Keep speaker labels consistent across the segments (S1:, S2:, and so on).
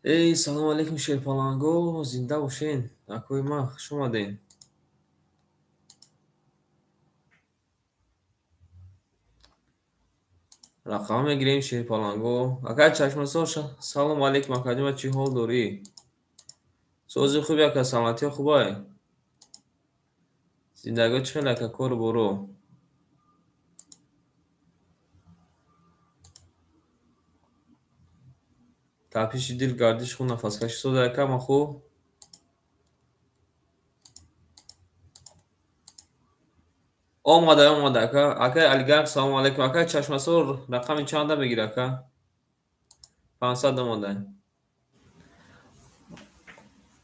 S1: Эй, салом алейкум, шерпаланго, зинда бошен. Акои ма, хуш омаден. Рақам мегирем шерпаланго. Ака чашмасоша. Салом алейкум, академа чӣ ҳол дорӣ? Сози хуби ака, саломатиё хубай? Зиндагиё чӣ хел ака, кору боро? Тапиши дил, гардиши хун, нафаскашӣ сози ака ма хуб? Омада ака. Акай Алигард, салом алейкум. Акай чашмасор рақами чанда мегирад ака? 500 омада.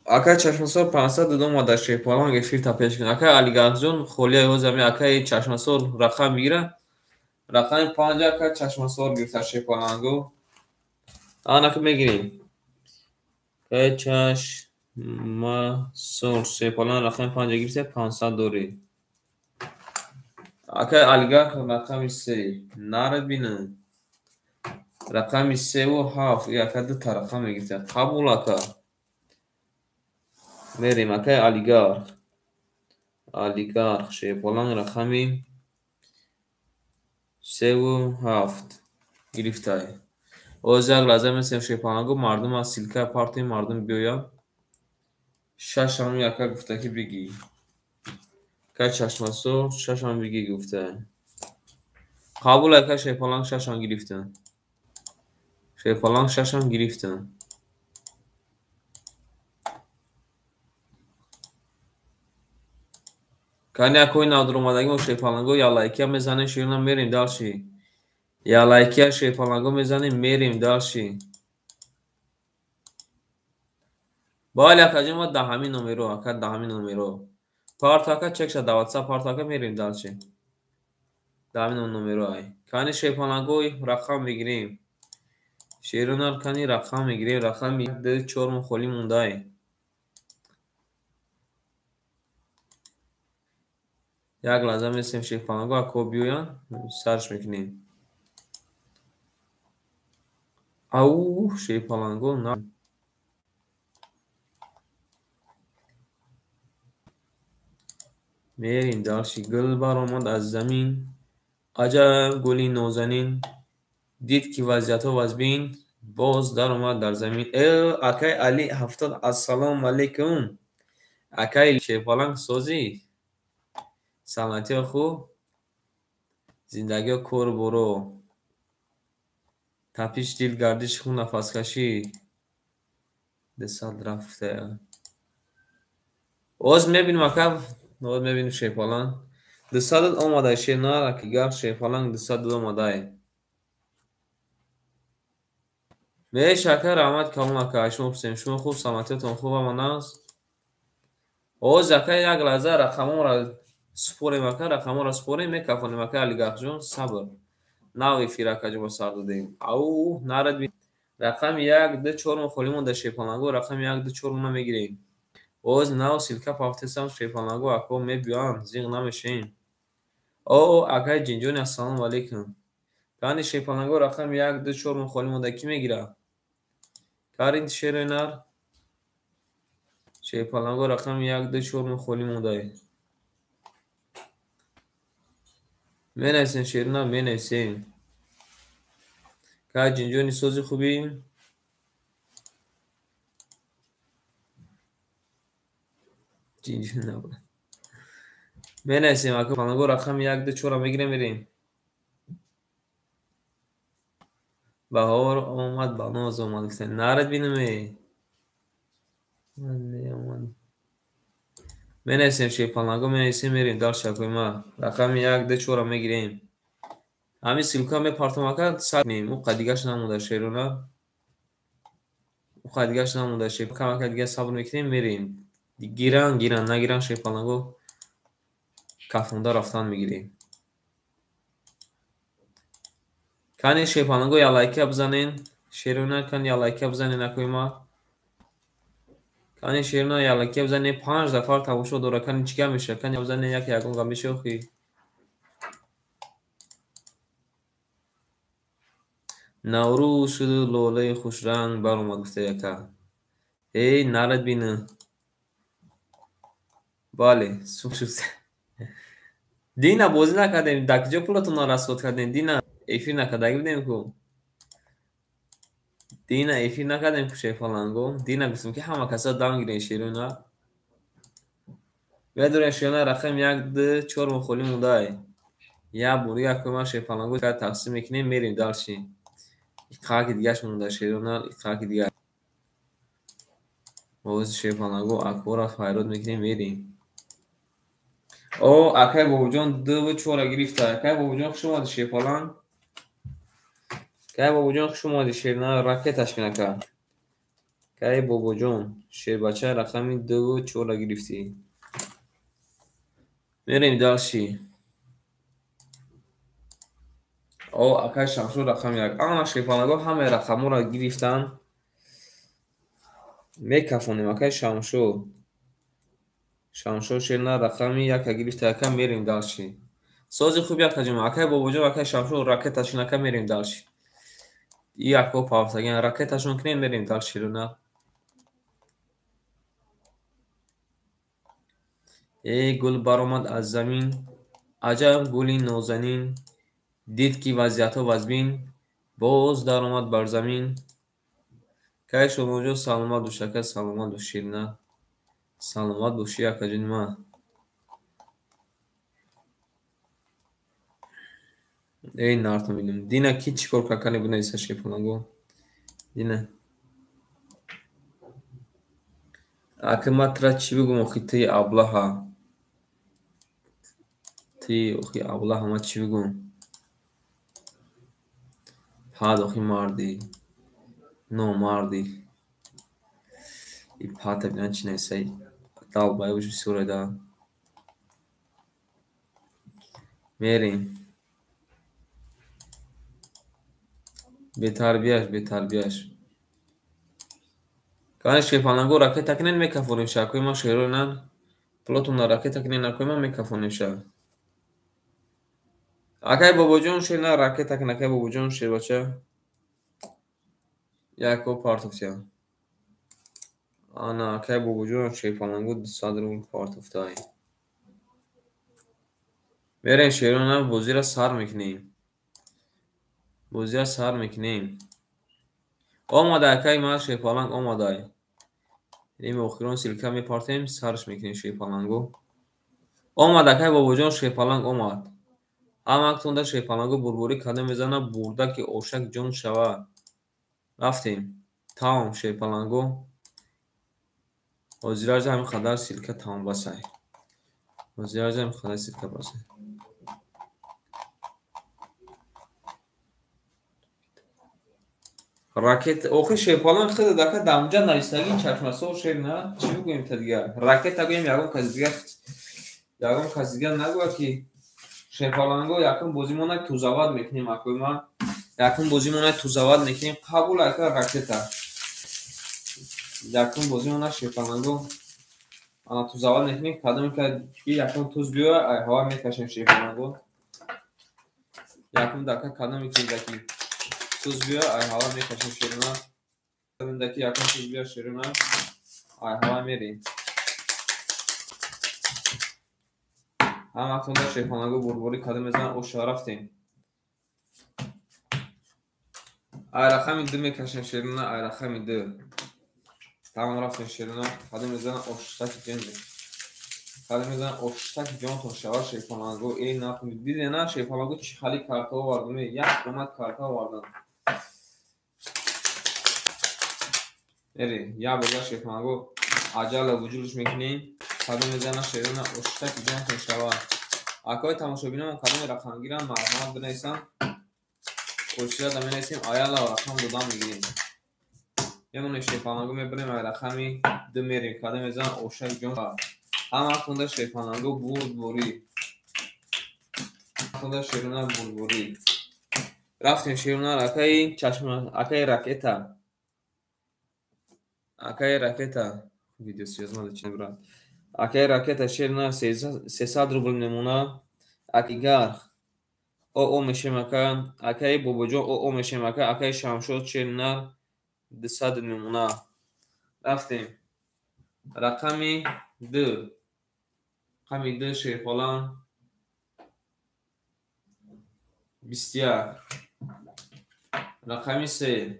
S1: Ака чашмасор 500 омада шерпаланг эфир тапеш кун. Ака Алигардҷон холия ҳозами акай чашмасор рақам мегирад? Рақами 5 ака чашмасор гирифта шерпаланго. Анака мегирем. Акай чашмасор шерпаланг рақами 5 гирифта 500 дорӣ. Акай Алигард рақами 3 нарад бинам. Рақами 3 ва 7 и ака ду та рақам мегирад. Қабул ака. Мерем акай Алигард шерпаланг рақами 3 ва 7 гирифтай. Оз як лаҳза месем шерпаланго мардум аз силка партии мардум биёяд. 6 ака гуфта ки бигӣ. Акай чашмасор 6 бигӣ гуфта. Қабул ака шерпаланг 6 гирифтам. Шерпаланг 6 гирифтам. Кани акои навдуромадаги мо шерпаланго ялайкия мезанем ширина мерем далши. Ялайкия шерпаланго мезанем мерем далши. Бале акаҷон ма даҳамин номеро ака даҳамин номеро. Парт ака чекша да WhatsApp парт ака мерем далши. Даҳамин номеро ай. Кани шерпалангои рақам мегирем. Шеринар кани рақам мегирем. Рақами 4 мо холӣ мондай. Як лаҳза месем шерпаланго ако биёянд сарш мекунем. Ау шерпаланго на мерим далши. Гул баромад аз замин. Аҷаб гули нозанин. Дид ки вазъиятҳо вазбин. Боз даромад дар замин. Акай Али 70 ассалому алейкум. Акай шерпаланг созӣ? Саломатиё хуб? Зиндагиё кору боро? Тапиш дил, гардиши хун, нафаскашӣ? 200 рафта. Оз мебинем ака. Оз мебинем шерпаланг. 200 омадай шернар акигар шерпаланг 200 омадай. Меш ака раҳмат калон ака. Шумо писем шумо хуб, саломатиётон хубам аст? Оз ака як лаҳза рақамонро супорем ака. Рақамонро супорем мекафонем ака Алигарҷон сабр. Нав эфир акаҷон ба сар додем. Ау нарад бин. Рақами 1 2 4 мо холӣ монда шерпаланго. Рақами 1 2 4 мо мегирем. Оз нав силка пафтесам шерпаланго ако мебиёянд зиқ намешем. Акай Ҷинҷони ассалому алейкум. Кани шерпаланго рақами 1 2 4 мо холӣ монда кӣ мегирад? Карин шерӯнар. Шерпаланго рақами 1 2 4 мо холӣ мондай. Менависем шерӯнар менависем. Кай Ҷинҷони сози хубӣ? Ҷинҷон набуд. Менависем ака шерпаланго рақами 1 2 4 мегирем мерем. Баҳор омад баноз омад гуфтем. Нарад бинаме. Менависем шерпаланго менависем мерем далши акои ма. Рақами 1 2 4 мегирем. Ҳамин силка мепартам ака сар мем. Уқа дигаш намуда шерӯнар. Уқа дигаш намуда шерпаланго. Кам ака дига сабр мекунем мерем. Гиранд нагиранд шерпаланго кафонда рафтан мегирем. Кани шерпаланго ялайкия бизанен. Шерӯнар кани ялайкия бизанен акои ма. Кани шерӯнар ялайкия бизанен 5 нафар тамошо дора. Кани чӣ гап мешавад? Кани бизанен як ягон гап мешавад хи. наврӯз шуду лолаи хушранг баромад гуфта яка. Эй нарад бина. бале сум шуд. дина бозӣ накардем, дар куҷо пулатонро расход кардем? дина эфир накардаги будем ку. дина эфир накардем ку шефаланго. дина гуфтем ки ҳама каса дам гирен широна. ведуре широна рақам 1-2-4 мухоли мудай. я бури якома шефаланго ка тақсим мекунем мерим далши. иқаки дигаш мунда широна иқаки дигаш. боз шефаланго акора файрод мекунем мерим. о акай бобуҷон 2-4 гирифта. акай бобуҷон хуш омади шефаланг. акай бобуҷон хуш омади широна ракеташ кинака. акай бобуҷон шербача рақами 2-4 гирифтӣ. мерем далши. о акай шамшур рақам 1. ана шефаланго ҳамаи рақаморо гирифтан. мекафонем акай шамшур. шамшур широна рақами 1 гирифта яка мерем далши. сози хуб якаҷон акай бобуҷон акай шамшур ракеташ кинака мерем далши. яко павтаген ракеташон кинем мерем далши широна. эй гул баромад аз замин. аҷаб гули нозанин. дид ки вазъиятҳо вазбин. боз даромад бар замин. кай шомоҷон саломат бош акай саломат бош ширина. саломат бошӣ якаҷони ман. эй нартон бинем. дина ки чӣ кор каркани бинависа шефаланго. дина ака ман тра чӣ бигӯм охи ти аблаҳа. ти охи аблаҳа ман чӣ бигӯм. пад охи марди номарди. и пата бинан чӣ нависай. далбай буш бисёреда. мерем. бетарбияш бетарбияш. кани шефаланго ракета кинен мекафонем шакои ман шеронан. плотонна ракета кинен акои ман мекафонем ша. акай бобоҷон ширина ракета кин акай бобоҷон шербача. яко партофтия. ана акай бобоҷон шефаланго 200 рубл партофтай. мерем шерона бозира сар мекунем. бозира сар мекунем. омада акай ман шефаланг омадай. ин охирон силка мепартем сарш мекунем шефаланго. омад акай бобоҷон шефаланг омад. ҳамактонда шефаланго бурбурӣ карда мезана бурда ки ошак ҷон шавад. рафтем. тамом шефаланго. ҳозиража ҳамин қадар силка тамом басай. ҳозиража ҳамин қадар силка басай. ракета охи шефаланг хеле дака дамҷа навистаги чашмасо шерна чӣ бигӯем та дигар. ракета гӯем ягон каси дигар нагӯяд ки шефаланго якон бозӣ монад тузавад мекунем акои ман. якон бозӣ монад тузавад мекунем қабул ака ракета. якон бозӣ монад шефаланго ана тузавад мекунем кадом ки якон туз биёя ай ҳава мекашем шефаланго. якон дака кадом ки даки туз биёя ай ҳава мекашем широна. кадом даки якон туз биёя широна ай ҳава мерем. ҳамактонда шефаланго бурбурӣ кадом мезанам ошо рафтем. ай рақами 2 мекашем широна ай рақами 2. тамом рафтем широна кадом мезанам оштаки ҷон. кадом мезанам оштаки ҷонтон шавад шефаланго. эй нафҳм дидена шефаланго чӣ хали карта овардаме. як қимат карта овардан. эре як боза шефаланго аҷала вуҷудш мекунем. кадом мезанам широна оштаки ҷонтон шавад. акои тамошобинам кадоми рақамгирам марҳамат бинависам. кӯшида менависем аяла рақам додам мегирем. мемонем шефаланго мебарем ай рақами 2 мерем. кадом мезанам оштаки ҷон шавад. ҳамактонда шефаланго бурбурӣ. ҳамактонда широна бурбурӣ. рафтем широна акаи чашма акаи ракета. акаи ракета видеосъёзма дочинабрад. акаи ракета широна 300 рубл мемона. акигар او میشیم اکای باباجان او میشیم اکای شمشاد چنار 200 نمونه رفتیم رقمی 2 رقمی 2 شیرپالان 21 رقمی 3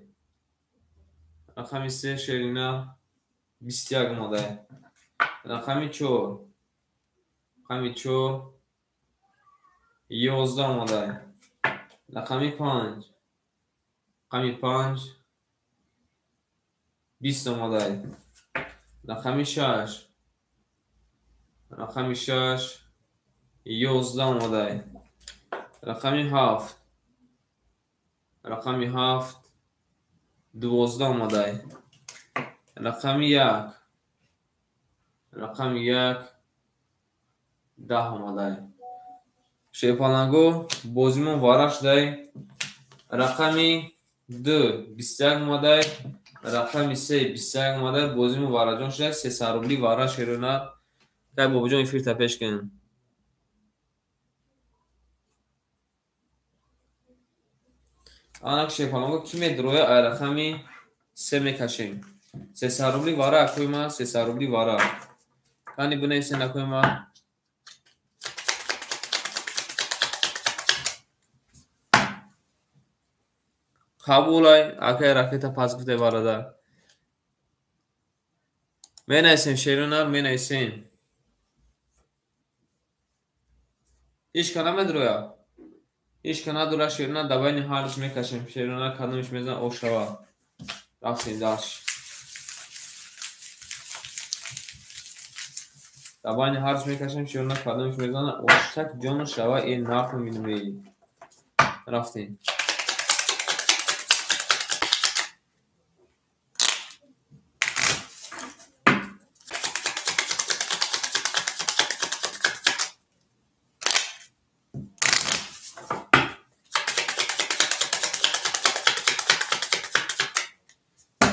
S1: رقمی 3 شیرینا 21 ماده رقمی 4 رقمی 4 11 ماده رقمی 5 رقمی 5 20 ماده رقمی 6 رقمی 6 11 ماده رقمی 7 رقمی 7 12 ماده رقمی 1 رقمی 1 10 ماده شیپالنگو بازیمون وارد شده رقمی 2 21 ماده رقمی 3 21 ماده بازیمون وارد جان شده 300 روبلی وارد شیرونه که بابا جان فیر تپش کن آنک شیپالنگو کی میدروه رقمی 3 میکشیم 300 روبلی وارد اکوی ما 300 روبلی وارد کنی بنویسین اکوی ما قبول های اکای راکت پس گفته وارده می نیسین شیرونر می نیسین ایش کنه مدرویا ایش کنه دوره شیرونر دباین حالش میکشیم شیرونر کدومش میزن او شوا رفتیم داشت دباین حالش میکشیم شیرونر کدومش میزن او شک جان شوا این ناف مینوی رفتیم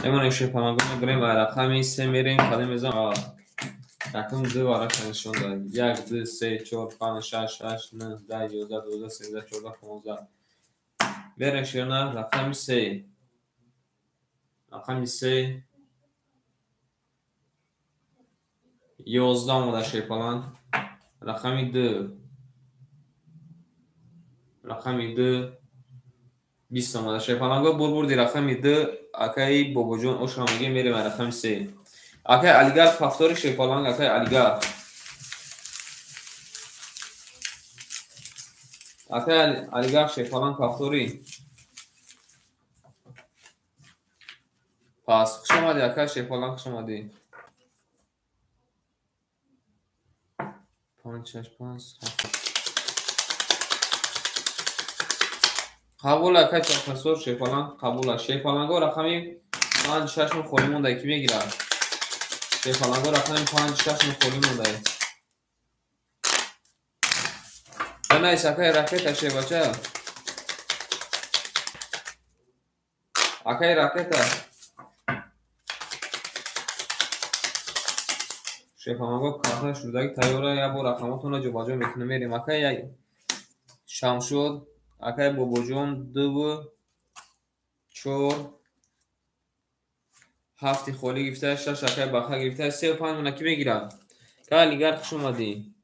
S1: ایمان ایشه پناهگاه بریم و رقمی 3 میریم کدوم میزن رقم 2 وارد نشون داد 1 2 3 4 5 6 8 9 10 11 12 13 14 15 بریم شیرونر رقمی 3 رقمی 3 11 ماده شیپالان رقمی 2 رقمی 2 20 ماده شیپالانگو بردی رقمی 2 اکای بابا جون اوشامگی میریم رقمی 3 اکای علیگر پفتور شیپالانگ اکای علیگر اکای علیگر شیپالانگ پفتوری پس خوش آمدی اکای شیپالانگ خوش آمدی 5 6 5 قبول اکای پفتور شیپالانگ قبول شیپالانگو رقمی 5 6 خوری مونده کی میگیره شیپالانگو رقمی 5 6 خوری مونده نه اکای راکت شه بچه اکای راکت شیپالانگو کارت شده تیاره یا بو رقماتون رو جابجا میکنه میریم اکای شمشود اکای بابا جون 2 4 7 خولی گرفته 6 اکای بخا گرفته 3 و 5 مونه کی میگیرم که لیگر خوش اومدی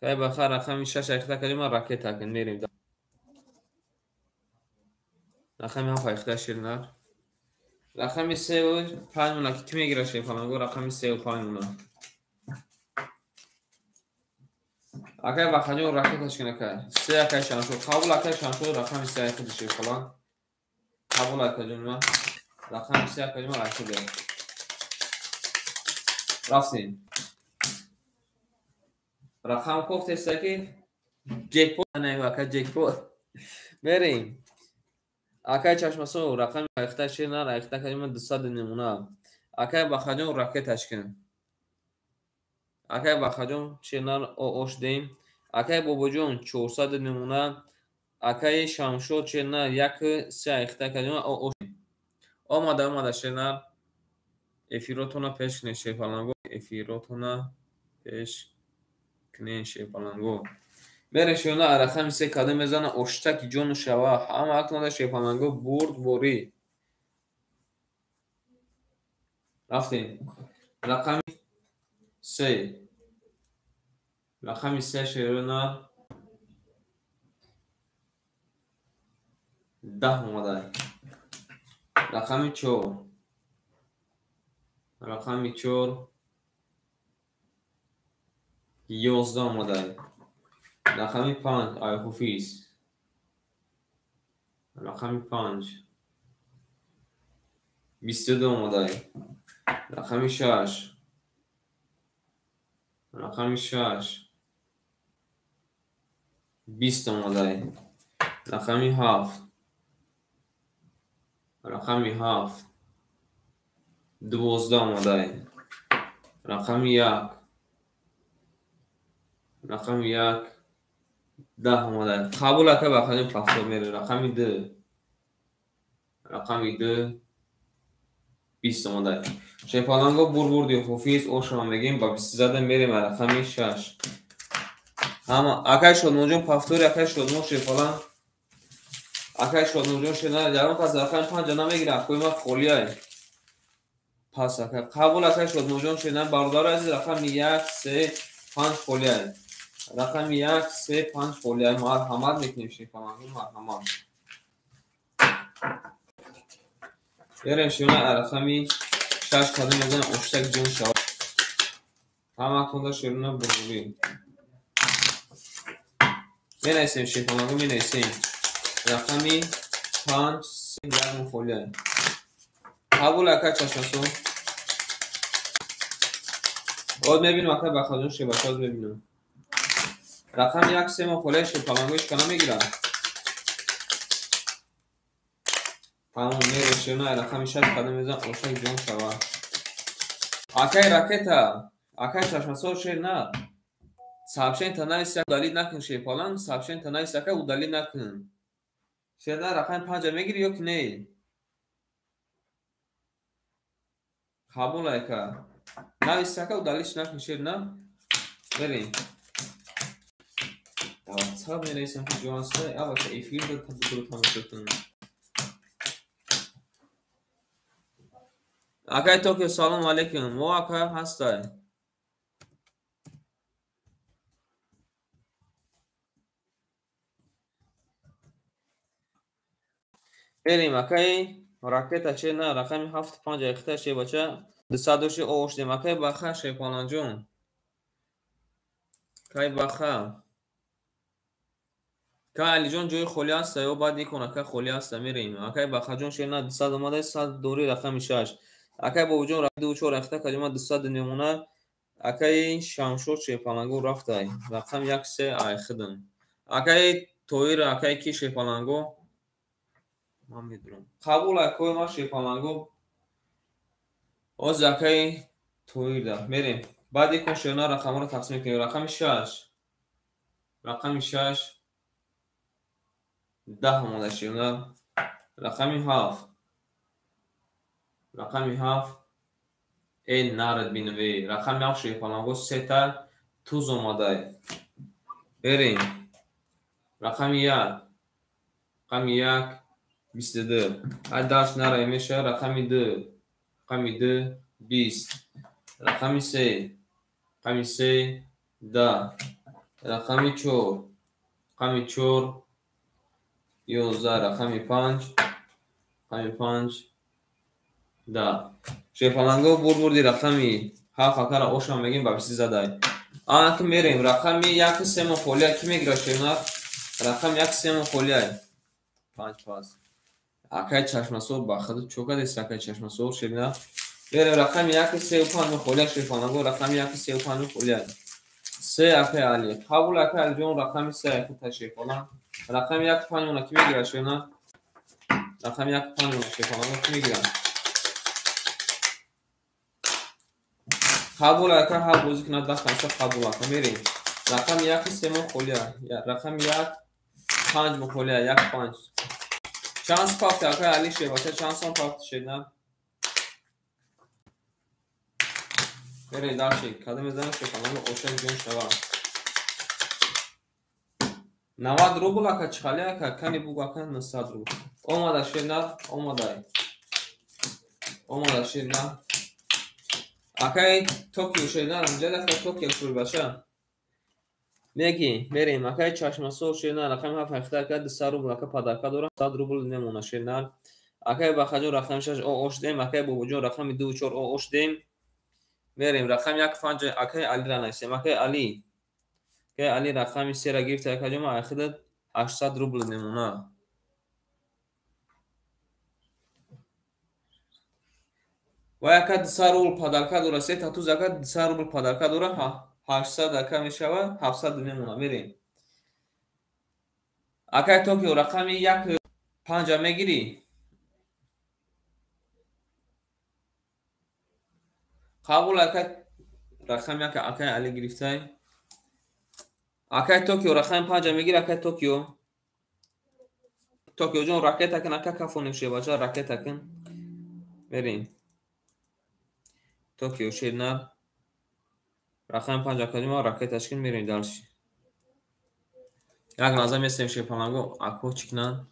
S1: که بخا رقم 6 اخته کردیم راکت تکن میریم رقم هم فایخته شیرنر رقم 3 و 5 مونه کی میگیره شیپالانگو رقم 3 و 5 مونه اکای بخا جون راکتش کنه که 3 اکای شمشود قبول اکای شمشود رقم 3 اخته شیپالان قبول اکای جون ما رقم 3 اکای ما اخته رفتیم رقم کوفت است که جک پوت نه اکای جک پوت بریم اکای چشمسو رقم اخته شیرنر اخته کردیم 200 نمونه اکای بخا جون راکتش کن اکای بخا جون شیرنر اوش دیم اکای بابا جون 400 نمونه اکای شمشود شیرنر 1 3 اخته کردیم اوش آماده شیرنر افیروتونا پیش کنین شیپالانگو افیروتونا پیش کنین شیپالانگو میره شیونا رقم 3 کده میزنه اشتک جون شوا همه اکنون شیپالنگو برد بوری رفتیم رقم 3 رقم 3 شیونا 10 اومده رقم 4 رقم 4 11 اومده رقم 5 آی حفیظ رقم 5 22 اومده رقم 6 رقم 6 20 اومده رقم 7 رقم 7 12 اومده رقم 1 رقم 1 10 اومده قبول که بخواهیم پفتو میره رقم 2 رقم 2 20 اومده شیپالنگو بردی حفیظ او شما میگیم با 20 زده میریم رقم 6 اما اکای شد نوجون پفتوری اکای شد نو شیپالنگ اکای شد نوجون شده درون پس رقم 5 نمیگیره اکوی ما خولیه پس اکای قبول اکای شد نوجون شده بردار از رقم 1 3 5 خولیه رقم 1 3 5 خولیه مرحمت میکنیم شیپالنگو مرحمت بریم شیونه رقم 6 کده میزنه اشتک جون شد همه کنده شیرونه بزرگی می نیسیم شیپالنگو می نیسیم رقمی 5 3 گرم خولیه قبول اکا چشمسو باید میبینم اکا بخوادون شیباشاز ببینم رقم 1 3 ما خولیه شیپالنگوش کنم میگیرم همون میره شیرونه رقمی 6 کده میزن اشتک جون شد اکای راکتا اکای چشمسو شیر نه سابشین تنهای سیک دلیل نکن شیپالنگ سابشین تنهای سیک او دلیل نکن شیر نه رقم 5 میگیری یا که نه قبول اکا نه سیک او دلیلش نکن شیر نه بریم Tabii neredeyse Johans'ta ama Efil de tabii durup tanıştırdın. Akay Tokyo salam aleyküm. O akay hastay. بریم akay raketa چه نه رقمی 7 5 اخته شه بچه 200 اوش دیم akay باخه شیپالان جون کای باخه که علی جون جوی خولی هست و بعد یکون که خولی هست میریم akay باخه جون شه نه 200 اومده 100 دوری رقم 6 akay با جون دو چور اخته کجا 200 نمونه akay شامشور شیپالانگو رفته رقم 1 3 خدم akay تویر akay کی شیپالانگو من میدونم قبول اکوی ما شیپالانگو از akay تویر ده میریم بعد یکون شینا رقم رو تقسیم کنیم رقم 6 رقم 6 10 اومده شینا رقم 7 رقم 7 این نرد بینوی رقم 7 شیپالانگو 3 تا توز اومده بریم رقم 1 رقم 1 22 هر داشت نره میشه رقم 2 رقم 2 20 رقم 3 رقم 3 10 رقم 4 رقم 4 11 رقم 5 رقم 5 10 شیپالانگو بردی رقمی 7 اکر اوشم میگیم با 20 زده آن که میریم رقمی 1 3 مو خولیه کی میگیره شینا رقم 1 3 مو خولیه 5 پاس akay چشمسور با خود چوکا دیست akay چشمسور شینا بریم رقم 1 3 5 مو خولیه شیپالانگو رقم 1 3 5 مو خولیه 3 akay علی قبول akay علی جون رقم 3 akay شیپالانگ رقم 1 5 مو کی میگیره شینا رقم 1 5 مو شیپالانگو کی میگیره قبول akay هر روزی که نداشت کنسل قبول akay میریم رقم 1 3 مو خولیه رقم 1 5 مو خولیه 1 5 شانس پاکت akay علی شه باشه شانس هم پاکت شدن بریم داشتی کدام میزنه شیپالانگو اوشن جون شوا 90 рубл ака чихали ака кани буг ака 900 рубл. Омада шина, омада шина. Акай Токио шина, амҷад ака Токио курбаша. Меги, мерим акай чашмасо шина, рақам ҳафт ҳафта ака 200 рубл ака падака дора, 100 рубл немона шина. Акай бахаҷон рақам 6 ош дем, акай бобоҷон рақами 2 4 ош дем. Мерим рақам 1 5 акай Али ра насем, акай Али. Акай Али рақами 3 ра гирифта ака ҷома ахидат 800 рубл немона. Ва ака 200 рубл падарка дора, се татуз ака 200 рубл падарка дора, 800 ака мешава, 700 немона. Мерим. Акай Токио рақами 1 5 мегири. қабул акай рақами акай Али гирифтай. Акай Токио рақами 5 мегири акай Токио. Токио ҷон ракета кин ака кафоним шебача ракета кин. Мерим. Токио шедна. Рақами 5 ака ҷон ракеташ кин мерим далши. Як лаза месем шепанаго ако чикнан.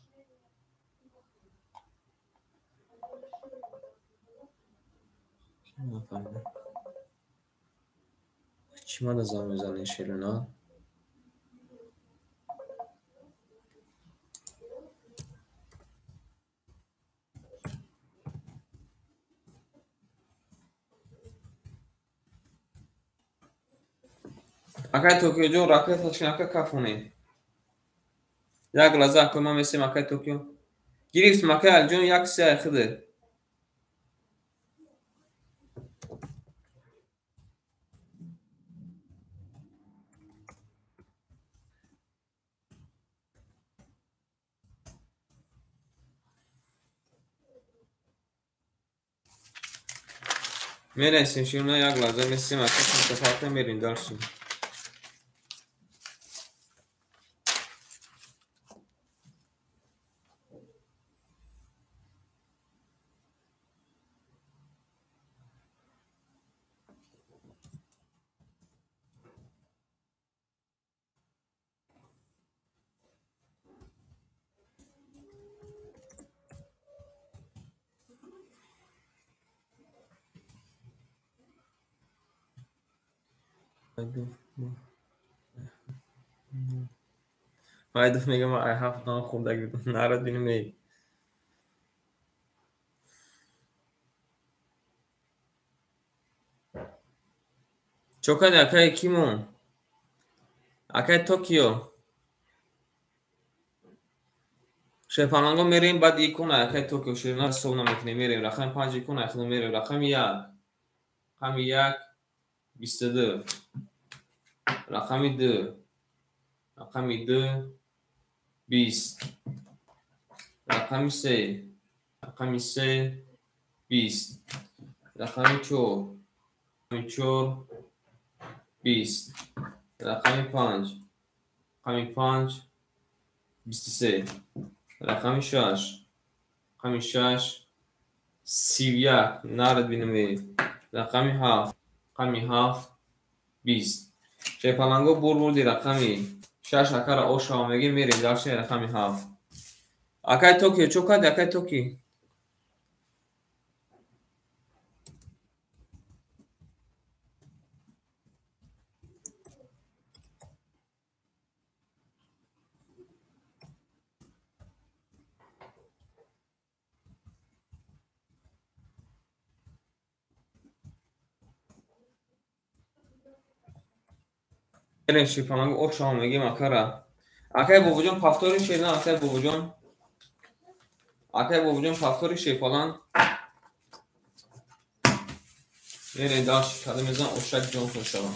S1: Чима да зам мезанин шелуна. Акай Токио ҷон ракеташ кин ака кафонем. Як лаза ако ма месем акай Токио. Гирифтим акай Али ҷон 1 3 ахиде. Мересим шилуна як лаза месем ака сафарта мерим далши. Майдов мегам I have not хурдаги нарад бинем. Чокади акай кимо? Акай Токио. Шепананго мерим баъд икона акай Токио ширина сов наметонем мерим рақами 5 икона ахида мерим рақами 1 рақами 1 22 рақами 2 рақами 2 20 рақами 3 рақами 3 20 рақами 4 рақами 4 20 рақами 5 рақами 5 23 рақами 6 рақами 6 31 нарад бинем рақами 7 рақами 7 20 шепаланго бурбурди рақами 6 акара ошава мегим мерим далши рақами 7 акай Токио чокади акай Токио мерим шепаланго ошава мегим акара акай бобоҷон пафтори шена акай бобоҷон пафтори шепалан мерим далши када мезан ошак ҷон хушава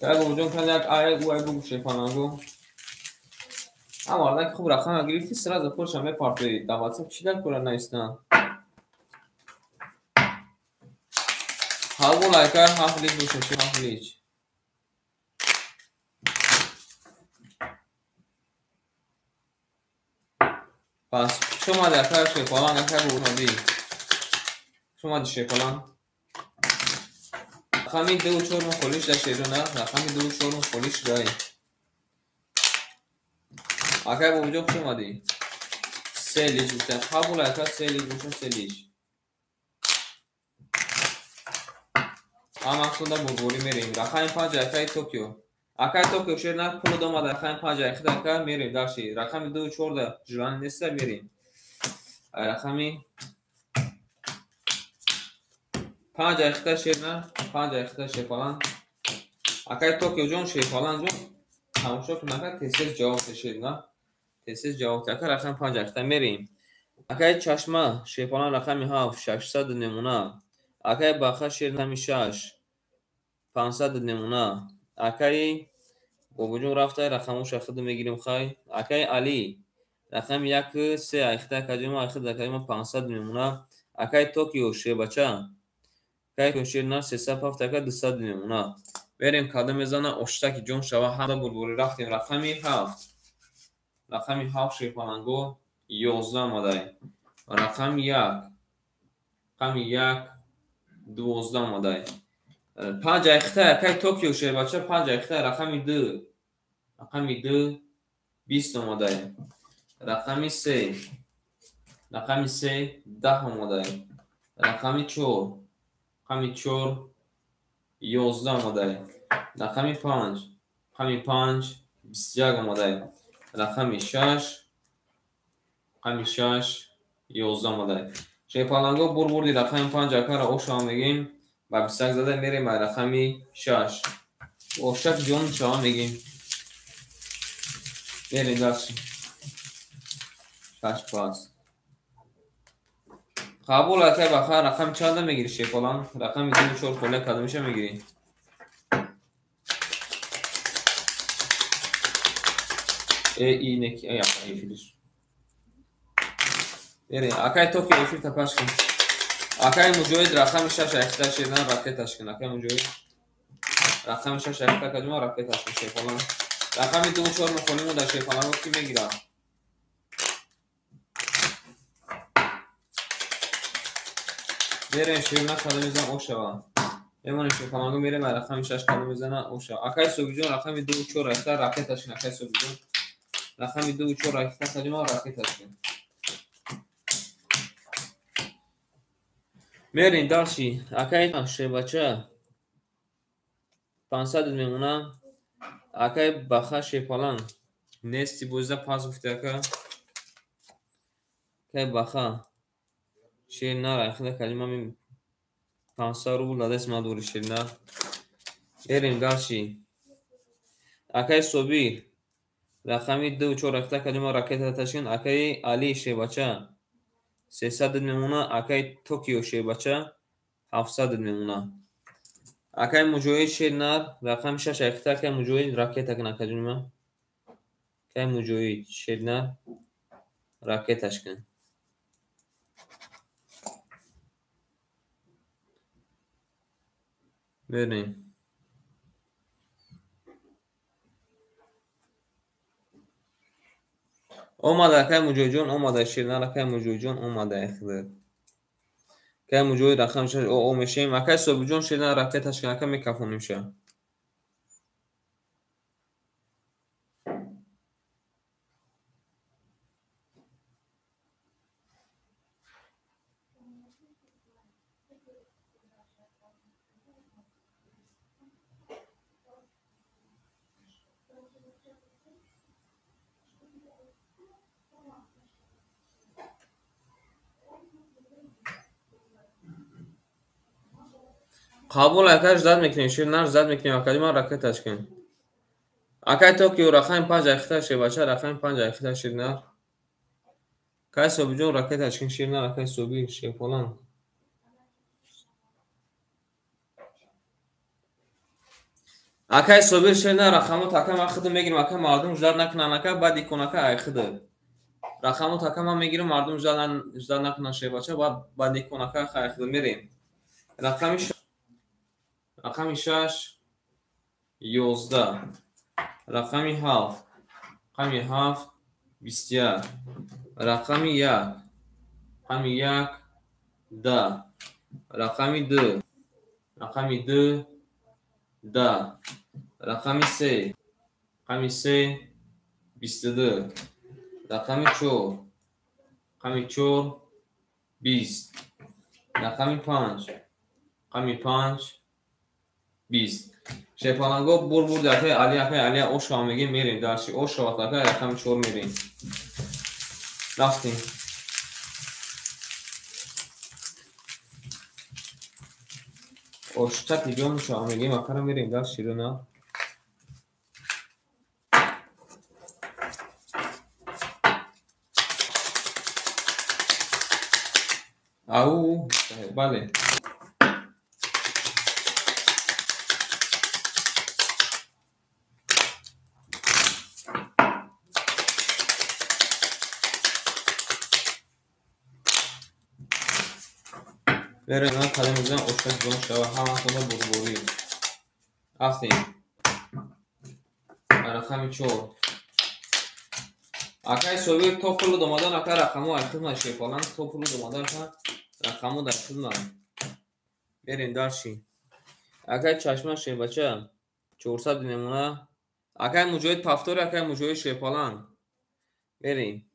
S1: акай бобоҷон када як ай у ай бугу шепаланго амардан ки хуб рақама гирифти сразу худша мепартои да ватсап чи дар кора наистан ҳавол акай 7 лич бошад 7 лич пас шумади акай шепалан акай бобоҷон шумади шепалан рақами 2 4 холиш да шерона рақами 2 4 холиш дай акай бобиҷон чӣ омадӣ се лиш гуфтам қабул ака се лиш гӯшо се лиш ам ақсуда бурбурӣ мерем рақами 5 акай Токио акай Токио шер на пул домада рақами 5 ахида ака мерем даши рақами 2 4 да ҷулани неста мерем рақами 5 ахида шер на 5 ахида шер фалан акай Токио ҷон шер фалан ҷон тамошо кун ака тез ҷавоб шер на тез ҷавоб ака рақами 5 ахида мерем акай чашма шер фалан рақами 7 600 немуна акай баха шер рақами 6 500 немуна акай бобоҷон рафта рақамош ахида мегирем хай акай Али рақами 1 3 ахида каҷима ахида каҷима 500 немуна акай Токио шебача акай шер на 307 ака 200 немуна берем када мезана оштаки ҷон шава ҳада бурбурӣ рафтем рақами 7 рақами 7 шер фаланго 11 омадай рақами 1 рақами 1 12 омадай 5 ахита акай Токио шербача 5 ахита рақами 2 рақами 2 20 омадай рақами 3 рақами 3 10 омадай рақами 4 рақами 4 11 омадай рақами 5 рақами 5 21 омадай рақами 6 рақами 6 11 омадай шерпаланго бурбурди рақами 5 акара ошава мегим ба 21 зада мерем ба рақами 6 ошак ҷон шава мегим берем даши 6 пас қабул акай баха рақами чанда мегири шерпалан рақами 2 4 холе кадамиша мегири инеки ай филиш берем акай Токио эфир тапаш кун акай муҷоҳид рақами 6 ахита шедан ракеташ кун акай муҷоҳид рақами 6 ахита каҷма ракеташ кун шефалан рақами 2 4 мухолиму дар шефалано ки мегира берем шерна када мезан ошава мемонем шефаланго мерем рақами 6 када мезана ошава акай собиҷон рақами 2 4 ахита ракеташ кун акай собиҷон рақами 2 4 ахита каҷма ракеташ кун мерин далши акай шебача 500 мемуна акай баха шефалан нести бузда пас гуфте ака акай баха шернар ахида калима 500 рубл дадес мадури шернар берим далши акай собир рақами 2 4 ахида калима ракета ташкин акай Али шебача 300 мемуна акай Токио шебача 700 мемуна акай муҷоҳид шернар рақами 6 ахита акай муҷоҳид ракета кна каҷунима акай муҷоҳид шернар ракеташ кн берем омада акай муҷоҳиҷон омада шернар акай муҷоҳиҷон омада ахида акай муҷоҳид рақами 6 о мешем акай собиҷон шернар ракеташ кн акай мекафонимша қабул акай зад мекунем шернар зад мекунем акадима ракеташ кн акай Токио рақами 5 ахита шебача рақами 5 ахита шернар акай собиҷон ракеташ кн шернар акай собир шефалан акай собир шернар рақамот акай ахида мегирам акай мардум зад накунан акай баъд икон акай ахида рақамот акай ман мегирам мардум зад накунан шебача баъд икон акай ахида мерем рақами 6 11 рақами 7 рақами 7 21 рақами 1 рақами 1 10 рақами 2 рақами 2 10. رقم 3. رقم 3 22. رقم 4. رقم 4 20. رقم 5. رقم 5 20. شیپالنگو بور دفعه علی او شامگی میریم درشی او شواتلکه رقم 4 میریم رفتیم او شتت لیبیون شامگی مکرم میریم درشی رو نه او بله بریم من قدم میزنم او شتت لیبیون شوه همه خونه بوربوری رفتیم رقم 4 اکای سوی توپلو دومادان اکای رقمو ارخون شیپالن توپلو دومادان که رقمو در شدن بریم درشی اکای چشمه شی بچه 400 نمونه اکای مجوید پافتور اکای مجوید شیپالن بریم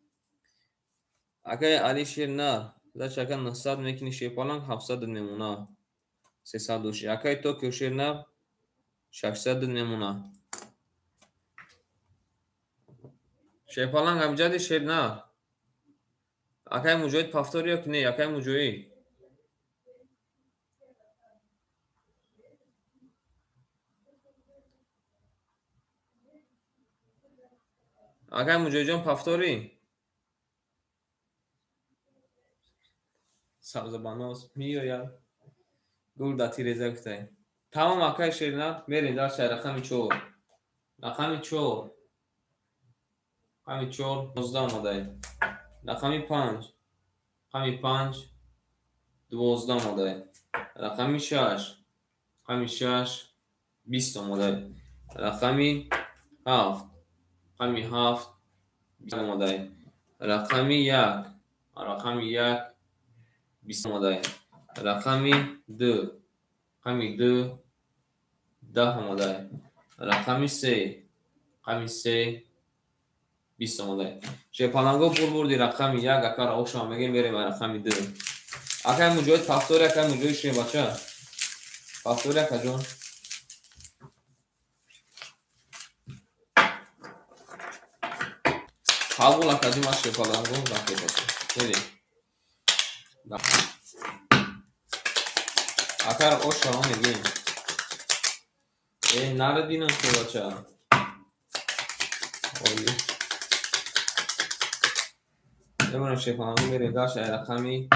S1: اکای علی شیر نه زد اکای 900 میکنی شیپالن 700 نمونه 300 اکای توکیو شیر نه 600 نمونه شیپالن همجد شیر نه اکای مجوید پافتور یا که نه اکای مجوید اکای مجوید جان پافتوری سبز بانوز میوید گل داتی ریزه کتای تمام اکای شیر نه میرین در شهر رقم 4 رقم 4 رقم 4 19 آمده رقم 5 رقم 5 12 آمده رقم 6 رقم 6 20 آمده رقم 7 رقم 7 20 آمده رقم 1 رقم 1 20 آمده رقم 2 رقم 2 10 آمده رقم 3 رقم 3 20 آمده شیپالنگو بردی رقم 1 اکار اوشا میگیم بریم رقم 2 اکای مجوید پافتور اکای مجوید شی بچه پافتور اکا جون قبول اکادیم از شیپالنگو رقم بچه بریم اکار اوشا میگیم نردینم که بچه ببینم شیپالنگو بریم داشت رقمی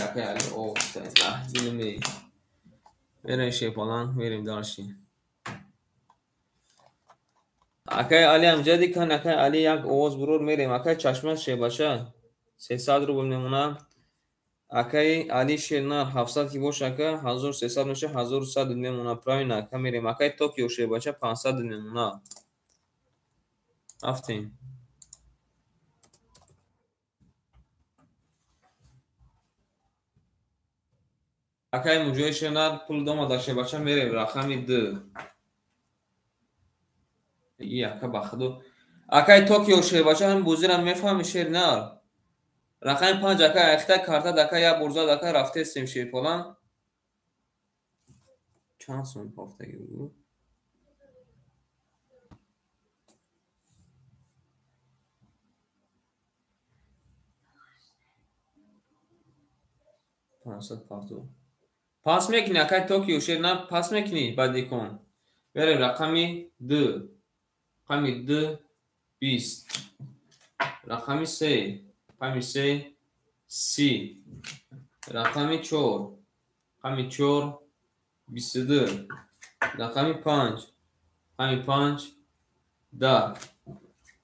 S1: اکای علی او بینم می بریم شیپالنگ بریم داشتیم اکای علی امجدی کن اکای علی یک اوز برور میریم اکای چشمه شی باشه 300 روبل نمونه اکای علی شیرنار 700 کی باشه اکای 1300 میشه 1100 نمونه پراین اکای میریم اکای توکیو شی باشه 500 نمونه رفتیم اکای مجوی شیرنار پول دوم داشته باشه میریم رقم 2 اکای بخدو اکای توکیو شی باشه هم بوزیرم میفهمی شیرنار رقم 5 اکای اخته کارتا دکای یا برزا دکای رفته استیم شیرپولان چند سون پافتگی بود 500 پافتو پاس میکنی اکای توکیو شیرنار پاس میکنی بعدی کن بریم رقم 2 رقم 2 20 رقم 3 رقم 3 30 رقم 4 رقم 4 22 رقم 5 رقم 5 10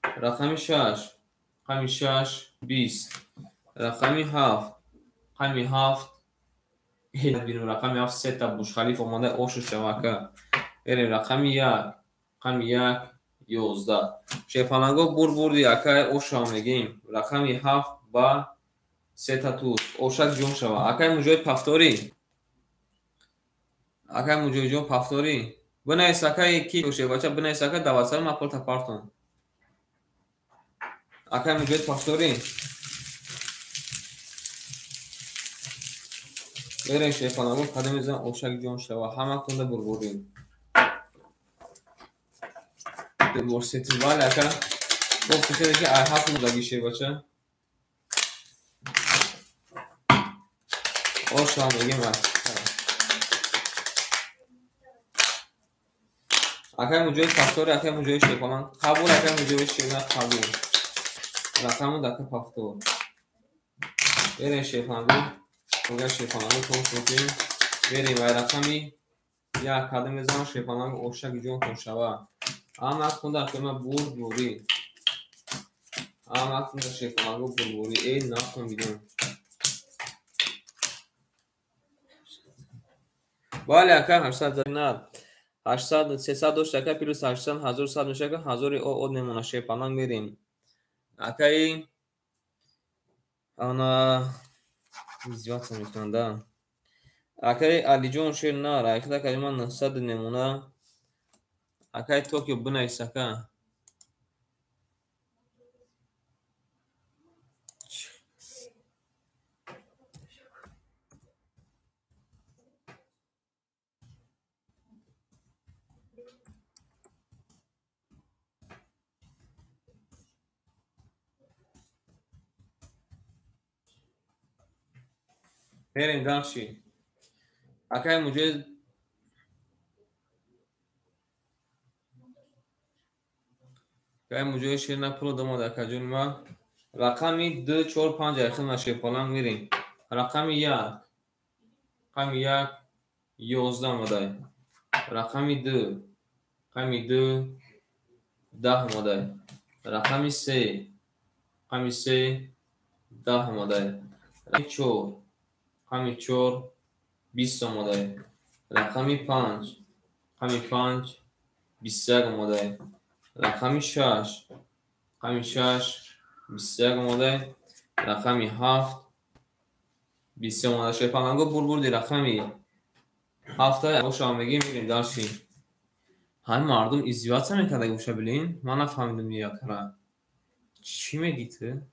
S1: رقم 6 رقم 6 20 رقم 7 رقم 7 بینو رقم 7 سه تا بوش خلیف اومده اوشو شواکه بریم رقم 1 رقم 1 11 شیپالنگو بردی اکای اوشا میگیم رقم 7 با сета туз ошак ҷон шава. Акай муҷоҳид пафторӣ. Акай муҷоҳиҷон пафторӣ. Бинавис акай ки шебача бинавис акай даватсар маполта партон. Акай муҷоҳид пафторӣ. Берен шефанаго кадамизан ошак ҷон шава. Ҳаматонда бурбурӣ. Борсети вале ака. Бо фикре ки ай ҳафт мудаги шебача. Ошам мегем ак. Акай муҷоҳид пафтори акай муҷоҳид шефанан. Қабул акай муҷоҳид шина қабул. Рақаму дака пафтор. Берен шефанаго. Ога шефанаго тош мекунем. Берем ай рақами як кадам мезанам шефанаго ошак ҷон тон шава. Ама хунда акама бурбурӣ. Ама хунда шефанаго бурбурӣ. Эй нафтон бидон. Бале ака 800 над. 800 300 дошт ака плюс 800 1100 мешака 1000 од мемона шефанан мерем. Акай ана издеваться мекунанд да. Акай Алиҷон шер на райхда калима 900 мемона. Акай Токио бинавис ака. Берем далши. Акай муҷоҳид акай муҷоҳид шер на пуло домод акаҷонима. Рақами 2 4 5 айхина шефанан мерем. Рақами 1 рақами 1 11 модай. Рақами 2 рақами 2 10 модай. Рақами 3 рақами 3 10 модай. Рақами 4 рақами 4 20 модай. Рақами 5 рақами 5 21 модай. Рақами 6 рақами 6 21 модай. Рақами 7 20 модай. Шефанаго бурбурди рақами 7 ошам мегем мирем дарши. Ҳай мардум издеваться мекарда боша билин. Ман нафаҳмидам якара. Чӣ мегӣ ту?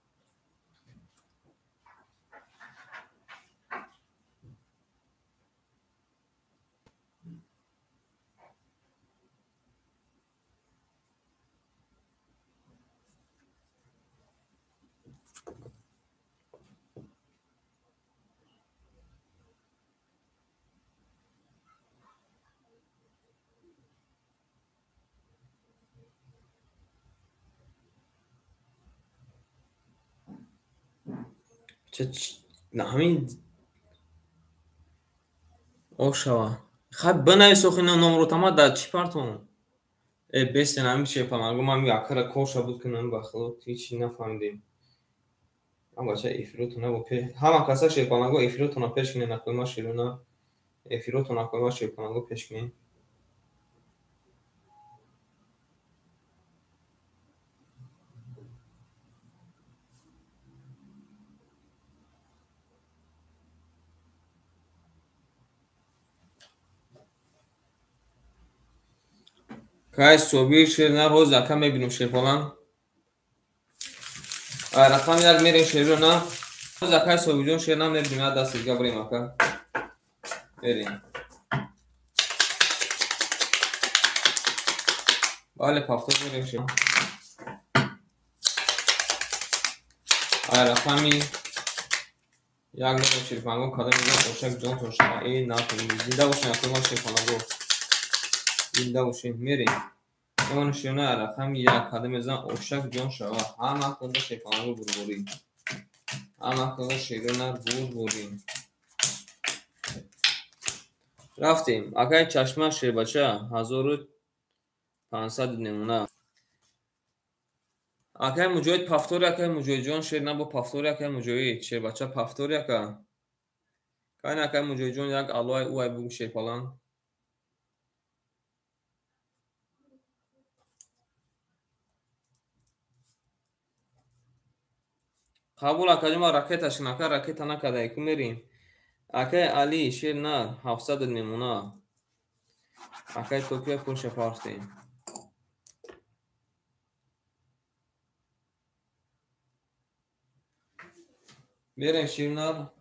S1: ҳамин ошава. Хай бинавис охи номро тама дар чӣ партон? Бестен ҳамин шефанаго ман якара коша буд ки нан бахлот ҳичи нафаҳмидем. Ман бача эфиротона бо пе ҳама каса шефанаго эфиротона пеш кине накоима широна. Эфиротона коима шефанаго пеш кине. Кай собир ширна роз ака мебинем шефанан. Ай рақам як мерем широна. Роз акай собиҷон ширна мебинем я дасти габрем ака. Берем. Бале пафтор мерем широна. Ай рақами як мерем шефанаго кадам мезанам ошак ҷон тон шава. Эй нафтон зинда бошем акоима шефанаго. Зинда бошем мерем. Ман широна рақами як кадам мезанам ошак ҷон шава. Ҳама хунда шефанаго бурбурӣ. Ҳама хунда широна бурбурӣ. Рафтем. Акай чашма шербача 1500 немона. Акай муҷоҳид пафтори акай муҷоҳиҷон шерна бо пафтори акай муҷоҳид шербача пафтори ака. Кайна акай муҷоҳиҷон як алоай уай бугу шефалан. قبول اکاجما راکتش نکرد راکت نکرده که میریم اکای علی شیر نه 700 میمونه اکای توکیو پولش پاختیم میریم شیرنار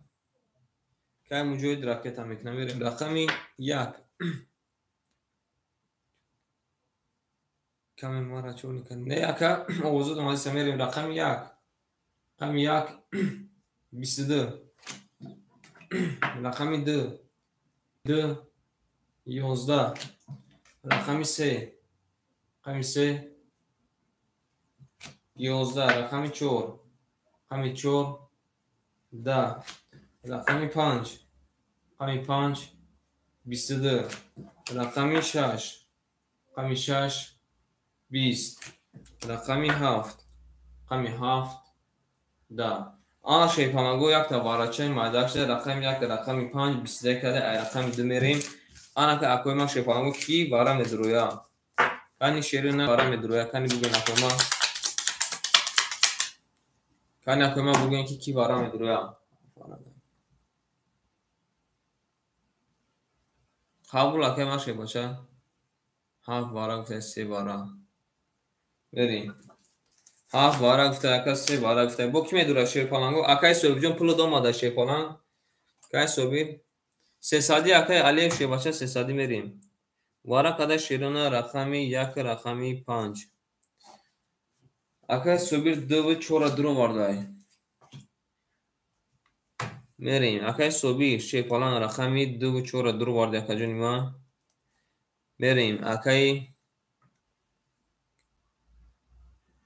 S1: که موجود راکت هم میکنه میریم رقمی 1 کمی ما را چون کنه نه اکا اوزود اومدی میریم رقمی 1 رقمی 1 22 رقمی 2 2 11 رقمی 3 رقمی 3 11 رقمی 4 رقمی 4 10 رقمی 5 رقمی 5 22 رقمی 6 رقمی 6 20 رقمی 7 رقمی 7 10 آن شیپانگو یک تا باراچه مادر شده رقم 1 رقمی 5 22 کرده ای رقمی 2 میریم آن که اکوی ما شیپانگو کی بارا میدرویا کنی شیرین بارا میدرویا کنی بگوین اکوی ما کنی اکوی ما بگوین که کی بارا میدرویا قبول اکوی ما شیپاچه 7 بارا گفته 3 بارا بریم 7 بارا گفته اکا 3 بارا گفته با کی میدرویا شیپانگو اکای سوبی جون پولو دو ماده شیپانگ اکای سوبی 300 اکای علی شیپاچه 300 میریم وارا کده شیرین رقمی 1 رقمی 5 اکای سوبیر 2 و 4 درو واردای میریم اکای سوبیر شیپالان رقمی 2 و 4 درو واردای اکا جونی ما میریم اکای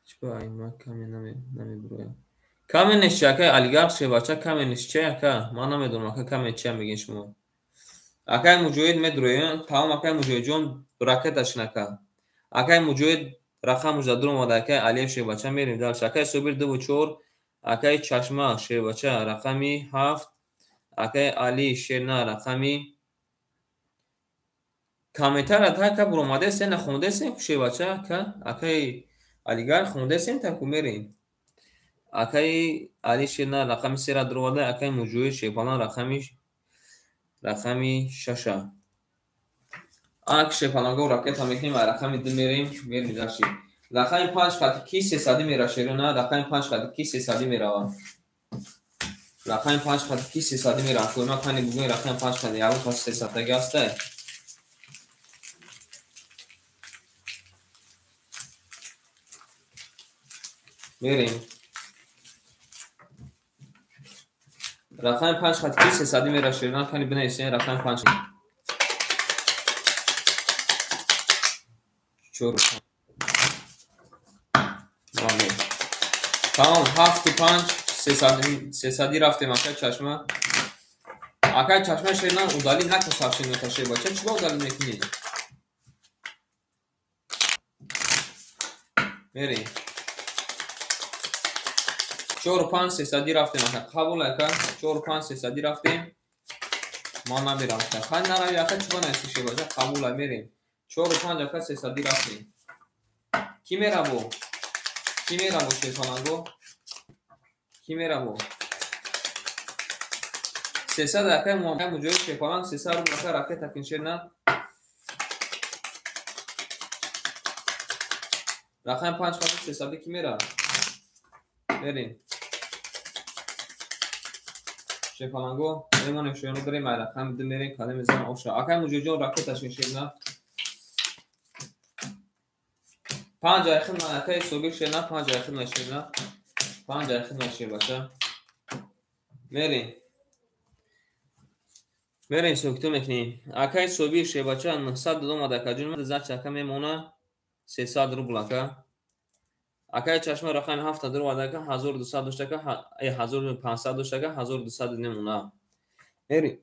S1: چپا این ما کمی نمی برویم کمی نشچه اکای علیگرد شیباچه کمی نشچه اکا ما نمیدونم اکا کمی چه میگین شما اکای مجوید میدرویم تمام اکای مجوید جون براکتش نکا اکای مجوید رقم درو ماده اکای علی شیباچه میریم دالش اکای سوبیر 2 و 4 اکای چشمه شیباچه رقمی 7 اکای علی شیرنا رقمی کامنتر اتا که بروماده سه نخونده سیم شیباچه که اکای علیگر خونده سیم تا کومیریم اکای علی شیرنا رقمی 3 را درواده اکای مجوی شیپالان رقمی 6 اک شیپالانگو راکت هم میکنیم رقمی 2 میریم داشتیم رقمی 5 خط کی 300 میره شیرنا رقمی 5 خط کی 300 میره رقمی 5 خط کی 300 میره اکوی ما کنی بگوی رقمی 5 خط یاون خواست 300 گسته میریم رقم 5 خط کی 300 میره شیرنا کنی بنویسین رقم 5 چور مامی تمام 7 5 300 رفتیم اکای چشمه اکای چشمه شیرنا اودالی نکو سافشین میتاشه باشه چرا اودالی میکنی میریم 4 5 300 رفتیم اکا قبول اکا 4 5 300 رفتیم ما نمیرم اکا خواهی نروی اکا چرا نیستیشه باشه قبول میریم 4 5 اکا 300 رفتیم کی میره بو کی میره بو شیطانگو کی میره بو 300 اکای مجوی شیطان 300 رو اکا راکت اکین شیرنا رقم 5 خط 300 کی میره بریم شیپالانگو میمونیم شیرنو بریم رقم 2 میریم کاله میزنم اوشا اکای مجوی جون راکتش میشیرنا 5 اخیر من اکای سوبیر شیرنا 5 اخیر نشیرنا 5 اخیر نشیر باشه میریم سوکتو میکنیم اکای سوبیر شیباچه 902 ماده اکا جون زد چکه میمونه 300 رو بلاکه اکای چشمه رقم 7 درو ماده اکا 1200 داشته که 1500 داشته که 1200 نمونه میریم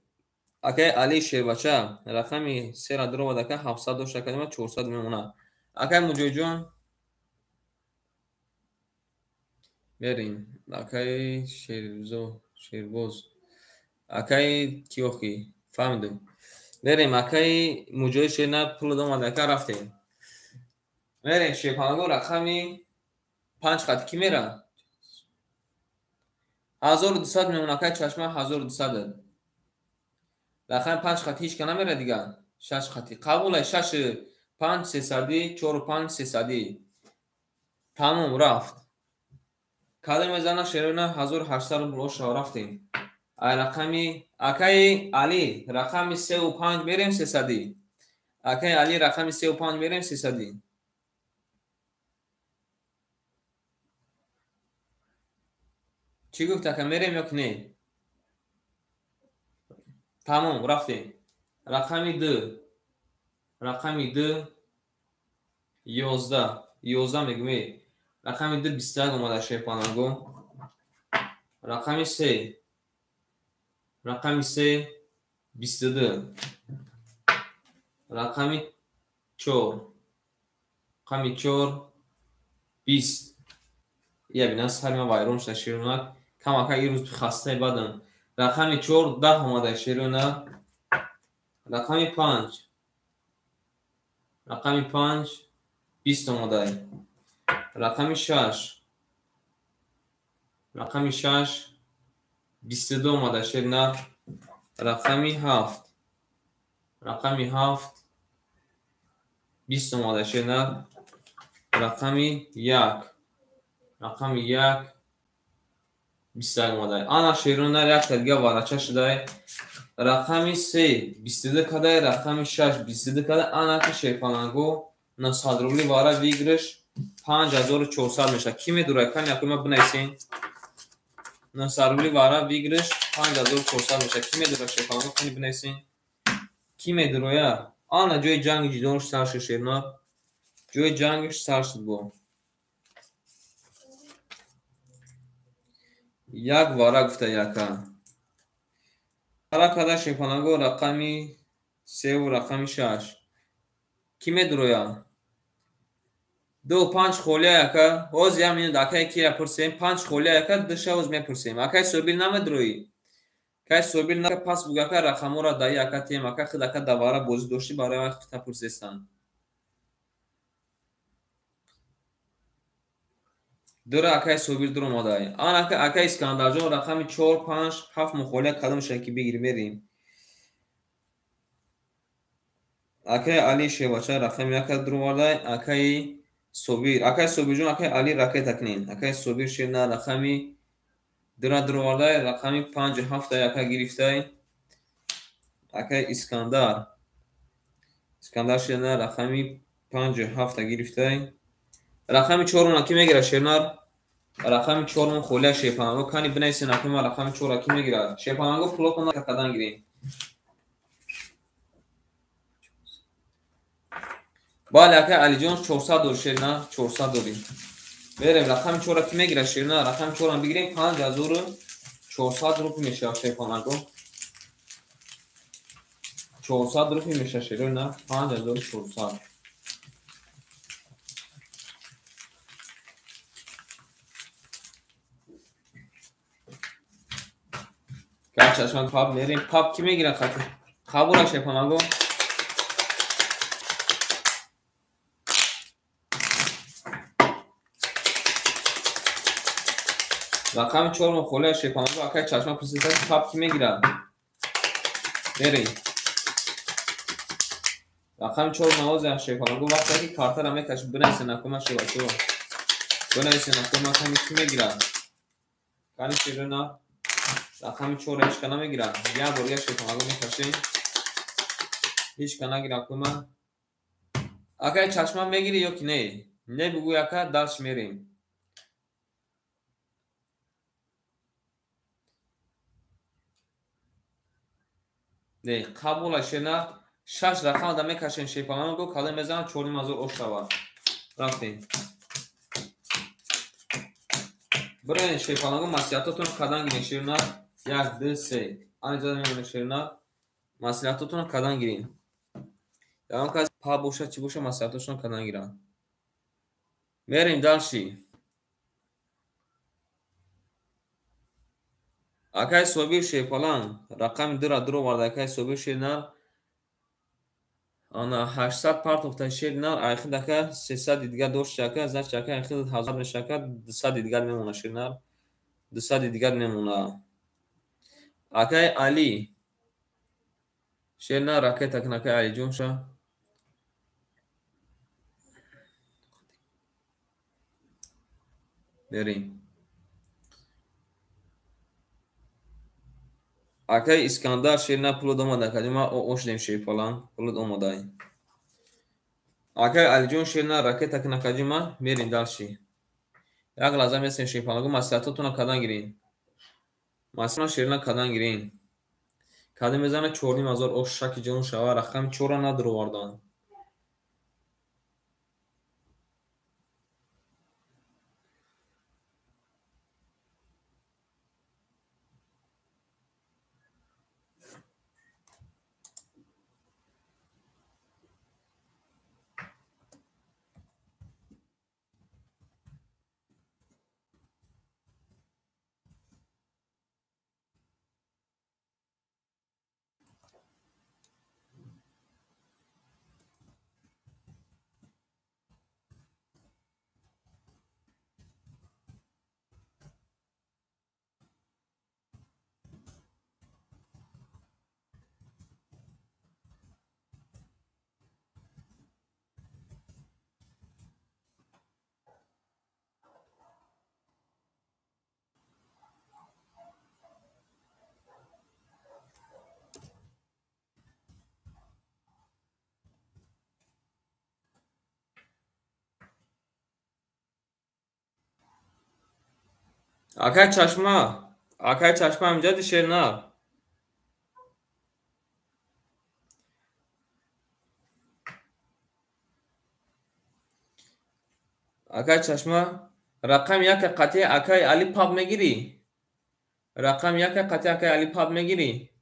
S1: اکای علی شیباچه رقمی 3 درو ماده اکا 700 داشته که 400 میمونه اکای مجوی جون میریم اکای شیربوز اکای کیوخی فهمیدم بریم اکای مجوی شیرنا پول دو ماده اکا رفتیم میریم شیپانگو رقمی 5 خط کی میره 1200 میمونه که چشمه 1200 رقم 5 خطی هیچ که نمیره دیگه 6 خطی قبوله 6 5 300 4 5 300 تمام رفت کادر میزنه شیرونه 1800 بروش رفتیم رقمی اکای علی رقم 3 و 5 میریم 300 اکای علی رقم 3 و 5 میریم 300 چی گفت که میریم یا که نه تمام رفتیم رقمی 2 11 میگم رقمی 2 21 اومده شیپانگو رقمی 3 22 رقمی 4 20 یا بینه سر ما وایرون شده شیرونه کم اکا یه روز خسته بدن رقمی 4 10 اومده شیرونه رقمی 5 20 اومده رقمی 6 22 اومده شیرونه رقمی 7 20 اومده شیرونه رقمی 1 20 اومده آنا شیرونه یک دیگه وارچه شده رقمی 3 22 کده رقمی 6 22 کده آنا که شیپانگو نصادرولی واره ویگرش 5400 میشه کی میدونه کنی اکنون ما بنیسین نصادرولی واره ویگرش 5400 میشه کی میدونه شیپانگو کنی بنیسین کی میدونه یا آنا جوی جنگ جدونش سرش شیرونه جوی جنگش سرشد بو یک واره گفته یکا حالا کده شیپانگو رقمی 3 و رقمی 6 کی میدونه یا 2 5 خوله یکا اوز یا مینو داکه کی پرسیم 5 خوله یکا دشه اوز میپرسیم اکای سوبیل نمیدروی که سوبیل نه پس بگه که رقمو را دایی یکا تیم اکا خدا که دواره بوز دوشتی برای وقت تپرسیستان دوره اکای سوبیل درو مادای آن اکای اسکندر جون رقمی 4 5 7 مخوله کدوم شکی بگیری بریم اکای علی شیباچه رقمی یک درو مادای اکای سوبیر جون اکای علی رکه تکنین اکای سوبیر شیرنا رقمی درو مادای رقمی 5 7 اکای گرفته اکای اسکندر شیرنا رقمی 5 7 گرفته رقمی 4 اون کی میگیره شیرنا رقمی 4 اون خوله شیپانگو کنی بنویسین اکنون رقمی 4 کی میگیره شیپانگو پلو کنه کدان گیریم بالا که علی جون 400 دور شیرنا 400 دوریم بریم رقم 4 کی میگیره شیرنا رقم 4 هم بگیریم 5400 روپی میشه شیپانگو 400 روپی میشه شیرنا 5400 که چشمان پاپ میریم پاپ کی میگیره خطی قبول شیپانگو رقم 4 مخوله شیپانگو اکای چشمان پرسیده پاپ کی میگیره بریم رقم 4 نوازه شیپانگو وقتی که کارتر همه کش بنویسه نکومه شیباتو بنویسه نکومه کنی کی میگیره کنی شیرنا رقم 4 هیچ کنه میگیره یا بوریا شیپانگو میکشیم هیچ کنه گیره کومه اکای چشمان میگیری یا که نه بگو اکا دلش میریم نه قبول شنا 6 رقم دا میکشین شیپانگو کاله میزنن 4 مازور اوشتاوا رفتیم برین شیپانگو مسیحاتتون کدان گیرین شیرنا 1 2 3 آنجا میمونه شیرنا مسیحاتتون کدان گیرین یا که پا بوشه چی بوشه مسیحاتشون کدان گیرن میریم دالشی اکای سوبیر شیپالان رقم 2 را درو وارد اکای سوبیر شیرنا آنا 800 پارت افتاد شیرنا آخر دکه 300 دیگر دوش چکه زد چکه آخر 1000 نشکه 200 دیگر میمونه شیرنا 200 дигар мемона. Акай Али шерна ракета кнакай Алиҷон ша. Берем. Акай Искандар шерна пулуд омада кадима оштем шепалан пулуд омадай. Акай Алиҷон шерна ракета кнакаҷима мерин далши. Як лаза месен шепалагу маслиҳатотуна кадан гирин. Маслиҳатуна шерна кадан гирин. Кади мезана 4000 ош шаки ҷон шава рақами 4 надуровардан. Акай чашма амҷади шерна. Акай чашма рақами яка қатъи акай Али паб мегирӣ? Рақами яка қатъи акай Али паб мегирӣ?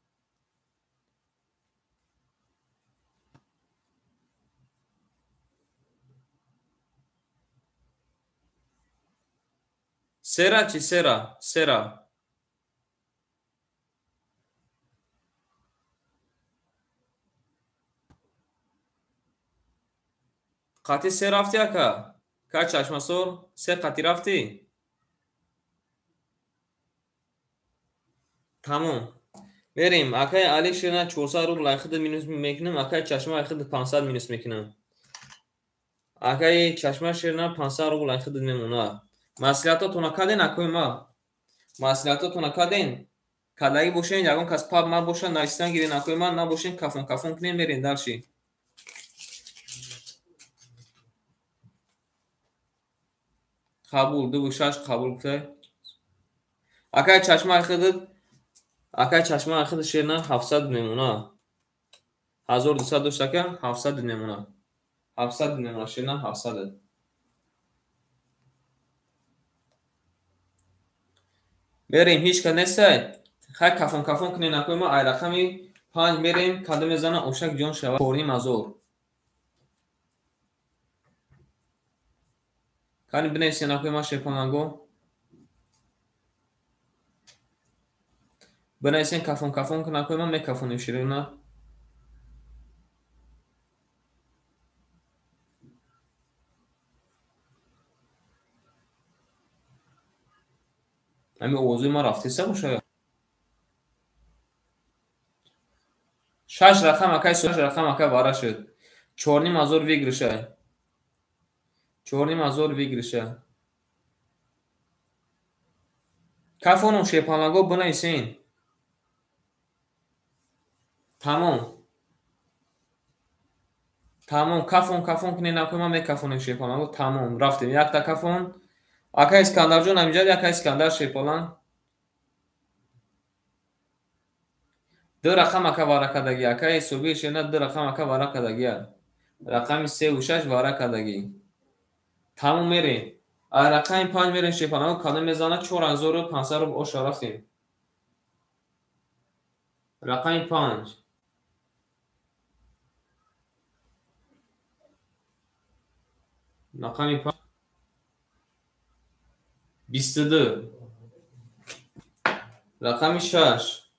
S1: Сера чи сера? Сера. Қатъи се рафтӣ ака? Кай чашмасор се қатъи рафтӣ? Тамом. Берем. Акай Али шерна 400 рубл айхида минус мекунем. Акай чашма айхида 500 минус мекунем. Акай чашма шерна 500 рубл айхида мемона. Маслиҳатотуна каден акоима. Маслиҳатотуна каден. Кадаги бошен ягон кас паб ма боша нависитан гирен акоима набошен кафон кунем мерен далши. Қабул 26 қабул кутай. Акай чашма айхида шерна 700 мемона. 1200 доштака 700 мемона. 700 мемона шерна 700. Берем ҳеҷ ка нестай. Хай кафон кунем акоима ай рақами 5 мерем када мезана ошак ҷон шава 4000. Кани бинависен акоима шепананго. Бинависен кафон кун акоима мекафонем шерна. Ами овозуи ман рафтеса бошая. 6 рақам акай бара шуд. 4500 вигриша. 4500 вигриша. Кафонум шепанаго бинависен. Тамом. Кафон кунен акоима мекафонем шепанаго. Тамом. Рафтем. Якта кафон. Акай Искандарҷон амҷад якай Искандар шепалан. 2 рақам ака вара кадаги. Акай ҳисоби шерна 2 рақам ака вара кадаги. Рақами 36 вара кадаги. Тамом мерем. Ай рақами 5 мерем шепанаго када мезана 4500 рубл оша рафтем. Рақами 5. Рақами 5. 22. Рақами 6.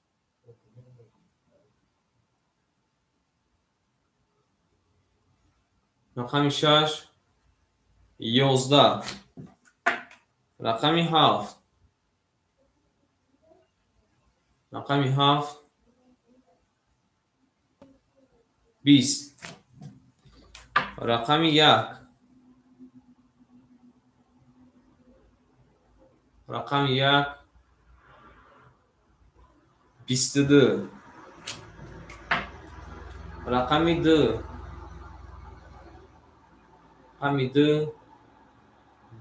S1: Рақами 6. 11. Рақами 7. رقمی 7 20 رقمی 1 رقمی 1 22 رقمی 2 رقمی 2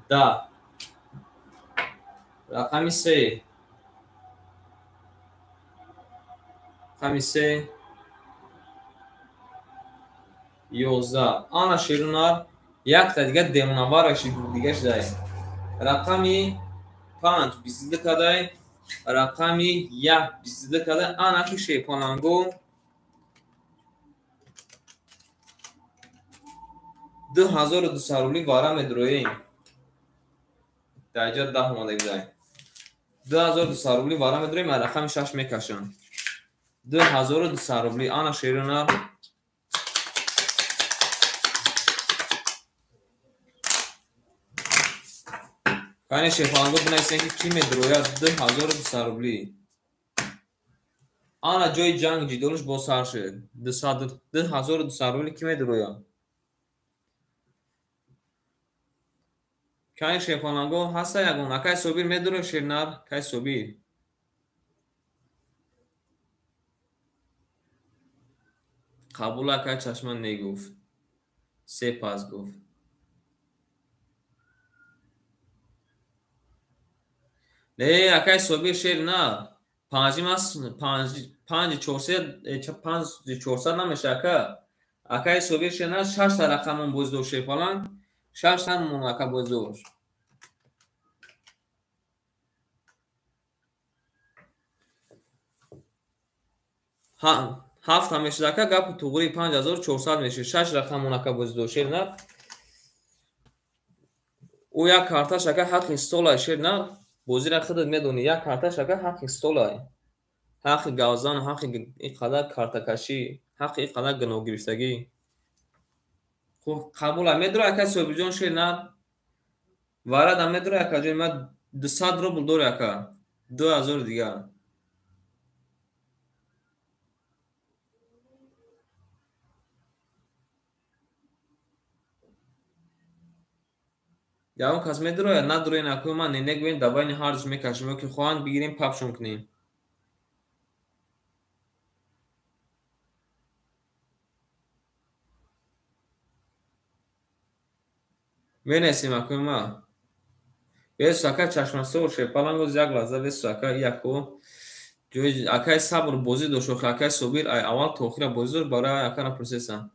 S1: 10 رقمی 3 رقمی 3 11 ana şirinler yak da diye demunavar şirin diye رقمی 5 22 kadar رقمی 1 22 kadar ana ki şey panango 2200 vara medroyim درجه 10 اومده بزنیم 2200 روبلی وارا میداریم رقم 6 میکشم 2200 روبلی آنا شیرینار کانی شیفانگو بنایستین که کی میدروید 2200 روبلی آنا جای جنگ جیدولش با سر شد 2200 روبلی کی میدروید کانی شیفانگو هستا یکون اکای صوبیر میدروید شیرینار کای صوبیر قبول اکای چشمان نگفت سپاس گفت نه اکای صوبیر شیرینار پانجی ماست پنج چهارصد نمیشه اکای صوبیر شیرینار 6 تا رقمون بزدور شیفالان 6 تا اکا بزدور هفت هم میشه که گپ توغری 5400 میشه 6 رقم اونکا بزدور شیرینار او یک کارتا شکر حق استولای شیرینار بوزی را خودت میدونی یک کارتا شکر حق استولای حق گازان حق اینقدر کارتا کشی حق اینقدر گناه گرفتگی خب قبول میدره اکا صوبی جون شیرینار وارد هم میدره اکا جای ما 200 روبل دور اکا 2000 دیگه یا اون کس میدره یا ندره نکوی من نگوین دباین هارج میکشیم که خواهند بگیریم پاپشون کنیم بینیسیم اکوی ما بیس اکا چشمسته و شپالانگو زیگ لازه بیس اکا یکو جوی اکای صبر بوزی دو شوخ اکای صوبیر اول توخیر بوزی دور برای اکا را پرسیسن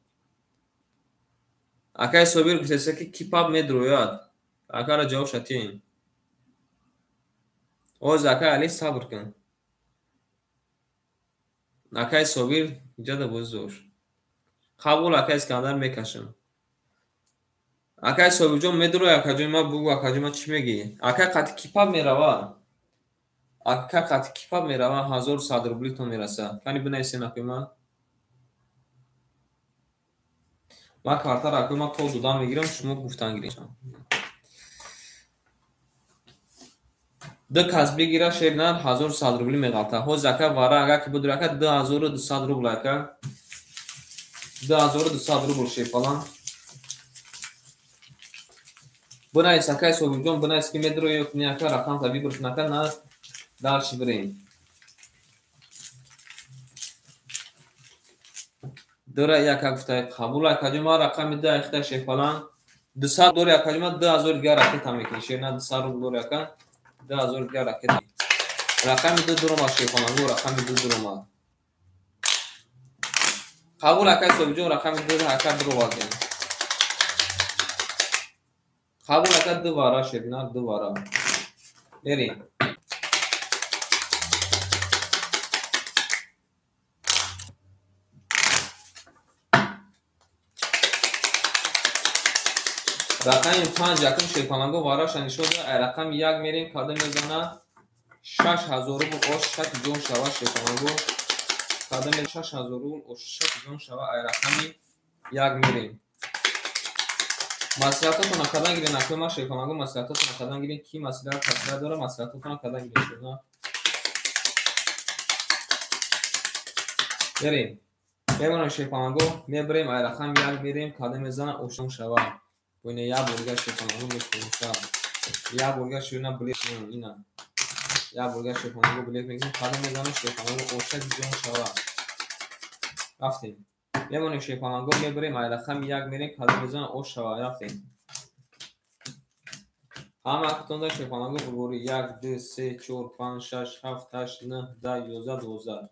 S1: اکای صوبیر پرسیسه که کی پاپ میدروید اکا را جواب شتیم او زکا علی صبر کن اکای صوبیر جده بوزی دور قبول اکای اسکندر میکشم اکای صوبیر جون میدروی اکا جوی ما بگو اکا جوی ما چی میگی اکای قطع کی پاپ میروید اکا قطع کی پاپ میروید 1100 روبلی تو میرسه کنی بنایسین اکوی من کارتا را اکوی ما تو دودان میگیرم شما گفتن گیریم دو کس بگیره شیرینار 1100 روبلی میغلطه ها زکا واره اگه که بدره که 2200 روبل اکا 2200 روبل شیفالان بنای سکای صوبی جون بنای اسکی میدرو یک نیاکا رقم تبی برش نکن نه دارشی بریم دوره یک گفته قبول اکا جمع رقم ده اخته شیفالان 200 دوره اکا جمع 2000 دیگر رکت هم میکنی شیرینار 200 روبل دوره اکا 2000 دیگر رکت رقم دو درما شیفالان دو رقم دو درما قبول اکا صوبی جون رقم دو اکا درو واقعی قبول اکا دو بارا شیرینار دو بارا بریم رقم 5 یکم شیفالانگو وارا شنی شده رقم 1 میریم کاده میزنه 6000 روبل اوش شک جون شوا شیفالانگو کاده میریم 6000 روبل اوش شک جون شوا رقم 1 میریم مسئلاتتون کدن گیرین اکوی ما شیفالانگو مسئلاتتون کدن گیرین کی مسئلات تصویر داره مسئلاتتون کدن گیرین شده بریم بمونم شیپانگو میبریم ای رقم یک میریم کاده میزنه اوشون شوه بینه یا برگر شیپانگو میکنیم یا برگر شیرنا بلیک میکنیم اینا یا برگر شیپانگو بلیک میکنیم کاده میزنه شیپانگو اوشک جون شوه رفتیم بمونیم شیپانگو میبریم ای رقم یک میریم کاده میزنه اوش شوه رفتیم همه اکتون داشت شیپانگو برگوری 1 2 3 4 5 6 7 8 9 10 11 12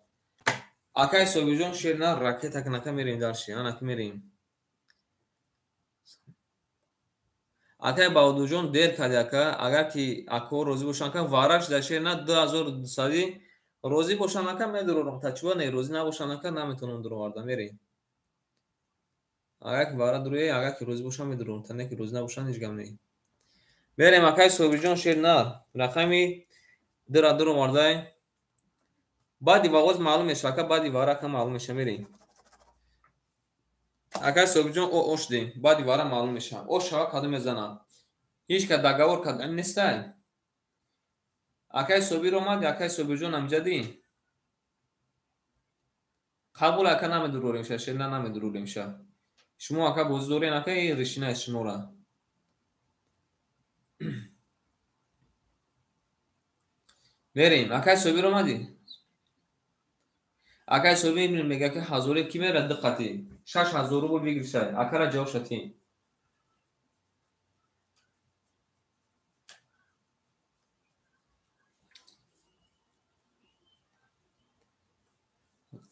S1: акай собиҷон ширна ракета канака мерем дарши анак мерем акай баҳодурҷон дер карди ака агар ки акаҳо розӣ бошанд ка вараш дар ширна 2200 розӣ бошанд ака медурорам тачуба не розӣ набошанд ака наметавонам дуроварда мерем агар ки вара дуруе агар ки розӣ бошанд медурорам тане ки розӣ набошанд ҳеҷ гап не мерем акай собиҷон ширна рақами дура дуровардай баъди вағоз маълум мешава ака баъди вара ака маълум меша мерем акай собиҷон ош дем баъди вара маълум мешава ош шава каду мезанам ҳеҷ ка даговор кардани нестай акай собир омади акай собирҷон амҷадӣ қабул ака намедурорем ширна намедурорем ша шумо ака бозӣ дорен ака ришинаи шумора мерем акай собир омадӣ акай собир мега ки ҳазоре ки мера диққатӣ 6000 рубл бигиршай акара ҷавоб шатӣ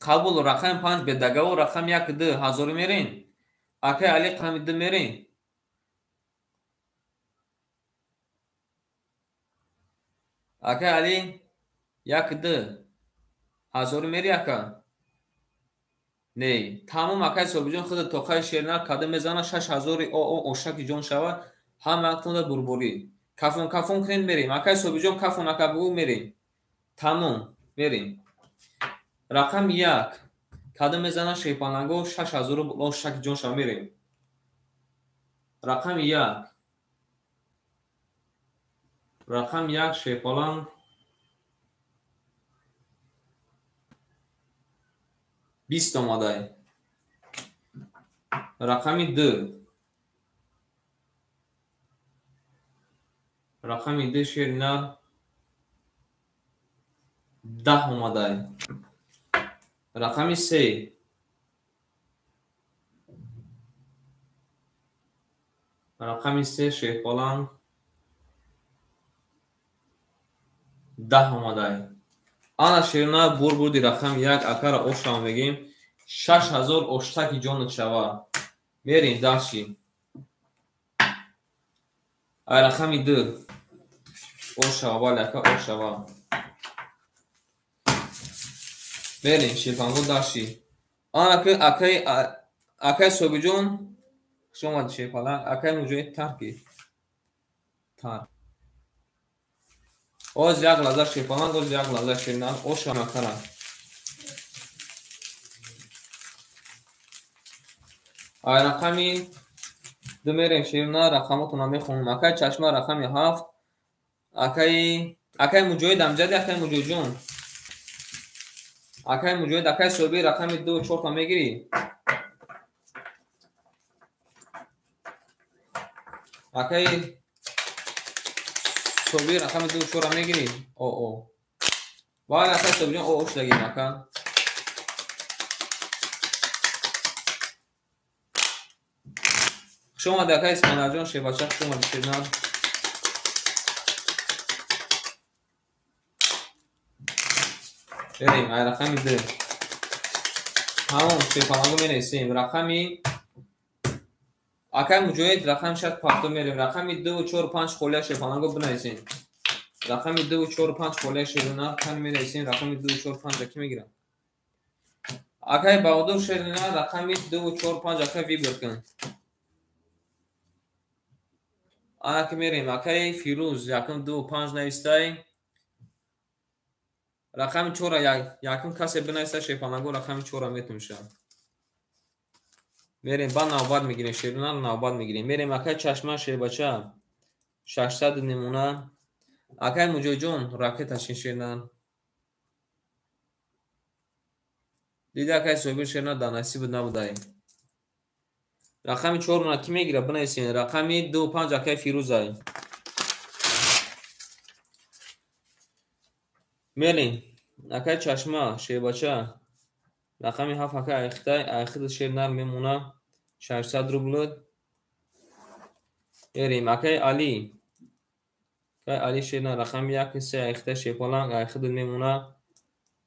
S1: қабул рақами 5 бедаговор рақами 1 2 ҳазоре мерем акай али қами 2 мерем акай али 1 2 ҳазоре мери ака не тамом акай собиҷон худ тоқаи шернар када мезана 6000 ошаки ҷон шава ҳама вақтонда бурборӣ кафон кафон кунем мерем акай собиҷон кафон ака бугу мерем тамом мерем рақами 1 када мезана шепанаго 6000 ошаки ҷон шава мерем рақами 1 рақами 1 шепалан 20 омадай рақами 2 рақами 2 шеринар 10 омадай рақами 3 рақами 3 шефолан 10 омадай ана шерина бурбурди рақами 1 акара ошам мегем 6000 оштаки ҷонат шава мерем дарши ай рақами 2 ошава вале ака ошава мерем шефанго дарши ана ки акай собиҷон шомад шефала акай муҷоҳид тарки тар оз як лаза шефалан оз як лаза шерина ошам акара ай рақами 2 мерем шерина рақамотона мехонам акай чашма рақами 7 акай муҷоҳид амҷади акай муҷоҳиҷон акай муҷоҳид акай собир рақами 2 4 та мегирӣ акай собир рақами 2 4 та мегирӣ вале акай собиҷон ошдагим ака хушомади акай исмоилҷон шебача хушомади ширна بریم ای رقمی 2 همون شیپانگو می‌نویسیم رقمی اکای مجوید رقم شد پاکتو میریم رقمی 2 و 4 و 5 خولیا شیپانگو بنویسیم رقمی 2 و 4 و 5 خولیا شیرنا کن می‌نویسیم رقمی 2 و 4 و 5 کی میگیرم اکای بهادر شیرنا رقمی 2 و 4 و 5 اکای وی برکن اکی میریم اکای فیروز یکم 2 و 5 نویسته رقم 4 یکم کسی بنویسه شیپانگو رقم 4 میتونشه میریم با نوبت میگیریم شیرنا نوبت میگیریم میریم اکای چشمه شیربچه 600 نمونه اکای مجوی جون راکت اشین شیرنا دیده که صبیر شنا دانسی بود نبوده. رقم 4 را کی میگیره بنویسین. رقم 2 5 اکای فیروزه. میرین اکای چشمه شیباچه. رقم 7 اکای ایخته شیر نر میمونه 600 روبل. میریم اکای علی. اکای علی شیر نر رقم 1 3 ایخته شیپالنگ ایخته میمونه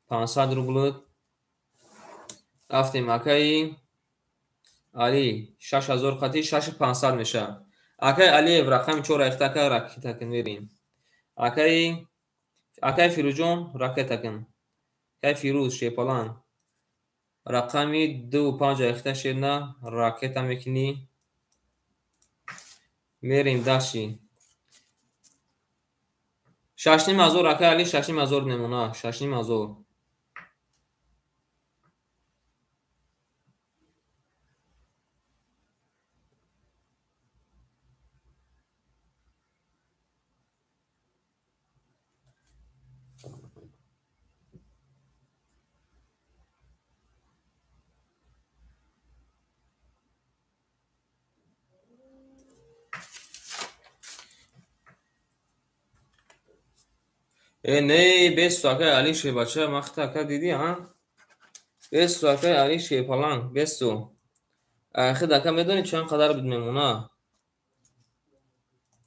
S1: 500 روبل. رفتیم اکای علی 6000 خطی 6500 میشه. اکای علی رقم 4 ایخته که راکت کن. میریم اکای فیروجون راکت کن. اکای فیروز شیپالنگ رقم 2 5 ایخته شیر نه راکت میکنی. میریم داشتی 6500 اکای علی 6500 نمونه 6500. نه 20 اکای علی شیباچه مخته که دیدی ها. 20 اکای علی شیپالنگ 20 اخی دکه میدونی چند قدر بود میمونه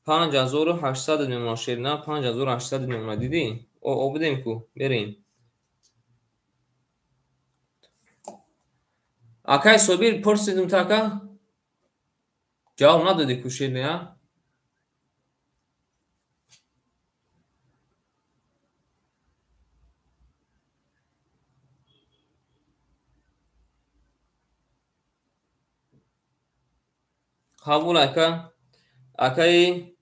S1: 5800 میمونه شیر نه 5800 میمونه. دیدی او بدیم کو. بریم اکای صبیر پرسیدم تا که جواب ندادی کو شیر نه. قبول اکای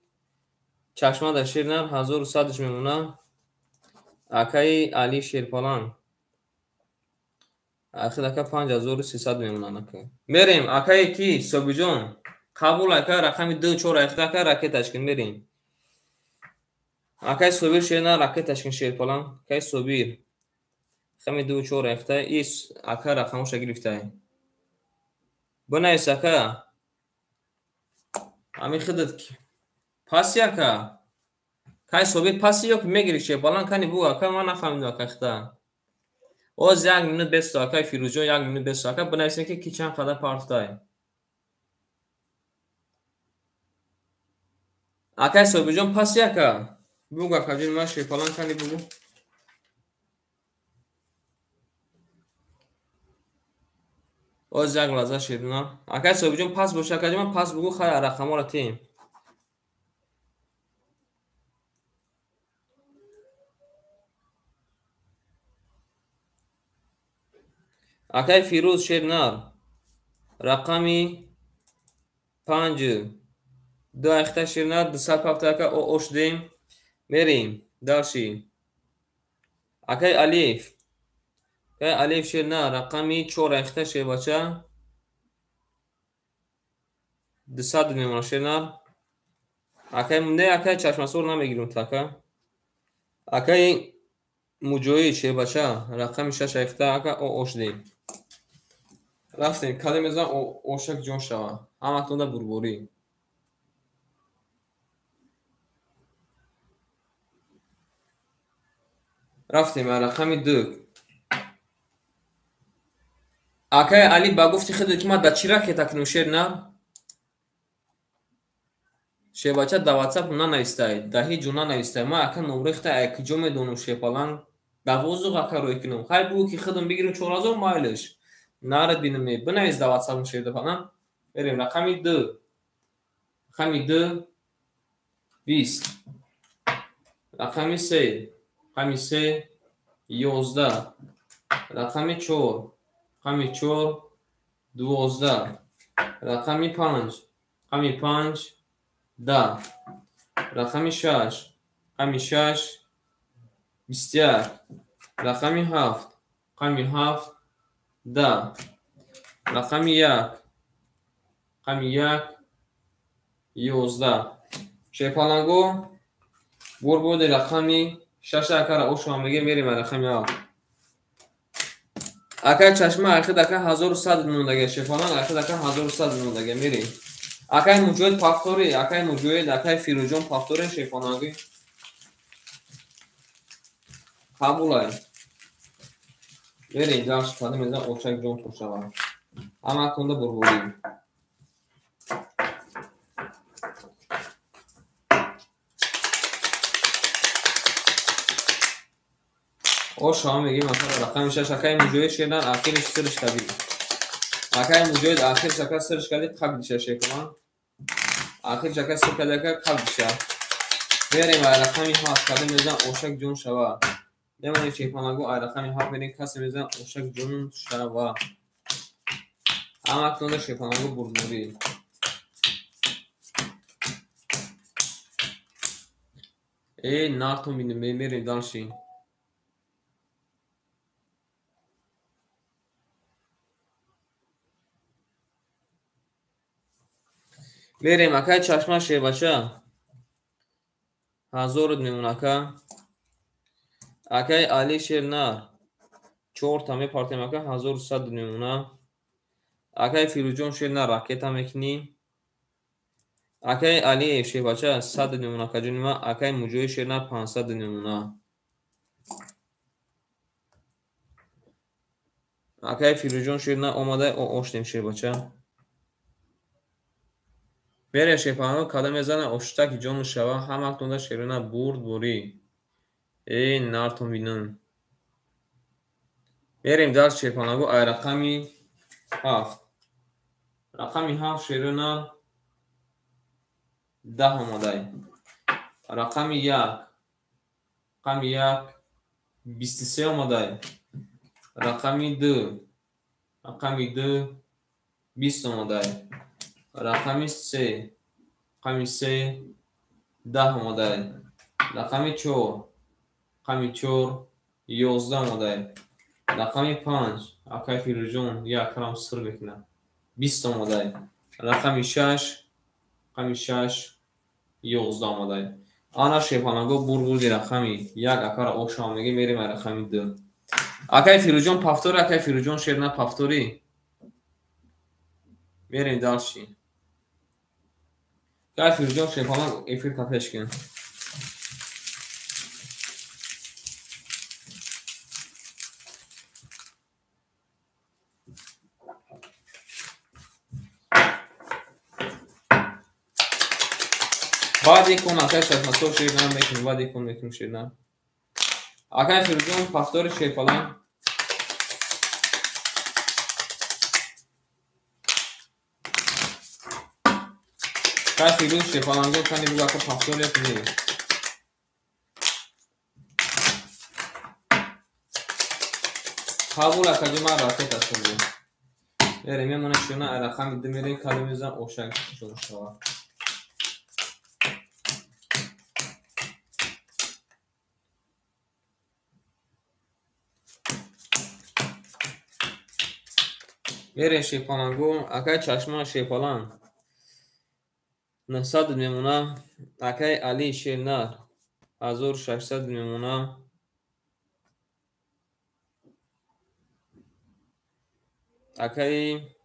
S1: چشمه در شیر نه 1100 میمونه. اکای علی شیرپالنگ اخی دکه 5300 میمونه. میریم اکای کی صبی جون قبول اکای رقم 2 4 ایخته که راکتش کن. میریم اکای صبیر شیر نه راکتش کن شیرپالنگ. اکای صبیر رقم 2 4 ایخته ایس اکای رقمش گرفته. بنویس اکای همین خودت پاسی اکای کای صبیر پاسی یا که میگیری شیرپالنگ کنی بو اکای ما نفهمیدم اکای اخته اوز 1 مینوت 20 اکای فیروزجون 1 مینوت 20 اکای بنویسین که کی چند قدر پارفته. اکای صبیر جون پاسی اکای بگو اکای جون ما شیرپالنگ کنی بگو. اوز 1 لحظه شیرنا اکای صبیر جون پاس باشه اکای جون پاس بگو خیلی رقم را تیم. اکای فیروز شیرنار رقمی 5 2 ایخته شیرنار 207 اکای اوش دیم. میریم داشی اکای الیف. اکای الیف شیرنار رقمی 4 ایخته شیباچه 200 میمونه شیرنار. اکای مونده اکای چشم سور نمیگیرم تاکا. اکای موجوی شیباچه رقمی 6 ایخته اکای اوش دیم. رفتیم کلی میزن اوشک جون شوه همه تونده بربوری. رفتیم رقمی 2 اکای علی با گفتی خودت که ما دا چی راکت کنیم شیرنار شیباچه دا واتساپ ننویسته دا هیچ جون ننویسته ما اکا نمرخته اکی جو میدونم شیپالنگ دا وزو اکا روی کنم خیلی بگو که خودم بگیریم 4000 مایلش نارد بینمی بنویس دا واتساپ شیپالنگ. بریم رقمی 2 رقمی 2 20 رقمی 3 رقمی 3 11 رقمی 4 رقمی 4 12 رقمی 5 رقمی 5 10 رقمی 6 رقمی 6 21 رقمی 7 رقمی 7 10 رقمی 1 رقمی 1 11 شیپالنگو بود رقمی 6 اکر اوش هم میگه. میریم رقمی 7 акай чашма ахир акай 1100 номдага шефонан ахир акай 1100 номдага мери акай муҷоҳид пафтори акай муҷоҳид акай фируҷон пафтори шефонанги қабулай мери даш кади мезан очак ҷон тушава ама кунда бурбури Oşağı megi mesela rakam işe şakayı mücadele şeyden akil işler işledi. Akay mücadele akil şaka sır işledi kalp dişe şey falan. Akil şaka sır kadar kalp dişe. Vereyim ay rakami has kadı mezan oşak cun şava. Demani şey falan bu ay rakami hak verin kası mezan oşak cun şava. Ama aklında şey falan bu burburi. Nartum bindim benim verin dalşin. Vereyim akay çaşma şey başa. Hazır edin akay. Акай Али Шернар 4 таме партия мака 1100 нумуна. Акай Фируҷон Шернар ракета мекини. Акай Алиев Шебача 100 нумуна каҷунима. Акай Муҷои Шернар 500 нумуна. Акай Фируҷон Шернар омадай оштем Шебача. Бере Шепану када мезана оштак ҷон шава ҳамактунда Шерна бурд бури. Нартон бинам. Берем дар Шепанагу ай рақами 7. Рақами 7 Шерна 10 омадай. Рақами 1. Рақами 1 23 омадай. Рақами 2. Рақами 2 20 омадай. Рақами 3. Рақами 3 10 омадай. Рақами 4. Рақами 4 11 омадай. Рақами 5 акай Фируҷон як рам сир бекна 20 омадай. Рақами 6 рақами 6 11 омадай. Ана шепанаго бургузи рақами як акара ошамеги мерим рақами 2. Акай Фируҷон пафтори акай Фируҷон Шерна пафтори мерим далши. Акай Фируҷон шепанаг эфир капешкин. Баъди кун акай шахмасо Шерна мекунем баъди кун мекунем Шерна. Акай Фируҷон пафтори шепалан акай Фируҷ шепаланго кани буга ака пафтори кунем. қабул акаҷи ман ракета шуди. Берем мемона Шерна ай рақами 2 мерем кали мезан ошак ҷон шава. Берем шепалангу акай чашма шепалан 900 мемона. Акай Али Шернар 1600 мемона. Акай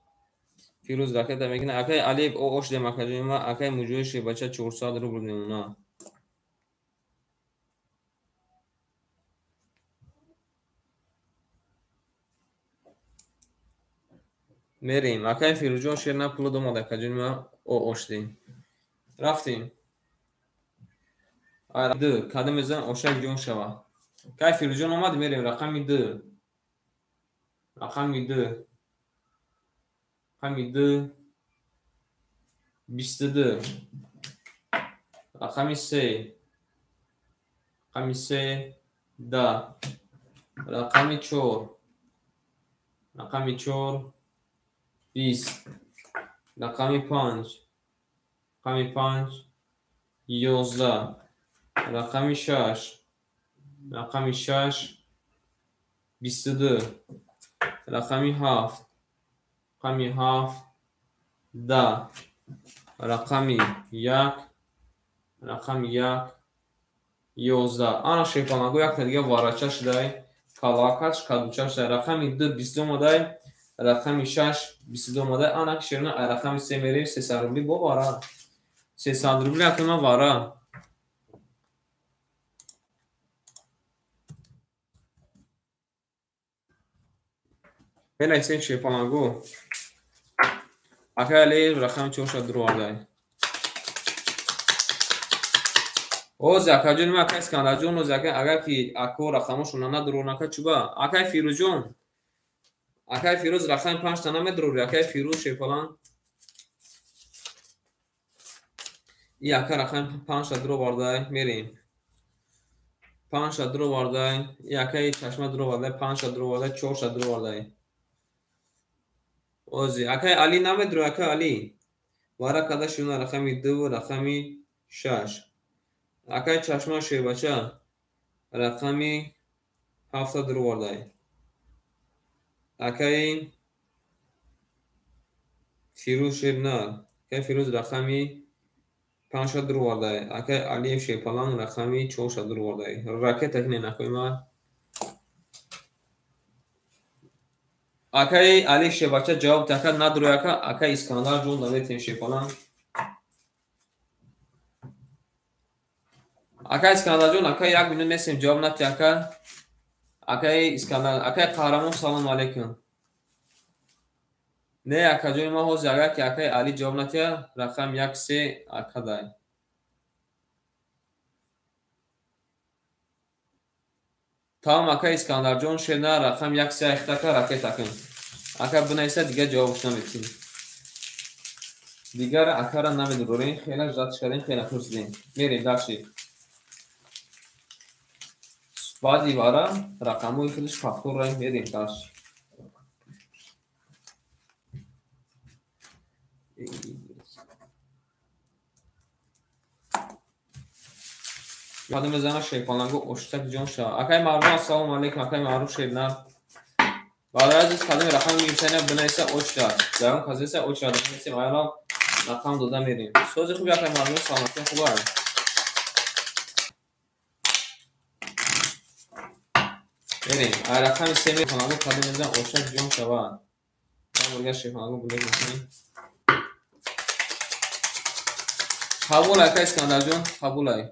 S1: Фирӯз ракета мекина. Акай Алиев ош демакаҷунима. Акай Муҷои Шебача 400 рубл мемона. мерем акай Фируҷон Шерна пула домада каҷунима оштем. Рафтем. ай 2 када мезан ошак ҷон шава. Акай Фируҷон омад мерем рақами 2. Рақами 2 рақами 2 22. Рақами 3. Рақами 3 10. Рақами 4. Рақами 4 20. Рақами 5. Рақами 5 11. Рақами 6. Рақами 6 22. Рақами 7. Рақами 7 10. Рақами 1. Рақами 1 11. Ана шепанагу як дига варача шудай калакаш кадучаш рақами 2 20 омадай рақами 6 22 омадай анак ширна рақами 3 мерим 300 рубли бобара 300 рубли акима вара бена сен шепанагу акали рақами 4 друардай اوز اکا جون ما کس کنه جون اوز اکا اگر که اکو رقمش اونا ندرو نکه چوبا اکای فیروز جون اکای فیروز رقم 5 تا نمیدروری اکای فیروز شپلان ای اکا رقم 5 تا درو باردای میریم 5 تا درو باردای ای اکای چشمه درو باردای 5 تا درو باردای 4 تا درو باردای اوزی اکای علی نمیدرو اکا علی وارا کدا شونا رقمی 2 رقمی 6 اکای چشمه شی بچه رقمی 7 درو باردای اکای فیروز شبنار اکای فیروز رقمی 5 درو باردای اکای علی شیپالان رقمی 4 درو باردای راکت اکنه نکوی ما اکای علی شبچه جواب تکد ندرو اکا اکای اسکاندر جون دادتیم شیپالان اکای اسکاندر جون اکای یک بینون میسیم جواب نتی اکا اکای اسکاندر اکای قهرمان سلام علیکم نه اکا جون ما حوز اگر که اکای علی جواب نتی رقم 1 3 اکا دای تمام اکای اسکاندر جون شنا رقم 1 3 اختکا راکت اکن اکا بنایسه دیگه جوابش نمیتیم دیگر اکا را نمیدروریم خیلی جدش کردیم خیلی پرسیدیم میریم داشتی بعدی بارا رقموی خیلیش فاکتور را میریم داشت یادم بزنه شیپانگو اشتک جون شا اکای مردم السلام علیکم اکای معروف شیدنر بعد از کلمه رقم میرسنه بنایسه اشتک درون کازیسه اشتک بنایسیم آیلا رقم دوده میریم سوز خوبی اکای مردم سلامتی خوبه میریم رقم 3 میکنم کلمه بزن اشتک جون شا برگه شیپانگو بلیک میکنیم قبول اکای اسکندر جون قبول ای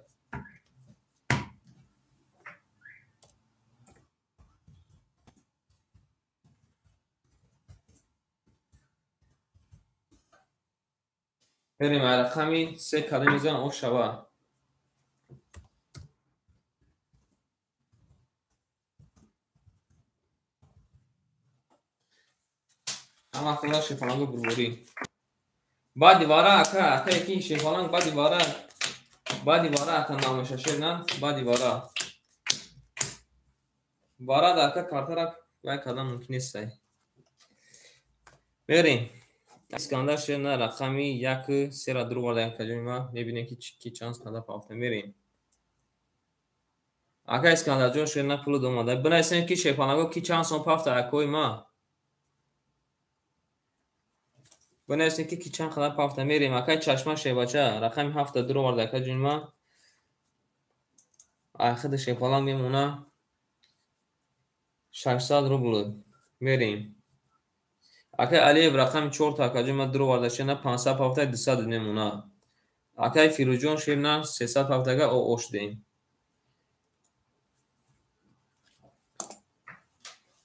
S1: بریم رقمی 3 کلمه بزن او شوا اما خدا شیپانگو بروری بعد دیواره اکا یکی شیپانگ بعد دیواره اکا نامشه شد نه بعد دیواره بارا اکا کارترک وای کدام ممکن نیست بریم اسکندر شد نه رقمی 1 3 را درو بارده اکا جون ما میبینیم که کی چانس کدا پافته میریم اکا اسکندر جون شد نه پول دوماده بنایسیم که شیپانگو کی چانس اون پافته اکوی ما بنایسیم که کی چند خدا پافته میریم اکای چشمه شیباچه رقمی 7 درو بارده اکا جون ما اخد شیپالان میمونه 600 روبل میریم اکای علی رقم 4 تا اکا جون ما درو بارده شد نه 500 پافته 200 میمونه اکای فیروجون شد نه 300 پافته گه او اوش دیم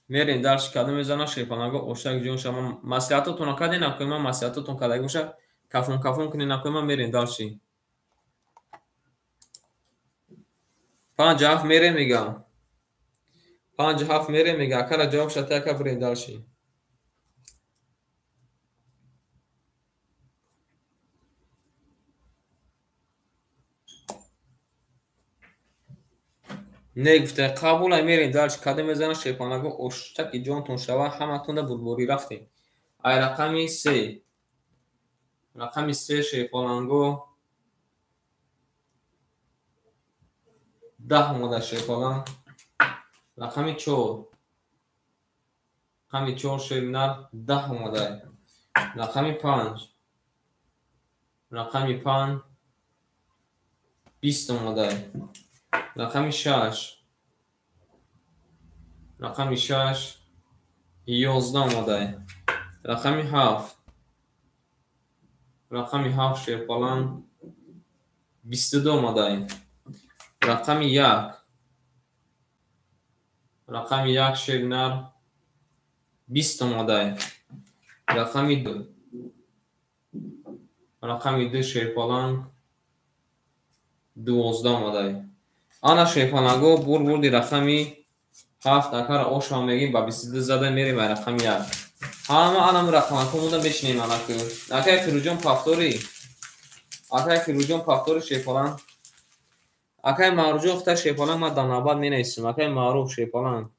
S1: میریم درش کدوم میزنه شیپانگو اوشک جون شما مسئولیتتون کدی نکنیم ما مسئولیتتون کدی باشه کفون کنی نکنیم ما میریم درشی 5 7 میریم میگم 5 7 میریم میگه اکا جواب شده اکا بریم درشی نگفته قبول میریم درش کدوم میزنه شیپانگو اوشک جونتون شوا همتون ده بلبوری رفتیم ای رقمی 3 رقمی 3 شیپانگو 10 اومده شیپالان رقمی 4 رقمی 4 شیرنر 10 اومده رقمی 5 رقمی 5 20 اومده رقمی 6 رقم 6 11 آماده. رقم 7 رقم 7 شیرپالان 22 آماده. رقم 1 رقم 1 شیرنر 20 آماده. رقم 2 رقم 2 شیرپالان 12 آماده. آنا شیرپالانگو بردی رقمی 7 اکر آشام میگیم با 22 زده میریم رقم 1. همه آنم رقم کمودم بشنیم آنا که اکای فیروجون پافتوری اکای فیروجون پافتوری شیرپالان اکای معروجون اختر شیرپالان ما داناباد می نیستیم. اکای معروف شیرپالان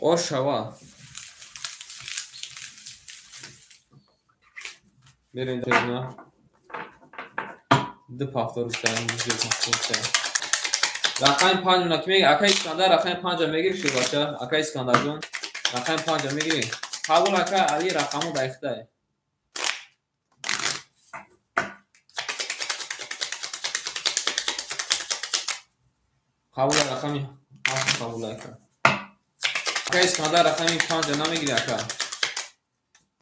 S1: آش شوا بریم جزنا دو پافتور بستیم رقم 5 نکمیگی اکای اسکندر رقم 5 میگیری شیر باشه. اکای اسکندر جون رقم 5 میگیری قبول اکای علی رقمو دایخته قبول رقمی 7 قبول اکای اسکندر رقمی 5 نمیگیری اکای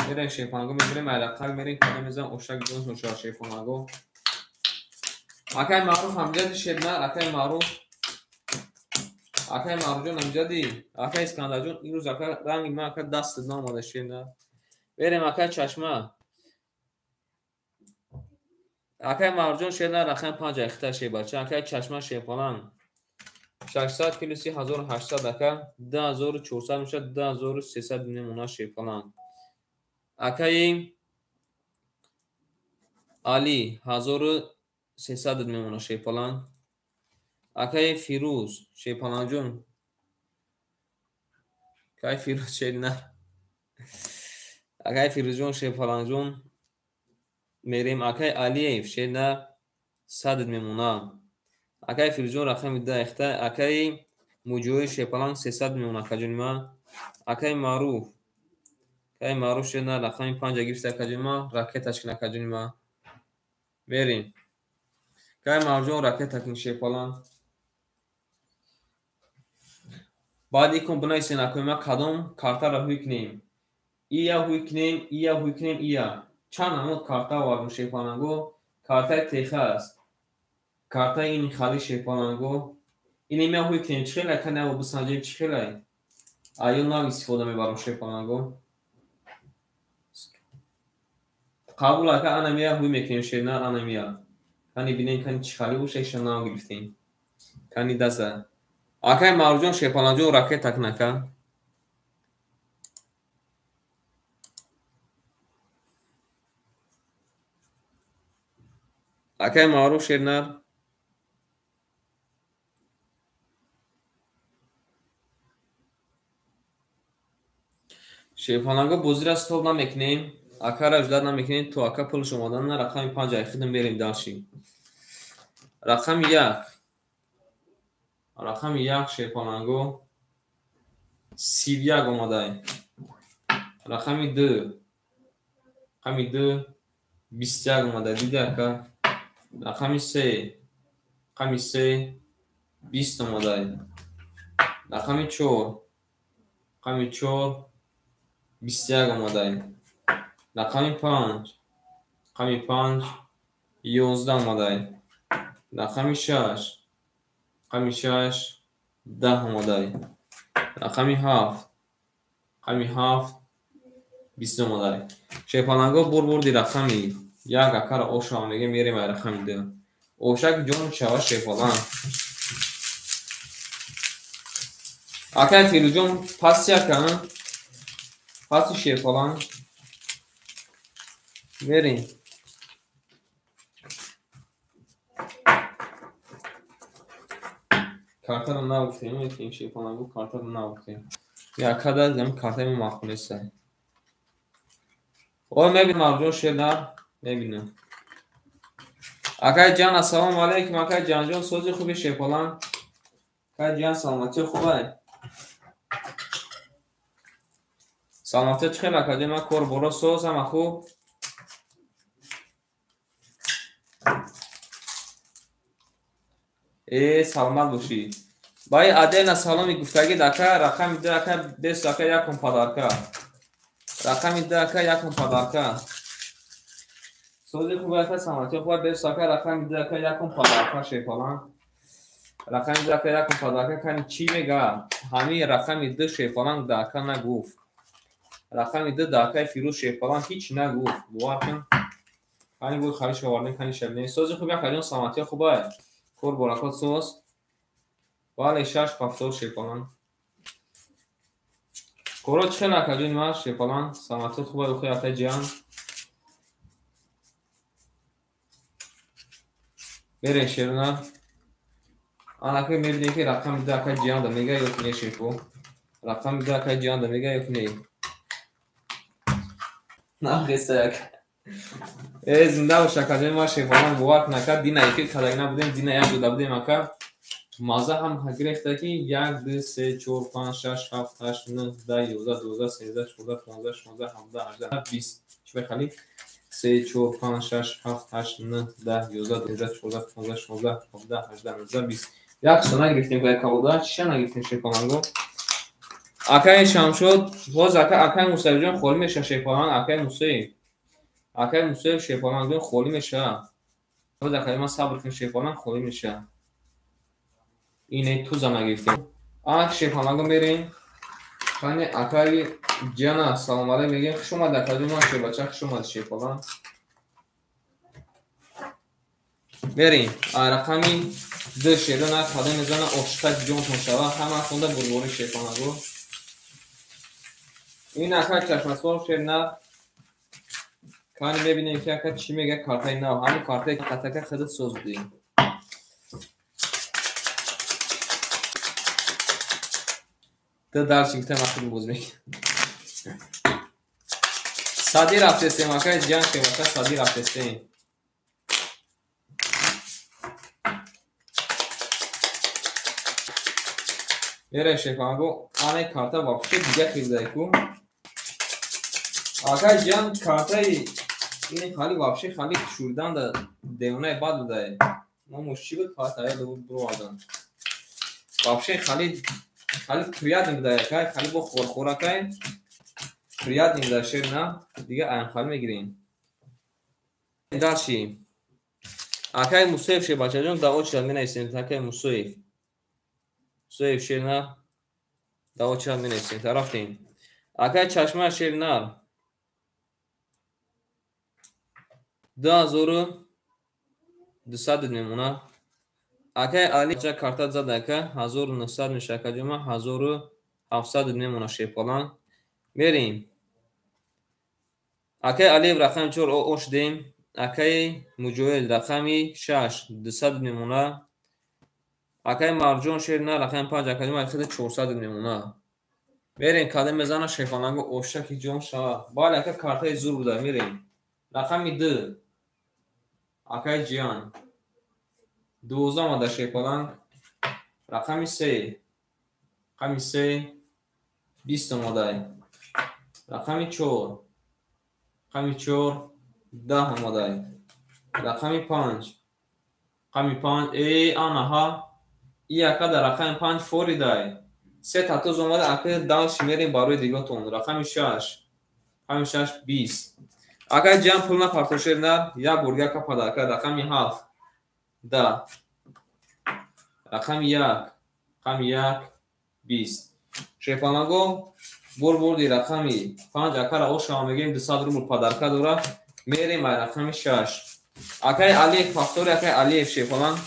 S1: میریم شیرپانگو میگیریم رقم میریم کنه میزن اوشک جون شار شیرپانگو اکای معروف همجد شیر نه اکای معروف اکای معروف جون همجدی اکای اسکندر جون این روز اکای رنگ ما اکای دست ناماده شیر نه بریم اکای چشمه اکای معروف جون شیر نه رقم 5 اختر شیر بچه اکای چشمه شیرپانان 600 کیلو 3800 اکای 10400 میشه 10300 نمونه شیرپانان اکای علی 1300 میمونه شیرپالان اکای فیروز شیرپالان جون اکای فیروز شیر نه اکای فیروز جون شیرپالان جون میریم اکای علی شیر نه 100 میمونه اکای فیروز جون رقم 10 اخته اکای موجوی شیرپالان 300 میمونه کجونما اکای معروف شیر نه رقم 5 گیرسته کجونما راکت تشکیل کجونما بریم اکای معروف راکت تکین شیرپالان بعد یکم بنویسین اکای ما کدام کارتا را هوی کنیم ایا هوی کنیم ایا چند نمود کارتا وارد شیرپالانگو کارتا تیخه است کارتا این خالی شیرپالانگو این ما هوی کنیم چخیل کنه و بسنجیم چخیل ایون نام استفاده میبرم شیرپالانگو قبول اکا انا میا هوی میکنیم شیر نه انا میا کنی بینیم کنی چخالی بوشه ایشان نام گرفتیم کنی دسته اکای معروف شیرپالانجو راکت تک نکن اکای معروف شیر نه شیرپالانگو بزرگ است طول نمیکنیم اکا را اجداد نمیکنیم تو اکا پلش اومدن نه رقم 5 خیدم بریم داشتیم رقم 1 شیرپالانگو 31 اومده رقم 2 21 اومده دیده اکا رقم 3 20 اومده رقم 4 21 اومده رقم 5 11 اومده رقم 6 10 اومده رقم 7 20 اومده شیرپالانگو بردی رقمی یک اکر اوشا میگه میریم رقم 2 اوشک جون شوا شیرپالان اکای فیروز جون پس یکن پس شیرپالان بریم کارتا رو نبوفتیم میتونیم شیرپالانگو کارتا رو نبوفتیم یا کده زمین کارتا می مخونه سه او میبینم مرجون شیر نه میبینم اکای جان السلام علیکم اکای جان جون سوزی خوبی شیرپالان اکای جان سلامتی خوبه سلامتی چخیل اکای من کور برو سوز هم خوب سلامت باشی. بای عدل سلامی گفتگی دکه رقم دکه 20 دکه یکم پدرکه. رقم دکه یکم پدرکه. سوزی خوبه که سلامتی خوبه 20 دکه رقم دکه یکم پدرکه شیفالان. رقم دکه یکم پدرکه کنی چی میگه؟ همین رقم دو شیفالان دکه نگفت. رقم دو دکه فیروز شیفالان هیچ نگفت. باور کن. کنی بود خواهش آوردن کنی شبنه. سوزی خوبه که جان سلامتی خوبه. کور برکات سوز. بله 6 شیفالان. کورو چه نکجونی ما شیفالان سلامتی خوبه بخوی اتا جان. بره شیرنا. آنها که می‌بینی که رقم دکه جان دا میگه یک نه شیفو. رقم دکه جان دا میگه یک نه. نه خسته یک. زنده و شکجونی ما شیفالان بوارد نکرد دینا یکی خدایی نبودیم دینا یک دو بودیم اکا. مازه هم گرفته که 1 2 3 4 5 6 7 8 9 10 11 12 13 14 15 16 17 18 20 چه بخلی 3 4 5 6 7 8 9 10 11 13 14 15 16 17 18 19 20 یک سونه گرفتیم که کابودا چی نگرفتیم شیپالانگو اکای شام شد باز اکای موسی جان خوری میشه شیپالان اکای موسی شیپالانگو خوری میشه باز اکای ما صبر کن شیپالان خوری میشه اینه تو زمان گرفتیم آنها شیپالانگو میریم خانی اکای جانا سلام علیکم میگیم خوش اومد اکای ما بچه خوش اومد شیپالان بریم رقمی دو شیرون خدا میزنه اشتک جون تون شوه همه خونده بربوری شیپالانگو این اکای چشمسوار شیرون کانی میبینیم که اکای چی میگه کارتای نو همین کارتای قطعه خود سوز بودیم تو درشی که مخیل بوز میگه سادی رفته سیم اکای جان که وقتا سادی رفته سیم میره شیپالانگو آنه کارتا واپسی دیگه خیلی دایکو اکای جان کارتای این خالی واپسی خالی شوردن ده دیونه بعد بوده ما مشکی بود کارتای دو برو آدم واپسی خالی کریاد نمیده که خالی با خورخورا که کریاد نمیده شیر نه دیگه این خالی میگیریم داشتیم اکای موسیف شیر بچه جون داو چرا می نیستیم اکای موسیف شیر نه داو چرا می نیستیم رفتیم اکای چشمه شیر نه 2200 میمونه اکای علی چه کارت زده که 1900 میشه که جمع 1700 میمونه شیپالان میریم اکای علی رقم 4 اوش دیم اکای مجویل رقمی 6 200 میمونه اکای مرجون شیر نه رقم 5 اکای جمع 400 میمونه میریم کدام میزنه شیپالانگو اوشکی جون شوه باید اکای کارتای زور بوده میریم رقمی 2 اکای جیان 12 آمده شیپالانگ رقمی 3 20 آمده رقمی 4 10 آمده رقمی 5 ای آنها ای اکا در رقم 5 فوری دای 3 تاتوز آمده اکا دالش میریم باروی دیگه تون رقمی 6 20 اکا جمع پولنا پارتوشیر نر یا برگر که پدرکه رقمی 7 10 رقم 1 20 شیپالانگو بردی رقمی 5 اکا را اوش میگیم 200 روبل پدرکه دوره میریم رقمی 6 اکای علی فاکتوری اکای علی شیپالان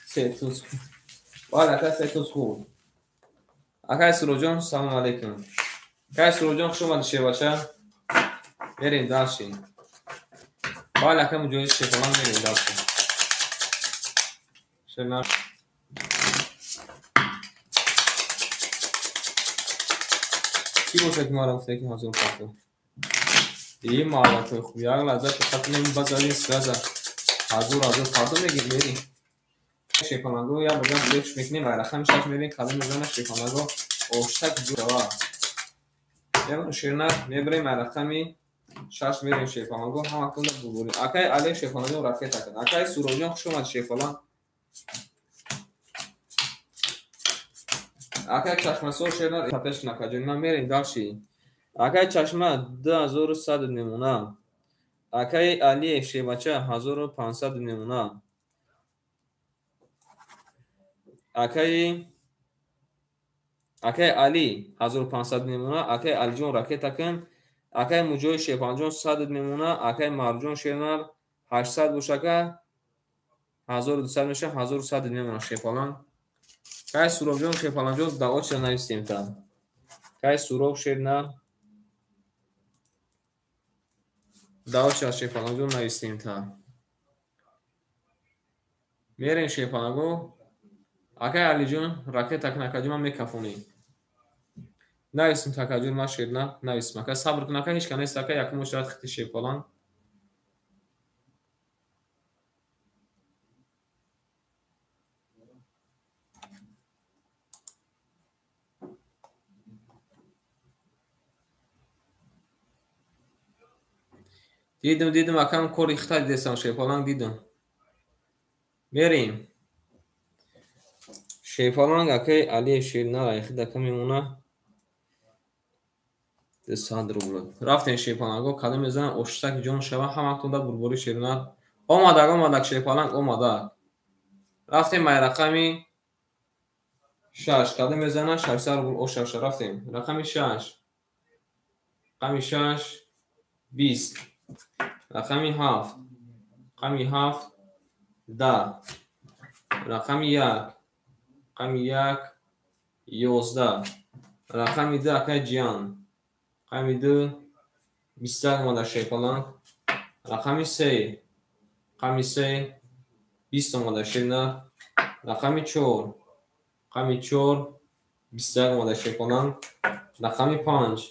S1: سیتوز باید اکای سیتوز خوب اکای سروجان سلام علیکم اکای سروجان خوش اومد شیباچه بریم داشتیم باید اکای مجوی شیپالان میریم داشتیم شنر کی باشه که ما را گفته که حضور پاتو این مالاتو خوبی اگه لحظه که خط نمی بزاری سرزه حضور پاتو میگیم بریم شیپالانگو یا بگم بلیکش میکنیم رقم 6 میریم کدام میزنه شیپالانگو اوشتک جوه یه شیرنر میبریم رقمی شش میریم شیفالانگو هم اکنون ببوریم. اکای علی شیفالانگو رکت کن. اکای سوروجان خوش اومد شیفالان. اکای چشمه سور شیرنار تپش نکجون ما میریم داشی. اکای چشمه 2100 نمونه. اکای علی شیبچه 1500 نمونه. اکای علی 1500 نمونه. اکای علی جون رکت کن. اکای موجوی شیفالان 100 نمونه. اکای مرجون شیرنار 800 بوشکه 1200 میشه 1100 نمونه شیفالان. کای سوروب جون شیفالان جون دعوت شد نویسیم تا. کای سوروب شیرنار دعوت شد شیفالان جون نویسیم تا. میریم شیفالانگو. اکای علی جون رکت نکجون ما میکفونیم. نویسیم تا کجور ما شیرنار نویسیم. اکای صبر کن اکای هیچ کنه است اکای یکم شرط خطی شیفالان. دیدم اکم کوری خطی دیستم شیفالان دیدم. میریم. شیفالان اکای علی شیرنار ایخی دکم میمونه. دستان درو بود. رفتیم شیفالانگو کدام میزنن اشتک جون شوا هم اکنون بربوری شیرنار. اومد شیفالان اومد. رفتیم مای رقمی 6 کدام میزنن 600 روبل اوشش رفتیم. رقمی 6 رقمی 6 20 رقمی 7 رقمی 7 10 رقمی 1 رقمی 1 11 رقمی 2 اکای جیان رقمی 2 20 اومد شیفالان. رقمی 3 رقمی 3 20 اومد شیرنار. رقمی 4 رقمی 4 20 اومد شیفالان. رقمی 5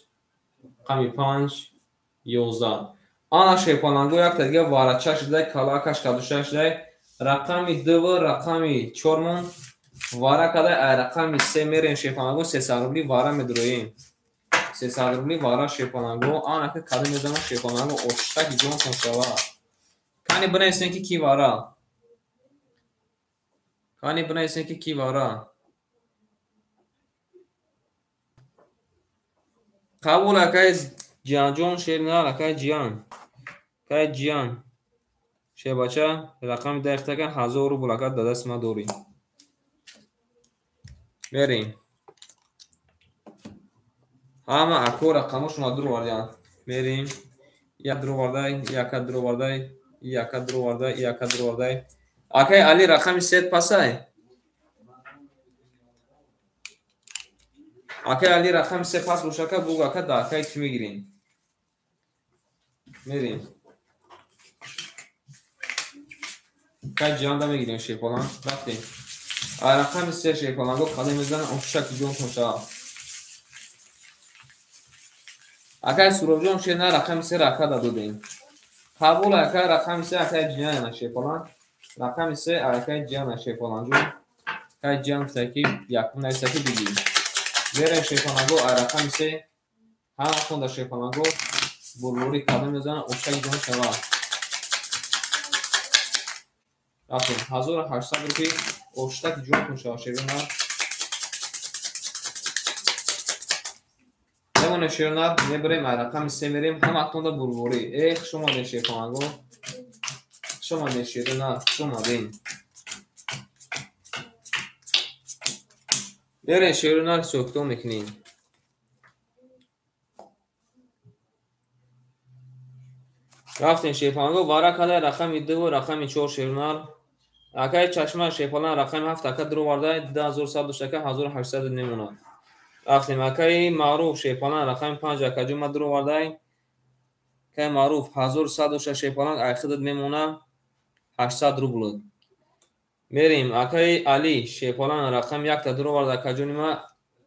S1: رقمی 5 11 آن شیفالانگو یک تا دیگه وارچش ده کلاکش کدوشش ده. رقمی 2 و رقمی 4 مون واره کده. رقمی 3 میرین شیفالانگو 300 روبلی واره میدرویم. 300 روبلی واره شیفالانگو آن اکه کده میزنم شیفالانگو اشتک جون کن شوا. کانی بنایستین که کی واره. کانی بنایستین که کی واره. قبول اکای جیان جون شیرنار اکای جیان. اکای جیان شه بچه رقم دقیقه کن 1000 روبل اکای دست ما دوری. میریم. همه اکو رقمش ما درو واردیم. میریم. یک درو واردای یک درو واردای یک درو واردای یک درو واردای. اکای علی رقم 3 پسای. اکای علی رقم 3 پس بوشکه بوگا که دا اکای چی میگیریم. میریم. اکای جیان دا میگیریم شیفالان. رفتیم. رقم 3 شیفالان گو خالی میزنن افشک جون کنشا. اکای سوروب جون شیرنار رقم 3 رکه دا دودیم. قبول اکای رقم 3 اکای جیان شیفالان. رقم 3 اکای جیان شیفالان جون. اکای جیان تاکی یکم نیستاکی بگیریم. میریم شیفالانگو رقم 3 هم خونده شیفالانگو بلوری کدام میزنن افشک جون شوا. رفتیم 1800 روپی افشک جون کنشا شیرنار. همون شیرنار میبریم رقم 3 میریم هم اکنون بلوری. ایخ شما ده شیفالانگو. شما ده شیرنار شما دین. میریم شیرنار سوکتو میکنیم. رفتیم شیفالانگو واره کده رقم 2 و رقم 4 شیرنار. اکای چشمه شیفالان رقم 7 اکای درو وارده 10100 دوشکه 1800 نمونه. رفتیم اکای معروف شیفالان رقم 5 اکای جمعه درو وارده اکای معروف 1100 دوشکه شیفالان ایخدد میمونه 800 روبل. میریم اکای علی شیفالان رقم 1 تا درو وارده اکای جمعه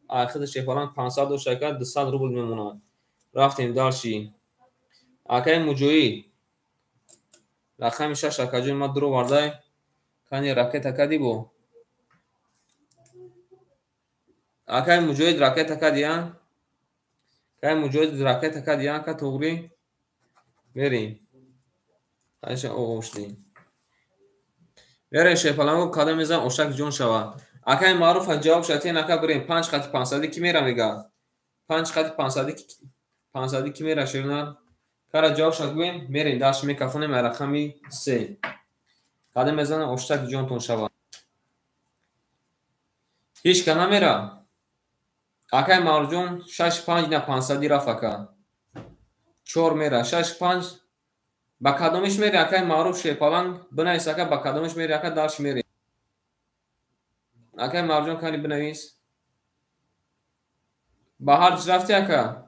S1: ایخدد شیفالان 500 دوشکه 200 روبل میمونه. رفتیم داشی. اکای موجوی رقم 6 اکای جمعه درو وارده کانی رکت اکدی بو. اکای مجوید رکت اکدیان. اکای مجوید رکت اکدیان که توگری. بریم خیلی اوشتیم بریم شیپالانگو کدام میزن اوشک جون شوا اکای معروف جواب شدی نکا بریم 5 خط 500 کی میره میگه 5 خط 500 کی میره شیرنا کارا جواب شد ببین میریم داش میکروفون رقمی 3 کدام میزن اوشک جون تون شوا هیچ کنا میره اکای معروف جون 6 5 نه 500 رفاکا 4 میره 6 5 با کدامش میره اکای معروف شیپالانگ بنویس اکا با کدامش میره اکا داش میره اکای معروف جون کنی بنویس با هر رفتی اکا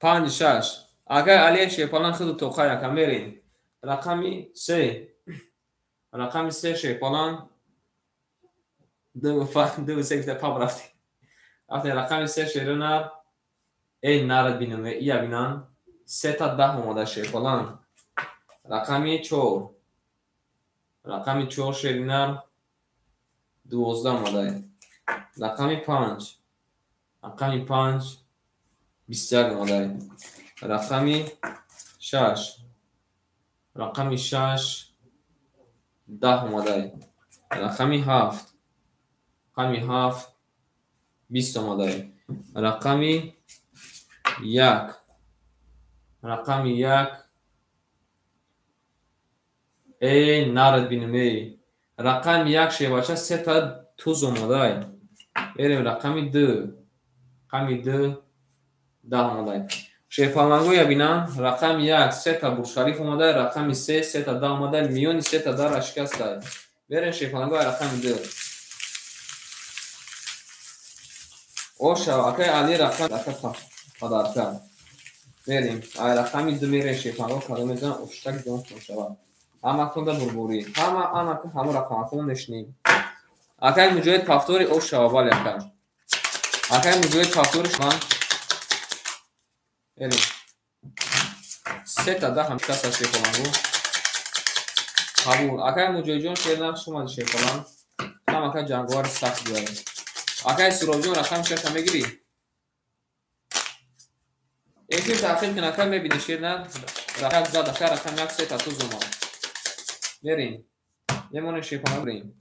S1: 5 6 اکای علی شیپالانگ خود توخای اکا میریم رقمی 3 رقمی 3 شیپالانگ دو سکت پاپ رفتی رقمی 3 شیرنا ای نرد بینم یا بینان 3 تا 10 اومده شیپالانگ رقمی 4 رقمی 4 شیرنا 12 اومده رقمی 5 رقمی 5 21 اومده رقمی 6 رقمی 6 10 اومده رقمی 7 رقمی 7 20 اومده رقمی 1 رقمی 1 ای نرد بینم ای رقم 1 شیباچه 3 تا توز اومده بریم رقمی 2 رقمی 2 10 اومده شیپالانگو یا بینم رقم 1 3 تا برج خلیفه اومده رقمی 3 3 تا 10 اومده میونی 3 تا 10 را شکسته بریم شیپالانگو رقم 2 او شبکه علی رقم پدرکم بریم رقمی 2 میره شیپالانگو کدام میزن اشتک جون شود همه کنده بربوری همه رقم خون نشنیم اکای مجاید پفتوری او شوابال یکم اکای مجاید پفتورش من بریم 3 تا 10 هم شکست شیپالانگو قبول اکای مجاید جون شیرنا شما شیپالانگ هم اکای جنگوار سخت بیاره اکای سروب جون رقم 6 هم میگیری یکی تحقیل کن اکای میبینی شیرنا رقم زد اکای رقم 1 3 تا توز اومد بریم یه مونه شیپالانگو بریم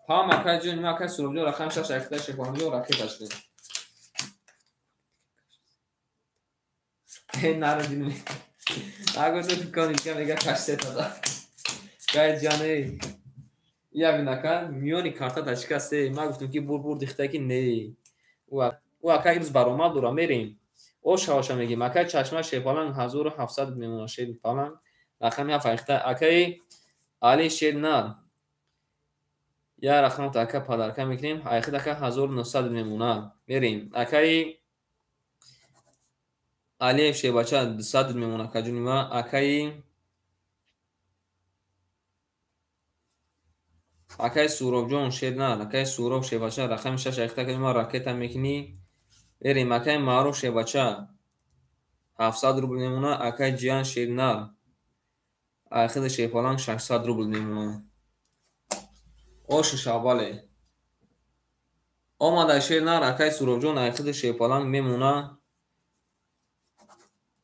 S1: هم اکای جون ما اکای سروب جون رقم 6 اکتای شیپالانگو راکت داشتیم این نردینی اگه تو کنید که میگه کشته تا گای جانه یا بینکن میونی کارتا داشکسته ما گفتم که بور دیخته که نه او اکای روز برآمد دورا میریم او شواشا میگیم اکای چشمه شیپالانگ 1700 میمونه شیپالانگ رقمی افایخته اکای علی شیرنا یا رقم تا اکای پدرکم میکنیم ایخید اکای 1900 میمونه میریم اکای علی شیباچه 200 میمونه کجونی ما اکای سوروب جون شیرنا اکای سوروب شیباچه رقم 6 ایخته کنیم ما راکت هم میکنی بریم اکای معروف شیباچه 700 روبل میمونه اکای جیان شیرنا ایخید شیپالانگ 600 روبل میمونه اوش شاباله اومده شیرنا اکای سوروب جون ایخید شیپالانگ میمونه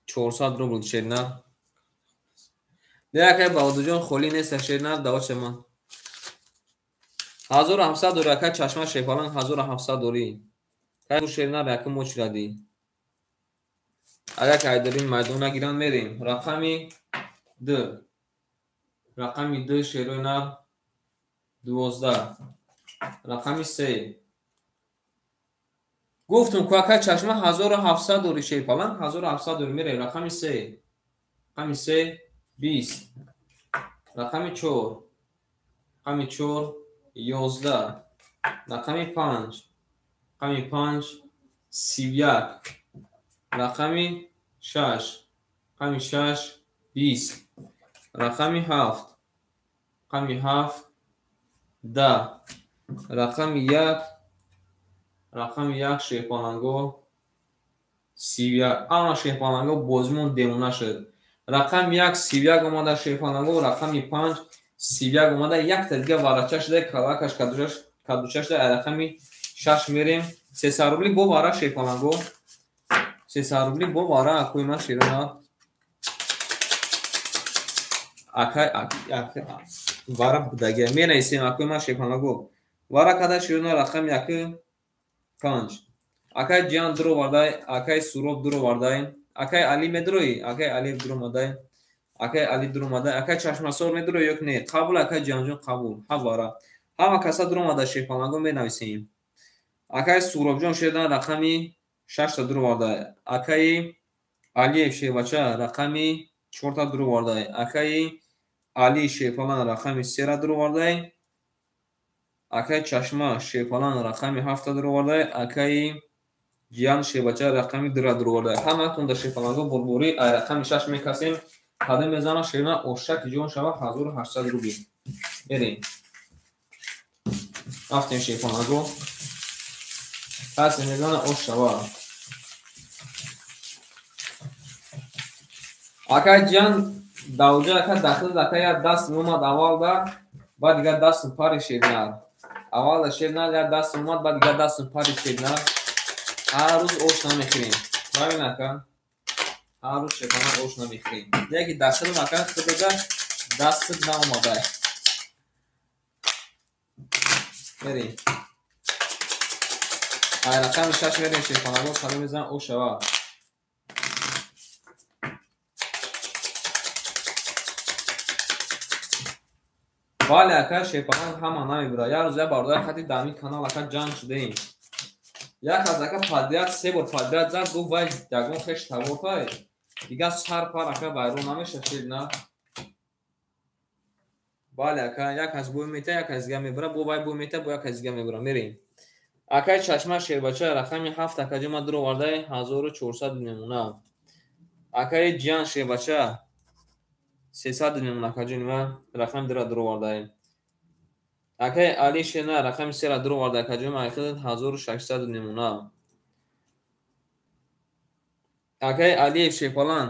S1: 400 روبل شیرنا دیگه اکای باودو جون خولی نیست شیرنا داوچه من 1700 دوری اکای چشمه شیپالانگ 1700 دوری کای شیرنا رقم موچ ردی اگر که داریم میدون نگیرن میریم رقمی 2 رقمی 2 شیرنا 12 رقمی 3 گفتم که اکای چشمه 1700 دوری شیپالانگ 1700 دوری میره رقمی 3 رقمی 3 20 رقمی 4 رقمی 4 11 رقمی 5 رقمی 5 31 رقمی 6 رقمی 6 20 رقمی 7 رقمی 7 10 رقمی 1 رقمی 1 شیپالانگو 31 اما شیپالانگو بازمون دیمونه شد رقم 1 31 اومده شیپالانگو رقمی 5 31 اومده یک تا دیگه وارچه شده کدوچه شده رقمی 6 میریم 300 روبلی بو باره شیپالانگو 300 рубли бо вара акои ма широна акай вара будаги менайсем акои ма шепанаго вара када широна рақам 1-5 акай ҷан дуро вардай акай суроб дуро вардай акай али медурои акай али дуро мадай акай али дуро мадай акай чашмасор медурои ёк не қабул акай ҷанҷон қабул ҳавара ҳама каса дуро мада шепанаго менависем акай суробҷон шедан рақами 6 дуро вардай акай алиев шевача рақами 4 дуро вардай акай али шефалан рақами 3 дуро вардай акай чашма шефалан рақами 7 дуро вардай акай ҷиян шевача рақами 2 дуро вардай ҳаматон да шефаланго бурбурӣ ай рақами 6 мекасем қадам мезана ширина ошак ҷон шава 1800 рубли берем рафтем шефаланго касе мезана ош шава акай ҷан давҷа ака дахил акай як даст меомад аввалда баъд дигар дастум пари шебнар аввалда шебнар як даст меомад баъд дигар дастум пари шебнар ҳар рӯз ош намехӯрем бабин ака ҳар рӯз шепана ош намехӯрем яки дахилм ака худода дастит наомадай мерем ай рақами 6 мерем шепанаго қадам мезанам ош шава бале ака шепанак ҳама намебира як рӯз як бародар хати дами канал ака ҷанг шудаем як аз ака падият 3 бор падият зад гуфт вай ягон хеш тавортай дигар сар пар ака байрон намеша шебна бале ака як аз бӯй мета як аз дига мебира бо вай бӯй мета бо як аз дига мебира мерем акай чашма шербача рақами 7 акаҷома дуро вардай 1400 мемона акай ҷиян шербача 300 мемона акаҷонима рақами 2 дуро вардай акай али шена рақами 3 дуро вардай акаҷонима 1600 мемона акай алиев шепалан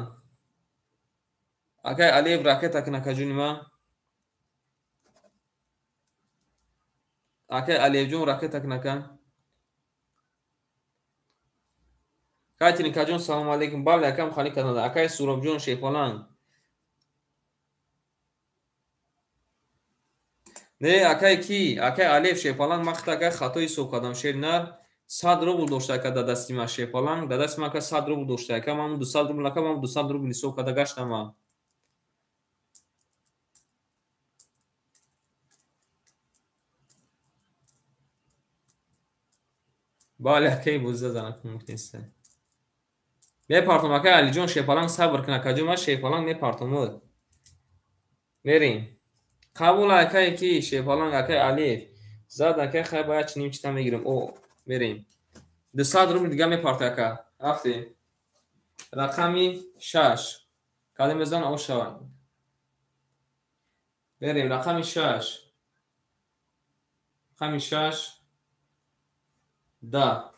S1: акай алиев ракета кинакаҷонима акай алиевҷон ракета кинака кай тиникаҷон салому алейкум бале акам хали канада акай суробҷон шефалан не акай ки акай алиев шефалан мақта акай хатои ҳисоб кардам шеринар 100 рубл дошта ака да дасти ма шефалан да дасти ма ака 100 рубл дошта ака ман 200 рубл ака ман 200 рубл ҳисоб карда гаштама бале акай бузда занак муктеста мепартом акай алиҷон шефалан сабр кин акаҷома шефалан мепартомуд мерем қабул акай ки шефалан акай алиев зад акай хай бояд чиним чита мегирем о мерем 200 рубл дига мепарта ака рафтем рақами 6 кадом мезан ош шава берем рақами 6 рақами 6 да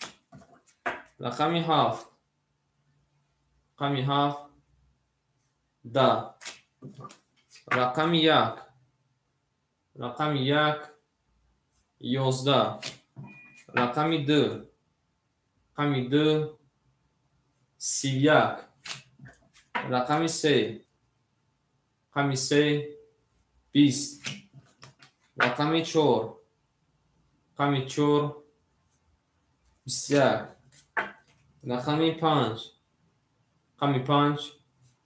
S1: рақами 7 рақами 7 да рақами 1 рақами 1 11 рақами 2 рақами 2 31 рақами 3 рақами 3 20 рақами 4 рақами 4 21 рақами 5 рақами 5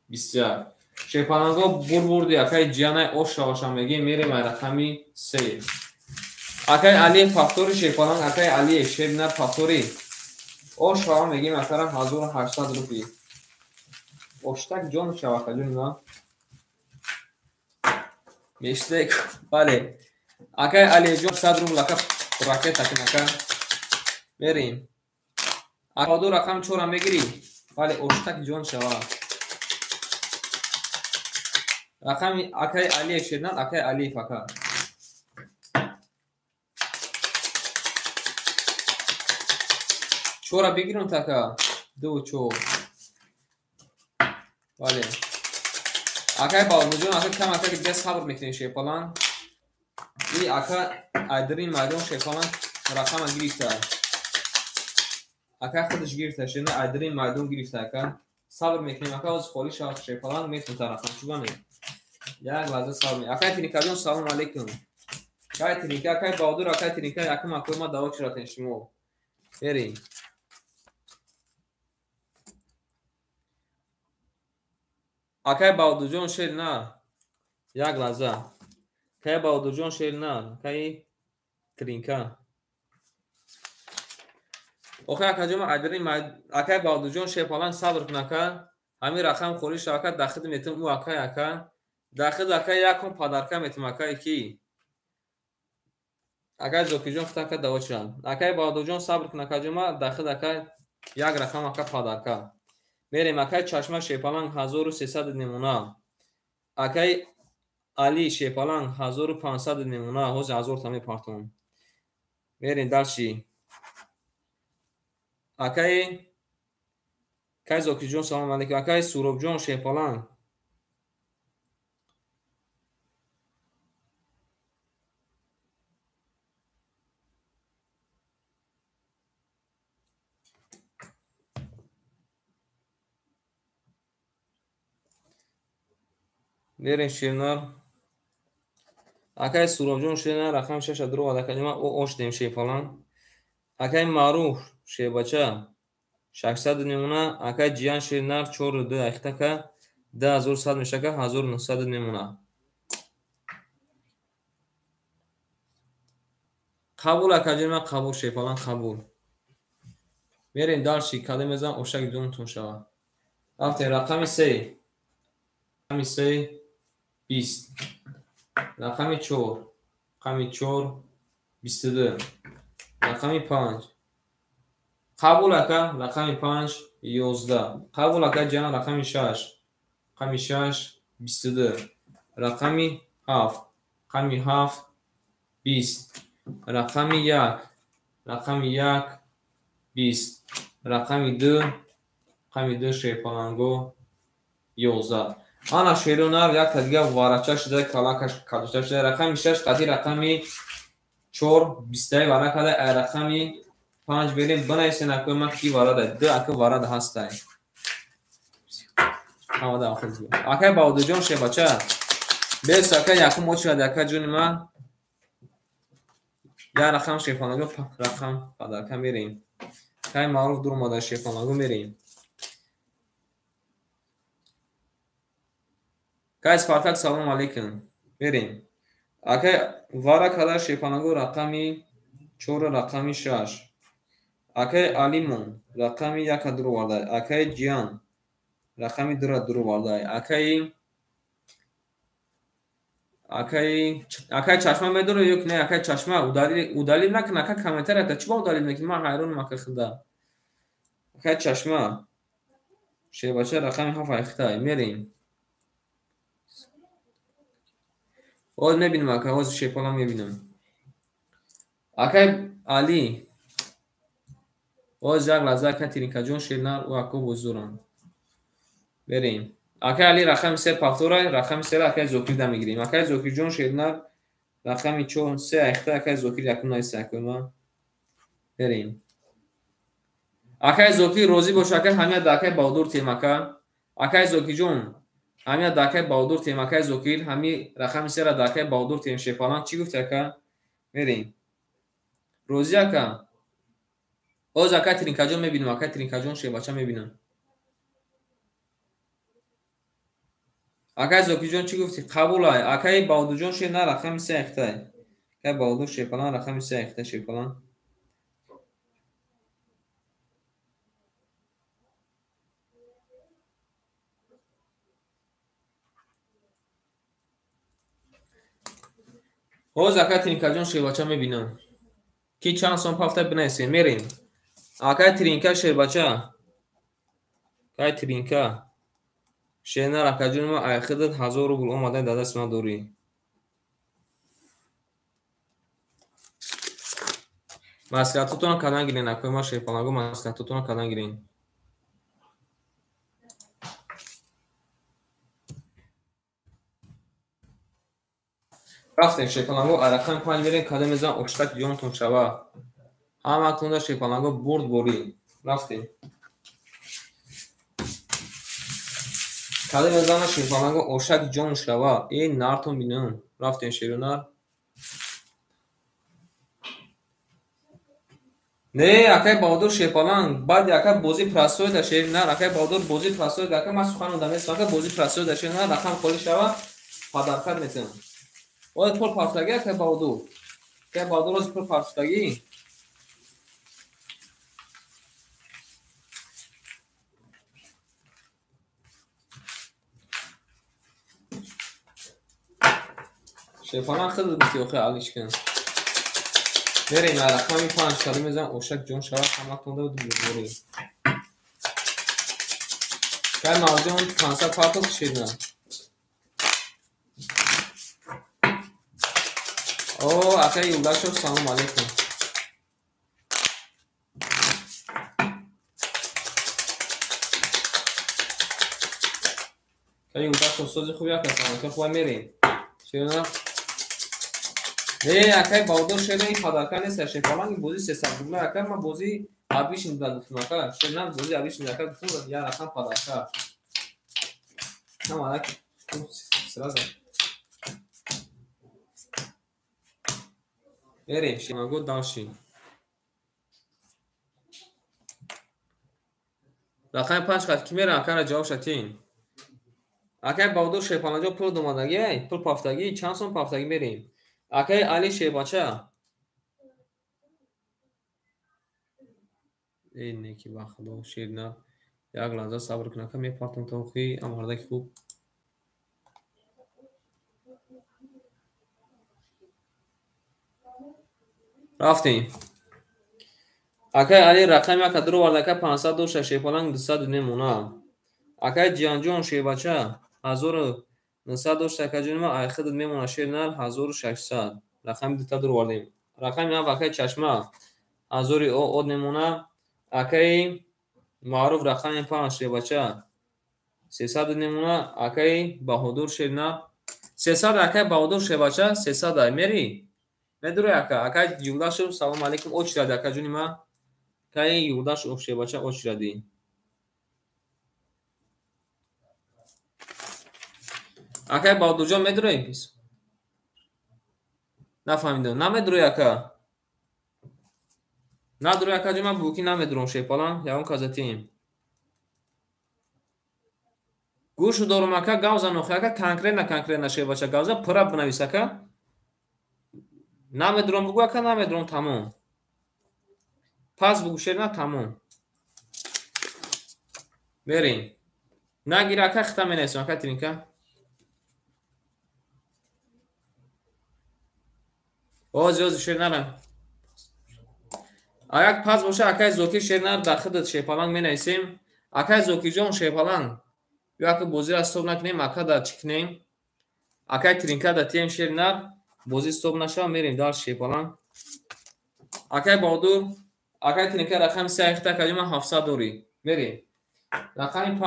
S1: 21 шефаланго бурбурди акай ҷиянай ош шаваша мегем мерем ай рақами 3 акай алиев фактори шефаланг акай алиев шебинар фактори ош шава мегем акарам 1800 рупи оштак ҷон шава акаҷонима мештек бале акай алиев ҷон 100 рубл ака ракета кинака мерем акаду рақами 4 мегирӣ бале оштак ҷон шава рақами акай алиев шеднад акай алиев ака чора бигирон така 2 4 бале акай балмуҷон ака кам ака дига сабр мекунем шефалан и ака айдирин майдон шефалан рақама гирифта ака худаш гирифта шина айдари майдон гирифта ака сабр мекунем ака оз холи шефалан метун тарафан чубане як лаза сабр ака тиникаҷон салом алейкум кай тиника кай баҳодур ака тиника якум акома даво чиратен шумо берем акай баҳодурҷон шер на як лаза кай баҳодурҷон шер на кай тиника охай акаҷома айдари акай баҳодурҷон шефалан сабр кун ака ҳамин рақам холи шавака дахид метум ӯ акай ака дахид ака якум падарка метум акай ки акай зокиҷон хутака даво чиранд акай баҳодурҷон сабр кун акаҷома дахид акай як рақам ака падарка мерем акай чашма шепаланг 1300 немуна акай али шепаланг 1500 немуна ҳози 1000 та мепартон мерем далчи акай кай зокиҷон салом алейкум акай суробҷон шепаланг берем ширнар акай суробҷон ширнар рақам 6 дуру адакаҷома о оштем шепаланг акай маъруф шебача 600 немуна акай ҷиян ширнар 4 ахтака 10100 мешака 1900 немуна қабул акаҷома қабул шепаланг қабул мерем далши калемезан ошаки дунтун шава рафтем рақами 3 рақами 3 20 рақами 4 рақами 4 22 рақами 5 қабул ака рақами 5 11 қабул ака ҷан рақами 6 рақами 6 22 рақами 7 рақами 7 20 рақами 1 рақами 1 20 рақами 2 рақами 2 шефаланго 11 ана шерунар як тадига варача шуда калакаш кадуша шуда рақами 6 қати рақами 4 20 вара када рақами 5 берем банайсен акома ки варада 2 ака варада ҳастай ҳамада охир акай баҳодурҷон шебача бес ака якум очрад ака ҷуни ма я рақам шефаланго рақам падарка мерем кай маъруф дурмада шефаланго мерем кай спартак салом алейкум берем акай вара када шефаланго рақами 4 рақами 6 акай алимон рақами 1 дуру вардай акай ҷиян рақами 2 дуру вардай акай чашма медоро ёк не акай чашма удалил накун ака комментар ака чиба удалил мекунӣ ман ҳайронам ака худа акай чашма шебача рақами 7 ахтай мерем оз мебинам ака оз шепалам мебинам акай али оз як лаза ака тиринкаҷон ширнар ӯ ако бузурам берем акай али рақами 3 пафтора рақами 3 акай зокир да мегирем акай зокирҷон ширнар рақами 4 3 ахта акай зокир якум найса акома берем акай зокир розӣ бош акай ҳамия дакай баҳодур тем ака акай зокирҷон ҳамия дакай баҳодур тем акай зокир ҳами рақами 3 ра дакай баҳодур тем шефалан чӣ гуфти ака мерем розӣ ака оз акай тиринкаҷон мебинам акай тиринкаҷон шебача мебинам акай зокирҷон чӣ гуфти қабулай акай баҳодурҷон шена рақами 3 ахтай акай баҳодур шефалан рақами 3 ахтай шефалан оз акай тиринкаҷон шебача мебинам ки чанд сон пафта бинайсем мерем акай тиринка шебача акай тиринка шена ракаҷонима айхидат 1000 рубл омадай да даст ма дорӣ маслиҳатотонро кадан гирен акои ма шефаланго маслиҳатотонро кадан гирен рафтем шефаланго арақами 5 мерем када мезан оштак ҷонтон шава ҳаматонда шефаланго бурд борӣ رفتیم. کلی میزنه شیفانگو اوشک جون شوا این نارتون بینم. رفتیم شیرونار. نه اکای بادور شیپالان بعد یکا بازی پرسوی داشته نه اکای بادور بازی پرسوی دکا ما سخن دادم است اکا بازی پرسوی داشته نه رقم خالی شوا پادرکار میتونم اول پر پافتگی اکای بادور که بادور از پر پافتگی شیپالان خیلی بسیار خوب عالیش کن بریم رقمی 5 کلی میزنم اوشک جون شوا همه تونده بود بگوری که مارجون 500 پاکو کشید نه او اکای یولده شد سلام علیکم که یولده شد سوزی خوبی اکای سلام که خوبه میریم شیرونه نه اکای بادور شده این پادرکار نیست شیپالان این بازی 300 روبله اکای ما بازی عبیش ندادم اکای شیرونه بازی عبیش ندادم گفتم یا رقم پادرکار نه مالک سرازه بریم شیرونه داشتیم رقم 5 خط کی میره اکای را جواب شدین اکای بادور شیپالان جو پول دومادگی پول پافتگی چند سون پافتگی میریم اکای علی شیباچه این نیکی با خدا شیرنا یک لحظه صبر کن که میپرتم تو خوی امارده خوب رفتیم اکای علی رقم یک درو وردکه 500 دوشه شیپالان 200 نمونه اکای جیانجون شیباچه 1900 دوشه که جونما ایخد میمونه شیرنا 1600 رقم دوتا درو وردیم رقم یک اکای چشمه 1000 او نمونه اکای معروف رقم 5 شیباچه 300 نمونه اکای بهادور شیرنا 300 اکای بهادور شیباچه 300 میری نداره اکای یولده شد سلام علیکم اوچ راد اکای جونی ما کای یولده شد شیباچه اوچ رادی اکای بهادور جان میدره پیس نفهمیدم نمیدره اکای نداره اکای جون ما بوکی نمیدرم شیپالان یا اون کازتیم گوش دارم اکای گاوزا نخ اکای کنکره نشه باشه گاوزا پراب بنویس اکای نمیدرم بگو اکای نمیدرم تمام پس بگو شیرنا تمام بریم نگیر اکای ختم نیست اکای ترینکا اوز شیرنا اگر پس باشه اکای زوکی شیرنا در خدمت شیپالان می نویسیم اکای زوکی جون شیپالان یا که بازی را استوب نکنیم اکای در چکنیم اکای ترینکا در تیم شیرنا بازی استوب نشه میریم در شیپالان اکای بادور اکای ترینکا رقم 3 اختا کجا 700 دوری میریم رقم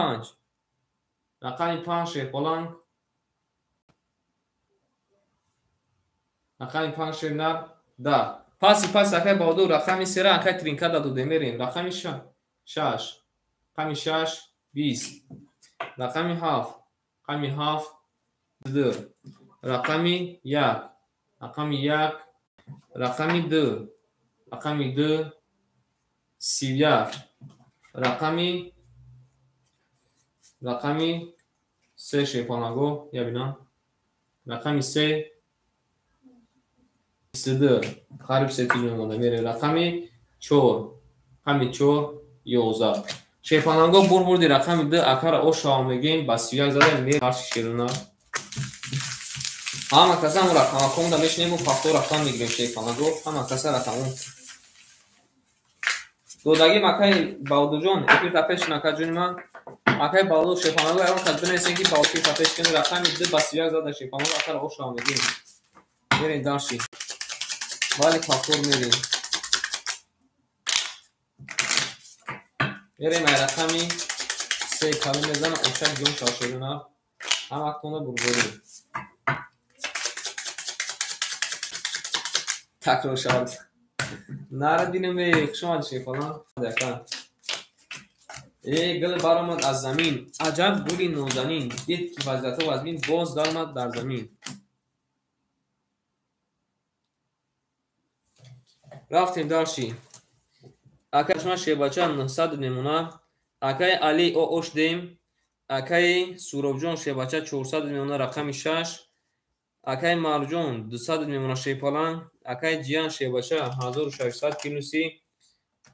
S1: 5 شیپالان رقم 5 شیرنا دا پس اکای بادور رقم 3 را اکای ترینکا داده میریم رقم 6 رقم 6 20 رقم 7 2 رقم 1 رقم 2 31 رقم 3 شیپانگو یا بینا رقم 3 22 قریب 3 کیلو مونده میره رقم 4 11 شیپانگو بردی رقم 2 اکر او شام میگیم بس یک زده میره هر شیرنا همه کسا اون رقم کم دا میشنیم و پافتو رقم میگیریم شیپانگو همه کسا رقم اون دودگی مکای باودو جون اپیر تپش نکا جون من مکای باودو شیپانگو ایران کد بنویسین که باودو تپش کنی رقم 2 بس یک زده شیپانگو اکر او شام میگیم میرین داشتی ولی پافتور میریم میریم رقمی 3 کمی میزنم اوشک جون شاشیرونه هم اکتونه برگوری تکرار شد نره دینم به شما شیفالان دکن گل برآمد از زمین، عجب گلی نازنین، دید که وضعیت و ازبین باز درآمد در زمین. رفتیم دارشی اکشما شیباچه 900 میمونه، اکای علی او اوش دیم، اکای سوروبجون شیباچه 400 میمونه رقم 6، اکای مرجون 200 میمونه شیپالان، اکای جیان شیباچه 1600 کیلوسی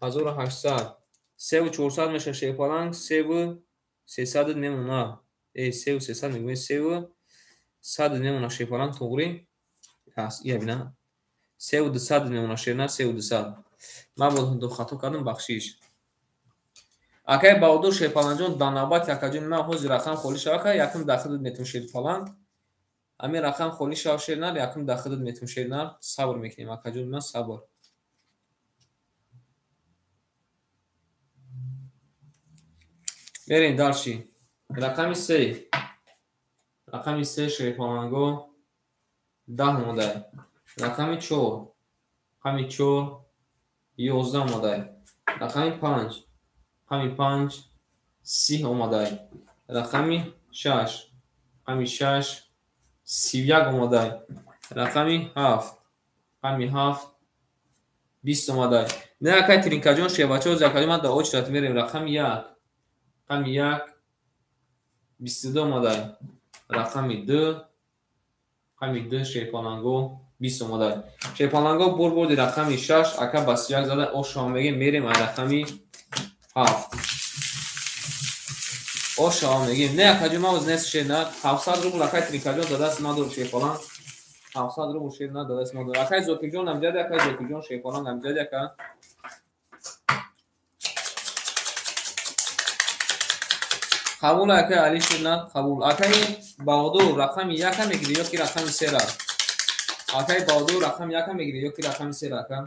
S1: 1800 3400 میشه شیپالان، 300 میمونه 300 میگویم 300 میمونه شیپالان توغری هست یا بینا 3200 میمونه شیرنا 3200 من بود دو خطا کردم بخشیش. اکای باودور شیپالانجون دانابات یکجون من حوز رقم خولی شاکه یکم داخل میتون شیپالان امی رقم خولی شاو شیرنا یکم داخل میتون شیرنا صبر میکنیم اکجون من صبر. بریم دارشی رقم 3 رقم 3 شیپالانگو 10 اومده، رقم 4 رقم 4 11 اومده، رقم 5 رقم 5 30 اومده، رقم 6 رقم 6 31 اومده، رقم 7 رقم 7 20 اومده. نه اکای ترینکاجون شیباچه و زکاجون من دا اوچ داد میریم رقم 1 رقم 1 22 اومده، رقم 2 رقم 2 شیپالانگو 20 اومده. شیپالانگو بردی رقم 6 اکا بس 1 زده او شامگی میریم رقم 7 او شامگی نه اکاجون ما از نست شیر نه 700 روبل اکای ترینکاجون داده است ما دور شیپالان 700 روبل شیر نه داده است ما دور اکای زوکیجون نمجده اکای زوکیجون شیپالان نمجده اکا قبول اکای علی شیر نه قبول اکای باودو رقم 1 هم میگیری یا کی رقم 3 را اکای باودو رقم 1 هم میگیری یا کی رقم 3 را اکا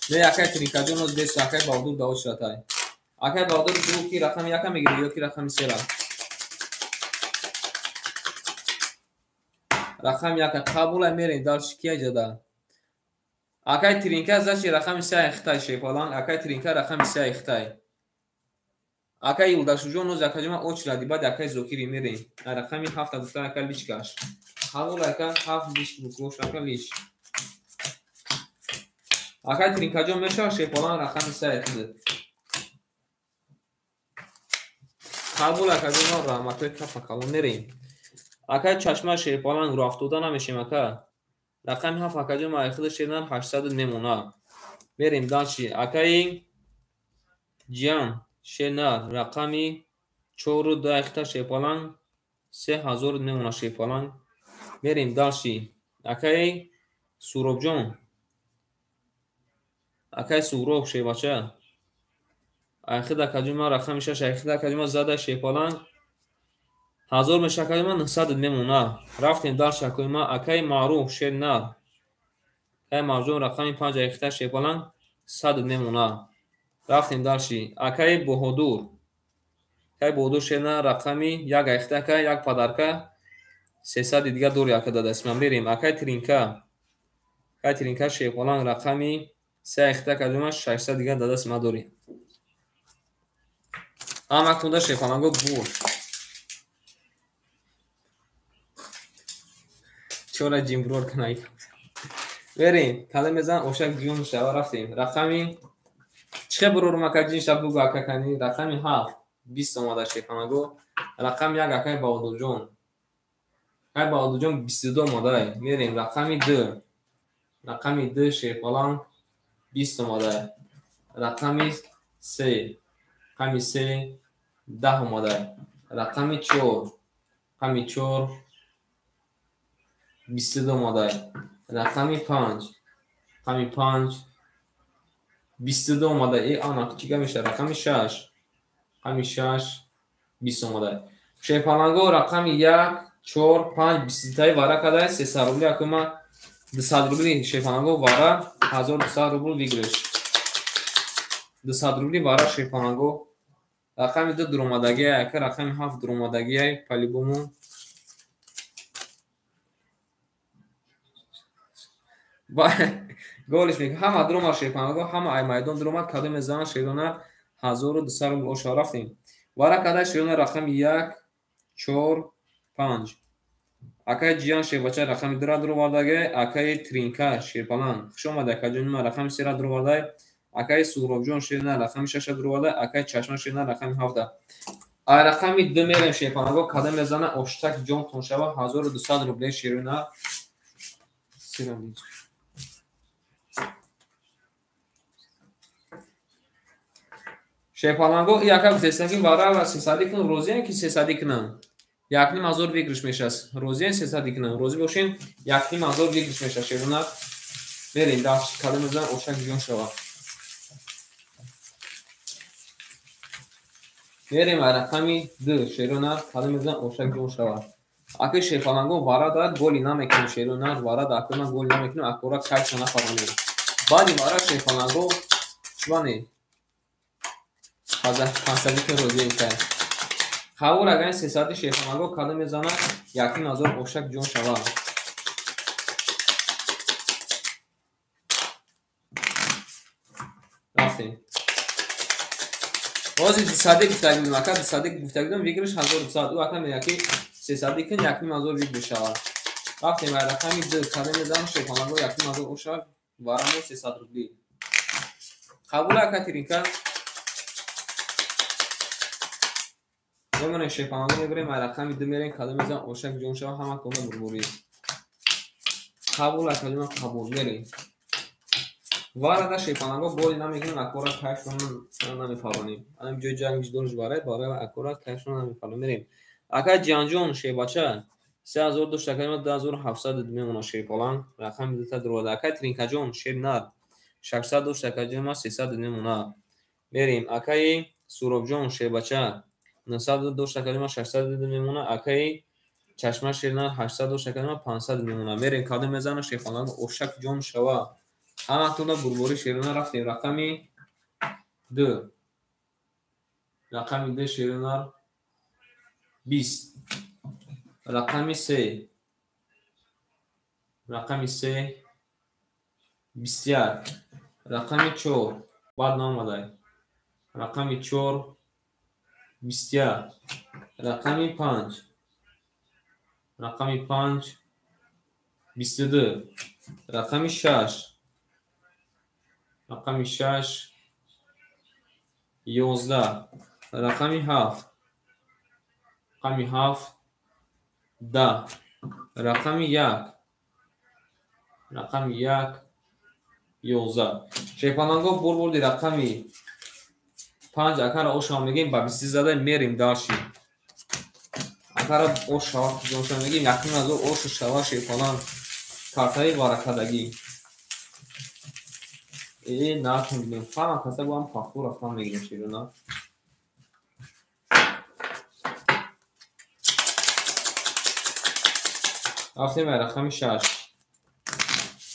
S1: نه اکای ترینکاجون از دست اکای باودو داوت شده اکای باودو رو کی رقم 1 هم میگیری یا کی رقم 3 را رقم 1 قبول میرین دارش کی جدا اکای ترینکا زاشی رقم 3 اختای شیپالان اکای ترینکا رقم 3 اختای اکای یولداشوجون از اکای ما اوچ رادی بعد اکای زوکیری میرین رقم 7 گفتن اکای لیش کاش قبول اکای 7 لیش بکوش اکای لیش اکای ترینکاجون میشه شیپالان رقم 3 اخته قبول اکای ما رحمتوی کف کلون میرین اکای چشمه شیپالان رفتودا نمیشیم اکای رقم 7 اکای ما اخته شیرن 800 میمونه میریم دانشی اکای جیان شیرنا رقمی 4 2 اخته شیپالان 3000 میمونه شیپالان میریم دانشی اکای سوروبجون اکای سوروب شیباچه اخده اکای ما رقم 6 اخده اکای ما زده شیپالان 1000 میشه اکای ما 900 میمونه رفتیم دانش اکای ما اکای معروف شیرنا اکای مرجون رقم 5 اخته شیپالان 100 میمونه رفتیم دارشی اکای بهادور اکای بهادور شیرنا رقمی 1 اخته اکای 1 پدرکه 300 دیگه دور یک داده اسم بریم اکای ترینکا شیپالان رقمی 3 اخته اکای 600 دیگه داده اسم دوری اما کنده شیپالانگو بور چورا جیمبرور کنایی بریم کلم بزن اوشک جون شوا رفتیم رقمی چه برور مکجین شب بگو اکا کنی رقمی 7 20 اومده شیپالانگو رقم 1 اکای باودو جون اکای باودو جون 22 اومده میریم رقمی 2 شیپالان 20 اومده رقمی 3 رقمی 3 10 اومده رقمی 4 22 اومده رقمی 5 22 اومده ای آنا چیکار میشه رقمی 6 20 اومده شیپالانگو رقمی 1 4 5 23 واره کده 300 روبلی اکما 200 روبلی شیپالانگو واره 1200 روبل ویگرش 200 روبلی واره شیپالانگو رقمی 2 درومادگی اکا رقمی 7 درومادگی پالیبومون голиш мекунад. Ҳама дуромад шепанаго, ҳама ай майдон дуромад, каду мезанад шерона 1200 рубл оша рафтем. Вара када шерона рақами 1, 4, 5. Акай ҷиян шебача рақами 2 дуровардаге, акай тринка шерпалан хуш омада акаҷонима рақами 3 дуровардай, акай суҳробҷон шерона рақами 6 дуровардай, акай чашма шерона рақами 7. ай рақами 2 мерем шепанаго, када мезана оштак ҷон тон шава 1200 рубле шерона. шепанаго яка гузестаги вара ва 300 кун розиен ки 300 кунам. Якним азор вигриш мешаст. Розиен 300 кунам. Розӣ бошин. Якним азор вигриш мешаст шерона. Берем даш када мезан оштак ҷон шава. Берем ай рақами 2 шерона када мезан оштак ҷон шава. Аки шепанаго вара дад голи намекунем шерона, вара дад акуна голи намекунем, акура кайф нафаронем. Баъди вара шепанаго чване 500 розиен кай. Хавур аган 300 шепанаго када мезана якним азор оштак ҷон шава. Рафтем. Ози 200 гуфтагидем, ака 200 гуфтагидем вигриш 1200. У ака меяки 300 кун якним азор вигриш шава. Рафтем ай рақами 2 када мезана шепанаго якним азор оша варамо 300 рубли. Қабул ака тринка. Бемонем шепанаго мебарем ай рақами 2 мерем када мезан оштак ҷон шава ҳама тона бурбурӣ. Қабул ака ҷона қабул мерем. Варада шепанаго голи намекунем, акура кайфшон намефаронем. Анам ҷои ҷангиш дорш барай, барай акура кайфшон намефаронем. Мерем. Ака ҷанҷон шебача 3000 доштакаима 2700 мемона шепалан рақами 2 дуроварда. Ака тринкаҷон шебнар 600 доштакаҷоима 300 мемона. Мерем. Акаи суробҷон шебача 900 доштакаима 600 мемона. Акаи чашма шернар 800 доштакаима 500 мемона. Мерем каду мезана шепанаго оштак ҷон шава. ҳаматона бурбори шерона рафтем. рақами 2 рақами 2 шерона 20. рақами 3 рақами 3 21. рақами 4 баъд наомадай. рақами 4 21. рақами 5 рақами 5 22. рақами 6 рақами 6 11. рақами 7 рақами 7 10. рақами 1 рақами 1 11. шепанаго бурбурди рақами 5 акара ошава мегем ба 20 зада мерим дарши. акара ошава ҷонша мегем якним азор ошу шава шепанан картаи варакадаги. ناتون بگیم خواهم کسا با هم فاکتور اصلا میگیم شیرونا رفتیم به رقم 6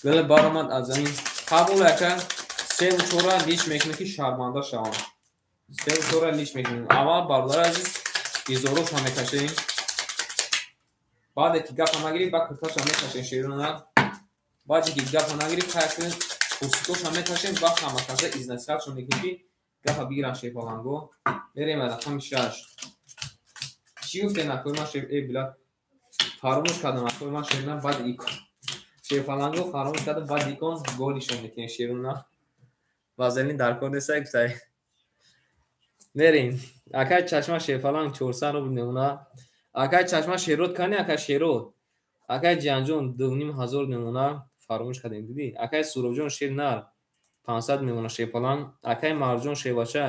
S1: گل بار آمد از این قبول اکن 3 و 4 لیش میکنه که شرمنده شوان 3 و 4 لیش میکنیم اول باردار عزیز ایزوروش هم میکشیم بعد که گپ هم نگیریم با کرتاش هم میکشیم شیرونا بعد که گپ هم نگیریم خیلی Устуш ҳаме кашем ба ҳамакаса изнасиҳатшон мекунем ки гафа бигиран шепаланго. Мерем рақами 6. Чӣ гуфтем акои ман шеп билад фаромӯш кардам акои ман шебна баъд икон. Шепаланго фаромӯш кардам баъд икон голишон мекунем шерона. Вазелин дар кор неста гуфтай. Мерем. Акай чашма шепаланг 400 рубл мемона. Акай чашма шерот кани акай шерот. Акай ҷанҷон 2500 мемона. фаромӯш кардем дидӣ. Акай суробҷон шернар 500 мемона шепалан. Акай марҷон шевача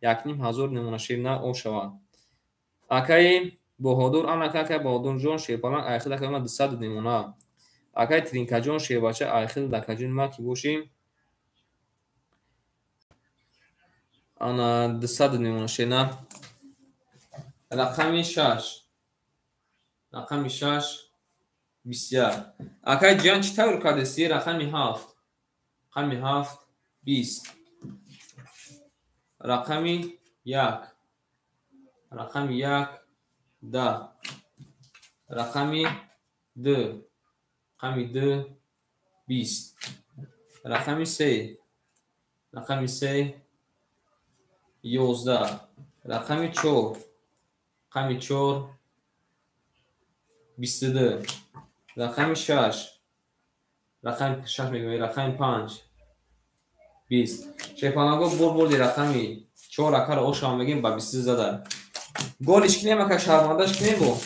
S1: 1500 мемона шернар ошава. Акай боҳодур анака акай боҳодурҷон шепалан айхил акай 200 мемона. Акай тринкаҷон шевача айхил дакаҷон ма ки бошим ана 200 мемона шернар. рақами 6 рақами 6 21. Акай ҷан чӣ тавр кардеси рақами 7 рақами 7 20. рақами 1 рақами 1 10. рақами 2 рақами 2 20. рақами 3. рақами 3 11. рақами 4. рақами 4 22. рақами 6. рақами 6 мегӯем. рақами 5 20. шефонаго бурди рақами 4 акара ошава мегем ба 20 зада. голиш кинем ака шармандаш кинем бо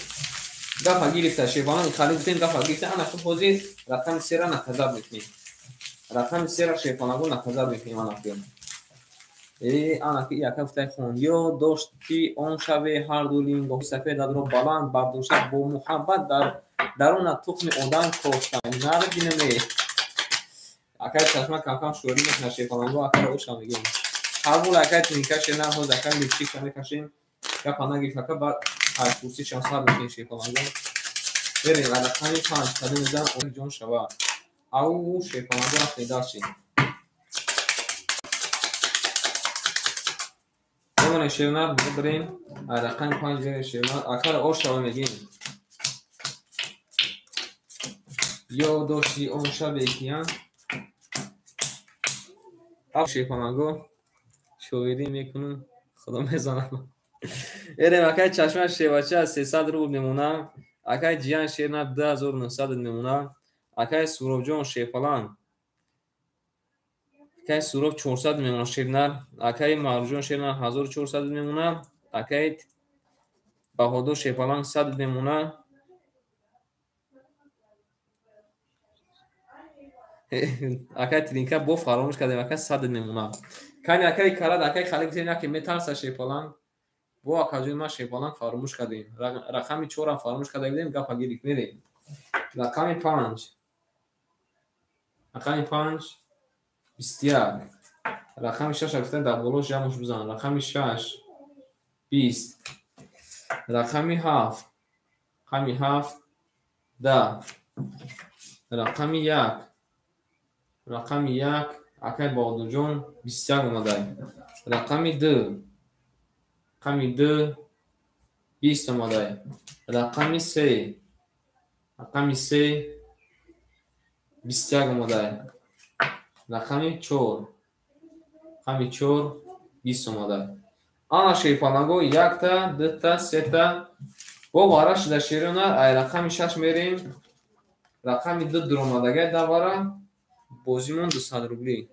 S1: гафа гирифта шефонан халид гуфтем гафа гирифта ана хуб ҳозир рақами 3 ра наказар мекунем. рақами 3 ра шефонаго наказар мекунем ана кем. ана ки яка гуфтай хон ё дошти он шабе ҳар ду линго сафедадро баланд бардошта бо муҳаббат даруна тухми одам кофта нардинаме. акай чашма камкам шӯрӣ мекунад шефонаго акаро ошава мегем. ҳарбол акай тинкаше на ҳоз акай липчика мекашем гапа нагирифт ака баъд ай курси шамсар мекунем шефонаго. берем рақами 5 кадом мезан ҷон шава ау шефонаго афедаши бемонем шевнар бибирем рақами 5 берем шевнар акаро ошава мегем. ё дошти он шабе киян шефонаго шоирӣ мекунам худо мезанам. берем акай чашма шевача 300 рубл мемонам. акай ҷиян шерна 2900 мемонам. акай суробҷон шефалан акай суроб 400 мемонам шернар. акай марҷон шерна 1400 мемонам. акай баҳодур шефалан 100 мемонам. акай тринка бо фаромӯш кардем акай 100 мемонам. кани акай карад акай хале гуфтем яке метарса шефалан бо акаҷои ма шефалан фаромӯш кардем. рақами 4 фаромӯш карда будем гапа гирифт мерем. рақами 5 рақами 5 21. рақами 6 гуфтем дар боло ҷамъш бизан. рақами 6 20. рақами 7 рақами 7 10. рақами 1 рақами 1 акай баҳодурҷон 21 омадай. рақами 2 рақами 2 20 омадай. рақами 3 рақами 3 21 омадай. рақами 4 рақами 4 20 омадай. ана шефонаго 1та 2та 3та бо вара шуда шерона ай рақами 6 мерем. рақами 2 дуромадагай дар вара бозимон 200 рубли.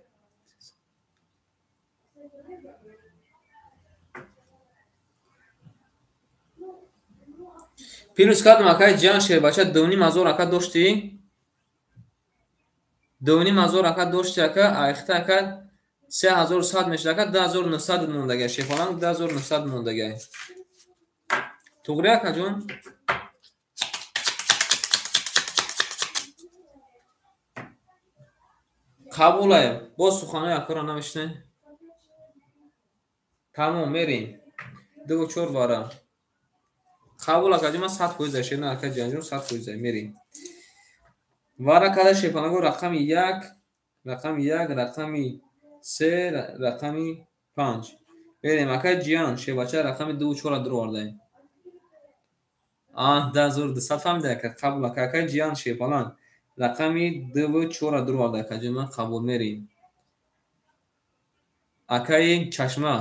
S1: пирӯз кардам акай ҷиян шербача 2500 ака дошти. 2500 ака дошти ака айхта ака 3100 мешуд ака 2900 мондагай шефалан 2900 мондагай. туғри акаҷон қабулаем боз суханои акаро намешунем. тамом мерем 2-4 бара қабул акаҷон ма 100% шена ака ҷанҷон 100% мерем. вара када шефанаго рақами 1 рақами 1 рақами 3 рақами 5 берем ака ҷиян шевача рақами 2-4 дур ордаем. 10200 фаҳмида ака қабул ака ака ҷиян шефалан рақами 2-4 дур орда акаҷон ма қабул мерем. акаи чашма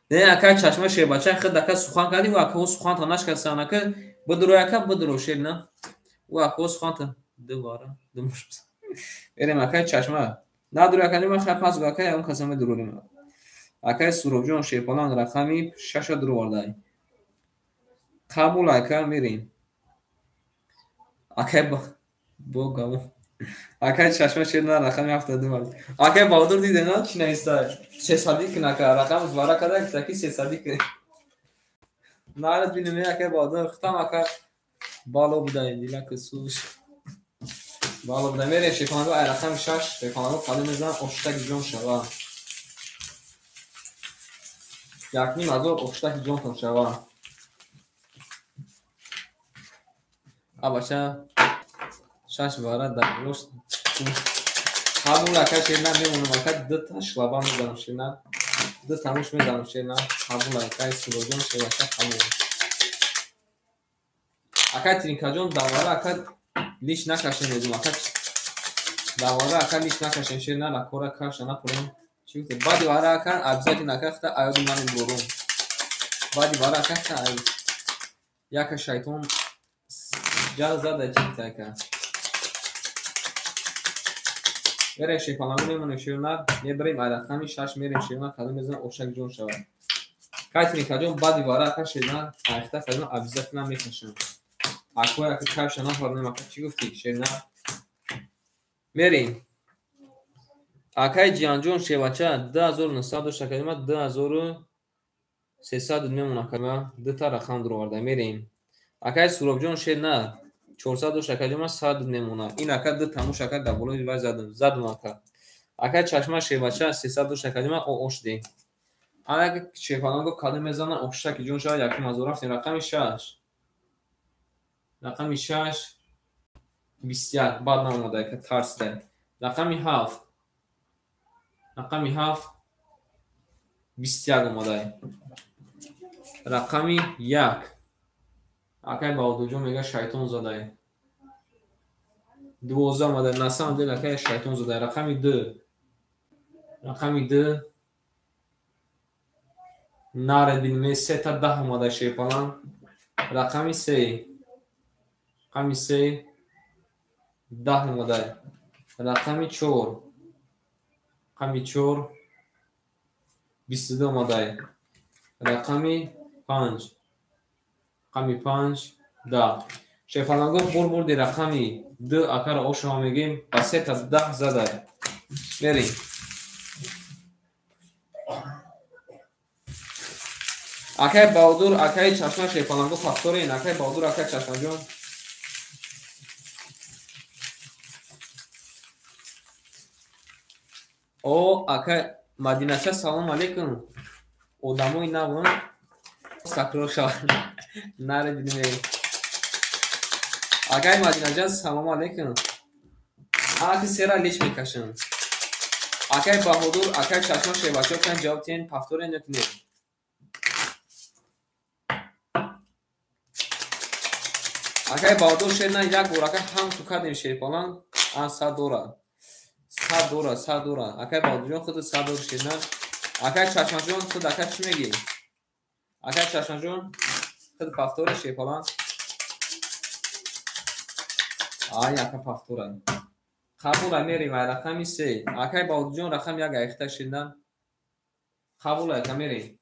S1: не акай чашма шебача хид ака сухан кардӣ ва ака суханта нашкарсан ака бидуро ака бидуро шерна ва ака суханта дубара думуш берем акай чашма надуро ака нима хай пас ака он касаме дурурим акай суробҷон шефалан рақами 6 дур ордай. қабул ака мерем. акай бо гамо акай чашма шерна рақами 72. акай баҳодур дидена чи наистай 300 кнака рақам вара када таки 300 кне нарад бинем акай баҳодур хутам ака бало будай дила кусуш бало будай мере шефонаго ай рақами 6 шефонаго қадом мезан оштаки ҷон шава 1500 оштаки ҷонтон шава. абача 6 бара дар рост қабул ака шерна мемонам ака 2 шлаба мезанам шерна 2 тамош мезанам шерна қабул ака суроҷон шевака қабул ака тринкаҷон давара ака лиш накашем мезум ака давора ака миш накашем шер на кора каша на пурам чи гуфте бади вара ака абзати накахта аёди мани бурум бади вара акахта яка шайтон جا زده چی تاکه برای شیفانگو میمونه شیرنر میبریم عرقمی شش میریم شیرنر کدوم میزنه اوشک جون شود کاتونی کجون بعدی واره اکر شیرنر آخته کدوم ابزت نمیکشم اکوی اکر کارش نفرنیم اکر چی گفتی شیرنر میریم اکای جیان جون شیوچه 2900 کدوم 2300 میمونه کدوم دو تا رقم درو ورده میریم اکای سوراب جون شیرنر 400 شکل 100 نمونه این اکا دو تموم شکل در بالای وای زدم اکا چشمه شیبچه 300 شکل او اوش دی اکا شیفانگو کدوم میزنه اوش شکل جون شد یکی مزور رفتیم رقم 6 21 بعد نموده که ترس ده رقم 7 21 اومده رقم 1 اکای باودو جون میگه شیطان زده 12 اومده نسان دل اکای شیطان زده رقم 2 نارد بینیمه 3 تا 10 اومده شیپالان رقم 3 10 اومده رقم 4 22 اومده رقم 5 10 شیفانگو بردی رقمی 2 اکر او شما میگیم با 3 تا 10 زده بریم اکای باودور اکای چشمه شیفانگو فاکتوری این اکای باودور اکای چشمه جون او اکای مدینچه سلام علیکم اداموی نبون سکرو شد نره دیدیم اکای مدینچه سلام علیکم اکی سیرا لیچ میکشن اکای باودور اکای چشمه شیفانگو کن جواب تین پافتوری نکنید اکای باودور شد نه یک بور اکای هم تو کدیم شیفالان 100 دوره اکای باودور جون خود 100 دور شد نه اکای چشمه جون خود اکای چی میگی اکای چشمه جون خود پافتوری شیفالان اکای پافتوره قبول میریم رقم 3 اکای باودور جون رقم 1 ایخته شد نه قبول اکای میریم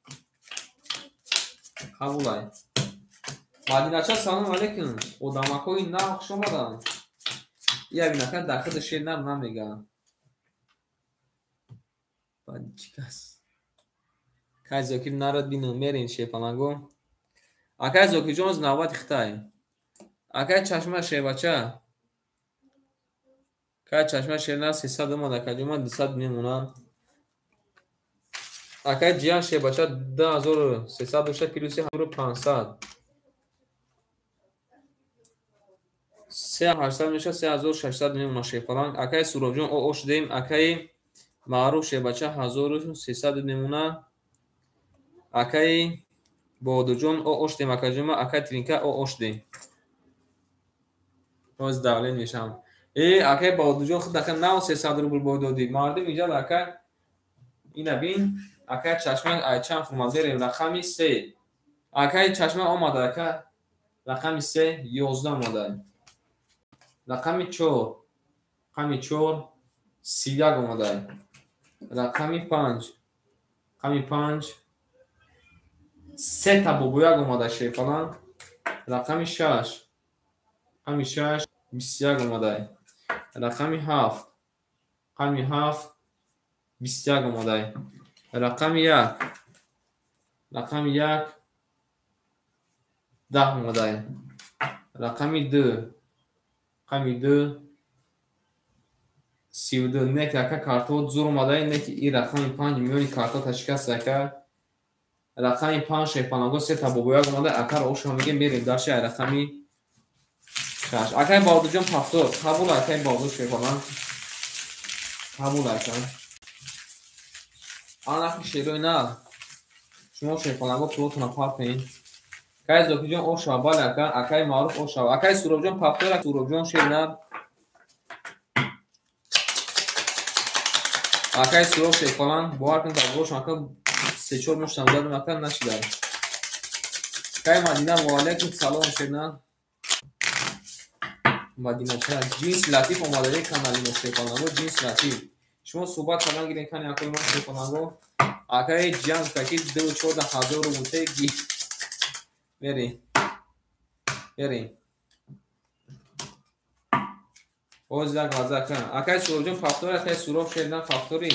S1: قبول مدینچه سلام علیکم ادامکوی نقش اومدن یه بینکن در خود شیر نمیگن بعد چی کس که زوکی نرد بینم میرین شیپانگو اکای زوکی جونز نوبت اختای اکای چشمه شیبچه که چشمه شیر 300 اومده که جومه 200 میمونه اکای جیان شیبچه 2300 دوشه پیلوسی 500 3800 میشه 3600 میمونه شیپالان اکای سوراب جون او اوش دیم اکای معروف شیبچه 1300 میمونه اکای بودو جون او اوش دیم اکای جون اکای ترینکه او اوش دیم روز دولین میشم اکای بودو جون خود اکای 9300 روبل بودو دی مردم اینجا اکای این بین اکای چشمه ایچان فرما بریم رقمی 3 اکای چشمه اومده اکای رقمی 3 11 اومده رقمی 4 31 اومده رقمی 5 3 تا بوبویک اومده شیفالان رقمی 6 21 اومده رقمی 7 21 اومده رقمی 1 10 اومده رقمی 2 32 نه که کارتو زور اومده نه که این رقم 5 میلیون کارتو تشکست کرد رقم 5 شیپانگو 3 تا بوبویک اومده اکر او شما میگه میریم داشته رقمی 6 اکای باودو جون پافتور قبول اکای باودو شیپانان قبول اکای آنها شیروی نه شما شیپانگو پلوتونا پاپ این اکای زوکی جون او شابال اکای معروف او شابال اکای سوراب جون پافتور سوراب جون شیر نه акай сурох шеколан бовар кун дар гош ака 3-4 муштам задам ака нашидар. Кай Мадина ва алайкум салом шена. Мадина ча джинс латиф омадари канали мо шеколан джинс латиф. Шумо суҳбат кардан гирен кани акой мо шеколан акай ҷан каки 2-4 рубл ги бери оз як лазза кан акай сурохҷон фактори акай сурох шедан фактори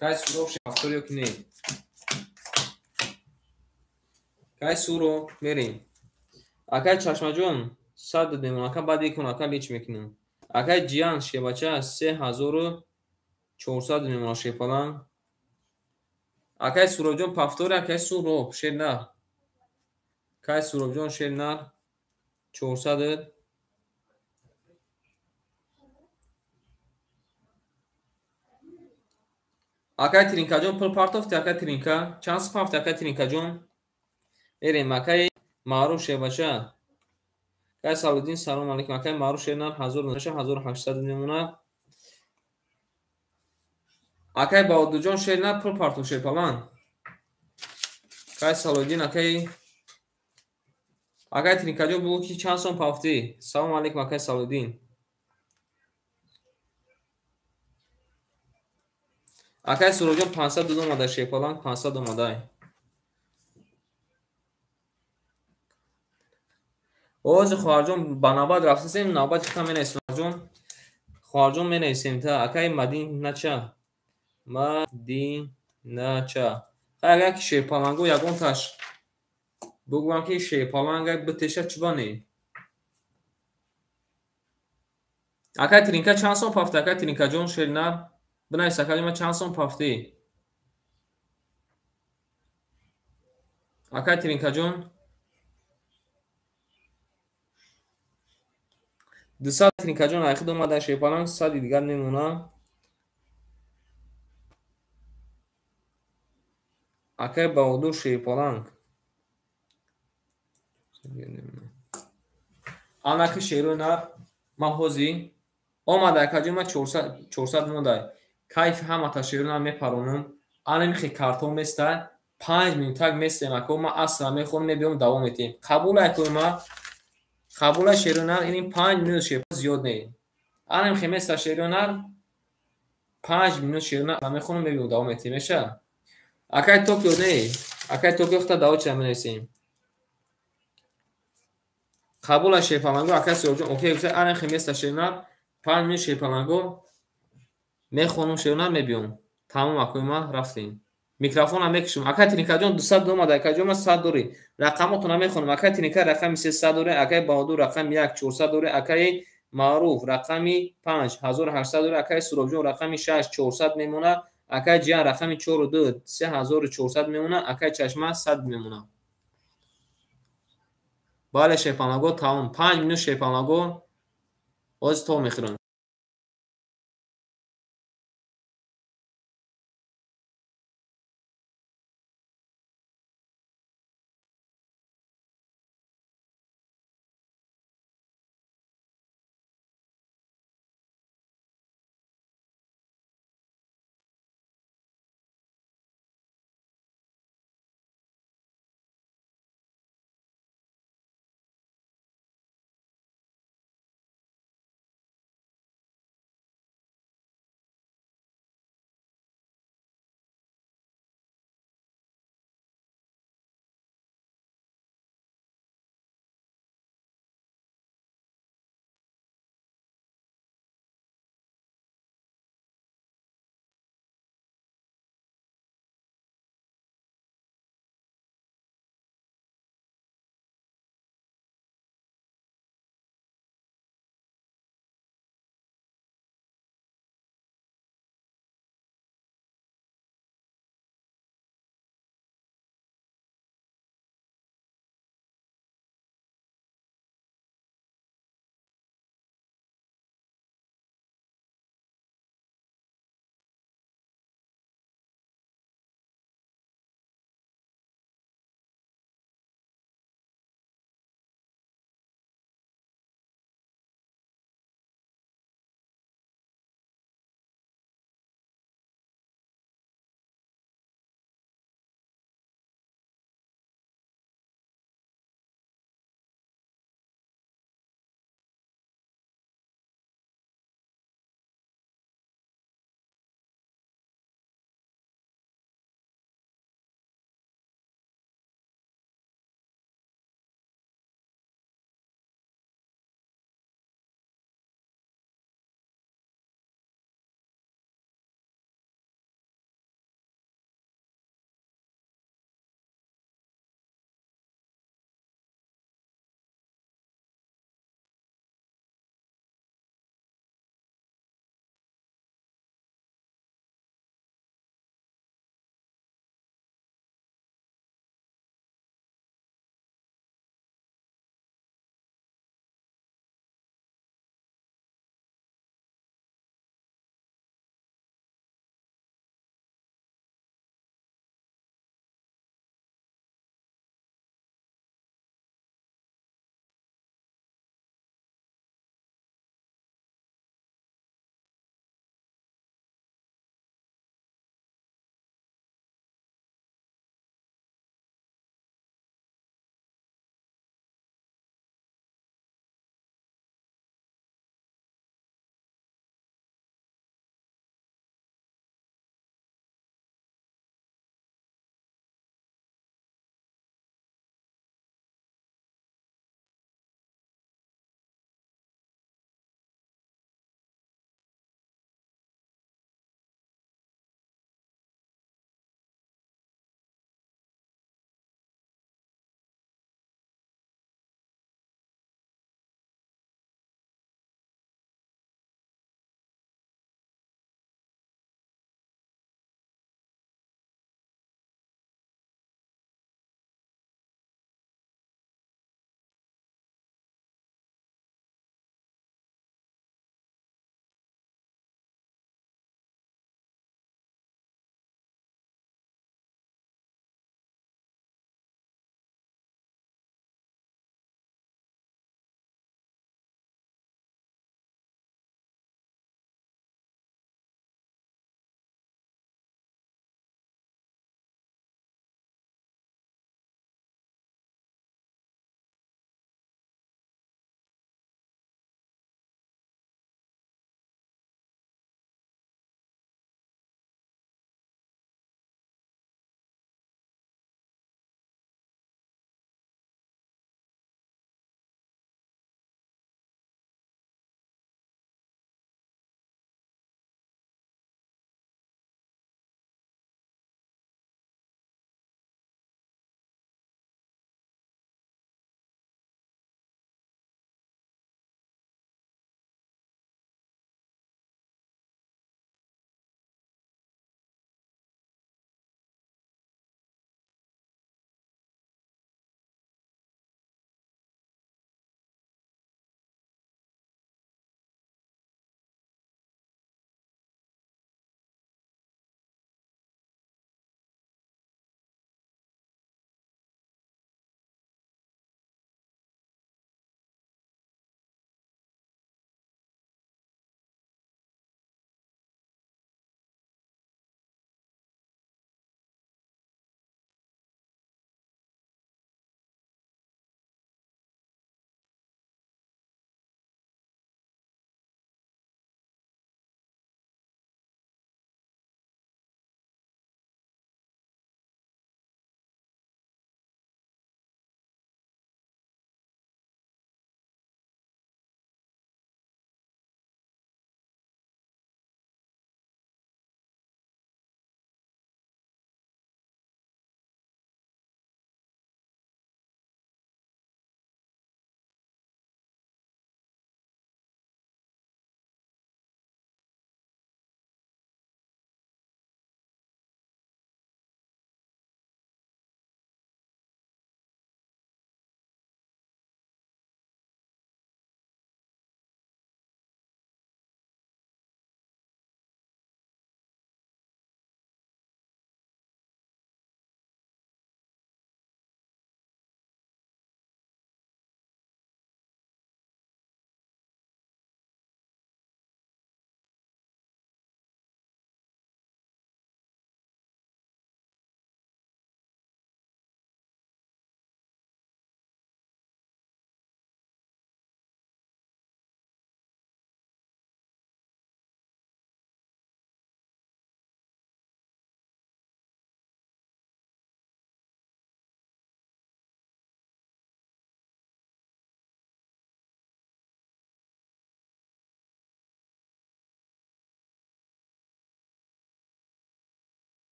S1: кай сурох фактори ки не кай сурох мерем акай чашмаҷон 100 дадем ака баъд икун ака лич мекунам акай ҷиан шебача 3400 мемона шепалан акай сурохҷон фактори акай сурох шена кай сурохҷон шена 400 акай тринкаҷон пул партофти акай тринка чанд сипафти акай тринкаҷон эрем акай маъруф шебача кай Салуддин салом алейкум акай маъруф шенар 1800 мемона акай баҳодурҷон шенар пул партоф шепалан кай Салуддин акай тринкаҷон буки чанд сом пафти салом алейкум акай Салуддин акай сурохҷон 500 дудум омада шепалан 500 омадай ози хоҳарҷон ба навбат рафтасем навбати худам менависем хоҳарҷон менависем та акай Мадинача хай агар ки шепалангу ягонташ бугӯям ки шепаланга битеша чубане акай тринка чанд сом пафти акай тринкаҷон шернар бинавис акай ма чанд сом пафти акай тринкаҷон 200 тринкаҷон айхид омада шепаланг 100 дигар мемона акай баҳодур шепаланг анаки шеруи нар маҳози омада акаҷон ма 400 модай кайфи ҳамата шеруи нар мепаронам анемихи картон места 5 минутак местем ако ма асра мехонам мебиём давом метем қабулай кӯма қабулай шеруи нар ин 5 минут шепа зиёд не анемихи места шеруи нар 5 минут шеруи нар мехонам мебиём давом метем меша акай Токио не акай Токио хта давоча менависем қабулай шепаланго акай сурохҷон окей гуфта анемихи места шеруи нар 5 минут шепаланго мехонам шеруи нар мебиём тамом акои ма рафтем микрофона мекушам акай тринкаҷон 200 домада акаҷон ма 100 дори рақамотона мехонам акай тринка рақами 300 дори акай баҳодур рақами 1 400 дори акай маъруф рақами 5 1800 дори акай сурохҷон рақами 6 400 мемона акай ҷиан рақами 4 2 3400 мемона акай чашма 100 мемона бале шепаланго тамом 5 минут шепаланго оз то мехӯрам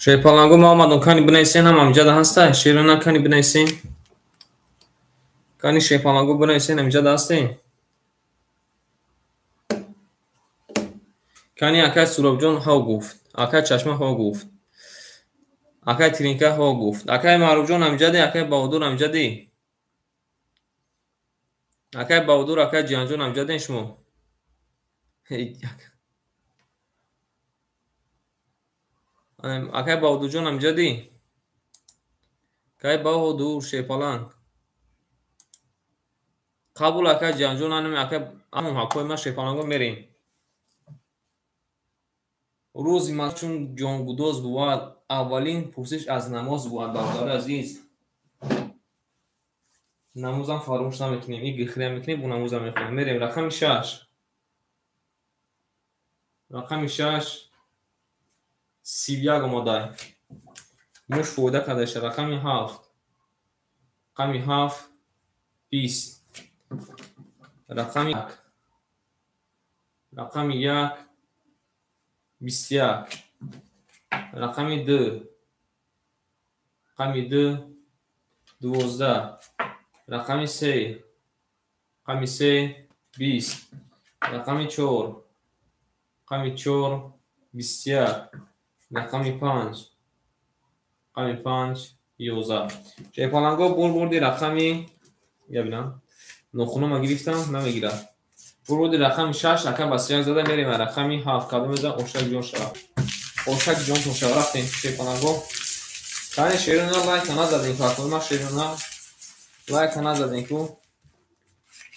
S1: Шепалангу Муҳаммад кани бинависен ҳам амҷада ҳаста? Широна кани бинависен? Кани шепалангу бинависен амҷада ҳастем? Кани акай Сурабҷон ҳо гуфт. Акай Чашма ҳо гуфт. Акай Тиринка ҳо гуфт. Акай Маъруфҷон амҷаде? Акай Баҳодур амҷаде? Акай Баҳодур, акай Ҷиҳанҷон амҷаден шумо? Акай Баҳодурҷон амҷадӣ? Кай Баҳодур шепаланг. Қабул акай Ҷиҳанҷон анами акай амон ҳаққои ма шепалангу мерем. Рӯзи ма чун ҷонгудоз бувад, аввалин пурсиш аз намоз бувад, бародари азиз. Намозам фаромӯш намекунем. И гихриям мекунем, бу намозам мехонем. Мерем рақами 6. Рақами 6 31 омодай. Муш фоида кадаша. Рақами 7. Рақами 7 20. Рақами 1. Рақами 1 21. Рақами 2. Рақами 2 12. Рақами 3. Рақами 3 20. Рақами 4. Рақами 4 21. Рақами 5. Рақами 5 11. Шепаланго бурбурди рақами я бинам. Нохунома гирифтам, намегирад. Бурбурди рақами 6, ака ба 3 зада мерем рақами 7. Кадом меза ошак ҷон шава. Ошак ҷон тон шава рафтем шепаланго. Кани шерона лайка назадем ку ма шерона лайка назадем ку.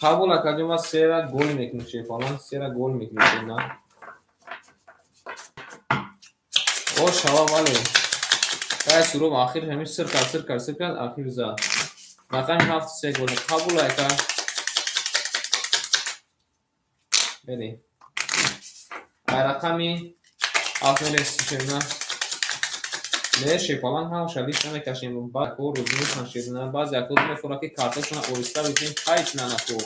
S1: Қабул акаҷон ва сера гол мекунем шепаланг, сера гол мекунем на. О шава вале. Кай суруб ахир ҳамиш сир кард ахир зад. Рақами 7 3 гол. Қабул ака. Бери. Ай рақами 7 мерес шерона. Не шепаланг ҳам шалиш намекашем. Ба кор рӯзинӣ хан шерона. Баъзе акод мефора ки картошона ориста битем қайч нанако.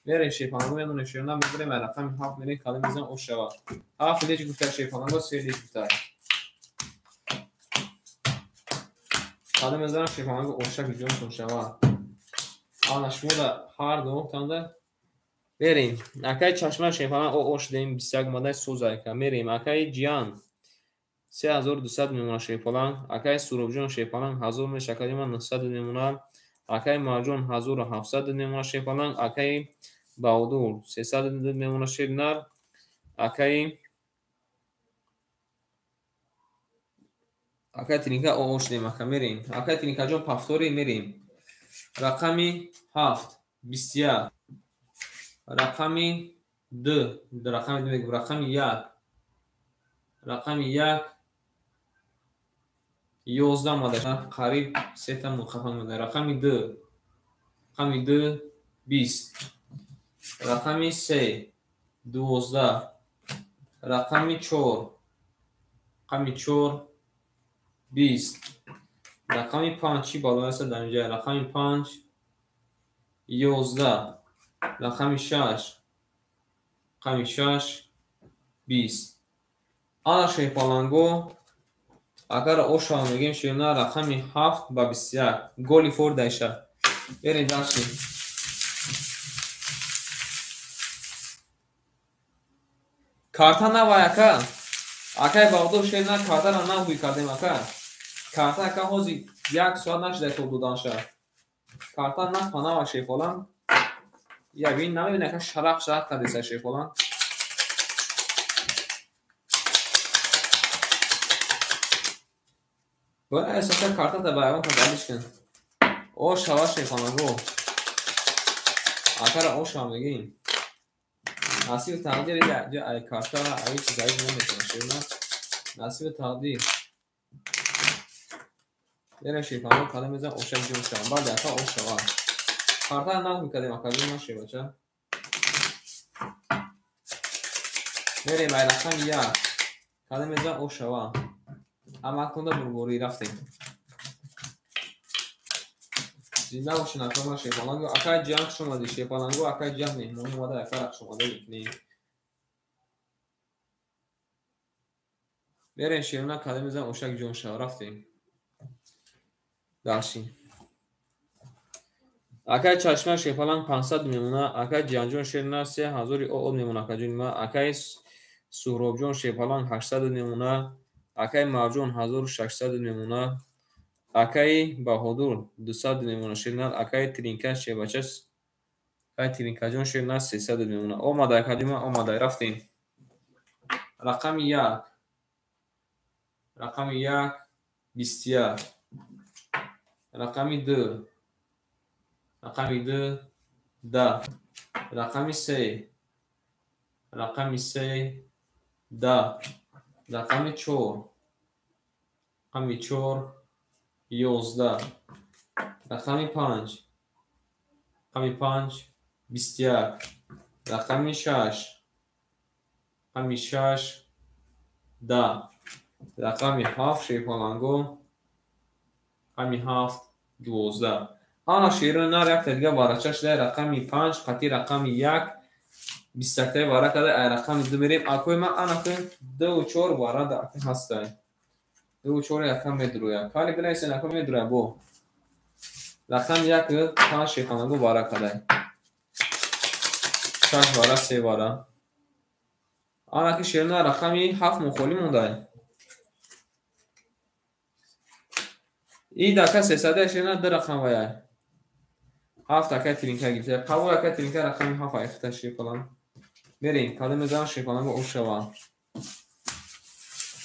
S1: Мерем шепаланго менонем шерона мебирем. Ай рақами 7 мерем калим мезам ош шава. 7 леч гуфта шепаланго 3 леч гуфта. Калим мезам шепаланго ошак ҷон тон шава. Ана шмода ҳар ду танда. Берем. Акай Чашма шепаланг ош дем 21 омадай сӯз ака. Мерем. Акай Ҷиҳан 3200 мемона шепаланг. Акай Сурабҷон шепаланг 1000 мешакади ман 900 мемона. Акай Маъҷон 1700 мемона шепаланг. Акай Баҳодур 300 мемона шернар. Акай Тиринка ош дем ака мерем. Акай Тиринкаҷон пафтори мерем. Рақами 7 21. Рақами 2. Рақами 2 мегӯям. Рақами 1. Рақами 1 11 омада. Қариб 3 та мухаффам омада. Рақами 2. Рақами 2 20. Рақами 3 12. Рақами 4. Рақами 4 20. Рақами 5 чӣ боло аст дар инҷа. Рақами 5 11. Рақами 6. Рақами 6 20. Ана шепаланго агар ошава мегем шерона рақами 7 ба 21. Голи фор дайша. Берем дашти. Карта навай ака. Акай Баҳодур шерона картара навҳуй кардем ака. Карта ака ҳози 1 соат нашуда то доданша. Карта нафа навай шепаланг. Я бин намебини ака шарақ кардеса шепаланг. Бана эсоса картата байон кадалиш кин. Ош шава шепаланго. Акара ош шава мегин. Насиб тақдир ҷа ай карта ай чизаи намекунад шерона. Насиб тақдир. Берем шепаланго кадам мезам ошак ҷон шава. Баъде ака ош шава. Карта нав мекадем ака ҷон нашевача. Мерем ай рақами 1. Кадам мезам ош шава. Амакунда бурбори рафтем. Зинда бошин ака ма шепаланго. Акай Ҷиҳан шумади шепаланго. Акай Ҷиҳан меҳмонӣ омада ака шумада мекунем. برین شیرنا کاده میزن اوشک جون شو رفتیم داشتیم اکای چشمه شیفالان 500 میمونه اکای جیانجون شیرنا 3000 او میمونه اکای جون ما اکای سهراب جون شیفالان 800 میمونه اکای مرجون 1600 میمونه اکای بهادر 200 میمونه شیرنا اکای ترینکا شیبچس اکای ترینکا جون شیرنا 300 میمونه اومده اکای ما اومده رفتیم رقم 1 رقم 1 21 رقم 2 رقم 2 10 رقم 3 رقم 3 10 رقم 4 رقم 4 11 رقم 5 رقم 5 21 رقم 6 رقم 6 10 رقم 7 شیفالانگو رقم 7 12 آنا شیرون نار یک تدگاه بارچش ده رقم 5 قطی رقم 1 بیستکتای باره کده رقم 2 میریم اکوی من آنا که 2 و 4 باره ده اکوی هسته 2 و 4 یکم میدرویه کالی بنایسین اکوی میدرویه بو رقم 1 5 شیفالانگو باره کده 6 باره 3 باره آنا که شیرون رقم 7 مخولی مونده ای دکه 300 شیرون ده رقم ویه 7 دکه ترینکه گیفته قبول دکه ترینکه رقم 7 ایخته شیفالان بریم کالی میزان شیفالانگو اوشوا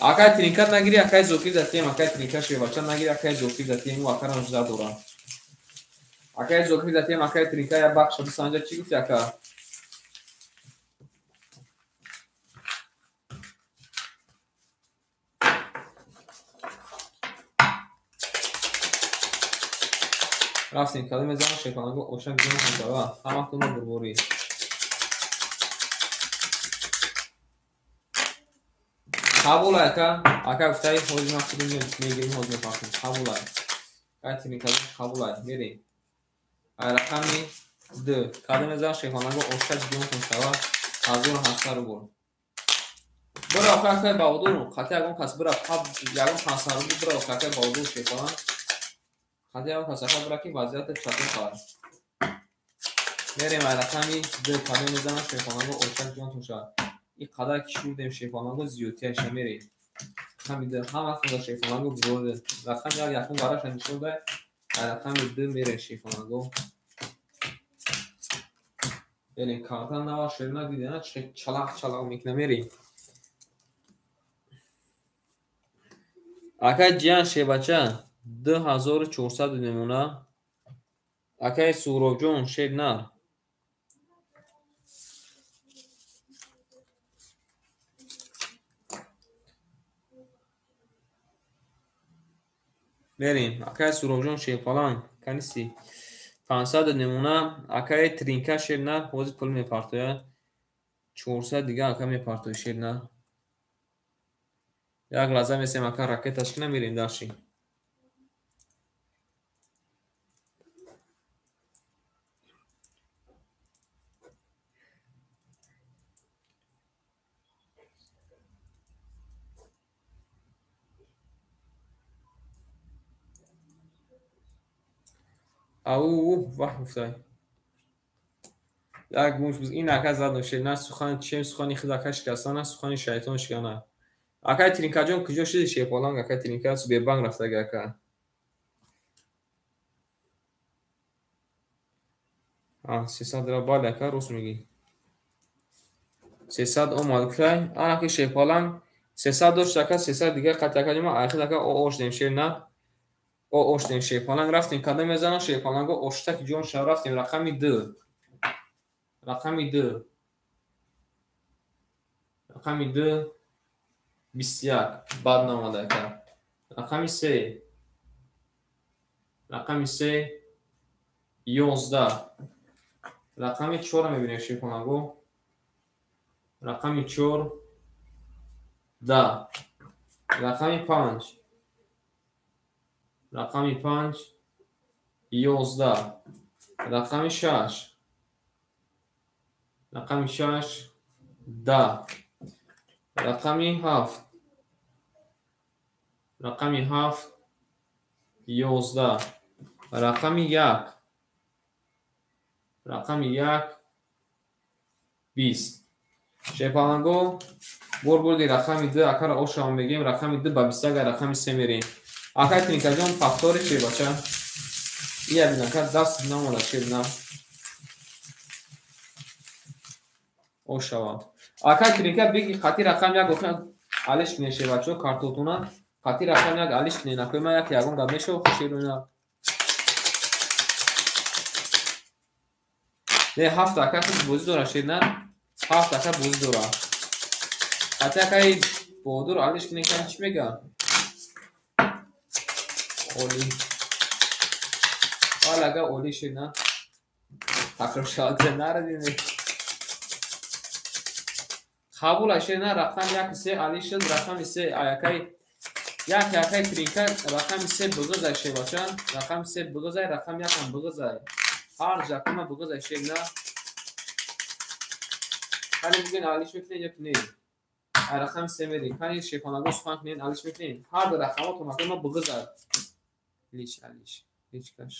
S1: اکای ترینکت نگیری اکای زوکی دتیم اکای ترینکت شیوچا نگیری اکای زوکی دتیم و اکای نوشدا دورا اکای زوکی دتیم اکای ترینکت یا بخش بسانجا چی گفتی اکا رفتیم کالی میزان شیفالانگو اوشن جون کنتاوا همه تون رو بربوری قبول اکا اکا گفتایی حوزی مفتونی میگیریم حوزی مفتونی قبول اکای ترینکت قبول میریم رقمی 2 کالی میزان شیفالانگو اوشن جون کنتاوا حضور هسته رو برو برو اکای باودون خطی اگون کس برو یگون پانسه رو برو اکای باودون شیفالان خطی اگون کس اکا برو که وضعیت چطور خواهد میریم رقمی 2 کالی میزان شیفالانگو اوشن جون کنتاوا این قدر که شودیم شیفالانگو زیوتی هشه میریم همین هم وقت شیفالانگو برده رقم یکم براش نشون ده رقم 2 میره شیفالانگو بریم کارتان نوا شیرنا دیدن چه چلاق میکنه میریم اکای جیان شیبچه 2400 نمونه اکای سهراب جون شیرنا بریم اکای سهراب جون شیفالان کنیسی 500 نمونه اکای ترینکا شیرنا حوزی پول میپارتویه 400 دیگه اکای میپارتوی شیرنا یک لحظه میسیم اکا راکتش کنه میریم داشتیم او واه افتای یک گوش بز این اکا زد نوشه نه سخن چیم سخنی خدا کش کسانه سخنی شیطان شکنه اکای ترینکا جون کجا شدی شیپالانگ اکای ترینکا سو بیربنگ رفته گه اکا 300 را بالا اکا روز میگی 300 اومد کفای آن اکا شیپالانگ 300 داشت اکا 300 دیگه قطع اکا جمع اخیر اکا او اوش دیم شیر نه او اوش دیم شیپالانگ رفتیم کده میزنن شیپالانگ اوشتک جون شو رفتیم رقمی 2 رقمی 2 رقمی 2 21 بعد نامده اکا رقمی 3 رقمی 3 11 رقمی 4 میبینیم شیپالانگو رقمی 4 10 رقمی 5 رقمی 5 11 رقمی 6 رقمی 6 10 رقمی 7 рақами 7 11 рақами 1 рақами 1 20 шепаланго бор бурди рақами 2 акара ошамо мегем рақами 2 ба 21 рақами 3 мерем акай тринкаҷон пафтори шебача ия бинака даст намода шебна ошава акай тринка биги қати рақам як охна алиш кине шебачо картотуна қати рақам як алиш кине накоима як ягон гап мешо хушируна не ҳафт ака бозӣ дора шебна ҳафт ака бозӣ дора қати акай бодур алиш кине кан чӣ мега оли валага оли шебна такрошалзе нарадине қабул ашена рақам 1 3 али шуд рақами 3 аякай якай тринка рақами 3 буғизай шебача рақами 3 буғизай рақам 1 ҳам буғизай ҳар ҷакама буғизай шебна кани бигин алиш мекунед ё ки не ай рақами 3 мерин кани шепанаго сухан кунед алиш мекунед ҳар ду рақамоту макоима буғизай лиш алиш лиш каш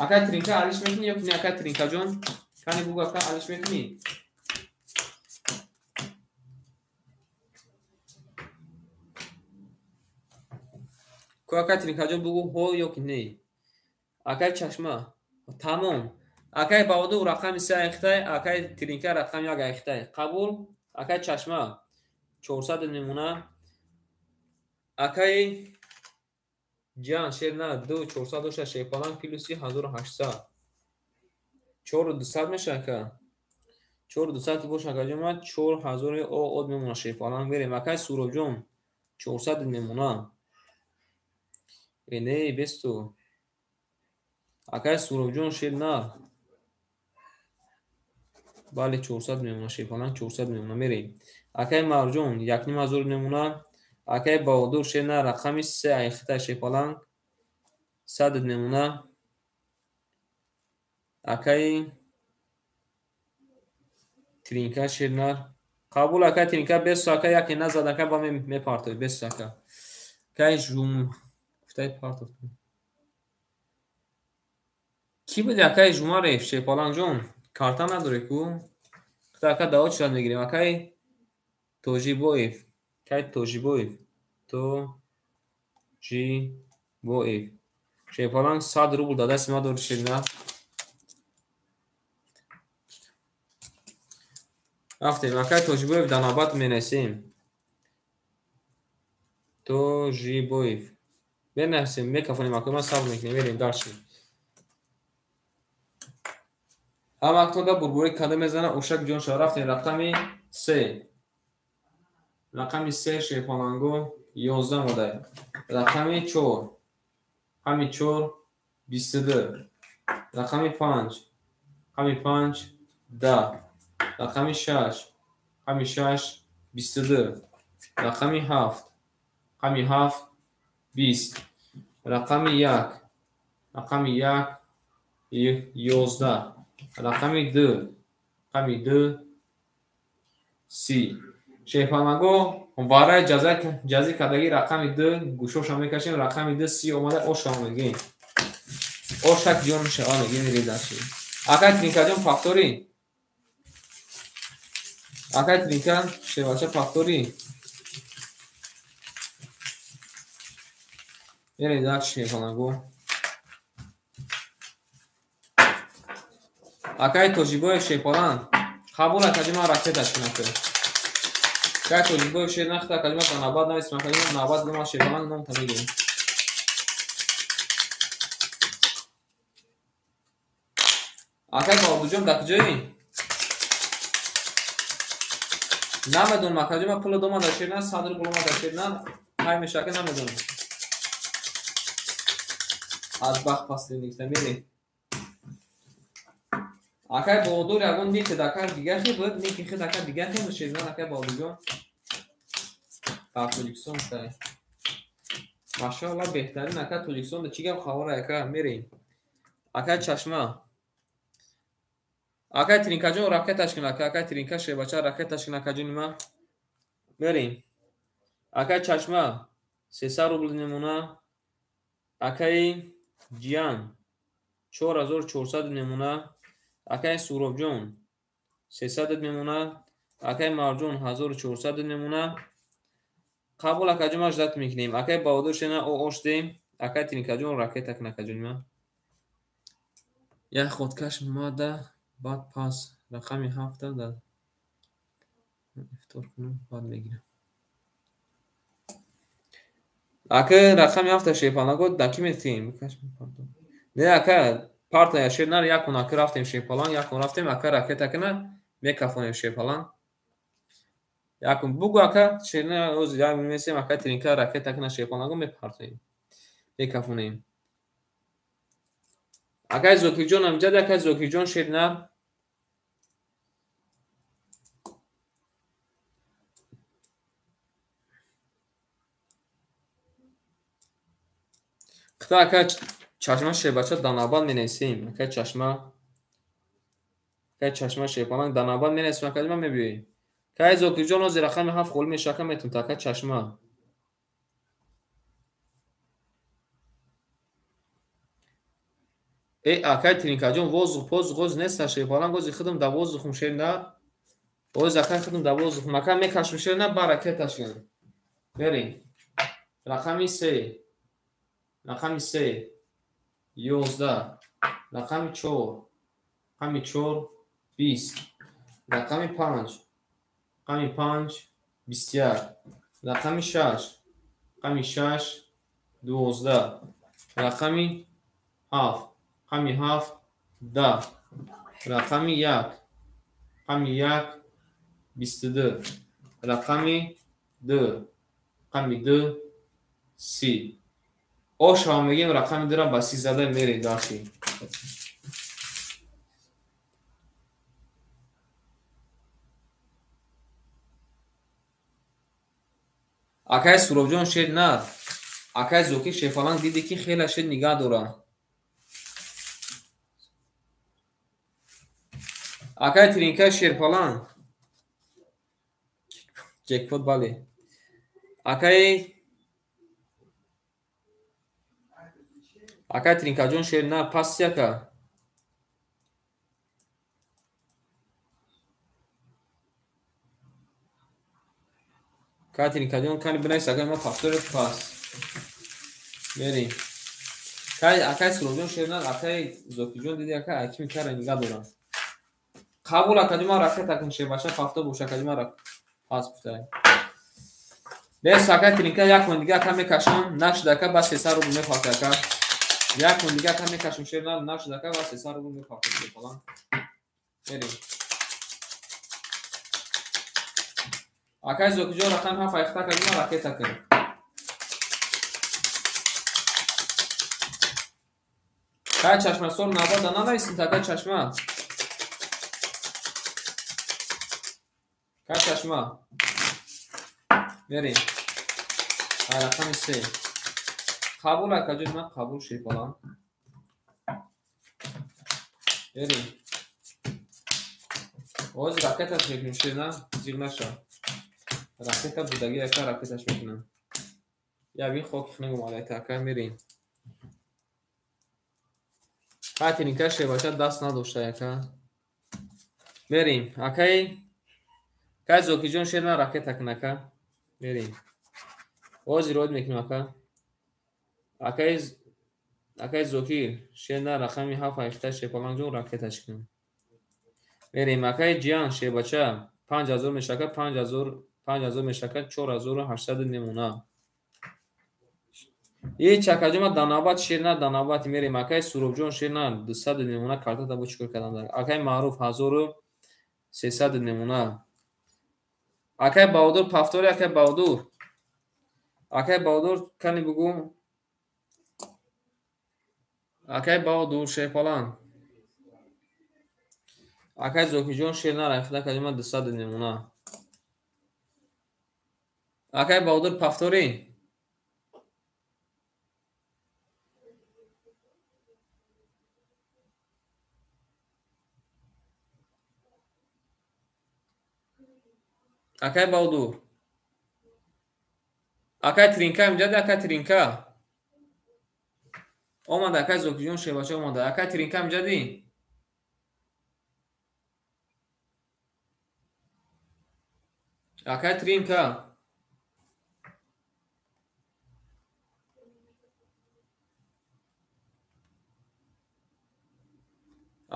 S1: акай тринка алиш мекунед ё ки не акай тринкаҷон кани буга ака алиш мекунед акай тринкаҷон бугу ҳо ё ки не акай чашма тамом акай баводу рақами 3 аихтай акай тринка рақами 1 аихтай қабул акай чашма 400 мемона акай ҷан шебна 2 400 доша шепалан плюси 1800 4200 меша ака 4200 боша акаҷома 4000 од мемона шепалан берем акай суробҷон 400 мемона не бесту акай суробҷон шебна бале 400 мемона шепалан 400 мемона мерем акай марҷон 1500 мемона акай баҳодур шебна рақами 3 аихта шепалан 100 мемона акай тринка шебна қабул акай тринка бесту акай яке назад акай ба мепартои бесту ака акай жум гуфтай партов ки буди акай жумарев шепаланҷон карта надоре ку гуфта ака даво чилад мегирем акай тоҷибоев акай тоҷибоев тоҷибоев шепалан 100 рубл да дасти ма дори шебна рафтем акай тоҷибоев да навбат менависем тоҷибоев бенависем мекафонем акоима сабр мекунем мерем дарши ҳамактода бурбурӣ када мезана ушак ҷон шава рафтем рақами 3 рақами 3 шепаланго 11 модай рақами 4 рақами 4 22 рақами 5 рақами 5 10 рақами 6 рақами 6 22 рақами 7 рақами 7 20 рақами 1 рақами 1 11 рақами 2 рақами 2 30 шепанаго варай ҷази кадаги рақами 2 гӯшоша мекашем рақами 2 30 омада ошамо мегем ошак ҷон шава мегем редаши акай тринкаҷон пафтори акай тринка шевача пафтори редак шепанаго акай тоҷибоев шепалан қабул акаҷима ракеташ кинака акай тоҷибоев шенахта акаҷима ба навбат нависим акаҷима навбат гума шепалан ном тамегем акай баҳодурҷон дар куҷоӣ намедонам акаҷима пула домада шебна 100 рубл омада шебна ҳай мешака намедонам аз бахт пасли никта мерем акай баҳодур ягон ники дакар дигахи буд ники хи дакар дигахи мешебна акай баҳодурҷон ба Тоҷикистон тай машаалла беҳтарин акай Тоҷикистон чӣ гап хабара ака мерем акай чашма акай тринкаҷон ракеташ кинака акай тринка шебача ракеташ кинака ҷонима мерем акай чашма 300 рубл намуна. Акаи Ҷиян 4400 намуна. Акаи Суробҷон 300 намуна. Акаи Марҷон 1400 намуна. Қабул акаҷон аждат мекунем. Акаи Баҳодур шена оштем. Акаи Тинкаҷон ракета кнакаҷонима. Як ходкаш мада баъд пас рақами 7 да ифтор кунам баъд мегирам. Ака рақами 7 шепалангот да ки метем. Не ака парта яшер нар якун ака рафтем шепалан, якун рафтем ака ракета кна мекафонем шепалан. Якун бугу ака шерна оз як месем ака тринка ракета кна шепаланго мепартоем. Мекафонем. Ака Зокиҷон амҷад ака Зокиҷон шерна қита ака чашма шебача данабад менесем. Ака чашма шепалан данабад менесем ака ма мебиёем. Кай Зокиҷон оз рақами 7 хол мешака метун ака чашма. Ака Тринкаҷон воздух поздух гоз неста шепалан гози худам да воздухум шерна. Оз ака худам да воздухум ака мекашм шерна ба ракеташган. Берем. Рақами 3. Рақами 3 11. Рақами 4. Рақами 4 20. Рақами 5. Рақами 5 21. Рақами 6. Рақами 6 12. Рақами 7. Рақами 7 10. Рақами 1. Рақами 1 22. Рақами 2. Рақами 2 30. Ошам мегем рақами 2 ра ба 30 зада мерем даши. Акай Суробҷон шед на. Акай Зоки шефалан диде ки хела шед нигаҳ дора. Акай Тринка шерпалан. Ҷекпот бале. Акай Тринкаҷон шер на пас яка. Акай Тринкаҷон кани бинайс акай ма пафтор пас. Берем. Акай Суробҷон шер на акай Зокиҷон диде акай аки мекара нигаҳ дора. Қабул акадима ракета кун шебаша пафто буш акадима рак пас буфтай. Бес акай Тринка якон дига ака мекашам нашда ака ба 300 рубл мефафта ака. Якон дига ака мекашам шер на нашда ака ба 300 рубл мефафта шепалан. Берем. Акай Зокиҷон рақам ҳафт айхта акадима ракета кун. Кай чашма сор набода нанависин така чашма. Кай чашма. Берем. Ай рақами 3. Қабул акаҷон ма қабул шепалан. Берем. Оз ракеташ мекунем шена зиг наша. Ракета будаги ака ракеташ мекунам. Явин хоки хунем омадаита ака мерем. Кай Тринка шебаша даст надошта ака. Берем. Кай Зокиҷон шерна ракета кун ака. Берем. Оз ирод мекунем ака. Акай Зоки шерна рақами 7 айхта шепалан ҷон ракеташ кун. Берем. Акай Ҷиян шебача 5000 мешака 5000 мешака 4800 намуна. Чакаҷома данабат шерна данабат мерем. Акай Суробҷон шерна 200 намуна картата бу чикор карданда. Акай Маъруф 1300 намуна. Акай Баҳодур пафтори акай Баҳодур. Акай Баҳодур кани бугу. Акай Баҳодур шепалан. Акай Зокиҷон шерна рахта каҷома 200 намуна. Акай Баҳодур пафтори. Акай Баҳодур. акай тринка имҷади акай тринка омада акай зокиҷон шевача омада акай тринка имҷади акай тринка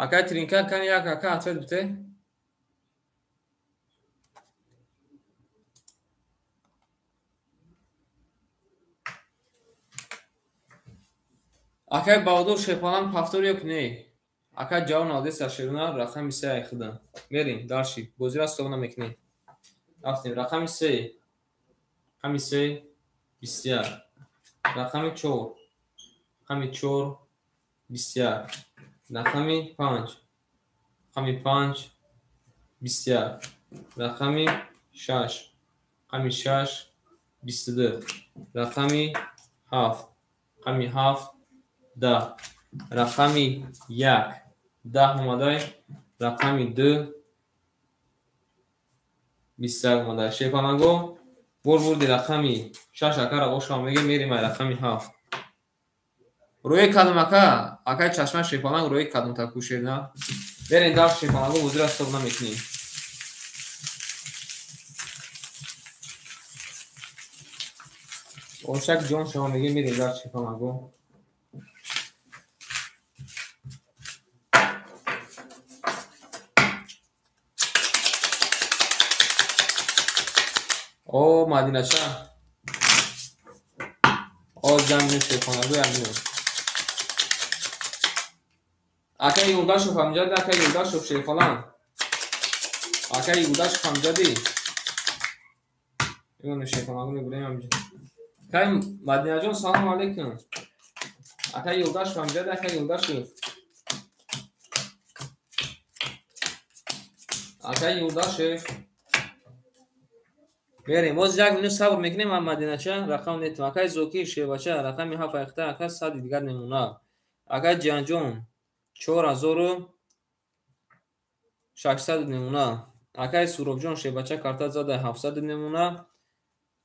S1: акай тринка кани як акай ответ бите акай баҳодур шепалан пафтор ёк не акай ҷавон одеса шерунар рақами се айхида мерим дарши бозира стовна мекунем рафтем рақами се рақами се бисяр рақами чор рақами чор бисяр рақами панҷ рақами панҷ бисяр рақами шаш рақами шаш бистуду рақами ҳафт рақами ҳафт даҳ рақами як даҳ омадай рақами ду бистяк омадай шепанаго бурди рақами шаш акара ошам меге меримай рақами ҳафт рӯи кадом акай чашма шепанак рӯи кадом такушена берем дар шепанаго бузира стовна мекунем ошак ҷон шама меге мерем дар шепанаго о мадинача о замин шепанаго ямин акай юлдашов амҷади акай юлдашов шефалан акай юлдашов амҷади имон шефанаго мебурем амҷад акай мадинаҷон салом алейкум акай юлдашов амҷади акай юлдашов акай юлдашев берем боз як минут сабр мекунем мадинача рақам нетам акай зоки шевача рақами ҳафт айхта акай сади дигар немуна акай ҷанҷон 4600 немуна акай суробҷон шебача карта зада 700 немуна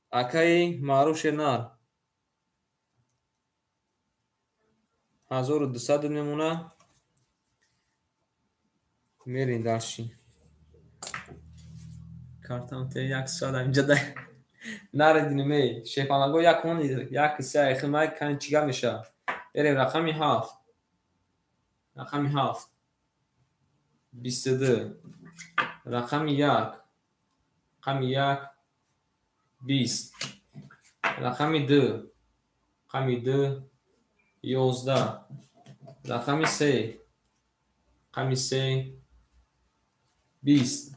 S1: акай маъруф шенар 1200 немуна мерин дарши картам те як сад амҷада нарединиме шепанаго якони як се айхимай кан чига меша берем рақами ҳафт рақами ҳафт бистуду рақами як рақами як бист рақами ду рақами ду 11 рақами се рақами се бист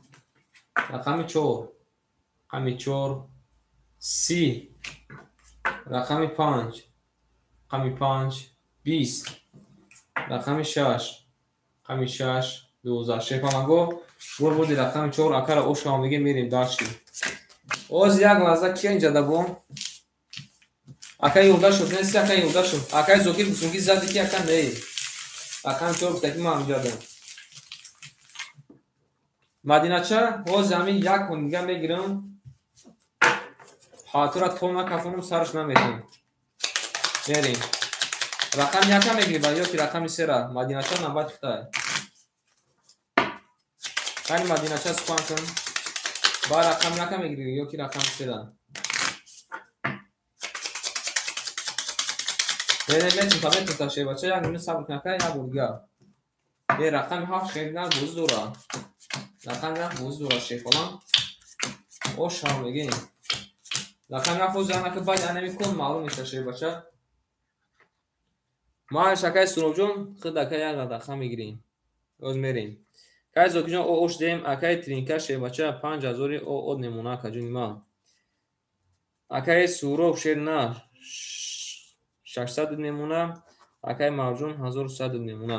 S1: рақами чор рақами чор 30 рақами панҷ рақами панҷ бист рақами шаш рақами шаш 12 шепанаго бурди рақами чор акара ошама меге мерем дарши оз як лаҳза кия инҷа дабо акай юлдашов неси акай юлдашов акай зокир бусунги зади ки ака не рақами чор бутаки ма амҷадам мадинача оз ҳамин як ҳонига мегирам ҳатура то накафонам сараш наметам мерем рақами яка мегири ба ёки рақами сера мадинача навбат хитай кани мадинача сухан кун ба рақами яка мегири ёки рақами сера метунта шебача як минут сабр кун акай як бурга е рақами ҳафт шеридан бози дора рақами ҳафт бози дора шефалан ошам мегем рақами ҳафт бози анака баъд анамикун маълум меша шебача ма шакай суробҷон худ акай як рақам мегирем оз мерем кай зокиҷон ош дем акай тринка шебача 5000 од немуна каҷуни ма акай суроб шернар 600 немуна акай мавҷун 1100 немуна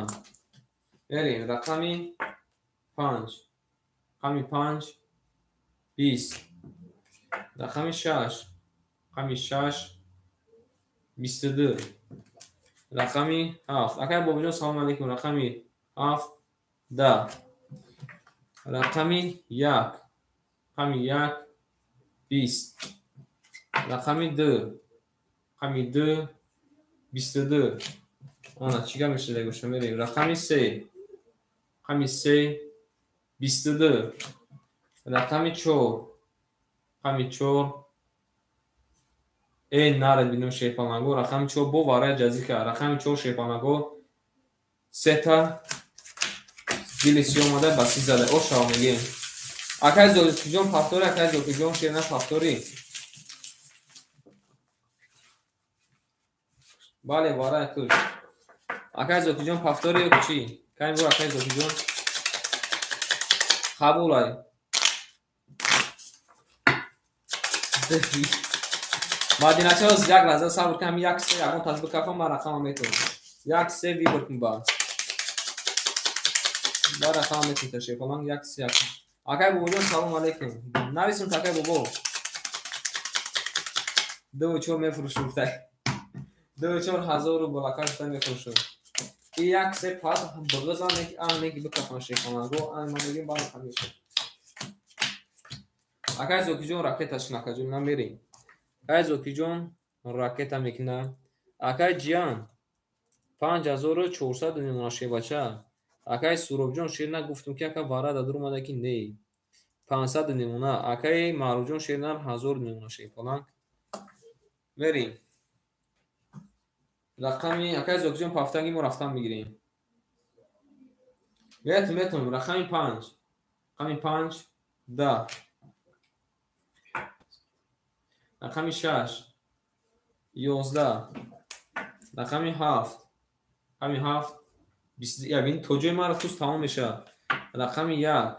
S1: мерем рақами 5 рақами 5 20 рақами 6 рақами 6 22 рақами 7 акай бобиҷон салом алейкум рақами 7 10 рақами 1 рақами 1 20 рақами 2. рақами 2 22. Ана чига мешуда гӯша мерем. рақами 3. рақами 3 22. рақами 4. рақами 4 нарад бинем шепанаго. рақами 4 бо варая ҷазика. рақами 4 шепанаго. сета дилиси омада баси зада. Ошава мегем. Акай зокиҷон пафтори, акай зокиҷон шерна пафтори. бале варая куш. акай зокиҷон пафтори ё чӣ? Кай бор акай зокиҷон қабулай. Мадиначаос як лаҳза сабр кам, як се ягон тазбиқ кафам ба рақама метон. Як се вибр кун ба. Ба рақама метон ташрифалан як се як. Акай бобоҷон салом алейкум. Нависун такай бобо. 2-4 мефурӯшуфтай. 2-4 ҳазору балакаштай мефурӯшу. И як се пас бигъизан неки бикафам шефанаго ан мамегим ба рақам мешав. Акай зокиҷон ракеташ накаҷон намерем. Акай зокиҷон ракета мекна. Акай ҷиян 5400 дунемона шебача. Акай суробҷон ширна гуфтум ки ака вара дадурмада ки не 500 дунемона. Акай маъруҷон ширна 1000 дунемона шефалан мерем. рақами акай зокиҷон пафтанги мо рафтан мегирем. метонем рақами 5. рақами 5 10. рақами 6 11. рақами 7. рақами 7 21. Ин то ҷои мара туз тамом мешавад. рақами 1.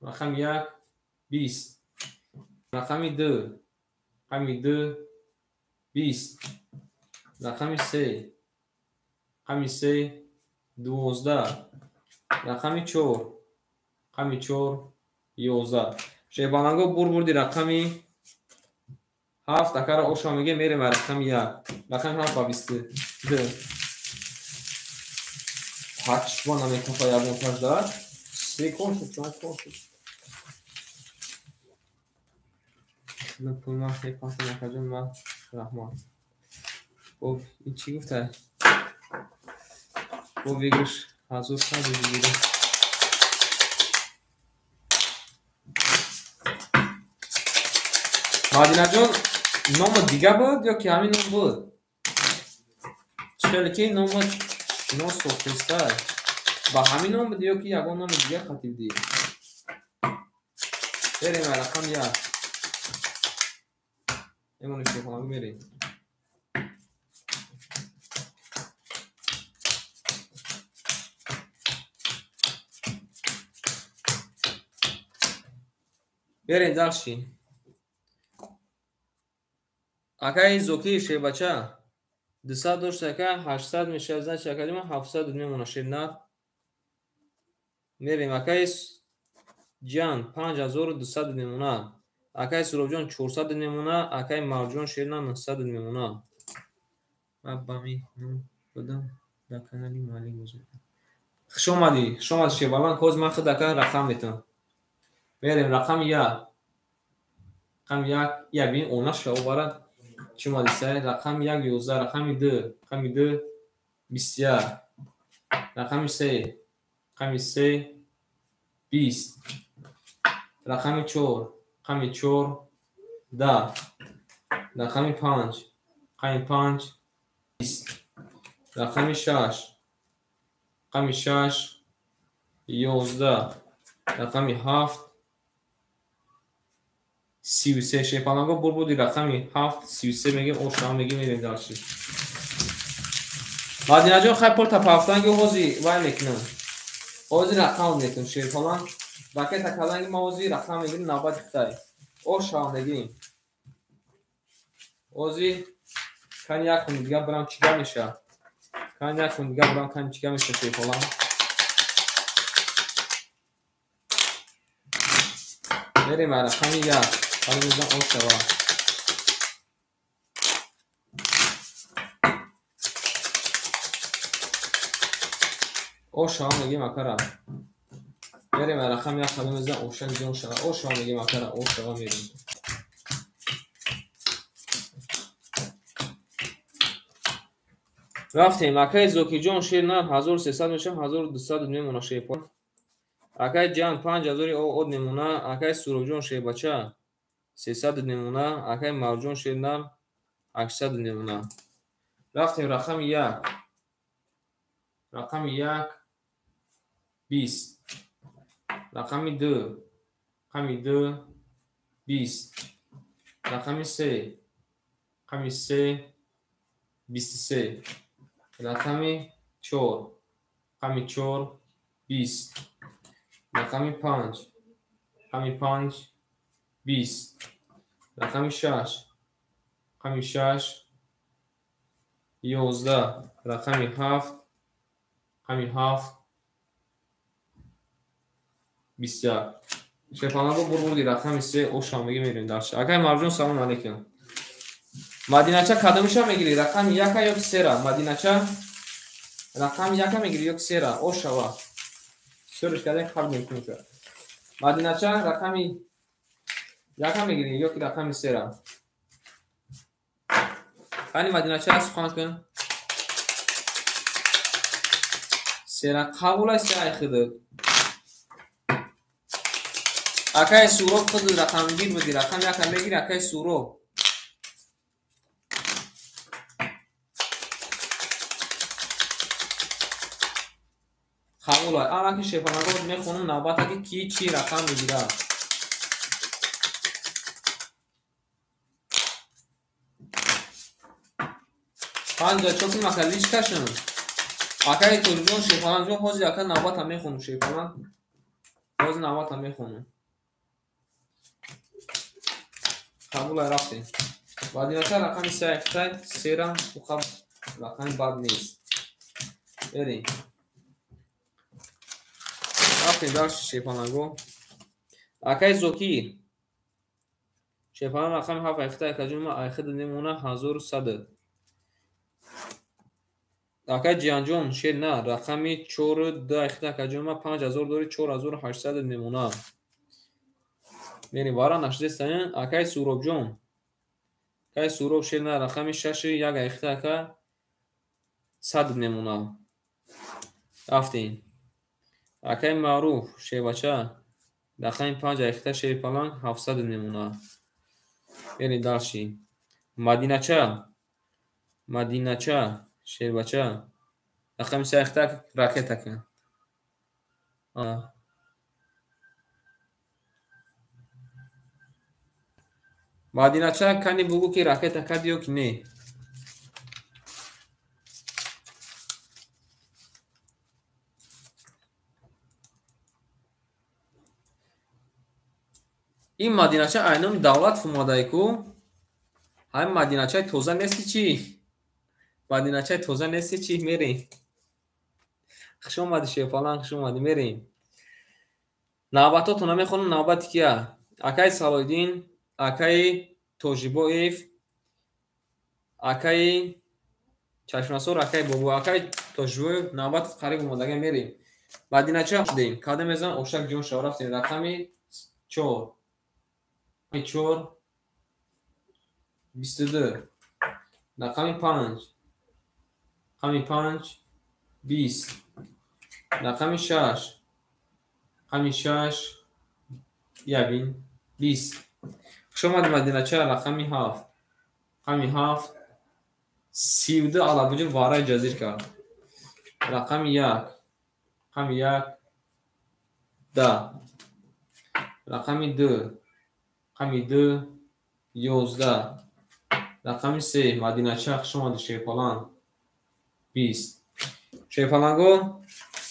S1: рақами 1 20. рақами 2. рақами 2 20. рақами 3. рақами 3 12. рақами 4. рақами 4 11. шебанаго бурбурди рақами 7 акара ошо меге мерем рақами 1. рақами 7 ба 22. пачва намекафа ягон таждар. Секон шуд, чон шуд. Напулма хепата накаҷон ва раҳмат. Боб ин чӣ гуфтай? Боб вигӯш ҳазур саду бигирем. Мадинаҷон номи дига буд ё ки ҳамин ном буд? Чхеле ки номи шинос сохтистай. Ба ҳамин ном буд ё ки ягон номи дига қатибдӣ? Берем рақам 1. Эмони шефанаго мерем. берем далши. Акай зокии шебача 200 дошт ака 800 мешавад. значи академа 700 мемона ширнат. мерем акай ҷан 5200 мемона. акай суробҷон 400 мемона. акай марҷон ширна 900 мемона. бабами будам да канали мали гузор. хушомади шебалан коз ман худ ака рақам метон. берем рақами 1. рақами 1 я бин она шавбара чима дисай. рақами 1 11. рақами 2. рақами 2 21. рақами 3. рақами 3 20. рақами 4. рақами 4 10. рақами 5. рақами 5 20. рақами 6. рақами 6 11. рақами 7 33. шепанаго бурбуди рақами 7 33 мегем ошам мегем мерем далши. Мадинаҷон хай порта пафтанги ҳози вай мекунам. ҳози рақам метун шефалан. ракета каланги ма ҳози рақам мегирем навбат хитай. ошам мегем. ҳози кан як кун дига бурам чига меша. кан як кун дига бурам кан чига меша шефалан. берем рақами 1. ҳалимизан ошава. ошава мегем акара. берем рақами 1. ҳалимизан ошаҷон шава. ошава мегем акара. ошава мерем. рафтем. Акай Зокиҷон ширнав 1300 мешавад, 1200 мемона шепон. Акай ҷан 5000 од мемона. Акай Суробҷон шебача 300 мемона. Акай Мавҷон ширнав 800 мемона. рафтем рақами 1. рақами 1 20. рақами 2. рақами 2 20. рақами 3. рақами 3 23. рақами 4. рақами 4 20. рақами 5. рақами 5 20. рақами 6. рақами 6 11. рақами 7. рақами 7 21. шефанагу бурбурди рақами 3 ошамаги мерем дарш. Акай Марҷон салом алейкум. Мадинача кадомиша мегири? Рақами 1 ё 3? Мадинача рақами 1 мегири ё 3? Ошава. Сёриш кадем хаб мекунӣ. Мадинача рақами 1 мегири ё ки рақами 3? Ани Мадинача сухан кун. 3 қабул аст я худод. Акай Суроб худ рақами 1 буди. Рақами 1 мегири акай Суроб. қабул аст. Ана ки шефанагот мехонум навбата ки чӣ рақам мегира. Панҷа чоки макалиш кашам. Акай Турҷон шефанагот ҳозир акай навбата мехонум шефанаг. ҳозир навбата мехонум. қабул аст рафтем. Мадинача рақами 3 ихтай 3 ухаб рақами бад нест. Берем. рафтем дар шефанаго. Акай Зокир шефанаг рақами 7 ихтай каҷума айхид немона 1100. Акай Ҷианҷон шерна рақами 4 2 ихтай каҷума 5000 дори 4800 мемона. Мерим вара нашдестан. Акай Суробҷон. Акай Суроб шерна рақами 6 1 ихтай ка 100 мемона. рафтем. Акай Маъруф шебача рақами 5 ихтай шерпалан 700 мемона. Мерим далши. Мадинача. Мадинача шербача рақами 3 ихтай ракета кан. Мадинача кани бугу ки ракета кад ё ки не. ин Мадинача айноми давлат фумадаи ку. Ҳай Мадиначаи тоза нести чӣ? Мадиначаи тоза нести чӣ? Мерем. Хуш омади шефалан, хуш омади. Мерем. Навбатотона мехонам. Навбати кия? Акай Салоиддин, акай Тоҷибоев, акай Чашмасор, акай Бобу, акай Тоҷибоев. Навбат қариб омадага. Мерем. Мадинача дем. Када мезан Ошак ҷон шав рафтем. Рақами 4. 4 22. рақами 5. рақами 5 20. рақами 6. рақами 6 ябин 20. хуш омади Мадинача рақами 7. рақами 7 32 аллабуҷа вараи ҷазир кард. рақами 1. рақами 1 10. рақами 2. рақами 2 11. рақами 3. Мадинача хуш омади шефалан 20. шефаланго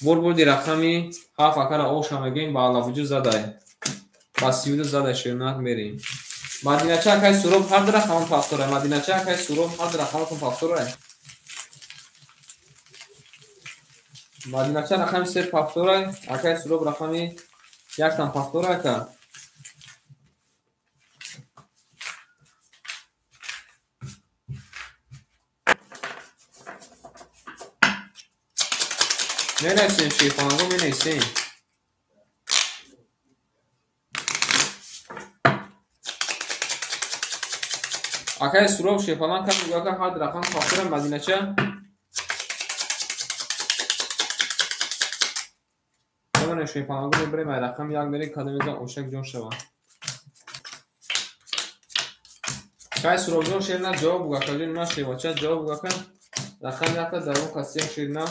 S1: бурбурди рақами 7 акара оша мегем ба аллабуҷа задай. Ба 32 задай шернак мерем. Мадинача акай Суроб ҳар ду рақамон пафтора. Мадинача акай Суроб ҳар ду рақамон пафтора. Мадинача рақами 3 пафтора. Акай Суроб рақами 1 там пафтора ака. менависем шефанго менависем. Акай Суроб шефалан кам гуяка ҳад рақам пафтора. Мадинача ببینیم شیپانگو میبریم رقم یک داری کدام میزن اوشک جون شوه کای سروب جون شیر نه جواب بگه کجا نه شیوچه جواب بگه رقم یک در اون کسی شیر نه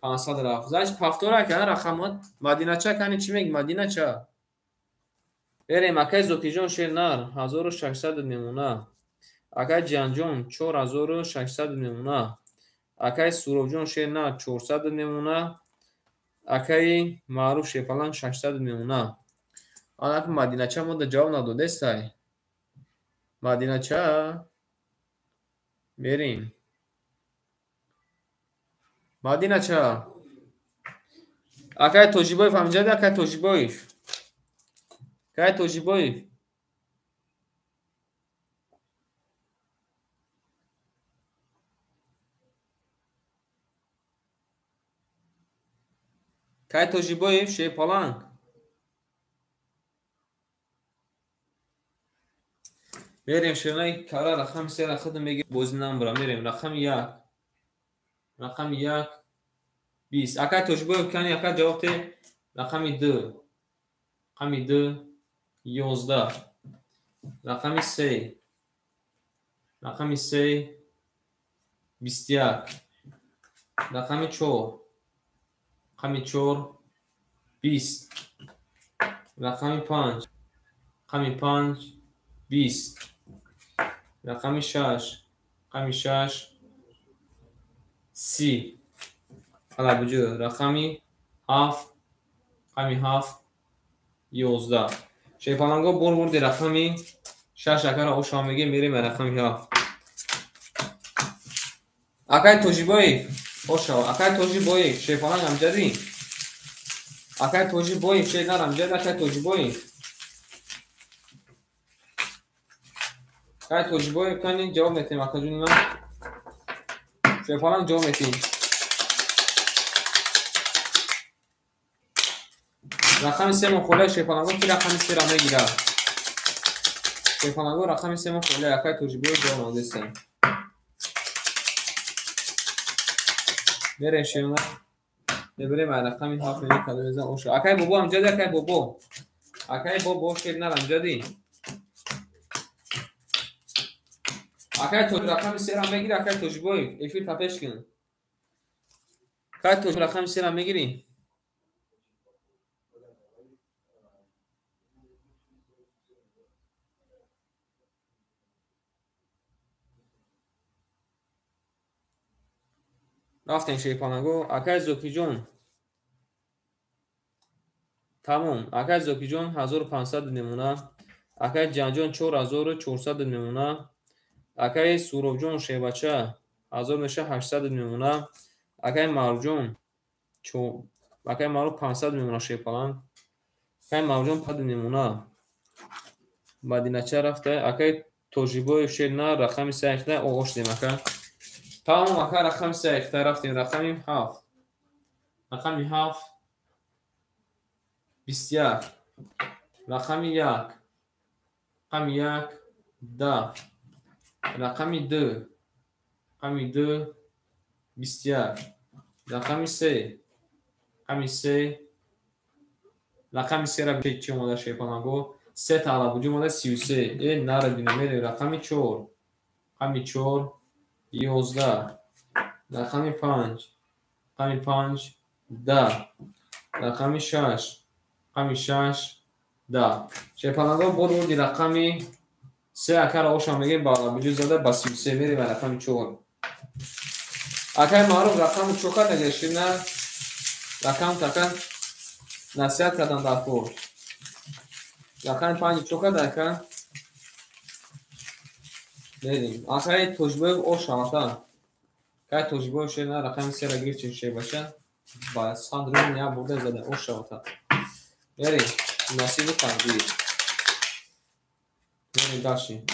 S1: 500 رفت زنش پفتوره که رقمات مدینه چه کنی چی میگی مدینه چه بریم اکای زوکی جون شیر نه 1600 نمونه اکای جان جون 4600 نمونه اکای سروب جون شیر نه 400 نمونه اکای معروف شیپالان 600 نمونه آن اکا مدینه چه مده جواب نداده استای مدینه چه بریم مدینه چه اکای توجیبایف همجاده اکای توجیبایف اکای توجیبایف اکای توجیبایف شیپالان بریم شنای کارا رقم سه رقم میگه بوزنم برام بریم رقم یک رقم یک 20 اکای توجیبایف کنی اکای جواب ته رقم دو رقم دو 11 رقم سه رقم سه 21 رقم 4 رقم 4 20 رقم 5 رقم 5 20 رقم 6 رقم 6 30 حالا بجو رقم 7 رقم 7 11 شیپانگو بردی رقم 6 اکر او شامگی میریم رقم 7 اکای توجیبایی خوشو اکای توجیبایی شیپانگ امجدی اکای توجیبایی شیپانگ امجد اکای توجیبایی اکای توجیبایی کنی جواب میتیم اکای جون من شیپانگ جواب میتیم رقم 3 مخوله شیپانگو کی رقم 3 را میگیره شیپانگو رقم 3 مخوله اکای توجیبایی جواب نادستم بریم شیپانگ بریم رقم 7 میگه کدوم بزن اوشو اکای بابا امجدی اکای بابا شیر نر امجدی اکای تو رقم 3 را میگیری اکای توجیبایی افیر تپش کن اکای تو رقم 3 را میگیری رفتیم شیپانگو اکای زوکی جون تمام اکای زوکی جون 1500 نمونه اکای جان جون 4400 نمونه اکای سروب جون شیبچه 1800 نمونه اکای معروف جون اکای معروف 500 نمونه شیپالان اکای معروف جون 500 نمونه مدینه چه رفته اکای توجیبوی شیر نه رقم 3 نه او اوش دیمکه تمام اکای رقم 3 رفتیم رقم 7 رقم 7 21 رقم 1 رقم 1 10 رقم 2 رقم 2 21 رقم 3 رقم 3 رقم 3 را به چی اومده شیپانگو 3 تا علاوه بودی اومده 33 این نره دینامیر رقم 4 رقم 4 11 رقم 5 رقم 5 10 رقم 6 رقم 6 10 شیپانگو بردی رقم 3 اکر اوشا میگه بالا بجو زده با 33 میری و رقم 4 اکر معروف رقم چوکا نگشتی نه رقم تکن نصیحت کردن در پول رقم 5 چوکا دکن بریم اکر توجبه اوشا مطا که توجبه اوشه نه رقم 3 را گیر چنشه باشه با ساندرون یا بوده زده اوشا مطا بریم نصیب تنگیر بریم داشتیم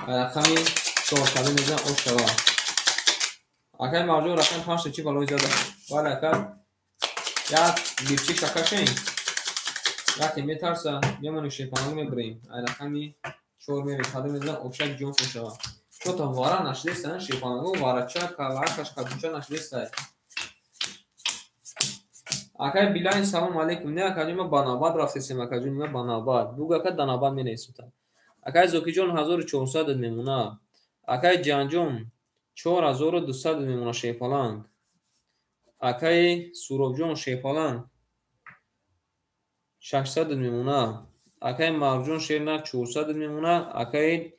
S1: رقمی 4 کده میزن اوشا با اکر موضوع رقم 5 چی بالای زده ولی اکر یک گیرچی شکشین وقتی میترسه میمونی شیپانگو میبریم رقمی 4 میبریم کده میزن اوشک جون خوشه چون تا واره نشدیستن شیپانگو واره چه که واره کش کبوچه نشدیسته Акай билайн салом алейкум. Не акаҷима банобад рафтесем акаҷима банобад. Бугака данобад менесута. Акай Зокиҷон 1400 мемуна. Акай Ҷанҷон 4200 мемуна шефаланг. Акай Суробҷон шефаланг 600 мемуна. Акай Марҷон шернак 400 мемуна. Акай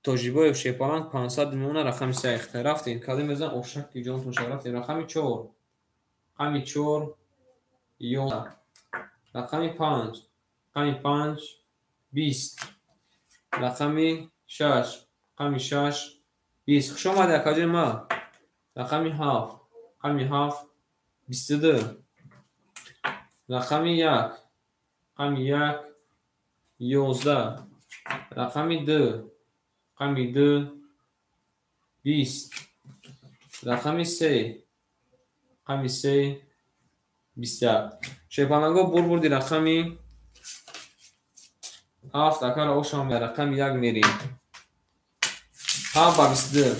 S1: Тоҷибоев шефаланг 500 мемуна. Рақами сайхта рафтем. Кади мезан ошак ҷонтон ша рафтем. Рақами 4. Рақами 4 11. Рақами 5. Рақами 5 20. Рақами 6. Рақами 6 20. Хуш омадед акаҷои ма. Рақами 7. Рақами 7 22. Рақами 1. Рақами 1 11. Рақами 2. Рақами 2 20. Рақами 3. Рақами 3 21. Шефаланго бурбурди рақами 7 акара ошам рақами 1 мерим. 7 ба 22.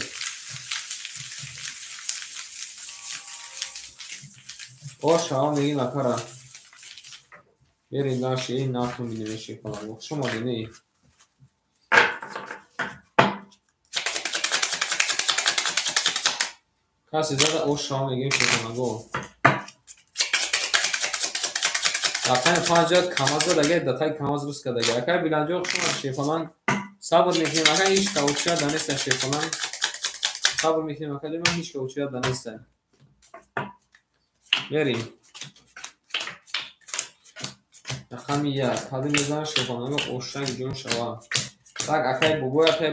S1: Ош ҳаво мегим акара. Мерим даши ин нафу минем шефаланго. Шумо динӣ. Каси зада ош ҳаво мегим шефаланго. Рақами 5 камаз задаги датаи камаз рус кадаги. Акай биланҷо шумо шефаланг сабр мекунем. Акай иш кауча данеста шефаланг. Сабр мекунем акай ман иш кауча данеста. Мерим. Рақами 1. Кади мезан шефаланго ошак ҷон шава. Так акай бобо акай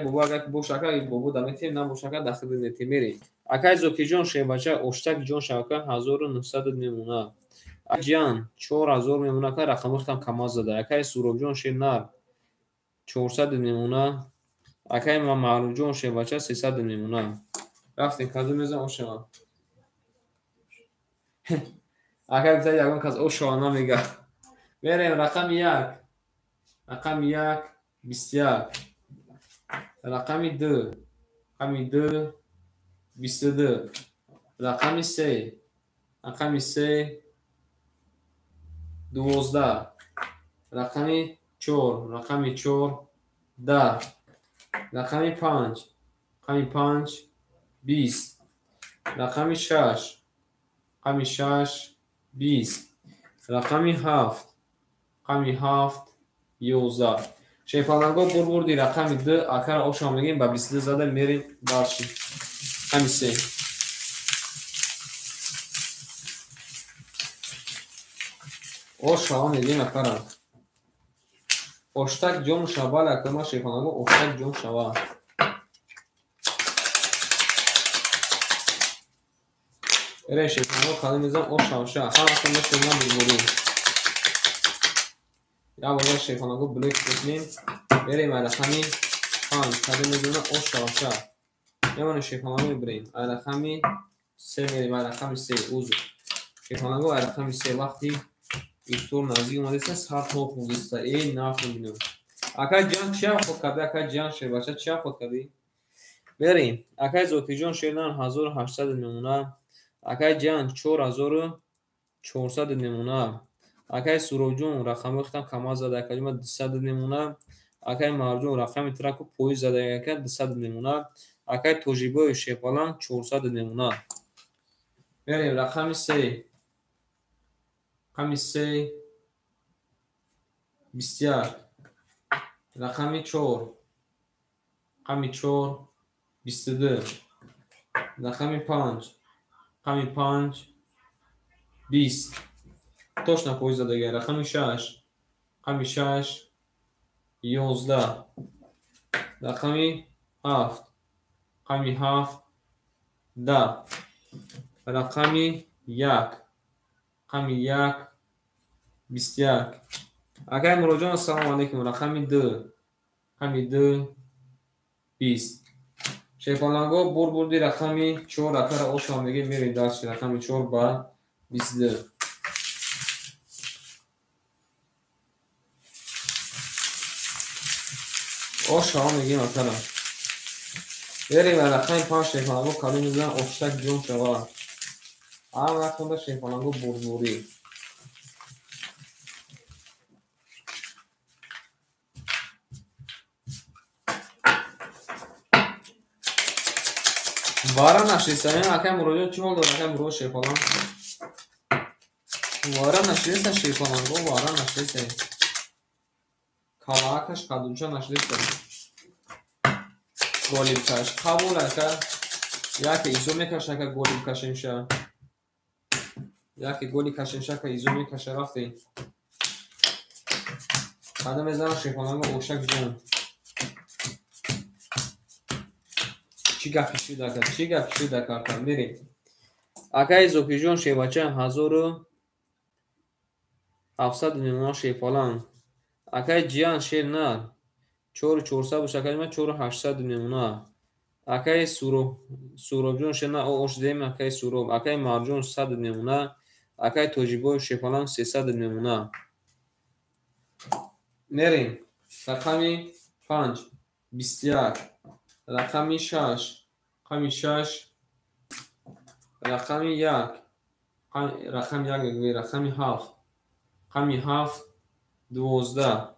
S1: бош акай бобо даметем набош акай дахили метем мерим. Акай Зокиҷон шебача оштак ҷон шавака 1900 мемуна. Ҷан 4000 мемуна ка рақамохтам камаз зада. Акай Суробҷон шенар 400 мемуна. Акай Маъруҷон шебача 300 мемуна. Рафтем кади мезан ошава. Акай биза ягон кас ошава намега. Мерем рақами 1. Рақами 1 21. Рақами 2. Рақами 2 22. Рақами 3. Рақами 3 12. Рақами 4. Рақами 4 10. Рақами 5. Рақами 5 20. Рақами 6. Рақами 6 20. Рақами 7. Рақами 7 11. Шефаланго бурбурди рақами 2 акара ошам мегим ба 22 зада мерим дарши. Рақами 3. Ошам мегим акара. Оштак ҷон шава акама шефаланго оштак ҷон шава. Эре шефаланго кади мезан ошам ша. Ҳамаша мешунам бурбурим. Я бора шефаланго блек мекунем. Мерем рақами 5. Кади мезана ошаша. Мемона шефаланго мебирем. Рақами 3 мерем. Рақами 3 узр. Шефаланго рақами 3 вақти ифтор наздик омадеста сар то худиста. Эй нафу минем. Акай ҷан чия ход кади? Акай ҷан шебача чия ход кади? Берем. Акай Зокиҷон шернан 1800 мемуна. Акай ҷан 4400 мемуна. Акай Суробҷон рақами хтам камаз зада акаҷима 200 мемуна. Акай Марҷон рақами траку поиз зада акай 200 мемуна. Акай Тоҷибоев шефаланг 400 мемуна. Берем рақами 3. Рақами 3 21. Рақами 4. Рақами 4 22. Рақами 5. Рақами 5 20. Точно поиз задаги. Рақами 6. Рақами 6 11. Рақами 7. Рақами 7 10. Рақами 1. Рақами 1 21. Акай Муроҷон ассалому алейкум. Рақами 2. Рақами 2 20. Шефаланго бурбурди рақами 4 акара ошам мегим мерем дарши. Рақами 4 ба 22. Ош ҳаво мегим акара. Берем рақами 5 шефаланго кади мезан оштак ҷон шава. نخونده شیفالنگو برزوری. وارا نشریستانی اکای مروجه چی مال داره اکای مروج شیفالنگ وارا نشریست شیفالنگو وارا نشریست کالاکش قدونچا نشریست گولیبکش قبول اکا یکی ایزو میکشه اکا گولیبکش میشه یکی گولی کش میشه که ایزو میکشه رفتی بعد میزنم شیفالنگو اوشک جون چی گفتی شو دکار میریم اکای زوکی جون شیباچه 1700 نمونه شیفالنگ اکای جیان شیر نه 4400 بوشکل من 4800 نمونه اکای سوروب جون شیر نه او اوش دیم اکای سوروب اکای مارجون 100 نمونه اکای توجیبو شیفالنگ 300 نمونه میریم رقمی 5 21 رقمی 6 رقمی 6 رقمی 1 رقم 1 رقمی 7 رقمی 7 12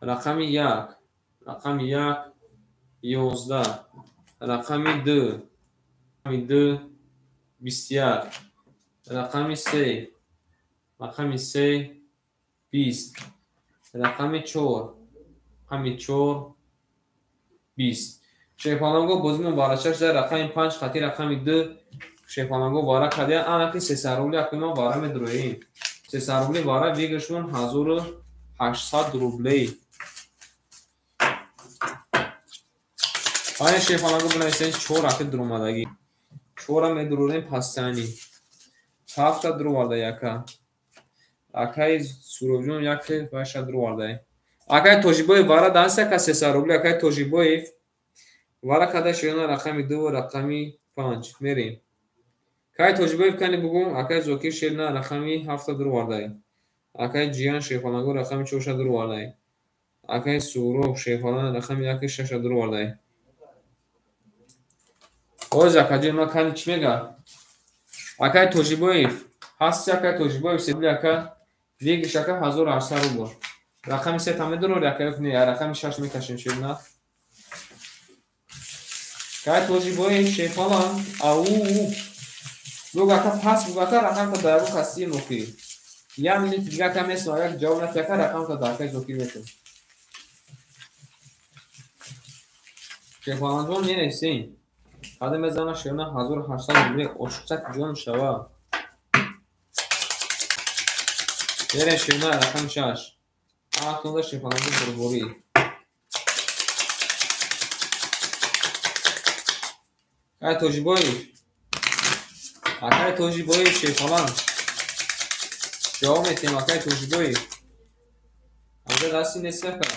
S1: رقمی 1 رقمی 1 11 رقمی 2 رقمی 2 21 رقمی 3 رقمی 3 20 رقمی 4 رقمی 4 20 شیفالنگو بزمون بارچش در رقمی 5 خطی رقمی 2 شیفالنگو وارا کدیه آنکه 300 روبلی اکنون وارا میدروییم 300 روبلی وارا ویگشون 1800 روبلی آیا شیفالنگو بنویسین 4 اکی درومدگی 4 هم میدروریم پستانی 7 درو وارده یکا اکای سوروجون یکی باشه درو وارده اکای توجیبوی وارا دانسته که 300 روبلی اکای توجیبوی وارا کده شیرنا رقمی 2 رقمی 5 میریم کای توجیبوی کنی بگم اکای زوکی شیرنا رقمی 7 درو وارده اکای جیان شیفالنگو رقمی 4 درو وارده اکای سوروب شیفالنگ رقمی 1 6 درو وارده اوز اکای ما کنی چی میگه اکای توجیبوی هستی اکای توجیبوی سیبلی اکای ویگی شکر 1800 روبل رقمی 3 تامه درو اکای کنی رقمی 6 میکشیم شیرنا کای توجیبوی شیفالنگ او لوگا کا پاس بوگا کا رقم تا دارو خاصی نوکی یا من دیگه کم است و یک جواب نتیجه رقم تا داخل زوکی بشه شیفالنگ جون نینسین هذا مزانا شیرنا 1800 روبلی اوشتک جون شوا یه شیرنا رقم 6 آتون شیفالنگ بربوری کای توجیبوی اکای توجیبوی شیفالنگ جواب میتیم اکای توجیبوی اما دستی نیست نکن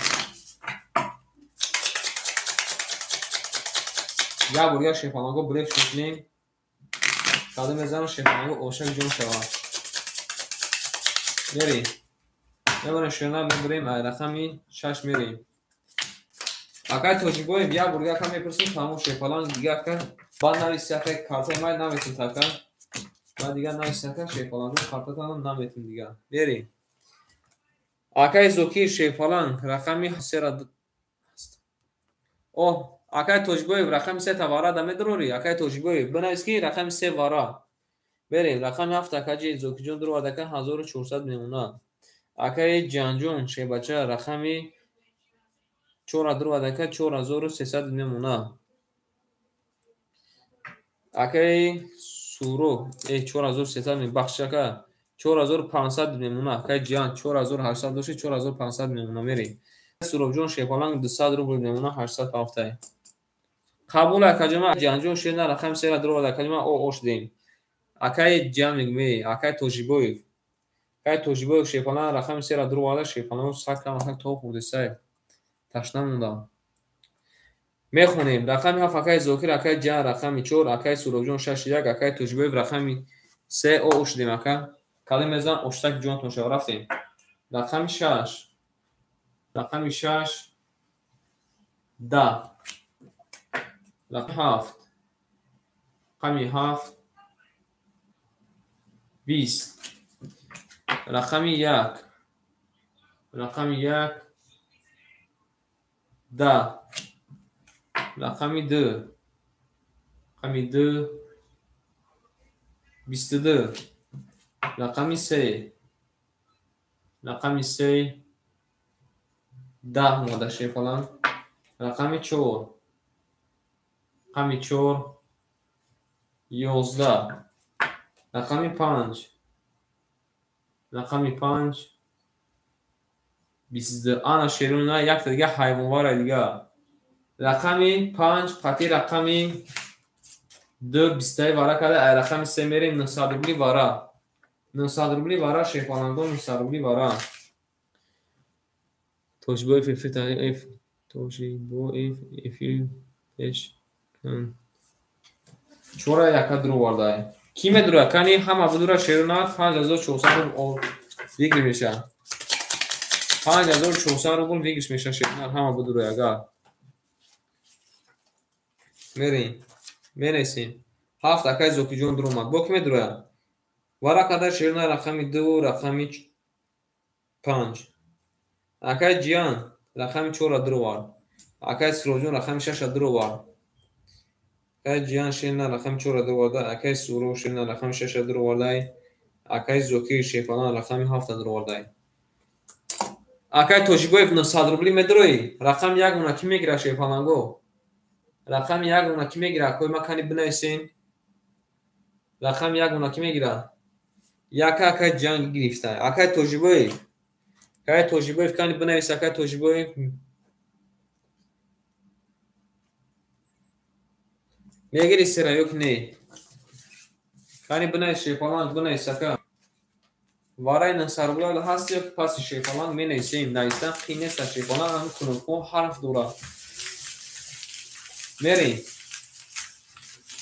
S1: یا بریا شیفالنگو بریف شکنیم کاده میزنم شیفالنگو اوشک جون شوا میریم میبریم شیرنا میبریم رقمی 6 میریم اکای توجیبوی یا بریا کم میپرسیم تمام شیفالنگ دیگه که با نویسی که کارتای ما نمیتون تکن و دیگه نویسی که شیفالنگو کارتاتان نمیتون دیگه میریم اکای زوکی شیفالنگ رقمی 3 اوه اکای توجیبوی رقم 3 تا وارا دمه دروری اکای توجیبوی بنویس کی رقم 3 وارا بریم رقم 7 اکای زوکی جون درو دکه 1400 میمونه اکای جان جون شیباچه رقمی 4 درو دکه 4300 میمونه اکای سورو 4300 می بخشکه 4500 میمونه اکای جان 4800 دوشی 4500 میمونه میریم سورو جون شیفالنگ 200 روبل میمونه 807 قبول اکاجما جانجون شیرنا رقم 3 درو اکاجما او اوش دیم اکای جان میگمی اکای توجیبوی اکای توجیبوی شیفالنگ رقم 3 درو والا شیفالنگ ساکم اکای تو خورده سه تشنه موندم میخونیم رقم 7 اکای زوکی اکای جان رقم 4 اکای سوروجون 6 1 اکای توجیبوی رقم 3 او اوش دیم اکا کلی میزان اوشتک جون تون شو رفتیم رقم 6 رقم 6 10 رقم 7 رقم 7 20. رقم 1. رقم 1 10. رقم 2. رقم 2 22. رقم 3. رقم 3 10 ماده شیفالان. رقم 4. رقم 4 11. رقم 5. رقم 5 22. آن شیرون نه یک تا دیگه حیوانوار دیگه. رقم 5 قطعی رقم 2 20 وارا کرده. رقم 3 میریم 900 روبلی وارا. 900 روبلی وارا شیفالانگو 900 روبلی وارا. توشیبو اف اف تاری اف توشیبو اف اف کن چورا یک درو وارده. کی میدره کنی همه بدوره شیرونات 5400 روبل ویگل میشه. 5400 روبل ویگش میشه شیرونات همه بدوره اگر میرین مینیسین. 7 اکای زوکی جون درو مد با کی میدره وارا کده شیرونات رقم 2 رقم 5. اکای جیان رقم 4 درو وار. اکای سروجون رقم 6 درو وار. اکای جیان شیرونات رقم 4 درو وارده. اکای سورو شیرونات رقم 6 درو وارده. اکای زوکی شیفالان رقم 7 درو وارده. اکای توشیبویف 900 روبلی میدروی. رقم 1 اونا کی میگیره شیفالانگو. رقم 1 اونا کی میگیره کوی ما کنی بنویسین. رقم 1 اونا کی میگیره. یک اکای جیان گرفته. اکای توشیبویف. اکای توشیبویف کنی بنویس. اکای توشیبویف میگیری سرایوک نی. کنی بنویس شیفالانگ بنویس اکا. وارای 900 روبلی هست یا پس شیفالانگ می نویسیم. نویسن خیلی نیست شیفالانگ هم کنون حرف دوره. میریم.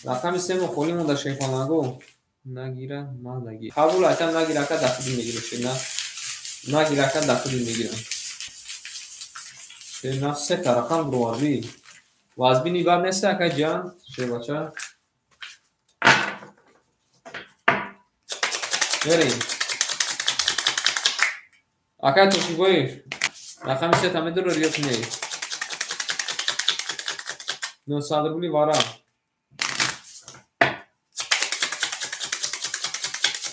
S1: رقم 3 مخولی مونده شیفالانگو نگیره ما نگیر. قبول ایتم نگیره که دخلی میگیره شد نه. نگیره که دخلی میگیره. شد نه 3 تا رقم برواردی. وازبی نیبر نیسته اکای جان شد بچه. میریم. اکای توشیبویف. رقم 3 تا میدر رو ریوت نی. 900 روبلی وارا.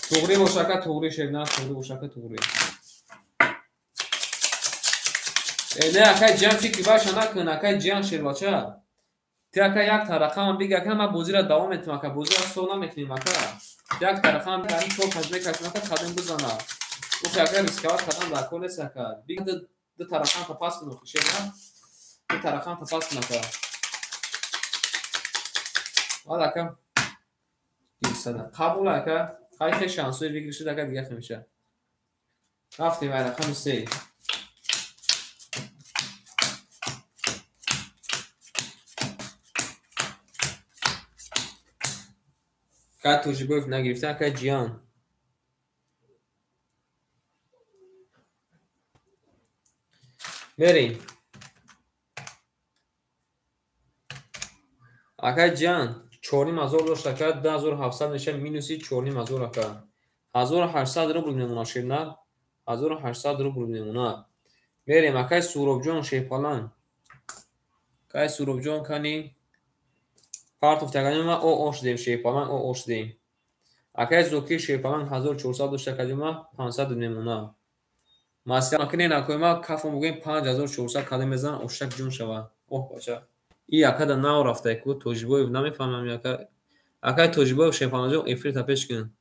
S1: توغری باشکه توغری شد نه. توغری باشکه توغری. نه اکای جان فکری باشه نکن. اکای جان شد بچه. تی اکای یک تا رقم بگه که ما بوزی را دوام میتونم که بوزی را سو نمیتونیم اکای. یک تا رقم بگه این چوب حجمه کشمه که قدم بزنه. او که اکای بسکوات قدم در کل است اکای. بگه دو تا رقم تا پاس کنو خیشه نه. دو تا رقم تا پاس کنو اکای. حالا اکای. قبول اکای. خیلی شانسوی بگیری شد اکای دیگه خمیشه. رفتیم بای رقم 3. که توشیبویف نگرفته که جیان. بریم. اکای جان 4,500 داشته که 10,700 میشه مینوسی 4,500 اکای. 1800 روبل میمونه شد نه. 1800 روبل میمونه. بریم اکای سوروب جون شیفالان. اکای سوروب جون کنی. پارت افتگانی ما او اوش دیم شیفالان او اوش دیم. اکای زوکی شیفالان 1400 داشته که ما 500 میمونه. ماسیا کنی نکوی ما کافم بگیم 5400 کدام میزن اوشک جون شوه. اوه بچه. ای اکای دا ناو رفته که توجیبویف نمیفهمم اکای. اکای توجیبویف شیفالان جون افری تا پیش کن.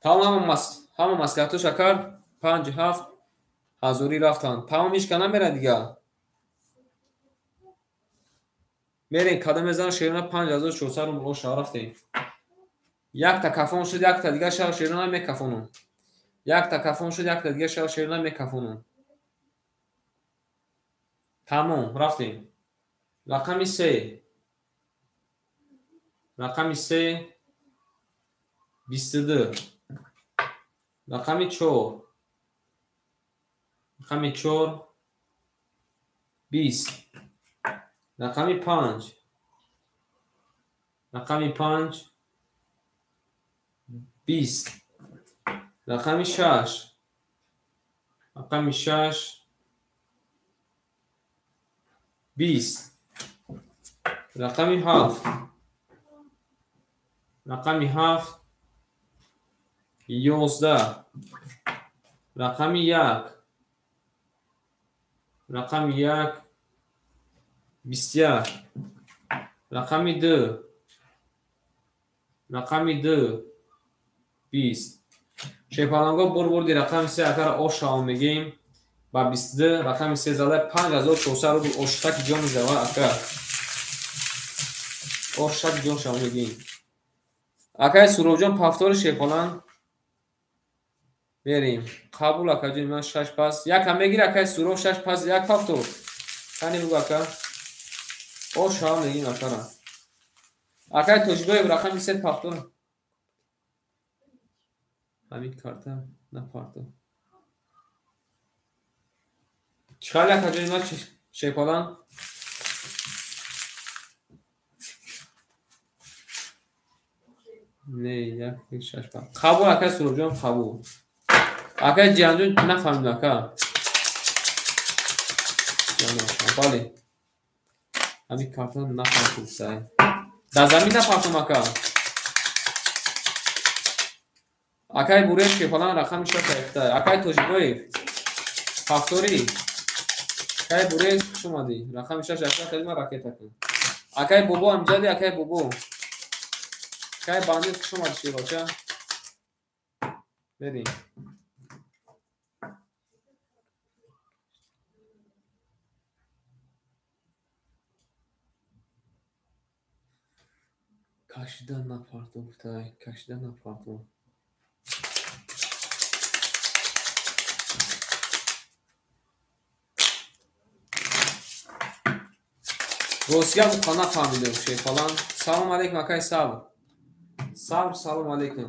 S1: تمام همه مسکرتو شکر 57 حضوری رفتن. تمامش کنم میره دیگه. میرین کدام میزن شیرون 5400 رو شهر رفتیم. یک تا کفون شد یک تا دیگه شهر شیرون میکفونم. یک تا کفون شد یک تا دیگه شهر شیرون میکفونم. تمام رفتیم. رقم 3. رقم 3 22. رقم 4. رقم 4 20. رقم 5. رقم 5 20. رقم 6. رقم 6 20. رقم 7. رقم 7 11. رقم 1. رقم 1 21. رقم 2. رقم 2 20. شیپالانگو بردی رقم 3 اگر آش شام میگیم با 22. رقم 3 زده 5400 رو آشتک جان زده اگر آشتک جان شام میگیم اگر سروب جان پافتور شیپالان بریم قبول اگر جان من 6 پاس یک هم میگیر اگر سروب 6 پاس یک پافتور کنی بگو اگر آش شام میگیم اگر تجربه رقم 3 پافتور همین کارتا نپارتو چقدر اگر جان من شیپالان نه یک شش پاس قبول اگر سروب جان قبول اگر جان جان نفهمید اگر بله همین کارتا نفهمید سعی در زمین نپاختم اکای بورش که فلان رقم شد اختار اکای توجیبوی پافتوری اکای بورش شما دی رقم شد اختار کدیم راکت کن اکای بوبو امجادی اکای بوبو اکای باندی شما دی شیروچا بریم کاشیدن نپارتو فتای کاشیدن نپارتو روسیا bu kana familya şey falan. Salam aleyküm akay sağ. Sağ salam aleyküm.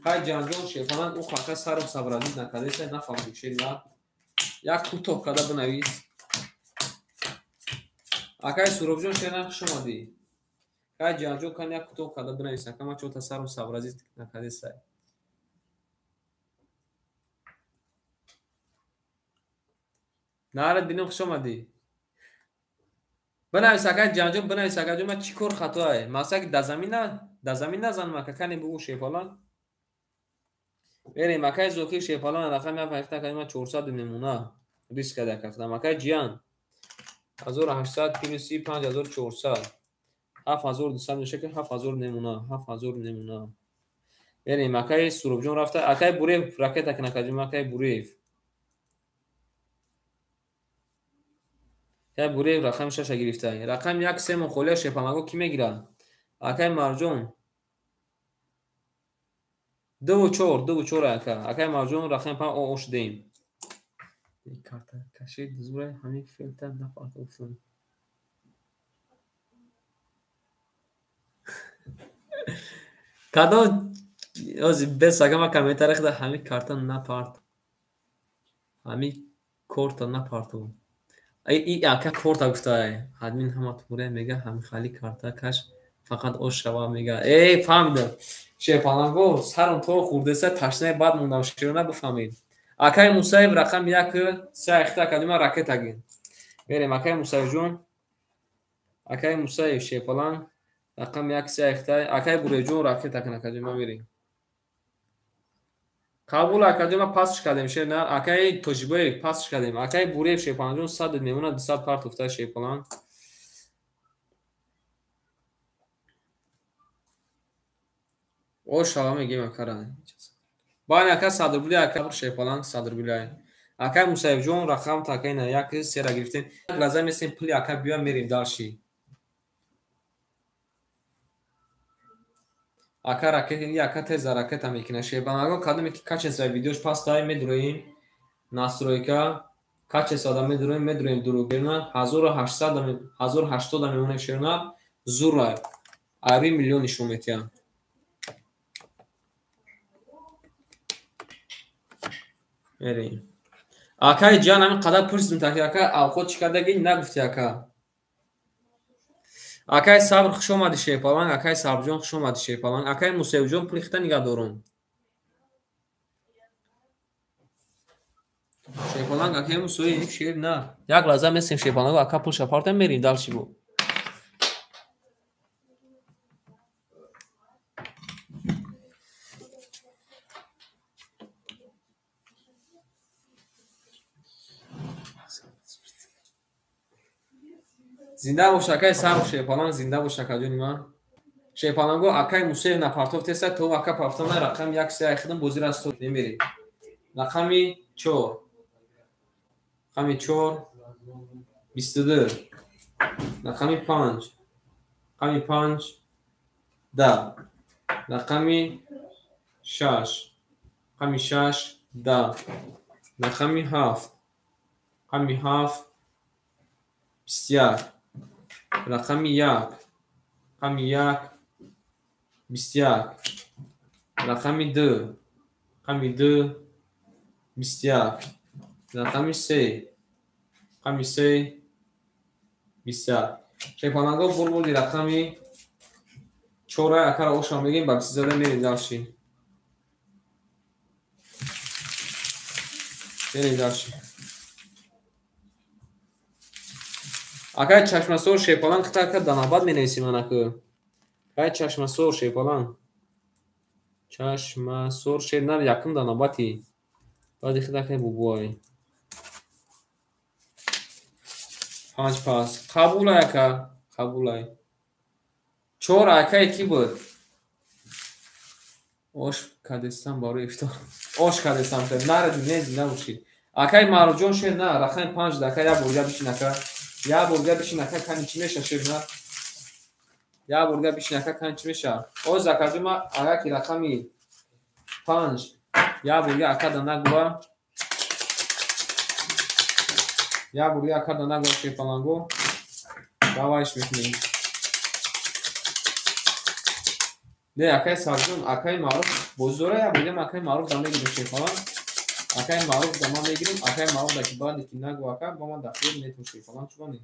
S1: Kay canjon şey falan o kaka sarım sabraziz nakadese na familya şey la. Ya kutok kada bnavis. Akay surobjon şey na şomadi. Kay canjon kan ya kutok kada bnavis akama çota sarım sabraziz nakadese. Nara dinim şomadi. بنویس اگر جانجون بنویس اگر جو من چی کار خطاه مثلا که در زمین نزنم که کنی بگو شیپالان بریم مکای زوکی شیپالان رقم یا فکتا کنیم 400 نمونه ریسک کده کفتا مکای جیان 1800 کیلو 35400 7200 میشه که 7000 نمونه 7000 نمونه بریم مکای سروب جون رفته اکای بوریف راکت کنه کجا مکای بوریف که بوری رقم 6 گرفته رقم 1 3 مخوله شپامگو کی میگیره اکای مرجون 2 و 4 2 و 4 اکای مرجون رقم 5 اوش دیم این کارت کشید زوره همین فیلتر نپارت افتون کدو از بس اگه ما کامنتر خدا همین کارت نپارت همین کورت نپارتو ای اکا کورت گفته ادمین هم توره میگه همین خالی کارت کش فقط اوش شوا میگه ای فهمیدم شیپالانگو سرم تو خورده سه تشنه بعد موندم شیرونه بفهمید اکای موسیب رقم 1 3 اختا کدوم راکت اگین بریم اکای موسیب جون اکای موسیب شیپالان رقم 1 3 اختا اکای بوری جون راکت اگین کدوم میریم قبول اکادیم پاسش کردیم شه نه اکای توجیبه پاسش کردیم اکای بوری شیپالان جون 100 میمونه 200 کارت افتاد شیپالان او شما میگیم اکران با این اکا صدر بولی اکا شیپالان صدر بولی اکا موسیب جون رقم تاکین یک سه را گرفتین لازم است پلی اکا بیا میریم داشی اکا راکت این اکا تز راکت هم میکنه شیپالانگو کدومی که کاچ از ویدیوش پاس دای میدرویم ناسترویکا کاچ ساده میدرویم درو گرنا 1880 میمونه شرنا زورا آری میلیون شومتیا میریم اکای جان همین قدر پرسیدم تا که اکا خود چیکار دیگه نگفتی اکا акай сабр хуш омадӣ шепаланг, акай сабрҷон хуш омадӣ шепаланг, акай мусевҷон пули хита нигаҳ дорум. Шепаланг акай мусои шер на. Як лаҳза месем шепаланг ака пулша партам мерим далчи бу. Зинда бош акай сабр шепаланг, зинда бош акаҷони ман. Шепаланго акай мусев на партов теса то ака партовна рақами 1 3 хидам бозир аст то немери. Рақами 4. Рақами 4 22. Рақами 5. Рақами 5 10. Рақами 6. Рақами 6 10. Рақами 7. Рақами 7 21. Рақами 1. Рақами 1 21. Рақами 2. Рақами 2 21. Рақами 3. Рақами 3 21. Шепаланго бурбурди рақами 4 акара ошам мегим ба 20 зада мерим далши. Мерим далши. акай чашмасор шепаланг хита данабад менависим анаку. акай чашмасор шепаланг. Чашмасор шенар якум данабати. Баъди хита кай бубуай. 5 пас. Қабулай ака. Қабулай. 4 акай ки буд? Ош кадестан барои ифтор. Ош кадестан фер. Наради нези набошид. акай маруҷон шер на рахаи 5 дака я бурга бишин ака. Я бурга бишин ака кани чи меша шер на. Я бурга бишин ака кани чи меша. Оз акаҷума ага ки рахами 5 я бурга ака да нагуа. Я бурга ака да нагуа шепаланго. Давайш мекунем. Не акай сабзун акай маруф бозора я бургам акай маруф да мегирим шепаланг. акай маруф да ма мегирим акай маруф да ки баъди ки нагуа ака ба ман дахил метун шепаланг чубани.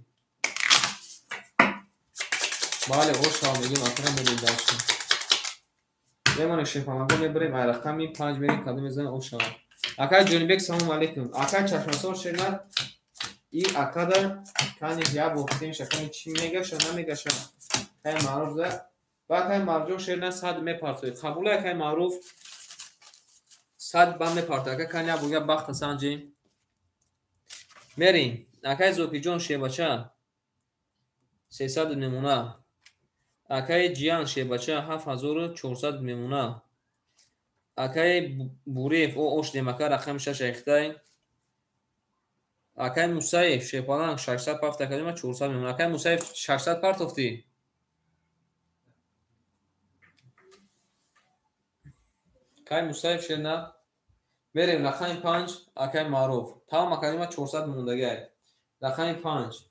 S1: бале ошал мегим акай мерим дашти. Демоне шепаланго мебарем ай рақами 5 мерим каду мезанем ошал. акай ҷонибек салом алейкум. акай чашмасор шена и акада кани я бохтем шаками чи мегаша намегаша. акай маруф да ба акай марҷон шерна сад мепартои. қабулай акай маруф сад ба мепартои. акай кани я бурга бахта санҷем. мерим. акай зокиҷон шебача 300 мемона. акай ҷиян шебача 7400 мемона. акай бурев о ош демака рақами 6 хитай. акай мусаев шепаланг 600 партофта кадима 400 мемона. акай мусаев 600 партофти. акай мусаев шена мерем рақами 5 акай маруф тамом акадима 400 мондагай. рақами 5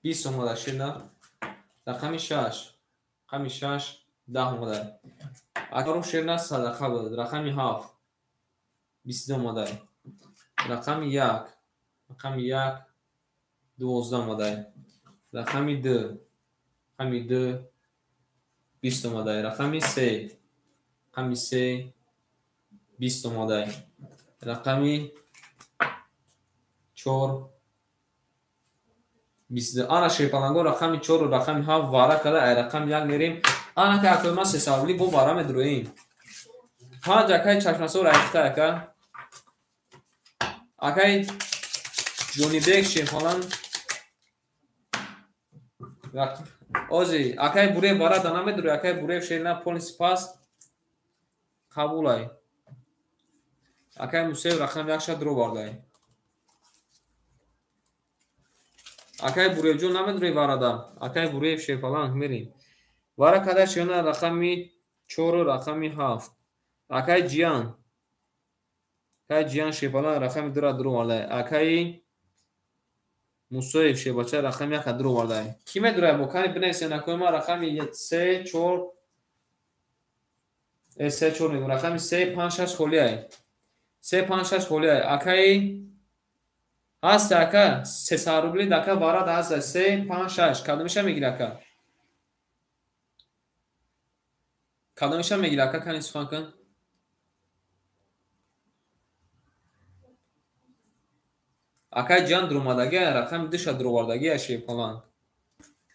S1: 20 омада шена. рақами 6 рақами 6 10 омада. акаро шена садақа буд. рақами 7 22 омада. рақами 1 рақами 1 12 омада. рақами 2 рақами 2 20 омада. рақами 3 рақами 3 20 омада. рақами 4 22. ана шепаланго рақами 4 рақами 7 вара када ай рақами 1 мерим. ана ка акома сесавли бо вара медроим. 5 акай чашмасор айхта ака. акай ҷонибек шепаланг ози акай бурев вара да намедури. акай бурев шена полис пас. қабулай. акай мусев рақами 1 ша дро бардай. акай буревҷон намедури варада. акай бурев шепаланг мерим. вара када шена рақами 4 рақами 7. акай ҷиян. акай ҷиян шепаланг рақами 2 дро бардай. акай мусоев шебача рақами 1 дро бардай. ки медурай бо кани бинависен акома рақами 3 4 3 4 мегӯ. рақами 3 5 6 холиай. 3 5 6 холиай. акай هست اکا 300 روبلی دکا وارد هست 3 5 6 کدومش میگیره اکا کدومش میگیره اکا کنی سخن کن اکا جان درومادگی رقم دوش دروواردگی اشی فلان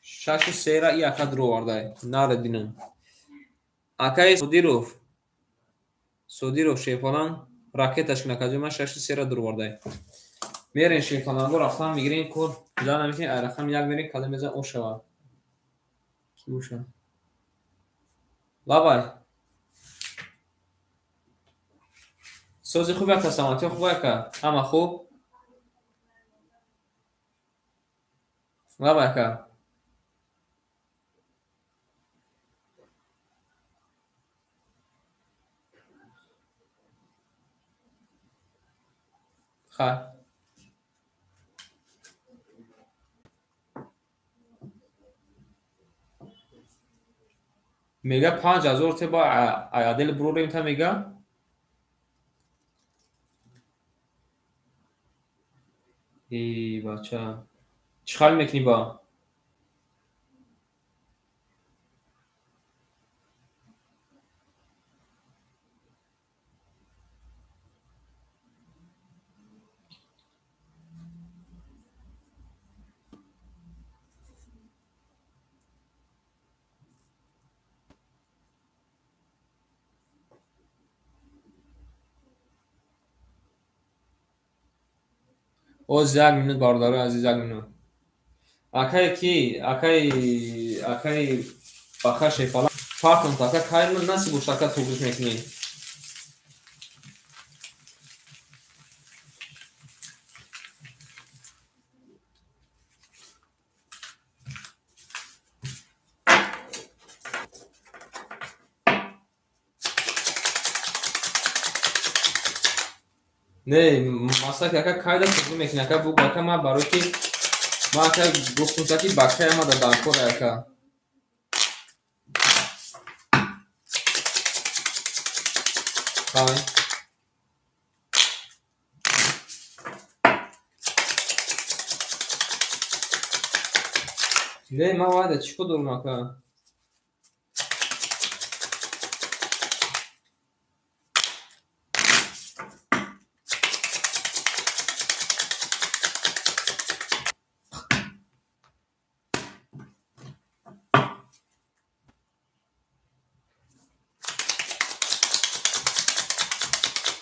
S1: 6 3 را ای اکا درووارده نار دینم اکا سودیروف شی فلان راکتش کنه کجا 6 3 را درووارده میرین شی فلان رو رفتم میگیرین کور جان میگین رقم یک میرین کدوم میزه او شوا کی بوشه لابای سوزی خوبه که سلامتی خوبه که اما خوب لابای که خیر میگه 5000 تا با عادل بروریم تا میگه ای بچه چیکار میکنی با او زگ منو بارداره عزیز زگ منو اکای کی اکای بخش فلان پارتون تا که کار من نسی بوشتا که توبیش میکنی نه مثلا که کار دست توبیش میکنی که بگو که ما برای که ما که گفتم که بخش ما در دانکور اکا های نه ما واده چی کدوم مکا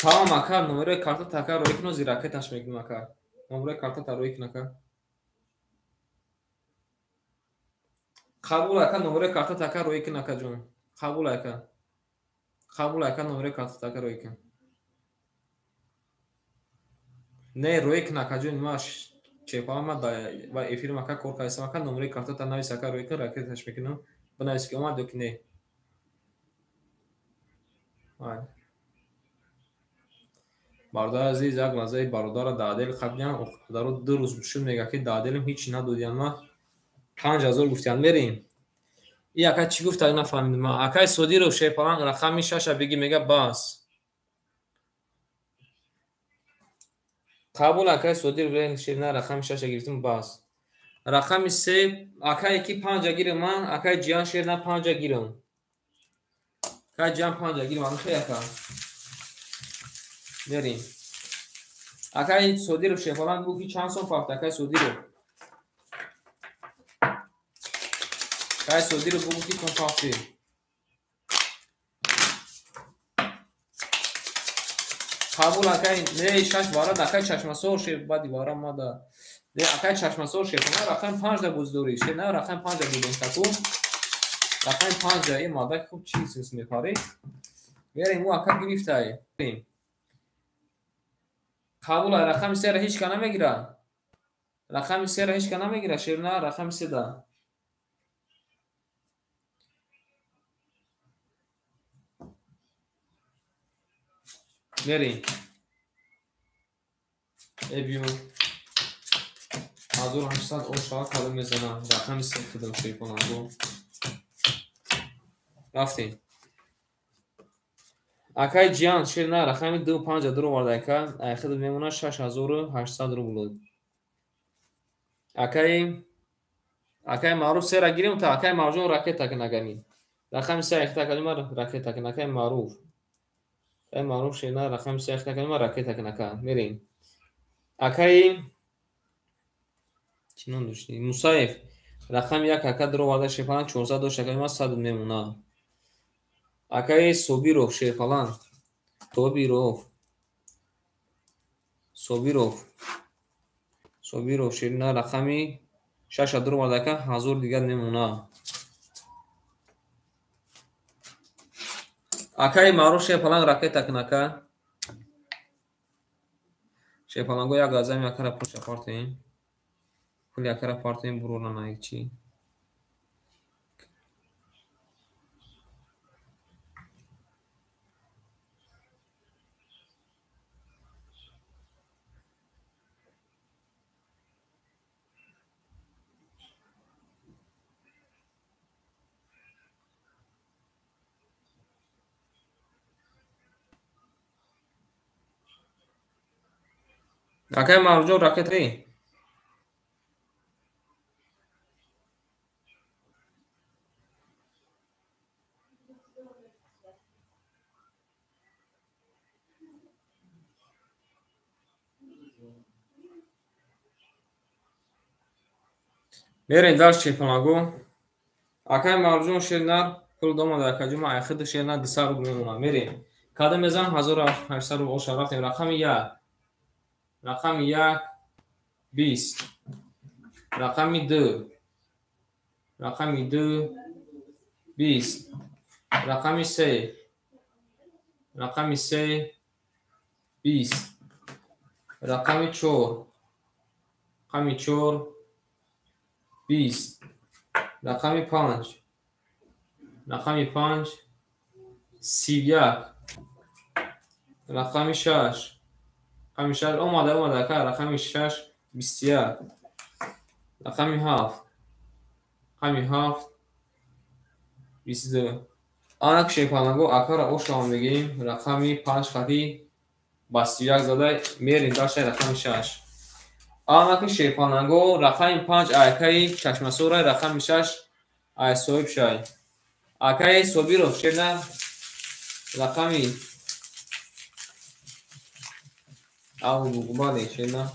S1: تمام مکا نمره کارت تکر روی کنو زیراکتش میکنی مکا نمره کارت تا روی کنکا قبول اکا نمره کارت تکر روی کنکا جون قبول اکا نمره کارت تکر روی کن نه روی کنکا جون ماش چپا ما با افیر مکا کور کایسا مکا نمره کارت تا نوی سکر روی کن راکتش میکنم بنویس که اومد دو نه برادر عزیز یک لحظه برادر دادل خبیان اختدارو 2 روز بشون میگه که دادلم هیچ ندودیان ما 5000 گفتیان میریم ای اکا چی گفت اگه نفهمیدم ما اکای سودی رو شیپالان رقمی 6 بگی میگه باس قبول اکای سودی رو رین شیر نه رقم 6 گرفتیم باس رقم 3 اکای کی 5 گیره من اکای جیان شیر نه 5 گیرم اکای جیان 5 گیرم من خیلی اکا بریم اکای سودی رو شیپالان بگو کی چند سون فاکت اکای سودی رو اکای سودی رو بگو کی کن فاکتی قبول اکای نه 6 وارد اکای چشم سور شیر بعدی وارا ما دا نه اکای چشم سور شیر نه رقم 5 دا بزدوری شیر نه رقم 5 دا بودن تکو رقم 5 این ماده خوب چیز میخوری بریم مو اکا گرفته بریم قبول رقم 3 را هیچ کنه میگیره رقم 3 را هیچ کنه میگیره شیر نه رقم 3 دا بریم ابیو 1800 او شاک کلو میزنم رقم 3 کدوم شیر کنم رفتیم اکای جیان شیر نه رقم 2 5 رو وارد اکا خود میمونه 6800 رو بود акаи маъруф сера гирем та акаи мавҷун ракета кунагани рақами се ихта калима ракета кун акаи маъруф шена рақами се ихта калима ракета кунака мерем акаи чинон дошти мусаиф рақами як ака дуроварда шефалан 400 дошта калима 100 мемуна акаи собиров шефалан собиров ширина рақами 6 дуровардака 1000 дигар мемуна акаи маъруф шефалан ракета кунака шефаланго як лазами акара пуша партем пули акара партем бурона наикчи акаи маъруф ракети мерем дар шефаланго акаи маъруф ширина пул домада акаҷума айхид ширина 200 рубл мемона мерем када мезан 1800 рубл оша рафтем рақами 1 рақами 1 20 рақами 2 рақами 2 20 рақами 3 рақами 3 20 рақами 4 рақами 4 20 рақами 5 рақами 5 31 рақами 6 рақами 6 омада ка рақами 6 21 рақами 7 рақами 7 22 анак шефаланго акара ошама мегирем рақами 5 хати ба 31 зада мерем дашта рақами 6 анаки шефаланго рақами 5 акаи чашмасура рақами 6 ай соҳиб шай акаи собиров шена рақами бале шена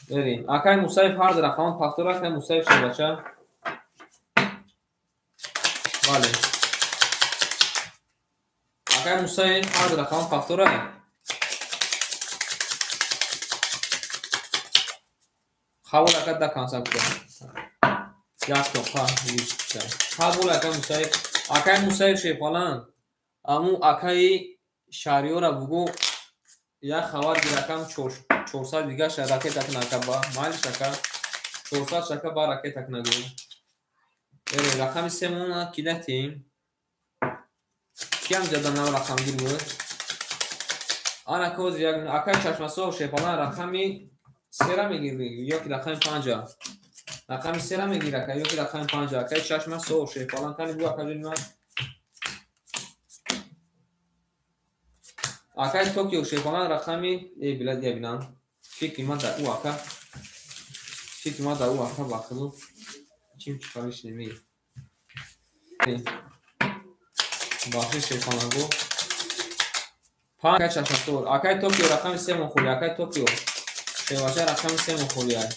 S1: мерем акаи мусаиф ҳард рақамон пахтура акаи мусаиф шебача бале акаи мусаиф ҳард рақамон пахтура қабул акад да консап кун як тоқа қабул акаи мусаиф акаи мусаиф шефалан аму акаи шаҳриёра бугу як хабар гиракам 400 дига ша ракета кунака ба майли шака 400 шака ба ракета кунагу эре рақами семона кидатем киам зада нав рақам гир буд ана коз як акаи чашмасо шефалан рақами сера мегири ёки рақами 5 рақами сера мегирака ёки рақами 5 акаи чашмасо шефалан кани бу акаҷунима акаи токио шефалан рақами билад ябинам фикрима да у ака бахилу чим чикалиш немеги бахши шефаланго акаи чашмасо акаи токио рақами 3 монхоли акаи токио шевача рақами 3 монхоли ай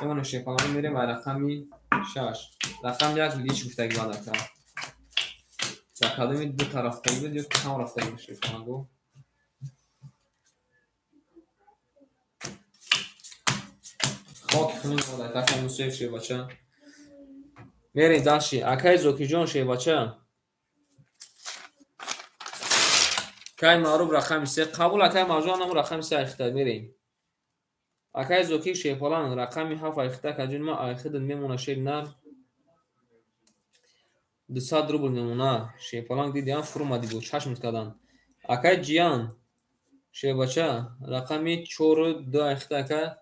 S1: эмоно шефаланго мерем ай рақами 6 рақами 1 лич гуфтаги бад ака академи ду тарафтаги буд ёки ҳам рафтаги буд шефаланго хоки хунин бод ака акаи мусаиф шевача мерем даши акаи зокиҷон шевача акаи маъруф рақами 3 қабул акаи мавҷуан ҳам рақами 3 айхта мерем акаи зоки шефалан рақами 7 айхта каҷунима айхидин мемона шеринар 200 рубл мемона шефалан дидиам фурмади буд чашмут кадан акаи ҷиян шебача рақами 4 айхта ака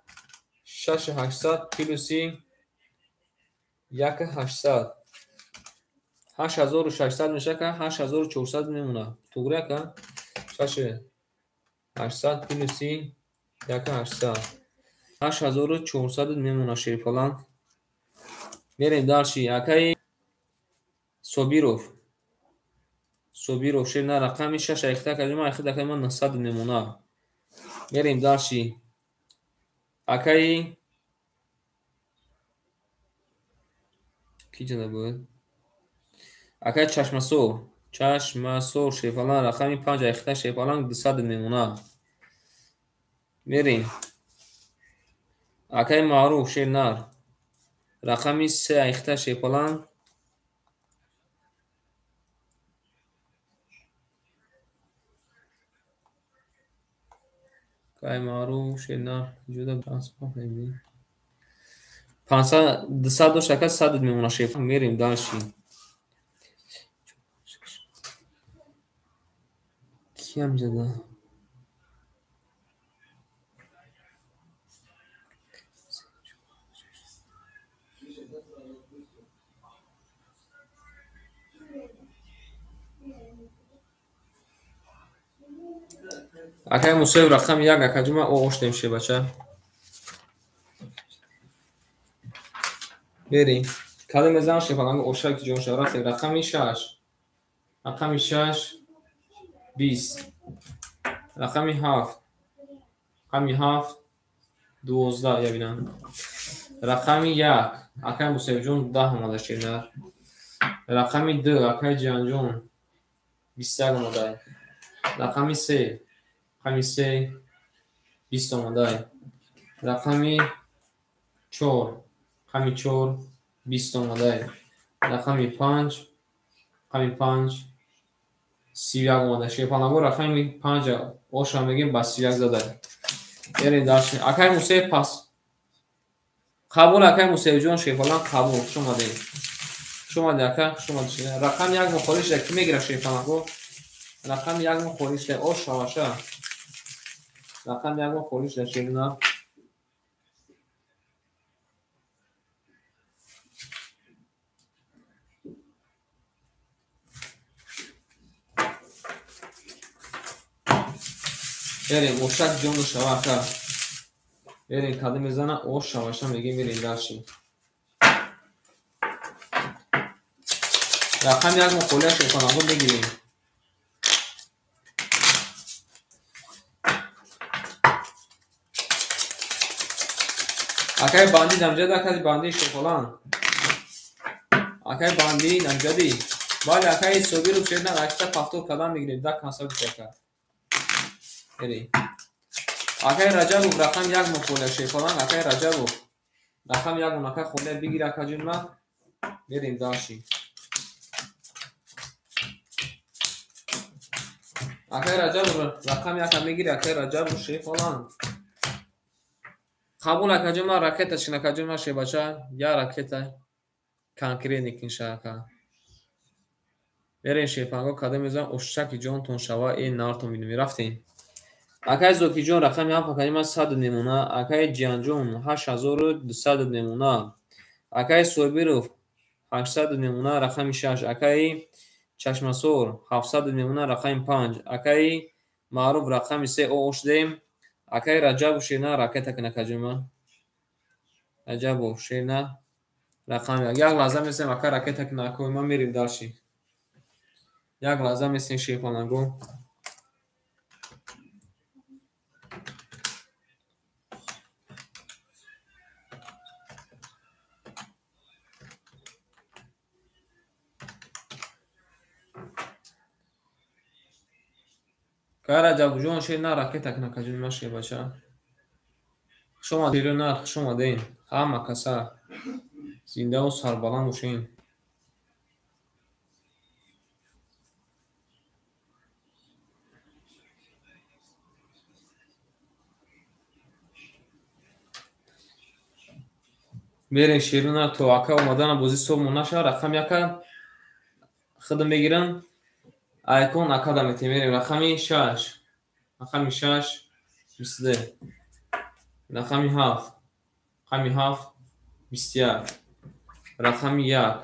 S1: 6800 плюси 1800 8600 мешака 8400 мемона тугри ака шаше 800 плюси 1800 8400 мемона шефалан. Мерем дальше. Акай Собиров шерна рақами 6 айхта кадима айхта кадима 900 мемона. Мерем дальше. Акай ки ҷана буд? Акай Чашмасор шефалан рақами 5 айхта шефалан 200 мемона. Мерем. Акай Маъруф шернар рақами 3 айхта шефалан Акай Маъруф шернар ҷуда транспорт неми 500 200 шака 100 мемона шефалан. Мерем дальше. Ким ҷада? Акай Мусоев рақами 1 акаҷума оштем шебача. Берем. Каде мезан шефалан ошак ҷон шаврат рақами 6. Рақами 6 20. Рақами 7. Рақами 7 12 я бинам. Рақами 1 акай Мусоев ҷон 10 омада шена. Рақами 2 акай ҷан ҷон 21 омада. Рақами 3 рақами 3 20 омада. Рақами 4 рақами 4 20 омада. Рақами 5 рақами 5 31 омада. Шефалангу рақами 5 оша мегем ба 31 зада. Берем дальше. Акай Мусоев пас қабул. Акай Мусоев ҷон шефалан қабул. шума дака шума рақами 1 мухориш ки мегира шефалангу рақами 1 мухориш оша ваша. Рақами 1 мухориш шефалан Берем ошак ҷон шавака. Берем каде мезана ош шаваша мегем берем дальше. Рақами 1 мухориш шефалангу бигирем. Акай банди намҷада кади банди шефалан. Акай банди намҷади. Бале акай Собиров шерна рақта пафтор кадам мегирем да консерт чека. Берем. Акай Раҷабов рақами 1 мухориш шефалан. Акай Раҷабов рақами 1 акай хонда бигира акаҷунма. Берем дальше. Акай Раҷабов рақами 1 мегира акай Раҷабов шефалан. Қабул акаҷума ракета шинакаҷума шебача я ракета конкретник иншака. Берем шефанго каде мезан ошаки ҷонтон шава нартон бидуми рафтем. Акай Зокиҷон рақами 7 акаҷума 100 мемона. Акай Ҷианҷон 8200 мемона. Акай Собиров 800 мемона рақами 6. Акай Чашмасор 700 мемона рақами 5. Акай Маъруф рақами 3 оштем. Акай Раҷабов шена ракета кинакаҷума. Раҷабов шена рақами як лаҳза месем акай ракета кинакои ма мерем дальше. Як лаҳза месем шефалангу. Кай Раҷабов ҷон шена ракета кинакаҷума шебача. Шума дирӯнар хуш омаден. Ҳама каса зиндаву сарбаланд бошен. Берем шерӯнар то ака омадана бозӣ собмон наша. Рақами 1 хидм мегирам. Айкон академити мерем. Рақами 6 рақами 6 22. Рақами 7 рақами 7 21. Рақами 1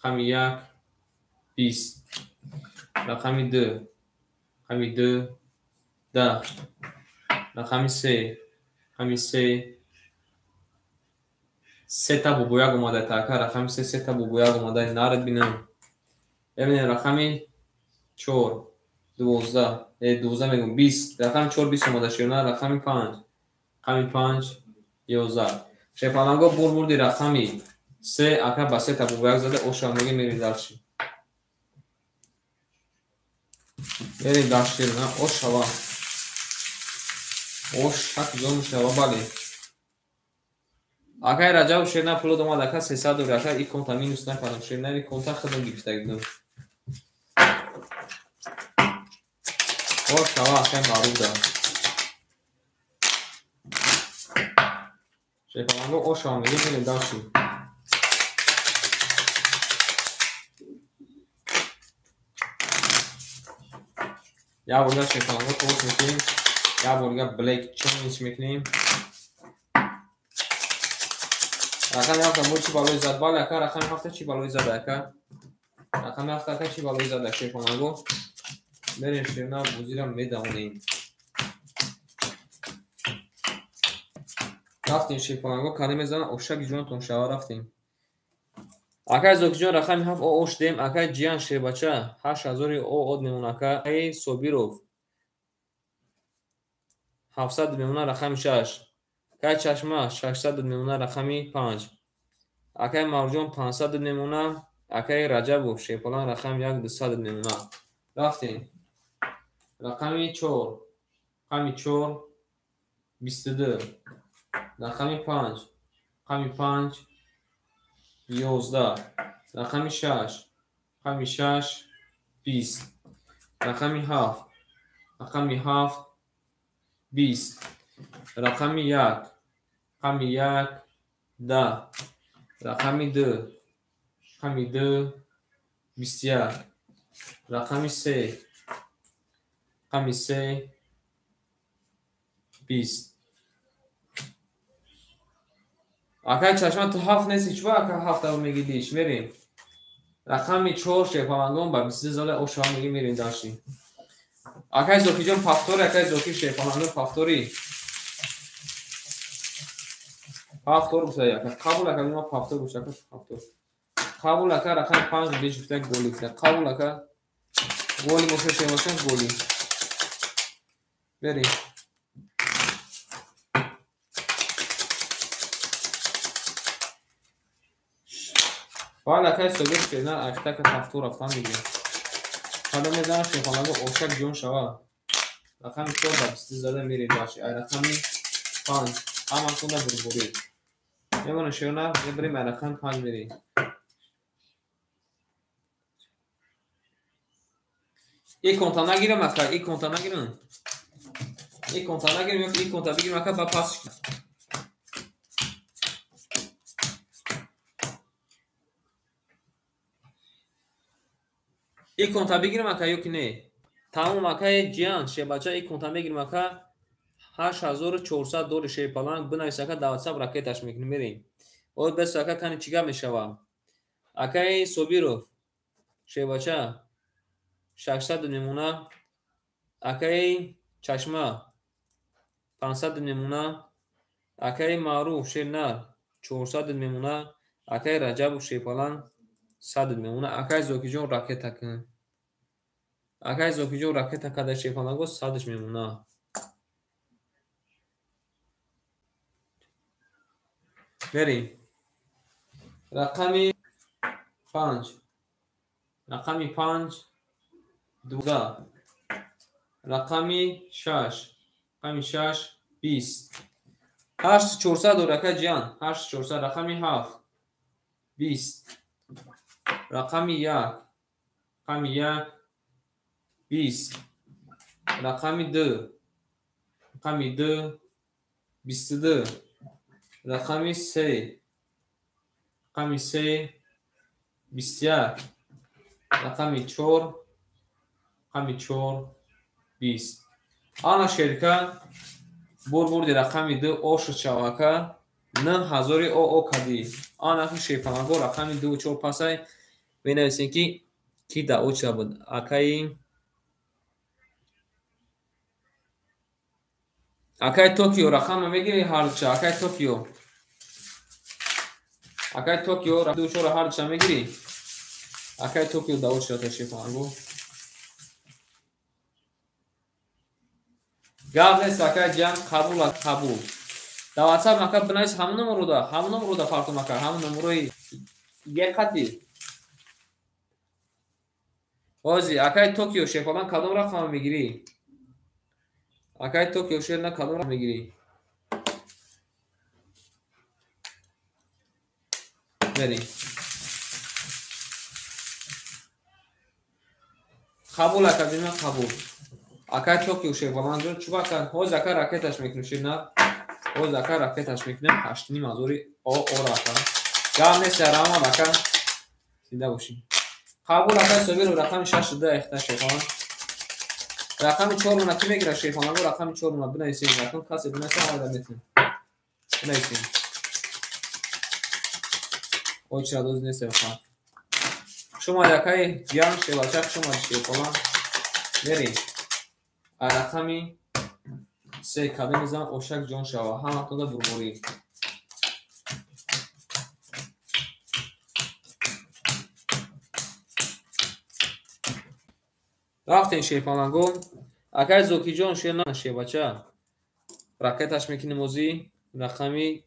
S1: рақами 1 20. Рақами 2 рақами 2 10. رقم 3. رقم 3 3 تا بو 1 اومده تاکا. رقم 3 تا بو 1 اومده نرد بینم. ببینید رقم 4 12 میگم 20. رقم 4 20 اومده شیرنا. رقم 5 رقم 5 11. شیپالانگو بردی رقمی 3 اکا با 3 تا بو 1 زده اوشا میگه میری درشی. میری درشی نه اوشا اوش حق زون شوا بالی. اکای راجع شیرنا پلو دوما دکا 300 اکا ای کنتا مینوس نکنم شیرنا ای کنتا خودم گرفته گیدم. اوش شوا خیلی معروف ده. شیپالانگو اوشا میگه میری درشی. یا بولگا شیپالانگو توش میکنیم. یا بولگا بلیک چینج میکنیم. رقم هفته مو چی بالای زد بالا اکا. رقم هفته چی بالای زد اکا. رقم هفته اکا چی بالای زد شیپالانگو. بریم شیرنا بوزیرم میدونیم. رفتیم شیپالانگو کاری میزنن اوشک جونتون شوا رفتیم. اکای زوکی جون رقم هفت او اوش دیم. اکای جیان شیبچه 8000 او اد میمونه. اکای صوبیروف 700 میمونه رقم 6. اکای چشمه 600 میمونه رقم 5. اکای مرجان 500 میمونه. اکای رجبوف شیپالان رقم 200 میمونه. رفتیم رقم 4 رقم 4 22. رقم 5 رقم 5 11. رقم 6 رقم 6 20. رقم 7 رقم 7 20. رقم 1 رقم 1 10. رقم 2 رقم 2 21. رقم 3 رقم 3 20. اکای چشمه تو 7 نیستی چوا اکا 7 رو میگیدیش میریم. رقم 4 شیپالانگون با 23 ساله او شما میگی میریم داشتیم. اکای زوکی جون پافتوری اکای زوکی شیپالانگون پافتوری. پافتور بوده اکا قبول اکا ما پافتور بوده اکا پافتور. قبول اکا رقم 5 بیش بوده گولی بوده. قبول اکا گولی موشه شیماشون گولی. بریم. بالا اکای سوگیش که نه اکتا که پافتور رفتن میگیم. حالا میزنم شیپالانگو اوشک جون شوا. رقم 4 با 23 زده میریم داشتی. رقم 5 همه کنده برگوری. میمونه شیرنا بریم رقم 5 میریم. یک کنتا نگیرم اکا یک کنتا نگیرم. یک کنتا نگیرم یک کنتا بگیرم اکا با پاسش کنم. یک کنتا بگیرم اکا یک نه. تمام اکای جیان شیبچه یک کنتا میگیرم اکا 8400 دور شیپالانگ بنویس اکا در واتساپ راکتش میکنیم میریم. او بس اکا کنی چیگه میشوم. اکای صوبیروف شیبچه 600 میمونه. اکای چشمه 500 میمونه. اکای معروف شیرنر 400 میمونه. اکای رجب شیپالانگ 100 میمونه. اکای زوکی جون راکت کن. اکای زوکی جون راکت کده شیپالانگو 100 میمونه. بریم. رقم 5 رقم 5 12. رقم 6 رقم 6 20. 8400 رکه جان 8400. رقم 7 20. رقم 1 رقم 1 20. رقم 2 رقم 2 22. رقم 3 رقم 3 21. رقم 4 رقم 4 20. آن شرکت بردی رقم 2 اوش چواکه 9000 او کدی. آن اخی شیپالانگو رقم 2 4 پسای بنویسین که کی دا اوچا بود. اکای Акай Токио рақамро мегирӣ ҳардуча? Акай Токио. Акай Токио душора ҳардуча мегирӣ? Акай Токио давод шуда ташриф овард. Гап нест акай ҷан қабул аст қабул. Дар WhatsApp мака бинавис ҳамон номеруда фарқ мака ҳамон номерои геқати. Ози акай Токио шефалан кадом рақамро мегирӣ? Акай Токио шефалан кадом рақамро мегирӣ? بریم قبول اکادمی قبول اکا توکیو شیوالان جو چوبا کن hoz اکا راکتش میکنیم شیرنا hoz اکا راکتش میکنیم هشتنی مازوری او راکن گام نیست رام اکا زنده باشیم قبول اکا سویر رقم 6 ده اختا شیوالان رقم 4 منا کی میگیره شیوالان رقم 4 منا بنویسید رقم کسی بنویسه آماده میتونیم بنویسید او چرا دوز نیست بخوام شما یکای جان شیوالچک شما شیوالان بریم رقمی 3 کدام میزنم اوشک جان شوا همه تو دا بربوری رفتین شیپالانگو اگر زوکی جان شیرنا شیباچه راکتش میکنیم موزی رقمی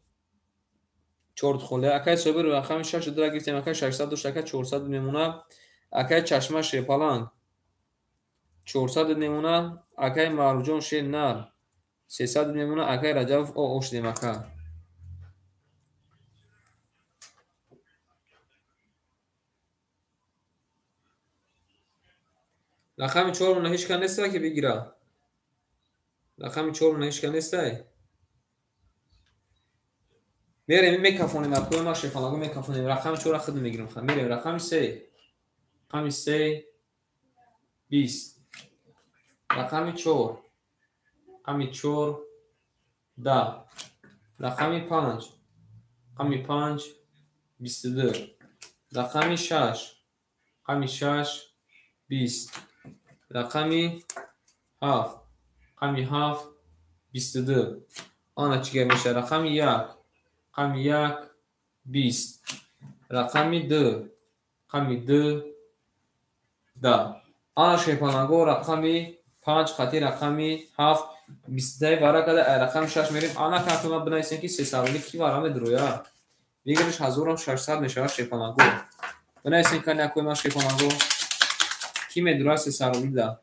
S1: 4 خوله اگر صبر رقمی 6 دو گرفتیم اگر 600 دو شکه 400 میمونه اگر چشمه شیپالانگ 400 میمونه اگر مارجون شیر نر 300 میمونه اگر رجب او اوش دیمکه رقم 4 مونه هیچ کن نیسته که بگیره رقم 4 مونه هیچ کن نیسته میریم میکافونیم اپوی ما شیفانگو میکافونیم رقم 4 خود میگیریم میریم رقم 3 رقم 3 20 رقم 4 رقم 4 10 رقم 5 رقم 5 22 رقم 6 رقم 6 20 رقم 7 رقم 7 22 آن چیگر میشه رقم 1 رقم 1 20 رقم 2 رقم 2 10 آن شیپانگو رقم 5 خطی رقم 7 22 وارا کده رقم 6 میریم آن کارتون ما بنویسیم که 300 کی وارا میدرویا دیگرش 1600 میشه شیپانگو بنویسیم که نکوی ما شیپانگو کی میدرا 300 میده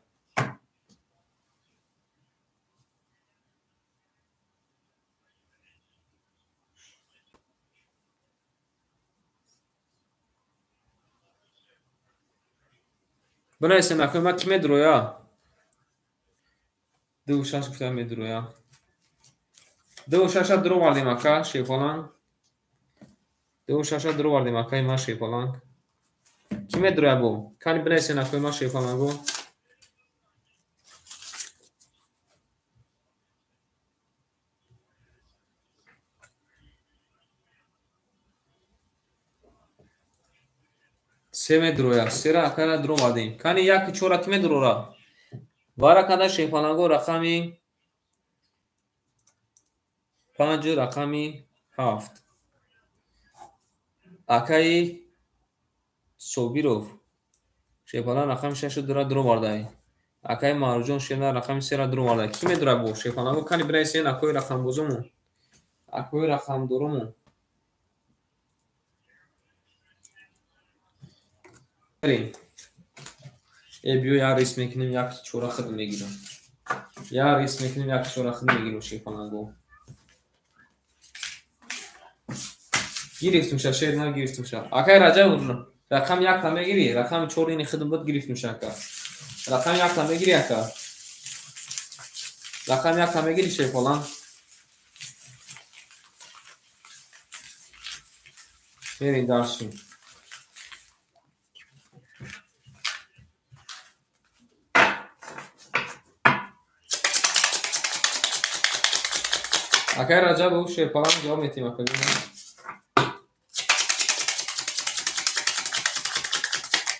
S1: بنویسیم نکوی ما کی میدرویا دو شش گفتم میدرویا دو شش درو واردیم اکا شیپالان دو شش درو واردیم اکای ما شیپالان کی میدرویا بو کانی بنویسیم نکوی ما شیپالان بو سه میدرویا سه اکا درو واردیم کانی یک چورا کی میدرورا وارا کده شیپالانگو رقمی 5 رقمی 7 اکای صوبیروف شیپالان رقم 6 درو وارده اکای مارجون شینا رقم 3 درو وارده کی میدره بو شیپالانگو کانی برایسین اکوی رقم گوزمو اکوی رقم درومو بریم بیو یا ریس میکنیم یک چورا خود میگیرم یا ریس میکنیم یک چورا خود میگیرم شیپالانگو گرفتیم شد نه گرفتیم شد اکای رجب رقم 1 تا میگیری رقم 4 این خودم بود گرفتیم شد رقم 1 تا میگیری اکا رقم 1 تا میگیری شیپالان بریم دارشیم اکای رجب او شیپالان جواب میتیم اکا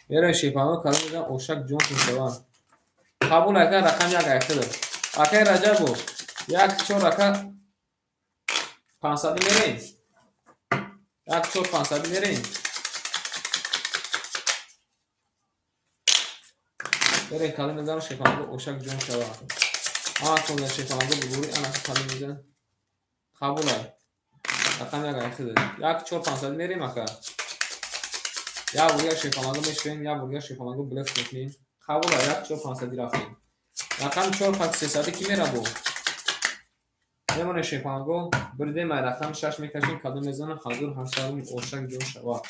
S1: میرم شیپالان کلام میدم اوشک جون میشوان قبول اکا رقم 1 اکتا دار اکای رجب یک 4 رکه 500 میریم. یک 4 500 میریم. بریم کلمه میزنم شیفانگو اوشک جون شوا. کنه شیفانگو بگوری انا کلمه میزن. قبوله. رقم یک اخیده. یک 4 500 میریم اکا. یا وریا شیفانگو میشیم یا وریا شیفانگو بلف میکنیم. قبوله. یک 4 500 رفتیم. رقم 4 300 کی میره بو؟ نمونه شیفانگو برده ما رقم 6 میکشیم کدوم میزنم حضور همسرم اوشک جون شوا.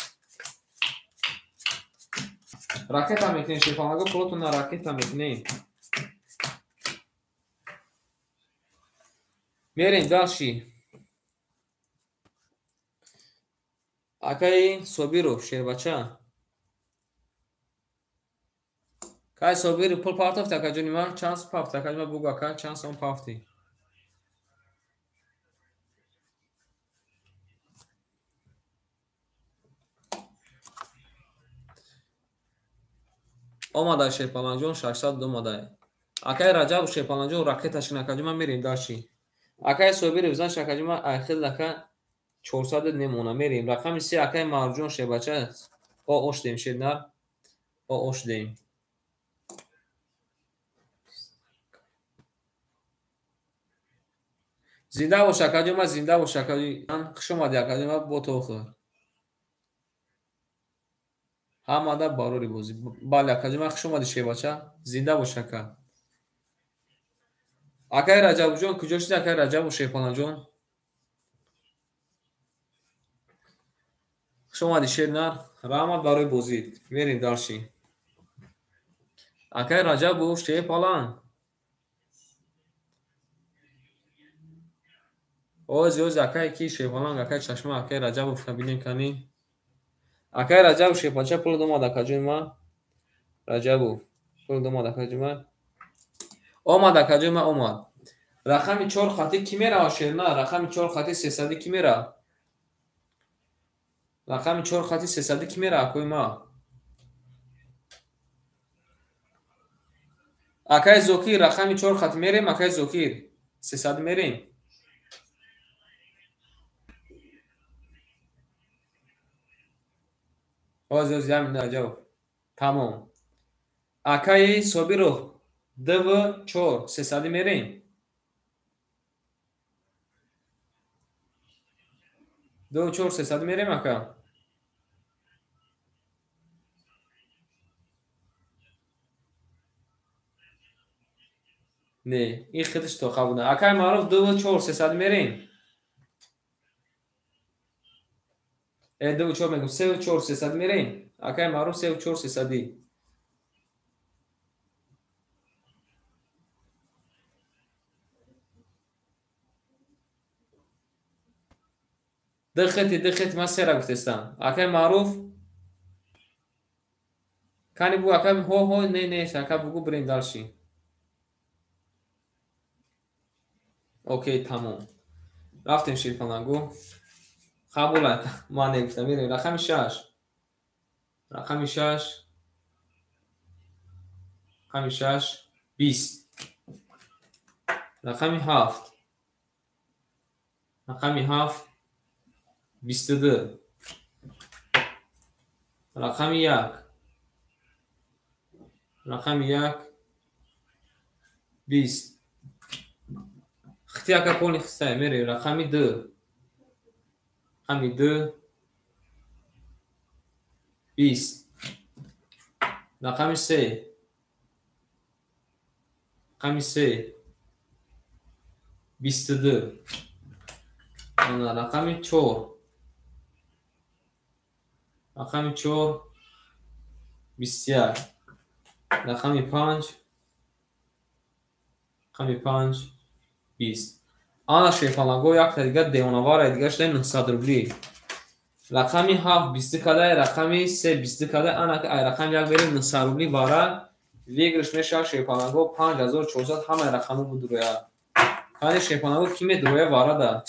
S1: راکت هم میکنیم شیفانگو پلوتون راکت هم میکنیم. میریم داشی. اکای صوبیرو شیر بچه. کای صوبیرو پل پارتاف تا کجونی ما چانس پاف تا کجونی ما بگو اکا چانس اون پافتی. آماده شیپالانجون 602 ماده. اکای رجب شیپالانجون راکتش نکجونی ما میریم داشی. اکای صوبیرو بزن شکجونی ما اخیل لکه 400 نمونه میریم. رقم 3 اکای مارجون شیر بچه. او اوش دیم شیر نر. او اوش دیم. زنده و شکجونی ما زنده و شکجونی من شما دیگه ما با تو خور. هماده باروری بوزی. بالا کجا شما دیشه باشه زنده و شکر. اکای رجب جون کجا شدی اکای رجب و شیپانا جون؟ شما دیشه نر رحمت باروی بوزید. میریم دارشی. اکای رجب و شیپالان. اوز اکای کی شیپالان اکای چشمه اکای رجب و فبینیم کنی. اکای رجب و شیپاچه پول دو ماده کجون ما رجب و پول دو ماده کجون ما آماده کجون ما آماد. رقم 4 خطی کی میره آشیر نه رقم 4 خطی 300 کی میره. رقم 4 خطی 300 کی میره اکوی ما. اکای زوکیر رقم 4 خط میریم اکای زوکیر 300 میریم. آز یام نجاو تمام. اکای صوبیرو 2 4 300 میریم. 2 4 300 میریم اکا. نه این خودش تو قبوله. اکای معروف 2 4 300 میریم. 2 4 میگم 3 4 300 میریم. اکای معروف 3 4 300 دخت ما سر گفتستم. اکای معروف کانی بو اکای هو نه شکا بگو بریم دالشی. اوکی تمام. رفتیم شیرپانگو. قبوله ما نگفتم میریم رقم 6 رقم 6 رقم 6 20 رقم 7 رقم 7 22 رقم 1 رقم 1 20 اختیار که پونی خسته میریم رقم 2 رقم 2 20 رقم 3 رقم 3 22 رقم 4 رقم 4 21 رقم 5 رقم 5 20 آن شیفانگو یک تا دیگه دیونوار دیگه شده 900 روبلی رقمی 7 20 کده رقمی 3 20 کده آن رقم یک بریم 900 روبلی باره ویگرش میشه شیفانگو 5400 همه رقمو بود رویا کانی شیفانگو کی می درویا وارده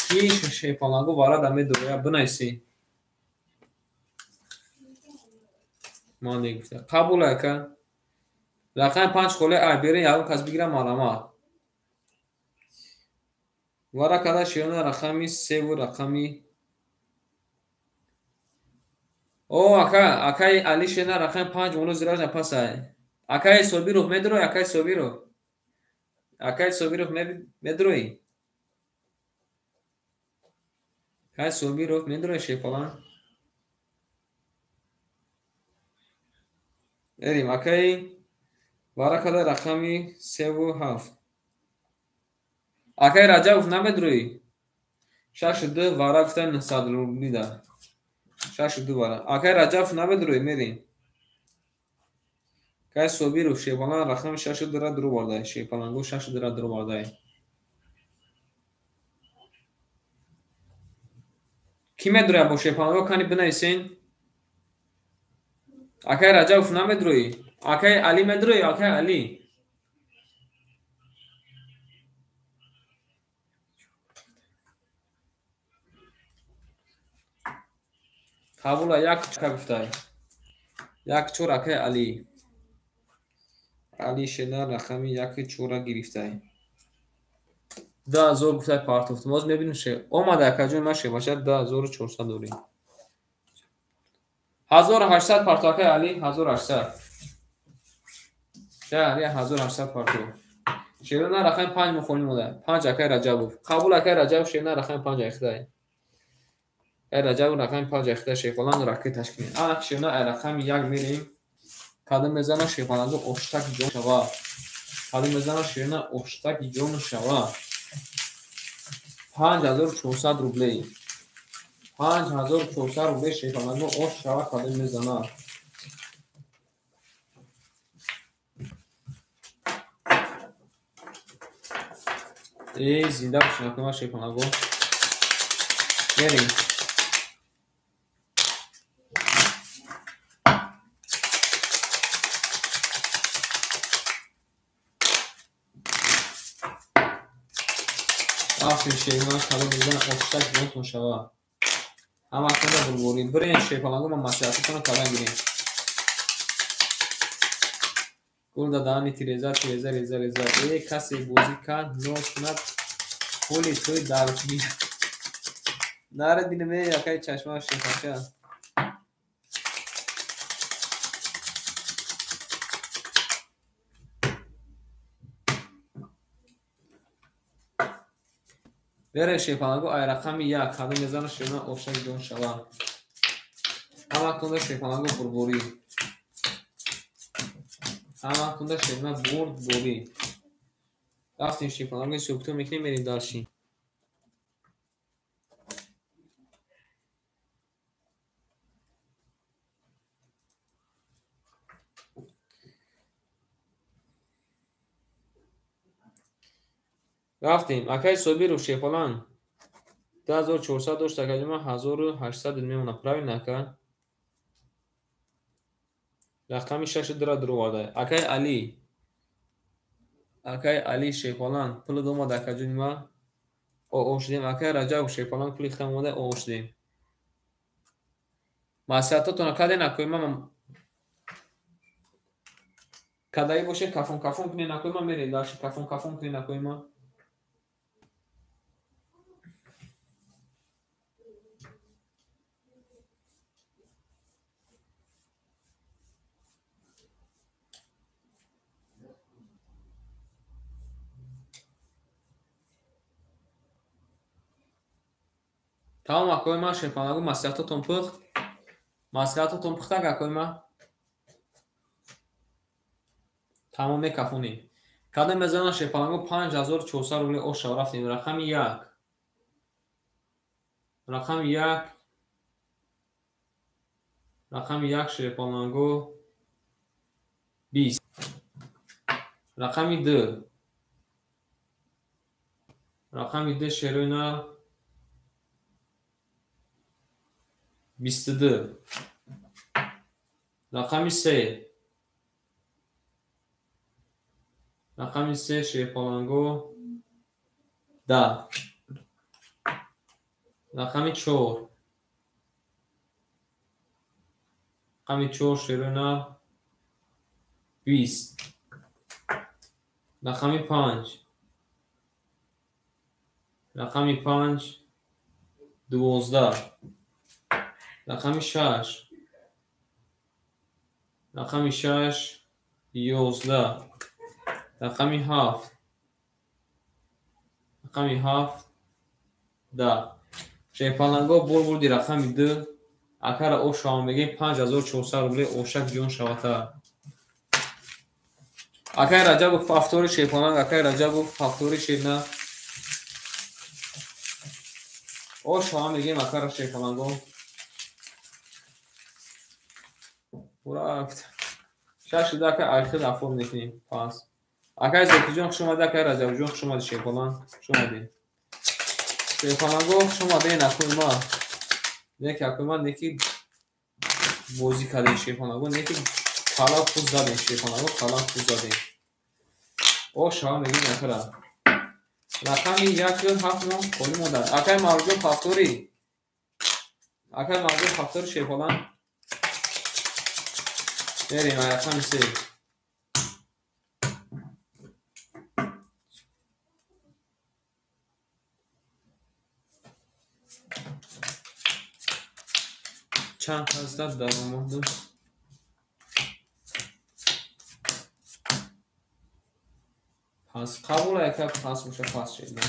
S1: کی شیفانگو وارده می درویا بنایسی ما نگفته قبوله که رقم 5 خوله بریم یارو کس بگیرم معلومات ورقه شیرینه رقمی 3 و رقمی او اکای علی شیرینه رقم 5 اونو زیراش نپاسای اکای صوبیرو مدرو اکای صوبیرو مدروی اکای صوبیرو مدرو شیپالان اریم اکای ورقه رقمی 3 و 7 اکای رجب نمدروی 62 ورق گفتن 900 روبلی ده 62 ورق اکای رجب نمدروی میریم اکای صوبیرو شیپالان رقم 62 را درو برده شیپالانگو 62 را درو برده کی مدروی با شیپالانگو کنی بنویسین اکای رجب نمدروی اکای علی مدروی اکای علی قبول یک چکا گفته یک چور اکای علی شنر رقمی یک چورا گرفته 10,000 گفته پارتوفت باز میبینیم شه اومده کجای ما شه باشه 10,400 دوری 1800 پارتو اکای علی 1800 شه علی 1800 پارتو شیرینه رقم 5 مخونی موده 5 اکای رجب قبول اکای رجب شیرینه رقم 5 اخته رجب رقم 5 اخته شه فلان رکه تشکیل شیرینه رقم 1 میریم قدم میزنه شیپالانگو اشتک جون شوا قدم میزنه شیرینه اشتک جون شوا 5400 روبلی 5400 روبلی شیپالانگو اش شوا قدم میزنه ای زنده بشنه کنه شیپالانگو بریم آفرین شیرینه قدم میزنه اشتک جون شوا اما کنه بلبوری برین شیپالانگو ما مسیحاتی کنه قدم گیریم گل دادانی تیرزا ریزا ای کسی بوزی کن نوز کند پولی توی دارت بید نارد بینمه یکای چشمه شیپاشه بره شیپالانگو ای رقم 1 قدم میزنه شیرینه اشتک جون شوا اما کنه شیپالانگو بلبوری اما کنده شیرینه برد بوری رفتیم شیپالانگو سوکتو میکنیم میریم داشتیم رفتیم اکای صوبی رو شیپالان 1400 داشت اکای ما 1800 میمونه پراوی نکن رقمی 6 درا درو واده اکای علی شیپالان پل دوما دکجون ما او شدیم اکای رجب شیپالان پلی خم واده او شدیم مسیحاتتون کده نکوی ما کدایی باشه کفون کنی نکوی ما میریم داشت کفون کنی نکوی ما تمام اکوی ما شیپالانگو مسیحاتتون پخته اکوی ما تمام میکفونیم کدام میزنه شیپالانگو 5400 روبلی اوش رفتیم رقم 1 شیپالانگو 20 رقم 2 شیرینه 22 رقم 3 شیپالانگو 10 رقم 4 شیرینه 20 رقم 5 رقم 5 12. رقم 6 رقم 6 11. رقم 7 رقم 7 10. шайпаланго бурбурди рақами 2 акара о шавам бегем 5400 рубли ошак ҷон шавата. акай раҷабов фафтори шайпаланг, акай раҷабов фафтори ширна о шавам бегем акара шайпаланго урафт шашида акай айхид афон мекунем. пас акай зокиҷон хушомади, акай раҷабҷон хушомади шайпаланг хушомади шайпаланго хушомади накуйма неки акуйма неки бозӣ кардем шайпаланго неки қалаб худ задем шайпаланго қалаб худ задем о шавам бегем акара рақами 179 қолӣ монда. акай мавҷон фафтори акай мавҷон фафтори шайпаланг берем рақами 3 чанд ҳастад даромаду пас қабула яка пас боша пас ширна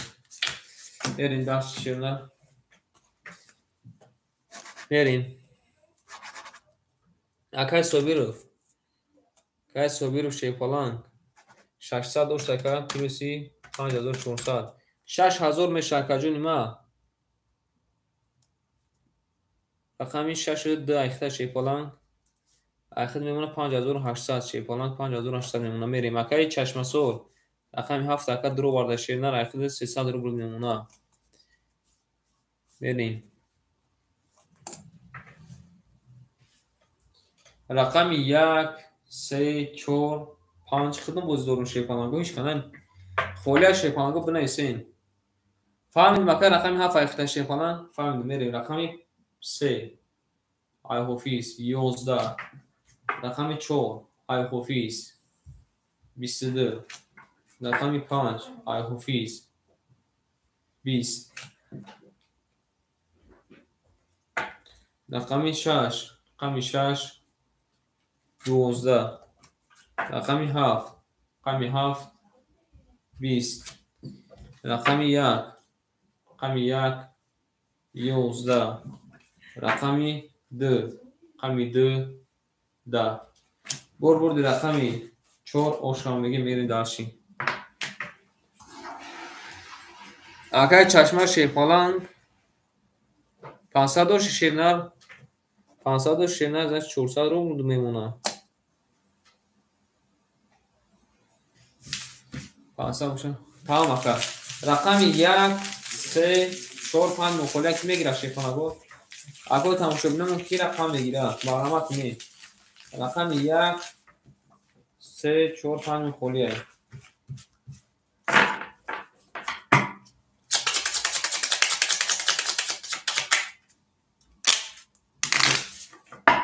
S1: берем даст ширна берем акай собиров шайпаланг 600 доштака плюси 5400 6000 мешакаҷу нима рақами 6 2 айхта шайпаланг айхид мемона 5800 шайпаланг 5800 мемона мерем акай чашмасор рақами 7 ака дро барда ширна айхид 300 рубл мемона берем рақами 1 3 4 5 хидум боздорун шайпаланго ишканан холия шайпаланго бинависен фаҳмидем акай рақами 7 айхта шайпаланг фаҳмидем мерем рақами 3 айхофиз 11. рақами 4 айхофиз 22. рақами 5 айхофиз 20. рақами 6 12. рақами 7 20. рақами 1 11. рақами 2 10. бурбурди рақами 4 ошамбеги мерем дарши акай чашма шайпаланг 500 дошти ширнар 500 дошти ширнар значит 400 рубл мемона 500 боша тамом ака рақами 1 3 4 5 нохолия ки мегира шайпаланго аго тамошобинамон ки рақам мегира баромад не рақами 1 3 4 5 нохолия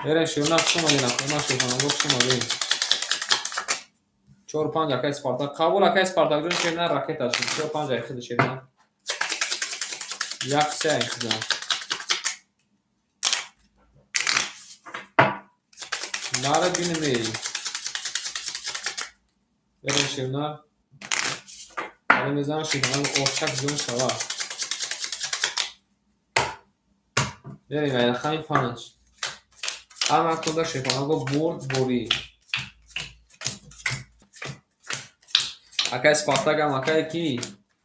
S1: берем ширна хушомади накуйма шайпаланго хушомади 4-5 акай спартак қабул акай спартакҷон ширна ракета шуд 4-5 айхида ширна 1-3 айхида нара бинеме берем ширна али мезанам ширнанго ошак ҷон шава берем айрақами 5 ҳама кунда шайпаланго бурд бори акай спартакам акай ки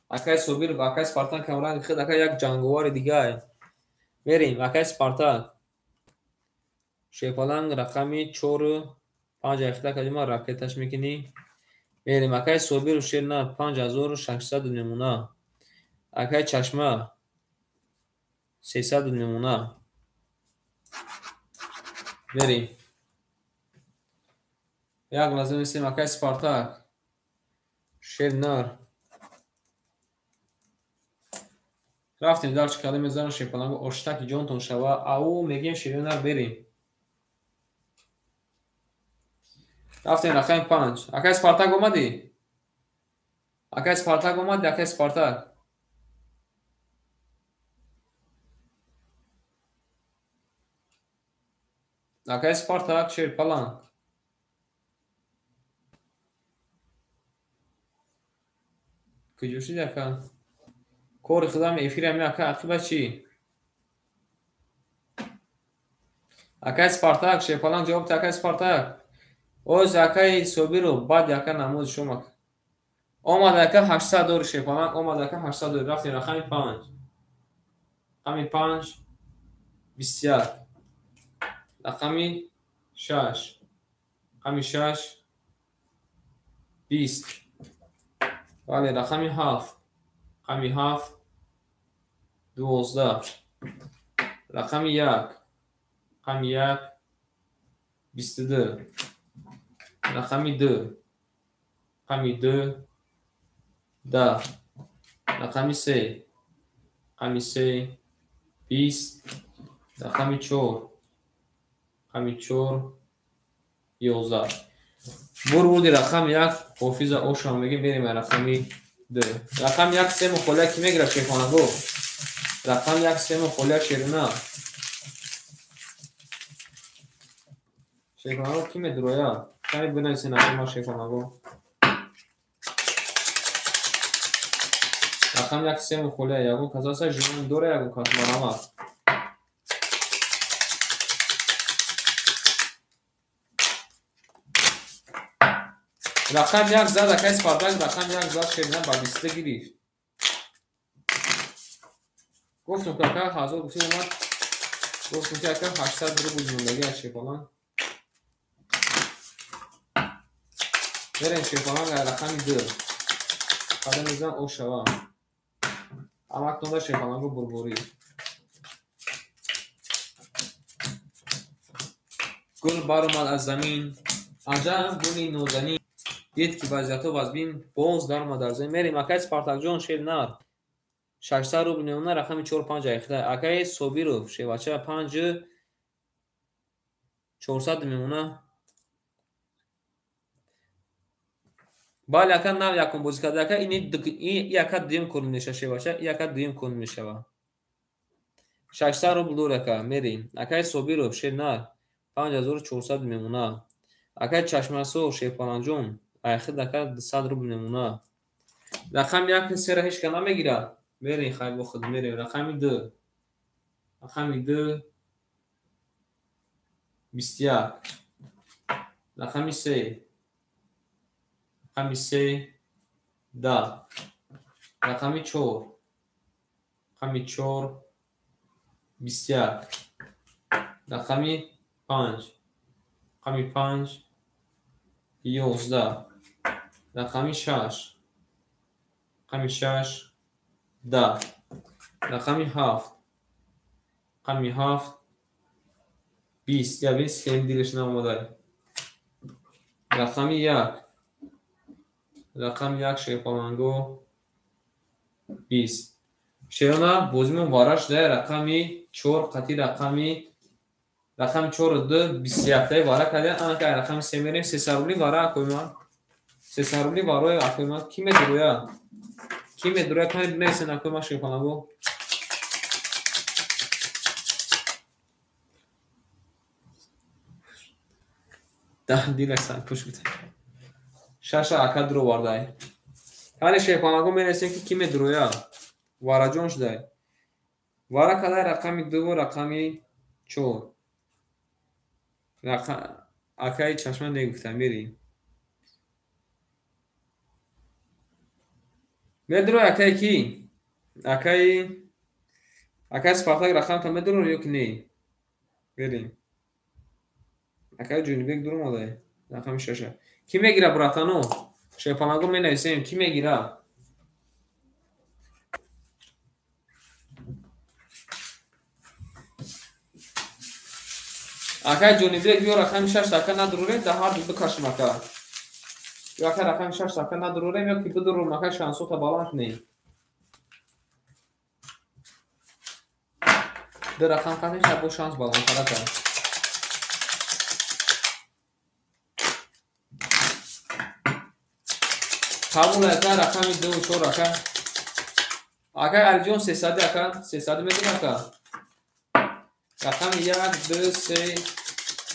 S1: акай собиров акай спартак камранг хид акай як ҷанговари дигай мерем акай спартак шайпаланг рақами 4 5 айхида кадима ракеташ мекини мерем акай собиров ширна 5600 мемона акай чашма 300 мемона берем як лазим истем акай спартак ширнар рафтем дарчи кале мезанам шайпаланго оштаки ҷонтон шава ау мегем ширинар берем рафтем рақами 5 акай спартак омади акай спартак Акай Спартак Шерпаланг. Куҷушид ака. Кори худам эфирам ака ақиба чӣ? Акай Спартак Шерпаланг ҷавоб акай Спартак. Оз акай Собиров баъд яка намузи шумо. Омад ака 800 дори Шерпаланг, омад ака 800 дори рафти рақами 5. Рақами 5 21. Рақами 6. Рақами 6 20. бале рақами 7. рақами 7 12. рақами 1. рақами 1 22. рақами 2. рақами 2 10. рақами 3. рақами 3 20. рақами 4. рақами 4 11. бурбурди рақам 1 ҳофиза ошам мегем берем рақами 2. рақам 1 сему холия ки мегирад шефонаго. рақам 1 сему холия шерина. шефонаго ки медуроя? Кай бинависен рақама шефонаго. рақам 1 сему холия ягон казаса жинон доре ягон кас марама. рақам 1 зад акай Спартак, рақам 1 зад шерина ба 20 гирифт. гуфтум ки ака ҳазор гуфтим омад. гуфтум ки ака 800 рубл зиндагӣ аз Шерпаланг. берем Шерпаланг рақами 2. қадам мезан о шава. амактонда Шерпалангу бурбурӣ. гул баромад аз замин. аҷаб гули нозанин. дид ки вазъиятҳо аз бин боз даромад дар замин. мерем акай Спартакҷон шернар 600 рубл меона рақами 4-5 айхта. акай Собиров шевача 5 400 меона. бале ака нав якум бозӣ карда ака ин яка дуюм куним мешава шевача яка дуюм куним мешава. 600 рубл дор ака мерем. акай Собиров шернар 5400 меона. акай Чашмасо Шерпаланҷон айхта ака 200 рубл меона. рақами 1 сера ҳеҷ ка намегирад. мерем хай бо худ мерем. рақами 2. рақами 2 21. рақами 3. рақами 3 10. рақами 4. рақами 4 21. рақами 5. рақами 5 11. рақами 6. рақами 6 10. рақами 7. рақами 7 20. ябин схем дилаш наомадай. рақами 1. рақами 1 Шерпаланго 20. шерона бозимон вараш дай рақами 4 қати рақами 4 2 21 тай вара када анака рақами 3 мерем 300 рубли вара акойма 300 рубли варои акойма ки медуроя кани бинависен акойма Шерпаланго. дилаш сарпуш буд шаша ака дуро вардай. кани Шерпаланго менависем ки ки медуроя вараҷон шудай. вара кадай рақами 2 рақами 4. акай Чашма негуфта мерем. медуроя акай ки акай Спартак рақамта медуро ё ки не. берем. акай Ҷунубек дуромадай рақами 6. ки мегира буратано Шерпаланго менависем ки мегира. акай Ҷунубек ё рақами 6 ака надурурем да ҳар ду бикашим ака. ё ака рақами 6 ака надурурем ё ки бидурум ака шансота баланд не. ду рақам қати шаб бо шанс баландтар ака. қабул ака рақами 2 4 ака. акай Алиҷон 300 ака 300 медур ака. рақами 1 2 3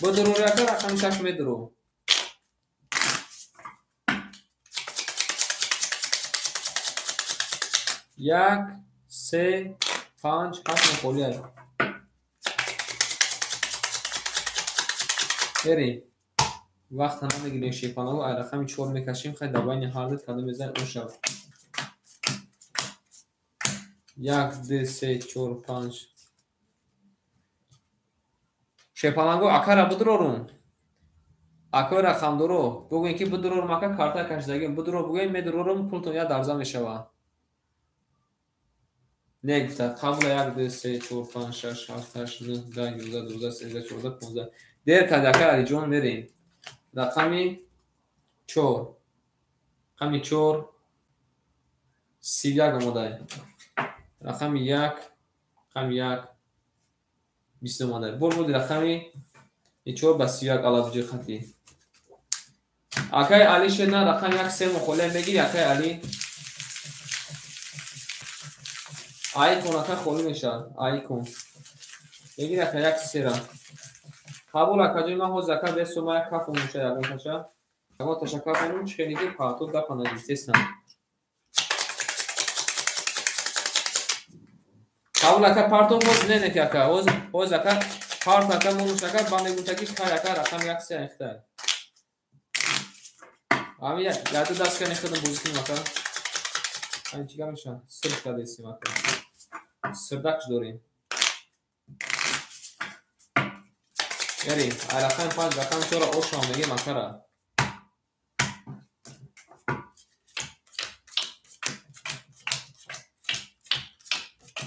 S1: بدرور یکا رقم 6 میدرو. یک 3 5 8 میخوری. بریم وقت هم نگیریم شیپانه و رقم 4 میکشیم. خیلی در بین هر دو کدوم بزنیم اون شد. 1 2 3 4 5 شیپانه اکا را بدرورون. اکا رقم درو بگوین که بدرورم اکا کارتا کشیدگیم بدرور بگوین میدرورم پولتون یا درزا میشوه. نگفته قبل 1 2 3 4 5 6 7 8 9 10 11 12 13 14 15 دیر کدکه علی جون میریم. رقمی 4 رقمی 4 31 آماده. رقمی 1 رقمی 1 20 آماده. بود رقمی 4 با 31 علاوه بجای خطی. اکای علی شد نه رقم 1 3 مخوله میگیری اکای علی. آیکون اکا خولی میشه. آیکون میگیری اکا 1 3 را قبول اکا جای ما حوز اکا به سوما یک کف موشه یقون تشه. اما تشکر کنیم چخیلیگی پاتو دا پناجی تیستم. قبول اکا پارتو حوز نه نکی اکا حوز اکا پارت اکا مونوش اکا بانده گونتاکی کار اکا رقم 1 3 اخته. اما یادو دست کنی خودم بوزی کنیم اکا. این چیگه میشه؟ سرد کده ایسیم اکا. سردکش داریم. یعنی رقم 5 رقم 4 اوش آمگه مکره.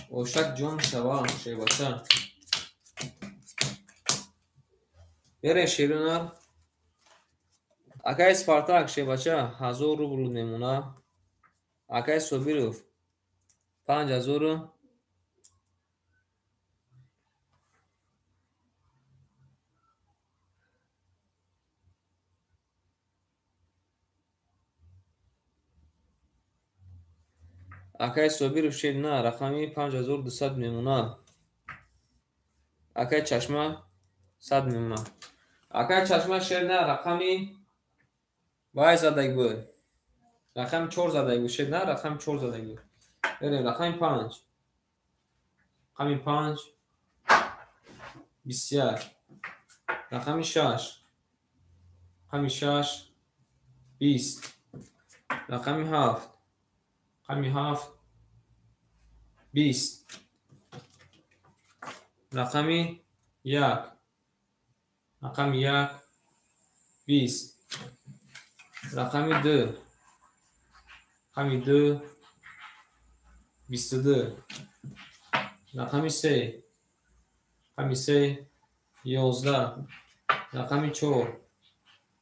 S1: اوشک جون شوان شی باشه. برای شیرونر اکای سپارتاک شی باشه 1000 روبل نمونه. اکای سوبیروف 5000. اکای سوبیروف شیر نه رقمی 5200 میمونه. اکای چشمه 100 میمونه. اکای چشمه شیر نه رقمی وای زدگ بود. رقم 4 زدگ بود شیر نه رقم 4 زدگ بود. بریم رقم 5 رقم 5 21 رقم 6 رقم 6 20 رقم 7 رقم 7 20 رقم 1 رقم 1 20 رقم 2 رقم 2 22 رقم 3 رقم 3 11 رقم 4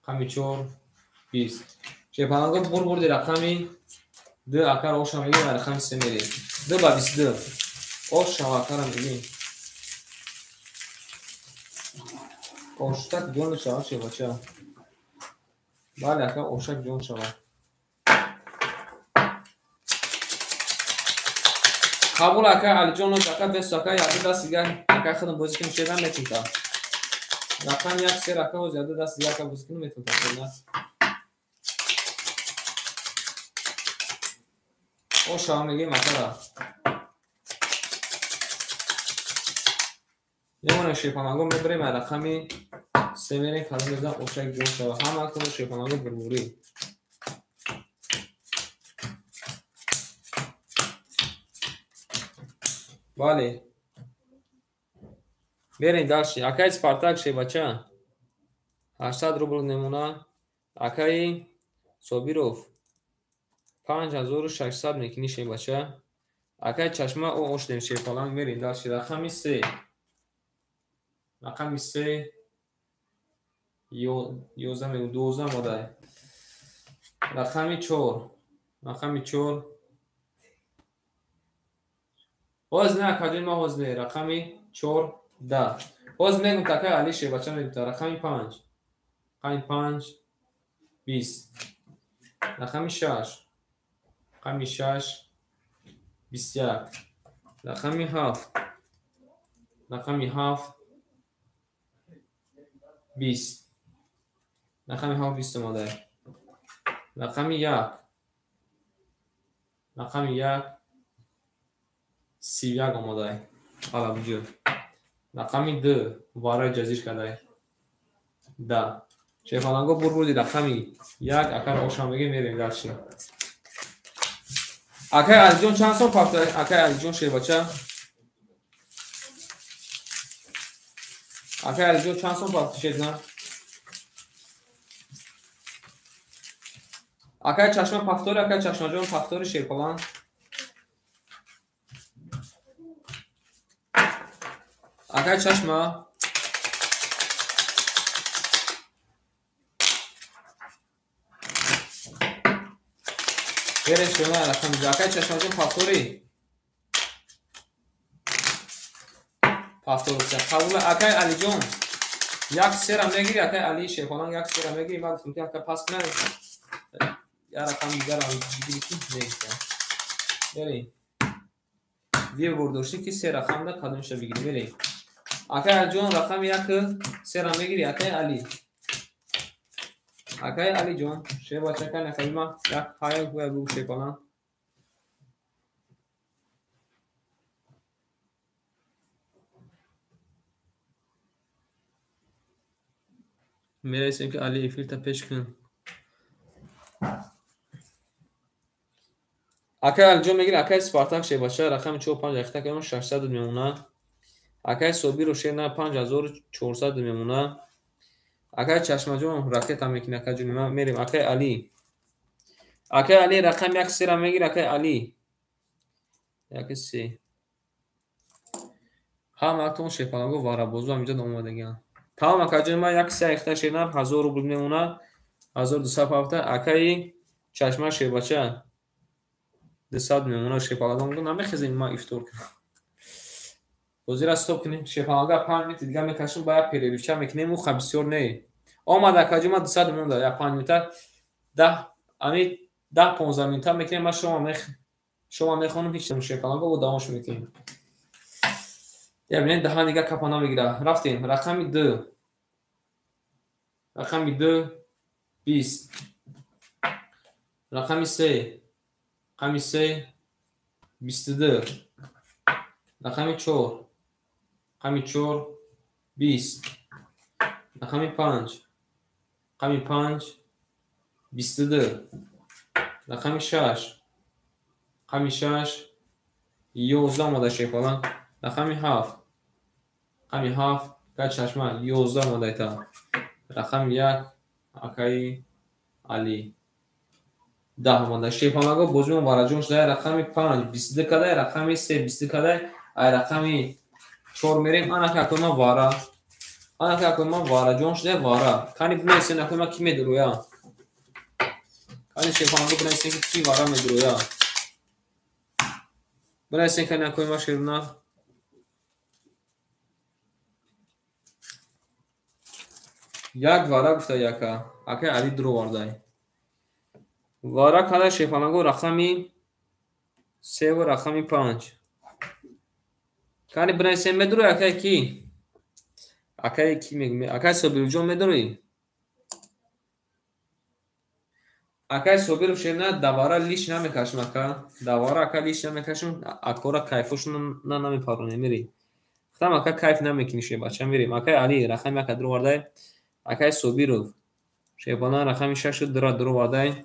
S1: رقم 4 20 شپانگو بردی رقمی 2 اکر اوشا میگی و رقم 3 میری 2 با 22 اوشا اکر میگی اوشتک جون شما چه بچه بله اکر اوشک جون شما قبول اکر علی جون اکر بست اکر یادو دست دیگر اکر خودم بازی کنم شدن میتونم رقم 1 3 اکر و زیاده دست دیگر اکر بازی کنم میتونم اوشا میگی مثلا یمونه شیپانگو میبریم رقمی 3 میریم کلام بزن اوشک جون شما همه اکر شیپانگو برموری بله بریم داشتی اکای سپارتاک شی بچه 800 روبل نمونه. اکای سوبیروف 5600 میکنی شی بچه. اکای چشمه او اوش نمیشه فلان میریم داشتی رقمی 3 رقمی 3 11 میگو 12 ماده رقمی 4 رقمی 4 باز نه کجای ما باز نه رقمی 4 10 باز میگم تکای علی شی بچه میگم رقمی 5 رقمی 5 20 رقمی 6 رقمی 6 21 رقمی 7 رقمی 7 20. رقم 7 20 آماده. رقم 1 رقم 1 31 آماده. حالا بجو رقم 2 وارد جزیش کرده 10. شیفالانگو بودی رقم 1 اکر آشامگی میریم درشی. اکر علی جون چند سال پاک داری؟ اکر علی جون شیر بچه اکر علی جون چند سال پاک شید نه؟ اکر چشمه پاکتاری اکر چشمه جون پاکتاری شیر پلان اکر چشمه برش کنه رقم اکر چشمه جون پاکتاری پاکتاری قبول اکر علی جون یک سر هم نگیری اکر علی شیر پلان یک سر هم نگیری من گفتم که اکر پاس کنه یا رقم دیگر هم بگیری که نیست بریم دیگه برداشتی که سه رقم ده کدومش بگیری بریم اکر علی جون رقم 1 سر هم بگیری اکر علی اکر علی جون شیر بچه که نفعی ما یک های بگو شیر پلان میرسیم که علی ایفیل تا پیش کن اکر علی جون میگیری اکر سپارتاک شیر بچه رقم 45 اخته که 600 میمونه اکر صوبی رو شیر نه 5400 میمونه اکر چشمه جون راکت هم میکنه اکر جون ما میریم اکر علی رقم 1 سر هم میگیری اکر علی یک سی هم اکتون شیر پلانگو وارا بوزو هم اینجا اومدگی تمام اکر جون ما 1 سه اخته شیر نه 1000 روبل میمونه 1207 اکر چشمه شیر بچه 200 میمونه شیر پلانگو نمیخزیم ما افتور کنم بازی را استوب کنیم شیر پلانگو 5 متر دیگه میکشیم باید پیریویچه میکنیم و خب بسیار نه آمد اکر جون ما 200 میمونه یا 5 متر 10 امی 10 15 متر میکنیم ما شما میخونم هیچ شیر پلانگو و دامش میکنیم یا ببینید دهان دیگه کپانا میگیره رفتیم رقم 2 20 رقم 3 22 رقم 4 20 رقم 5 22 رقم 6 11 ماده شیر پلان رقم 7 که چشمه 11 ماده تا رقم 1 اکای علی 10 ماده شیر پلانگو بوزمون وارا جونش ده رقم 5 22 کده رقم 3 20 کده رقم 4 میریم انا که اکوما وارا جونش ده وارا کانی بنویسین اکوما کی میدرویا کانی شیر پلانگو بنویسین که کی وارا میدرویا بنویسین کانی اکوما شیرنا یک وارا گفته یکا اکه علی درو وارده وارا کده شیر پلانگو رقمی 3 و رقمی 5 کانی بنویسین میدرو اکه کی اکه صوبیرو جون میدروی اکه صوبیرو شیرنا دواره لیش نمیکشم اکه دواره اکه لیش نمیکشم اکورا کیفوش نمیپارونه میری خودم اکه کیف نمیکنی شیر بچه میریم اکه علی رقم 1 درو وارده اکه صوبیرو شیر پلان رقم 6 درو وارده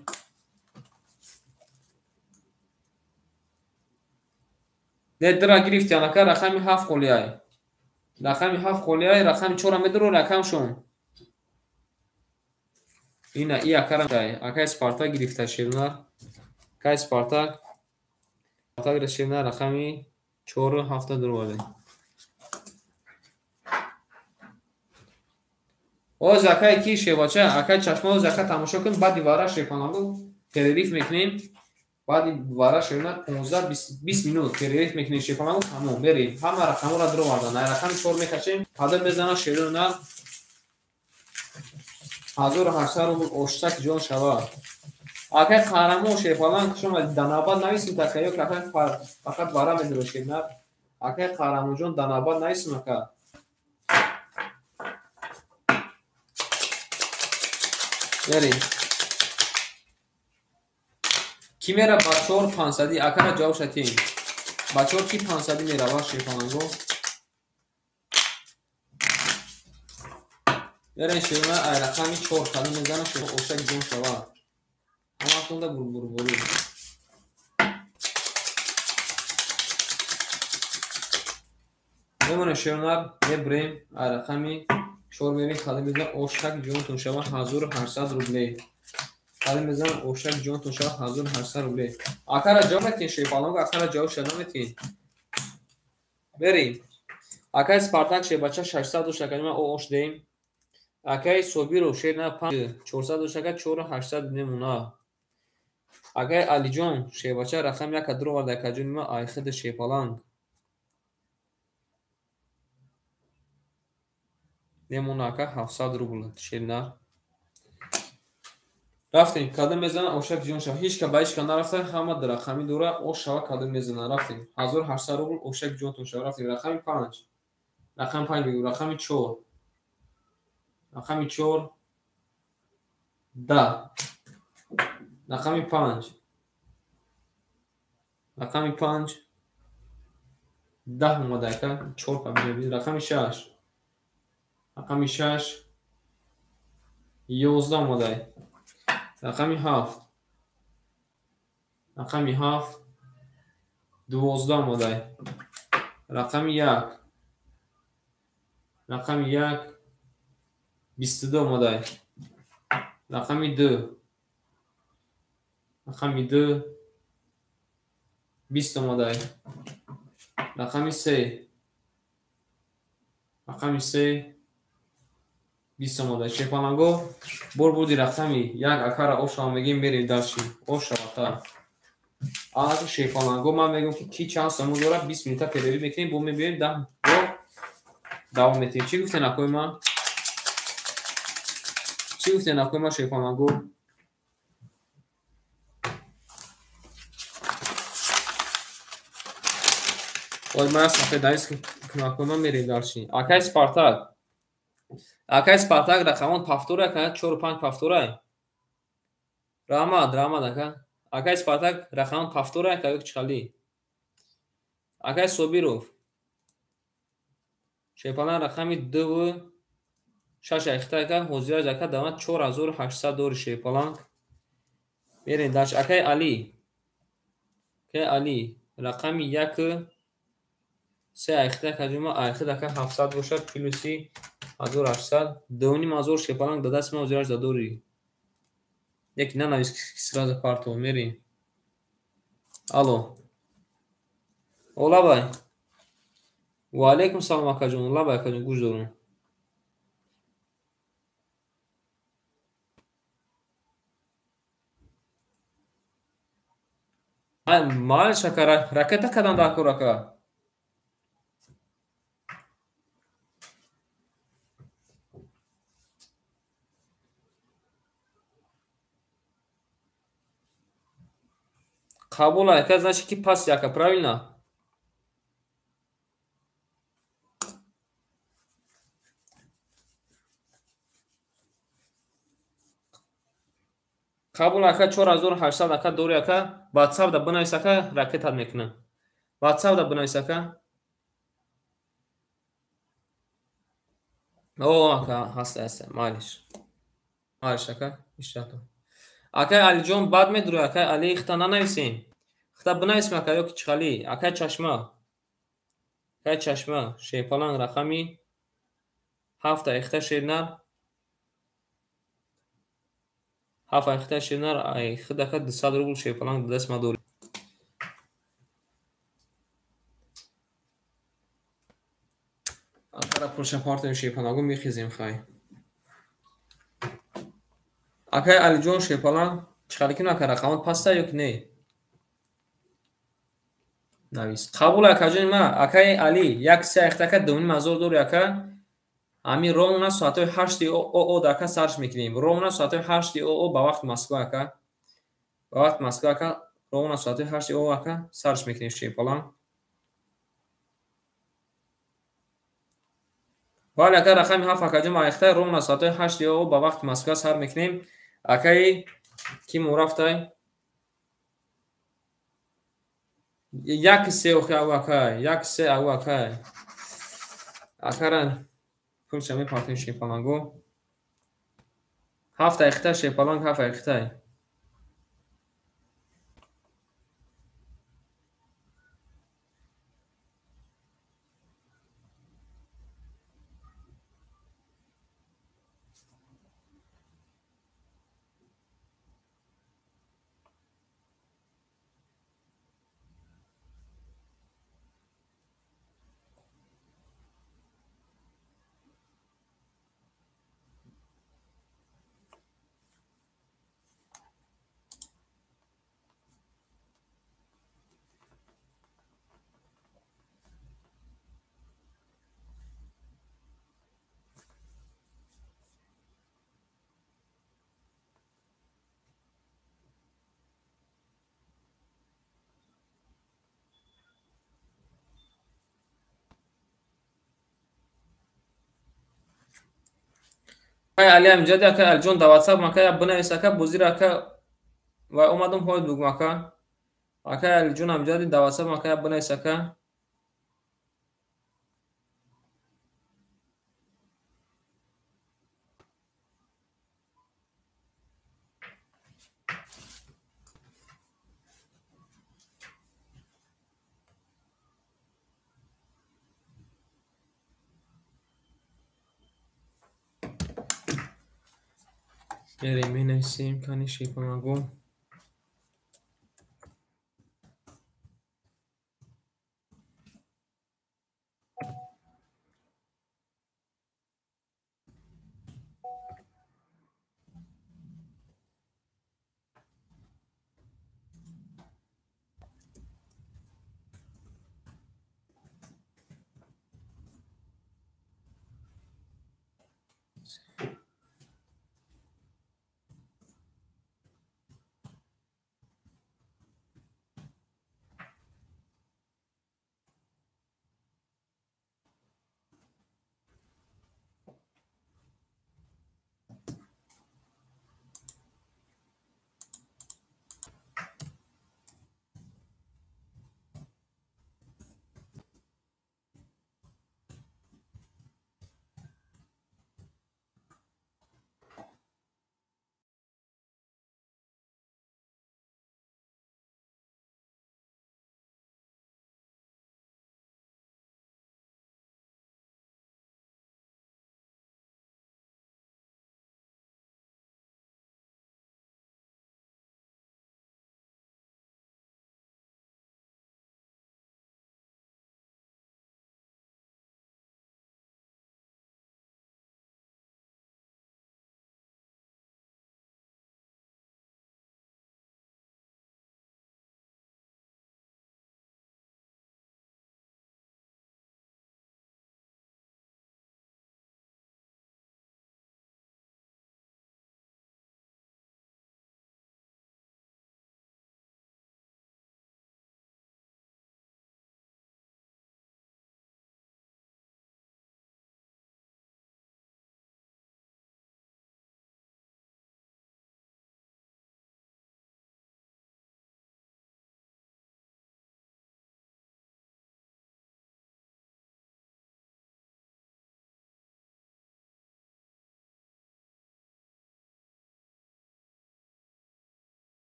S1: درا گرفتیم اکه رقم 7 خولیای رقم 4 میدرو رقم شون این اکرم جای اکه سپارتا گرفته شیرنا که سپارتا گرفته شیرنا رقمی 4 7 درو وارده او زکای کی شه بچه اکه چشمه و زکا تماشا کن بعد دیواره شیر پلانگو تریف میکنیم بعد دیواره شیرنا 15 20 مینوت تریف میکنیم شیر پلانگو تمام بریم همه رقم را درو وارده رقم 4 میکشیم پدر بزنه شیرنا 1800 رو اشتک جون شوا اکه خرمو شیر پلانگ شما دناباد نویسیم تا که فقط واره میدروشیم نه اکه خرمو جون دناباد نویسیم اکه بریم. کی میره با 4 500 اکر جواب شدیم. با 4 کی 500 میره با شیفانگو. بریم شیرونه رقمی 4 کلم میزنه شما اوشک جون شوا. اما خونده برو. بمونه شیرونه بریم رقمی 4 میریم کلم میزنه اوشک جون تون شوا 1800 روبلی. کلم میزنه اوشک جون تون شوا 1800 روبلی. اکر جواب میتین شیفانگو اکر جواب شده میتین. بریم. اکر سپارتاک شه بچه 600 شکل ما اوش دیم. اکر صوبیرو شیرنا 400 شکل 4800 نمونه. اکر علی جون شه بچه رقم یک درو ورده کجون ما آیخد شیپالانگ نمونه اکر 700 روبل شیرنا. رفتیم کدوم میزنه اوشک جون شاه هیچ که بایش کنه رفته همه در رقمی دوره او شاه کدوم میزنه رفتیم 1800 روبل اوشک جون تو شاه رفتیم رقمی 5 رقم 5 بگو رقمی 4 رقمی 4 10 رقمی 5 رقمی 5 10 اومده که 4 پا رقمی 6 رقمی 6 11 اومده رقمی 7 رقمی 7 12 اومده رقمی 1 رقمی 1 22 اومده رقمی 2 رقمی 2 20 اومده رقمی 3 رقمی 3 20 اومده شیپانگو بودی رقمی 1 اکر اوش هم میگیم بریم درشی اوش شوتا آنها شیپانگو من میگم که کی چند سامو داره 20 منیت پیروی میکنیم بو میبینیم ده دوام میتیم. چی گفته نکوی ما چی گفته نکوی ما شیپانگو وای من صفحه دایس که نکوی ما میریم درشی اکای سپارتاک اکای سپارتاک رقمان پافتوره که 4 5 پافتوره راما دکا اکای سپارتاک رقمان پافتوره که چخالی اکای صوبیروف شیپالان رقمی 2 6 اخته که حضور جکا دوام 4800 دور شیپالان میرین داش اکای علی که علی رقمی 1 3 اخته که جمع اخته که 700 باشد کیلوسی 1800 دونی مازور شیپالان دو دست ما وزیرش دوری یک نه نویس کسراز کارتو میرین الو اولا بای و علیکم سلام اکا جون اولا بای اکا جون گوش دارون مال شکر رکتا کدام داکو رکا قبول это значит ki pas яка правильно قبول ака 4800 ака дори ака WhatsApp да бинавис ака ракета мекунам WhatsApp да бинавис ака о ака ҳаст маълиш ака ишато ака алиҷон бад медури ака али ихта нанависем ихта бинависем ака ёки чихали ака чашма шепалан рақами 7 ихта ширнар 7 ихта ширнар ихта ака 200 рубл шепалан даст мадури акара проша партия шепалагу мехизем хай ака алиҷон шепалан чихали кина ака рақамот паста ёки не навис қабул ака ҷони ма акаи али як се ихтака дуним азор дори ака ами ровна соатои 8 оо дака сарш мекунем ровна соатои 8 оо ба вақти москва ака ба вақти москва ака ровна соатои 8 оо ака сарш мекунем шепалан вале ака рақами 7 ака ҷони ма ихта ровна соатои 8 оо ба вақти москва сар мекунем акаи ки мо рафтай як се охи акай як се акай акаран пулча мепартем шепалангу 7 дақиқа шепаланг 7 дақиқа акай али амҷади акай алиҷон дар ватсап акай бинавис акай бозиро акай ва омадам ҳои дугум акай алиҷон амҷади дар ватсап акай бинавис акай ере менависем кани шепалангу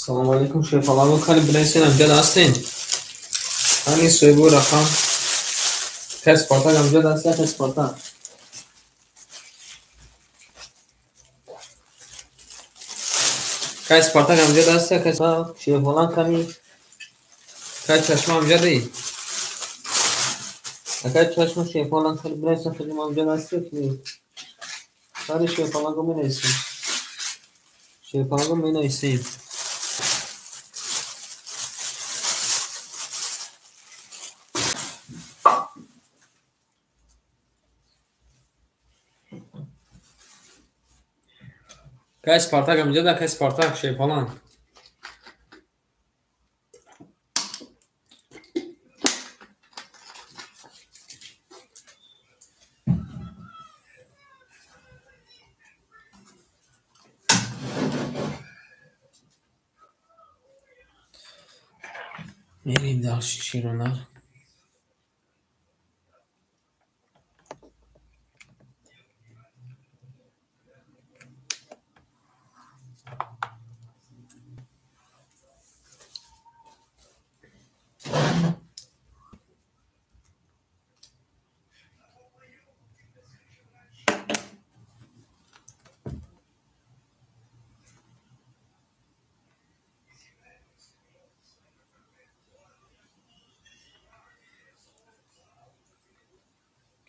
S1: Assalomu alaykum shefalarga qani bilasizlar amjad astin. Qani so'ybu raqam. Kes portak amjad asla kes portak. Kes portak amjad asla kes shefalan qani. Kaç çeşme amcadi. Kaç çeşme shefalan qani bilasizlar xizmat amjad asla ki. Qani shefalarga men aytsin. Shefalarga men aytsin. Kaj Spartak amjada, kaj Spartak şey falan. Vereyim daha şironlar.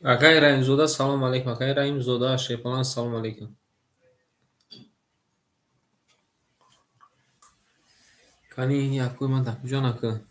S1: Akay Rahimzoda salom alaykum. Akay Rahimzoda şey falan salom alaykum. Kani yakuy man takıcan akı.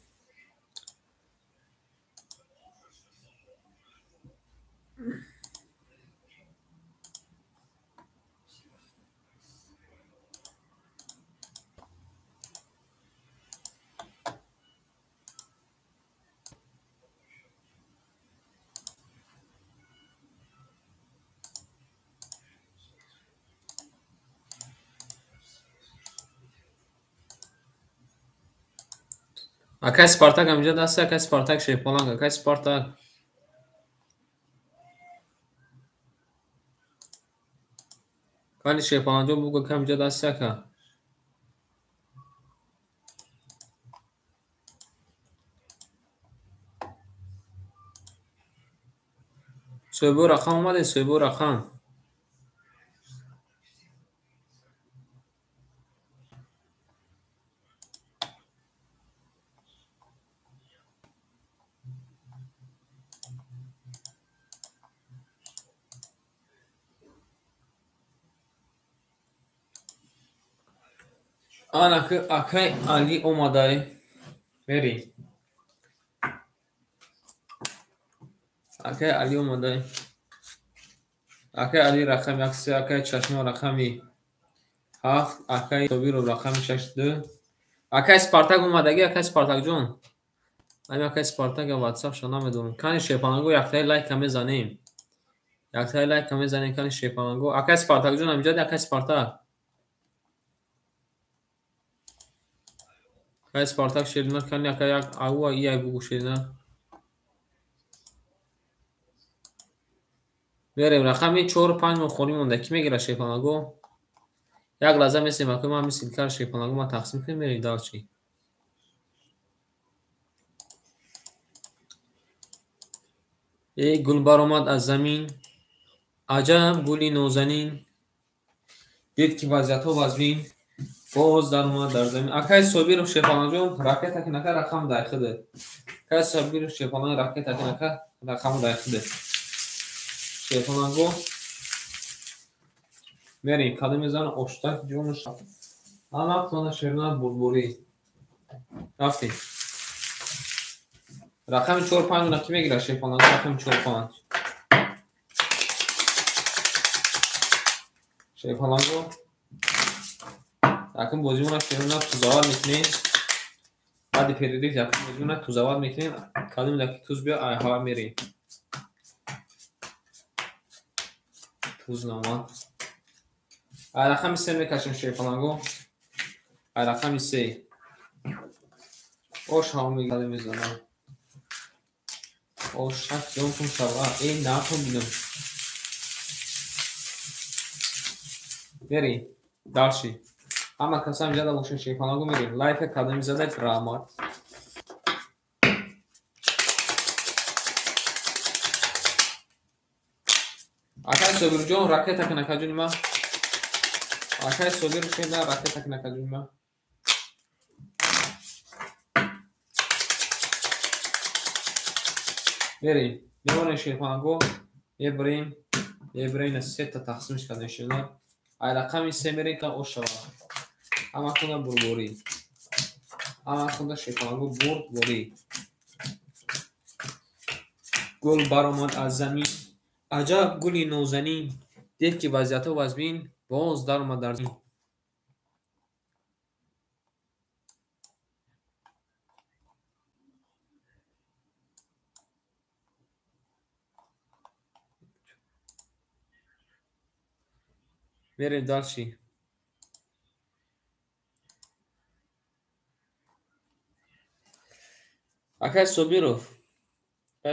S1: Akay Spartak amjada asla akay Spartak şey falan. Akay Spartak. Kani şey falan jo bu akay amjada asla akay. Soybu rakam olmadı, soybu rakam. Anakı akay Ali olmadı. Vereyim. Akay Ali olmadı. Akay Ali rakam yaksi akay çeşme rakami. Haft akay sobir rakam şaştı. Akay Spartak olmadı. Akay Spartak John. Ами акай Спартак WhatsApp-шо намедонам. Кани шепананго яктаи лайка мезанем. Яктаи лайка мезанем кани шепананго. Акай Спартак ҷон амҷади акай Спартак. Акай Спартак шерина кани акай як ауа ия бугу шерина. Берем рақами 4-5 мохори монда. Ки мегира шепананго? Як лаҳза месем акай ман мисли кар шепананго ма тақсим кунем мерем далчи. Гулбар омад аз замин. Аҷаб гули нозанин. Дид ки вазъиятҳо вазбин. Боз дар омад дар замин. Акай Собиров шепаланҷон ракета ки нака рақам дайхиде. Акай Собиров шепалан ракета ки нака рақам дайхиде. Шепаланго. Мерем кади мезанам оштак ҷонуш. Ана тона шерна бурбури. Рафтем. Рақами 4-5 на ки мегира шепаланго рақами 4-5. Шепаланго. Якын бозимона шерна тузавар мекунем. Баъди перерив якын бозимона тузавар мекунем. Кадим даки туз биё айҳава мерем. Туз намад. Ай рақами 3 мекашем шепаланго. Ай рақами 3. Ош ҳаво мегадем мезанам. Ош шак ҷон кун шава. Накун бинам. Мерем. Далши. Ama kasam jada motion şey falan gümürüm. Life Academy zada grammar. Akay sobirujon raket akına kacunma. Akay sobiru şeyler raket akına kacunma. بریم میمونه شیرپانگو یه برین سه تا تقسیمش کردن شیرنا ای رقمی سه میرین که او شوا اما خونده بربوری اما خونده شیرپانگو بربوری گل برآمد از زمین عجب گلی نوزنین دید که وضعیت و وزبین باز در اومد در زمین بریم دالشی اکای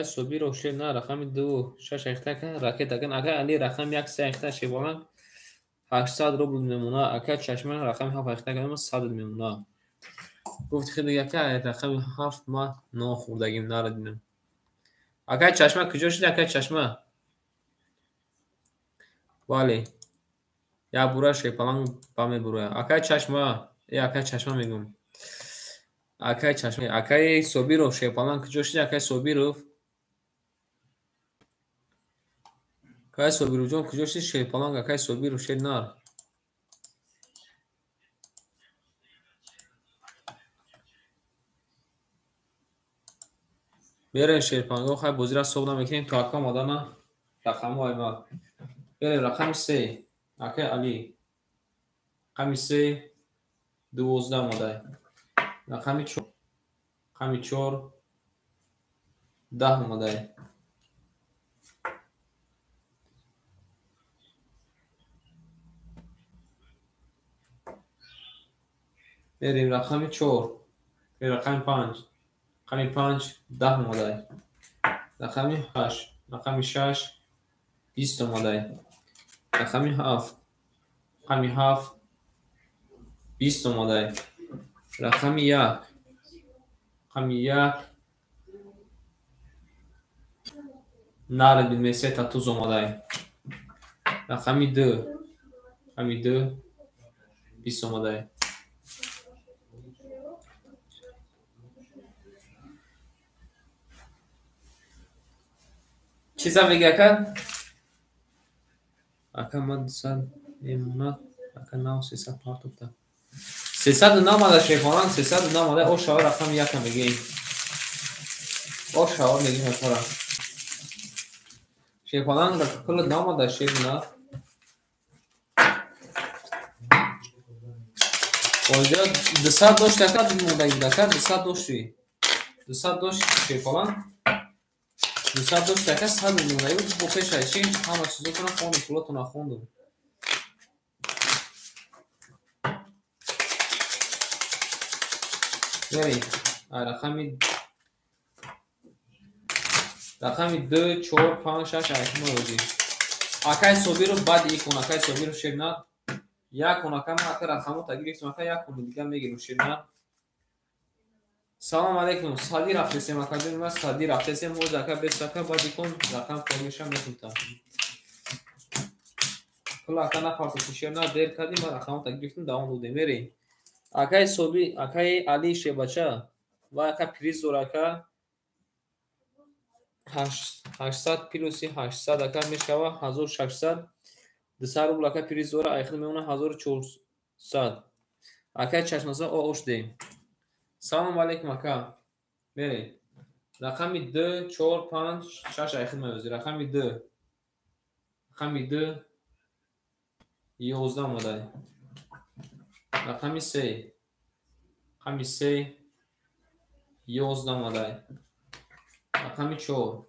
S1: صبی رو شیر نه رقم 2 6 اخته که راکت اگن اکای علی رقم 1 3 اخته شی بالا 800 روبل میمونه اکای چشمه رقم 7 اخته که 100 میمونه گفت خیلی یکی رقم 7 ما 9 خوردگیم نردیم اکای چشمه کجا شده اکای چشمه والی یا برای شیپالان با می بروه اکای چشمه اکای چشمه میگم اکای چشمه اکای صبی رو شیپالان کجا شده اکای صبی رو اکای صبی رو جون کجا شده شیپالان اکای صبی رو شد نار بریم شیرپانگو خواهی بزرگ صبح نمیکنیم تا اکا مادانا رقم های ما بریم رقم 3 اکای علی رقم 3 12 ماده رقم 4 10 ماده بریم رقم 4 رقم 5 رقم 5 10 ماده رقم 8 رقم 6 20 ماده رقم 7 20 ماده رقم 1 نرد میشه تا توز ماده رقم 2 20 ماده چیزا میگه اکا من سال ایمونا اکا ناو 300 پارت افتاد 309 ماده شیفانان 309 ماده او شاور رقم 1 میگیم او شاور میگیم اتارا شیفانان کل ناماده شیفنا اونجا 200 داشت اکا دیمونده این دکر 200 داشتی 200 داشت شیفانان 200 داشت اکا 100 میمونه ایو بو پیش ایشی همه چیزو کنم خوندم پولاتو نخوندم بریم رقمی 2 4 5 6 8 9 اکای صوبی رو بعد یکون اکای صوبی رو شیرنا یک اون کم اکر رقمو تگیریم اکا یک اون دیگه میگیریم شیرنا سلام علیکم سادی رفته سیم اکا جون ما سادی رفته سیم موز اکا بیست اکا بعد یکون رقم فرمیشم میتونم کل اکا نخواست شیرنا دیر کردیم رقمو تگیریم داون بودیم میریم اکای صوبی اکای علی شیبچه و اکا پریز دور اکا 800 پلوسی 800 اکا میشوه 1600 200 روبل اکا پریز دور ایخل میمونه 1400 اکا چشمازه اوش دیم سلام علیکم اکا بریم رقمی 2 4 5 6 ایخل میوزی رقمی 2 11 ماده رقمی 3 11 ماده رقمی 4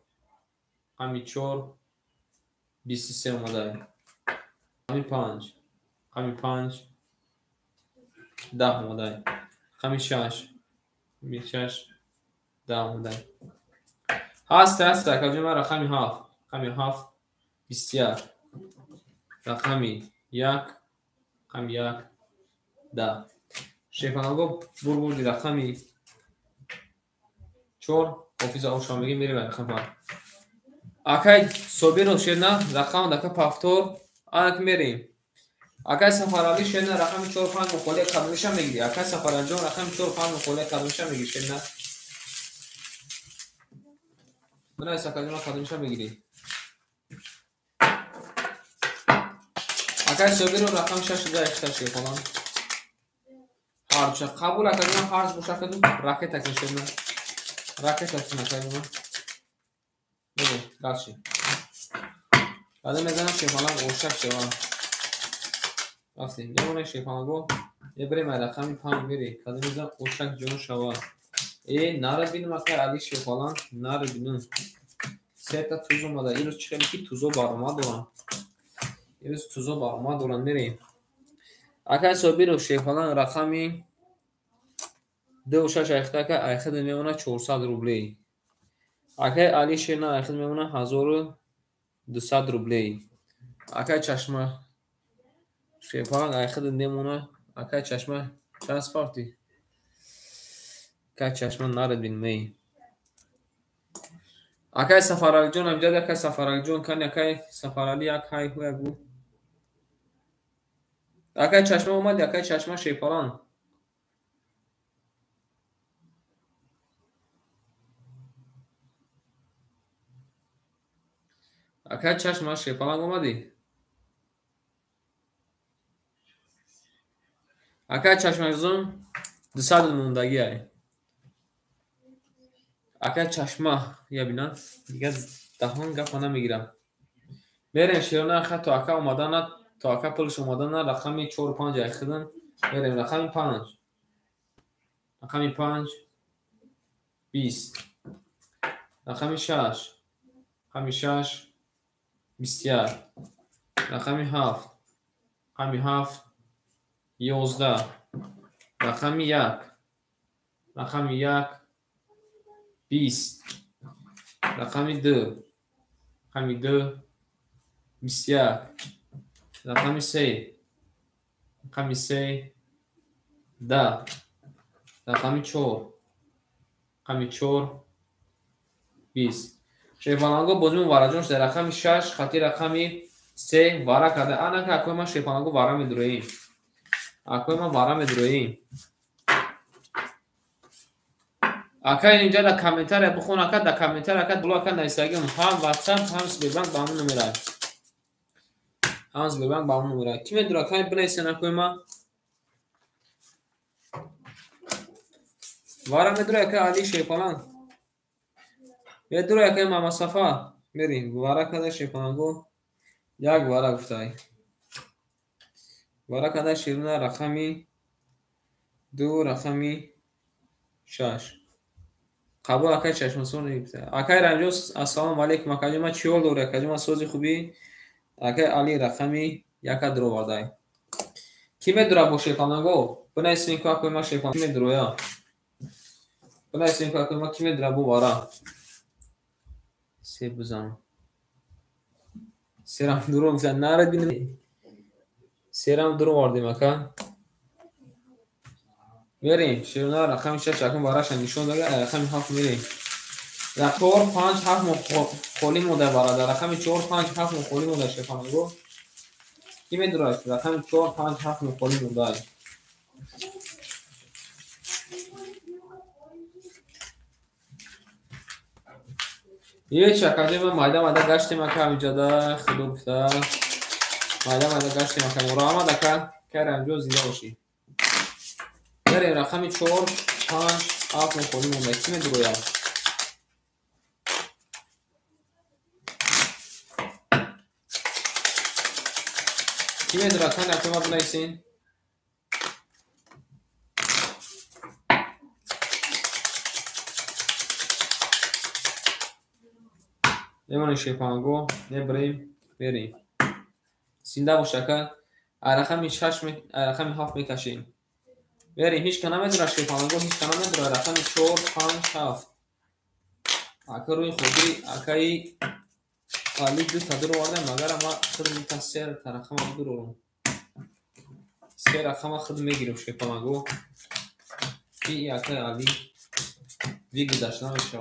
S1: 23 ماده رقمی 5 10 ماده رقمی 6 10 ماده هست اکا جمع رقمی 7 21 رقمی 1 10. شیفانگو بردی رقمی 4 حافظ آشامگی میره به رقم 5. اکای صبیر و شیرنا رقم دکه پافتور آنک میریم. اکای سفرالی شیرنا رقم 4 5 مخالی قدمش هم میگیری. اکای سفرانجام رقم 4 5 مخالی قدمش هم میگیری شیرنا. بنای سکادیما قدمش هم میگیری. اکای صبیر و رقم 6 دا اختشی فلان. هارچ قبول اکادیما هارچ بوشکدو راکت اکشیرنا. راکت اکشیرنا. بله داشتی. بعد میزنم شیفانگ اوشک شوم. رفتیم. یه مونه شیفانگو یه بریم رقمی 5 میری. بعد میزنم اوشک جون شوم. ای نره بینم اکای علی شیفانگ نره بینم. سه تا توز اومده. این روز چه کی توزو برآمد دارن. این روز توزو برآمد دارن میریم. اکای صبیر و شیفانگ رقمی 2 6 اخته که اخد میمونه 400 روبلی. اکای علی شیرنا اخد میمونه 1200 روبلی. اکای چشمه شیفانگ اخد میمونه اکای چشمه ترانسپورتی. اکای چشمه نرد بین می. اکای سفرالی جون امجاد اکای سفرالی جون کنی اکای سفرالی اکای هوی بو. اکای چشمه اومد اکای چشمه شیفانگ. اکای چشمه شیفانگ اومدی. اکای چشمه زون 200 موندگی ای. اکای چشمه یا بینن دیگه دهان گپ نمیگیرم. بریم شیرنا خط تو اکا اومدن تو اکا پولش اومدن رقمی 4 5 اخدن. بریم رقمی 5 رقمی 5 20 رقمی 6 رقمی 6 21 رقمی 7 رقمی 7 11 رقمی 1 رقمی 1 20 رقمی 2 رقمی 2 21 رقمی 3 رقمی 3 10 رقمی 4 رقمی 4 20 شیفانگو بازم وارجونش در رقمی 6 خطی رقمی 3 وارا کرده. آنها که اکوی ما شیفانگو وارا میدروییم. اکوی ما وارا میدروییم. اکای اینجا در کامنتر بخون اکا در کامنتر اکا بلو اکا نایستاگیم هم واتساپ هم سبیبانک با همون نمیره. هم سبیبانک با همون نمیره. کی میدره اکای بنایستن اکوی ما وارا میدره اکا علی شیفانگ. میدره اکای ماما صفا میریم وارا کرده شیفانگو یک وارا گفتای. وارا کرده شیرنا رقمی 2 رقمی 6 قبول اکای چشم سون نگیفته. اکای رنجوس السلام علیکم اکای ما چیول دوره اکای ما سوزی خوبی. اکای علی رقمی یک درو وردای. کی میدره با شیفانگو بنایسین که اکای ما شیفانگ کی میدره یا بنایسین که اکای ما کی میدره با وارا سی بزن سرم درو میزن نرد بینیم سرم درو وردیم اکا میریم شیرنا رقم 6 رقم وارش نشون داده رقم 7 میریم. رقم 5 7 خالی موده برادر رقم 4 5 7 خالی موده شیفانگو کی میدره رقم 4 5 7 خالی موده. یه چکاجی ما مایده گشتیم اکا اینجا ده خلو گفته مایده گشتیم اکا مرا آمد اکا که رنجو زیده باشی. بریم رقمی 4 5 7 خالی مونده کی میدره یا کی میدره کنه اکا ما بنایسین. لیمون شیفانگو نبریم بریم سینده باشه که رقمی 6 رقمی 7 میکشیم. بریم هیچ کنه میدره شیفانگو هیچ کنه میدره رقمی 4 5 7 اکا روی خودی اکای علی دو تا درو وارده مگر ما خود میتاثیر ترخم درو سه رقم خود میگیریم شیپانگو این یکی علی دیگه داشتن میشه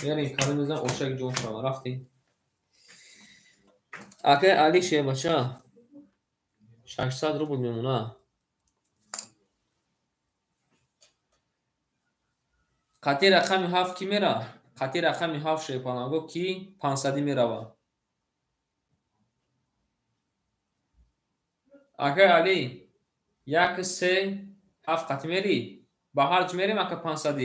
S1: یعنی کاری میزن اوشک جون شما رفتیم اکه علی شه بچه 600 روبل میمونه قطعی رقمی 7 کی میره قطعی رقمی 7 شیپانگو کی 500 میره اکه علی یک سه 7 قطعی میری با هرچ میریم اکه 500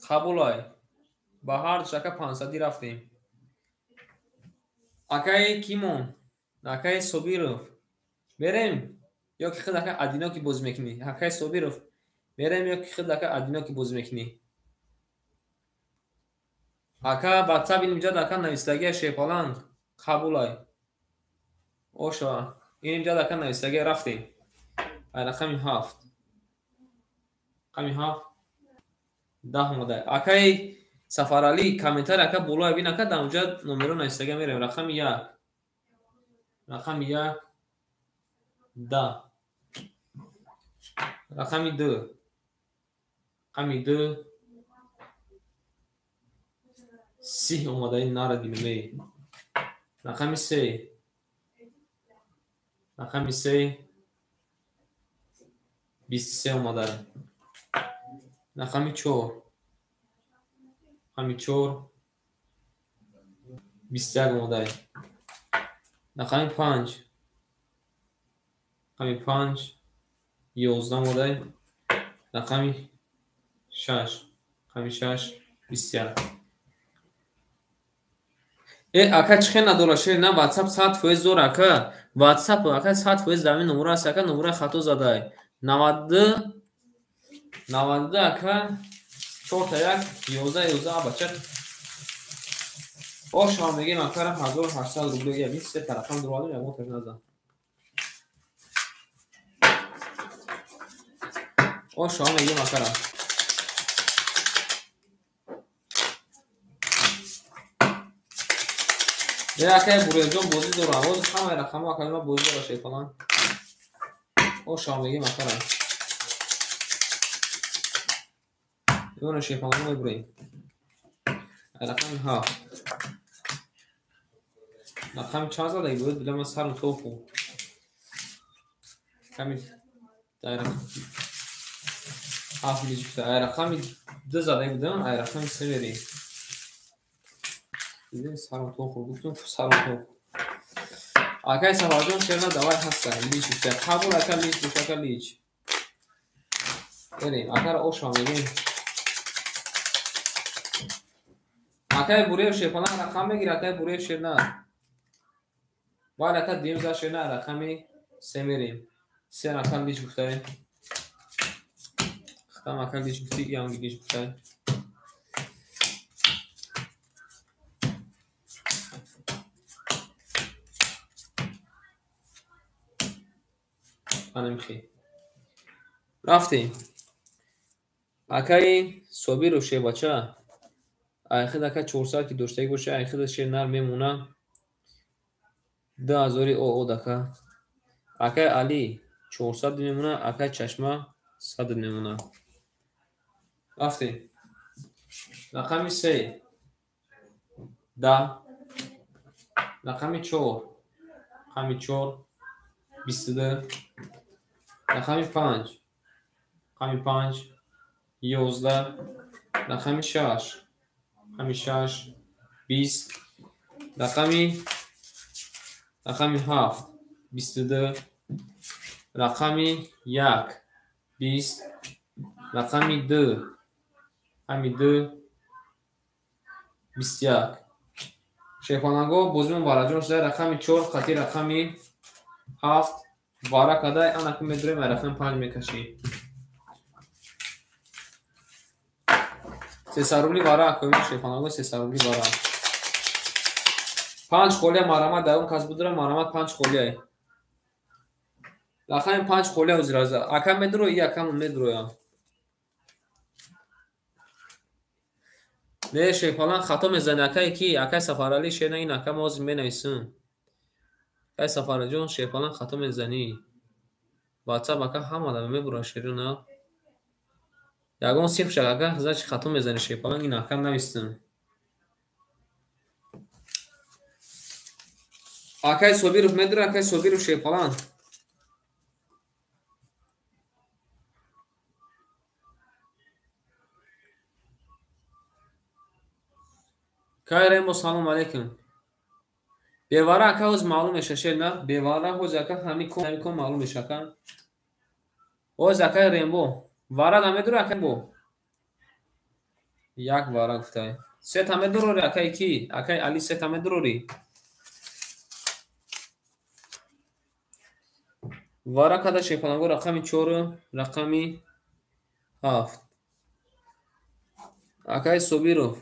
S1: قبول های با هر چکه 500 رفتیم اکای کیمون اکای صبیروف بریم یا که خود اکای ادینا کی باز میکنی اکای صبیروف بریم یا که خود اکای ادینا کی باز میکنی اکا واتساپ اینجا دکا نویسندگی شیپالان قبول های اوشا این اینجا دکا نویسندگی رفتیم رقمی 7 رقمی 7 10 اومده اکای سفر علی کامنتر اکا بالا ببین اکا اونجا نمره نویسندگی میریم رقم 1 رقم 1 10 رقم 2 رقم 2 30 اومده این نار دیمه رقم 3 رقم 3 23 اومده رقم 4 رقم 4 21 اومده رقم 5 رقم 5 11 اومده رقم 6 رقم 6 21 اکا چخه ندولاشه نه واتساپ 100% زور اکا واتساپ اکا 100% زمین نمره است اکا نمره خطا زده 92 92 اکا 4 تا 1 11 بچه او شما میگیم اکا را 1800 روبل یا 20 طرفم دروازه یا موتر نزن او شما میگیم اکا را یه اکای بوریجون بوزی دور آواز همه رقم اکای ما بوزی دور شیطان او شما میگیم اکا را یون شیطان رو میبریم رقم 7 رقم چند زده بود بلیم از سرم توفو کمی دایره 7 میلیجیفته رقم 2 زده بودم رقم 3 بریم دیدیم سرم توفو بودم سرم توفو اکای سفارجون شرنا دوای هسته لیجیفته قبول اکا لیج بوش اکا لیج بریم اکا را اوش میگیم اکای بوریو شیپانه رقم بگیر اکای بوریو شرنا باید اکا دیم زد شرنا رقمی 3 میریم 3 رقم لیج بوشته ختم اکا لیج بوشتی یا هم لیج بوشته نمیخی رفتیم اکای صوبی رو شه بچه ایخد اکا 400 که دوشتگی باشه ایخد شه نر میمونه 2000 او دکا اکای علی 400 میمونه اکای چشمه 100 میمونه رفتیم رقمی 3 10 رقمی 4 رقمی 4 22 رقمی 5 رقمی 5 11 رقمی 6 رقمی 6 20 رقمی 7 22 رقمی 1 20 رقمی 2 رقمی 2 21 شیپانگو بوزمون باراجون شده رقمی 4 قطعی رقمی 7 بارا کده انا که میدریم رقم 5 میکشی 300 روبلی بارا اکوی شیپانگو 300 روبلی بارا 5 خولیه مرامت در اون کس بودره مرامت 5 خولیه рақами 5 холия узраза акам медро якам медроям не шефалан хато мезани акай ки акай сафарали шена ин акам оз менависм акай сафараҷон шефалан хато мезани ватсап ака ҳамада мебура шерина ягон сиф шак ака зачи хато мезани шефалан ин акам навистм акай собиров медура акай собиров шефалан кай рембо салом алейкум бевара ака оз маълум меша шена бевара ҳоз ака ҳами кон маълум мешака оз акай рембо вара намедура акай бо як вара гуфтай сета медурори акай ки акай али сета медурори вара када шефаланго рақами 4 рақами 7 акай собиров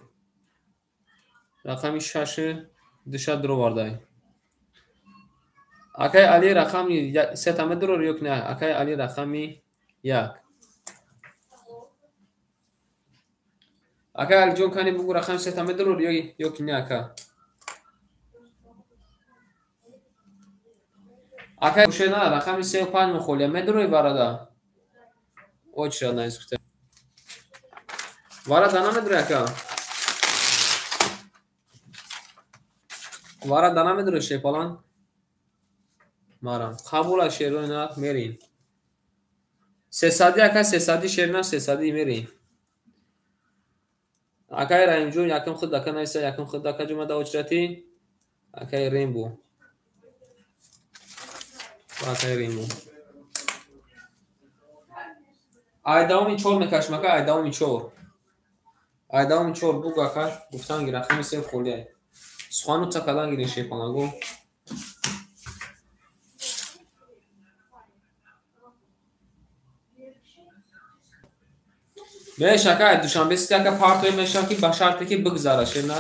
S1: рақами 6 душа дуровардай акай али рақами сета медурори ёк не акай али рақами 1 акай алиҷон кани бугу рақами сета медурори ёк не ака акай шена рақами 35 мехолия медурори варада очра наискуте вара дана медури ака вара дана медури шефалан марам қабула шерона мерин 300 ака 300 шерна 300 мерин акай раимҷон якам худ ака нависа якам худ ака ҷумада очрати акай рембо акай рембо айдауми 4 мекашм ака айдауми 4 айдауми 4 буг ака гуфтан ги рақами 3 холия сухану цакадан гири шефалагу мешака душанбе сити ака партои мешаки ба шарте ки бигзара шена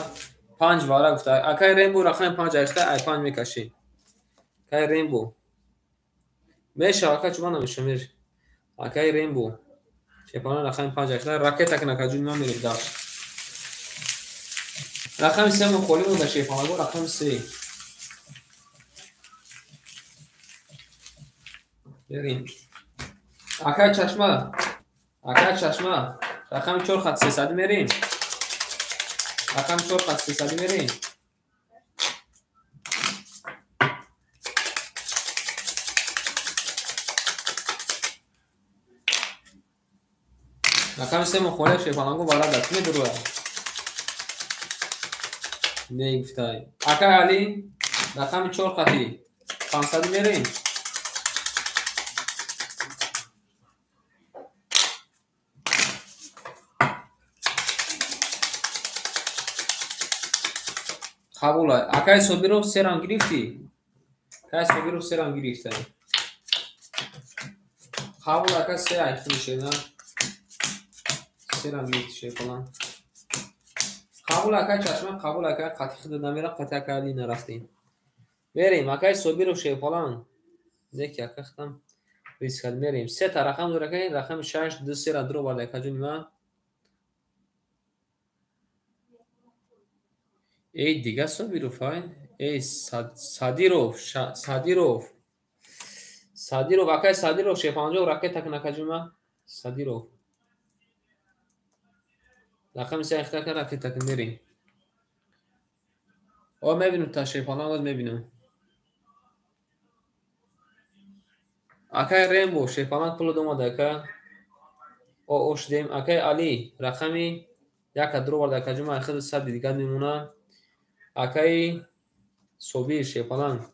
S1: 5 вара гуфта акай рембо рақами 5 айхта ай 5 мекаши акай рембо меша ака чума намеша меш акай рембо шефалан рақами 5 айхта ракета кнака ҷуна мерид даш рақами 3 мухоли монда шефалагу рақами 3 берим акай чашма рақами 4 хат 300 мерим рақами 4 хат 300 мерим рақами 3 мухоли шефалагу варада медуроя мегуфтай акай али рақами 4 хати 500 мерим қабулай акай собиров серан гирифти акай собиров серан гирифтай қабул акай се айхти мешена серан гирифти шефалан қабул акай чашма қабул акай қати хида намера қати акай али нарафтем мерем акай собиров шефалан неки ака хитам рискад мерем сета рақам дор акай рақами 6 ду сера дуро барда акаҷо нима эй дига собиров ай эй садиров акай садиров шефаланҷо ракета кнакаҷума садиров рақами 3 айхта ака ракета кн мерем о мебинем та шефалан оз мебинем акай рембо шефалан пуло домада ака о ошдем акай али рақами 1 дуро барда акаҷума айхад сади дига мемона акай собир шефалан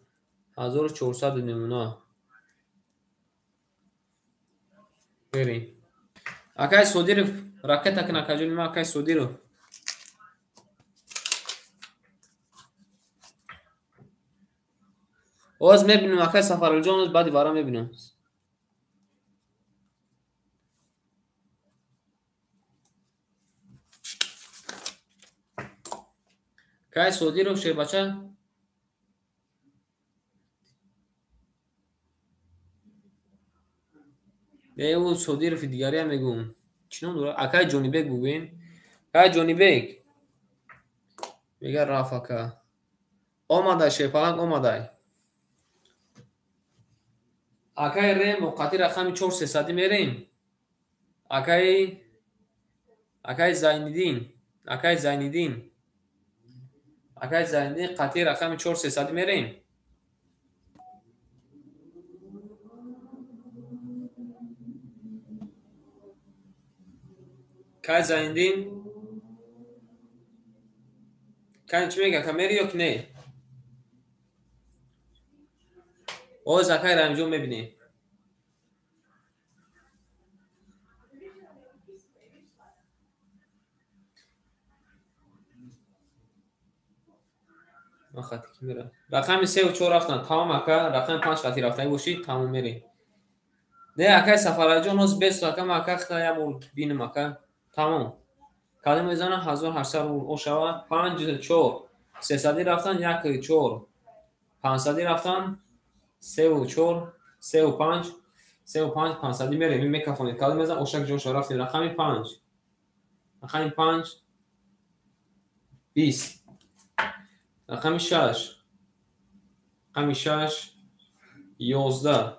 S1: 1400 мемона берем акай содиров ракета кнакаҷо нима акай содиров оз мебинем акай сафаралиҷон оз баъди вара мебинем акай содиров шебача به او سعودی رو دیگری هم میگم چی نام داره اکای جونی بیگ ببین اکای جونی بیگ میگه رافاکا آماده شیپالنگ آماده اکای ریم موقتی رقم 4300 میریم اکای زایندین اکای زایندین اکای زایندین قطعی رقم 4300 میریم اکای زایندین کنچ میگه که میری یا که نه او زکای رمجون میبینیم خطی که میره رقم 3 و 4 رفتن تمام اکا رقم 5 خطی رفتن باشید تمام میریم نه اکای سفر جان از 20 اکا اکا خطا مول بینم اکا تمام کلمه میزنه 1800 او شوا 5 4 300 رفتن 1 4 500 رفتن 3 و 4 3 و 5 3 و 5 500 میره میکافونید کلمه میزنه اوشک جون شو رفتیم رقم 5 رقم 5 20 رقم 6 رقم 6 11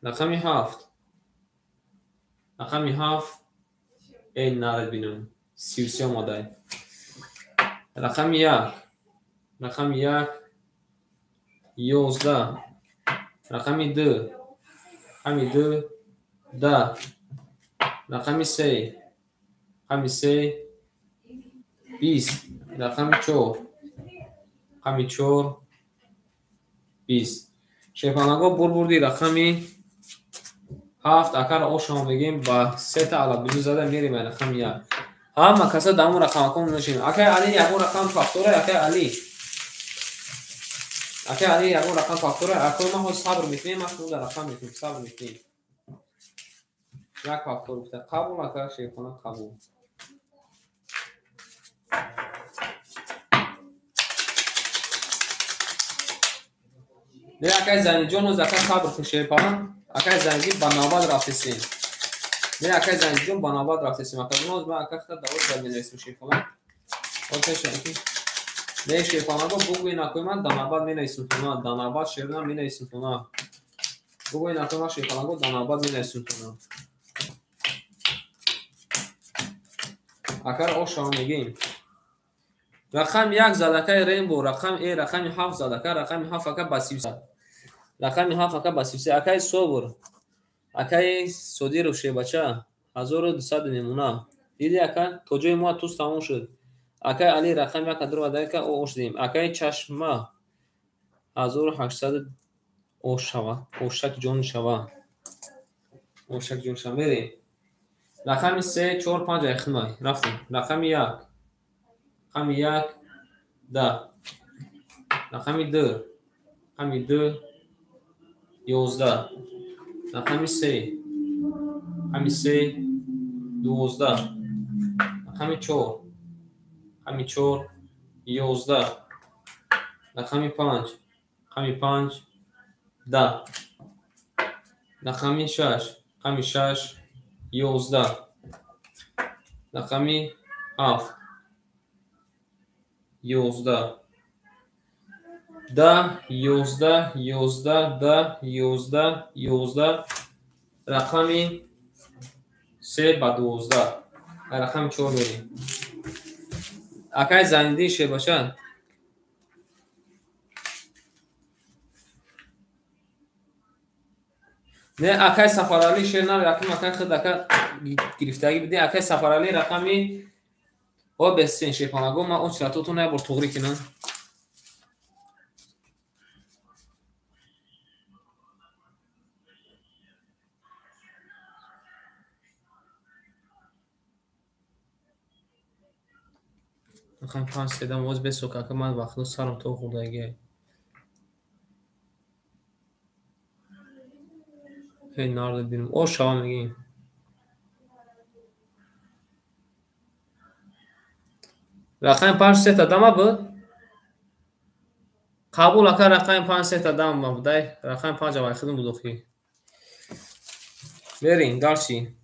S1: رقم 7 رقم 7 این نرد بینم 33 آماده رقم 1 رقم 1 11 رقم 2 رقم 2 10 رقم 3 رقم 3 20 رقم 4 رقم 4 20 شیپانگا بردی رقمی 7 اکر او شما بگیم با 3 تا علا بجو زده میریم رقم 1 همه کسا دامون رقم کن نشیم اکر علی یکو رقم فاکتوره اکر علی یکو رقم فاکتوره اکر ما صبر میکنیم ما خود رقم میکنیم صبر میکنیم یک فاکتور بوده قبول اکر شیپانا قبول نه اکر زنی جون و زکر صبر کن شیپانا اکر زنی بناباد رفتیم نه اکر زنی جون بناباد رفتیم اکر نوز با اکر خود داود زمین اسم شیپانا اوکی شنکی نه شیپانا گو بگوی نکوی من دناباد می نیستم تونا دناباد شیرنا می نیستم تونا بگوی نکوی من شیپانا گو دناباد می نیستم تونا اکر او شما میگیم رقم 1 زدکه رینبو رقم ای رقم 7 زدکه رقم 7 اکر بسیوسه رقم 7 اکر بسیوسه اکر صبر اکر سودی رو شیبچه 1200 میمونه دیدی اکر توجه ما توست تموم شد اکر علی رقم 1 درو دایکه او اوش دیم اکر چشمه 1800 او شوا اوشک جون شوا اوشک جون شوا بریم رقم 3 4 5 اخمای رفتیم رقم 1 رقم 1 10 رقم 2 رقم 2 11 رقم 3 رقم 3 12 رقم 4 رقم 4 11 رقم 5 رقم 5 10 رقم 6 رقم 6 11 رقم 7 11 10 11 11 10 11 11 رقم 3 با 12 رقم 4 بریم اکای زنیدی شه باشن نه اکای سفرالی شه نه رقم اکای خود اکای گرفتگی بدی اکای سفرالی رقمی او بسین شه پانگو ما اون چلاتو نه بر توغری کنن رقم 5 سدام واز بسو که من وقت سرم تو خوردگی هی نارد بینم او شما میگیم رقم 5 سه تا دما بود قبول اکر رقم 5 سه تا دما بود رقم 5 وای خودم بود خی بریم داشتی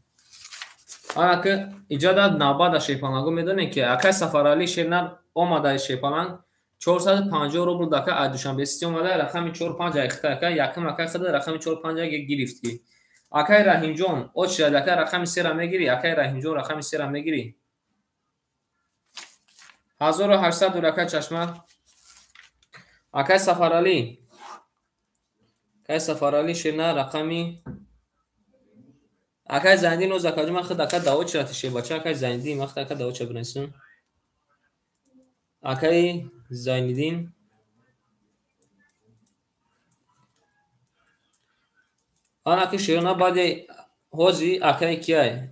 S1: آن که ایجاد نبود شیپانگو میدونی که اکای سفرالی شیرنر آماده شیپانگ 450 روبل دکه ادوشنبه سی اومده رقم 45 اخته که یکم اکای خود رقم 45 یک گرفتی اکای رحیم جون او چه دکه رقم 3 را میگیری اکای رحیم جون رقم 3 را میگیری 1800 دلار چشمه اکای سفرالی شیرنر رقمی اکای زندی نو زکاجم اخ دکه داو چرا تشه بچه اکای زندی مخ دکه داو چه برنسون اکای زایندین آن اکی شیرنا بعد هوزی اکای کیای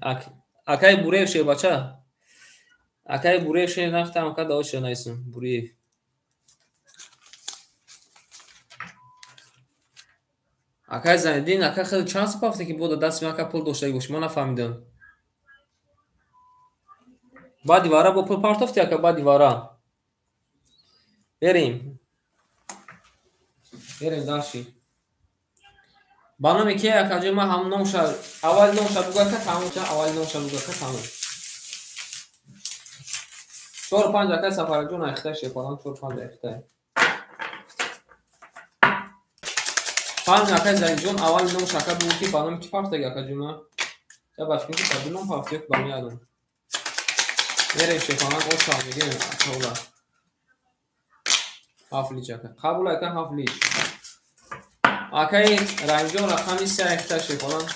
S1: اکای بوره شه بچه اکای بوره شه نفتم که داو چه نیسون بوره اکای زایندین اکای خیلی چند سپافته که بود دست می اکای پول داشته گوش ما نفهمیدم بعد دیواره با پول پارتافتی اکای بعد دیواره بریم داشتی بانم که اکاجی ما هم نوشا اول نوشا بگو که تموم شد اول نوشا بگو که تموم 4-5 اکای سفر جون اخته شه پلان 4-5 اخته 5 اکای زنگ جون اول نوشا که بگو که بانم کی پارت دیگه اکاجی ما یا بس میگه تبدیلم پارتیک بانی ادم میره شه پلان او شام میگه اکولا حافلی چکه قبول اکای حافلی اکای رنجون رقمی 3 اخته شه پلان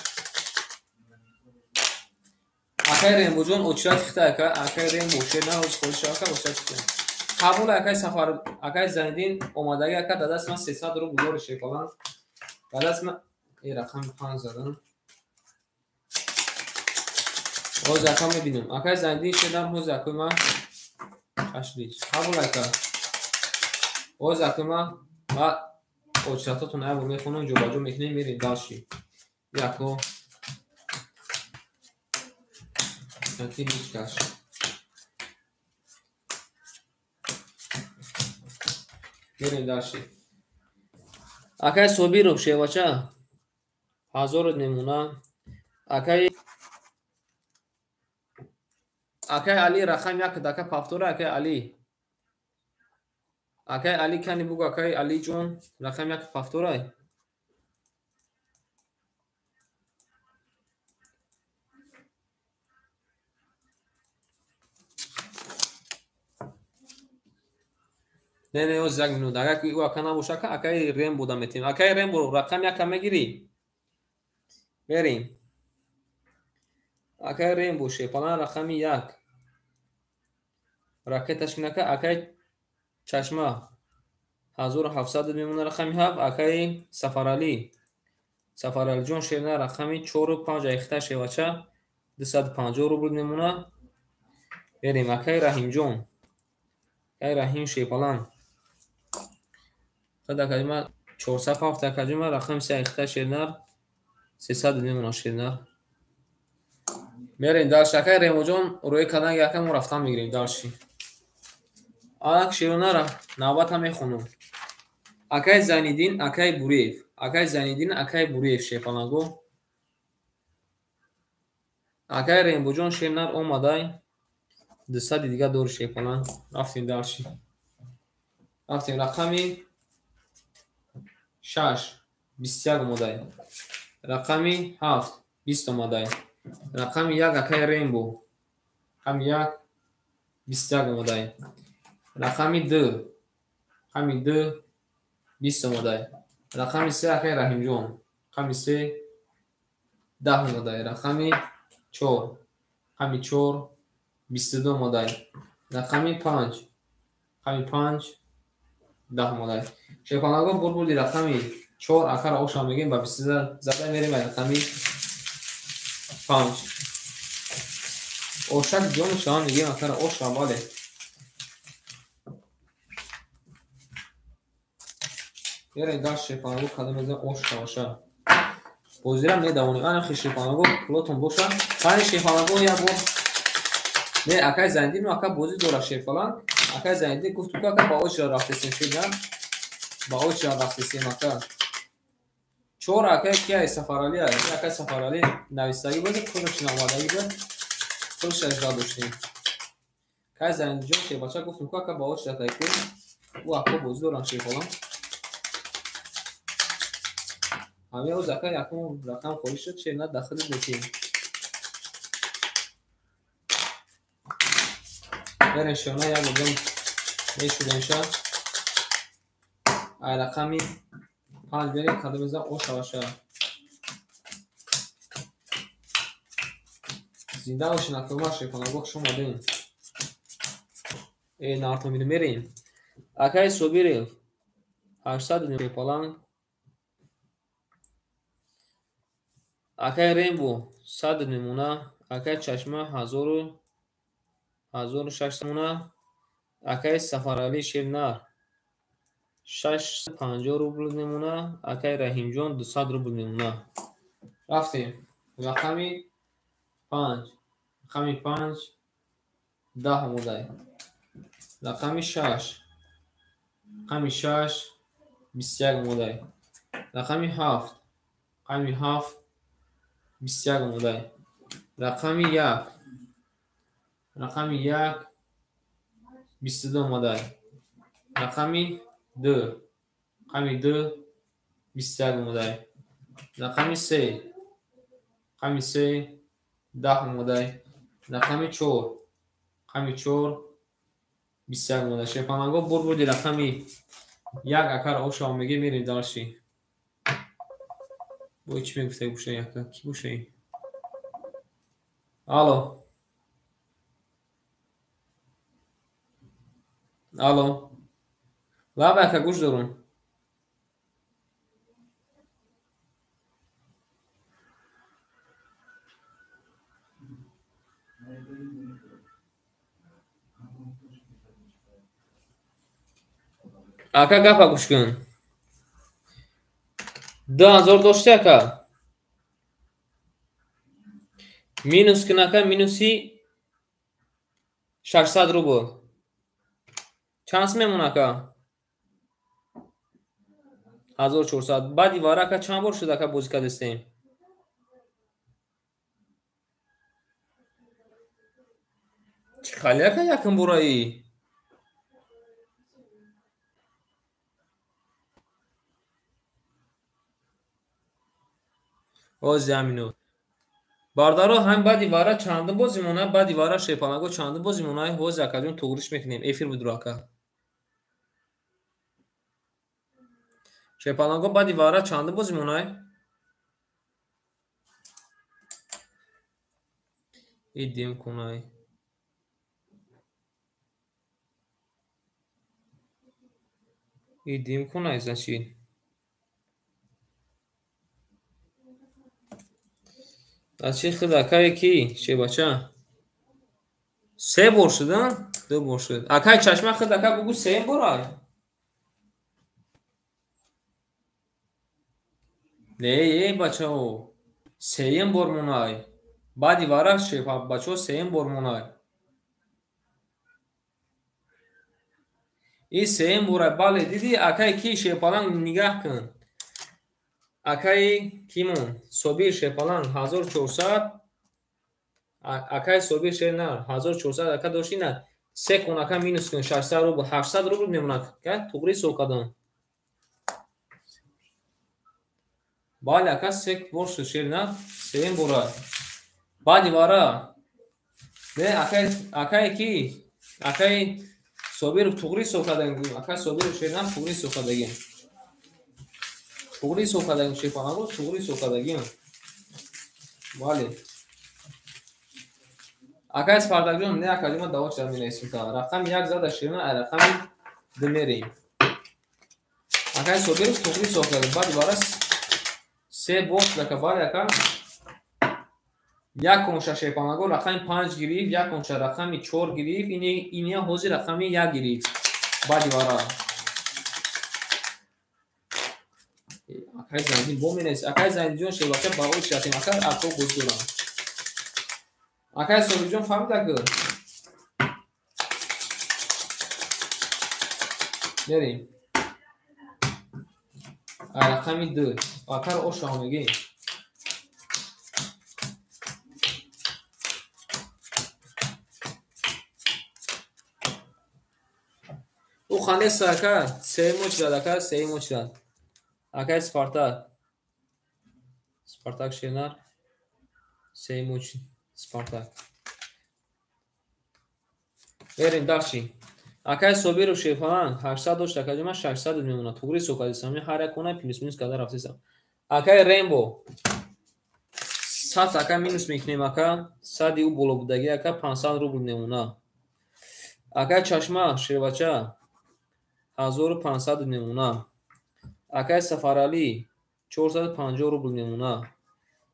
S1: اکای ریمبو جون اوچرات اخته اکای ریمبو شه نه اوچ خودش اکای اوچرات اخته قبول اکای سفر اکای زندین اومدگی اکای دادست من 300 رو بزار شه پلان دادست من این رقم 5 زدم اوز اکای میبینم اکای زندین شدم اوز اکای من اشلیچ قبول اکای اوز اکای من و اوچراتاتون ایو میخونم جو باجو میکنیم میریم داشتی یکو یکی نیچ کش میریم داشتی اکای صوبی رو شه بچه 1000 نمونه اکای علی رقم یک دکه پافتوره اکای علی کنی بگو اکای علی جون رقم یک پافتوره نه او زنگ نو دکه او اکا نبوشه که اکای ریم بوده میتیم اکای ریم برو رقم یک میگیری بریم اکای ریم بوشه پلان رقم یک راکتش نکه اکای چشمه 1700 میمونه رقمی 7 اکای سفرالی جون شیرنه رقمی 4-5 اخته شه بچه 250 رو بود میمونه بریم اکای رحیم جون اکای رحیم شه پلان خدا کجما 407 کجما رقم 3 اخته شیرنه 300 میمونه شیرنه میریم در شکای ریمو جون روی کدنگ یکم رفتن میگیریم داشتی آنک شیرونه را نوبت هم میخونم اکای زنیدین اکای بوریف شیپانگو اکای ریمبو جون شیرنر اومده 200 دیگه دور شیپانگ رفتیم داشتی رفتیم رقمی 6 21 اومده رقمی 7 20 اومده رقمی 1 اکای ریمبو رقمی 1 21 اومده رقمی 2 20 اومده رقمی 3 اکای رحیم جون رقمی 3 10 اومده رقمی 4 22 اومده رقمی 5 10 اومده شیپانگو بردی رقمی 4 اکر اوشا میگیم با 20 زده میریم رقمی 5 اوشک جون شان میگیم اکر اوشا باله یه داشت شیپانگو کدام از اوشا باشه بوزیرم نداونیم انا خی شیپانگو پلوتون باشه خانی شیپانگو یا بو نه اکای زندی نو اکا بوزی دورا شیپالان اکای زندی گفت که با اوشا رفته سین شدن با اوشا رفته سین اکا 4 акай кия Сафарали аст. Акай Сафарали навистагӣ буд, худаш намодагӣ буд. Худаш ажра доштем. Кай Зайниҷон шебача гуфтм ку ака ба оч ратай ку. У ака бозӣ дорам шебалам. Ҳамин рӯз ака якум рақам холи шуд, шена дахили детем. Берем шона як будем мешудем ша. Ай рақами 5 берем кадомиза ошаваша. Зинда бошин акума шепанагох шумо дем. Нартомиду мерем. Акай Собиров 800 шепалан. Акай Рембо 100 немуна. Акай Чашма 1600 муна. Акай Сафарали Шернар 650 рубл немуна. Акай Раҳимҷон 200 рубл немуна. Рафтем. Рақами 5. Рақами 5 10 омадай. Рақами 6. Рақами 6 21 омадай. Рақами 7. Рақами 7 21 омадай. Рақами 1. Рақами 1 22 омадай. Рақами 2. Рақами 2 21 омадай. Рақами 3. Рақами 3 10 омадай. Рақами 4. Рақами 4 21 омадай. Шепанаго бурбуди рақами 1 акара ошао меге мерем дарши. Бо чӣ мегуфтаи бошаи ака? Ки бошаи? Алло. Алло. Лаба ака гӯш дорум. Ака гапа гӯш кун. 2000 дошти ака. Минус кун ака, минуси 600 рубл. Чанд мемон ака? 1400. Баъди вара ака чанд бор шуд ака бозӣ кардастем? Чӣ хали ака якум бораи? Ози амино. Бардаро ҳам баъди вара чандум бозӣ монад? Баъди вара шепанаго чандум бозӣ монад? Ҳози акаҷон туғриш мекунем. Эфир будро ака. Шепанаго баъди вара чандум бозӣ монад? Идем кунай. Идем кунай значит. Значит худ акае ки шебача 3 бор шуд, 2 бор шуд. Акай Чашма худ ака бугӯ 3 бор ай. Не бачао 3 бор монай. Баъди вара шепа бачао 3 бор монай. И 3 бора бале диди акай ки шепалан нигаҳ кун. Акай кимон Собир шепалан 1400. Акай Собир Шернар 1400 ака дошина. 3 кун ака минус кун 600 рубл 800 рубл мемонад. Ка туғри сокадан. Бале ака 3 бор шуд Шернар 3 бора. Баъди вара не акай ки акай Собиров туғри сокадан. Акай Собиров Шернар туғри сокадагин. Туғри сокадагин шепанаго туғри сокадагин. Бале. Акай Спартакҷон не акадима давоч дар менависем ка. Рақами 1 зада Шернар, ай рақами 2 мерем. Акай Собиров туғри сокадагин. Баъди вара 3 бор дака бале ака. Як конша шепанаго рақами 5 гирифт, як конша рақами 4 гирифт, иния ҳози рақами 1 гирифт. Баъди вара акай Зайниддин бо менависад. Акай Зайниддин шебача ба оч ратем ака ако гӯш дорам. Акай Собирҷон фаҳмидаку? Берем. рақами 2 акар ошо мегӣ ӯ ханеса ака сеюмо чидад ака сеюмо чидад акай спартак шенар сеюмо спартак берем дахши акай собиру шефалан 800 дошт акаҷома 600 мемонад тугри сокадисам ҳар як кона плюс минус када рафтисам акай рембо 100 ака минус мекунем ака сади ӯ боло будаги ака 500 рубл мемона акай чашма шербача 1500 мемона акай сафаралӣ 450 рубл мемона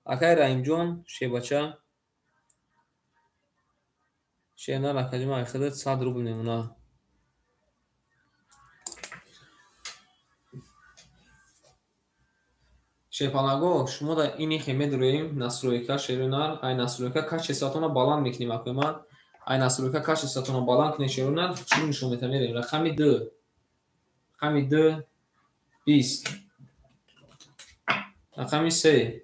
S1: акай раимҷон шебача шенар акаҷома ахират 100 рубл мемона шепанаго шумо да ини хемедурем настройка шерунар ай настройка каши сатона баланд мекунем акмеман ай настройка каши сатона баланд кунем шерунар чӣ нишон метамерем рақами 2 рақами 2 20 рақами 3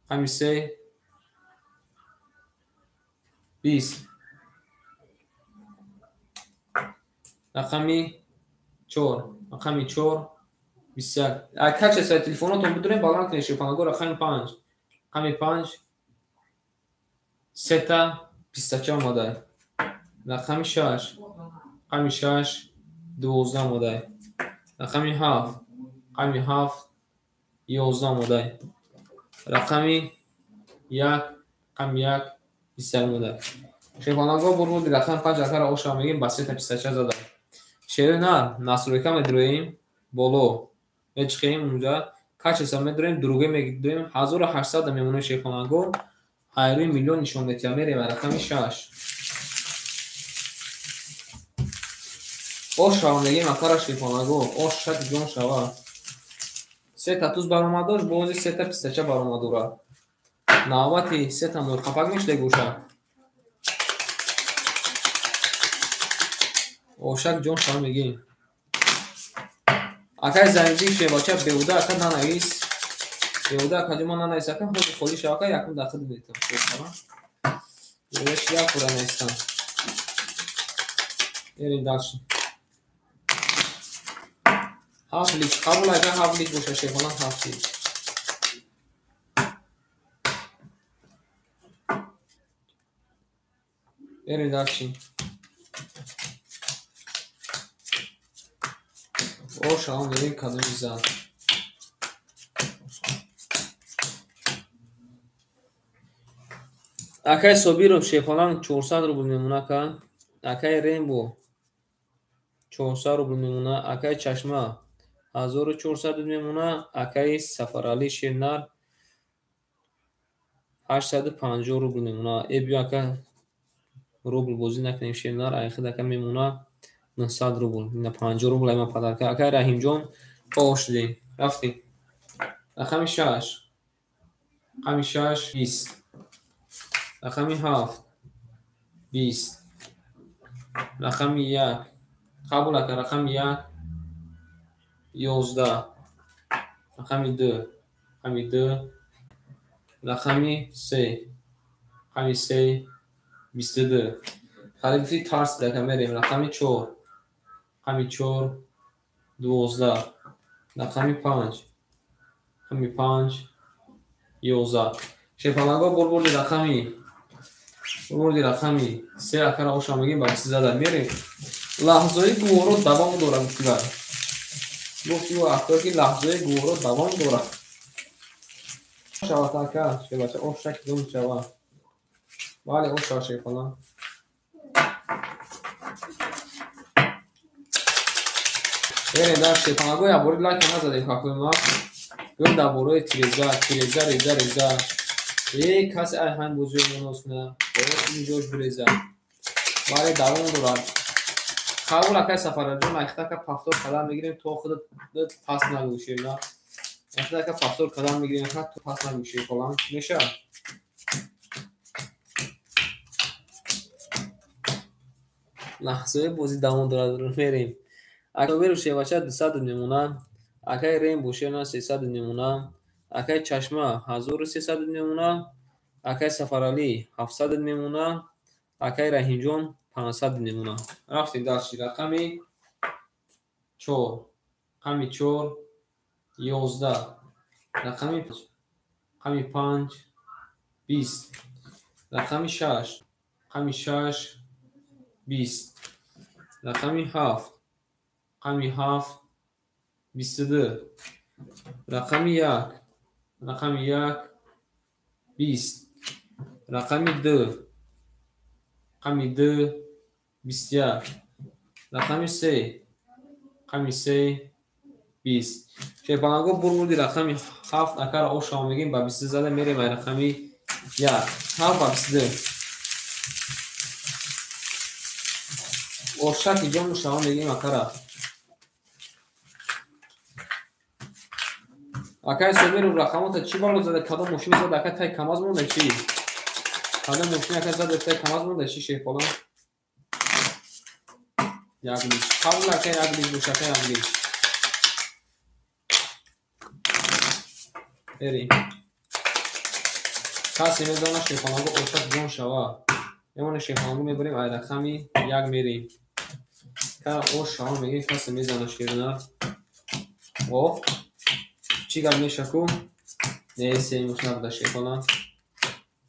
S1: рақами 3 20 рақами 4 рақами 4 21 кача сай телефонотон бидурем баланд кунем шепанаго рақами 5 рақами 5 сета 20 омадай рақами 6 рақами 6 12 омадай рақами 7 рақами 7 11 омадай рақами 1 рақами 1 21 омадай шепанаго бурбуди рақами 5 акара оша мегим ба сета 26 зада шерина настройка медуроем боло мечиқем унҷа качеса медурем дуруге медурем 1800 мемоне шепанаго айрӯи миллион нишон метиамерем рақами 6 ош шава мегем акара шепанаго ош шаки ҷон шава сета туз баромадош бози сета пистача баромадора навбати сета мурхапак мешде гӯша ошак ҷон шава мегем акай занҷи шебача беуда ака нанавис беуда акаҷома нанавис ака ҳози холӣ шава ака якум дахил метам еш як пура нестам ерим дальше 7 литр қабул ака 7 литр боша шефона 7 литр ерим дальше оша он мерем кадоми зан акай собиров шефалан 400 рубл мемона ака акай рембо 400 рубл мемона акай чашма 1400 мемона акай сафарали шенар 850 рубл мемона эбю ака рубл бозӣ накунем шенар айхид ака мемона 900 рубл ина 50 рубл айма падарка акай раҳимҷон ош дидем рафтем рақами 6 рақами 6 20 рақами 7 20 рақами 1 қабул ака рақами 1 11 рақами 2 рақами 2 рақами 3 рақами 3 22 харифи тарс дака мерем рақами 4 рақами 4 12 рақами 5 рақами 5 11 шефанаго бурбурди рақами 3 акара оша мегим ба 30 зада мерем лаҳзои гуворо давом дорад гуфтидар гуфти ӯ ахтор ки лаҳзои гуворо давом дорад шавад ака шебача оша кидом шава бале оша шефана ере дар шефанаго ябори лайка назадем хакуима гӯм дар бораи тиреза касе ай ҳайн бозиёи монос куна инҷош биреза бале давом дорад қабул акай сафараҷон айхтака пафтор қадам мегирем то худат паст нагӯшем на айхтака пафтор қадам мегирем ҳат то паст нагӯшем фолан меша лаҳзаи бозӣ давом дорад мерем актоберу шевача 200 мемона акай рембо шерна 300 мемона, акай чашма 1300 мемона, акай сафаралӣ 700 мемона, акай раҳимҷон 500 мемона. Рафтем дарчи рақами 4, рақами 4 11, рақами 5 20, рақами 6 20, рақами 7 22, рақами 1 20, рақами 2 21, рақами 3 20. Шебанаго бурмуди рақами 7 акара ошамо мегим ба 22 зада мерем ай рақами 1 7 ба 22 ошаки ҷому шамо мегим акара акай собиру рақамота чӣ бало зада кадом мошини зада акай тай камаз монда чӣ кадом мошини акай зада тай камаз монда чӣ шефолам як лиш қабл акай як лиш бошакай як лиш بریم کسی میدونه شیخانگو اوشک جون شوا یمونه شیخانگو میبریم ای رقمی یک میریم که او شما میگه کسی میدونه شیرنا او چی گل میشکو نیستی ایموش نبوده شیخانا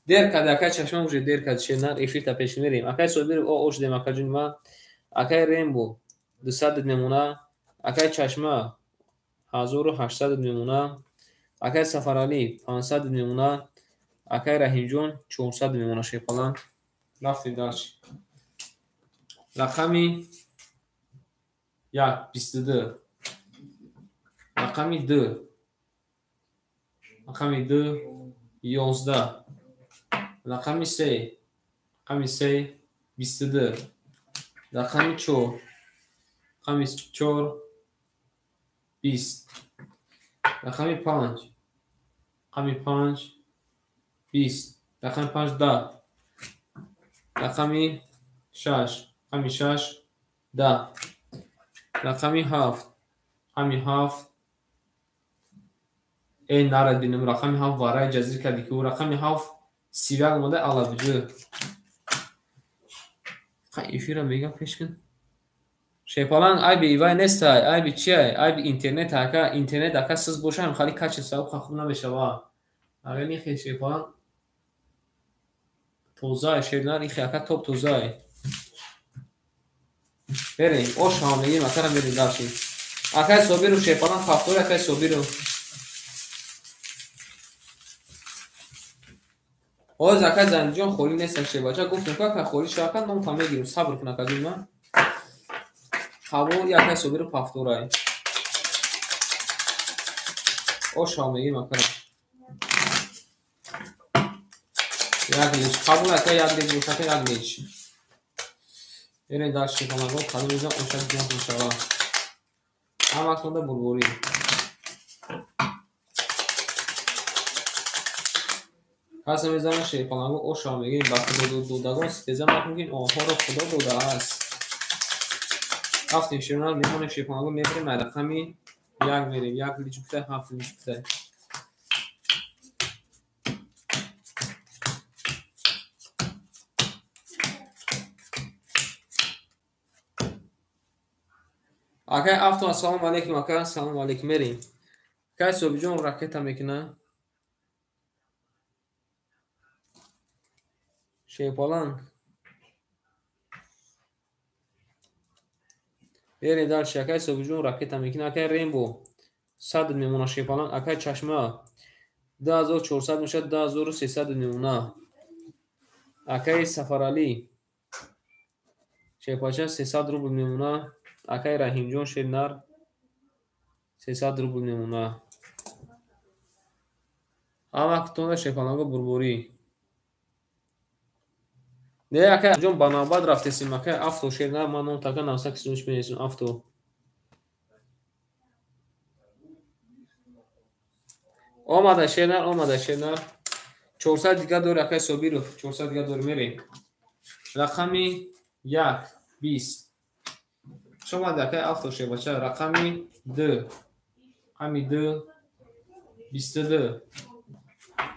S1: دیر کده اکای چشمه موشه دیر کده شیرنا ایفی تا پیش میریم اکای سوبیر او اوش دیم اکای جون ما اکای ریمبو 200 میمونه اکای چشمه 1800 میمونه акай сафаралӣ 500 мемона, акай раҳимҷон 400 мемона шефалан. Рафтем дарчи. Рақами 1 22, рақами 2 11, рақами 3 22, рақами 4 20, рақами 5 20, рақами 5 10, рақами 6 10, рақами 7 ин нарад бинам рақами 7 варай ҷазир карди ки рақами 7 31 омада алабуҷу қай эфира мегам пешкин шепалан айби ивай нестай айби чиай айби интернет ака сиз бошам хали качи сабаб хуб намешава агар нихе шепалан тоза шернар ихе ака топ тоза берем ошам мегим акара мерим дарши акай собиру шепалан фактори акай собиру оз акай занҷон холи неста шебача гуфтем ка холи шака ном там мегирем сабр кун ака дима ҳаво якай собиру пафтурай ошам мегим акара як лиш қабул акай як лиш бошака як лиш берем дар шифонаго қадом мезам ошак ҷон мешава ҳама сонда бурбурӣ каса мезанам шифонаго ошам мегим ба худо додагон ситеза мекунем онҳоро худо додааст рафтем ширнал мемонем шифонаго мебарем ай рақами як мерем як лиш гуфта 7 лиш гуфта акай афто ассалому алейкум ака ассалому алейкум мерем кай собиҷон ракета мекуна шепалан берем дарши акай собиҷон ракета мекуна акай рембо 100 мемона шепалан акай чашма 2400 мешад 2300 мемона акай сафаралӣ шепача 300 рубл мемона акай раҳимҷон шернар 300 рубл мемона ҳама кутонда шепаланго бурбурӣ не акай ҷон ба навбат рафтесим акай авто шернар ман ном така навсак сунуш менесим авто омада шернар 400 дига дори акай собиру 400 дига дори мерем рақами 1 20 шумад акай авто шебача рақами 2 رقم 2 22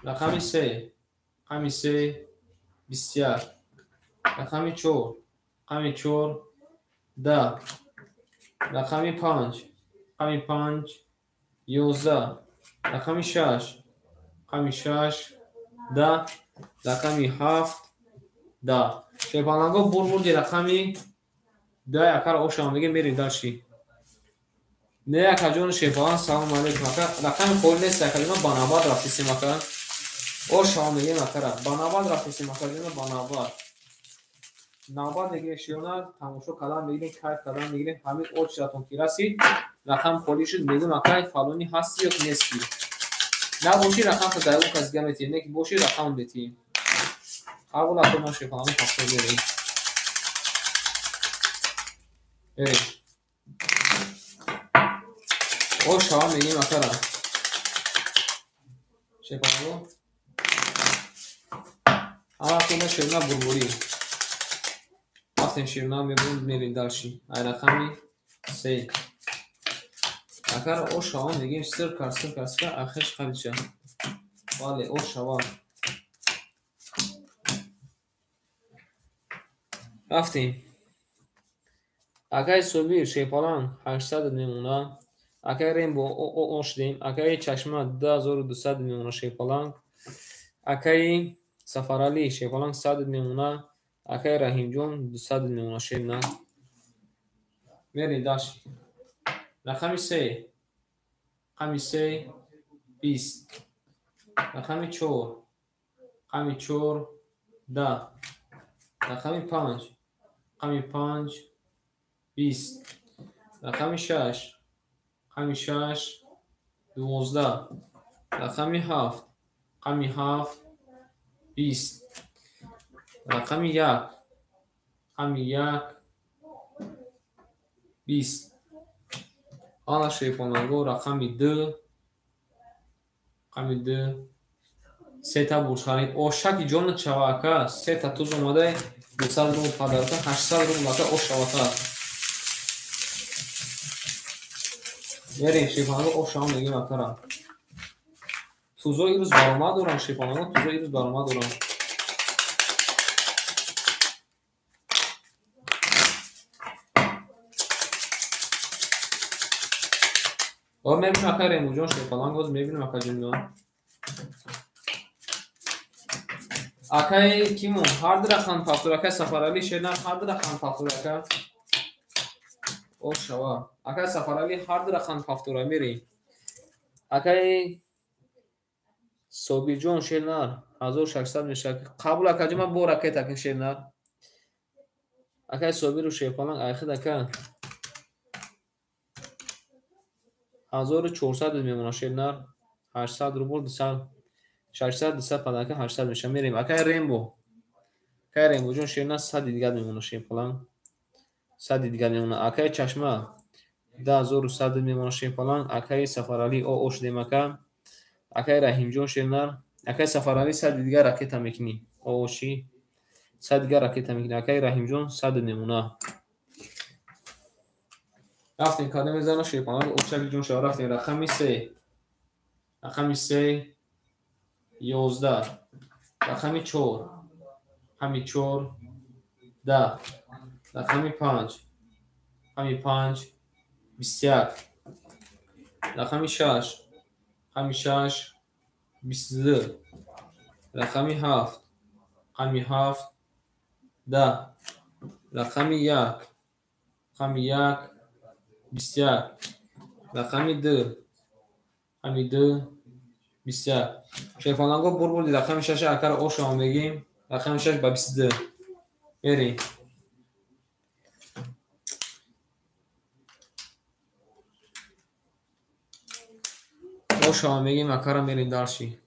S1: رقم 3 رقم 3 21 رقم 4 رقم 4 10 رقم 5 رقم 5 11 رقم 6 رقم 6 10 رقم 7 10 شیپالنگو بردی رقمی 10 якар ошамаги мерим даши не якаҷон шефалан салом алейкум ака рақами холи нест якаҷона банабад рафтисим ака ошамаги акара банабад рафтисим акаҷона банабад навбат мегирем шиёна тамошо калам мегирем кайф калам мегирем ҳамин очратон ки расид рақам холи шуд мегӯм акай фалони ҳасти ё нести набоши рақамто дайвон казига метиҳем не ки боши рақам метиҳем қабул акун ма шефалан пахто берем ошава мегирем акара шефалану ама куна ширна бурбурӣ вақтен ширна мебурд мерем далши ай рақами 3 акар ошава мегирем сирка ахеш қабиша бале ошава рафтем акай собир шефалан 800 мемона акай рембо ошдем акай чашма 2200 мемона шефалан акай сафарали шефалан 100 мемона акай раҳимҷон 200 мемона шена мерем дашт рақами 3 рақами 3 20 рақами 4 рақами 4 10 рақами 5 рақами 5 20 рақами 6 рақами 6 12 рақами 7 рақами 7 20 рақами 1 рақами 1 20 ҳала шефонанго рақами 2 рақами 2 сета буршхарид ошаки ҷона чавака сета туз омадай 200 рубл падарка 800 рубл ака ошавата мерем шефонанго ошава мегим акара тузо ирӯз баромад дорам шефонанго тузо ирӯз баромад дорам мебинем ака ремуҷон шефалангоз мебинем ака ҷунҷон акай кимон ҳардирахан пафтур акай сафарали шернар ҳардирахан пафтур ака ошава акай сафарали ҳардирахан пафтура мерем акай собирҷон шернар 1600 мешак қабул акаҷома бо ракетакин шернар акай собиру шефаланг айхид ака 1400 мемона шернар 800 рубл 200 600 200 падака 800 меша мерем акай рембо ҷон шернар 100 дигар мемона шефаланг 100 дигар мемона акай чашма 10100 мемона шефаланг акай сафарали ошдем ака акай раҳимҷон шернар акай сафарали 100 дигар ракета мекини оши 100 дигар ракета мекини акай раҳимҷон 100 мемона рафтем каде мезана шефаланг ошаки ҷон шава рафтем рақами 3 рақами 3 11 рақами 4 рақами 4 10 рақами 5 рақами 5 21 рақами 6 рақами 6 22 рақами 7 рақами 7 10 рақами 1 рақами 1 21 рақами 2 рақами 2 21 шефаланго бурбурди рақами 6 акара ошава мегим рақами 6 ба 22 мерем ошава мегим акара мерем дарши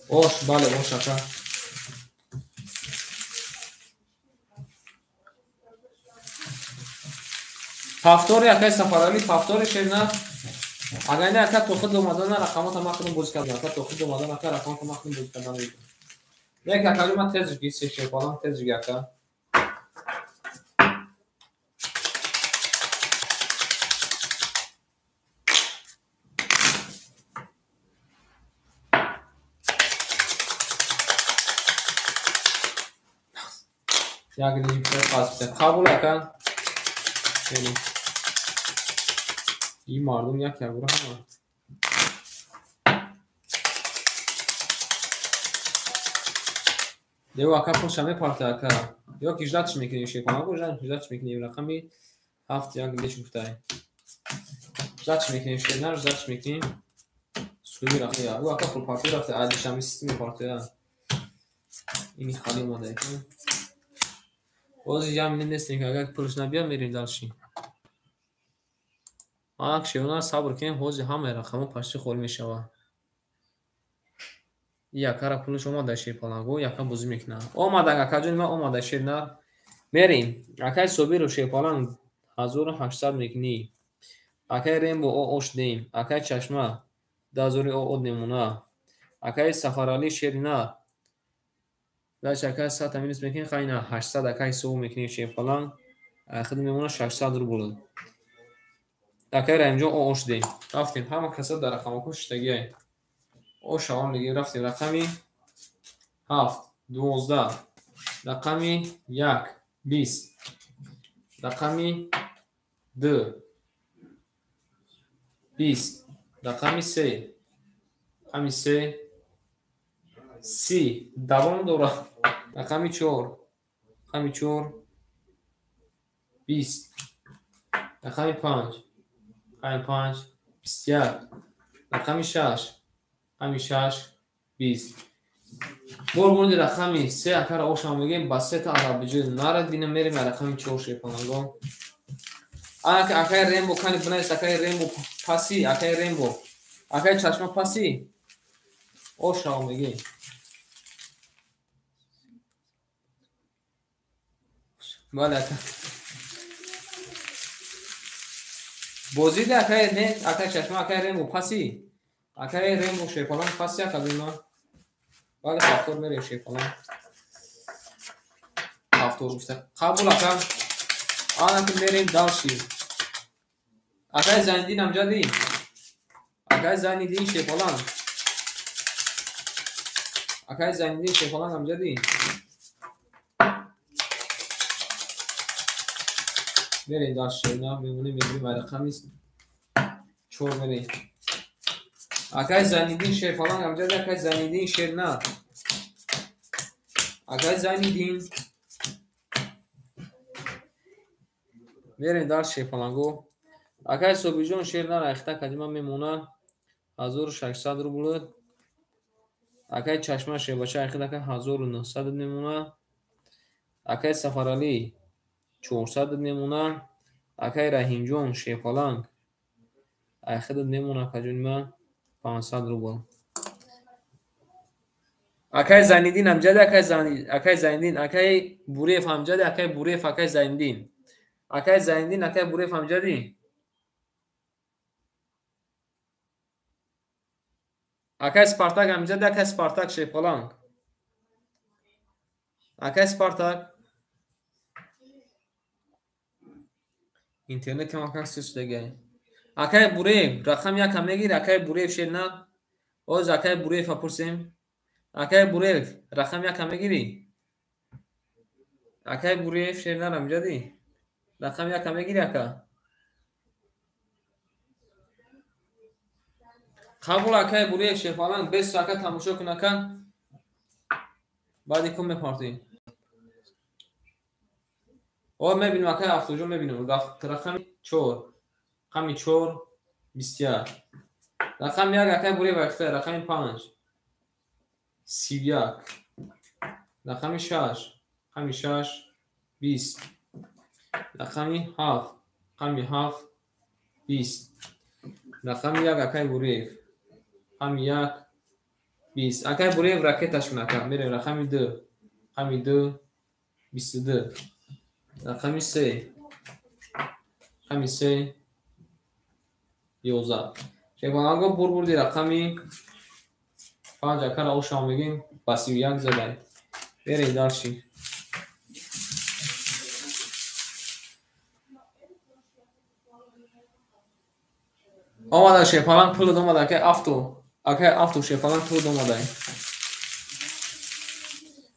S1: ош бале ош ака пафтори акай сафарали пафтори шерна агар не ака тохид омадана рақамота махтум боз кардан ака тохид омадана ака рақамота махтум боз кардан як акаҷома тез гисе шефалан тез ака یک لیج بیشتر پس بزن. قبول اکن. این مردم یک برو همه دیو اکا خوش همه پارت اکا یا کجداتش میکنی شیپان اگو جان کجداتش میکنی رقمی 7 یک لیج بیشتر کجداتش میکنی شیرنر کجداتش میکنی سوی رقمی اگو اکا فول پارتی رفته عادیش همی سیستمی پارتی اینی خالی ماده بازی جمع نیستیم که اگر پولش نبیا میریم دالشیم آنک شیونا صبر کنیم حوزی همه رقمو پشتی خول میشوه یکا پولش اومده شیپالانگو یکا بوزی میکنه اومده اکا جون ما اومده شیرنر میریم اکای صوبی رو شیپالان 1800 میکنی اکای ریمبو او اوش دیم اکای چشمه دازوری او اود نمونه اکای سفرالی شیرنر داش اکای 100 تامینس میکنی خیلی 800 اکای سو میکنی شیپالان خود میمونه 600 رو بود اکای رنجو او اوش دیم رفتیم همه کسا در رقم کشتگی او شوام دیگه رفتیم رقمی 7 12 رقمی 1 20 رقمی 2 20 رقمی 3 رقمی 3 30 دوام دوره رقمی 4 رقمی 4 20 رقمی 5 رقمی 5 21 رقمی 6 رقمی 6 20 برگوندی رقمی 3 اکر آشام میگیم با 3 تا عرب بجود نارد دینه میریم رقمی 4 شیپانگو اکای ریمبو کنی بنایست اکای ریمبو پاسی اکای ریمبو اکای چشمه پاسی آشام میگیم بله اکا بازید اکای نه اکای چشمه اکای ریمبو پاسی اکای ریمبو شیپالان پاسی اکا بیما بله هفتور میریم شیپالان هفتور بسته قبول اکا آن که میریم دالشی اکای زندین هم جدی اکای زندین شیپالان اکای زندین شیپالان هم جدی میریم دالشی نه میمونیم رقمی 4 میریم اکای زندین شیپالان هم جدی اکای زندین شیر نه اکای زندین میریم دالشی شیپالانگو اکای صوبیجون شیر نه رایخته کدیما میمونه 1600 رو بود اکای چشمه شیر باشه اخیر اکای 1900 میمونه اکای سفرالی 400 میمونه اکای رحیم شیپالانگ اخیر میمونه کجون 500 رو بود اکای زندین هم جده اکای زندین اکای بوریف هم جده اکای بوریف اکای زندین اکای بوریف هم جدی اکای سپارتاک هم جده اکای سپارتاک شیپالانگ اکای سپارتاک اینترنت هم اکای سوش دیگه اکای بوریف رقم یک هم میگیر اکای بوریف شیر نه اوز اکای بوریف پرسیم اکای بوریف رقم یک هم میگیری اکای بوریف شیر نه هم جدی رقم یک هم میگیری اکا قبول اکای بوریف شیپالانگ 20 اکا تماشا کن اکا بعدی کم میپارتی او میبینیم اکای افتوجو میبینیم رقم 4 رقم 4 21 رقم 1 اکای بوریف اکتا رقم 5 31 رقم 6 رقم 6 20 رقم 7 رقم 7 20 رقم 1 اکای بوریف رقم 1 20 اکای بوریف راکتش کنه میره رقم 2 رقم 2 22 رقم 3 رقم 3 11 شیپالانگو بردی رقمی 5 اکر آشام میگیم با 31 زدن بریم داشتی آمده شیپالانگ پول اومده اکای افتو شیپالانگ پول اومده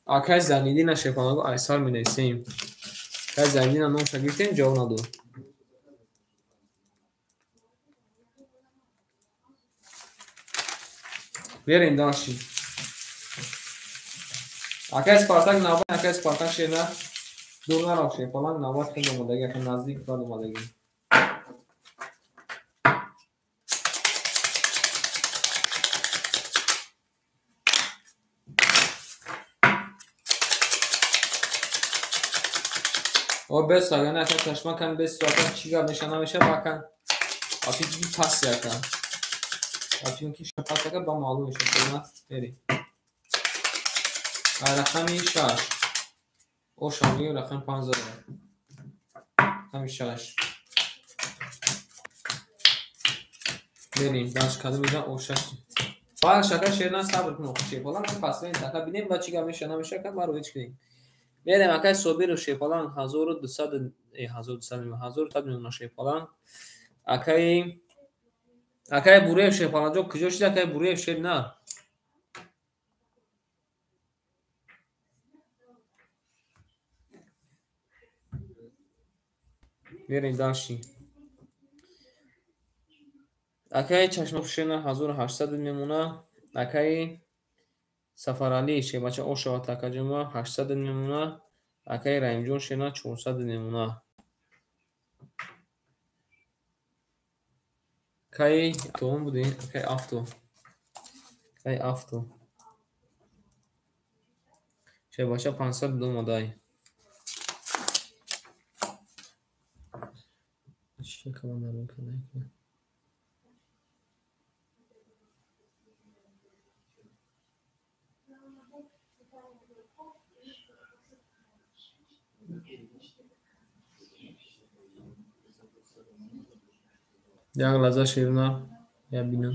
S1: акай Зайниддина Шайхонаго Айсар менависем. Акай Зайниддина номша гирифтем, ҷавоб надод. Берем дальше. Акай Спартак навбат, акай Спартак Шерна дур нарафт Шайхонак навбат хеле омодаги, акай наздик бад омодаги. او به ساگانه اکن تشما کن به ساگان چی گفت نشانه میشه باکن آفی که پاس یکن آفی که پاس یکن با معلوم میشه قیمت بری رقمی 6 او شامی و رقم 15 رقمی 6 بریم باش کدو میدم او 6 باید شکر شیرنا صبر کنم خوشی بالا من پس این دقیقه بینیم با چی گفت نشانه میشه که برو هیچ کنیم بریم اکای صوبیر و شیپالان 1200 میلیون شیپالان اکای بوره شیپالان جو کجا شده اکای بوره شیر نه بریم داشتی اکای چشم شیر نه 1800 میمونه اکای سفرالی شیر بچه او شوا تکجمه 800 میمونه اکای رحیم شیر نه 400 میمونه اکای توم بودی اکای افتو شیر بچه 502 مدای چی کمان دارم کنه یک لحظه شیرنا یا بینم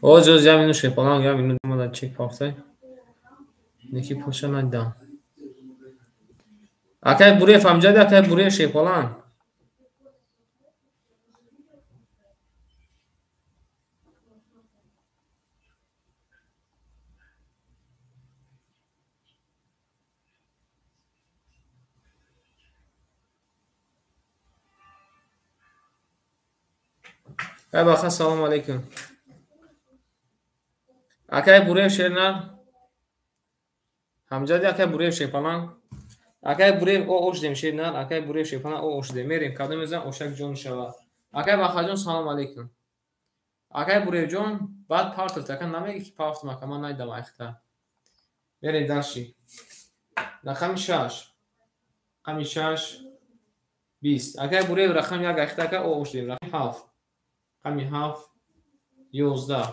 S1: او جز یا بینو شیپالان یا بینو مدد چک پاکته نکی پوشا ندام اکای بوره فهمجاده اکای بوره شیپالان ای باخه سلام علیکم اکای بوره شیرنا همجاده اکای بوره شیپالان اکای بوره او اوش دیم شیرنا اکای بوره شیپالان او اوش دیم میریم کدوم میزن اوشک جون شوا اکای باخه جون سلام علیکم اکای بوره جون بعد پارت تکن نمیگی که پافت مکه من نیدم ایخته بریم داشتی رقم 6 رقم 6 20 اکای بوره رقم یک ایخته که او اوش دیم رقم 7 رقم 7 11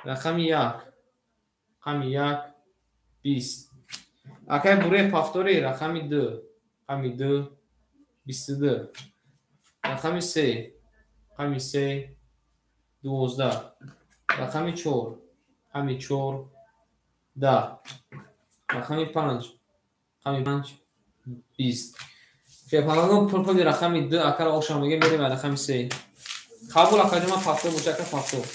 S1: رقم 1 رقم 1 20 اکای بوره پافتوری رقم 2 رقم 2 22 رقم 3 رقم 3 12 رقم 4 رقم 4 10 رقم 5 رقم 5 20 شیپالانو پرپلی رقم 2 اکر آشام میگه میریم رقم 3 قبول اکاجما پافتو بوچکه پافتو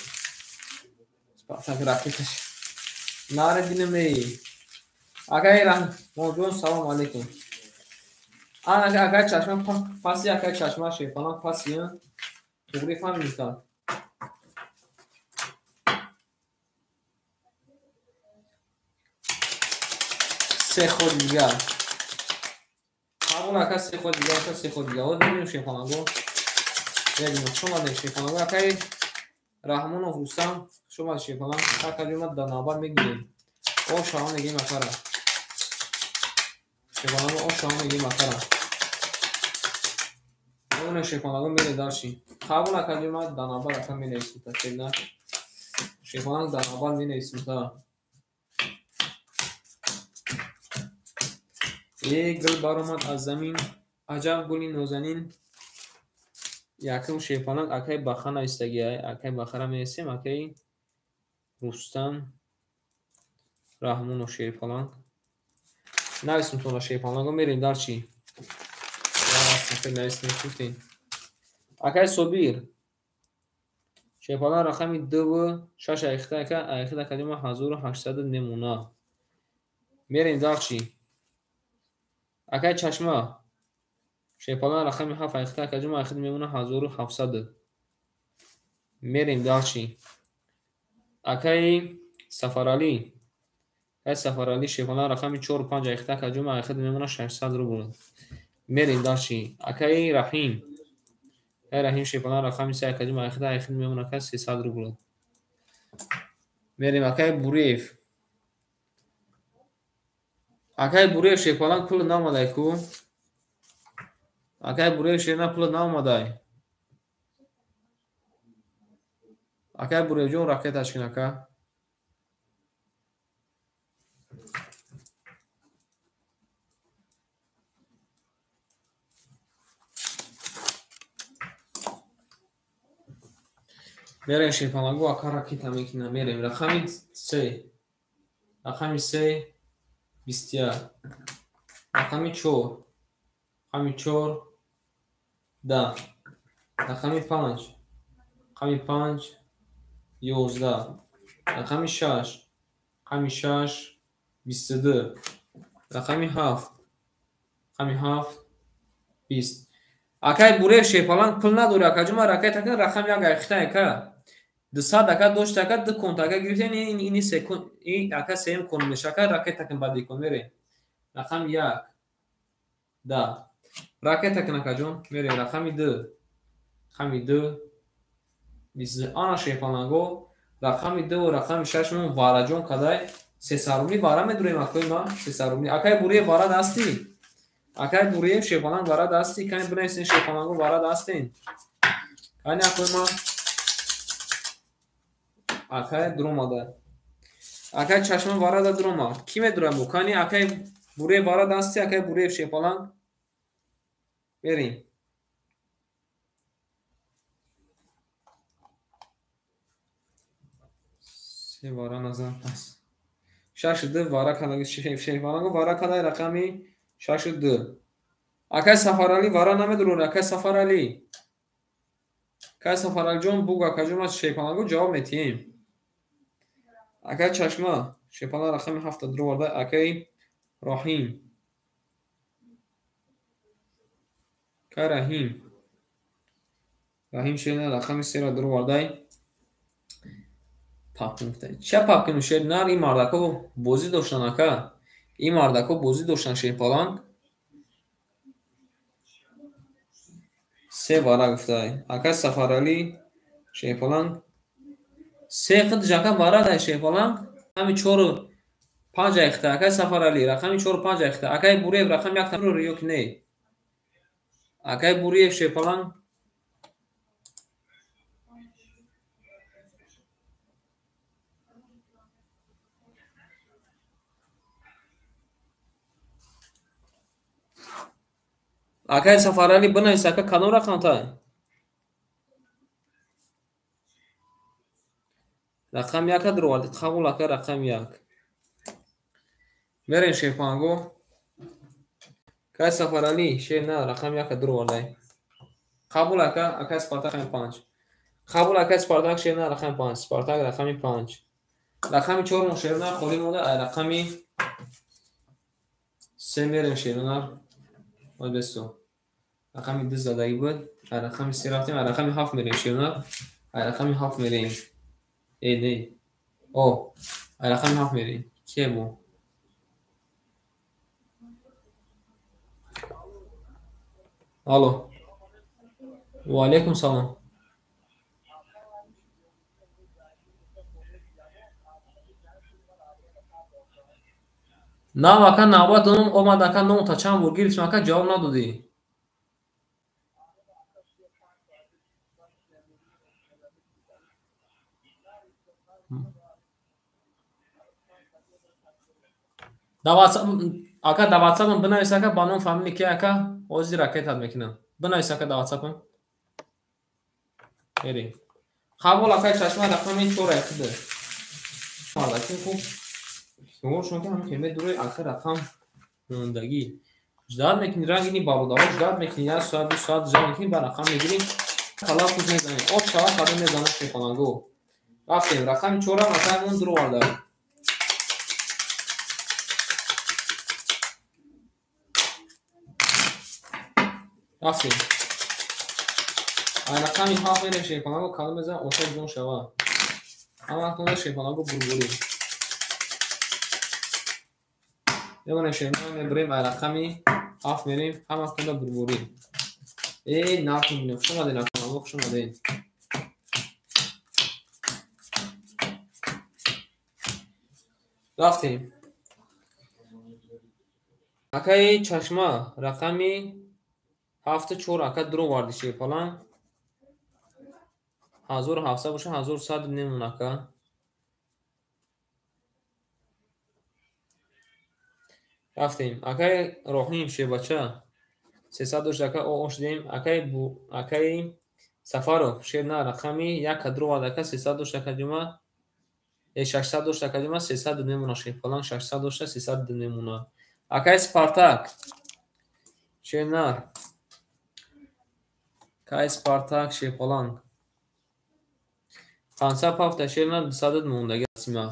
S1: سپاسک رقیقش ناره بینمی اکای موجون سلام علیکم اکای چشم پاسی اکای چشم شیپالان پاسی توری فهمیدم سه خود دیگر قبول اکای سه خود دیگر سه خود دیگر و ببینیم شیپالانگو ببینیم شما دیم شیپالانگو اکای رحمان و حسام شما شیپالان اکای جمعت دانابار میگیم او شما میگیم اکاره شیپالانگو او شما میگیم اکاره اون شیپالانگو میره داشتی قبول اکای جمعت دانابار اکای می نویسیم تا شیب نه شیپالانگ دانابار می نویسیم تا یک گل برآمد از زمین عجب گلی نازنین یکم شیپالانگ اکای بخانه استگی اکای بخاره میسیم اکای رستم رحمان و شیپالانگ نویسیم تو شیپالانگو میریم در چی نویسیم چوتین اکای صوبیر شیپالان رقمی 2 و 6 ایخته که ایخته کجمع 1800 نمونه. میریم داخشی. اکای چشمه. شیپالان رقمی 7 ایخته کجمع ایخته میمونه 1700. میریم داخشی. اکای سفرالی. اکای سفرالی شیپالان رقمی 4 و 5 ایخته کجمع ایخته میمونه 600 روبل. میریم داخشی. اکای رحیم. رحیم شیپالان رقمی 3 کجمع ایخته میمونه 300 روبل. میریم اکای بوریف. اکای بوریف شیپالان پول نامده کو. اکای بوریف شیپالان پول نامده. اکای بوریف جون راکت اشکن اکا. میریم شیپالان گو اکا راکت میکنه. میریم رقمی 3. رقمی 3 20. رقمی 4. رقمی 4 10. رقمی 5. رقمی 5 11. رقمی 6. رقمی 6 22. رقمی 7. رقمی 7 20. اکای بوریف شیپالان پول نداره اکا جمع راکت اکن رقم یک ایخته اکا 200 اکا 2 اکا 2 کنت اکا گرفته اینی سکون این اکا سیم کن میشه اکا راکت اکن بعدی کن میره رقم 1 10 راکت اکن اکا جون میره رقمی 2 رقمی 2 20 آنا شیپالان گو رقمی 2 و رقمی 6 مون وارا جون کدای 300 روبلی وارا میدوریم اکوی ما 300 روبلی اکای بوریف وارا دستی اکای بوریف شیپالان وارا دستی کنی بنویسین شیپالان گو وارا دستین کنی اکوی ما اکای دروماده اکای چشم وارد دروما کی میدورم بو کنی اکای بوریف وارا دستی اکای بوریف شیپالان بریم سی وارا نزن پس 62 وارا کنه شیپالان گو وارا کنه رقمی 62 اکای سفرالی وارا نمیدورون اکای سفرالی جون بوگا کجوم از شیپالان گو جواب میتیم اکای چشمه شیپالان رقمی 70 رو ورده اکای رحیم که رحیم شیرینه رقمی 3 رو ورده پاپ میفته چه پاپ کنوشه نار این مردکو بوزی داشتن اکا این مردکو بوزی داشتن شیپالان 3 وارا گفته اکا سفرالی شیپالان 3 خد جاکا وارا ده شیپالان رقمی 4 و 5 ایخته اکای سفرالی رقمی 4 و 5 ایخته اکای بوریف رقم 1 رو ریوک نه اکای بوریف شیپالان اکای سفرالی بنویس اکا کدوم رقم تا رقم 1 در ورده قبول اکا رقم 1 میرین شیپالان گو اکای سفرالی شیر نه رقم 1 در ورده قبول اکا اکای سپارتاک رقم 5 قبول اکای سپارتاک شیر نه رقم 5 سپارتاک رقم 5 رقم 4 مون شیر نه خالی مونده رقم 3 میریم شیر نه باید بستو رقم 2 زدایی بود رقم 3 رفتیم رقم 7 میریم شیر نه رقم 7 میریم ای نه او رقم 7 میریم که بو الو و علیکم سلام نه اکا نوبت اون اومد اکا نو تا چند بار گرفتیم اکا جواب ندادی اکا دا واتساپ بنویس اکا با نام فامیلی که اکا اوزی راکت هد میکنم بنویس اکا دا واتساپ بریم قبول اکا چشمه رقم این چور ایخده مالکی خوب شما که همین کلمه دوره آخر رقم موندگی جداد میکنی رنگ اینی بابا دارو جداد میکنی یا ساعت 2 ساعت جداد میکنی با رقم میگیریم талаффуз мезанем. Ош шава қадам мезанам шехонагӯ. Рафтем. Рақами 4 акаймон дур оварда. Рафтем. Ай рақами 7 менем шехонагӯ қадам мезанам оша ҷон шава. Ама акнунда шехонагӯ бурбурӣ. Мебарем шехонагӯ мебарем ай рақами 7 мерем ҳама акнунда бурбурӣ. Накун бинем. Хуш омадед акнунда хуш омадед. рафтем. Акаи чашма рақами 7 ака дур оварди шефалан 1700 боша 1100 немон ака. рафтем. Акаи роҳим шебача 300 дошт ака ош дем. Акаи сафаров шерна рақами 1 дур оварди ака 300 дошт ака ҷума 600 дошт ака ҷума 300 немона шефалан 600 дошта 300 немона. Акаи Спартак шернар кай Спартак шефалан 500 пафта шернар 200 мондаги асима.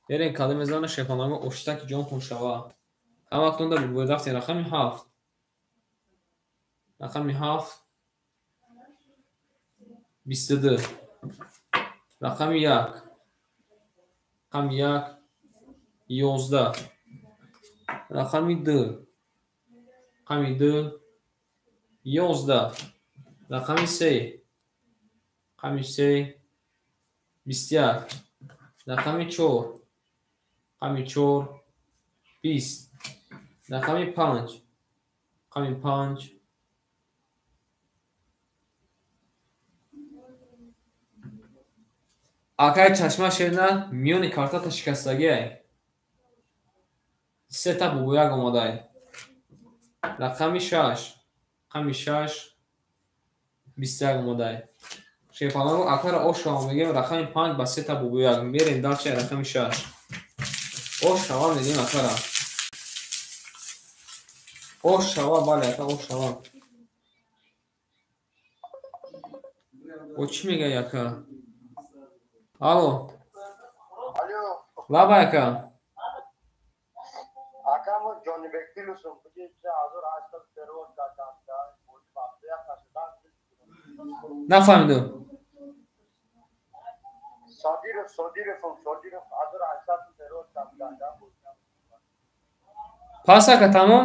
S1: Берем кади мезана шефаланго оштаки ҷон кун шава. Ҳама вақтонда бубоид рафтем рақами 7. Рақами 7 22. Рақами 1. Рақами 1 11. Рақами 2. Рақами 2 11. Рақами 3. Рақами 3 21. Рақами 4. Рақами 4 20. Рақами 5. Рақами 5 акай чашма шерна миёни картата шикастагиай 3 та бубояк омадай. Рақами 6. Рақами 6 21 омадай. шефаланго акара ош шава мегем рақами 5 ба 3 та бубояк мерем дарча рақами 6 ош шава мегем акара ош шава бале ака ош шава о чӣ мегӯяй ака? Алло.
S2: Алло.
S1: Лаба ака.
S2: Ака мо ҷонибек дилусум. Буди 1800 перевод кардам. Буди вақти якашдан.
S1: Нафаҳмидум.
S2: Содиров 1800 перевод кардам.
S1: Пас ака тамом?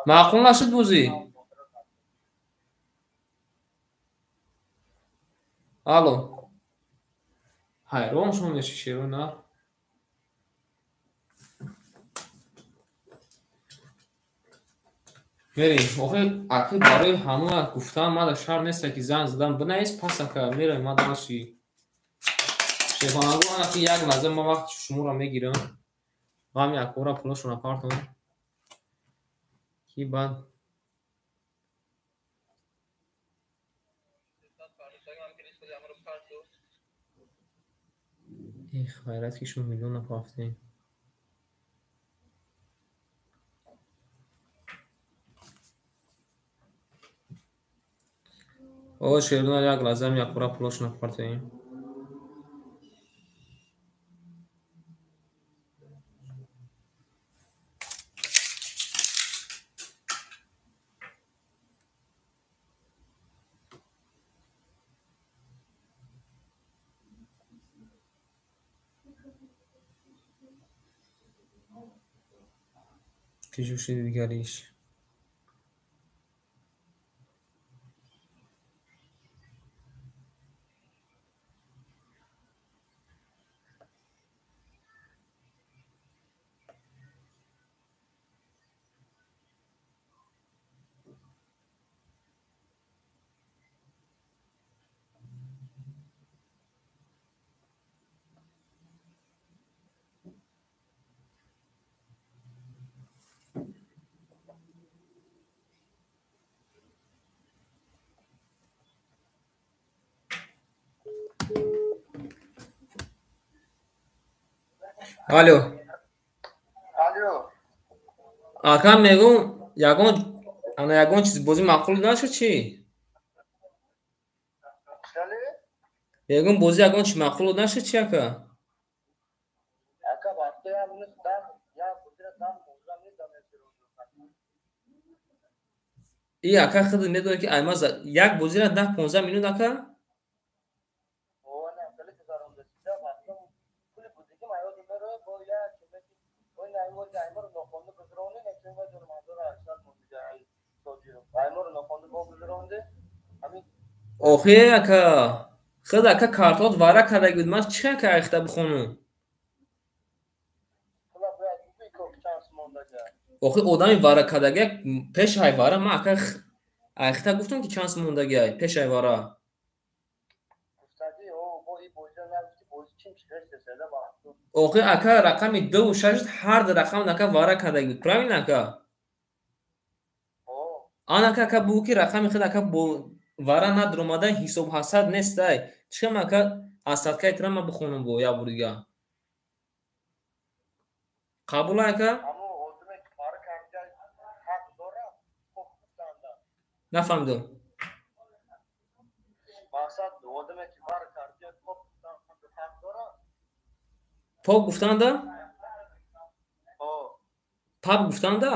S1: маъқул нашуд бузӣ? алло ҳайрон шумо мешишеру на мерем охир аки барои ҳамаи гуфтам мада шар неста ки занг задам бинаис пас ака мерем мадаши шефонагӯ аки як лаҳза ма вақти шуморо мегирам ғами акора пулашона партон ки баъд хайрат ки шумо миллион нафафтем о шерна як лаҳза якора пулашона партем ки ҷӯши дигариш алло акам мегӯм ягон ана ягон чиз бозӣ маъқул нашуд чӣ?
S2: Şöyle,
S1: Ягон бозӣ ягон чи маъқул нашуд чӣ ака?
S2: aka baktı ya bunu dam ya bu biraz dam uzamıyor da mesela.
S1: И ака худ медонад ки аймаз як бозиро 10-15 миллион ака?
S2: O ne böyle kızarım da size baktım. Kuli buzdaki mayo dinleri bu ya şimdi o ne aymor aymor nokondu kızaronu ne şimdi diyorum azora aşağı konduca soruyorum. Aymor nokondu bu kızaronu Ami
S1: охе ака худ ака картот вара кардаги буд ман чӣ ака айхта бихонам?
S2: kula bu ya bir kok şans mondaca.
S1: охе одами вара кардаги пешай вара ман ака айхта гуфтам ки чанс мондагиай пешай вара.
S2: Ustadi o bu iyi boyunca ki boyunca kim çıkarsa söyle baktım.
S1: охе ака рақами 2 ва 6 ҳар ду рақам ака вара кардаги буд правильно ака?
S2: O
S1: ан ака бу ки рақами худ ака бо вара надромада ҳисоб ҳасад нестай чикам ака асадкай тира ман бихонам бо як бор дига қабул ака?
S2: ama o demek para kanca hak zora kokutanda.
S1: нафаҳмидам.
S2: Maksat o demek ki para kanca kokutanda hak zora.
S1: пок гуфтанда?
S2: O
S1: паб гуфтанда?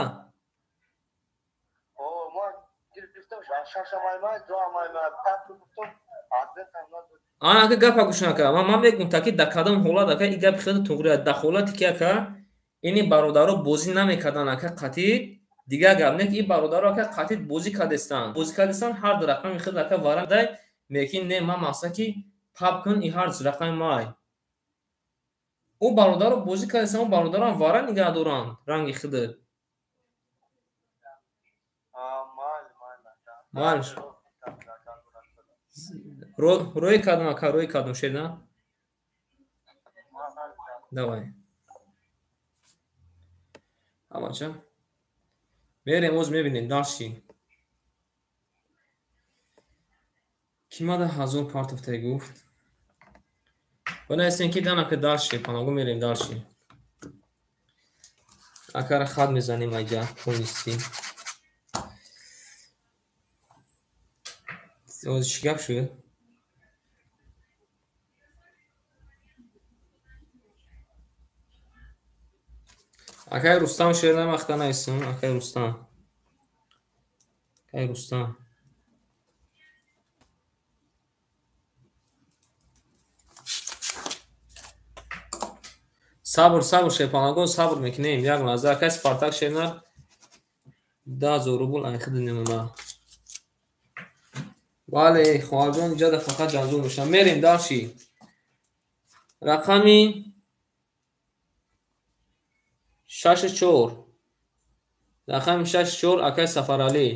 S2: o man giriftim şaşamayma duamayma tak tutum adet anladım.
S1: ан ака гапа гӯш нака ман мегӯям таки дар кадом ҳолат ака и гапи худ туғри аст дар ҳолате ки ака ини бародаро бозӣ намекардан ака қатӣ дигар гап не ки и бародаро ака қатӣ бозӣ кардестан ҳар ду рақами худ ака вара дай меки не ман мақсад ки паб кун и ҳар рақами май ӯ бародаро бозӣ кардестан ӯ бародарам вара нигаҳ доранд ранги худ
S2: Mal.
S1: рӯй кардам ака рӯй кардам шеда давай амача мерем оз мебинем дарши ки мада ҳазор партофтай гуфт бонастен ки дан ака дарши панагу мерем дарши акара хат мезанем айҷа понисти оз чӣ гап шуд акай рустам шер намахта наистм акай рустам сабр шепанагон сабр мекунем як лаҳза акай спартак шернар 10,000 рубл айхид намуна бале хоҳарҷон иҷода фақат ҷанҷол мешам мерем дарши рақами 64 рақами 64 акай Сафаралӣ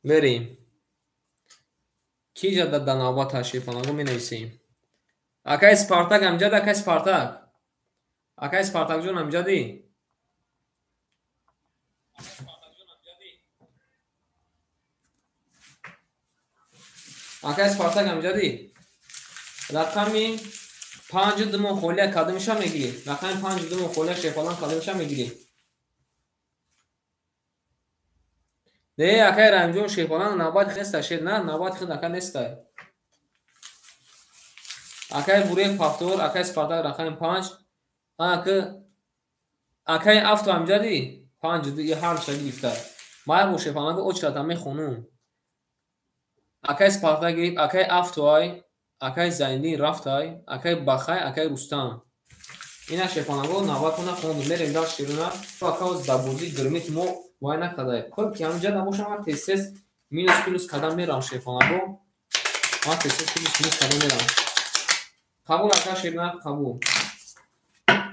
S1: мерем ки ҷада дар навбат ташриф онагу менависем акай Спартак амҷад акай Спартакҷон амҷадӣ акай Спартак амҷадӣ рақами 5 думон холия кадомиша мегирӣ рақами 5 думон холия шефалан кадомиша мегирӣ не акай Раимҷон шефалан навбат неста шед на навбат худ ака нестай акай Бурек Пафтор акай Спартак рақами 5 акай Афто амҷадӣ 5 ҳар шаги ифтай май бо шефаланго очрата мехонум акай Спартак гирифт акай Афтой акай Зайниддин рафтай акай Бахай акай Рустам ина шефаланго навбатона хондум мерем дар широна ака оз дабози гирмит мо вай накадай хоб ки амҷа набошам ва тез минус плюс кадам мерам шефаланго ва тез плюс кадам мерам қабул ака широна қабул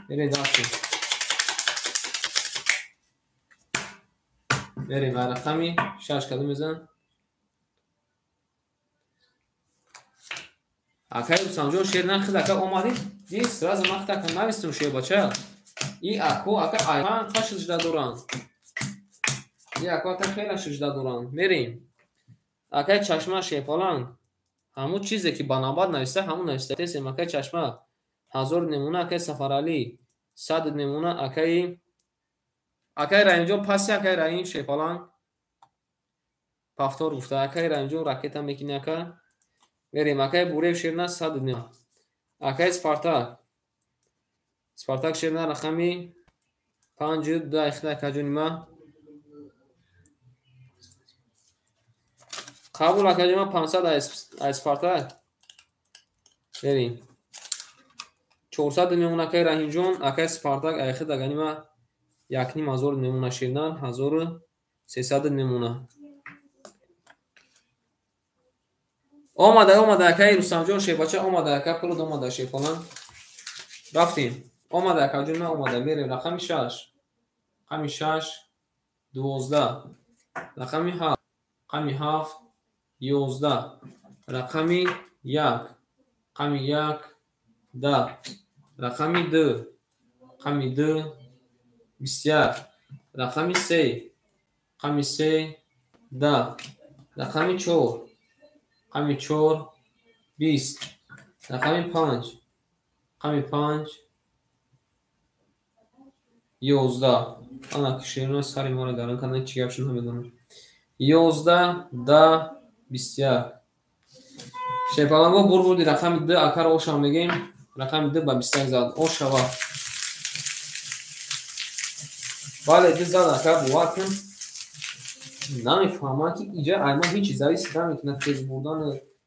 S1: мерем дарши мерем рақами 6 кадам мезан акай Рустамҷон шернан худ ака омадӣ ди сразу махта кун навистум шӯя бача и ако ака айван ха шижда доранд и ако ака хела шижда доранд мерем акай Чашма шефалан ҳамо чизе ки ба навбат нависта ҳамон нависта тесем акай Чашма 1000 немуна акай Сафаралӣ 100 немуна акай Раимҷон паси акай Раим шефалан повтор гуфта. Акай ранҷон ракета мекини ака. Верим акай бурев ширна 109. Акай Спартак ширна рақами 52 ихта акаҷонима. Қабул акаҷонима 500 ай Спартак. Верим 400 мемуна акай Раҳимҷон, акай Спартак айхи даганима 1,5 мемуна ширнар 1300 мемуна. Омада акай Рустамҷон Шебача омада акай пулуд омада Шебхона. Рафтем. Омада акаҷон омада мерем рақами 6. Рақами 6 12. Рақами 7. Рақами 7 11. Рақами 1. Рақами 1 10. Рақами 2. Рақами 2 21. Рақами 3. Рақами 3 10. Рақами 4. Рақами 4 20. Рақами 5. Рақами 5 11. Ана киширно сари мора гаран кана чи гап шуна медонам. 11 10 21. Шепалаго бурбурди рақами 2 акар оша мегем. Рақами 2 ба 21 зад. Ошава. Бале 2 зад акар бувакм. Намефаҳмам ки иҷа айма ҳеҷ чизаи сида мекунад тез бурдан.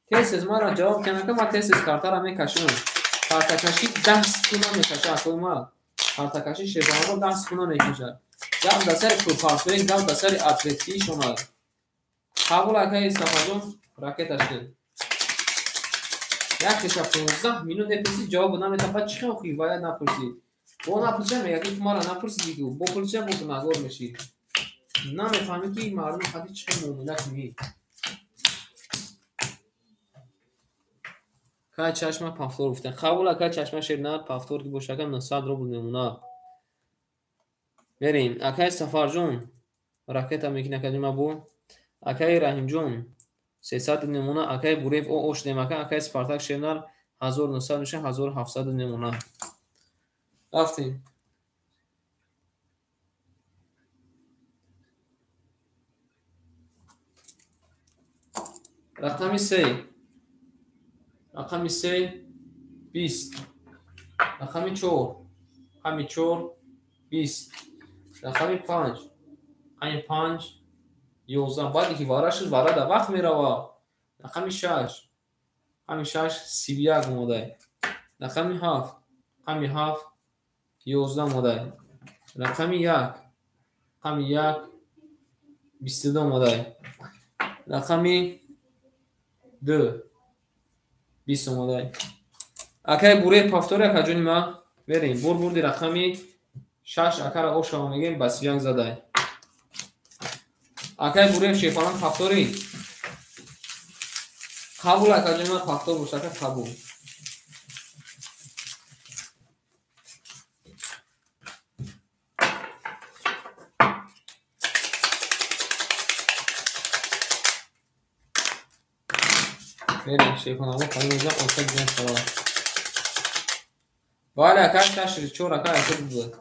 S1: Тез мара ҷавоб кена ма тез картара мекашам. Картакаши 10 секунда мекаша акои ма. Картакаши шепалаго 10 секунда мекаша. Гап да сари пурпартои гап да сари атлетикии шумо. Қабул акай Сафарҷон ракеташин. Якеша 15 минут эписи ҷавоб наметапа чи хохи вая напурси. Бо напурча мега ки мара напурси ки бо пурча бо нагор меши. Намефаҳмӣ ки мардум хати чи муомила кунӣ. Кай чашма повтор гуфтан. Қабул акай чашма ширна повтор ки бошака 900 рубл мемуна. Берем акай Сафарҷон ракета мекина кадима бу. Акай Раҳимҷон 300 мемуна. Акай бурев ош демака. Акай Спартак ширнар 1900 меша 1700 мемуна. Рафтем. Рақами 3. Рақами 3 20. Рақами 4. Рақами 4 20. Рақами 5. Рақами 5 11. Баъде ки вара шуд вара да вақт мерава. Рақами 6. Рақами 6 31 омадай. Рақами 7. Рақами 7 11 омадай. Рақами 1. Рақами 1 22 омадай. Рақами 2 20 омадай. Акай буре повтори акаҷони ма. Берем бурди рақами 6 акара ошава мегем ба 31 задай. Акай буре шефалан повтори. Қабул акаҷони ма повтор бошака қабул. Берем шефалан паинҷа оша гӯн шава. Бале акай ташри 4 акай акай буд.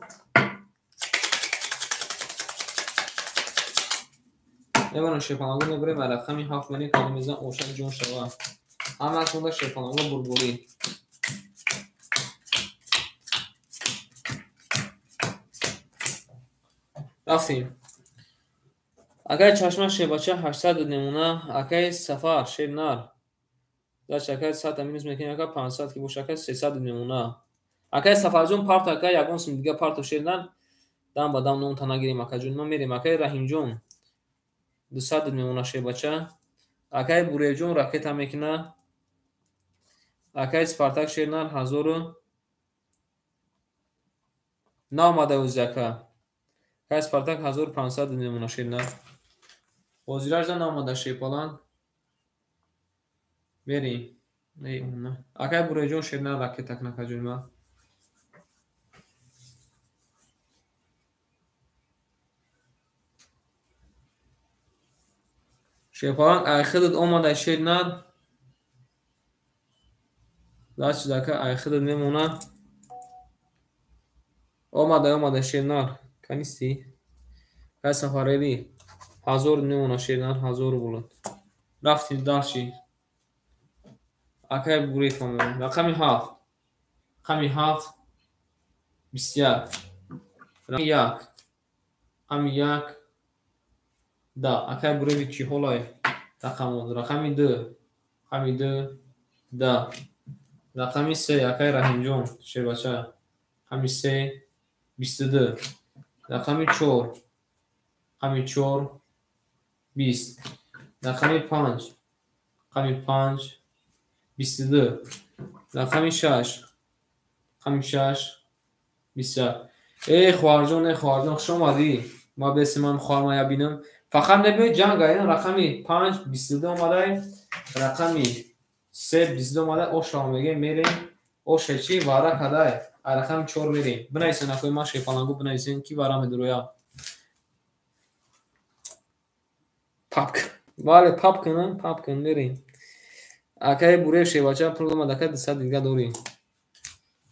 S1: Эван шепалаго мебурем ва рақами 7 мени калимизан оша ҷон шава. Ҳама кунда шепалаго бурбури. Рафтем. Акай чашма шебача 800 немуна. Акай Сафар шернар. Акай 100 минус мекини акай 500 ки бошака 300 немуна. Акай Сафарҷон парт акай ягон сум дига парту шернар. Дам ба дам нон танагирим акаҷон ма мерем. Акай Раҳимҷон 200 мемуна шебача. Акай Буревҷон ракета мекина. Акай Спартак шернар 1000 намада узяка. Акай Спартак 1500 мемуна шернар. Бозиражда намада шепалан. Берем. Акай Буревҷон шернар ракета накаҷон ма. Шепалан айхидуд омада шернар. Дач дака айхидуд мемуна. Омада шернар. Канисти? Кай Сафарели. 1000 نمونه شیرنر 1000 بولد. رفتیم داشتی اکای بوری فهمیم. رقمی 7 رقمی 7 21 رقمی 1 رقمی 1 10 اکای بوری بی چی حالای رقمی 2 رقمی 2 10 رقمی 3 اکای رحیم جون شیر بچه رقمی 3 22 رقمی 4 رقمی 4 20 رقمی 5 رقمی 5 22 رقمی 6 رقمی 6 21 ای خواهرجان خوش اومدی ما به اسم خواهر بینم فقط نبید جنگ این رقمی 5 22 اومده رقمی 3 22 اومده او شما میگه میریم او شچی وارا کدای رقم 4 میریم بنویسین اکوی ما شیفالانگو بنویسین کی وارا میدرویا پاپ vale پاپ کن میریم اکای بوره شیواچا پروگرام دکه 200 دیگه دوریم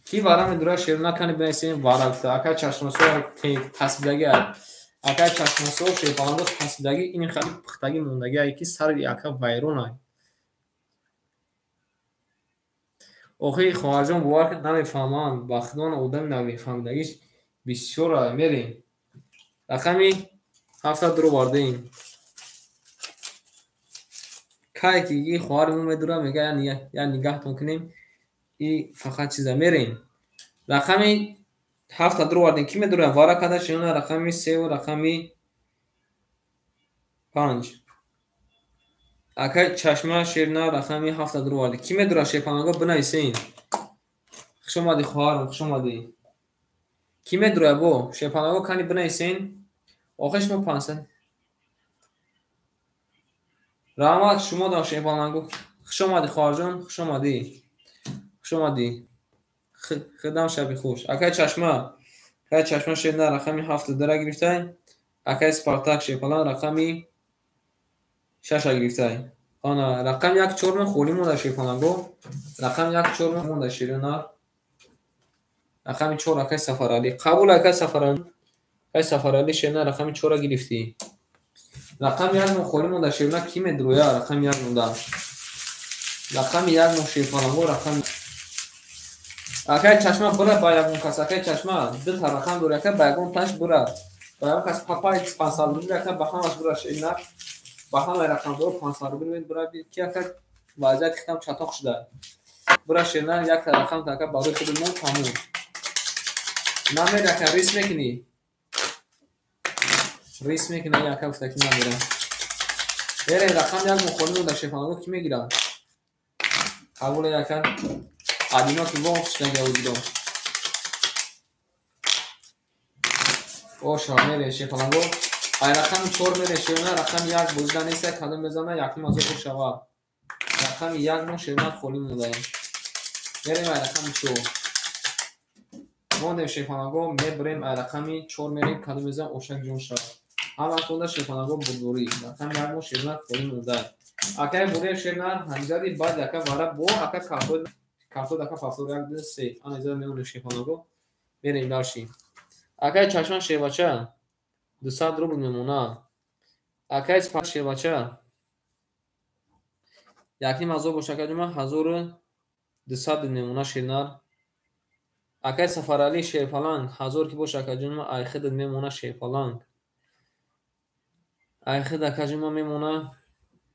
S1: کی وارا میدرویا شیر نکنی بنویسین وارا کتا اکای چشمسو تصویدگی اکای چشمسو شیفالانگو تصویدگی این خیلی پختگی موندگی یکی سر اکا وایرون آخه خواهرجان باور که نمیفهمند بختان آدم نمیفهمدگیش بسیار میریم رقمی 700 رو باردیم که کی خواهرمون میدوره میگه یا نگاه کنیم این فقط چیزا میریم رقمی 700 رو باردیم کی میدوره وارا کده شون رقمی 3 و رقمی 5 اکای چشمه شیرنا رقمی 700 رو باردیم کی میدوره شیپانگو بنویسین خوش اومدی خواهرم خوش اومدی کی میدوره بو شیپانگو کنی بنویسین آخش ما 500 رحمت شما دا شیپانگو خوش اومدی خواهرجان خوش اومدی خدام شبی خوش اکای چشمه شیرنا رقمی 7 را گرفته اکای سپارتاک شیپالان رقمی 6 گرفته آنا رقم 1 چورم خولی مونده شیپانگو رقم 1 چورم مونده شیرنا رقمی 4 اکای سفرالی قبول اکای سفرالی شیرنا رقمی 4 گرفتی رقم 1 خولی مونده شیرنا کی میدرویا رقم 1 مونده رقم 1 شیپانگو رقم اکای چشمه بره بایگون کس اکای چشمه دو تا رقم دوره که بایگون تاش بره بایگون کس پاپای 5 سال بره که بخوام از بره شیرنا بخوام رقم دو 5 سال بره کی اکای وضعیت ختم چطور شده بره شیرنا یک تا رقم تا که باقی خودمون تموم نمیره که ریس میکنی یک هفته که نمیره بره رقم 1 مخونی در شیفانگو کی میگیره قبول یکن آدینا که وقت نگه وزیدو او شامل شیفانگو ای رقم 4 میره شیرنا رقم 1 بوزده نیسته کدوم بزنه یکی مازو خوش شوا رقم 1 مو شیرنا خولی مونده بریم ای رقم 4 مونده شیفانگو میبریم ای رقم 4 میریم کدوم بزن اوشک جون شوا هم اکنده شیفانگو بودوری رقم 1 مو شیرنا خولی مونده اکای بوده شیرنا همزدی بعد یکا وارا بو اکا کافو دکا فاصله یک سه آن از میونه شیفانگو میریم داشتیم اکای چشمان شیواچه 200 روبل میمونه اکای سپاس شیواچه یکی مازو بوشکه جمع 1200 میمونه شیرنار اکای سفرالی شیرپالانگ 1000 کی بوشکه جمع ای خد میمونه شیرپالانگ ای خد اکا جمع میمونه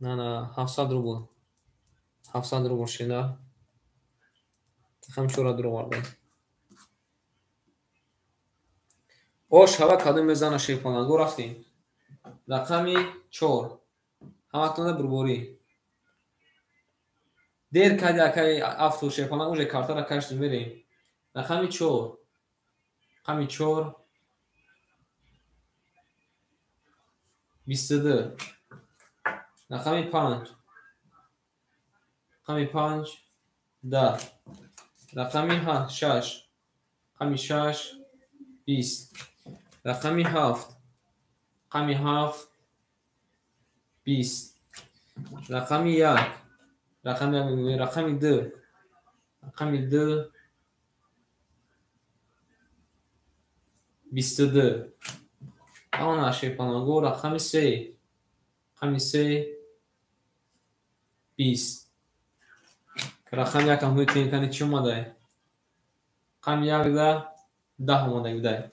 S1: نه 700 روبل شیرنار خم چورا درو وارده او شبا کدوم میزنه شیرپالانگو رفتیم رقمی 4 همتونه بربوری دیر کدی اکای افتو شیرپالانگ اوژه کارتا را کشتیم بریم رقمی 4 22 رقمی 5 10 رقمی 6 20 رقمی 7 20 رقمی 1 رقمی 2 22 آن شیپانگو رقمی 3 رقم 3 20. رقم یکم های که اینکنی چی اومده؟ رقم 1 10 اومده بوده.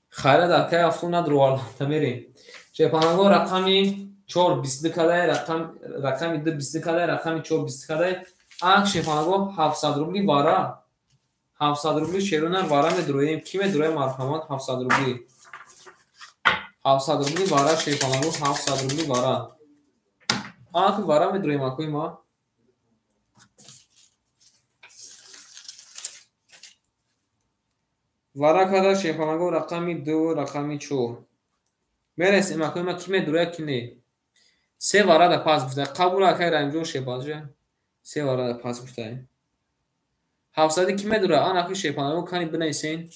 S1: خیره در که افتون ندروال تمیریم. شیپانگو رقمی 4 20 کده، رقمی 2 20 کده، رقمی 4 20 کده. اک شیپانگو 700 روبلی وارا. 700 روبلی شیرونر وارا میدرویم. کی میدرویم مرحمت 700 روبلی. 700 روبلی وارا شیپانگو 700 روبلی وارا. اک وارا میدرویم اکوی ما. وارا کده شیپانگو رقمی 2 رقمی 4. میرسیم اکوی ما کی میدرویم کی نه. 3 وارا در پاس گفته. قبول اکای رنجون شیپانجه. 3 وارا در پاس گفته. 700 کی میدروه آن اکوی شیپانگو کنی بنیسین.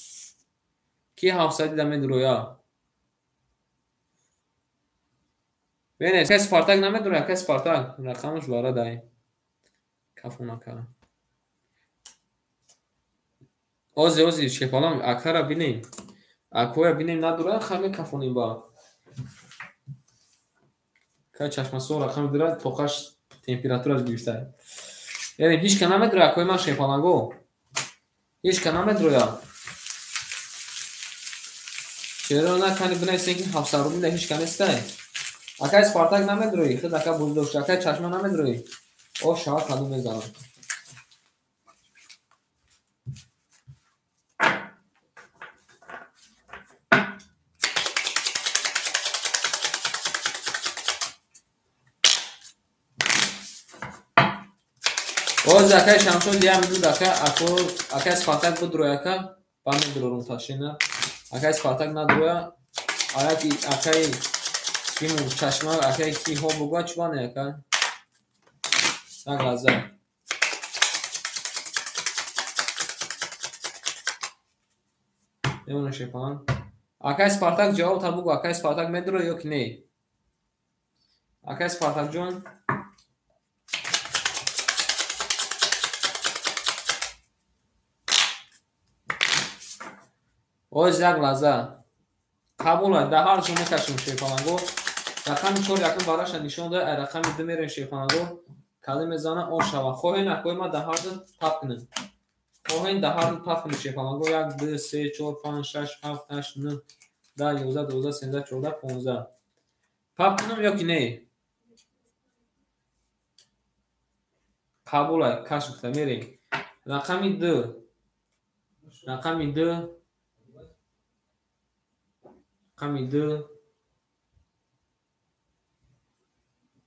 S1: کی 700 در میدرویا. بینه که سپارتاک نمیدونه که سپارتاک رقمش وارا دایم کفونا کنم اوزی شپالام اکرا بینیم اکویا بینیم نداره خیلی کفونیم با که چشم سو رقم داره توقعش تمپراتورش بیشتر یعنی هیچ که نمیدونه اکوی من شپالانگو هیچ که نمیدونه چرا نکنی بنایستین که 700 روبلی هیچ که نیسته اکای سپارتاک نمیدروی خود اکا بزدوش اکای چشمه نمیدروی او شاید خلو میزنم اوز اکای شمشون دیم دود اکای سپارتاک بدروی اکا با میدرورم تاشینه اکای سپارتاک ندروی اکای کیمون چشمه اکای کی ها بگوه چی بانه اکا نگلازه نمونه شپان اکای سپارتاک جواب تا بگو اکای سپارتاک میدروی یا که نه اکای سپارتاک جون اوز یک لحظه قبوله ده هر زونه کشیم شیپانگو رقم 4 یکم براش نشون ده رقم 2 میریم شیپانگو کلی میزنه او شوا خواهی نکوی ما ده هر تاپ کنیم خواهی ده هر تاپ کنیم شیپانگو 1 2 3 4 5 6 7 8 9 10 11 12 13 14 15 تاپ کنیم یا که نه قبوله کشم میریم رقم 2 رقم 2 رقم 2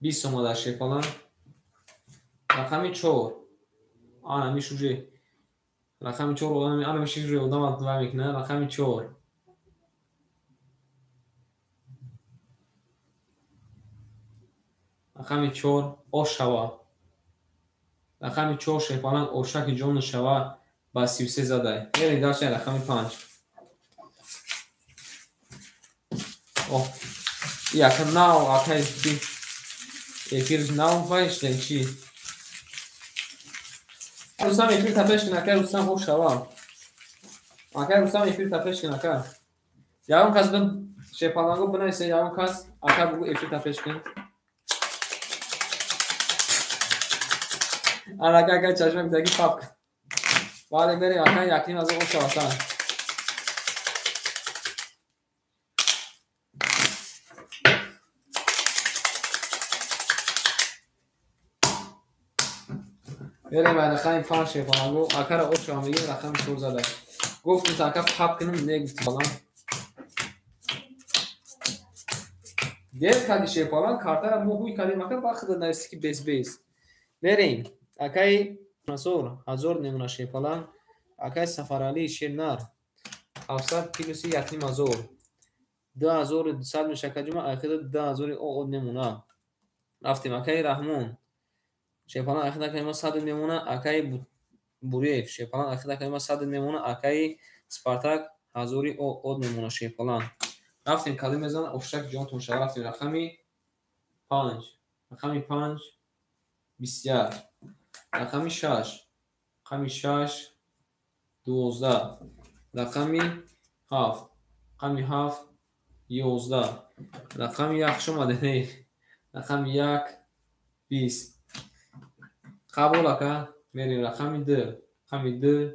S1: 20 اومده شیپالان رقم 4 آن میشوجه رقم 4 آن میشوجه ادام دو میکنه رقم 4 رقم 4 او شوا رقم 4 شیپالان اوشک جون شوا با 33 زده میری داشته رقم 5 اوه یکم ناو اکای یکیش ناو فایش دنچی روستم یکیل تپش کنه که روستم او شوا اکای روستم یکیل تپش کنه که یاون کس بن شیپالانگو بنایسه یاون کس اکای بگو یکیل تپش کن اکای چشمک دگی پاپ کن ولی بریم اکای یکیم از او شواتن بریم رقم 5 شیپانگو اکای او شوا میگیم رقم 4 زده گفتم تا اکای پاپ کنم نگفتی بالان دیت کدی شیپالان کارتر مو هوی کدی مکر باخد نرسی که بیس بریم اکای مسور هزار نمونه شیپالان اکای سفرالی شیرنر 700 کیلوسی یکنی مزور 2200 میشه کجمه اکای 2000 او نمونه رفتیم اکای رحمون شیپالان اکای که ما 100 نمونه اکای بوریف شیپالان اکای که ما 100 نمونه اکای سپارتاک 1000 او نمونه شیپالان رفتیم کلی میزنه افشک جانتون شد رفتیم رقمی 5 رقمی 5 21 رقمی 6 رقمی 6 12 رقمی 7 رقمی 7 11 رقمی یک شما ده رقم 1 20. قبول اکا میریم رقم 2 رقم 2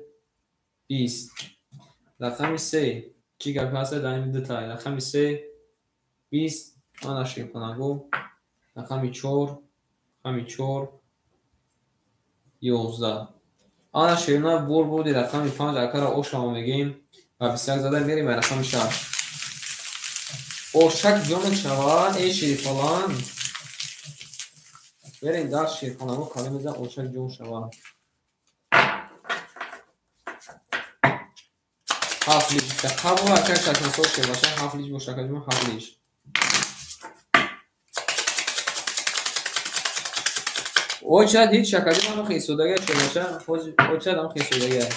S1: 20. رقم 3 چی گپ هست در این دو تا رقم 3 20 آن شیپ کنگو. رقم 4 رقم 4 11. آن شیرنا بور بودی رقم 5 اکا را اوش ما میگیم و 21 زده میریم رقم 6. اوشک جون شوان ای شیر فلان بریم در شیر فلانو کاری میزن اوشک جون شوان هفت لیش قبول اکر شکل سوش که باشه هفت لیش بوشک جون هفت لیش اوچه هیچ شکلی هم خیلی سوداگه چه باشه اوچه هم خیلی سوداگه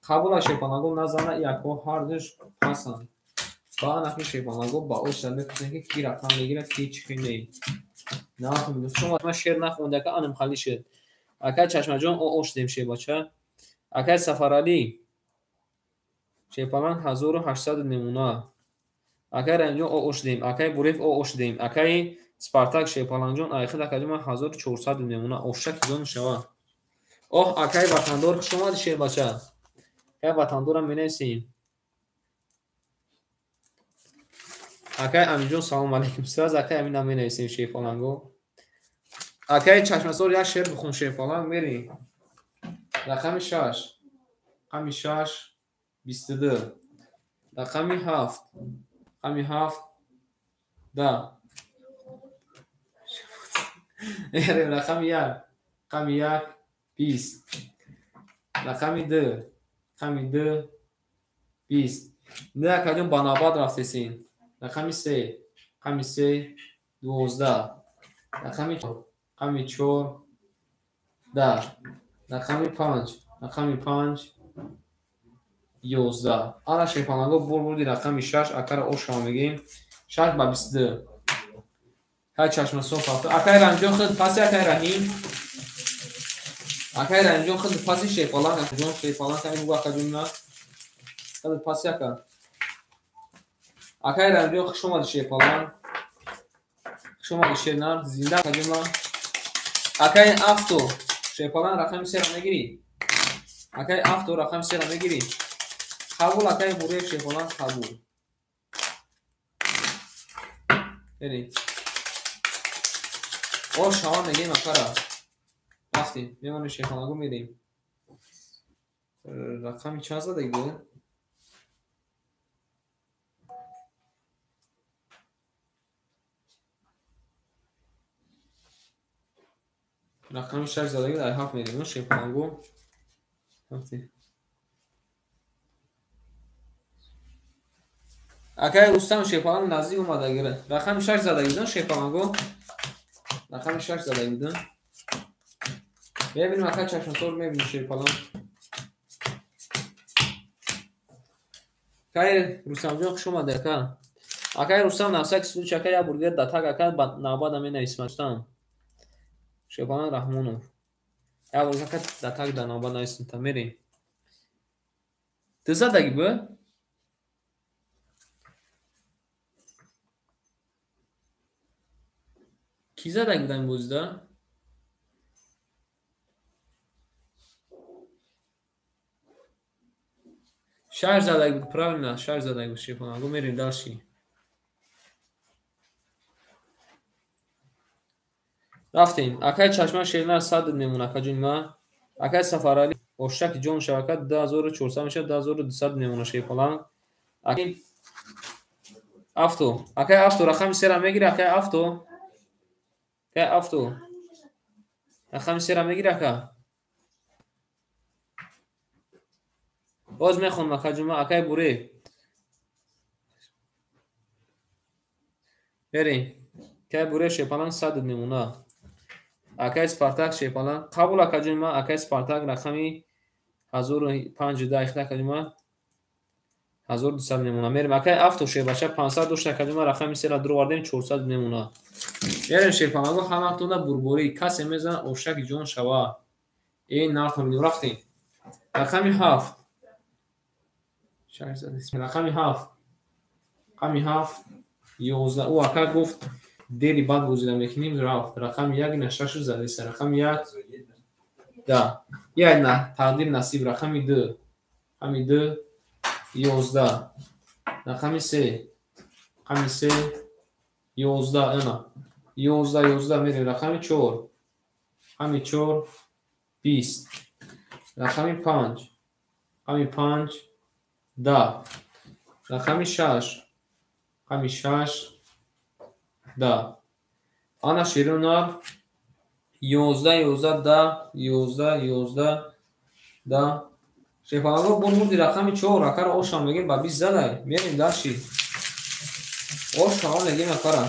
S1: قبول شیپانگو نزنه یکو هر دوش پسند با نفی شیپانگو با اوچه بکنه که کی رقم میگیره کی چی نی نه خب شما ما شعر نخونده که انم خالی شد اکا چشم جان او اوش دیم شی باشه اکا سفرالی شیپان 1800 نمونه اکا رنجو او اوش دیم اکا بوریف او اوش دیم اکا سپارتاک شیپان جان اخیر اکا 1400 نمونه اوشک جون شوا اوه اکا وطندور شما شیر باشه اکا وطندورم مینسیم اکا امجون سلام علیکم ساز اکا امینم مینسیم شیپانگو اکا چشم سور یک شیر بخون شیپان میری رقم 6 رقم 6 22. رقم 7 رقم 7 10. رقم 1 رقم 1 20. رقم 2 رقم 2 20. نه کدوم بناباد رفتین رقم 3 رقم 3 12. رقم 4 10. رقم 5 رقم 5 11. آن شیپانگو بور بودی رقم 6 اکر او شما میگیم 6 با 22. های چشم صوف اکر رنجون خود پاسی اکر رحیم اکر رنجون خود پاسی شیپالان رنجون شیپالان کمی بگو اکر جون خود پاسی اکر رنجون شما شیپالان شما شیرنار زنده اکر جون اکر افتو شیپالان رقم 3 را میگیری اکر افتو رقم 3 را میگیری قبول اکر بوری شیپالان قبول بریم او شما میگیم اکر رفتیم میمونه شیپانگو میریم رقمی چند زده بود رقمی 6 زده بود در هفت میریم شیپانگو رفتیم اکای اوستان شیپانگو نزدیک اومده گره رقمی 6 زده بودن شیپانگو رقمی 6 زده بودن ببینیم اکای چشم سور میبینیم شیپانگو کای روستان جان شما دکا اکای روستان نفسک سود چکای یا برگر دتاک اکای ناباد همین اسمشتان شیپانگو رحمونو یا برگر دتاک در ناباد نیستن تا میریم تو زدگی بود کی زدگی بودن بوزده شهر زدگی بود پراوینا شهر زدگی بود شیپانگو میریم داشتی رفتیم اکای چشمان شیرنا 100 نمونه اکا جون ما اکای سفرالی اوشک جون شبکت 2400 میشه 2200 نمونه شیپالان اکای افتو اکای افتو رقم 3 را میگیره اکای افتو اکای افتو رقم 3 را میگیره اکای باز میخونم اکا جون ما اکای بوری بریم اکای بوری شیپالان 100 نمونه اکای سپارتاک شیپالان قبول اکا جون ما اکای سپارتاک رقمی 1050 اکا جون ما 1200 نمونه میریم اکای افتو شی باشه 500 دوش اکا جون ما رقمی 3 را درو وردیم 400 نمونه میریم شیپانگو همه بربوری کسی میزن اوشک جون شوا این نرخونیم رفتیم رقمی 7 رقمی 7 رقمی 7 11 او اکا گفت دری بعد گزیده میکنیم رفت. رقم یک نشش رو زده سر. رقم یک ده. یک نه تقدیر نصیب. رقم دو. رقم دو 11. رقم سه. رقم سه 11 اینا 11 میریم. رقم 4. رقم 4 20. رقم 5. رقم 5 10. رقم 6. رقم 6 10. آنا شیرونار 11 10 11 10. شیفانگو بونمودی رقم 4 رقم اوشان میگیم با 20 زده میریم داشتی اوشان میگیم اکارا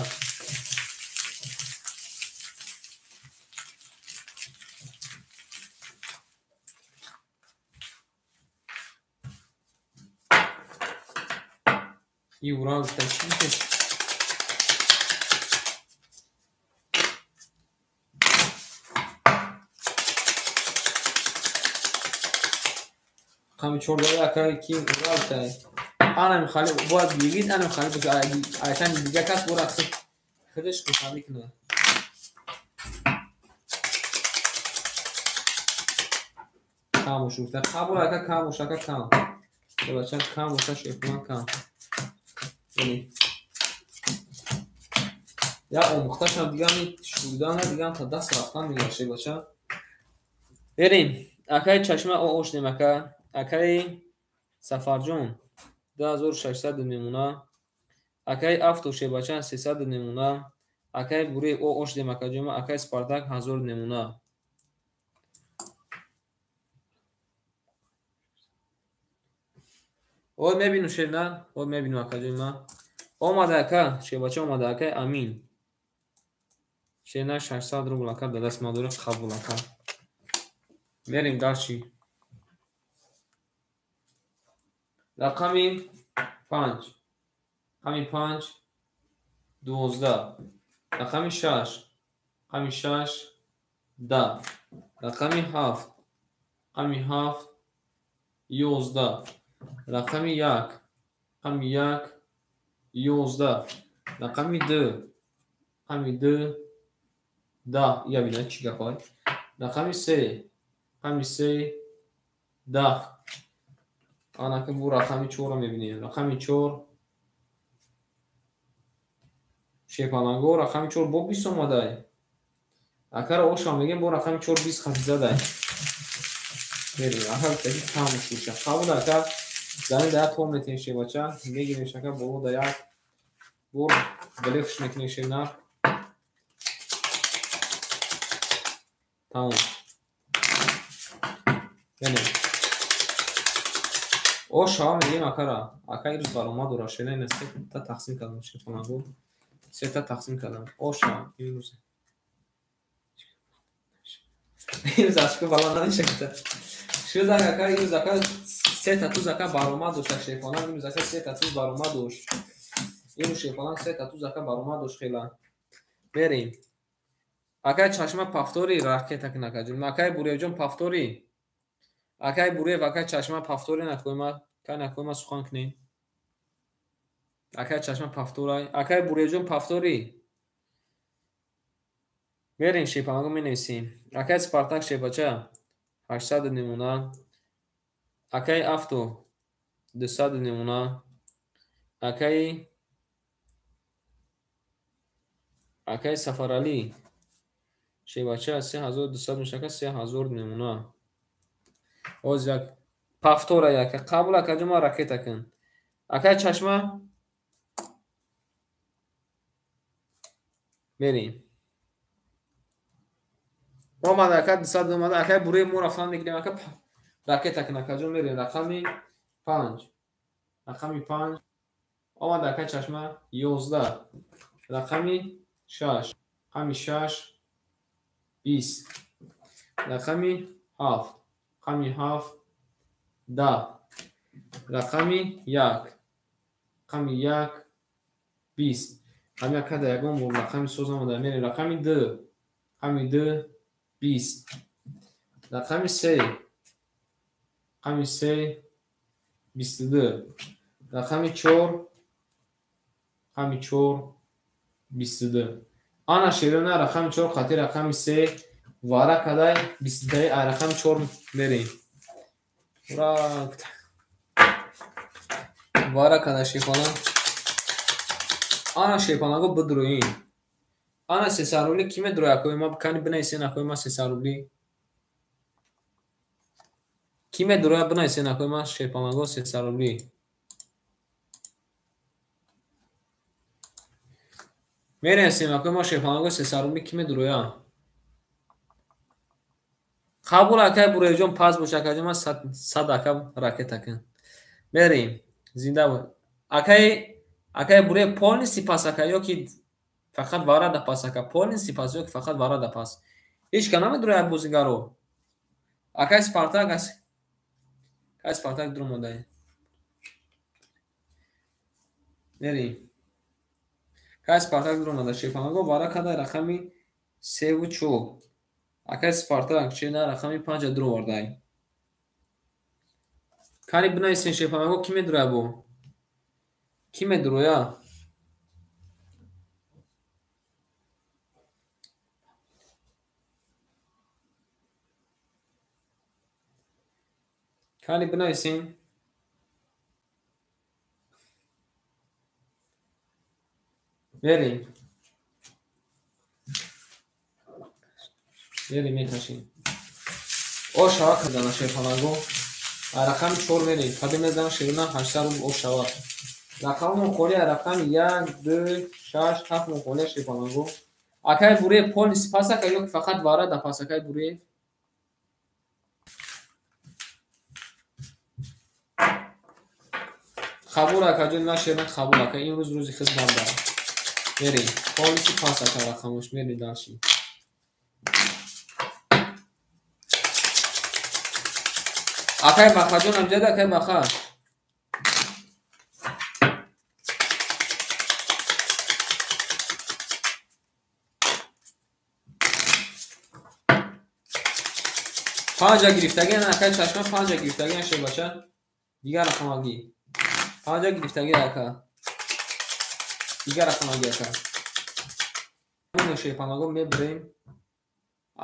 S1: یوران تشکیل رقم 4 داره اکا کی ورالتای انا میخوام باید بگید انا میخوام بگید ایتن دیگه کس برای خودش کفانی کنه کاموش شد قبول اکا کاموش اکا کام تو بچه کاموش شیفمان کام یعنی یا اون مختشم دیگه همی شودانه دیگه هم تا دست رفتن میگرشه بچه بریم اکای چشمه اوش نمکه اکای سفرجون 2600 نمونه اکای افتوشه بچه 300 نمونه اکای بوری اوش نمکه جمعه اکای سپارتاک 1000 نمونه او میبینو شیرنا او میبینو اکا جمعه اومده اکا شه بچه اومده اکای امین شیرنا 600 رو بلکه به دست مادوره قبول اکا میریم داشتی رقمی 5 رقمی 5 12 رقمی 6 رقمی 6 10 رقمی 7 رقمی 7 11 رقمی 1 رقمی 1 11 رقمی 2 رقمی 2 10 یا بینه چی گفای رقمی 3 رقمی 3 10 آنا که بو رقمی 4 رو میبینیم رقمی 4 شیپانانگو رقمی 4 با 20 اومده اکر اوشا میگیم با رقمی 4 20 خفیزه ده بریم اکر تایی تمامش میشه قبول اکر زنی ده توم نتینشه بچه میگیم شکر با او ده یک بور بلیفش میکنیشه نه تمام بریم اوشا میگیم اکر ایروز برامه دورا شده این سه تا تقسیم کردم شیپانانگو سه تا تقسیم کردم اوشا ایروز ایروز اشکو بالا نمیشه که شو زکر ایروز زکر سه تا تو زکر برامه دوش شیپانانگ ایروز زکر سه تا تو برامه دوش اینو شیپانانگ سه تا تو زکر برامه دوش خیلی بریم اکای چشمه پافتوری راکت تک نکجم اکای بوری جون پافتوری اکای بوری و اکای چشمه پافتوری نکویما که نکویما سخن کنین اکای چشمه پافتورای اکای بوری جون پافتوری بریم شیپانگو می نویسیم اکای سپارتاک شیپاچه 800 نمونه اکای افتو 200 نمونه اکای سفرالی شیپاچه 3200 میشه 3000 نمونه اوز یک پافتورا یک قبول اکجما راکت کن اکای چشمه بریم اومده اکای 200 اومده اکای بوری مو رفتن میگیریم اکای راکت کن اکجما میریم رقمی 5 رقمی 5 اومده اکای چشمه 11 رقمی 6 رقمی 6 20 رقمی 7 رقمی 7 10 رقمی 1 رقمی 1 20 رقمی اکای یکم بود رقمی سوز اومده میریم رقمی 2 رقمی 2 20 رقمی 3 رقمی 3 22 رقمی 4 рақами 4 22. ана широна рақами 4 хати рақами 3 вара кадай 22 ай рақами 4 мерем ура вара кадай шефона ана шефонаго будруин ана 300 рубли ки медроя кои ма кани бинайсена кои ма 300 рубли ки медроя бинайсена кои ма шефонаго 300 рубли мересем акои ма шефонаго 300 рубли ки медроя қабул акай буреҷон пас бош акаҷон ма 100 ака ракета кан мерем зинда буд акай буре полниси пас ака ёки фақат варада пас ака полниси пас ёки фақат варада пас ҳеҷ ка намедрояд бозигаро акай спартак аст кай спартак дур модай мерем кай спартак дур модай шефонаго вара кадай рақами 3 ва 4 акай спартак чена рақами 5 дур ордай кани бинайсен шефонаго ки медроя бо ки медроя кани бинайсен мерем мерем меташин о шава кардана шефонаго рақами 4 мерем каби мезан ширина 800 рубл о шава рақами мухоли рақами 1 2 6 7 мухоли шефонаго акай буре полис пасака ёки фақат варада пасакай буре қабул акаҷон ма ширина қабул ака имрӯз рӯзи хизмат дорад мерем полиси пасака рақамош мерем далши акай бахаҷон амҷад акай баха панҷа гирифтагиан акай чашма панҷа гирифтагиан шебача дигар рақамагӣ панҷа гирифтаги ака дигар рақамагӣ ака муно шефонаго мебурем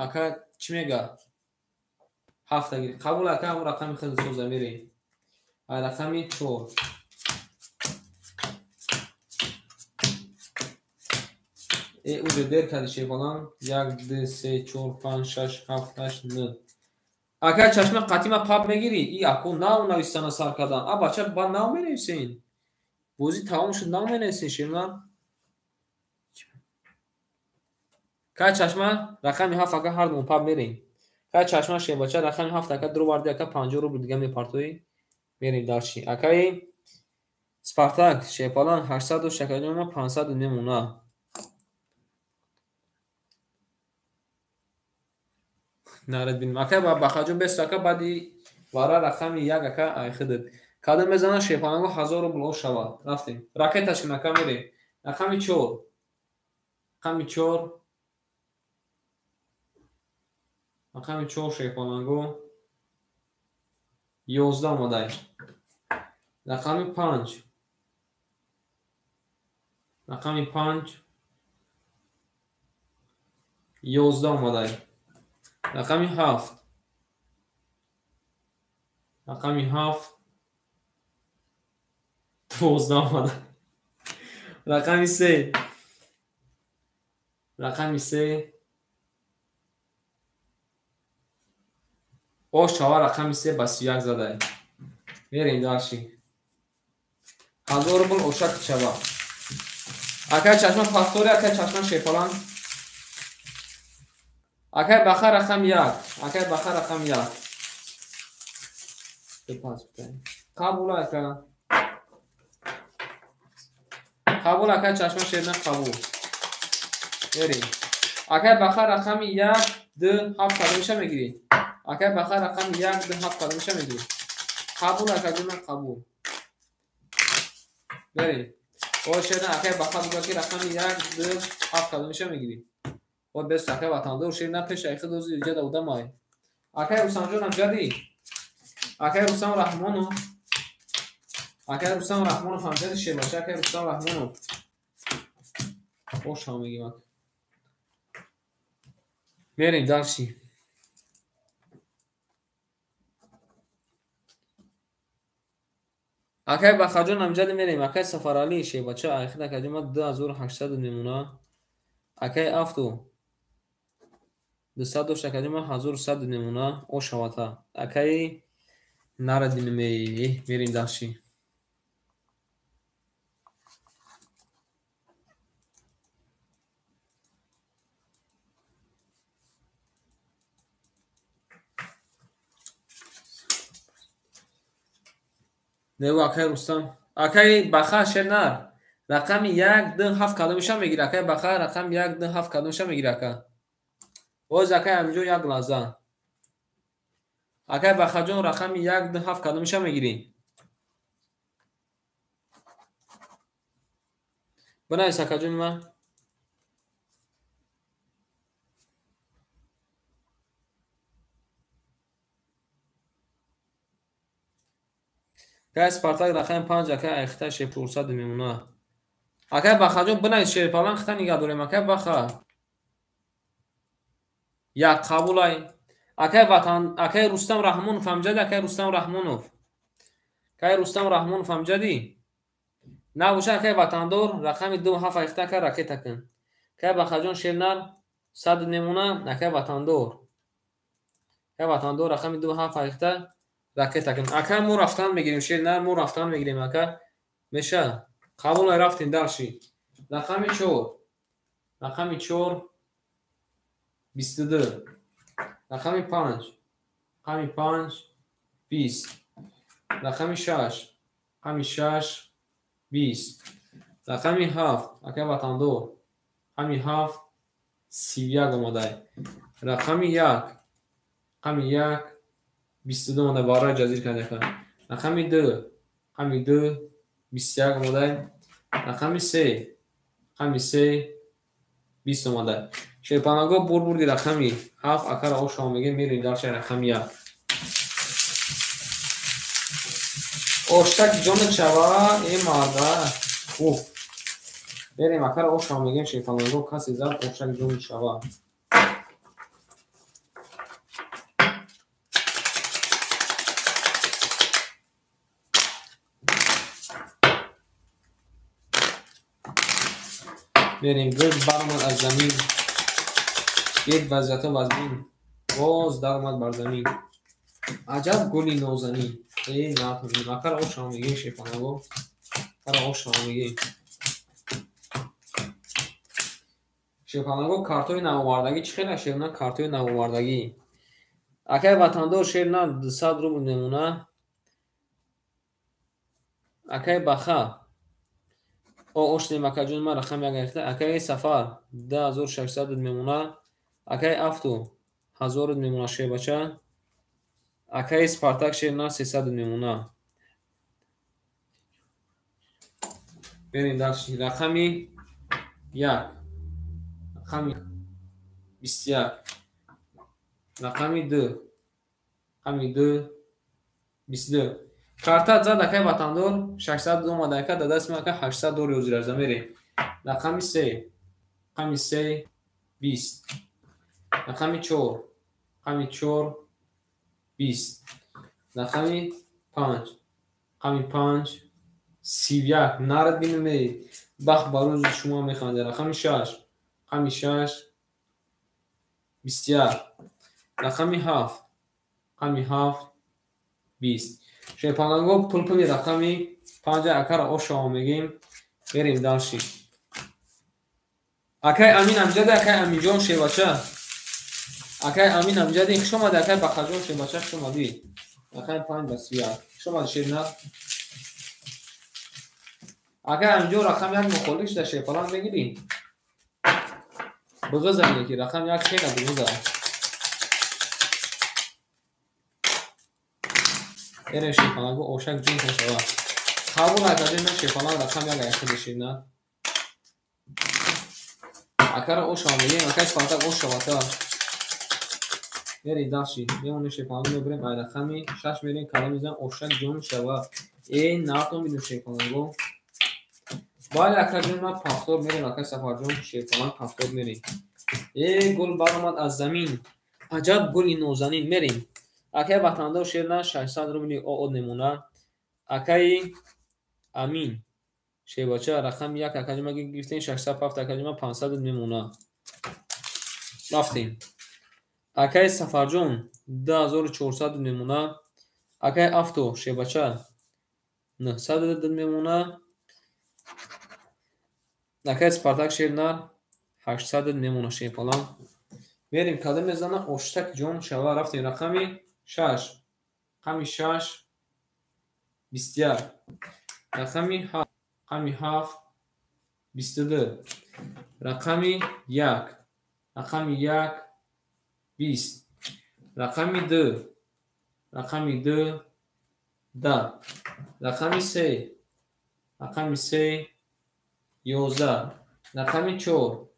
S1: ака чӣ мега 7 гирифт қабул ака ҳамун рақами хеле соза мерем ай рақами 4 уҷо дер карди шефонам 1 2 3 4 5 6 7 8 9 ака чашма қатима паб мегирӣ и ако нав навистана сар кардан а бача ба нав менависен бозӣ тамом шуд нав менависен ширина кай чашма рақами 7 ака ҳардумон паб мерем кай чашма шебача рақами 7 ака дур варди ака 50 рубл дига мепартоӣ мерем далши акаи спартак шефалан 800 шакаҷома 500 мемона наред бинем ака бахаҷон 20 ака баъди вара рақами 1 ака айхидад када мезана шефанаго 1000 рубл о шавад рафтем ракеташин ака мерем рақами 4 рақами 4 рақами 4 шефонаго 11 омадай рақами 5 рақами 5 11 омадай рақами 7 рақами 7 12 омадай рақами 3 рақами 3 о шава рақами 3 ба 31 задай мерем далши 1000 рубл ошак шава акай чашма пастори акай чашма шефалан акай баха рақами 1 акай баха рақами 1 қабул ака қабул акай чашма шерна қабул мерем акай баха рақами 1 2 7 қадамиша мегирӣ акай баха рақами 1 2 7 қадамиша мегирӣ қабул ака ҷуна қабул мерем о шерна акай баха бугаки рақами 1 2 7 қадамиша мегирӣ о бес акай ватандор шерна пеша айхи дози ҷада удамай акай русамҷонам ҷади акай рустам раҳмонов акай рустам раҳмонов ҳамҷади шебача акай рустам раҳмонов خوش هم میگیم. میریم داشتی اکای بخجون امجد میریم. اکای سفرالی شه بچه آخر اکای ما 2800 نمونه. اکای افتو 200 اکای ما 1100 نمونه او شواتا. اکای نردین میریم داشتی نگو اکای رستم اکای بخا شنر رقم 127 کدومش میگیره. اکای بخا رقم 127 کدومش میگیره. اکای باز اکای همینجور یک لحظه اکای بخا جون رقم 127 کدومش میگیری. بنای سکا جون من که سپارتاک رقم 5 اکای اخته شه 400 میمونه. اکای بخا جون بنای شیر پالان خطا نگه داریم. اکای بخا یک قبولای اکای وطن اکای رستم رحمونوف امجد. اکای رستم رحمونوف اکای رستم رحمونوف امجدی نه بوشه. اکای وطندور رقم 27 اخته که راکت کن. اکای بخا جون شیرنر 100 نمونه. اکای وطندور رقم 27 اخته راکت کن. اکای مو رفتن میگیریم شیرنر مو رفتن میگیریم. اکای میشه قبول رفتین داشی رقم 4 22 رقم 5 20 رقم 6 20 رقم 7 اکای وطندور رقم 7 31 آماده. رقم 1 22 آماده بارای جزیر کنده. رقم 2 21 آماده. رقم 3 20 آماده. شیرپناهگاه بردی رقم 7 اکر او شما میگه میریم در چه رقم 1 اوشتک جون چوا ای مادر خوب بریم اکر او شما میگه شیرپناهگاه کسی زد اوشتک جون چوا بریم گرد برمد از زمین یک وضعیت وزمین باز در آمد بر زمین عجب گلی نازنین ای نفهمیم. اکر او شما میگه شیرپناهگاه اکر او شما میگه شیرپناهگاه کارتوی نوآوردگی چی خیلی شیرنا کارتوی نوآوردگی. اکای وطندور شیرنا 200 روبل نمونه. اکای بخا او اوشتیم اکای جون ما رقم یک اخته. اکای سفر 10600 نمونه. اکای افتو 1000 نمونه شه بچه. اکای سپارتاک شیرنا 300 نمونه. بریم داشتی رقمی 1 رقمی 21 رقمی 2 22 کارتا زد اکای وطندور 600 دو ماده اکا داده اسم اکا 800 دور یوزی رزا میریم. رقمی 3 20 رقمی 4 20 رقمی 5 31 نرد بینو میرید بخ باروز شما میخوانده. رقمی 6 21 رقمی 7 20 شیرپناهگاه پول رقمی 5 اکر او شما میگیم بریم داشتی اکای امین امجد. اکای امین جون شه بچه اکای امین امجد این شما ده اکای بخجون شه بچه شما دی اکای 5 31 شما شیر نه اکای امین جون رقم 1 مخالفش ده شیرپناه میگیرین بغض یکی رقم 1 خیلی بغض این شیرپناهگاه اوشک جون شوا قبول اکادی من شیرپناه رقم 1 اخته شیر نه اکر او شما میگیم اکای سپارتاک او شواتا میریم داشتی میمونه شیرپناهگاه میبریم ای رقمی 6 میریم کلا میزن اوشک جون شوا ای ناتو میدون شیرپناهگاه бале акаҷон ма пафтор мерем ака Сафарҷон шефалан пафтор мерем. Гул баромад аз замин аҷаб гули нозанин мерем. Акаи ватандор шерна 600 рубли од немуна. Акаи Амин шебача рақам 1 акаҷома гирифтем 607 акаҷома 500 мемуна. рафтем. Акаи Сафарҷон 2400 мемуна. Акаи Авто шебача 900 мемуна. Акаи Спартак шернар 800 мемуна шефалан. Мерим када мезана оштак ҷон шава рафтем. рақами 6 рақами 6 21 рақами 7 рақами 7 22 рақами 1 рақами 1 20 рақами 2 рақами 2 10 рақами 3 рақами 3 11 рақами 4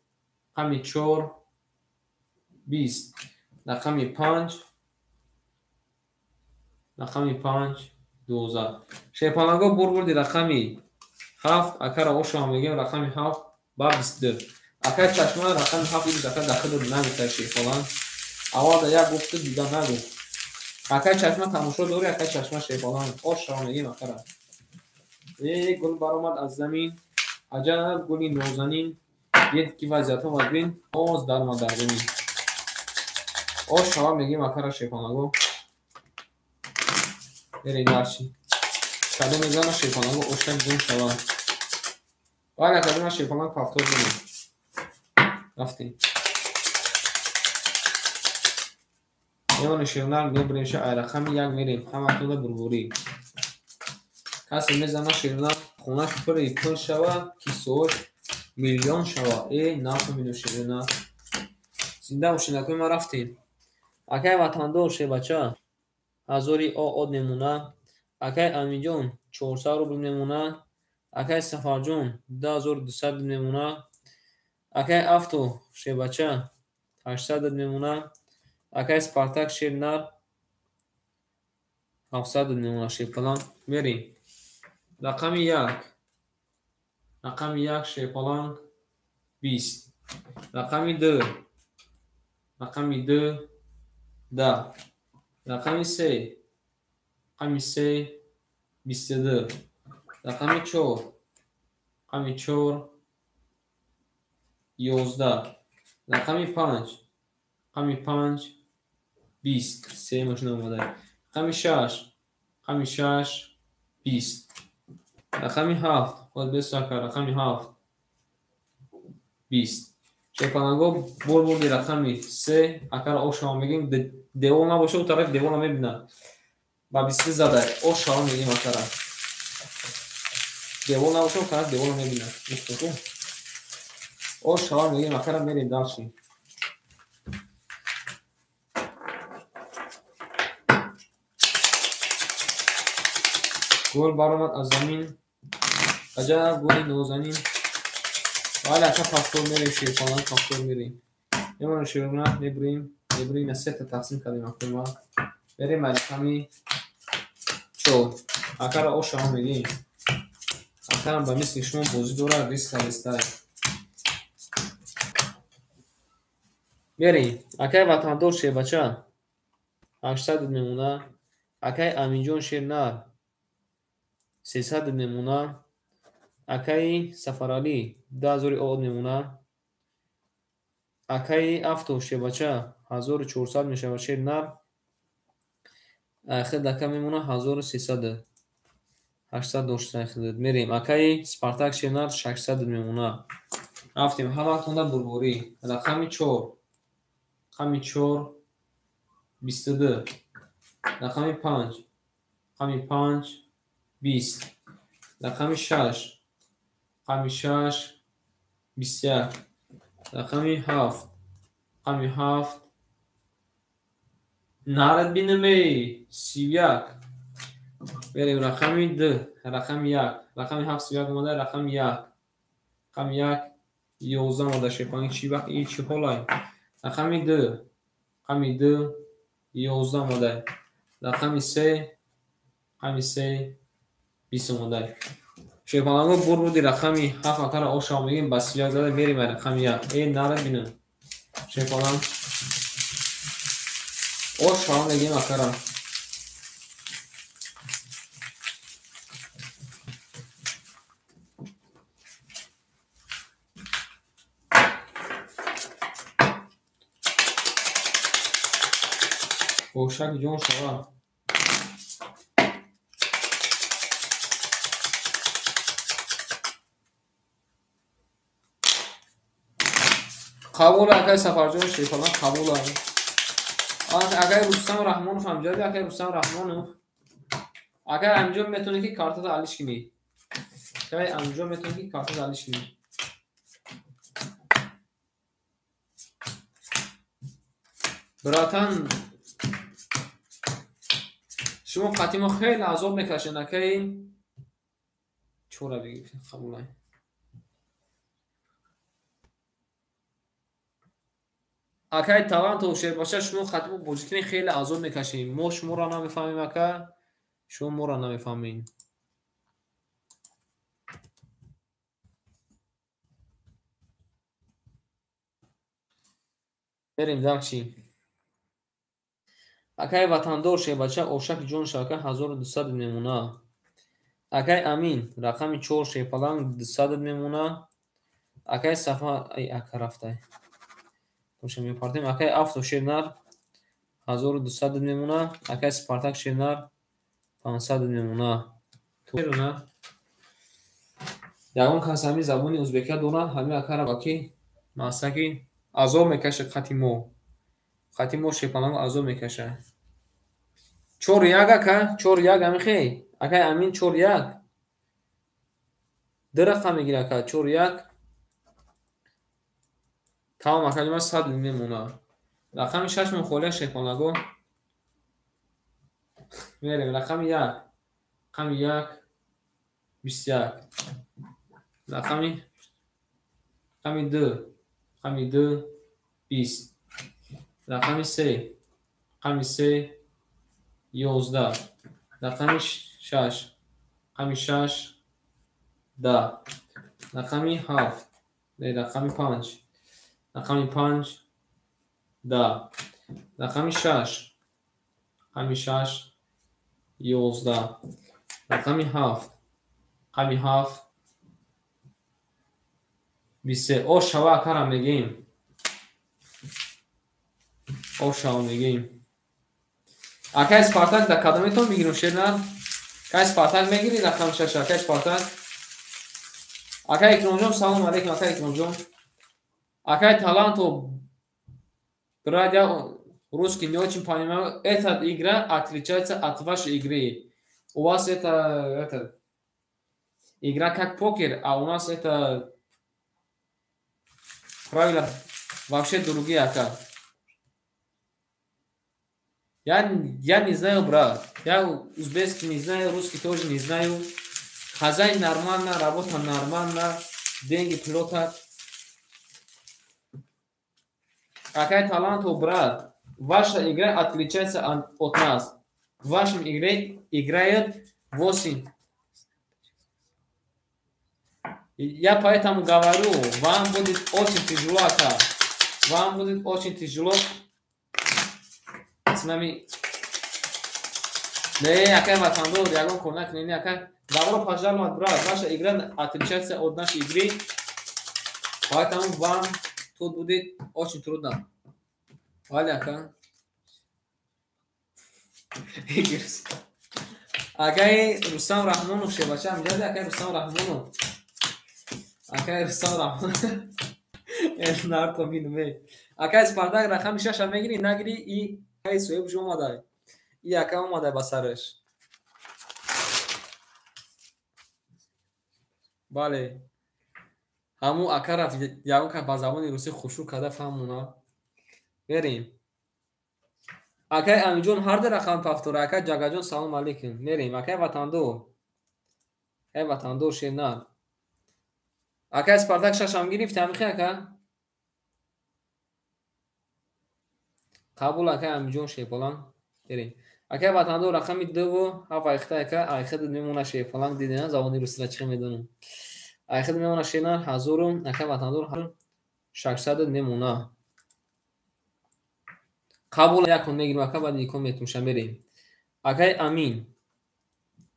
S1: рақами 4 20 рақами 5 рақами 5 12 шефаланго бурбурди рақами 7 акара ошо мегем рақами 7 ба 22 акай чашма рақами 7 ин дака дахил нагуфта шефалан аввал як гуфту дига нагуфт акай чашма тамошо дори акай чашма шефалан ошо мегем акара гул баромад аз замин аҷаб гули нозанин ек ки вазиятҳо вазбин оз дарма дар замин ошо мегем акара шефаланго берем дарчи када мезана шефаланго ошак ҷон шава бале академа шефалан пафтор берем рафтем. мевони шевнар мебурем ша ай рақами 1 мерем ҳаматона бурбурӣ касе мезана шевнар хонаш пури пул шава кисош миллион шава нафамиду шевнар зинда мошинакои ма рафтем. акай ватандор шебача 1000 од немуна. акай Аминҷон 400 рубл немуна. акай Сафарҷон 2200 немуна. акай Авто шебача 800 немуна. акай Спартак шернар 700 немуна шефалан мерем. рақами 1 рақами 1 шефалан 20 рақами 2 рақами 2 10 рақами 3 рақами 3 22 рақами 4 рақами 4 11 рақами 5 рақами 5 20 се машина омада рақами 6 рақами 6 20 рақами 7 ход бесака рақами 7 20 шефаланго бурбурди рақами 3 акара ошо мегем девол набоша у тараф девол мебина ба 20 зада ошо мегем акара девол набоша у тараф девол мебина ошо мегем акара мерем далши гол баромад аз замин аҷаб гули нозанин бале ака пафтор мерем шефалан пафтор мерем мемона шевна мебурем на сета тақсим кардем акоима берем ай рақами 4 акара ошаҳо мегем акарам ба мисли шумо бозӣ дорад риска рестае берем. акай ватандор шебача 800 мемуна. акай Аминҷон шернар 300 мемуна. акаи Сафаралӣ 2000 од мемуна. акаи Авто шебача 1400 мешавад шернар ахир дака мемуна 1300 800 дошта хидат мерем. акаи Спартак шернар 600 мемуна рафтем ҳаматона бурбурӣ рақами 4 рақами 4 22 рақами 5 рақами 5 20 рақами 6 рақами 6 21 рақами 7 рақами 7 нарад бинаме 31 берем рақами 2 рақами 1 рақами 7 31 омада рақами 1 рақами 1 11 омада шефани чӣ вақт ин чӣ ҳолай рақами 2 рақами 2 11 омада рақами 3 рақами 3 20 омада شیپالانگو بور بودی رقمی 7 اکر آشام میگیم بس یک زده میریم رقم 1 این نره بینم شیپالانگ آشام میگیم اکرم اوشک جون شوا قبول اکای سفرجان شیپالانگ قبول اگر رستم رحمان فهمیدی اگر رستم رحمان اگر انجام میتونه که کارت علیش کنی اگر انجام میتونه که کارت علیش کنی براتن شما قطعی ما خیلی عذاب میکشن اگر چورا بگید قبول اگر تالانت و شیر باشه شما قطعی بوجکنی خیلی عذاب میکشیم ما شما را نمیفهمیم اگر شما ما را نمیفهمین بریم داکشی اگر وطندار شیر باشه اوشک جون شاکه 1200 میمونه اگر امین رقم 4 شیپالانگ 200 میمونه اگر صفحه ای اکر رفته خوشم میپارتیم اگر افت و شیرنر 1200 میمونه اگر سپارتاک شیرنر 500 میمونه تو نه یگان کس همی زبانی ازبکی دونه همی اکر باکی ماسکی عذاب میکشه خطیمو شیپالانگ عذاب میکشه 4 1 اکر 4 1 همی خی اگر امین 4 1 درخت میگیره اکر 4 1 تمام اکر 100 میمونه رقم 6 مخوله شیپالانگو میریم رقم 1 رقم 1 21 رقم 2 رقم 2 20 رقم 3 رقم 3 11 رقم 6 رقم 6 10 رقم 7 رقم 5 رقم 5 10 رقم 6 رقم 6 11 رقم 7 رقم 7 23 او شوا کارم میگیم او شوا میگیم اکا اسپارتاک در کدومتون میگیرم شیرنر اکا اسپارتاک میگیری رقم 6 اکا اسپارتاک اکا اکرام جون سلام علیکم اکا اکرام جون اکا таланту брать русский не очень понимаю эта игра отличается от вашей игры у вас это игра как покер а у нас это правила вообще другие ака я не знаю брат я узбекский не знаю русский тоже не знаю хозяин нормально работа нормально деньги платят какая таланту брат ваша игра отличается от нас в вашем игре играет 8 я поэтому говорю вам будет очень тяжело ака вам будет очень тяжело с нами не ака ватандор ягон кунак не ака добро пожаловать брат ваша игра отличается от нашей игры поэтому вам тут будет очень трудно валя ака اگه رستم رحمانو شه باشه میگه اگه رستم رحمانو اگه رستم رحمان نار تو میدونی اگه اسپارتاک رقم 6 میگیری نگیری ای ای سویب جو اومده ای اگه اومده با سرش بله همو اگه رفت یاون که با زبان روسی خوشو کده فهمونا بریم اگه امجون هر در رقم پفتور اگه جگجون سلام علیکم میریم اگه وطندو شینان اگه اسپارتاک ششم گرفت همیخی اگه قبول اگه امجون شیپالان بریم Ака ватандор рақами 2 7 айхта ка айхад мемона шефаланг дидина завони русра чӣ медонам. Айхад мемона шена 1000 ака ватандор 600 мемона. Қабул якон мегирем ака баъд якон метумша мерем. Акай Амин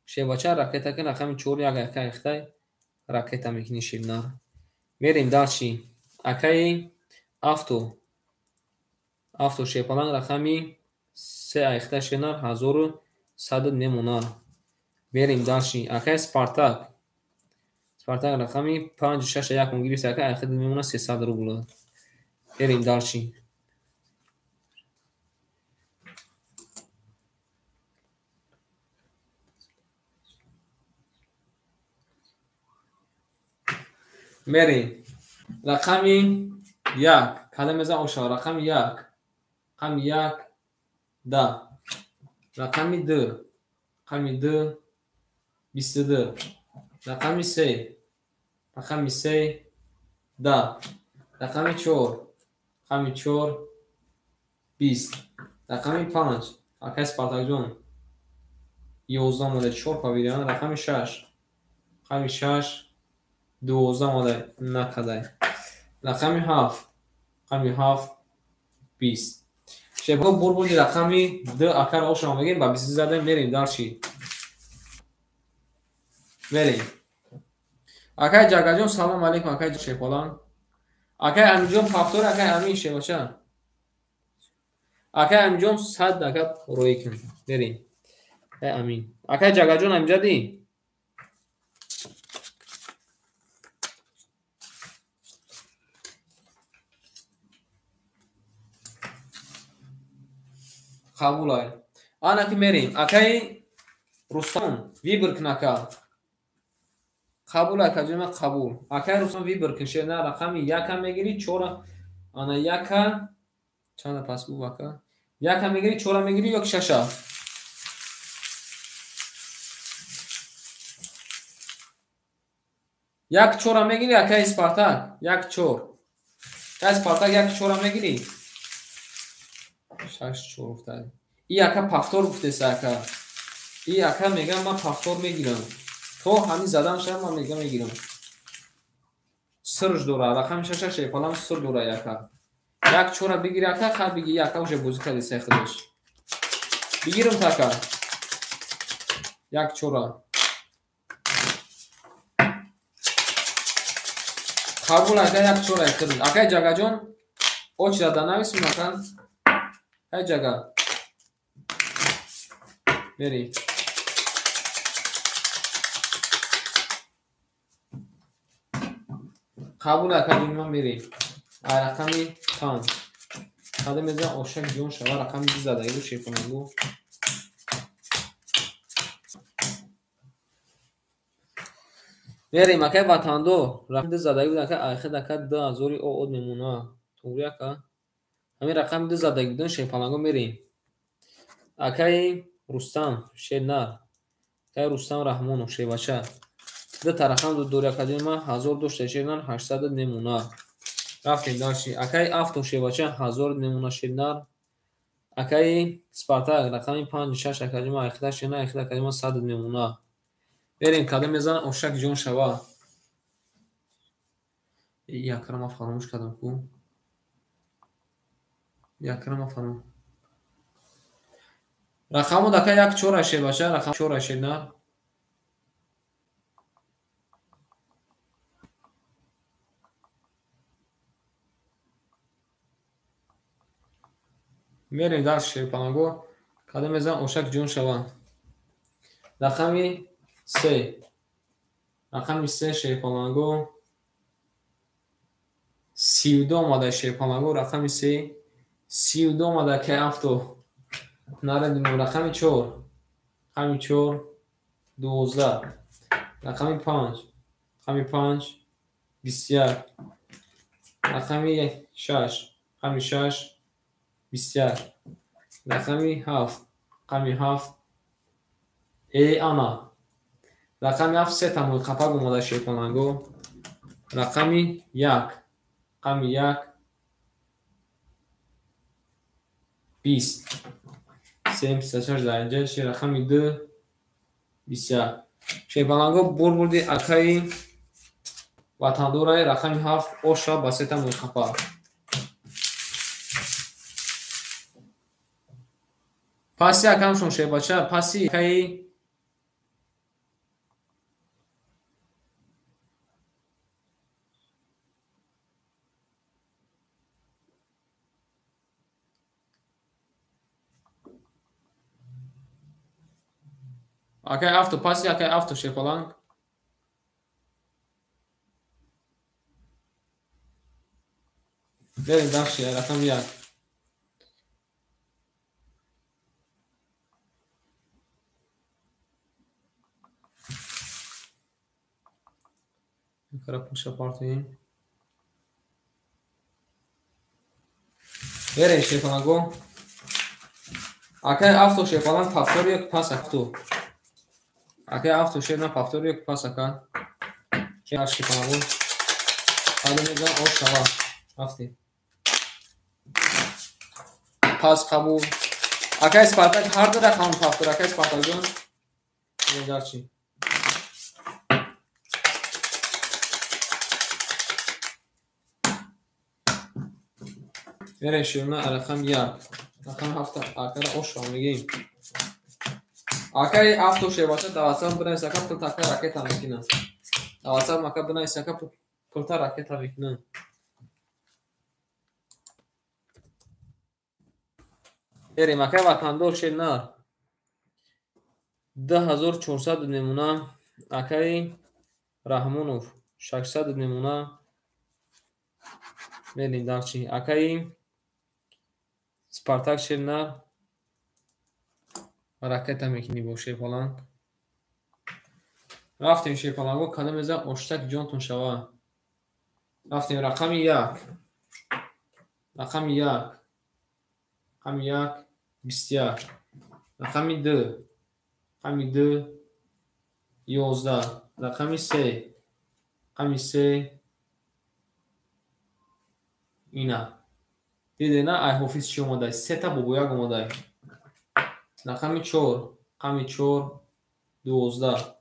S1: шевача ракета ка рақами 4 як ака айхта ракета мекини шена. Мерем далчи акай авто шефаланг рақами 3 айхта шена 1100 мемона. Мерем далчи акай Спартак рақами 5 6 якон гирифта ака айхта мемона 300 рубл. Мерем далчи мерем рақами 1 калемеза оша рақами 1 рақами 1 да рақами 2 22 рақами 3 да рақами 4 20 рақами 5 акай Спартакҷон 11 мода 4 павириан рақами 6 12 мода накадай рақами 7 20 шебҳо бурбуди рақами 2 акар ошро мегирем ба 20 задем мерем далчи мерем акай Ҷагаҷон салом алейкум акай шефолан акай Аминҷон пафтор акай Амин шевача акай Аминҷон 100 ака роӣ кун мерем акай Амин акай Ҷагаҷон амҷади қабулай ана ки мерем акай Рустам вибр кун ака қабулай каҷома қабул акай Рустам вибр кун шена рақами 1 мегири 4 ана 1 чанда пас гуфт ака 1 мегири 4 мегири ё 6 1 4 мегири акай Спартак 1 4 акай Спартак 1 4 мегири 6 4 гуфта и ака пафтор гуфтеса ака и ака мегам ман пафтор мегирам то ҳамин задан шам ман мегам мегирам сирж дора рақами 6 шефалам сир дора ака 1 4 бигири ака хат биги ака уже бозӣ кади сехдаш бигирам така 1 4 қабул ака 1 4 ихтирин акай Ҷагаҷон оч зада нависм ака ай Ҷага мерем қабул ака ҷон мерем ай рақами 5 қада меза ошак ҷон шава рақами 2 задагиро шефонагу мерем акай ватандор рақами 2 задаги буд ака айхед ака 2000 од мемона тури ака ҳамин рақами 2 задаги будан шефонагу мерем акай Рустам шенар акай Рустам Раҳмонов шевача 2 тарақам дори академа 1000 дошта шенар 800 мемона рафтем далчи акай авто шевача 1000 мемона шенар акай Спартак рақами 5 6 академа айхда шенар айхда академа 100 мемона берем када мезанам ошак ҷон шава якрама фаромӯш кардам ку якрама фаром рақаму дака 1 4 шевача рақам 4 шенар мерем дар шепанагу када мезан ошак ҷон шава рақами 3 шепанагу 32 омада шепанагу рақами 3 32 омада кай авто нарадинам рақами 4 12 рақами 5 21 рақами 6 21 рақами 7 ана рақами 7 се тамои қапак омода шеконангу рақами 1 20 се 23 24 заринҷа ши рақами 2 21 шебаланго бурбурди акаи ватандораи рақами 7 оша ба сета мухапа паси акамшон шебача паси акаи акай авто паси акай авто шепаланг берем дахши рақам 1 кара пуша партии берем шепаланго акай авто шепаланг пафтор як пас авто акай авто шена пафтор як пас ака ки шепаланго адамига ошава афти пас қабул акай спартак ҳар ду рақам пафтор акай спартак ҷон негарчи берем ширна рақам 1 рақам 7 акара ошава мегем акай авто шебача давасам бинай сака пулта ака ракета мекина давасам ака бинай сака пулта ракета мекина берем акай ватандор шенар 2400 немуна акай раҳмонов 600 немуна мерим дарчи акай спартак шенар ракета мекини бо шепаланг рафтем шепаланго кадамеза оштак ҷонтон шава рафтем рақами 1 рақами 1 рақами 1 21 рақами 2 рақами 2 11 рақами 3 рақами 3 ина дидена ай ҳофиз чи омадай сета бобояк омадай рақами 4 рақами 4 12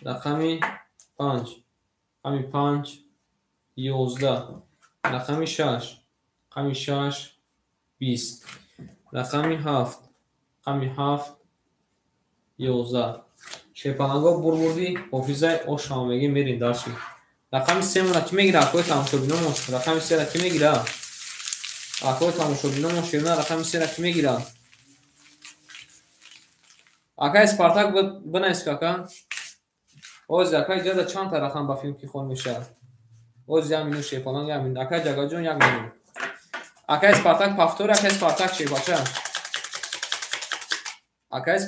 S1: рақами 5 рақами 5 11 рақами 6 рақами 6 20 рақами 7 рақами 7 11 шепаланго бурбурди ҳофизаи ошама меги мерин дарчи рақами 3 мона ки мегира акои тамошобиномон рақами 3 ра ки мегира акои тамошобиномон ширна рақами 3 ра ки мегира акай спартак бинайс кака оз акай ҷада чанд та рақам ба филм ки хон мешавад оз 1 минут шепаланг 1 минут акай ҷагаҷон 1 минут акай спартак пафтор акай спартак шепача акай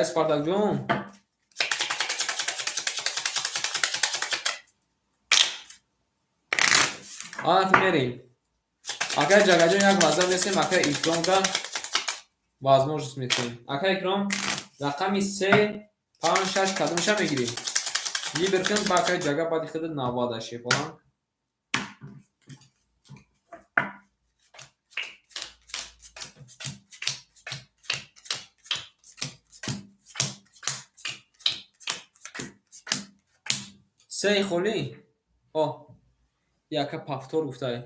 S1: спартак ҷон анаф мерем акай ҷагаҷон як лаҳза месем акай икромга возможность метавонем акай икром рақами 3 5 6 кадомаша мегирем либеркин ба акай ҷага баъди худ навбада шепаланг сеи холӣ о яка пафтор гуфтай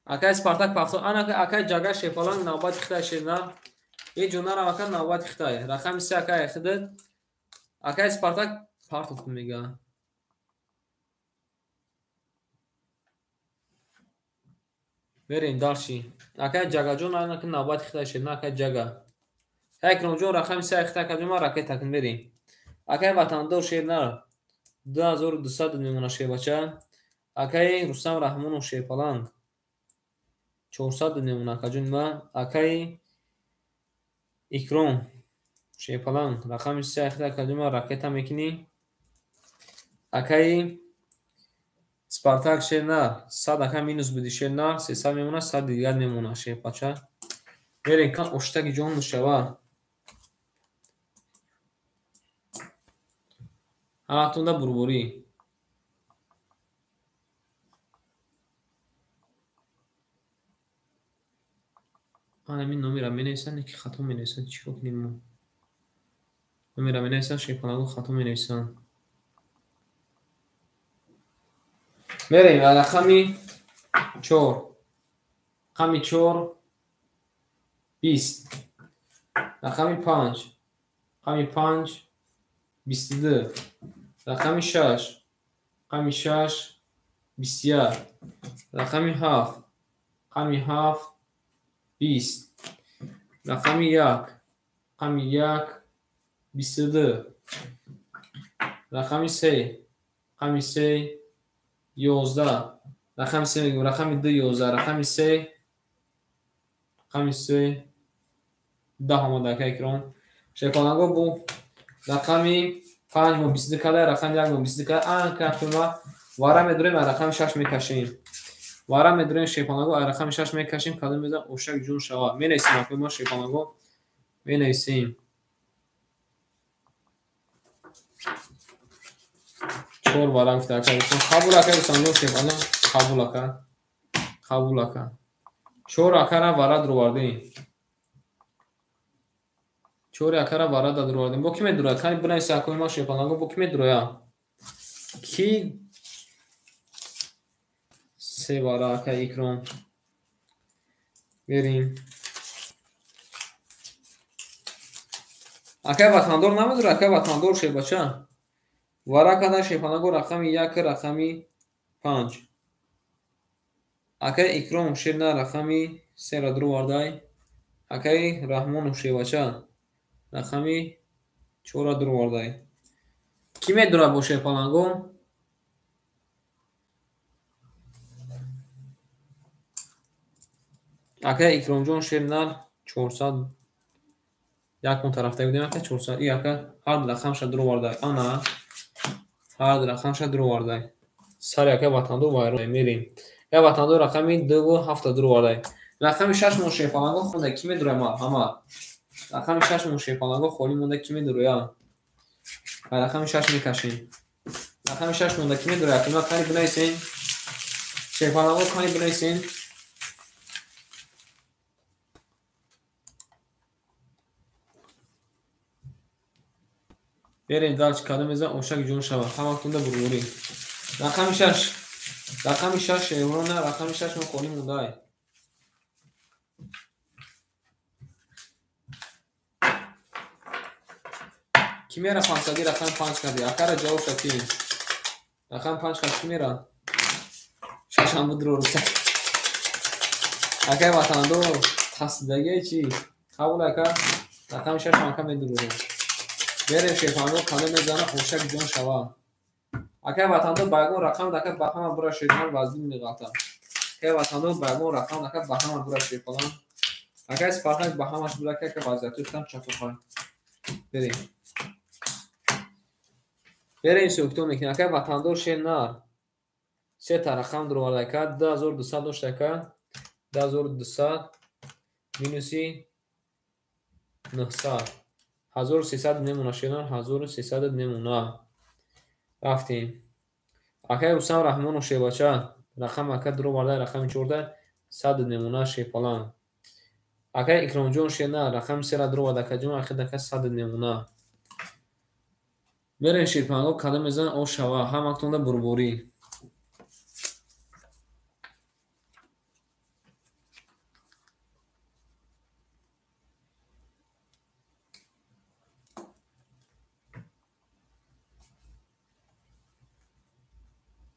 S1: акай спартак пафтор анака акай ҷага шепаланг навбати хитай шена е ҷонара ака навбати хитай рақами 3 акай хидад акай спартак партов мега берем дарчи акай ҷагаҷон анака навбати хитай шена акай ҷага ҳайкромҷон рақами 3 хитай каҷома ракетакин берем акай ватандор шена 2200 мемона шебача акай рустам раҳмонов шепаланг 400 мемона каҷонма акай икром шепаланг рақами 3 хитай каҷома ракета мекини акай спартак шена 100 акай минус буди шена 300 мемона 100 дигар мемона шепача берем кан оштаги ҷон нушава ҳаматонда бурбурӣ نویسن که خطا می نویسن چی رو کنیم ما میرم می نویسن شیپانگو خطا می نویسن میریم رقمی 4 رقمی 4 20 رقمی 5 رقمی 5 22 رقمی 6 رقمی 6 21 رقمی 7 رقمی 7 20 رقمی 1 رقمی 1 22 رقمی 3 رقمی 3 11 رقمی 3 میگم رقمی 2 11 رقمی 3 رقمی 3 10 آماده که اکرام شیپانگو بو رقمی 5 مو 22 کده رقمی 1 مو 22 کده آن که ما واره میداریم رقم 6 میکشیم واره میداریم شیپانگو رقم 6 میکشیم کده میذارم اوشک جون شوا می نویسیم که ما شیپانگو می نویسیم 4 واره گفته که قبول که بسنجو شیپانگو قبول که 4 اکر واره درو وردیم 4 اکر واره درو وردیم با کی میدروه کانی بنای ساکوی ما شیپانگو با کی میدروه کی سه واره که اکرام بریم اکه وطندار نمیدونه اکه وطندار شه بچه واره کده شیپانگو رقمی 1 رقمی 5 اکه اکرام شه نه رقمی 3 را درو وردای اکه رحمان شه بچه رقمی 4 را درو وردای کی میدونه با شیپانگو اکه اکرام جون شه نه 400 یک اون طرف بودیم اکه 400 ای اکه هر رقم شه درو وردای آنا هر رقم شه درو وردای سر اکه وطندار وایرو میریم یا وطندار رقمی 2 و 7 درو وردای رقم 6 مون شیپانگو خونده کی میدونه ما همه رقم 6 مون شیپانگو خالی مونده کی میدونه یا رقم 6 میکشیم رقم 6 مونده کی میدونه که ما کاری بنویسیم شیپانگو کاری بنویسیم بریم دالچ کده میزن اوشک جون شوا همه تونده بروری رقم 6 ایورونه رقم 6 مون خالی مونده کی میره 500 رقم 5 کردی اکر جواب شدی رقم 5 کردی کی میره 6 هم بود رو اکه وطندار تصدیقه چی قبول اکه رقم 6 هم کم میدونه بریم شیپانگو کده میزنه اوشک جون شوا اکه وطندار باگون رقم دکه به همه برای شیپان وزدی میگاتم که وطندار باگون رقم دکه به همه برای شیپان اکه سپارتک به همش برای که وضعیتی کم چطور خواهی بریم سوکتو میکنه اکه وطندار شه نه 3 تا رقم درو ورده که 2200 داشته که 2200 مینوسی 900 1300 نمونه شدن 1300 نمونه رفتیم اکه حسام رحمان و شیباچه رقم اکه درو ورده رقم 14 100 نمونه شیپالان اکه اکرام جون شه نه رقم 3 را درو ورده که جون اکه دکه 100 نمونه بریم شیپانگو کده میزن او شوا هم اکتونده بربوری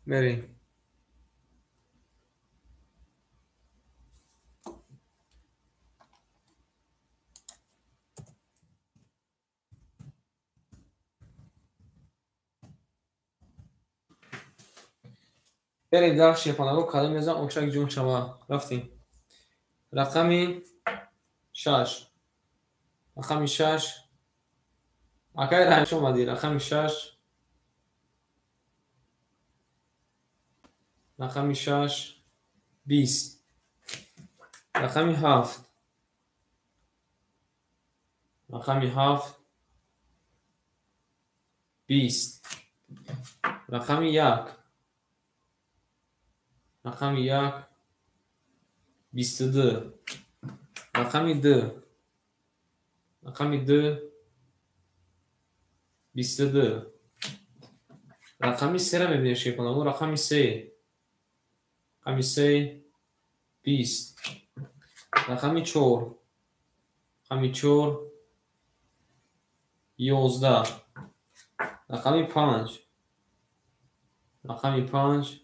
S1: بریم بریم در شیپانگو کده میزن اوشک جون شوا رفتیم رقمی 6 رقمی 6 اکه رنش اومدی رقمی 6 رقمی 6 20 رقمی 7 رقمی 7 20 رقمی 1 رقمی 1 22 رقمی 2 рақами 2 22. рақами 3 мебинем шепанаго рақами 3 рақами 3 20. рақами 4 рақами 4 11. рақами 5 рақами 5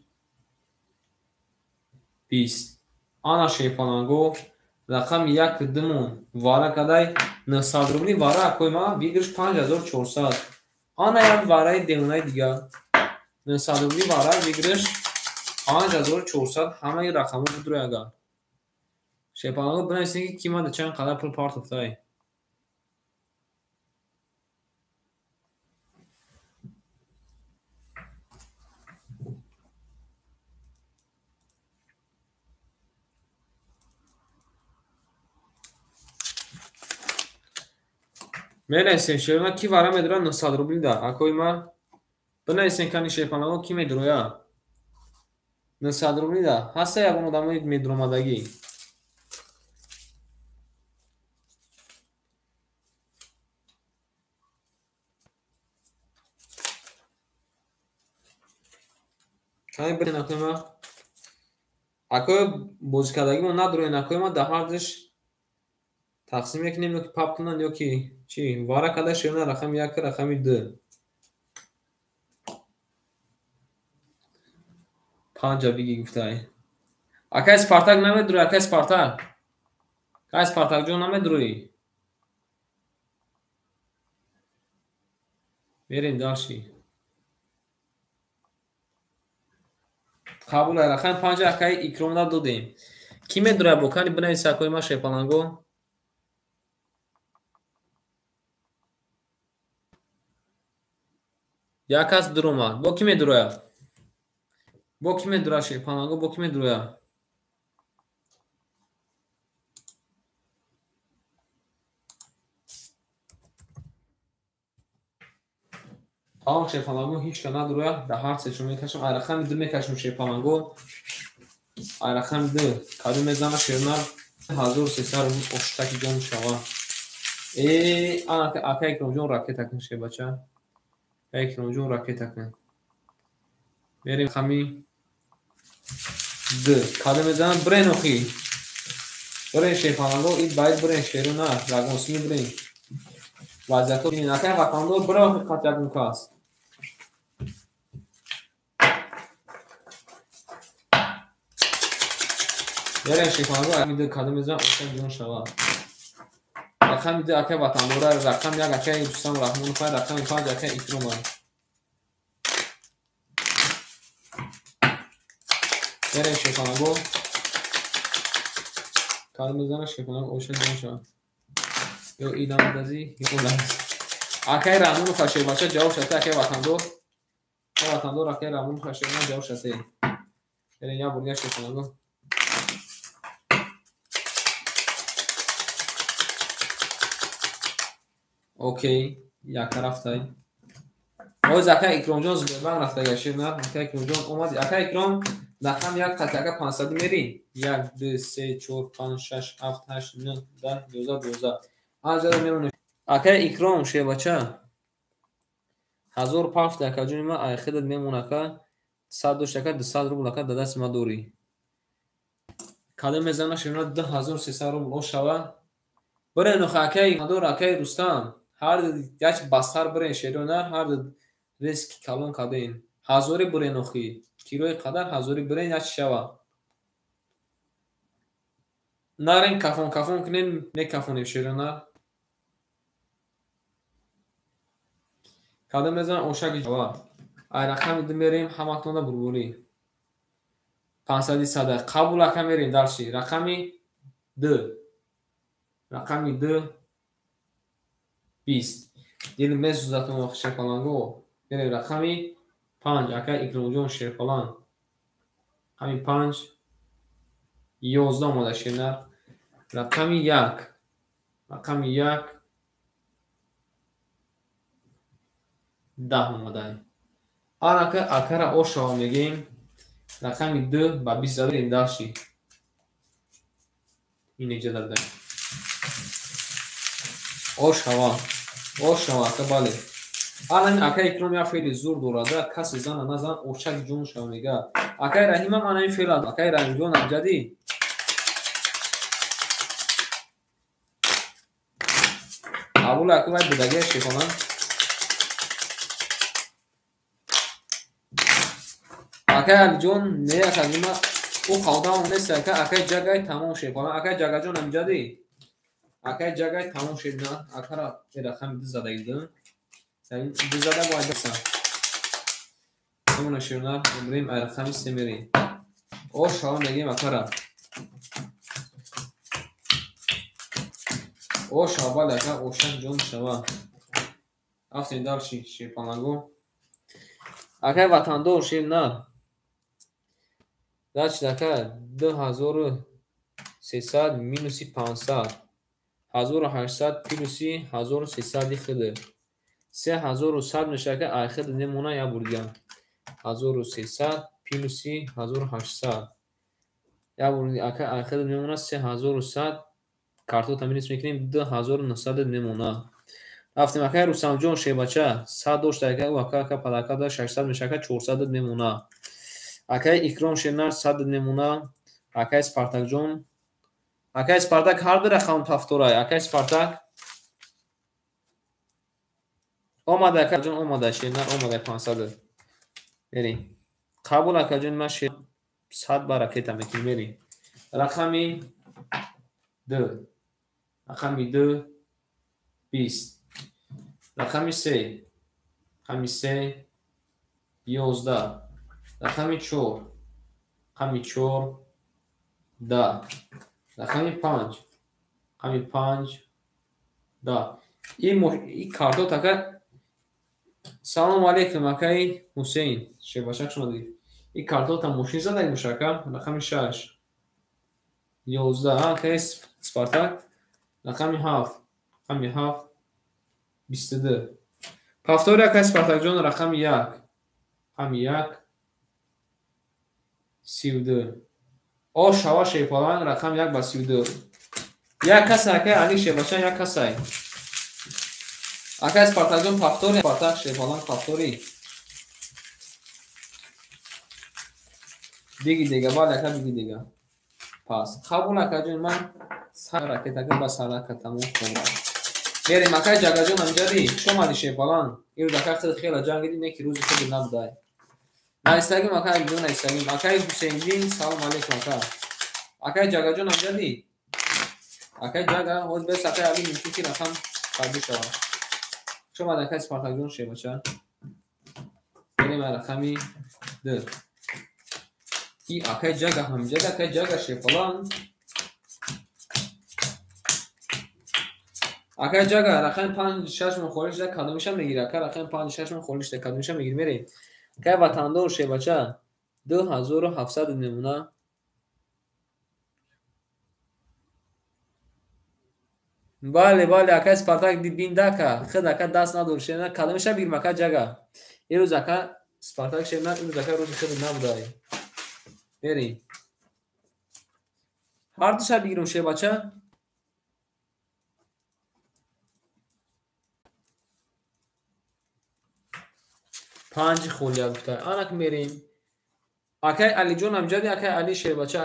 S1: 20. ана шепанаго рақами 1 димон вара кадай 900 рубли вара акои ма бигирш 5400. ана як вараи демонаи дига 900 рубли вара бигирш 5400. ҳамаи рақамо будро ягар шепанаго бинависем ки кимада чанд қадар пул парт уфтай. менависем шерона ки вара медуроя 900 рубли да акои ма бинависем кани шепанаго ки медуроя 900 рубли да ҳаста ягон одамои медуромадагӣ. кани бирен акои ма акои бозикардагимо надуроен акои ма дар ҳардиш тақсим мекунем ё ки пап кунанд ё ки чӣ вара када шерона рақами 1 рақами 2 5 биги гуфтай. акай спартак намедурои акай спартак кай спартакҷон намедуроӣ мерем далши қабул рақами 5 акай икромда додем. ки медуроя бо кани бинависа акои ма шепанаго як кас дуромад бо ки медуроя бо ки медуроя шепанаго бо ки медуроя тамом шепанаго ҳичка надуроя дар ҳар сечо мекашам ай рақами 2 мекашам шепанаго ай рақами 2 каду мезана шерона 1300 рубли оштаки ҷон шава. ана акай икромҷон ракета кун шебача акай икромҷон ракета кун мерем рақами 2 каду мезана брен охи брен шепанаго ит байд брен шерона рагонсини брен вазиято бинин акай ватандор бро қат ягон кас мерем шепанаго рақами 2 каду мезана оштаки ҷон шава. рақами 2 акай ватандора рақами 1 акай дӯстам раҳмонов рақами 5 акай икромад мерем шепанаго каду мезана шепанаго оштаки ҷон шава ё идамадази ё олаз акай раҳмонов шебача ҷавоб шате акай ватандор акай раҳмонов шебача ҷавоб шате мерем як бургаш шепанаго окей якта рафтай оз акай икромҷон зубебан рафтага ширна акай икромҷон омади акай икром рақам 1 қатяка 500 мерӣ 1 2 3 4 5 6 7 8 9 10 11 12 мерон акай икром шебача 1500 акаҷони ма ай хидат мемонака 100 доштака 200 рублака дар дасти ма дорӣ каду мезана ширна 2300 рубл ош шава برای نخواهی مدار اکی رستم هر یک بستر برای شیرونه هر ریسک کلون کدین هزاری برای نخی کیلوی قدر هزاری برای یک شوا نارین کافون کنین نکافونیم شیرونه کدام میزن اوشکی شوا ای رقم میریم همکنون بربولی 500 صد قبول رقم میریم درشی رقمی 2 رقمی 2 20 دیل میسوزاتون شکلانگو میریم رقمی 5 اکا اکرامجون شکلان رقمی 5 11 آماده شدن رقمی 1 رقمی 1 10 آماده آن اکا را اوشا میگیم رقمی 2 با 20 داریم داشتی این اینجا داریم ош шава ака бале алами ака икром я феъли зур дорада каси зана назан очак ҷон шава мега акаи раҳимам анами феълад акаи раҳимҷон амҷадӣ абул ака вай будагия шефонан акаи алиҷон неякагима ӯ қавдам нест акаи ҷагай тамом шефонан акаи ҷагаҷон амҷадӣ акаи ҷагай тамом шедна акара рақами ду зада идем ду зада бояд баса мемона ширна умрим ай рақами се мерем ош шава мегем акара ош шава бале ака ошак ҷон шава афтин дар шефонаго акаи ватандор ширна дач ака 2300 минуси 500 1800 плюси 1300 хиде 3100 мешака ай хиде немона я бурган 1300 плюси 1800 я бурди ака ай хиде немона 3100 карту таминис мекунем 2900 немона рафтем акаи рустамҷон шебача 100 дошта ака ӯ ака падакада 600 мешака 400 немона акаи икром шенар 100 немона акаи спартакҷон акаи спартак ҳар ду рақам тафторай акаи спартак омада акаҷон омада шенар омада 500 мерем қабул акаҷон ма 100 ба ракета мекунем мерем рақами 2 рақами 2 20 рақами 3 рақами 3 11 рақами 4 рақами 4 10 рақами 5 рақами 5 10 ин картот ака салому алейкум акаи ҳусейн шебашак шунади ин картота мошин задаи мушака рақами 6 11 акаи спартак рақами 7 рақами 7 22 пафтори акаи спартакҷон рақами 1 рақами 1 32 ош шава шефалан рақам 1 ба 32 як каса акаи али шебачан як касай акаи спартакҷон пафтори спартак шефалан пафтори биги дега бале ака биги дега пас қабул акаҷон ман сар ракетака ба сарака тамом хӯра мерем акаи ҷагаҷон амҷади шомади шефалан ирӯз ака хиди хела ҷангиди не ки рӯзи худи набудай наистагим акаи ду наистагим акаи ҳусейндин салом алейкум ака акаи ҷагаҷон амҷади акаи ҷага ҳоз бес акаи али мумкин ки рақам қабул шавад шомад акаи спартакҷон шебача мерем ай рақами 2 ин акаи ҷага ҳамҷади акаи ҷага шефалан акаи ҷага рақами 5-6 мон холишда кадомиша мегири ака рақами 5-6 мон холишда кадомиша мегири мерем акаи ватандор шебача 2700 немуна бале бале акаи спартак биндака хид ака даст надор шена кадомиша бигирим ака ҷага ирӯз ака спартак шена ирӯз ака рӯзи хиди набудай мерем ҳар душа бигирем шебача панҷи холия гуфта анак мерем акаи алиҷон амҷади акаи али шебача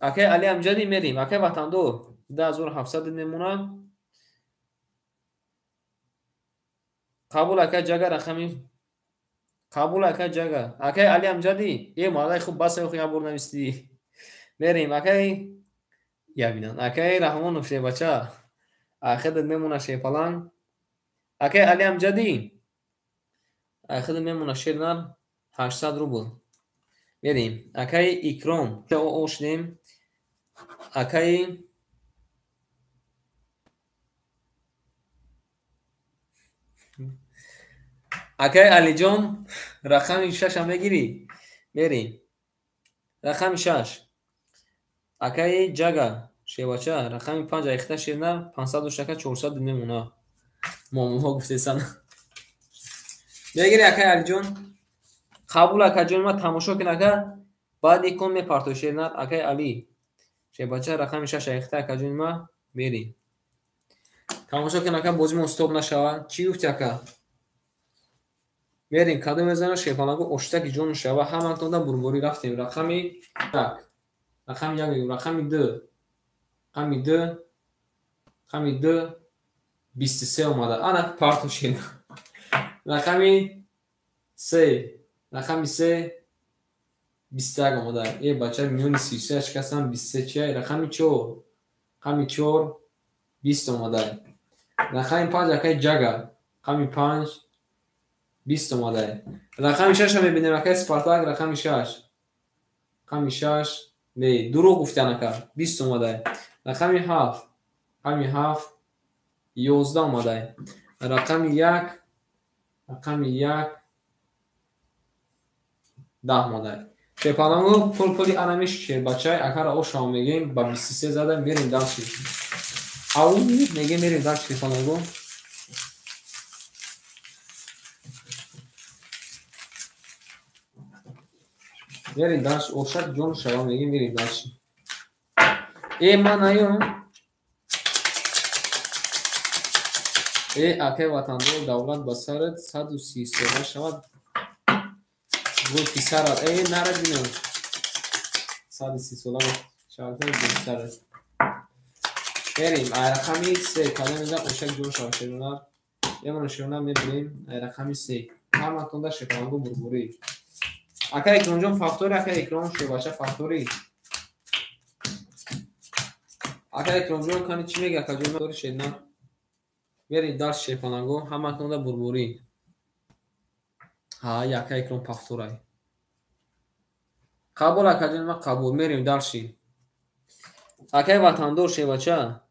S1: акаи али амҷади мерем акаи ватандор 2700 немуна қабул акаи ҷага рақами қабул акаи ҷага акаи али амҷади маладай хуб басаи ху ябор нависти мерем акаи ябинан акаи раҳмонов шебача ахидат мемона шефалан акаи али амҷади ахидат мемона шернар 800 рубл мерем акаи икром ошдем акаи акаи алиҷон рақами 6 ам мегирӣ мерем рақами 6 акаи ҷага шевача рақами 5 айхта ширна 500 доштака 400 мемона момуҳо гуфтесан мегири акаи алиҷон қабул акаҷон ма тамошо кин ака баъди кон мепартоширна акаи али шебача рақами 6 айхта акаҷон ма میریم تماشا کن اکا بازی ما استوب نشود چی گفتی اکا میریم کده میزنه شیپانگو اشتکی جون شود همان تونده بربوری رفتیم رقمی یک رقم یک رقمی دو رقمی دو رقمی دو 23 اومده انا پارتو شد رقمی 3 رقمی 3 21 اومده ای بچه میونی 33 شکستم 23 چیه رقمی 4 رقمی 4 20 اومده رقمی 5 اکای جگه رقمی 5 20 اومده رقمی 6 هم میبینیم اکای سپارتاک رقمی 6 رقمی 6 نه درو گفتن اکا 20 اومده رقمی 7 رقمی 7 11 اومده رقمی 1 رقمی 1 10 اومده شیپانگو پولی انمیش چیه بچه اکا را او شما میگیم با 23 زده میریم دست او میگه میریم دست شیپانگو میریم دست اوشک جون شما میگه میریم دست ای من ایون ای اکای وطندار دولت بسرد 133 شود گل پیسرد ای نرد بینم 130 شود پیسرد بریم رقمی 3 کلمه میزن اوشک جون شما شیرونر یه منو شیرونر میبینیم رقمی 3 همه تونده شیپانگو بربوری اکای اکرام جون فاکتوری اکای اکرام شو باشه فاکتوری اکای اکرام جون کنی چی میگه اکای جون فاکتوری شد نه بریم دست شیپانگو همه تونده بربوری ها اکای اکرام فاکتوری قبول اکای جون ما قبول میریم درشی اکای وطندار شی بچه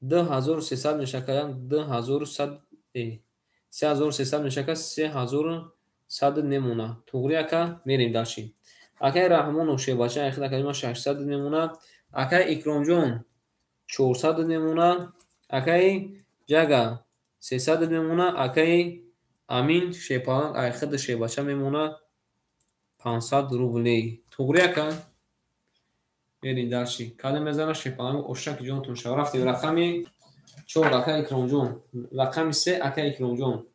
S1: 2300 میشکن 2100 3300 میشکن 3100 نمونه توغری اکا میریم درشی اکای رحمان شی بچه اخیر اکای ما 600 نمونه اکای اکرام جون 400 نمونه اکای جگا 300 نمونه اکای امین شیپان اخیر شی بچه میمونه 500 روبلی توغری اکا میریم درشی کده میزنه شیپان اوشک جون تون شو رفتیم رقمی 4 اکای اکرام جون رقمی 3 اکای اکرام جون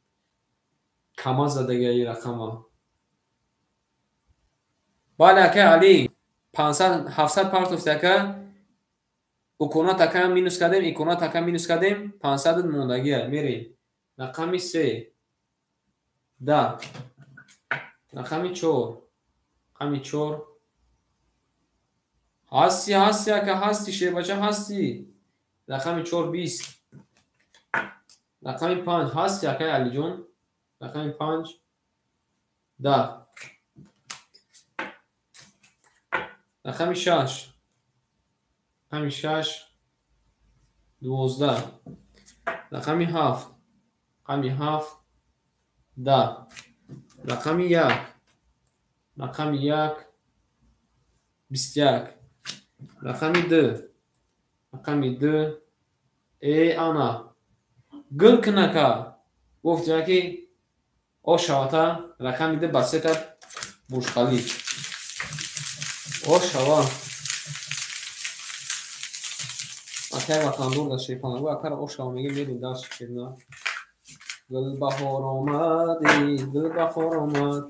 S1: کما زدگی ای رقم بله اکای علی 500 700 پارت افته که اکونا تکا مینوس کردیم اکونا تکا مینوس کردیم 500 موندگیه میریم رقمی 3 10 رقمی 4 رقمی 4 هستی اکا هستی شه بچه هستی رقمی 4 20 رقمی 5 هستی اکای علی جون رقمی 5 10 رقمی 6 رقمی 6 12 رقمی 7 رقمی 7 10 رقمی 1 رقمی 1 21 رقمی 2 رقمی 2 ای آنا گل کنکا گفت یکی او شواتا رقمی 2 بسیتا برشقالی او شوا اکای وطندور در شیپانگو اکار او شوا میگه میریم دست شکرنا گل بخور آمدی گل بخور آمد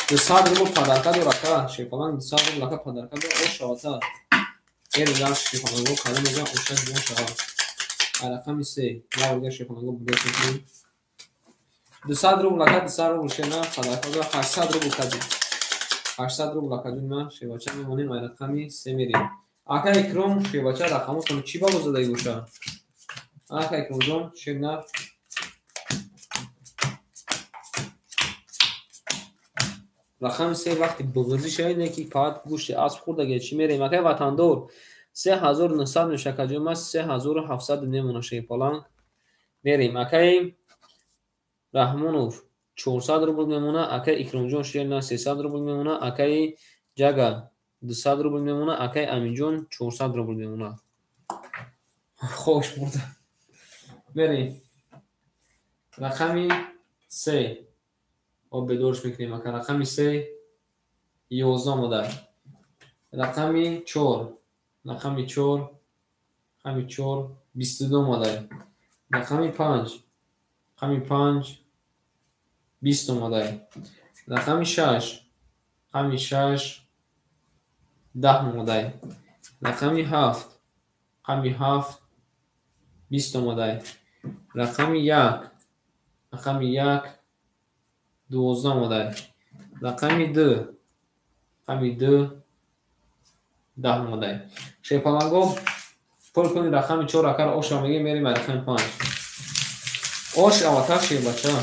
S1: 200 روبل پدرکه دو رکه شیپانگ 200 روبل رکه پدرکه دو او شواتا میریم دست شیپانگو کاری میگه اوشک جون شوا رقمی 3 نورگه شیپانگو بوده کنیم 200 روبل رکه 200 روبل شنا پدرکه دو 800 روبل کدی 800 روبل رکه دو ما شیباچه میمونیم رقمی 3 میریم اکا اکرام شیباچه رقمو کنم چی بابا زده گوشه اکا اکرام جون شیبنا رقم 3 وقتی بغضی شاید که پات گوشت اسب خورده چی میریم اکا وطندور 3900 میشه که جمع 3700 نمونه شیپالان میریم اکای رحمونوف 400 روبل میمونه اکای اکرام جون شیرنا 300 روبل میمونه اکای جگا 200 روبل میمونه اکای امین جون 400 روبل میمونه خوش برده بریم رقمی 3 او بدورش میکنیم اکا رقمی 3 11 مدر رقمی 4 رقمی 4 رقم 4 22 اومده. رقم 5 رقم 5 20 اومده. رقم 6 رقم 6 10 اومده. رقم 7 رقم 7 20 اومده. رقم 1 رقم 1 12 اومده. رقم 2 رقم 2 10 اومده. شیپالانگو پر کنید رقم 4 اگر آش آمگی میریم رقم 5 آش آواتر شید بچه ها.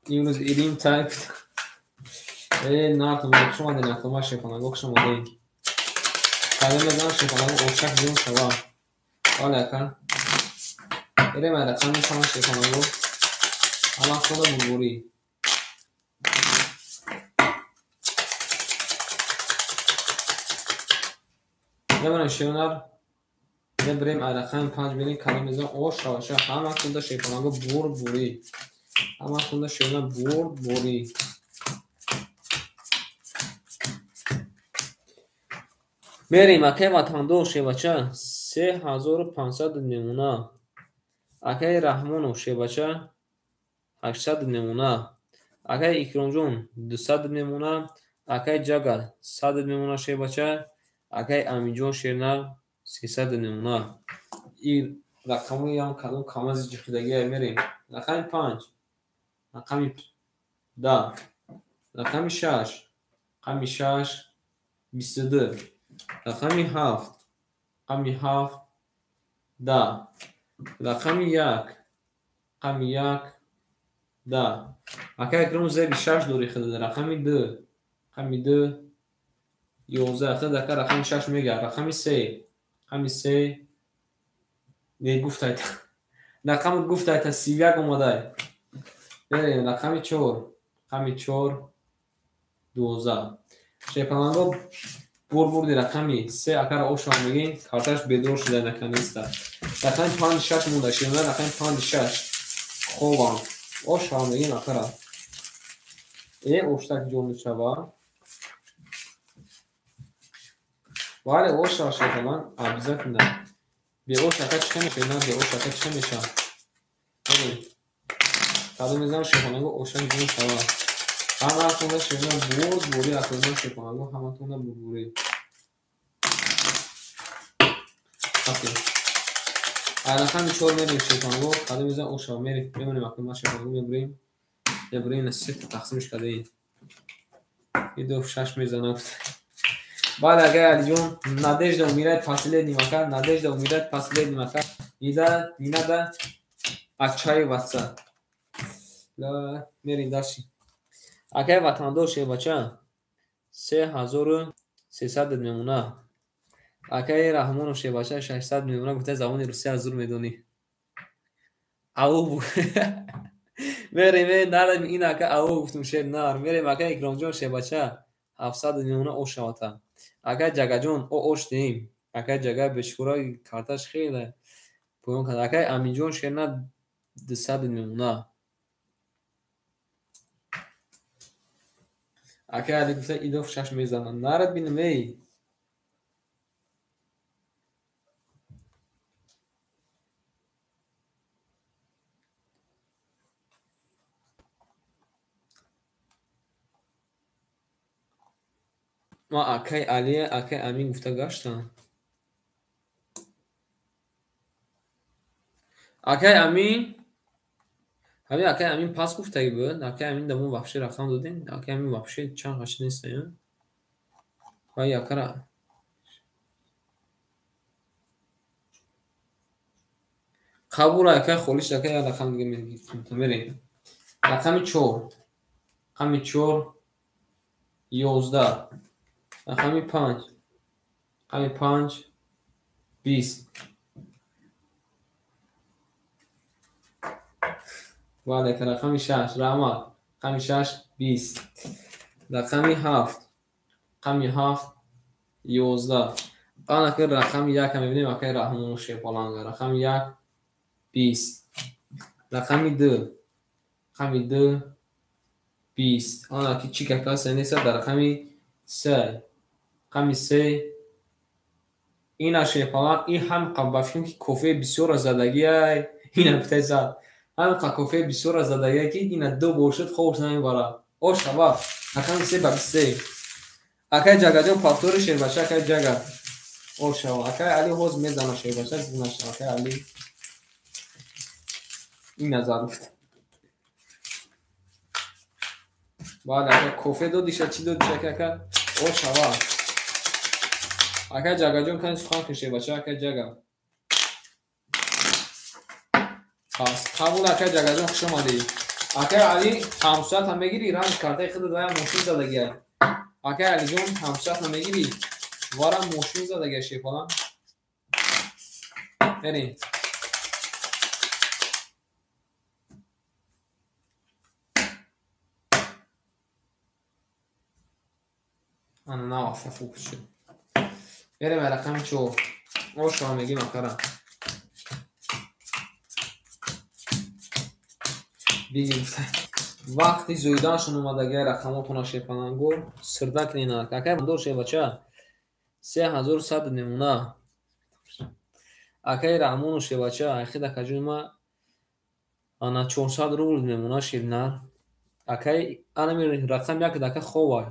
S1: این روز ایریم تایپ نارتون شما دی نکتما شیپالانگو شما دی کلمه زن شیپالانگو اوشک بیون شوا حالا اکر ایریم رقم 5 شیپالانگو اما خود بلگوری نمونه شیونر بریم رقم 5 بینیم کلمه زن آش آوشه همه خونده شیپالانگو بور بوری همه خونده شیونر بور بوری میریم اکی وطندو شیبچه 3500 نمونه اکی رحمونو شیبچه 800 نمونه اکی اکرامجون 200 نمونه اکی جگل 100 نمونه شیبچه اکی امیجون شیرنر 300 نمونه این رقمی هم کدوم کامز جخیدگی میریم رقم 5 رقم 10 رقم 6 رقم 6 22 رقم 7 رقم 7 10 رقم 1 رقم 1 10 اگر اکرام زیبی 6 دوری خیده رقم 2 رقم 2 11 خیده اگر رقم 6 میگه رقم 3 رقم 3 گفت ایت رقم گفت ایت 31 اومده بریم رقم 4 رقم 4 12 شیپالانگو بردی رقمی 3 اگر آش آمگین کارتش بدور شده نکنیسته رقم 5 6 مونده شیرنه رقم 5 6 خوبم آش آمگین اکره ای اوشتک جون چوا ولی اوش آشتگان عبیزت نه بی اوش اکر چه میشه نه بی اوش اکر چه میشه ببین کدو میزن شیپالانگو اوشک جون چوا همه خونده شیرنه بود بوری اکرزان شیپالانگو همه تونه بوری رقم 4 میریم شیپالانگو کدو میزن اوشا میریم میمونیم اکنون ما شیپالانگو میبریم سه تا تقسیمش کده این این دو 6 میزنه بعد اگر علی جون надежда умирает последний макар надежда умирает последний макар ида не надо отчаиваться لا میریم داشتی اگر وطندوشه بچه 3300 نمونه اگر رحمونوشه بچه 600 نمونه گفته زبان روسی از زور میدونی او بود میریم نرم این اگر او گفتم شیر نار میریم اگر اکرامجون شه بچه 700 نمونه او شواتا اگر جگه جون او اوش دیم اگر جگه بشکورای کارتش خیلی پویون کنه اگر امین جون شیر نه 200 نمونه اگر علی گفته ایدوف 6 میزنن نرد بینم ای ما اکی علی اکی امین گفته گشتن اکی امین همین اکی امین پاس گفته بود اکی امین دمون وحشی رقم دادین اکی امین وحشی چند خشی نیست یا و یکره قبول اکی خولیش اکی رقم دیگه میریم رقم 4 رقم 4 11 رقم 5 رقم 5 20 ولی که رقم 6 رحمت رقم 6 20 رقم 7 رقم 7 11 آن که رقم 1 هم میبینیم اکی رحمون شیپالانگه رقم 1 20 رقم 2 رقم 2 20 آن که چی که کسی نیست در رقم 3 рақами 3 ина шефалан ин ҳамқа ба фикрам ки кофеи бисёра задагиай ина битай зад ҳамқа кофеи бисёра задагиай ки ина 2 бошад хобш намебарад ошава рақами 3 ба 23 акай ҷагаҷон повтори шербача акай ҷага ошава акай али ҳоз мезана шербача зинаша акай али ина зад бале акай кофе додиша чӣ додиша акай ошава акай ҷагаҷон кани сухан кун шербача акай ҷага пас қабул акай ҷагаҷон хуш омадӣ акай али ҳамсоатам мегирӣ ранг картаи худ вая мошин задагиай акай алиҷон ҳамсоатам мегирӣ вара мошин задагиай шефалан берем ана навафта фокус шуд берем ай рақами 4 ошава мегим акара бигим вақти зӯиданшон омадагиай рақамотона шефаланго сирдак ненак акай мандор шевача 3100 немуна акай раҳмону шевача айхид акаҷума ана 400 рубл немуна шевнар акай анами рақам як дака ховай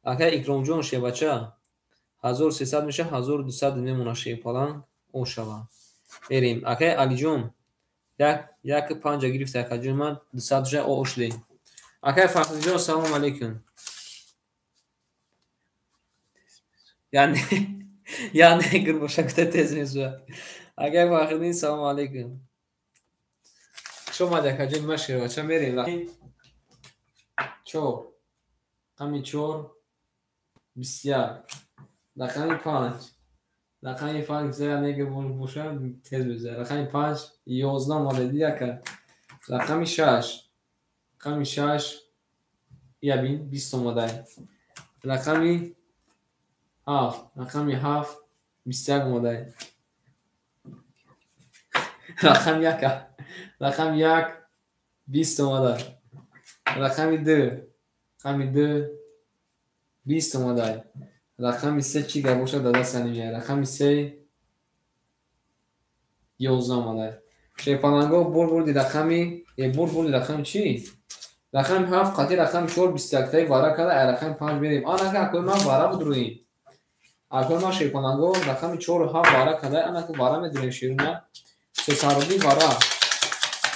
S1: акай икромҷон шевача 1300 меша 1200 немуна шефалан ошава берем акай алиҷон як панҷа гирифта акаҷума 200 жа ошли акай фахриҷон салом алейкум яъне гурбоша гуфта тез мезӯяд акай фахриддин салом алейкум шумади акаҷон ма шербача мерем 4 рақами 4 21 рақами 5 рақами 5 зая нега боша тез мезӯяд рақами 5 11 омадади ака рақами 6 рақами 6 я бин 20 омадай рақами 7 рақами 7 21 омадай рақами 1 рақами 1 20 омадай рақами 2 рақами 2 20 омадай рақами 3 чӣ гап бошад дар даста намеяд рақами 3 11 омадай шефаланго бурди рақами бурди рақами чӣ рақами 7 қати рақами 4 21 таи вара када ай рақами 5 берем анака акои ман вара будруем акои ман шефаланго рақами 4 7 вара када анака вара медурем шируна 300 рубли вара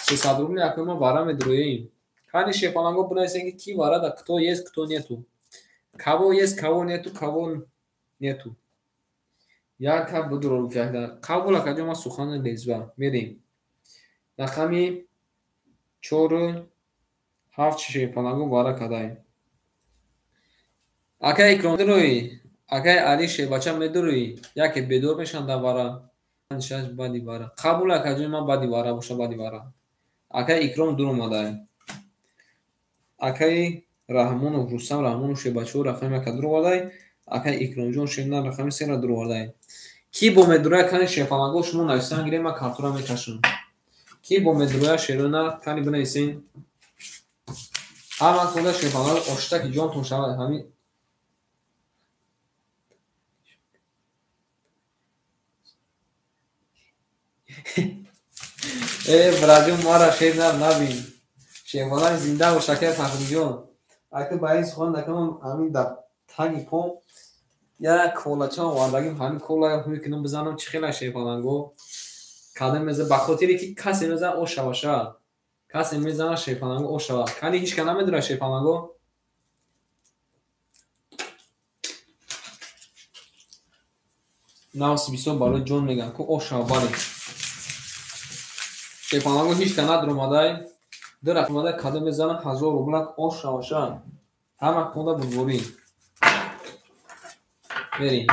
S1: 300 рубли акои ман вара медуроем кани шефаланго бинависем ки ки варада кто есть кто нету кого есть кого нету кого нету як кап будурол карда қабул акаҷон ман сухани лезба мерем рақами 4 7 шефаланго вара кадай акай икромдирои акай али шебача медурои яке бедор мешан дар вара шаш бади вара қабул акаҷон ман бади вара боша бади вара акай икром дур омадай акай раҳмонов рустам раҳмонов шебачао рақами ака дур омадай акай икромҷон шемна рақами 3 ра дур омадай ки бо медуроя кани шефаланго шумо нависан гирем ман картура мекашам ки бо медуроя шеруна кани бинависен ҳама худа шефаланго оштаки ҷонтон шавад ҳамин бразил мара шеф набин шефалан зинда бош акай фахриҷон ака ба ин сухан накам ҳамин дар таги пом як колача овардагим ҳамин кола ҳуйкинам бизанам чӣ хела шефаланго када меза ба хотире ки касе мезана ошаваша касе мезана шефаланго ошава кани ҳичка намедура шефаланго навси бисёр барои ҷон мегам ку ошава баре шефаланго ҳичка надур омадай ду рақам омадай када мезана 1000 рублак ошаваша ҳама хунда бурбурӣ берем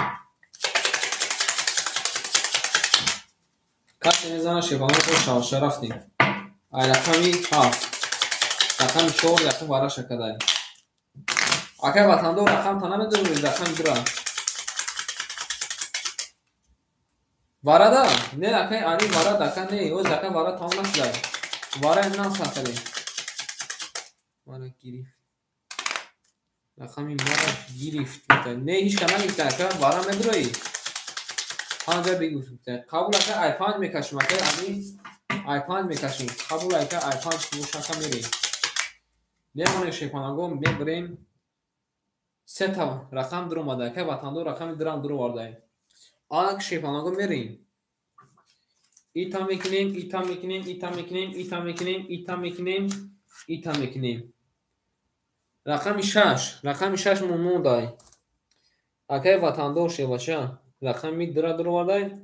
S1: касе мезана шефаланго ошаваша рафтем ай рақами 7 рақами 4 якум вараша кадай акай ватандор рақамта намедурои рақами дура варада не акай ани варад ака не оз ака вара там нашудай вара нам сахаре вара гирифт رقمی مرا گرفت. نه هیچ کنم نیست که بارم نداری. آنجا بگوشت. قبول که آیپاد میکشم که امی آیپاد میکشیم. قبول که آیپاد موشک میریم. میمونه شیپانگو میبریم. سه تا رقم درو ماده که وطندو رقم درام درو وارده. آن شیپانگو میریم. ایتا میکنیم، ایتا میکنیم، ایتا میکنیم، ایتا میکنیم، ایتا میکنیم، ایتا میکنیم. رقم 6 رقم 6 مونو دای. اکای وطندو شیوچه رقمی درو وارده.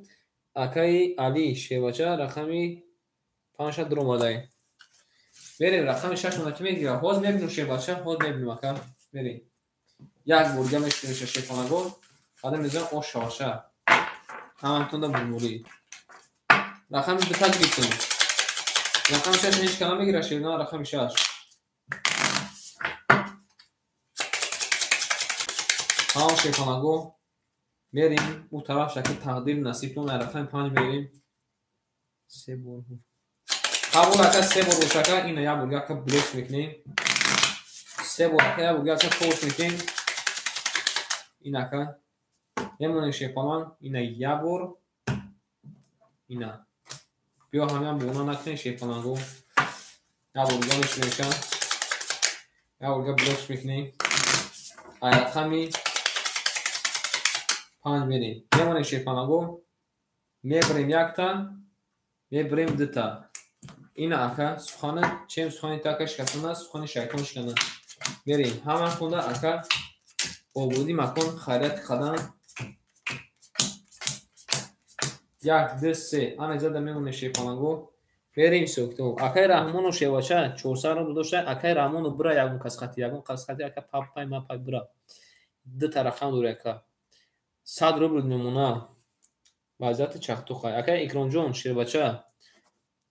S1: اکای علی شیوچه رقمی 5 درو وارده. بریم رقم 6 مونو که میگیره. باز میبینیم شیوچه، باز میبینیم اکا. بریم. یک برگه میشونیم شیپانگو. بعد میذارم او شاشه. همانطور بموری. رقم دو تا گرفتیم. رقم 6 هیچ کلام میگیره شیرنا رقم 6. هم شیپانگو میریم اون طرف شکل تقدیر نصیب کنه. رقم 5 میریم. 3 بار. قبول اکا 3 بار روشکا اینا یا برگه که بلیک میکنیم. 3 بار اکا یا برگه که پوش میکنیم. این اکا میمونه شیپانان اینا یا بار اینا. بیا همین بونا نکنه شیپانگو. یا برگه میشونیشن. یا برگه بلیک میکنیم. آیت همی 5 میریم. میمونه شیپانگو. میبریم یک تا. میبریم دو تا. این اکا سخانه چیم سخانی تا شکستانه سخانی شیطان شکنه. بریم همان خونده اکا آبودی مکن خیرت خدان. یک دو سه آن ایجاد میمونه شیپانگو. بریم سوکتو اکای رحمونو شیواچه 400 رو داشته. اکای رحمونو برا یگون کسخطی اکا پای ما پای برا دو طرف هم دوره اکا 100 رو بود میمونه وضعیت چختو خواهی. اکای اکرام جون شیواچه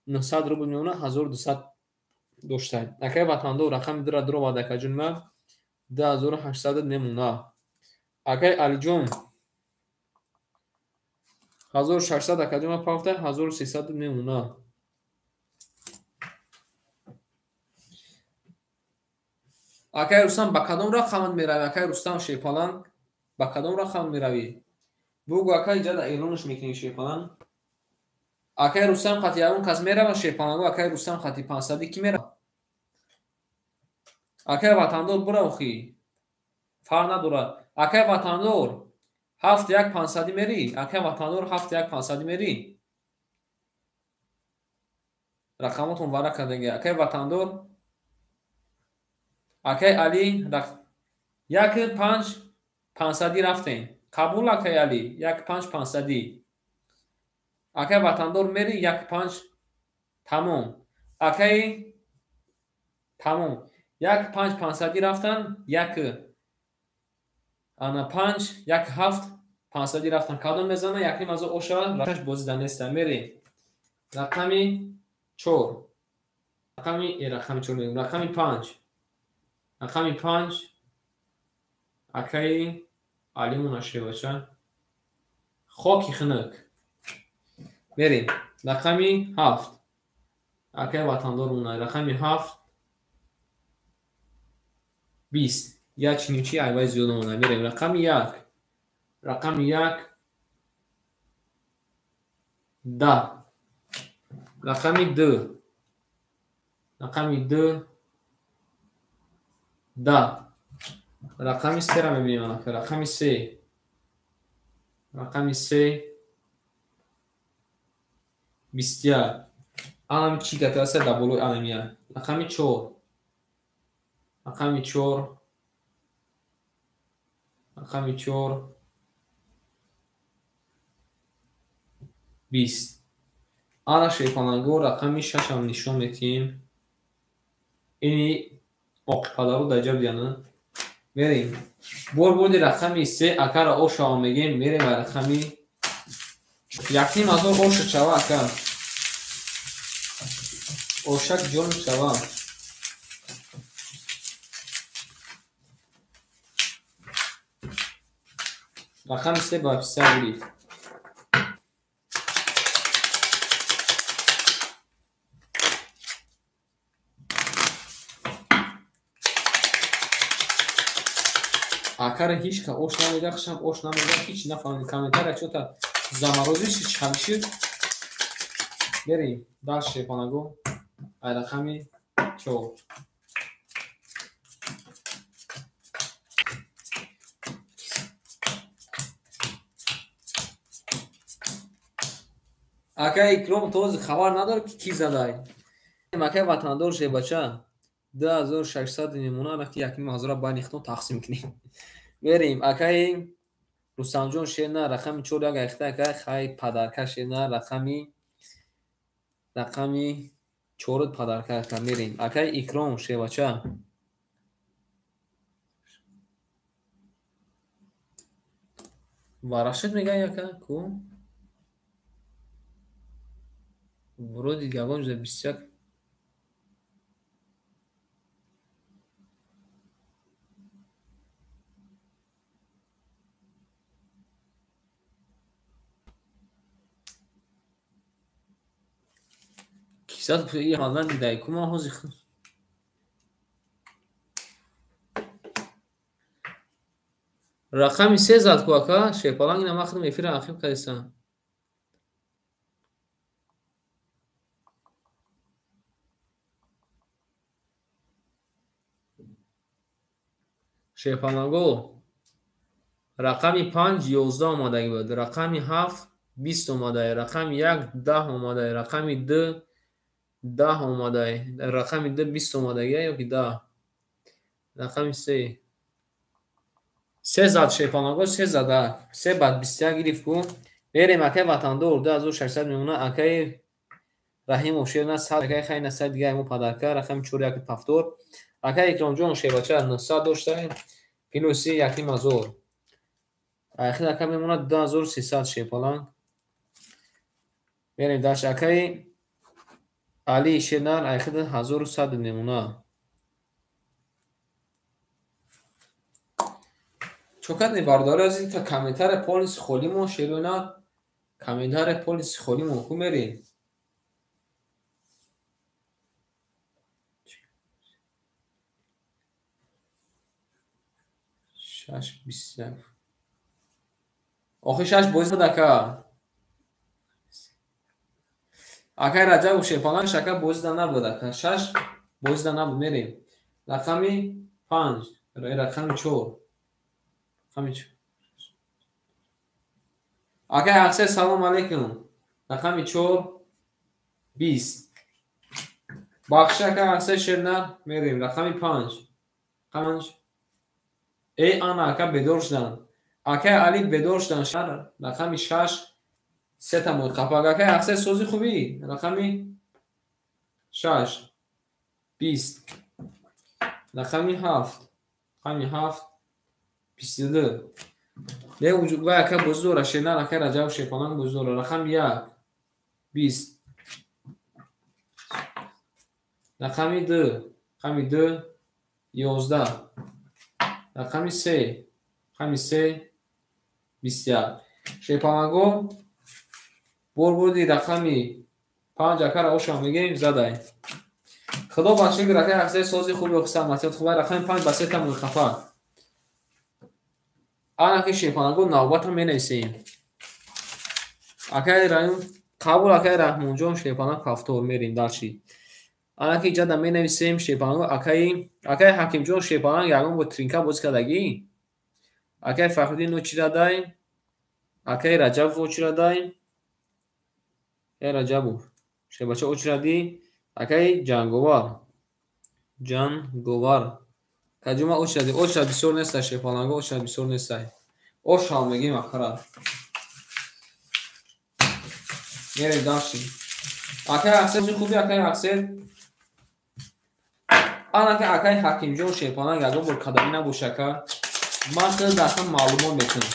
S1: 900 رو بود میمونه 1200 داشته. اکای وطندو رقم درو واده که جنمه 2800 میمونه. اکای علی جون 1600 اکا جنمه پافته 1300 میمونه. اکای رستم با کدام رقم میروی؟ اکای رستم شیپالان با کدام رقم میروی؟ بگو اکای اینجا ایرانش میکنی شیپالان. اکای رستم خطی اون کس میره شیپالانگو. اکای رستم خطی 500 کی میره؟ اکای وطندور برو اخی فرق نداره. اکای وطندور 7 1 500 میری. اکای وطندور 7 1 500 میری. رقماتون ورق کردنگه. اکای وطندور اکای علی یک 5 500 رفتین. قبول اکای علی 1 5 500. اکای وطندور میری 1 5 تمام. اکای تمام 1 5 500 رفتن. 1 انا 5 1 7 500 رفتن. کدوم میزنه یکی از اوشا رقمش بازیدن است. میری رقمی 4 رقمی 4 رقمی 5 رقمی 5 اکای علی مناشی باشه خاکی خنک. بریم رقمی 7 اکای وطندار اونه. رقمی 7 20 یا چنین چی ایوای زیاده مونه. بریم رقمی 1 رقمی 1 10 رقمی 2 رقمی 2 10 رقمی 3 را میبینیم. رقمی 3 رقمی 3 21 الان چی که هست دبلو الان. رقمی 4 رقمی 4 رقمی 4 20 الان شیپانگو رقمی 6 هم نشون میتیم. اینی اقفاده رو در جب دیانه. بریم بودی رقمی 3 اکر اوش هم میگیم. میریم و رقمی یکی مزار اوش چوا اکر اوشک جون چوا رقمی 3 با 3 بودی. акара ҳичка ош намеда хишам ош намеда ҳич нафаҳмидем комментария чота замарозӣ чи чалишид берем дал шепонаго ай рақами 4 ака икром този хабар надорад ки кӣ задай акай ватандор шебача 2600 мемона рафти яким ҳазора байни хитон тақсим кунем берем акай рустамҷон шена рақами 4 як айхта акай хай падарка шена рақами 4 падарка ака мерем акай икром шебача варашид мегай ака ку вроде ягон ҷуда 21 кисат и ҳалан дидай кума ҳози рақами 3 зад ку ака шепаланг ина махдум эфира ахиб кадисан шепаланго рақами 5 11 омадаги буд рақами 7 20 омадаи рақами 1 10 омадаи рақами 2 10 омадаи рақами 2 20 омадаги ёки 10 рақами 3 зад шепаланго 3 зада 3 бад 21 гирифтку берем акай ватандор 2600 мемона акай раҳимов шерна 100 акай хайна 100 дига ему падарка рақами 4 як пафтор акай икромҷон шебача 900 доштаем плюси яким ҳазор айхин ака мемонад 2300 шепаланг берем даш акай али шенар айхид 1100 мемона чокат небардори аз ин комментария полиси холимо шерона комментария полиси холимо ку мерем 6 охи 6 боз дака акай раҷабов шепалан шака бозида набуд ака 6 бозида набуд мерем рақами 5 рақами 4 акай ақсай салом алейкум рақами 4 20 бахши акай ақсай шернар мерем рақами 5 ана ака бедор шудан акай али бедор шудан шар рақами 6 се тамои қапак акай ақсай сози хуби рақами 6 20 рақами 7 22 не вай ака буздора шенар акай раҷаб шепалан буздора рақами 1 20 рақами 2 11 рақами 3 21 шепаланго борбуди рақами 5 акара ошам мегем задай худо бахши акай ақсай сози хуби хусаматият хубай рақами 5 ба 3 тамои қапак анаки шепаланго навбата менависем акай раён қабул акай раҳмонҷон шепаланг кафтор мерем далчи анаки ҷада менависем шепаланго акай ҳакимҷон шепаланг ягон бо тринка бози кардагӣ акай фахруддин очирадай акай раҷабов очирадай раҷабов шебача очирадӣ акай ҷанговар каҷума очирадӣ очирад бисёр нестай шепаланго очирад бисёр нестай ошам мегем ахара мерем дашти акай ақсед хуби акай ақсед анака акай ҳакимҷон шепаланг ягон бор кадаӣ набошака ман хеле даста маълумот мекунам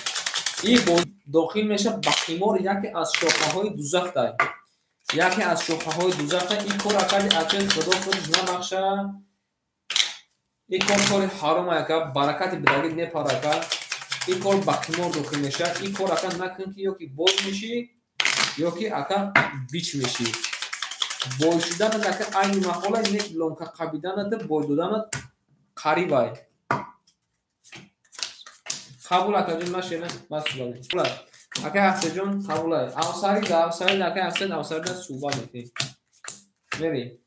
S1: ин бо дохил меша ба қимор яке аз шохаҳои дузахтай ин кор акали акай худо худаш намахша ин кор кори ҳаром ака баракати бидагид мепарака ин кор ба қимор дохил меша ин кор ака накун ки ёки боз мешӣ ёки ака бич мешӣ бой шуданат ака айни маҳола нек ломка қабиданат бой доданат қарибай Kabul akacım şöyle başlayalım. Akay Aksejon kabul. Avsari akay Aksen avsarida suhbat etdik. Vereyim.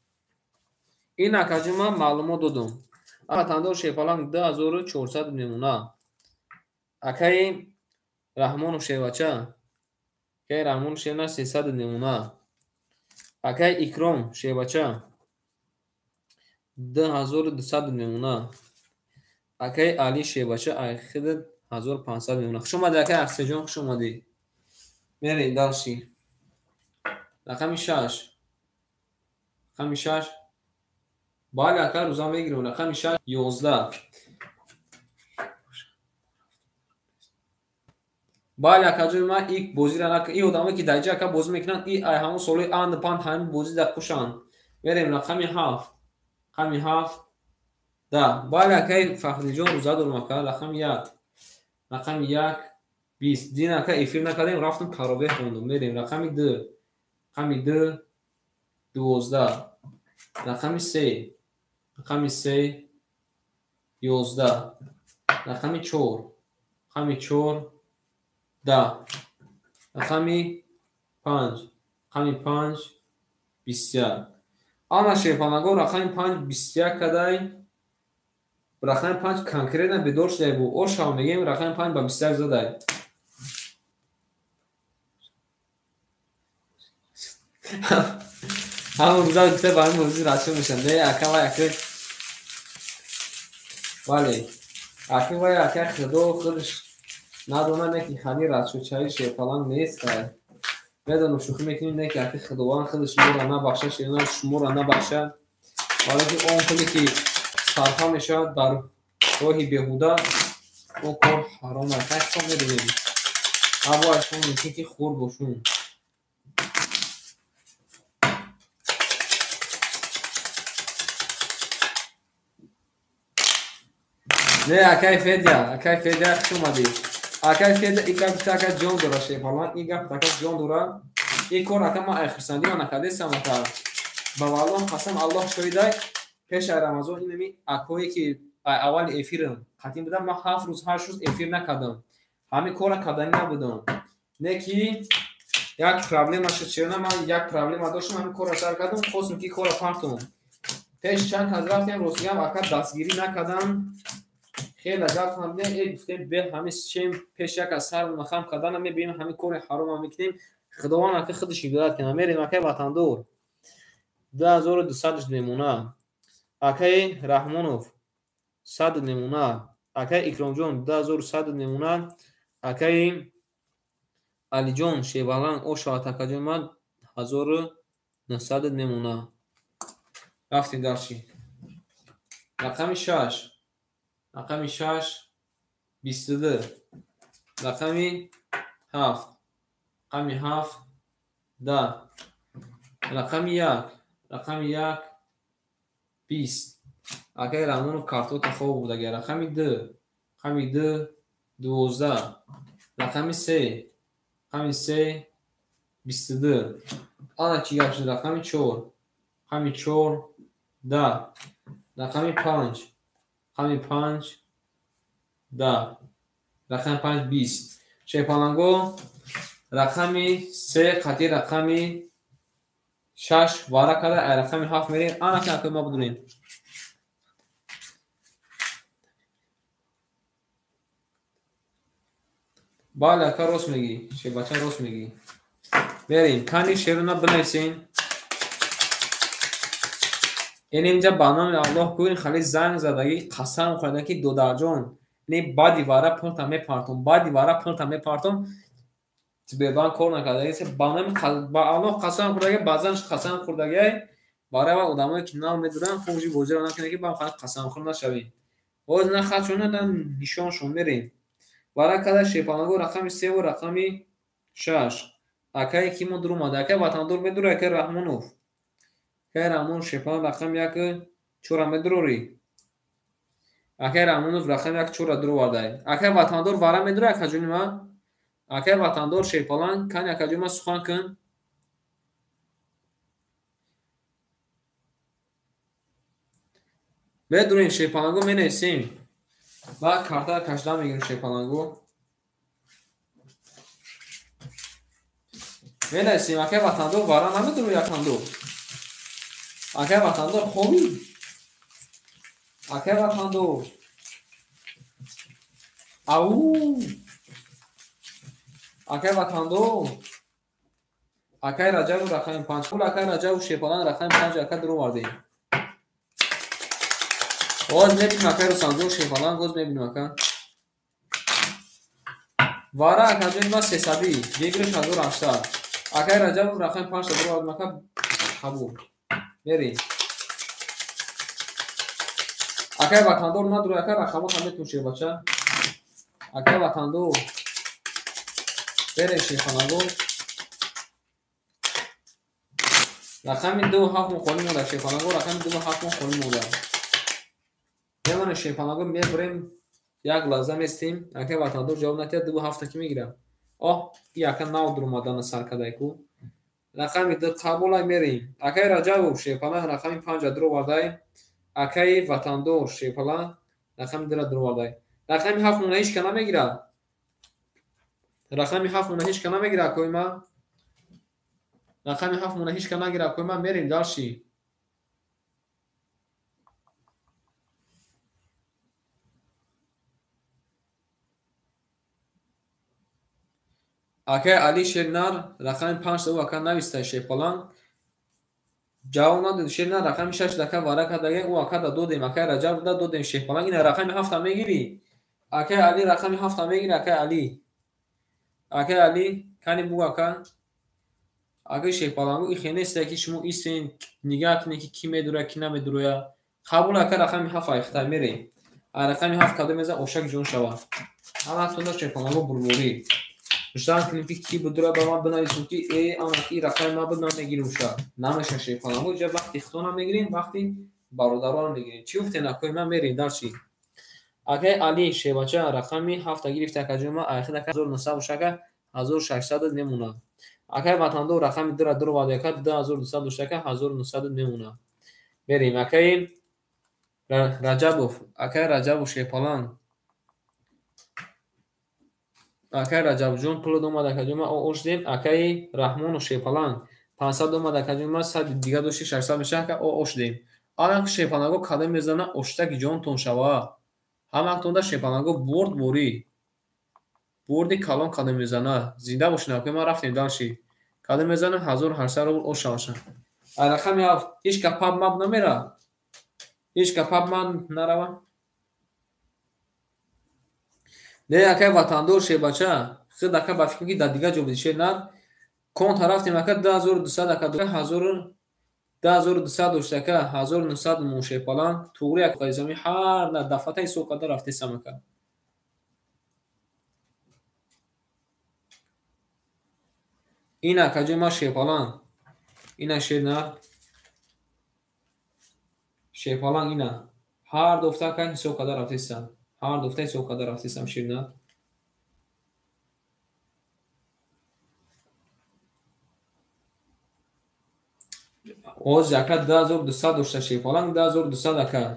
S1: این akacıma malumat dodum. Vatandor şefalan 2400 nemuna. Akay Rahmon şevaça. Akay Rahmon şena 300 nemuna. Akay İkram şevaça. 2200 nemuna. Акай Али Шебача айхид 1500 мемона. Хуш омадӣ акай Аксеҷон, хуш омадӣ. Мерем далши. Рақами 6. Рақами 6. Бале акай рӯза мегирем. Рақами 6 11. Бале акаҷои ман ик бозира нак. И одамое ки дар ҷа ака бозӣ мекунанд, и ай ҳамон солҳои анд панд ҳамин бозӣ дар хушанд. Мерем рақами 7. Рақами 7. Да, бале акай Фахриҷон рӯза дорум ака. Рақами 1. Рақами 1 20. Дин ака эфир накардем, рафтем таровеҳ хондум. Мерем рақами 2. Рақами 2 12. Рақами 3. Рақами 3 11. Рақами 4. Рақами 4 10. Рақами 5. Рақами 5 21. Ана шефанаго рақами 5 21 кадай. Рақами 5 конкретно бедор шудай бу. Ошам мегем рақами 5 ба 21 задай. ҳамон рӯза гуфта ба ҳамин мавзӯъ расшо мешам. Не ака вай ака. Вале ака вай ака худо худаш надонад не ки хали расшочаи шефалан нест. медонам шӯхӣ мекунем не ки ака худованд худаш моро набахшад, шеёна шуморо набахшад. вале ки он пуле ки сарфа мешавад бар роҳи беҳуда, он кор ҳаром аст. ҳасон медонем. аввалшон мемкин ки хур бошум. не акай Федя хуш омадӣ. Акай Федя и гап така ҷон дора шефалан, и гап така ҷон дора. И кор ака ма айхирсандима накадесам ака. ба валлоҳ қасам Аллоҳ шоҳидай. Пешаи Рамазон инами акое ки аввали эфирам қатъин будам, ма 7 рӯз 8 рӯз эфир накардам. ҳамин кора кардани набудам. Не ки як проблема шуд, чена ман як проблема доштам, ҳамин кора сар кардам, хостам ки кора партум. пеш чанд кас рафтем, ростигам ака дастгирӣ накардам. خیلی لذت خوردیم. گفتیم به همین چیم پیش یک از سر نخام کردن میبینیم همین کار حرام میکنیم. خداوند که خودش هدایت کنه. میریم اکای وطندور 2200 نمونه. اکای رحمانوف 100 نمونه. اکای اکرام جان 2100 نمونه. اکای علی جان شیبالان او شاتکا جان من 1900 نمونه. رفتیم درشی. رقم 6. رقمی 6 22. رقمی 7. رقمی 7 10. رقمی 1. رقمی 1 20. اگر رقمونو کارتو تخواب بود. اگر رقمی 2. رقمی 2 12. رقمی 3. رقمی 3 22. آن چی گپ شد؟ رقمی 4. رقمی 4 10. رقمی 5. رقمی 5 10. رقم 5 20. شیپالانگو رقمی 3 قطعی رقمی 6 وارا کده رقمی 7 میریم. آن که ما بدونیم بالا که راست میگی. شیباچه راست میگی. بریم کانی شیرونا بنویسین. این اینجا با نام الله کوین خالی زنگ زدگی قسم خورده که دو درجان نه بعدی وارا پلتا میپارتم بعدی وارا پلتا میپارتم تبیبان کار نکرده است. با نام با الله قسم خورده بعضنش قسم خورده برای آدمایی که نام میدونن خوشی گوجه نکنه که با خاطر قسم خور نشوین. باز نه خاطرونه نشانشون میرین. وارا کده شیپانگو رقمی 3 و رقمی 6. اکای کی من درو ماده اکای وطندور بدوره اکای رحمانوف. اکای رحمانوف شیپان رقم 1 4 مدروری. اکای رحمانوف رقم 1 4 درو وارده. اکای وطندور وارا میدوره اکای جونی ما. اکای وطندور شیپالان کن اکای جونی ما سخن کن. بدونین شیپانگو می نویسیم. بعد کارتا کشیدن میگیریم شیپالانگو می‌نویسیم اگه وطندو بارا نمیدونم یکندو اگه وطندو خوبی اگه وطندو او اگه وطندو اگه رجب رقم 5 پول اگه رجب شیپالان رقم 5 اگه درو واردیم باز میبینیم اگه رو سانزو شیپالان باز میبینیم اگه وارا اگه جایی ما 300 بگیرش 1800 اگه رجب رقم 5 درو واردیم اگه قبول بریم اگه وطندو رو ندرو اگه رقم هم میتون شیر بچه اگه وطندو بریم شیپالانگو رقم 27 مخونی مونده شیپالانگو رقم 27 مخونی مونده یه شیپالانگو میبریم یک لحظه میستیم اگه وطندو جواب نتید 27 که میگیرم یکن نو در اومدن سر کدای کو رقم 2 قبول میریم اگه رجب شیپالان رقم 5 درو وردای اگه وطندو شیپالان رقم 2 درو وردای رقم 7 مونه هیچ کنه میگیره رقم 7 مونه هیچ کنه میگیره کوی ما رقم 7 مونه هیچ کنه میگیره کوی ما میریم دالشی اگه علی شیرنار رقم 5 درو اگه نویسته شیپالان جواب نداد شیرنار رقم 6 دکه واره کدای او اگه دو دیم اگه رجب دو دیم شیپالان این رقم 7 میگیری اگه علی رقم 7 میگیره اگه علی کنی بو اگه شیپالانگو این خیلی است که شما ایستین نگاه کنید که کی میدونه کی نمیدونه قبول اگه رقم 7 اختر میریم رقم 7 کدو میزه اوشک جون شود اما تو داشت شیپالانگو بروری اشتغال کنیم که کی بدونه به ما بنویسیم که اما این رقم ما بود نمیگیریم شد نمیشه شیپالانگو جا وقتی خطونا میگیریم وقتی برادران میگیریم چی افته نکنیم ما میریم در چی اگه علی شیباچه رقمی 7 گرفته که جمعه آخر که 1900 1600 نمونه اگه وطندو رقم 2 درو واده که 2200 دوشته که 1900 نمونه بریم اگه رجبوف اگه رجب و شیپالان اگه رجب جون پول دومده که جمعه او اوش دیم اگه رحمان و شیپالان 500 دومده که جمعه 100 دیگه دوشی 600 میشه که او اوش دیم آن که شیپالانگو کده میزنه اوشته که جون تون شوه همه تونده شیپالانگو برد بوری بردی کلان کده میزنه زنده باشین که ما رفتیم دانشی کده میزنه 1800 رو او شاشه رقم هفت هیچ که پاب ماب نمیره هیچ که پاب من نروه نه اگه وطندور شی بچه خود اگه با فکر میگی در دیگه جو بدیشه نه کنت رفتیم اگه 2200 اگه 2200 دوشته که 1900 موشه پالان توری اگه قیزمی هر نه دفعه سو کده رفتی سمکه این اکجه ما شیپالان اینا شیرنه شیپالان اینا هر دفته که سو کده رفتیستم هر دفته سو کده رفتیستم شیرنه اوز یکه 2200 دوشته شیپالان 2200 اکه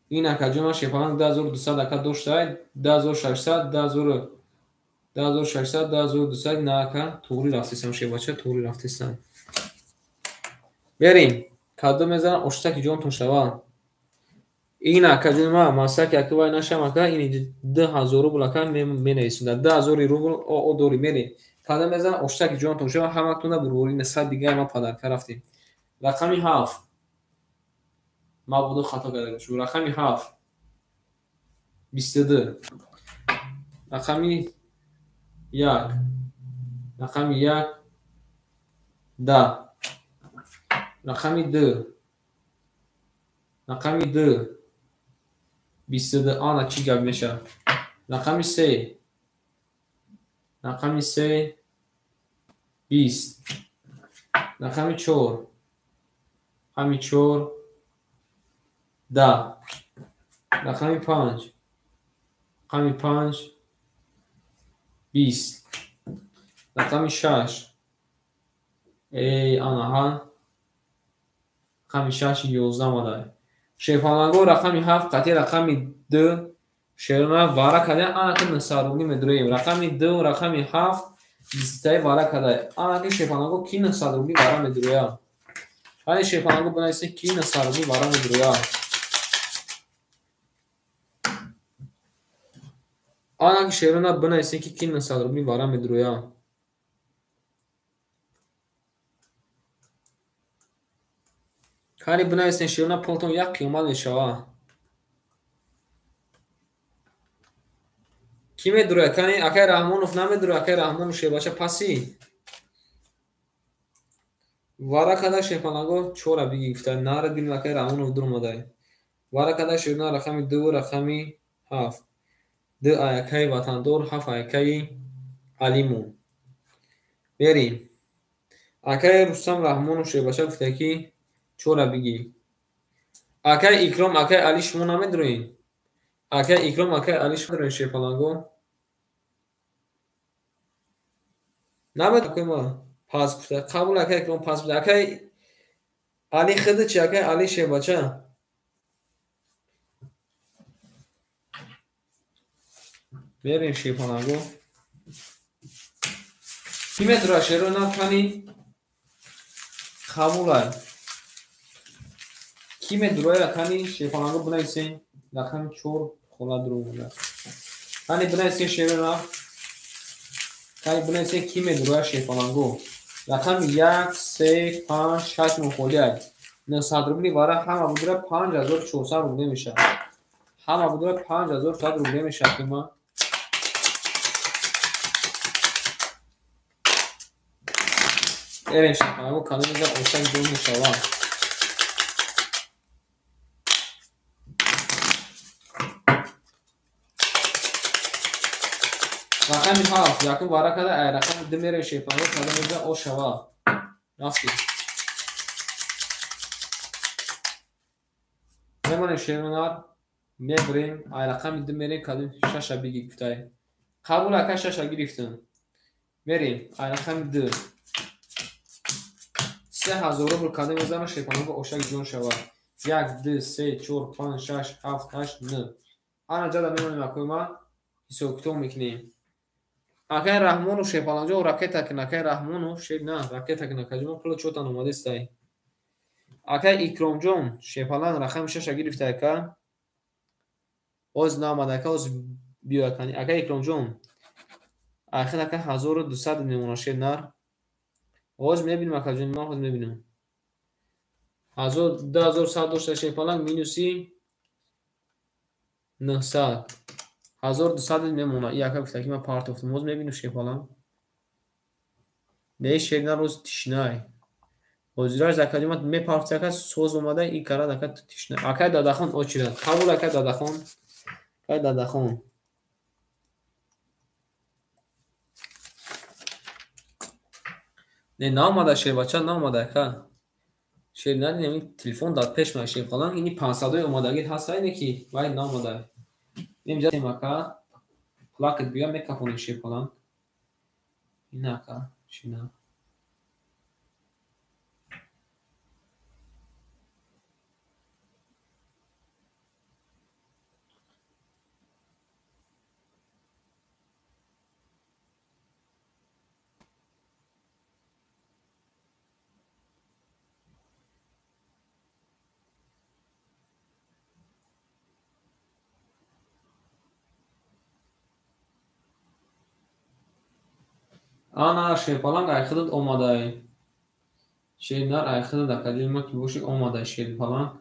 S1: این اکجه ما شیپالان 2200 اکه دوشته 2600 2600 2200 نه که توری رفتیستم شیباچه توری رفتیستم بریم کدو میزنم اشته که جون تون شوه این اکجه ما ماسه که اکه وای نشم اکه این 2000 روبل اکه می نیسونده 2000 روبل او دوری میریم کدو میزنم اشته که جون تون شوه همه تونه بروری نسخه دیگه ما پدرکه رفتیم رقمی 7 ما بودو خطا کرده شو رقمی 7 22 رقمی 1 رقمی 1 10 رقمی 2 رقمی 2 22 آن چی گب میشه رقمی 3 رقمی 3 20 رقمی 4 رقمی 4 10 رقمی 5 رقمی 5 20 рақами 6 анаҳан рақами 6 11 омадаи шефаланго рақами 7 қатъи рақами 2 шерона вара кадаи анаки нисарубни медуроем рақами 2 рақами 7 дистаи вара кадаи анаки шефаланго ки нисарубни вара медуроя ҳани шефаланго бинависем ки нисарубни вара медуроя анаки шерона бинависем ки нисарубни вара медуроя ҳани бинависем шерона пултон як қимат мешава ки медуроя кани акай раҳмонов намедуроя акай раҳмонов шебача паси вара када шефаланго чора биги гуфта нара бинем акай раҳмонов дуромадай вара када шерона рақами 2 рақами 7 2 аякаи ватандор 7 аякаи алимон берем акай рустам раҳмонов шебача гуфта ки чора биги акай икром акай али шумо намедуроем акай икром акай али шумо дурем шефаланго намедуроем пас гуфта қабул акай икром пас гуфта акай али хиди чи акай али шебача берем шефаланго ки медуроя шерона кани қабулай ки медуроя кани шефаланго бинависем рақами 4 хола дуромада ҳани бинависем шерона кани бинависем ки медуроя шефаланго рақами 1 3 5 6 мухолиай 900 рубли вара ҳама будура 5400 рубли меша ҳама будура 5400 рубли меша қима эрен шефаланго калимиза осак ҷон мешава рақами 7 якум вара када ай рақами 2 мерем шефаланго калимиза о шава рафти мемонем шерунар мебурем ай рақами 2 мерем калим 6 биги гуфтай қабул акай 6 гирифтем мерем ай рақами 2 3000 рубл кадем мезанам шефаланго ошак ҷон шава 1 2 3 4 5 6 7 8 9 ана ҷада мемонем акоима ҳисобкитоб мекунем акай раҳмонов шефаланҷо ракета кин акай раҳмонов шеб на ракета кин акаҷома пула чотан омадестай акай икромҷон шефалан рақами 6 гирифта ака оз наомада ака оз биё кани акай икромҷон ахир ака 1200 мемона шеб нар оз мебинем акаҷон ма хоз мебинем 2100 дошта шефалан минуси 900 1200 мемона и ака гуфта ки ма партофтам оз мебинем шефалан не шеб нар оз тишнай озираш акаҷома мепартӣ ака соз омада и карад ака тишнай акай дадахон очирад қабул акай дадахон акай дадахон не наомада шебача наомада ака шеб надидем телефон дар пеш ма шефалан ини 500 омадаги ҳаста ине ки вай наомада мемҷатем ака плакет биё мекафонем шефалан ина ака шина ана шефалан айхидад омадай шернар айхидад академа ки боши омадай шефалан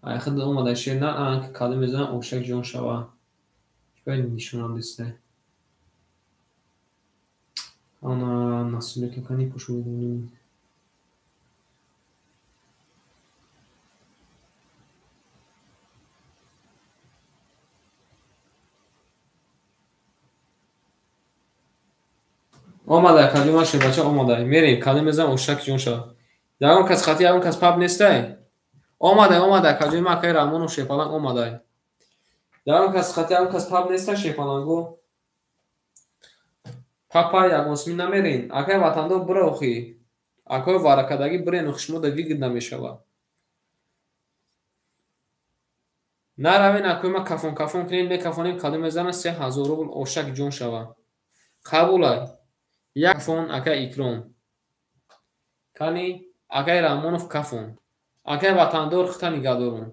S1: айхидад омадай шернар ана ки када мезанам ошак ҷон шава чикай нишонам дистай ана насулека кани пушудуним омадай кадима шебача омадай мерем каде мезанам ошак ҷон шава ягон кас хати ягон кас паб нестай омадай каҷоима акай раҳмонов шефалан омадай ягон кас хати ягон кас паб нестай шефаланго Папа ягонсми намерин. Акай ватандор бирохи. Акой варакадаги бирен хушмо да вигид намешава. Наравин акой ма кафон кунем мекафонем кадом мезана 3000 рубл ошак ҷон шава. Қабулай. Як кафон акай икром. Кани акай Раҳмонов кафон. Акай ватандор хита нигадорон.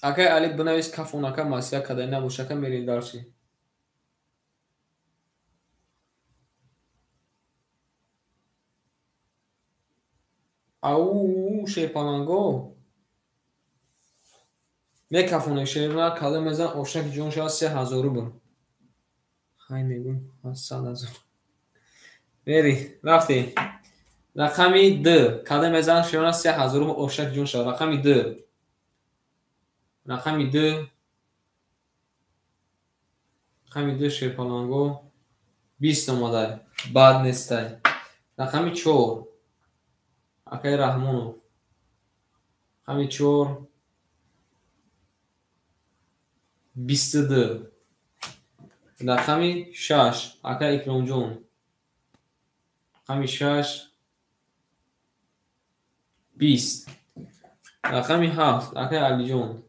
S1: Акай Али бинавис кафонака масия кадай набошака мерин дарши. Ау шепаланго. Мекафоне шерна кадай мезан ошак ҷон шава 3000 рубл. Хай мегум 700,000. Бери, рафти. Рақами 2. Кадай мезан шерна 3000 рубл ошак ҷон шава. Рақами 2. Рақами 2. Рақами 2 шепаланго 20 омадай. Бад нестай. Рақами 4. Акай Раҳмонов. Рақами 4. 22. Рақами 6. Акай Икромҷон. Рақами 6. 20. Рақами 7. Акай Алиҷон.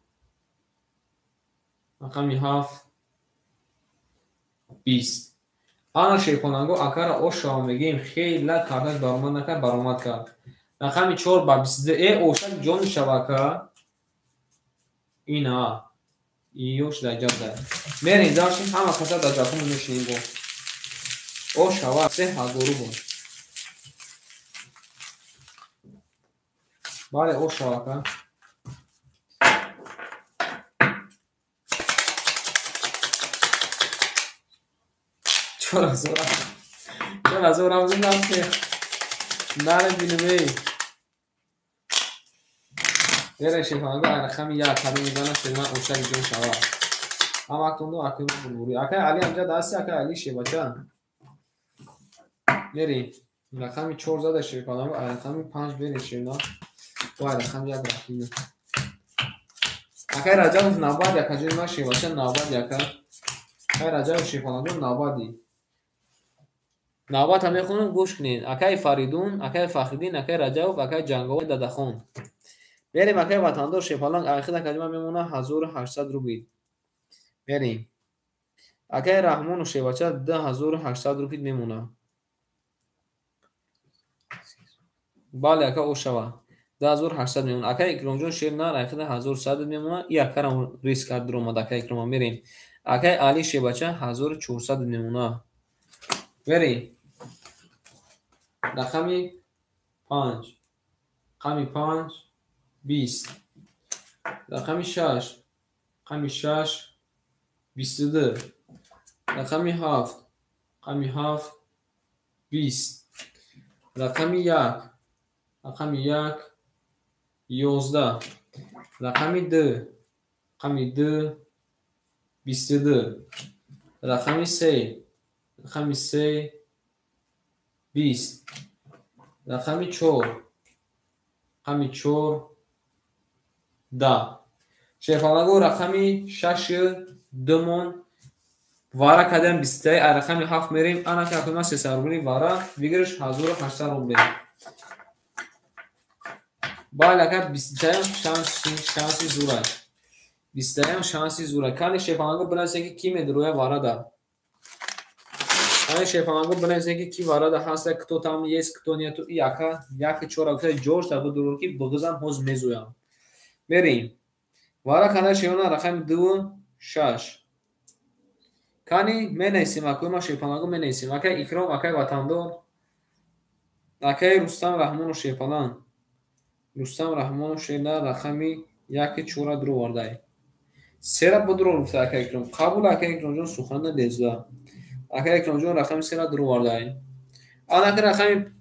S1: Рақами 7. 20. Ана шепонанго акара ошава мегем хела кардак баромад накард баромад кард. Рақами 4 ба 22 ошак ҷон шавака. Ина иёш даҷада. Мерин даршим ҳама каса даҷакум мешинем бо. Ошава 3000 рубл. Бале ошавака. Чора зора зинамте. Наре бинемей. Бере шефанга рақами 1 кадом мезана шерна ошак ҷон шава. Ҳамактунду акай бурбури. Акай Али амҷа дасти акай Али шебача. Бери. Рақами 4 зада шефанга рақами 5 бере шерна. Вай рақами 1 рақими. Акай Раҷабов навбад яка ҷои ма шебача навбад яка. Акай Раҷабов шефанга навбади. Навбат ҳам мехонам гӯш кунед. Акай Фаридун, акай Фахриддин, акай Раҷабов, акай Ҷанговар Дадахон. Берем акай ватандор шепаланг ахида каҷма мемона 1800 рубл. Берем. Акай Раҳмонов шебача 2800 рубл мемона. Бале ака ошава 2800 мемона. Акай Икромҷон шерна ахида 1100 мемона. И акарам риск кард дуромад акай Икрома мерем. Акай Али шебача 1400 мемона. Берем. Рақами 5. Рақами 5 20. Рақами 6. Рақами 6 22. Рақами 7. Рақами 7 20. Рақами 1. Рақами 1 11. Рақами 2. Рақами 2 22. Рақами 3. Рақами 3 20. Рақами 4. Рақами 4 10. Шефалаго рақами 6 2мон вара кадам 20. Рақами 7 мерем. Ана ки акума 300 рубли вара вигирш 1800 рубли. Бале ака 20 шанси зура. 20 шанси зура. Кали шефалаго бинависе ки ки медруя варада. Ани шефалаго бинависе ки ки варада ҳаста кто там есть кто нету. И ака як чора гуфта ҷорҷ да будуро ки бигзам ҳоз мезуям. Берем. Вара када шеона рақами 2 6. Кани менесим акума шефалаго менесим. Акай Икром, акай ватандор. Акай Рустам Раҳмонов шефалан. Рустам Раҳмонов шерна рақами 1 4 дру вардай. Сера будуро гуфта акай Икром. Қабул акай Икромҷон сухана дезда. Акай Икромҷон рақами сера дру вардай. Ана ки рақами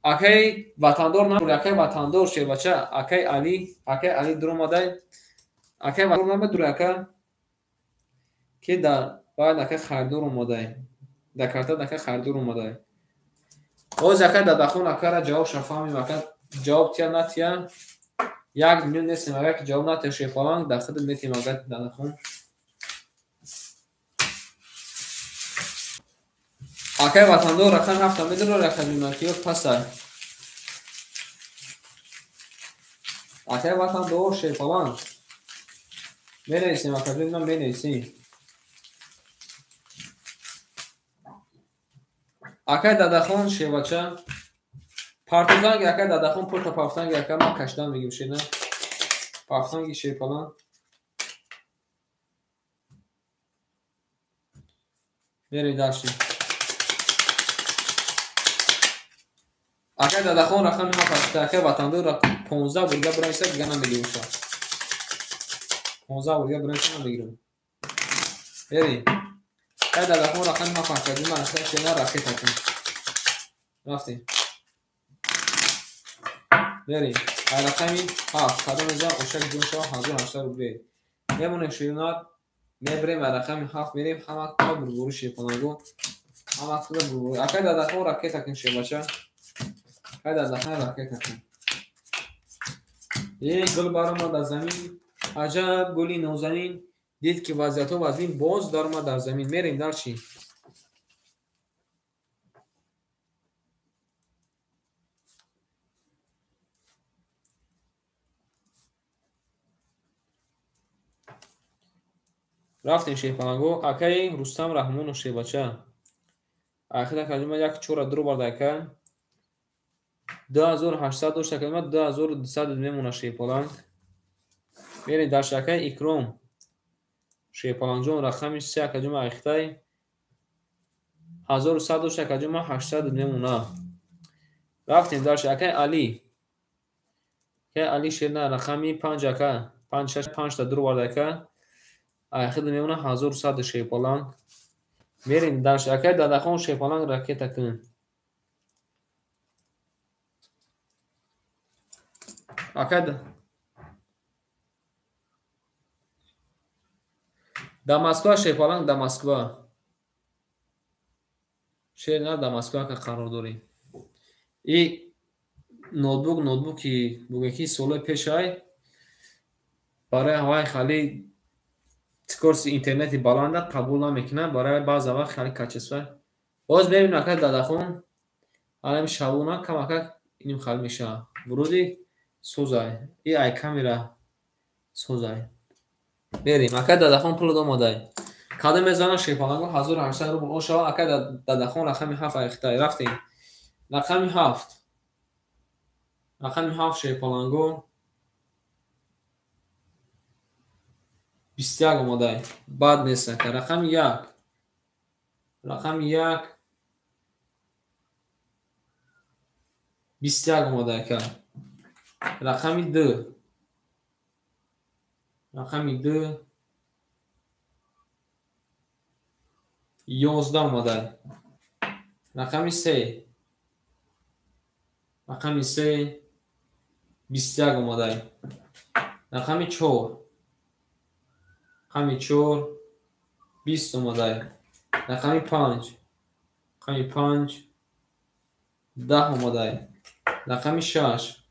S1: акай ватандор на акай ватандор шебача акай Али друмадай. Акай ватандор на дурака ки да баъд акай хардор омадай. Да карта акай хардор омадай. Оз акай Дадахон акара ҷавоб шафами акай ҷавоб тия натия 1,000,000 нестем агар ки ҷавоб натоҳи шефаланг дар худ метем агар дадахон акай ватандор рақами 7 медро рақами накиё пасар акай ватандор шефаланг менависем акай нам менависем акай дадахон шевача партизанги акай дадахон пурта пафтанги акай ма каштан мегим шена пафтанги шефаланг берем дальше акай дадахон рақами 7 акай ватандор 15 бурга бурамиса дига намегим ша 15 бурга бурамиса намегирем берем акай дадахон рақами 7 дима акай шена ракета кун рафтем берем ай рақами 7 кадом меза ошак дунша 1800 рубли мемонем ширинат мебрем ай рақами 7 мерем ҳама куда бурбуру шефалангу ҳама куда бурбуру акай дадахон ракета кун шебача акай дадахон ракета кун гул баромад аз замин аҷаб гули нозанин дид ки вазъиятҳо аз ин боз даромад дар замин мерем дар чӣ рафтем шефалангу акай рустам раҳмону шебача ахира калима як чора дур бардака 2800 дошта калима 2200 мемона шефаланг мерем дар шакай икром шефалангҷон рақами 3 акаҷума айхтай 1100 дошта акаҷума 800 мемона рафтем дар шакай али акай али шена рақами 5 ака 5 та дур бардака айхид мемона 1100 шефаланг мерем дар шакай дадахон шефаланг ракета кун акай да Москва шефаланг да Москва шена да Москва ка қарор дорем и ноутбуки бугаки солои пешай барои ҳавай хали скорости интернети баланда қабул намекунад барои баъза вақт хали качества боз бебинем акай дадахон алами шабона камака иним хали мешава буруди сӯзай и ай камера сӯзай берем акай дадахон пул домадай кадом мезанам шефалангу 1800 рубл он шава акай дадахон рақами 7 айхтай рафтем рақами 7 шефалангу 21 омадай бад нест акай рақами 1 21 омадай акай рақами 2 11 омадай рақами 3 21 омадай рақами 4 20 омадай рақами 5 10 омадай рақами 6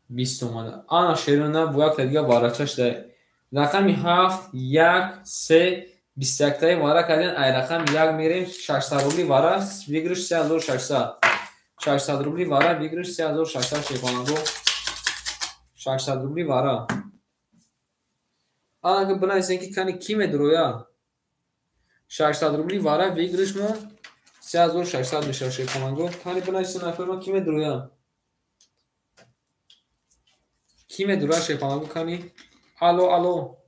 S1: 20 омадай ана шерона бу якта дига варачашда рақами 7 1 3 21 вара кардем ай рақами 1 мерем 600 рубли вара вигриш 3600 рубли вара вигриш 3600 шефалангу 600 рубли вара ана бинависем ки кани ки медуроя 600 рубли вара вигриш мо 3600 мешава шефалангу кани бинависем нафарма ки медуроя ки медуроя шефалангу кани алло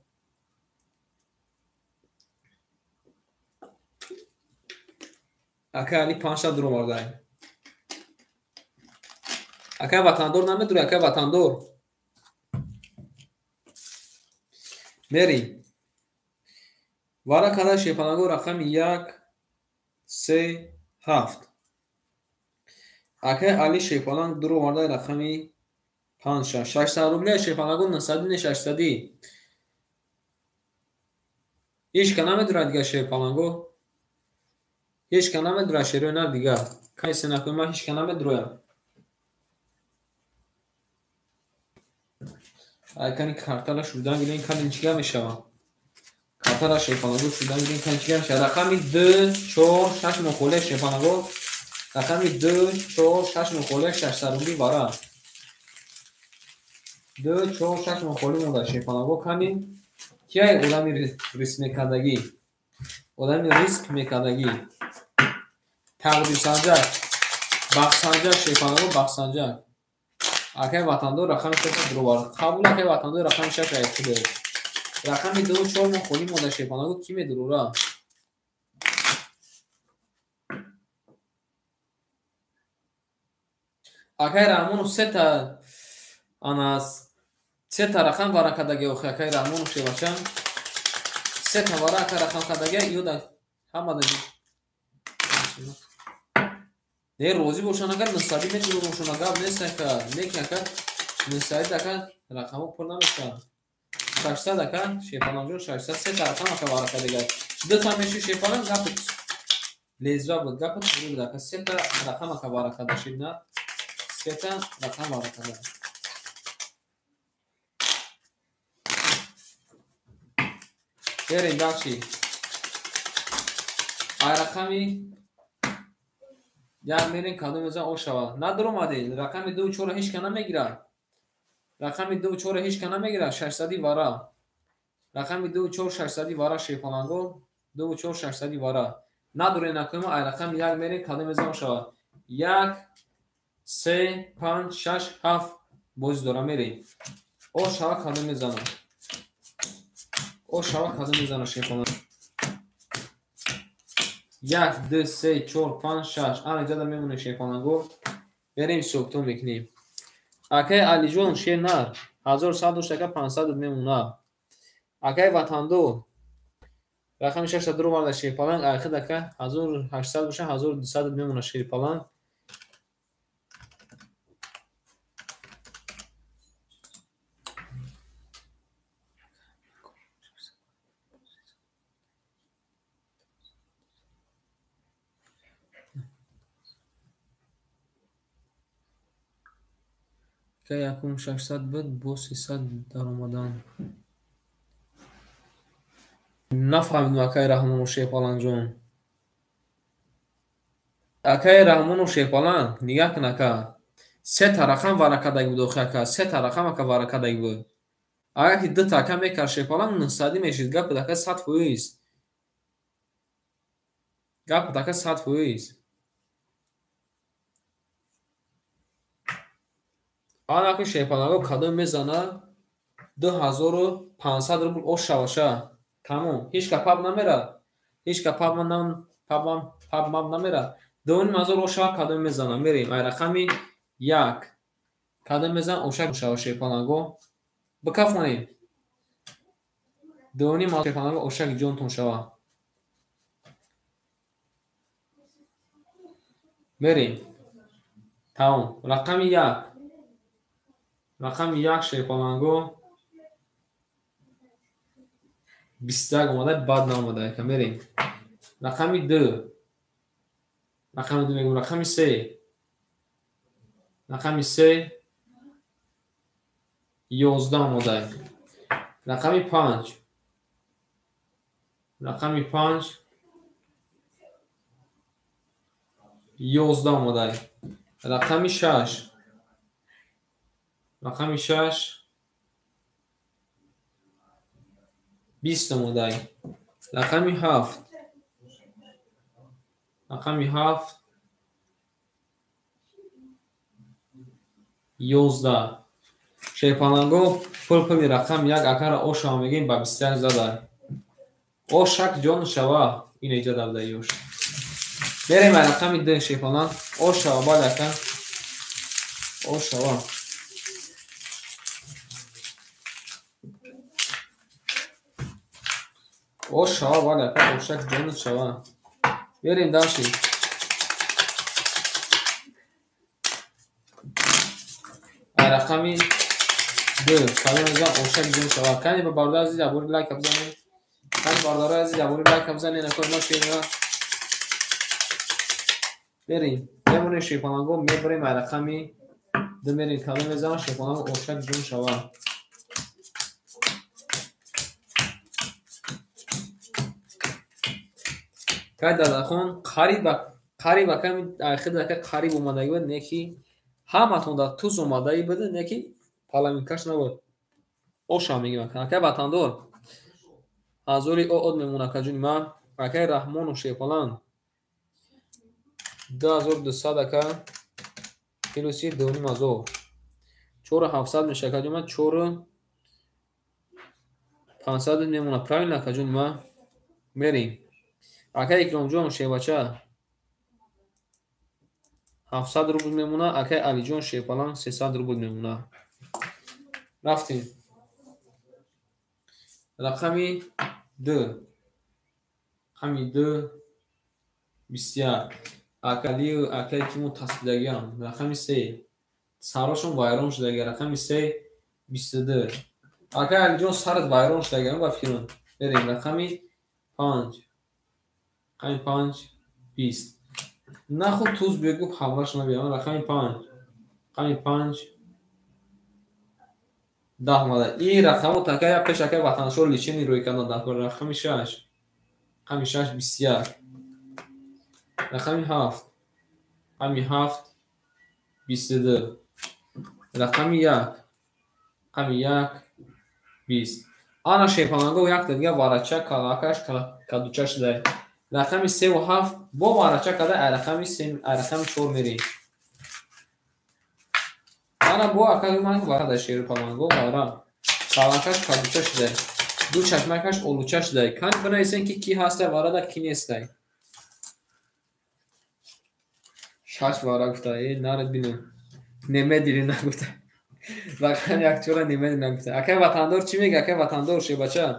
S1: акай али 500 дур овардай акай ватандор намедуроя акай ватандор мерем вара када шефалангу рақами 1 3 7 акай али шефаланг дур овардай рақами 5 600 рубли шефалангу 900 ишка намедура дига шефалангу ишка намедура шерона дига кай сенакума ишка намедуроя Aykan'ın kartala şuradan gelen kan inçiga meşava. Kartala şefanago şuradan gelen kan inçiga meşava. Rakami 2, 4, 6 mokole şefanago. Rakami 2, 4, 6 mokole 6 sarungi vara. 2, 4, 6 mokole moda şefanago kanin. Kiyay odami risk mekadagi. Odami risk mekadagi. Taqdim sanjak. Baxsanjak şefanago baxsanjak. Akay vatando raqami 6 duruvar. Qabul akay vatando raqami 6 aytdi. Raqami 2, 4 mokoli moda şefanago kime durura? Akay ramonu seta anas seta raqam varakadagi oxi akay ramonu şevachan. Seta vara akay raqam kadagi yoda hamada. Ne rozi boşan agar nisabi ne duru boşan agar ne seka ne kaka nisabi daka raqamı pul nameşa. 600 daka şefalanjor 600 seta raqam akay varakadagi. Dö tameşi şefalan gapit. Lezva bu gapit duru daka seta raqam akay varakadashi na. Seta raqam varakada. Berin bakshi. Ay raqami як мерен кадомеза ошава надромаде рақами 2 4 ҳеҷ ка намегира рақами 2 4 ҳеҷ ка намегира 600 вара рақами 2 4 600 вара шефаланго 2 4 600 вара надоре накома ай рақами як мерен кадомеза ошава 1 3 5 6 7 боз дора мерен ошава кадомезана шефаланго 1 2 3 4 5 6 анҷада мемоне шефанаго берем суктон мекунем акай алиҷон шенар 1100 така 500 мемона акай ватандо рақами 6 дро варда шефаланг айхи така 1800 боша 1200 мемона шефаланг якум 600 буд бо 300 даромадан нафаҳмидум акай раҳмону шефаланҷон акай раҳмону шефаланг нигах кун ака сета рақам варакадаги буд охи ака сета рақам ака варакадаги буд агар ки ду така мекард шефаланг 900 мешид гапи ака 100%. Гапи ака 100%. Анаки шефанаго кадом мезана 2500 рубл ош шаваша тамом ҳеҷ ка паб намера ҳеҷ ка паб намера 2000 ош шава кадом мезана мерем ай рақами 1 кадом мезан ошак шава шефанаго бикафонем 2000 шефанаго ошак ҷонтон шава мерем тамом рақами 1 рақами 1 шефаланго 21 омада бад наомада яка мерем рақами 2 мегум рақами 3 11 омада рақами 5 11 омада рақами 6 20 омадай рақами 7 11 шефаланго пулпули рақам як акара ошава мегем ба 21 зада ошак ҷон шава ин эҷа давдаи ош берем ай рақами 2 шефаланг ошава бад ака ошава ошава бад ака ошак ҷон шава берем даши ай рақами 2 калон мезан ошак ҷон шава кани ба бародар азиз абори лайк абзанед кани бародари азиз абори лайк абзанед накои ма шева берем мемонем шефаланго мебарем ай рақами 2 мерем калон мезан шефаланго ошак ҷон шава که دادخون قریب کمی آخر دکه قریب اومدگی بود نکی همه تون در توز اومدگی بده نکی پالا کش نبود اوشا میگم که وطندار ازوری او میمونه که جونی من که رحمان و شیپالان 2200 که کیلوسی دونی مازو 4700 میشه که جون من 4500 میمونه پرایل که جون من میریم اکه اکرام جون شیباچه 700 روبل میمونه اکه علی جون شیپالان 300 روبل میمونه رفتیم رقمی 2 بسیار اکلی و اکلی که متصدیگی هم رقمی 3 سراشون وایرون شده رقمی 3 22 اکه علی جون سرت وایرون شده با فیرون بریم رقمی 5 20 نه خود توز بگو حواش نبیام رقمی 5 10 ماده این رقمو تکه یا پیش اکه وطنشور لیچینی روی کنن دکور رقمی 6 بسیار رقمی 7 22 رقمی 1 20 آنا شیپانگو یک دیگه وارچه کلاکش کدوچه شده رقمی 3 و 7 با وارچه کده رقمی 4 میری آنا با اکدو من وارد شیپانگو وارا کلاکش کدوچه شده دو چشمکش اولوچه شده کند بنایسین که کی هسته وارد کی نیسته شاش وارا گفته ای نارد بینم نمه دیری نگفته رقم یک چورا نمه دیری نگفته اکه وطندار چی میگه اکه وطندار شی بچه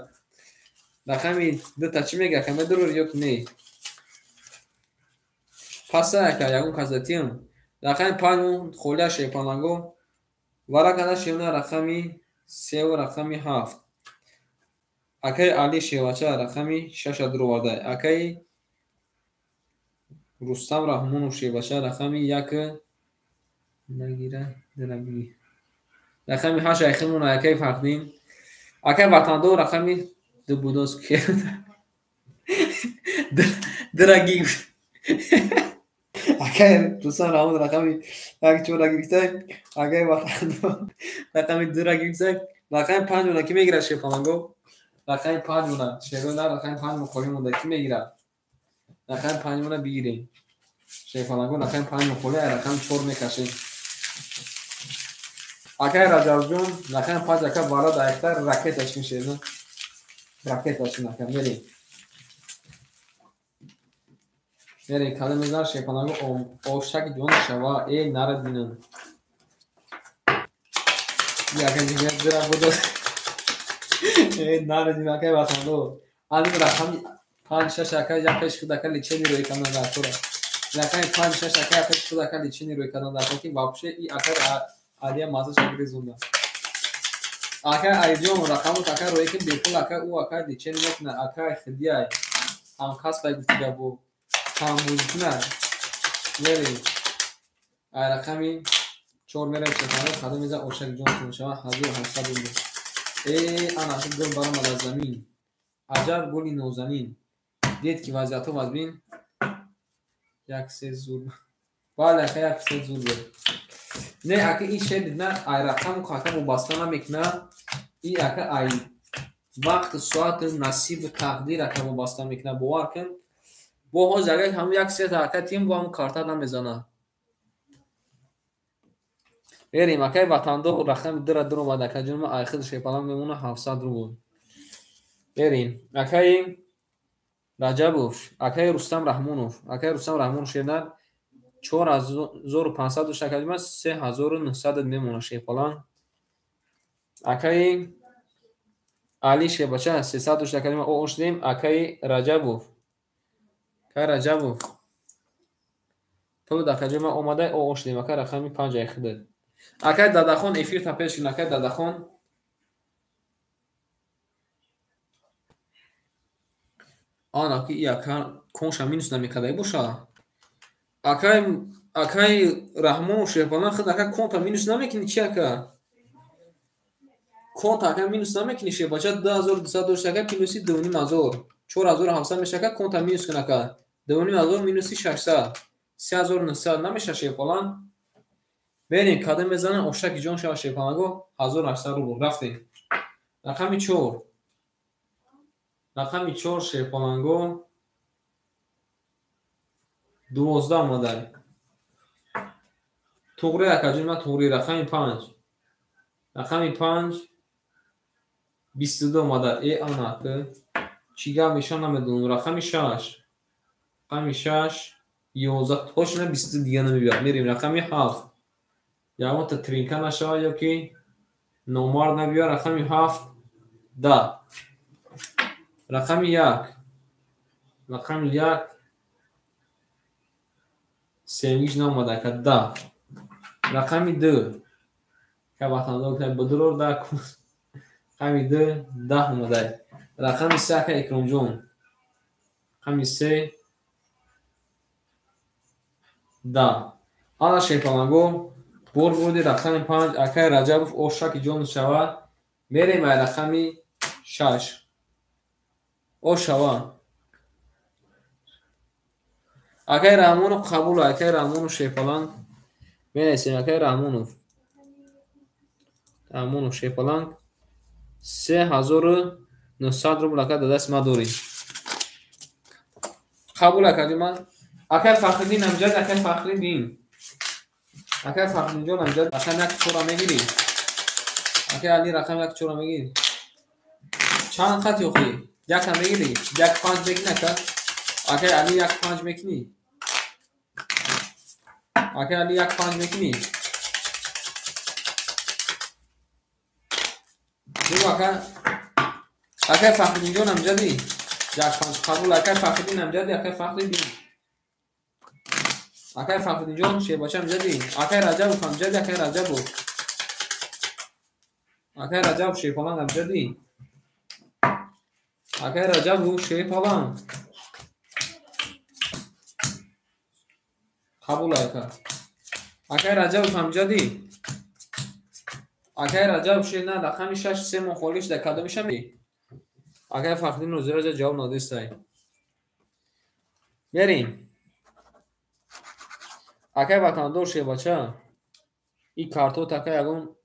S1: رقمی دوتا چی میگه اکه مدرور یک نی پس اکه یکون کازتیم رقمی 5 خوله شی پانانگو وارا کنه شیونه رقمی 3 و رقمی 7 اکه علی شی بچه رقمی 6 درو وارده اکه رستم رحمون شی بچه رقمی 1 نگیره درگی رقمی 8 ایخمون اکه فقدین اکه وطندار رقمی دو بودوز که درگی اکه رستم رحمون رقمی یک چور گرفته اکه وطندار رقمی درگی گرفته رقمی 5 مونه کی میگیره شیپانگو رقمی 5 مونه شیرون نه رقمی 5 مخوری مونده کی میگیره رقمی 5 مونه بگیریم شیپانگو رقمی 5 مخوری رقمی 4 میکشیم اکه رجب جون رقمی 5 اکه بالا دایختر راکتش میشه نه راکتش نکن میری کلمه میذار شیپانگو اوشک جون شوا ای نرد بینن یکم دیگه درا بود ای نرد بینن که واسندو آدم رقمی 5 6 اکه یا پیش خدا کلی چنی روی کنن دکتور رقمی 5 6 اکه پیش خدا کلی چنی روی کنن دکتور که واپس ای اکه آدیا مازه شگری زوندا اکه ایجون رقمو تکه روی که بالکل اکه او اکه دی چنی نکنه اکه خدیای هم خاص باید گفته بو هم بود نه میری رقمی 4 میره چطوره خدا میذاره اوشک جون کنشا 1700 بود ای انا گل برام از زمین عجب گلی نوزنین دید که وضعیتو ببین یک سه زور بالا یک سه زور نه اگه این شد نه ای رقم خاطر مباسطه نمیکنه این اگه ای وقت ساعت نصیب تقدیر اگه مباسطه میکنه باور کن با ها زگه هم یک سه تا اگه تیم با هم کارتا نمیزنه بریم اگه وطندار رقم در اومده که جنم آخر شیپالان میمونه 700 رو بود بریم اگه رجبوف اگه رستم رحمونوف اگه رستم رحمون شدن 4500 شکل من 3900 میمونه شیپالان اگه علی شبچه 300 شکل من او شدیم اگه رجبوف که رجبوف تو دکه من اومده او شدیم اگه رقمی 5 اخده اگه دادخون افیر تا پیش نکه دادخون آن که یک کنشا مینوس نمیکده باشه اکای رحمان شیپالان خود اکای کنتا مینوس نمیکنی چی اکا کنتا اکای مینوس نمیکنی شیپاچه 2200 اکای پینوسی دونی مازور 4700 میشه اکا کنتا مینوس کن اکا 2,5 هزار مینوسی 600 3900 نمیشه شیپالان. بریم کدام بزنه اشتکی جان شما شیپالانگو 1800 روبل رفتیم. رقم 4 رقم 4 شیپالانگو 12 آمده. توغری اکاجون توغری رقم 5 رقم 5 22 آمده. ای آنکه چیگه میشان نمیدونم. رقم 6 رقم 6 11 خوش نه 22 دیگه نمیبیاد. میریم رقم 7 یا اون ترینکا نشه یا که نمار نبیاد. رقم 7 10 رقم 1 رقم 1 سیمیش نامده که 10 رقم 2 که وقتا که بدرور 10 رقم 2 10 اومده. رقم 3 که اکرام جون رقم 3 10 حالا شیپالانگو بور بودی رقم 5 اکای رجب اوشاکی جون شوه. میریم رقم 6 او شوه اکای رحمونو قبول و اکای رحمونو شیپالانگ بنویسیم. اکای رحمونو شیپالانگ 3900 روبل اکای دست ما دوری قبول اکای من. اکای فخردین امجد اکای فخردین اکای فخردین جون امجد رقم 1 چورا میگیری. اکای علی رقم 1 چورا میگیری. چند خط یخی 1 هم میگیری 1 5 بگی نکن. اکای علی 1 5 میکنی. اکای علی 1 5 میکنی. دیگه اکای فخردین جون امجدی 1 5 قبول. اکای فخردین امجدی اکای فخردین اکای فخردین جون شیباچه امجدی. اکای رجب امجدی اکای رجب اکای رجب شیپالان امجدی اکای رجب شیپالان قبول. اکای رجب امجدی اکای رجب شی نه رقم 6 3 مخالفش در کدام میشه می. اکای فخردین روزی جواب نادیستای. بریم اکای وطندور شیباچه این کارتو تکای اگون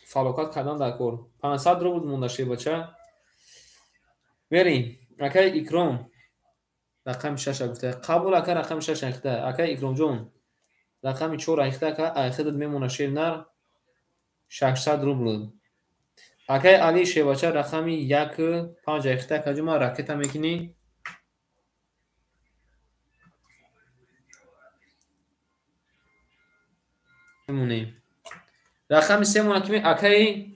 S1: فالوکات کدام در کور 500 روبل مونده شیباچه. بریم اکای اکرام رقم 6 گفته قبول. اکای رقم 6 اخته. اکای اکرام جون رقم 4 اخته که اخدت میمونه شیر نر 600 روبل. اکای علی شیباچه رقم 1 5 اخته که جمع راکت میکنی. رقم 3 منکمی اکای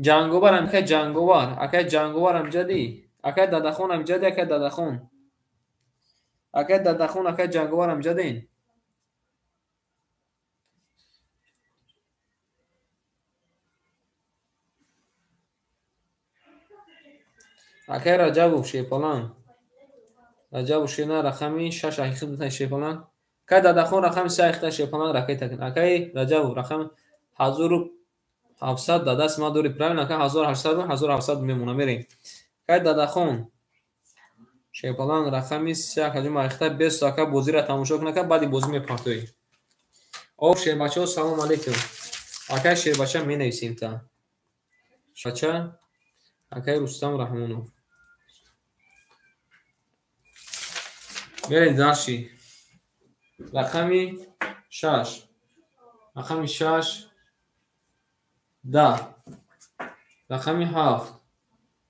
S1: جنگوبر اکای جنگوبر اکای جنگوبر امجدی اکای دادخون امجدی اکای دادخون اکای دادخون اکای جنگوبر امجدین. اکای رجب شیپالان رجب شینا رقم 6 اخته شیپالان که دادخون رقم 3 اخته شیپالان راکت کن. اکای رجب رقم 1700 دادست ما دوری پراین اکای 1800 میمونه. میریم که دادخون شیپالان رقم 3 که جمع اخته 20 اکای بازی را تماشا کنه که بعدی بازی میپرتوی. او شیربچه سلام علیکم. اکای شیربچه می نویسیم تا شیربچه اکای رستم رحمونو. برید داشتی رقم 6 رقم 6 10 رقم 7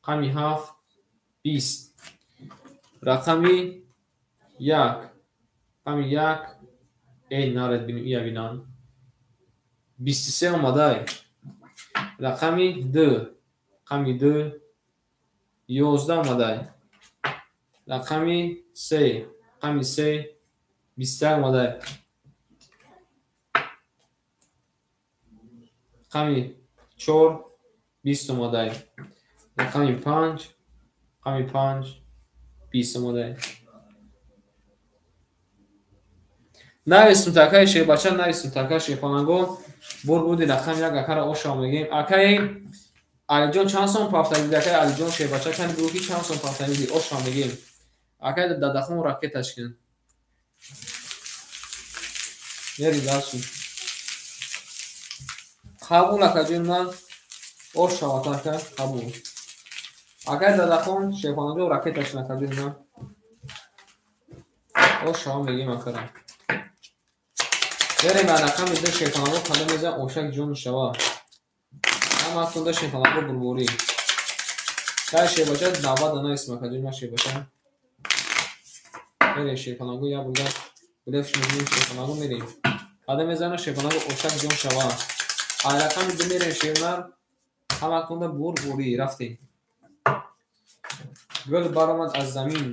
S1: رقم 7 20 رقم 1 رقم 1 ای نارد بینیم یا بینان 23 آمده. رقم 2 رقم 2 11 آمده. رقم 3 رقم 3 20 آمده. رقم 4 20 آمده. رقم 5 رقم 5 20 آمده. نویسیم تاکای شیباچه نویسیم تاکای شیپالانگو بور بودی رقم 1 اکر اوشا میگیم. اکای علی جون چند سوم پافتنی اکای علی جون شیباچه کن گروهی چند سوم پافتنی اوشا میگیم. акай дадахон ракеташ кин мери даши қабул акаҷин ман ош шаватака қабул акай дадахон шефонаҷо ракеташ накаҷин ман ош шава мегим акара мери манаками ду шефонаҷо қада меза ошак ҷон шава ама тунда шефонаҷо бурбурӣ кай шебача дава дана исмакаҷин ма шебача мери шефонаҷо я бурда билефш мегим шефонаҷо мерим қада мезана шефонаҷо ошак ҷон шава айрақами ду мерем шевнар ҳама кунда бурбурӣ рафтем гул баромад аз замин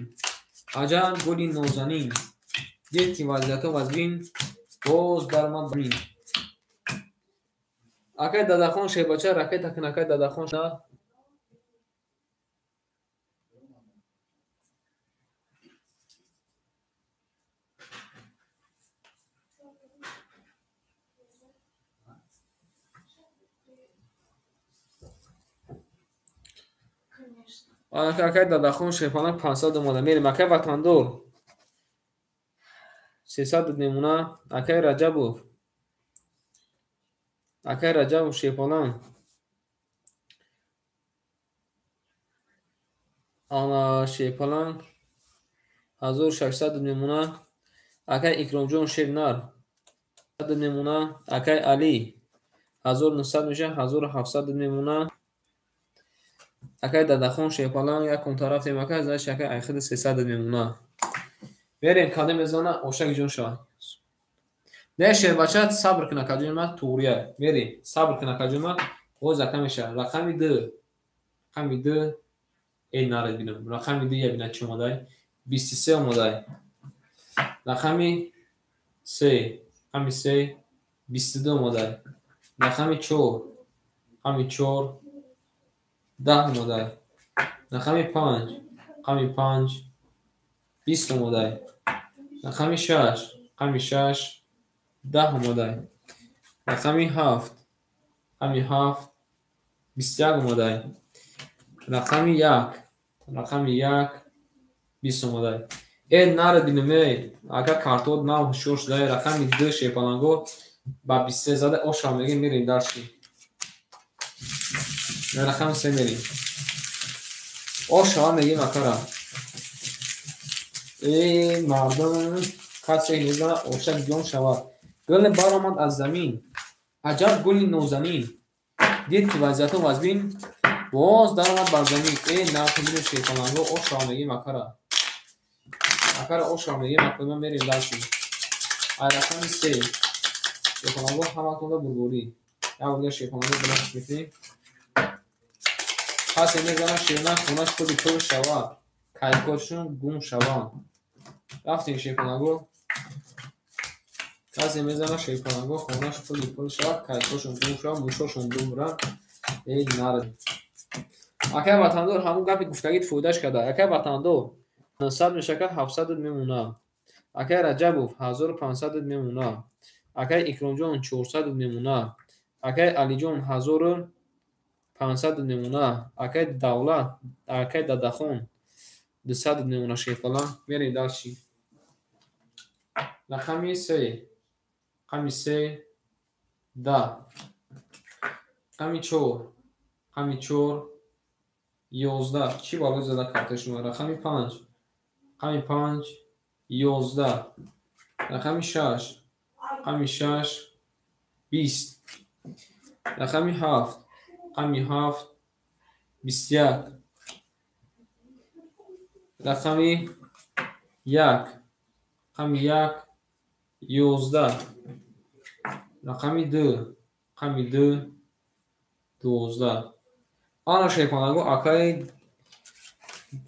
S1: аҷан гули нозанин дид ки вазъияту вазбин боз баромад замин акай дадахон шебача ракета кин акай дадахон на акай дадахон шефона 500 омада мерим акай ватандор 300 мемуна акай раҷабов шефонан ана шефалан 1600 мемуна акай икромҷон шевнар 100 мемуна акай али 1900 меша 1700 мемуна акай дадахон шефалан якум тарафтем акай заш акай айхиди 300 мемуна берем каде мезона ошак ҷон шава не шевбача сабр кина каҷума турия берем сабр кина каҷума оз ака меша рақами 2 ин нарад бинам рақами 2 ябина чӣ омадай 23 омадай рақами 3 22 омадай рақами 4 10 омадай рақами 5 20 омадай рақами 6 10 омадай рақами 7 21 омадай рақами 1 20 омадай ин нарад бинаме агар картод нав ҳушёр шудаи рақами 2 шепаланго ба 23 зада оша мегим мерим дарши рақами 3 мерим оша мегим акара мардум касе мезана ошак ҷон шавад гул баромад аз замин аҷаб гули нозанин дид ки вазъияту вазбин боз даромад бар замин навтимин шефаланго оша мегим акара оша мегим акара мерим дарши айрақами 3 шефаланго ҳаматунда бурбурӣябурда шефаланго билаш мекунем касе мезана шевна хонаш худи пул шавад кайкотшун гум шаванд рафтем шефаланго касе мезана шефаланго хонаш худи пул шавад кайкотшун гум шаванд мушошун думранд нарад акай ватандор ҳамун гапи гуфтагит фоидаш када акай ватандор 900 мешакад 700 мемуна акай раҷабов 1500 мемуна акай икромҷон 400 мемуна акай алиҷон 1500 мемуна акай давлат акай дадахон 200 мемуна шефалан мерем дарчи рақами 3 10 рақами 4 11 чӣ балои зада карта шумо рақами 5 11 рақами 6 20 рақами 7 21 рақами 1 11 рақами 2 12 ана шефонаго акай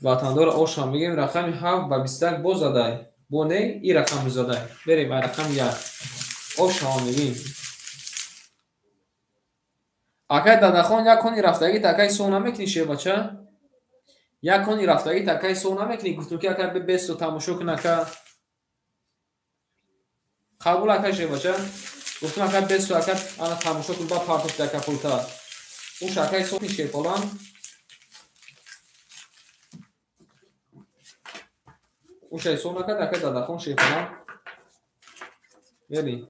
S1: ватандор оша мегем рақами 7 ба 21 боз задай бо не и рақам задай берем ай рақами 1 оша мегем акай дадахон якони рафтагӣ такай сов намекунӣ шебача якони рафтагӣ такай сов намекунӣ гуфтум ки акай бесто тамошо кун ака қабул акай шебача гуфтум акай бесто ака ана тамошо кун ба партоф ака пулта уш акай сов шефалан ушай сон накард ака дадахон шефалан бери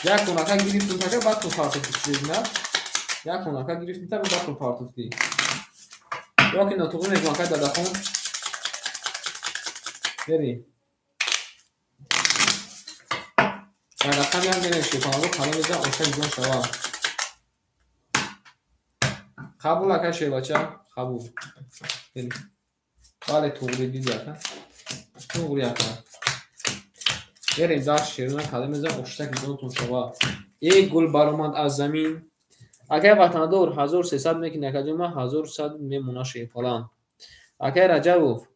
S1: як хунака гирифтум така баъд ту партуфти чизна як хунака гирифтум така баъд ту партуфти ё ки нотуғӣ мекунам ака дадахон бери рақами ҳам менем шефаланро қадам мезанам ошак ҷон шава қабул ака шевача қабул бери бале туғри диди ака туғри ака бери дар шерина қадам мезанам ошак ҷонтун шава ек гул баромад аз замин акай ватандор 1300 мекини акаҷома 1100 мемуна шефалан акай раҷабов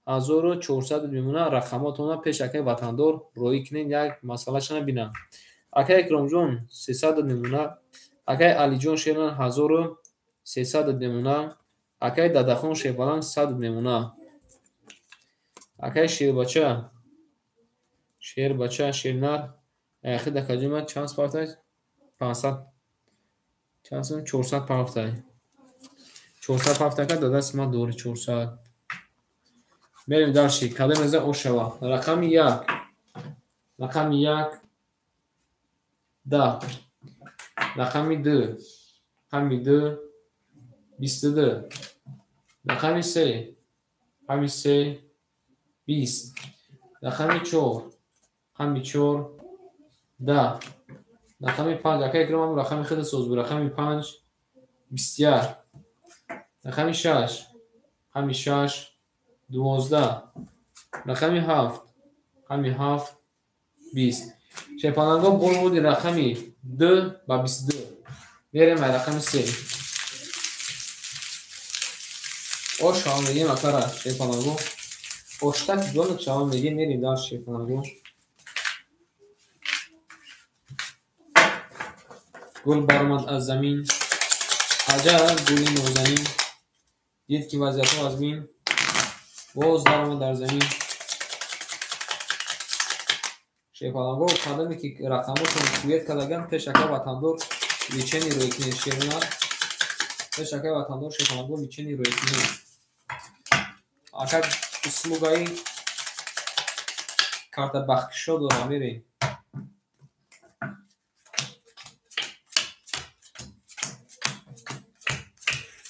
S1: 1400 мемуна рақамотона пеш акай ватандор роӣ кинен як масъалашона бинам акай икромҷон 300 мемуна акай алиҷон шефалан 1300 мемуна акай дадахон шефалан 100 мемуна акай шербача шернар яхид акаҷома чанд партай 500 400 партай 400 партака дадаст ма дори 400 بریم داشتی کدام از او شوا رقم 1 رقم 1 10 رقم 2 رقم 2 22 رقم 3 رقم 3 20 رقم 4 رقم 4 10 رقم 5 اکای گرام رقم خیلی سوز بود رقم 5 21 رقم 6 رقم 6 12 رقمی 7 رقمی 7 20 شپانانگو بول بودی رقمی 2 با 22 بریم رقم 3 او شام میگیم اکارا شپانانگو اوشتک جون شام میگیم میریم دار شپانانگو گل برآمد از زمین عجب گلی نوزنین دید که وضعیت از بین باز درآمد در زمین شپانانگو قدمی که رقماتون کویت کردگان پیش اکا وطندور لیچنی روی کنید شیرنا پیش اکا وطندور شپانانگو لیچنی روی کنید اکا اسلوگایی کارت بخشو دارم میرین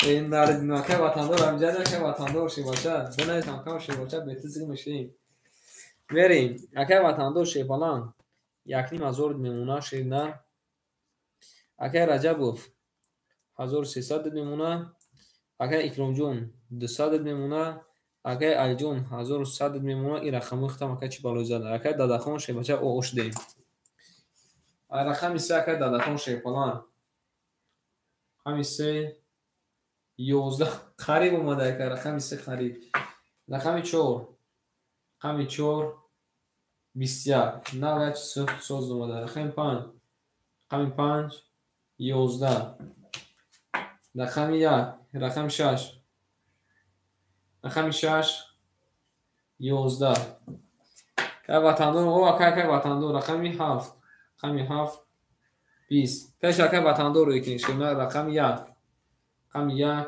S1: این نردین اکا وطندور همجد اکا وطندور شیباچه بنایت اکا شیباچه بهتزگی میشیم بریم اکای وطندور شیپالان 1,500 میمونه شیرنا اکای رجبوف 1300 میمونه اکای اکرامجون 200 میمونه اکای علیجون 1100 میمونه این رقم ختم اکای چی بالای زده اکای دادخون شیباچه او اوش دیم رقم 3 اکای دادخون شیپالان رقم 3 11 قریب اومده اکای رقم 3 قریب رقم 4 رقم 4 21 نوچ سوز اومده رقم 5 رقم 5 11 رقم 1 رقم 6 رقم 6 11 که وطندور او اکای وطندور رقم 7 رقم 7 20 پیش اکای وطندور روی کنید شما رقم 1 رقم 1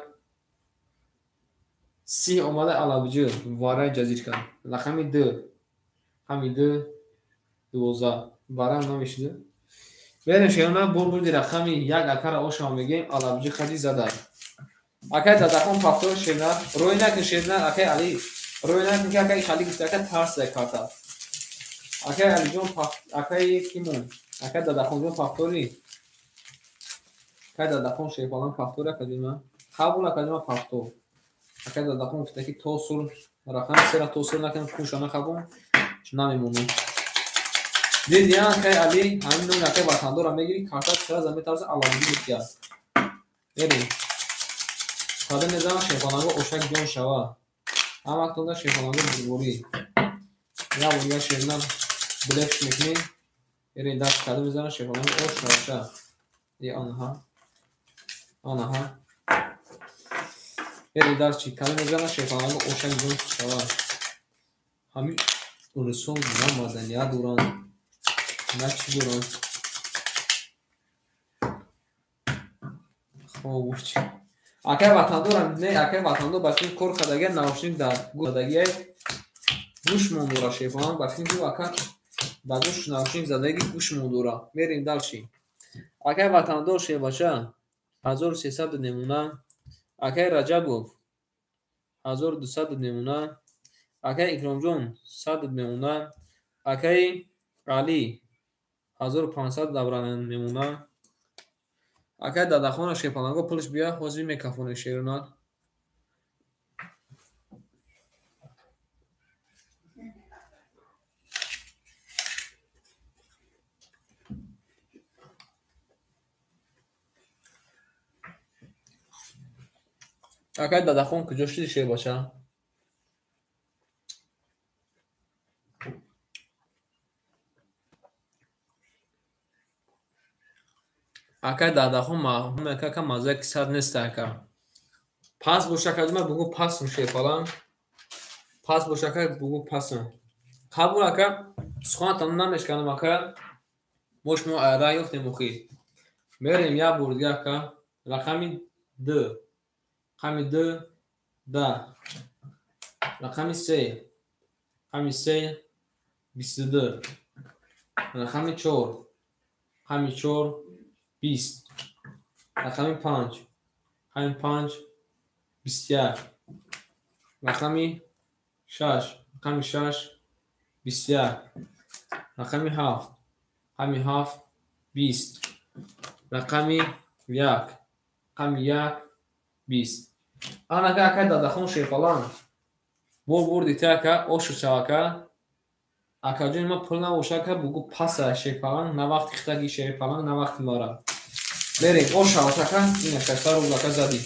S1: 30 اومده علابجو واره جزیر کن رقم 2 رقم 2 12 واره نمیشده بریم شما بول رقم 1 اکار او شما میگیم علابجو خدی زده اکای دادخون فاکتور شما روی نکن شما اکای علی روی نکن که اکای خالی گفته اکای ترس کارتا اکای علی جون اکای کیمون اکای دادخون جون فاکتوری اکای دادخون شیپالان فاکتور اکادیما قبول اکادیما فاکتور اکای دادخون گفته که توصل رقم 3 را توصل نکن کوشانه خبون نمیمونه دیدی اکای علی همین نون اکای وطندور هم میگیری کارتا سر زمین ترس علامتی بکیاد بریم قدم نظام شیپالانگو اوشک جون شوا هم اکتون دا شیپالانگو برگوری یا بودیگه شیرنان بلفش میکنی بریم دست قدم نظام شیپالانگو اوش شوا ای آنها بریم دست چی قدم نظام شیپالانگو اوشک جون شوا همین رسول نمادن یا دوران نه چی دوران خوب چی اکای وطندور هم نه اکای وطندور بچون کور خداگه نوشنی در گودگی گوش موندورا شیفان با فیلم واقعا با گوش ناشین زدگی گوش موندورا میریم دالشی اگه وطندار شی باشه 1300 نمونه اگه رجبوف 1200 نمونه اگه اکرام جون 100 نمونه اگه علی 1500 دوران نمونه اگه دادخون شیپانگو پولش بیا حوزی میکافونه شیرونات اگه دادخون کجاشتی شی باشه اگه دادخون ما که مزه کساد نیست اگه پس باشه که من بگو پس میشه فلان پس باشه که بگو پسم قبول اگه سخن تمام نمیشکنم اگه مش مو رای افت مخی میریم یا بردیا که رقمی دو رقمی دو ده رقمی سه رقمی سه 22 رقمی چهار رقمی چهار 20 رقمی پنج رقمی پنج 21 رقمی شش رقمی شش 21 رقمی هفت رقمی هفت 20 رقمی یک رقمی یک 20 آن اگه دادخون شیفالان بردی تا که اوشو شوکه اگه جون ما پول نباشه که بگو پس شیفالان نه وقت خیلی شیفالان نه وقت مارا بریم اوشو شوکه این کسر رو لکه زدی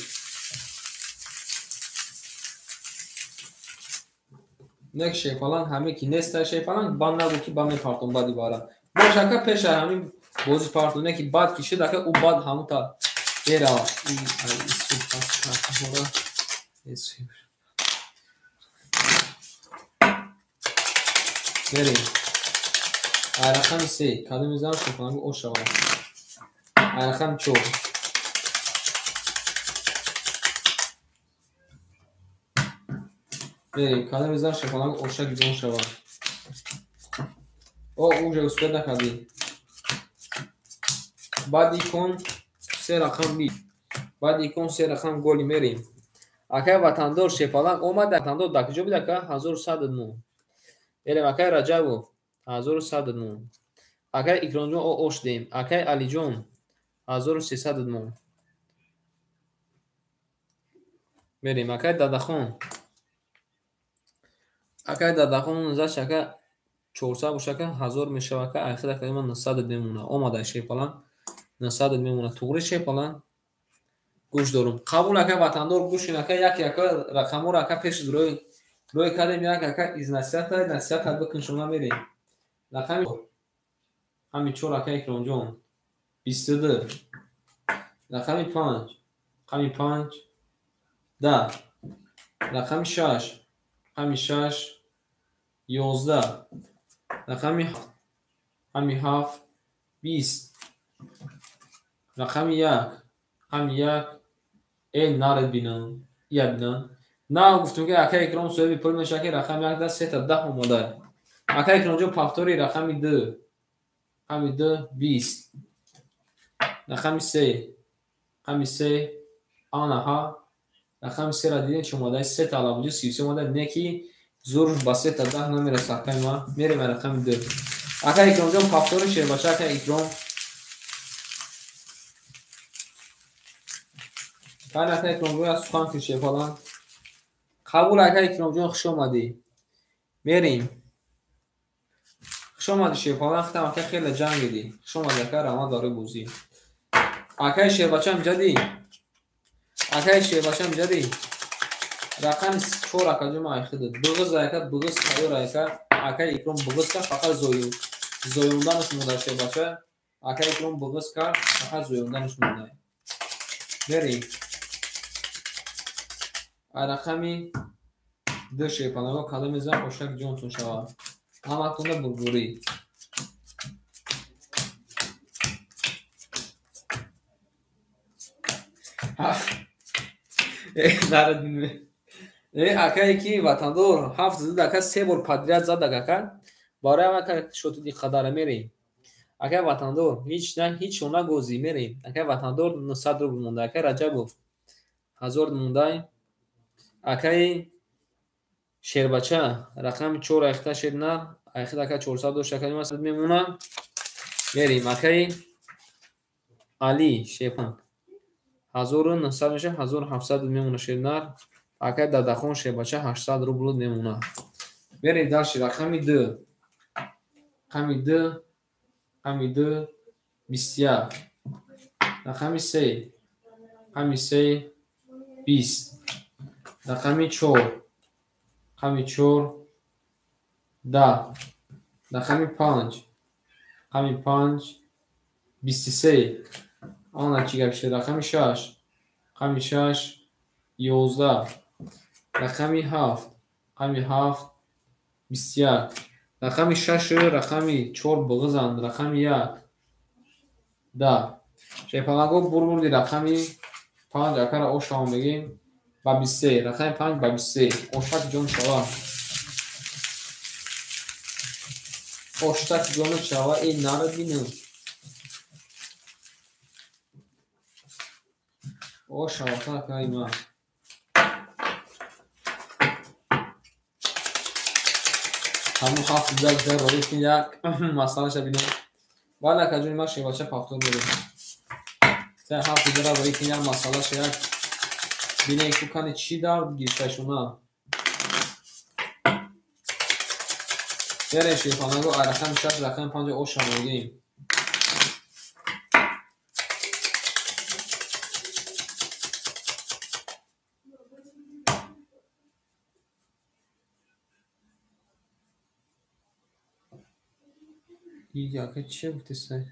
S1: نک شیفالان همه کی نیست شیفالان بام نبود که بام پارتون بادی بارا باشه که پیش همین بازی پارتونه که بعد کشید که او بعد همون تا ایرا این سوپ پاس هورا اسم بریم رقم 3 کادو میذارم شیفالان او شوا رقم 4 بریم کادو میذارم شیفالان اوشا گیزون شوا او اونجا اسپد نکردی بعد ایکون 3 رقم بی بعد ایکون 3 رقم گلی میریم اگه وطندار شیفالان اومد وطندار دکجو بیده که 1109 بریم اگه رجبو 1109 اگه اکرام جون او اوش دیم اگه علی جون 1309 بریم اگه دادخون نزد شکه 400 باشه که 1000 میشه که اخیر کلمه 900 میمونه اومده شیپالان 900 میمونه توغری شیپالان گوش دارم قبول که وطندار گوش اینکه یک رقم رو که پیش روی کردیم یک از نصیحت بکن شما میریم رقم همین 4 که اکرام جون 22 رقم 5 رقم 5 10 رقم 6 رقم 6 11 رقم 7 20 رقم 1 رقم 1 ای نارد بینم یادنا نه گفتم که اگه اکرام سوی پول میشه که رقم 1 ده 3 تا 10 اومده اگه اکرام جو پافتوری رقم 2 رقم 2 20 رقم 3 رقم 3 آنها رقم 3 را دیدین چه اومده 3 تا علاوه 33 اومده نکی زورش با 3 تا 10 نمیرسه که ما میریم رقم 2 اگه اکرام جو پافتوری شه باشه که اکرام بعد اگه اکرام جو از سخن کشه فلان قبول اگه اکرام جون خوش اومدی میریم خوش اومدی شیفالان ختم اگه خیلی جنگ دی خوش اومدی که رما داره بوزی اگه شیباچم جدی اگه شیباچم جدی رقم 4 اگه جمع ایخده بغز اگه بغز خیور اگه اکرام بغز که فقط زویوندنش مونده شیباچه اگه اکرام بغز که فقط زویوندنش مونده بریم رقمی 2 شیپانگا کالا میزن اوشک جونتون شوا اما کنده برگوری نردیم акае ки ватандор 7 зада ака 3 бор падрияд зад ака барои ака шотиди қадара мерем. Ака ватандор ҳеҷ шона гӯзӣ мерем. Ака ватандор 900 рубл монда. Ака Раҷабов 1000 мондай. Акаи Шербача рақами 4 айхта шедна айхта ака 400 дош ака нима сад мемона. Мерем. Акаи Али Шепан 1900 меша 1700 мемона шедна. Ака Дадахон Шербача 800 рубл мемона. Мерем далши рақами 2. Рақами 2 рақами 2 21. Рақами 3 рақами 3 20. Рақами 4 рақами 4 10. Рақами 5 рақами 5 23. Ана чӣ гап шуд? Рақами 6 рақами 6 11. Рақами 7 рақами 7 21. Рақами 6 рақами 4 буғзанд. Рақами 1 10. Шепалаго бурбурди рақами 5 акара ошамо мегем ба 23. Рақами 5 ба 23. Оштак ҷон шава. Оштак ҷон шава ин нара бинам. Ошава так айма. Ҳамун ҳафт дал дар рои ки як масъала шабинам. Вала каҷони ма шевача пафтор бурем. Сай ҳафт дал рои ки як масъала шаяк бинем ку кани чӣ дар гирифташуна. Берем шефанаго ай рақами 6 рақами 5 ошамо мегем. Яка чӣ гуфтесай?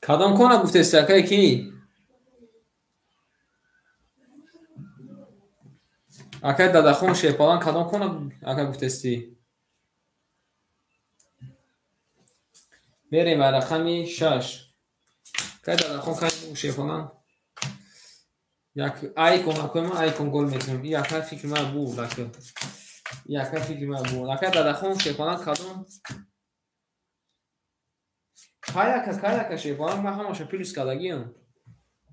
S1: Кадом кона гуфтест акае ки? Акае Дадахон Шепалан кадом кона ака гуфтести? Берем ба рақами 6. Акае Дадахон кани Шепалан як айкон акома айкон гол метонем. И ака фикр ма буд ака. И ака фикр ма буд. Акае Дадахон Шепалан кадом каяка Шепалан ма ҳамаша плюс кардагиам.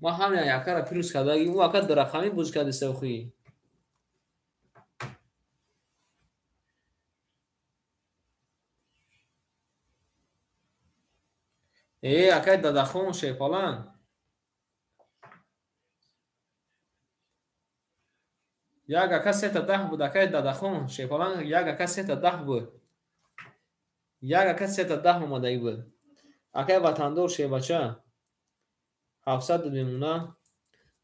S1: Ма ҳама якара плюс кардагим. У ака рақами буз карди савхи. Акае Дадахон Шепалан як ака 3-10 буд. Акае Дадахон Шепалан як ака 3-10 буд. Як ака 3-10 омадаи буд. Акае ватандор Шебача 700 мемона.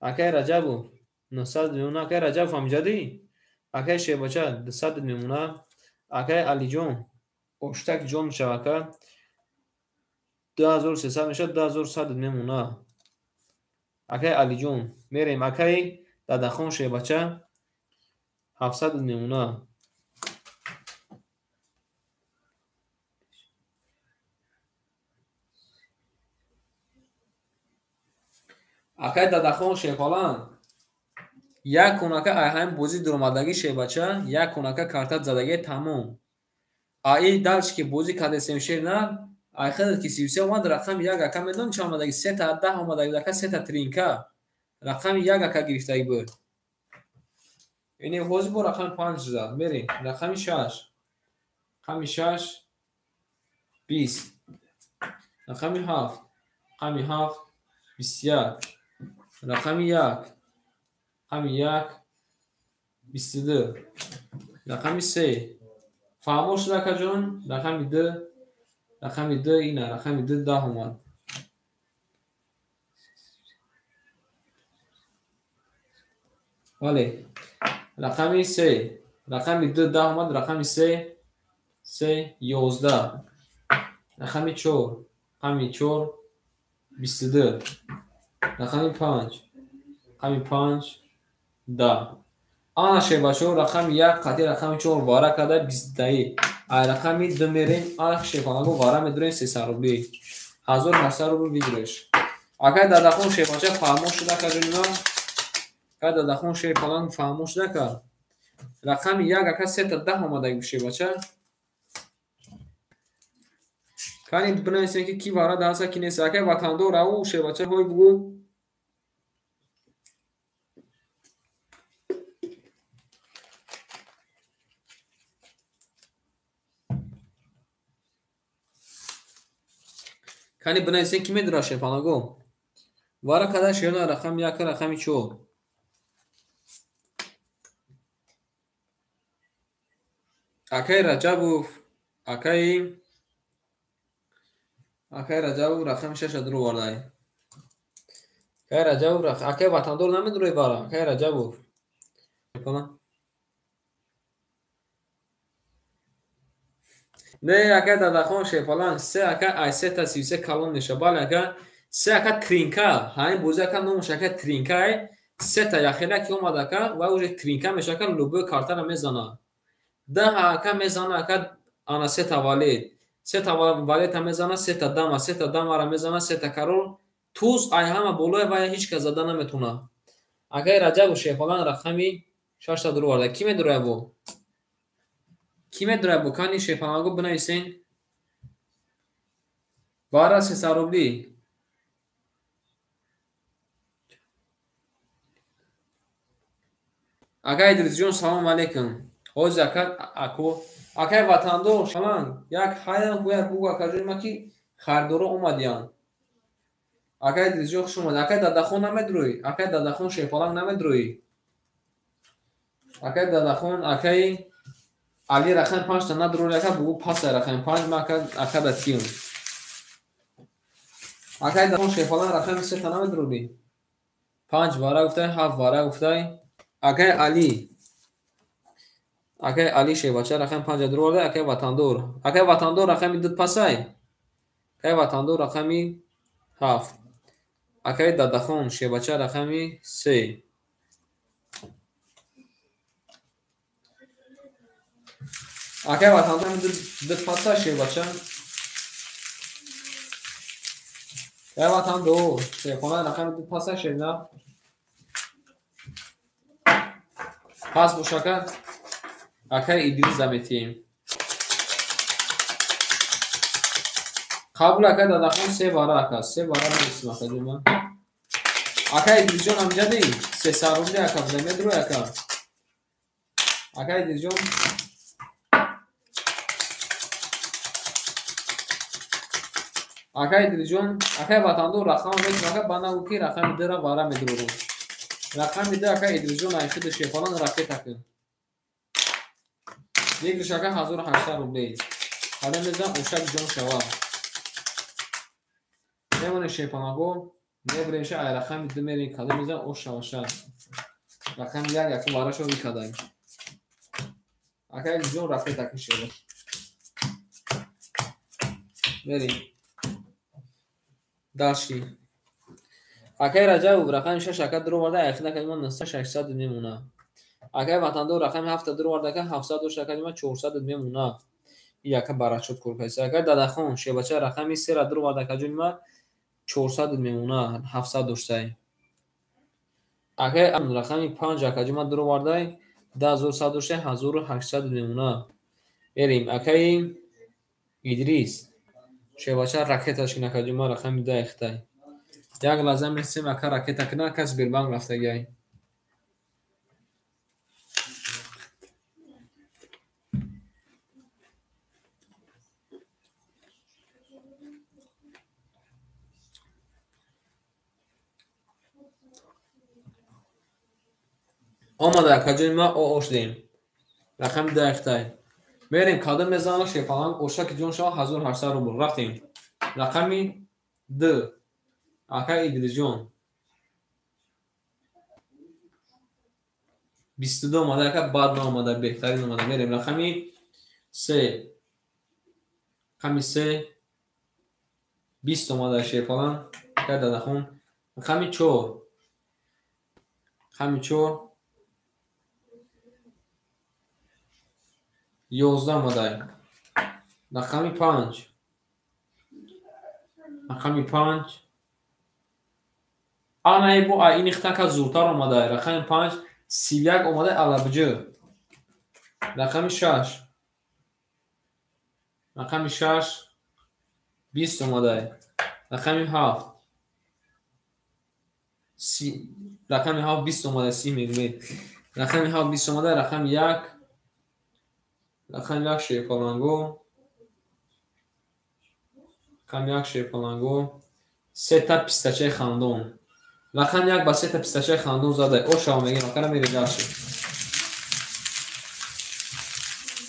S1: Акае Раҷабов 900 мемона. Акае Раҷабов ҳамҷадӣ. Акае Шебача 200 мемона. Акае Алиҷон оштак ҷон шавака 2300 мешад 2100 мемона. Акае Алиҷон мерем. Акае Дадахон Шебача 700 мемона. Акае Дадахон Шепалан як кунака айҳам бозӣ дуромадаги Шебача як кунака картат задаги тамом. Аи далч ки бозӣ кардесем шерна айхел ки 33 омад рақам як ака медон ча омадаги 3-10 омадаги ака 3 тринка рақами як ака гирифтаги буд. Ини ҳозир бо рақами 5 зад мерем. Рақами 6 рақами 6 20. Рақами 7 рақами 7 21. Рақами 1 рақами 1 22. Рақами 3 фаҳмо шуд акаҷон. Рақами 2 рақами 2 ина рақами 2 10 омад. вале рақами 3 рақами 2 10 омад. Рақами 3 11. Рақами 4 рақами 4 22. Рақами 5 рақами 5 да. Ана шебачо рақами 1 қати рақами 4 вара када 20 ай рақами 2 мерем ана шебанаго вара медурем 300 рубли 1800 рубли видрош акай дадахон шебача фаҳмош шуда ка ҷунима кай дадахон шебалан фаҳмош шуда ка рақами 1 ака 3 та 10 омадаги шебача кани бинависем ки вара даҳаста ки нест акай ватандор ау шебача ҳой бугу кани бинависем ки медура шебанаго вара када шеёна рақами 1 рақами 4 акай раҷабов акай раҷабов рақами 6 дуру вардай акай раҷабов акай ватандор намедурой вара акай раҷабов не ака дадахон шефалан се ака ай се та 33 калон меша бале ака се ака тринка ҳамин бӯзи ака номуш ака тринка се та яхела ки омад ака ва уже тринка меша ака лубои картара мезана да ака мезана ака ана се та валета мезана се та дамара мезана се та карол туз ай ҳама болои ва ҳеҷ кас зада наметуна акай раҷабу шефалан рақами 6 та дуру варда ки медурая бо ки медурая бо кани шефанаго бинависен вара 300 рубли акай идрисҷон салом алейкум ҳози акай ватандор шаман як ҳайян гӯяд бугу акаҷонима ки хардоро омадиян акай идрисҷон хуш омад акай дадахон намедурӯи акай дадахон шефалан намедурӯи акай дадахон акай али рақами 5 та надурӯи ака бугу пасай рақами 5 ма ака датиюм акай дадахон шефалан рақами 3 та намедурӯи 5 вара гуфтай 7 вара гуфтай акай али шебача рақами 5 дуру варда акай ватандор рақами 2 пасай акай ватандор рақами 7 акай дадахон шебача рақами 3 акай ватандор 2 пасай шебача акай ватандор шефалан рақами 2 пасай шебна пас бошака акай идрис заметием қабул акай дадахон 3 вара ака 3 вара мисим ака ҷума акай идрисҷон амҷади 300 рубли ака замедурӯй ака акай идрисҷон акай идрисҷон акай ватандор рақам метим ака банагу ки рақами 2 ра вара медурӯм рақами 2 акай идрисҷон айхиди шефалан ракетаки یک شکر 1800 روبلی حالا میذارم اوشک جون شوا نمونه شیپاناگو نبرینشه ای رقم 2 میرین کالا میذارم اوش شواشا رقم 1 یکی واراشو میکدایم اکای جون رفته تکی شده بریم داشتی اکای رجب رقم 6 شکر درو ورده ایخیده که من 600 میمونه акай ватандор рақами 7 дуру вардака 700 шакалима 400 мемуна яка барачот куркайса акай дадахон шебача рақами 3 дуру вардака ҷунима 400 мемуна 700 доштай акай рақами 5 акаҷума дуру вардай 10100 доштай 1800 мемуна берим акай идрис шебача ракеташ накаҷума рақами 2 ихтай як лаза месем ака ракета кна кас бербанк рафтагай آمده کجای ما او شدیم رقم 2 اختای میریم کادر میزنم شفالان اوشک جون شما 1800 روبل رفتیم رقمی 2 اکای ایدریس جون 22 اومده اکا بعد اومده بهترین اومده میریم رقمی 3 رقمی 3 20 اومده شفالان که دادخون رقمی 4 رقمی 4 11 омадай. Рақами 5. Рақами 5. Ана бо ин ихтака зуртар омадай. Рақами 5 31 омадай алабҷу. Рақами 6. Рақами 6 20 омадай. Рақами 7. Рақами 7 20 омадай 30 мегмет. Рақами 7 20 омадай. Рақами 1. Рақами 1 шефалангу. Рақами 1 шефалангу. Сета пистачаи хандон. Рақами 1 ба сета пистачаи хандон задай. Ошава мегем акара мери даши.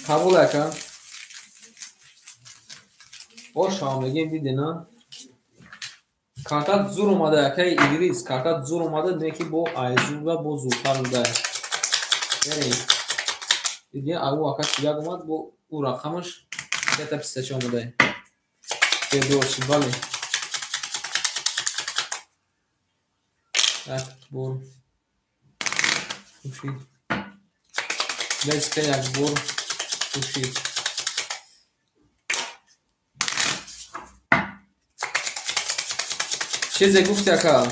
S1: Қабул ака. Ошава мегем видена. Картат зур омада акай Идрис. Картат зур омада неки бо айзуга бо зуртар будай. Ярин. Диге агу ака чига гомад бо у рақамаш сета пистача омадай. Федорши вали. Так, бор. Уши. Дайска як бор. Уши. چیزی گفتی اکا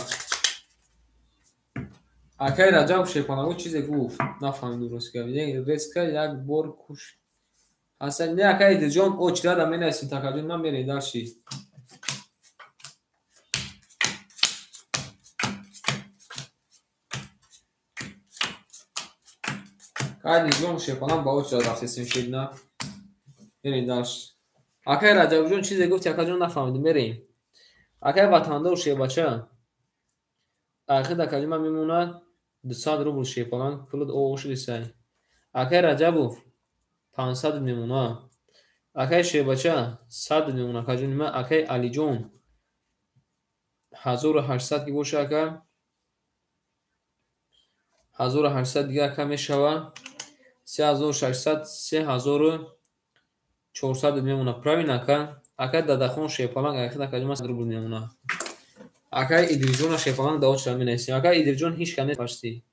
S1: اکای رجب شیپانگو چیزی گفت نفهمید درست کرد یک ریسکا یک بار کش اصلا نه اکای دیجان او چرا دامنه اسم تکاجون من میری داشتی اکای دیجان شیپانم با او چرا رفت اسم شید نه میری داشت اکای رجب جون چیزی گفتی اکاجون نفهمید میریم اکای وطندار شیباچه آخر در کلمه میموند 200 روبل شیپالان پولد اوش لیسای اکای رجبو 500 میمونه اکای شیباچه 100 میمونه کجون ما اکای علی جون 1800 کی باشه اکای 1800 دیگه اکای میشوه 3600 3400 میمونه پراوین اکای دادخون شیپالان آخر در کلمه 100 روبل میمونه اکای ایدریجون شیپالان داوت شده می نیستیم اکای ایدریجون هیچ کنه پاشتی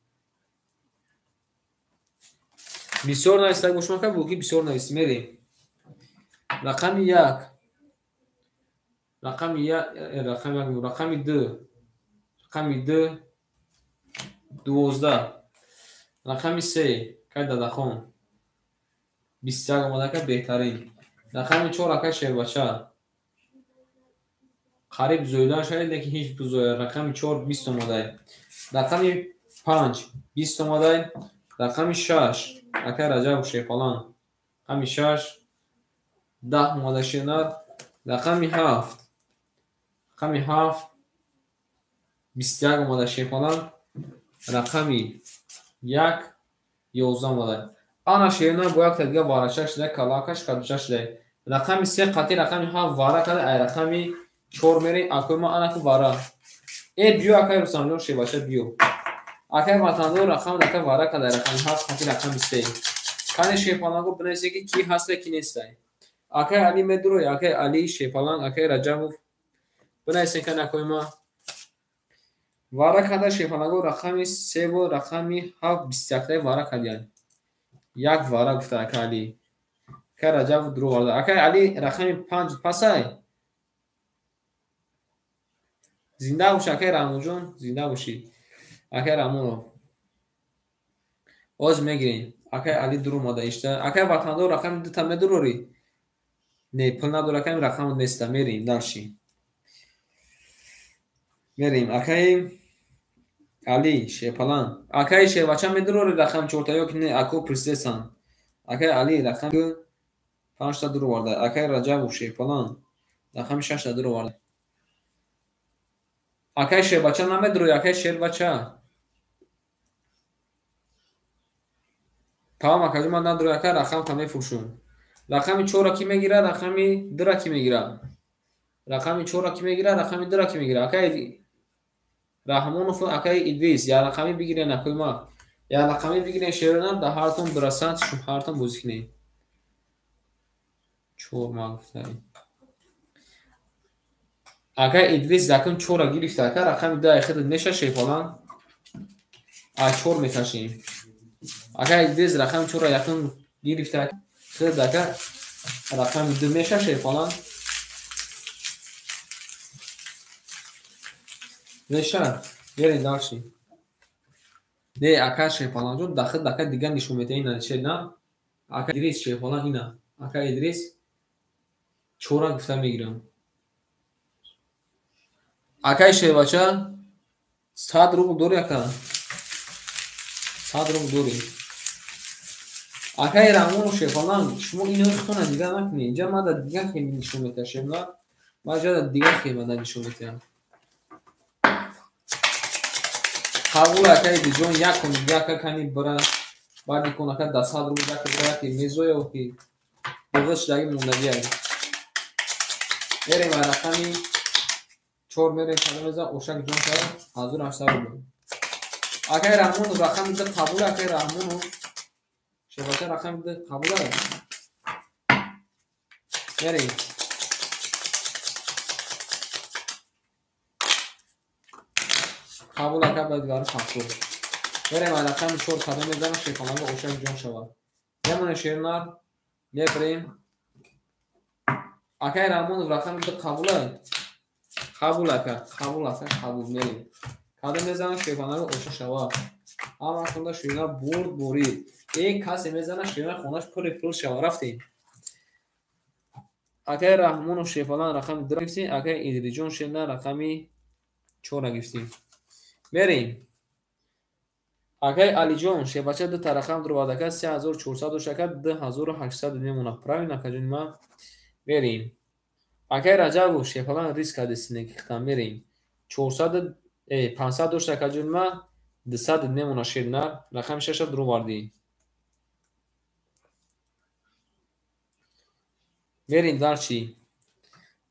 S1: بسیار نایسته گوش مکن بوکی بسیار نایسته میریم رقم 1 رقم 2 رقم 2 12 رقم 3 که دادخون 21 آمده که بهترین رقم 4 اکای شیربچه قریب زویدن شاید که هیچ بزویه رقم 4 20 اومده رقم 5 20 اومده رقم 6 اکای رجب شیپالان رقم 6 10 اومده شنر رقم 7 رقم 7 21 اومده شیپالان رقم 1 11 اومده آنا شیرنا باید تا دیگه وارشش ده کلاکش کدوشش ده رقم 3 قطعی رقم 7 واره کده ای رقم 4 میری اکوی ما آنکو واره ای بیو اکای رسانلون شیباشه بیو اکای وطندو رقم دکه واره کده رقم 7 قطعی رقم 3 کنه شیپالانگو بنویسی که کی هسته کی نیسته اکای علی مدروی اکای علی شیپالان اکای رجب بنویسی که نکوی ما واره کده شیپالانگو رقم 3 و رقم 7 21 واره کدیان یک واره گفته اکای علی که رجب درو وارده اکای علی رقم 5 پسای زنده باشی اکای رامون جون زنده باشی اکای رامون رو آز میگیرین اکای علی درو ماده اشته اکای وطندار رقم 2 تا میدروری نه پل نداره که رقم نیسته میریم دارشی میریم اکای علی شیپالان اکای شیباچه میدروری رقم 4 تا یک نه اکو پرسیسان اکای علی رقم 5 تا درو وارده اکای رجب و شیپالان رقم 6 تا درو وارده اکای شیباچه نمیدروی اکای شیرباچه تمام اکای من ندروی اکای رقم تا میفروشون رقم 4 کی میگیره رقم 2 کی میگیره رقم 4 کی میگیره رقم 2 کی میگیره اکای رحمانوف اکای ادریس یا رقمی بگیره نکوی ما یا رقمی بگیره شیرنا ده هرتون برسند شو هرتون بازی کنید 4 ما گفتم اکای ادریس رقم 4 گرفت اکای رقم 2 خود میشه شیپالان 4 میکشیم اکای ادریس رقم 4 یکم گرفت خیلی دکه رقم 2 میشه شیفالان میشه برین داشتی نه اکا شیفالان جون دکه دیگه نشون میده اینا چه نه اکا ادریس شیفالان اینا اکا ادریس چورا گفتم میگیرم اکای شیواچا 100 روبل دوری اکا 100 روبل دوری اکای رحمون و شیفالان شما اینو خونه دیگه نکنی اینجا ما در دیگه خیلی نشون میده شما ما جا در دیگه خیلی نشون میده قبول اکای دیجون یک کن یک کنی برای بعد کن اکا 10 روبل یک برای که میزوی و که بغش دایی موندگی هایی بریم رقمی 4 میریم کلمه میزن اوشک جون شد حضور 800 روبل اکای رحمون رقم ده قبول اکای رحمون شبکه رقم ده قبول داره بریم قبول اکا باید گاره خمسور بریم رقم 4 کلمه میزن شیفانه و اوشک جون شد یمونه شیرنار بریم اکای رحمون رقم ده قبول قبول میریم کلمه میزن شیفانه و اوشک شد اما خونده شیرنار برید یک کسی میزنه شیرنار خونش پول شد رفتیم اکای رحمون و شیفالان رقم 2 گفتیم اکای ادریجون شیرنار رقمی 4 گفتیم بریم اکای علی جون شیبچه ده ترقم در وادکه 3400 و شکر 2800 میمونه پراوین اکا جون ما بریم اکای رجب و شیفالان ریسک دستینه که ختم بریم 500 و شکر جون ما 200 میمونه شیرنار رقم 6 درو واردی بریم در چی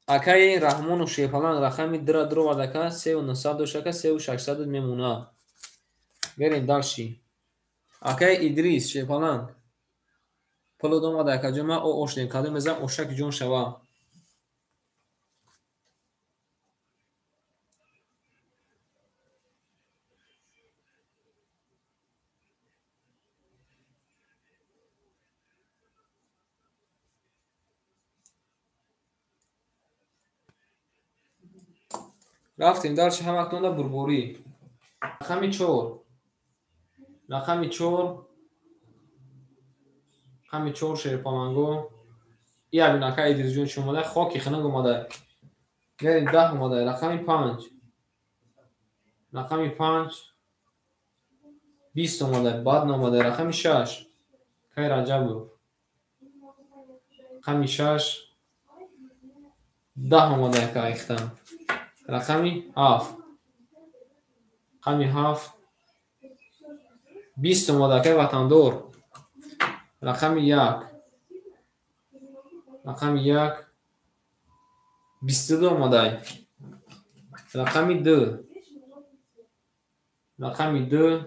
S1: اکای رحمون و شیفالان رقمی درو وادکه 3900 و شکر 3600 میمونه بریم در چی اکای ادریس شیفالان پلو دوم در کجا او اوشتین کادو میزن اوشک جون شوا رفتیم دارش هم اکنون بربوری رقمی 4 رقمی 4 شیرپامنگو ای ابی نکای ادریس جون شما خاکی خنگ اومده بریم 10 اومده رقمی 5 رقمی 5 20 اومده بعد نامده رقمی 6 کای رجب بود رقمی 6 10 اومده که ایختم رقمی 7 رقمی 7 20 اومده که وطن دور رقمی 1 رقمی 1 22 اومده رقمی 2 رقمی 2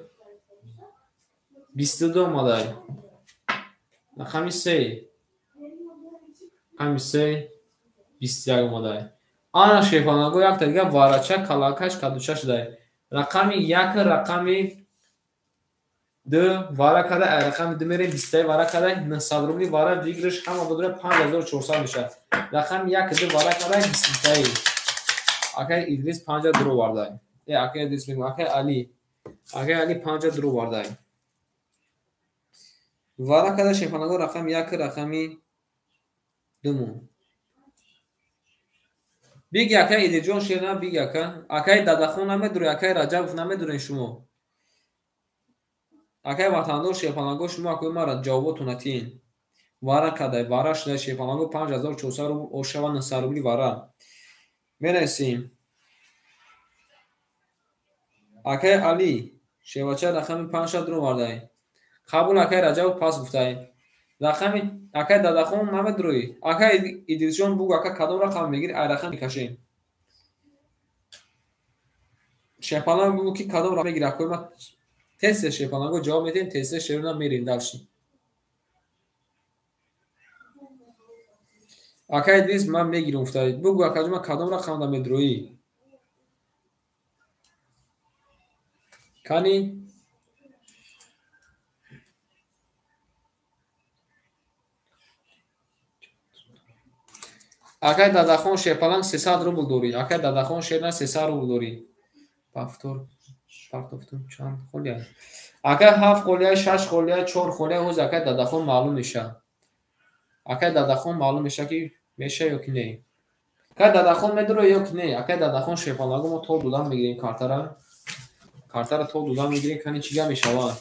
S1: 22 اومده رقمی 3 رقمی 3 21 اومده آن شیفانگو یک تا دیگه وارچه کلاکش کدوچه شده رقمی 1 رقمی 2 وارا کده رقمی 2 میره 20 وارا کده 900 روبلی وارا دیگرش هم بدون 5400 میشه رقمی 1 2 وارا کده 20 اکای ادریس 50 درو وارده اکای ادریس میگم اکای علی 50 درو وارده وارا کده شیفانگو رقم 1 رقمی 2 بیگ اکای ادریس جون شیرنا بیگ اکای دادخون نمیدونی اکای رجب نمیدونی شما اکای وطندور شیفانگو شما کوی مرا جوابتونتین وارا کده وارا شده شیفانگو 5400 روبل اوشه و 900 روبلی وارا میرسیم اکای علی شیواچه رقمی 500 درو وارده قبول اکای رجب پاس گفته رقمی اکای دادخون نمیدونی اکای ادریس جون بگو اکای کدوم رقم میگیر ای رقم میکشیم شیفانگو بگو کی کدوم رقم میگیر کوی ما تست شیفانگو جواب میدیم تست شیرنا میریم داشتیم اکای ادریس من میگیرم افتادید بگو اکای ما کدوم رقم نمیدروی کنی Акай Дадахон Шепаланг 300 рубл дорӣ. Акай Дадахон Шерна 300 рубл дорӣ. Пафтор чанд холия. Акай 7 холия, 6 холия, 4 холия ҳоз акай Дадахон маълум меша. Акай Дадахон маълум меша ки меша ё ки не. Акай Дадахон медоро ё ки не. Акай Дадахон Шепалангу мо то додан мегирем картара. Картара то додан мегирем кани чига мешава.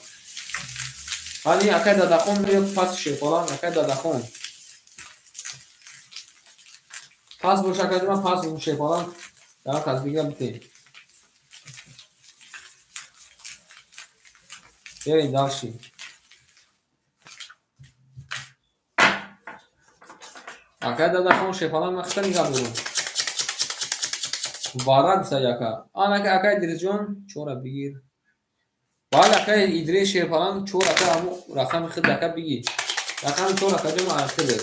S1: Ани акай Дадахон ё пас Шепаланг, акай Дадахон. Пас боша кадима пас Шепаланг. Дар кас бига бите. Берем дальше. Акай Дадахон Шепаланг мақсад нига бурум. Варад саяка. Анака акай Дирҷон чора бигир. Вали акай Идрис Шепаланг чора акай аму рақами хид акай биги. Рақами чора кадима ахир.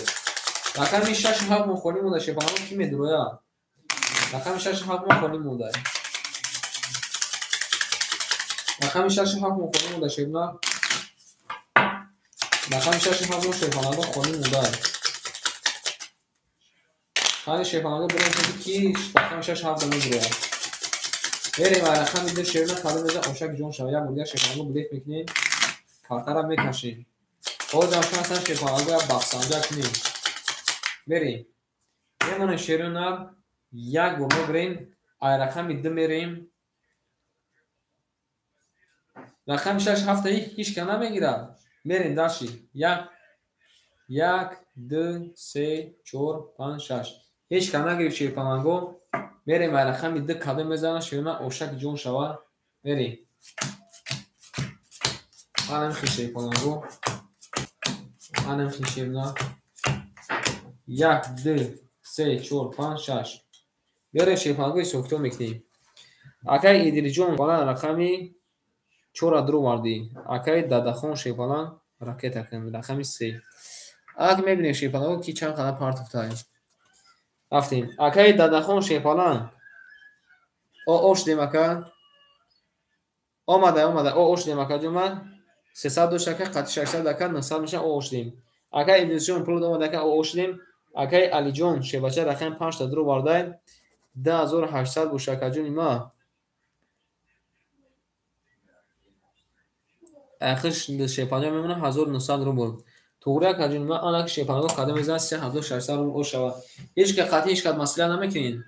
S1: Рақами 6-7 мо холӣ монда Шепаланг ки медуроя. Рақами 6-7 мо холӣ монда. Рақами 6-7 мо холӣ монда Шепаланг. Рақами 6-7 мо Шепаланг холӣ монда. Ҳани Шепаланг бурем ки рақами 6-7 медуроя. Берем рақами 2 Шепаланг кадом меза ошак ҷон шава. Як бургар Шепаланг блеф мекунем. Картара мекашем. Ҳозам шансан Шепаланг я бахсанҷа кунем. Берем. Мемонем шерунар як бор мебирем. Ай рақами 2 мерем. Рақами 6-7 ҳич ка намегирад. Мерем даши. 1 2 3 4 5 6. Ҳич ка нагирифт Шепаланго. Мерем ай рақами 2 кадом мезанам шерунар ошак ҷон шава. Берем. Анам хи Шепаланго. Анам хи шерунар. 1 2 3 4 5 6. Берем Шепаланго сохто мекунем. Акай Идриҷон бала рақами 4 дру варди. Акай Дадахон Шепаланг ракета кун рақами 3. Ак мебинем Шепаланго ки чанд қадам партофтай. Рафтем. Акай Дадахон Шепаланг. О шудем ака. Омада. О шудем ака ҷома. 300 дош ака қати 600 ака 900 меша о шудем. Акай Идриҷон пул омада ака о шудем. Акай Алиҷон Шебача рақами 5 та дру вардай. 10800 боша ака ҷони ма. Ахиш Шепаланг мемона 1900 рубл. Тугра каҷон ма ана Шепаланг кадом мезан 3600 рубл шава. Ҳеч ка қати ҳеч ка масъала намекунин.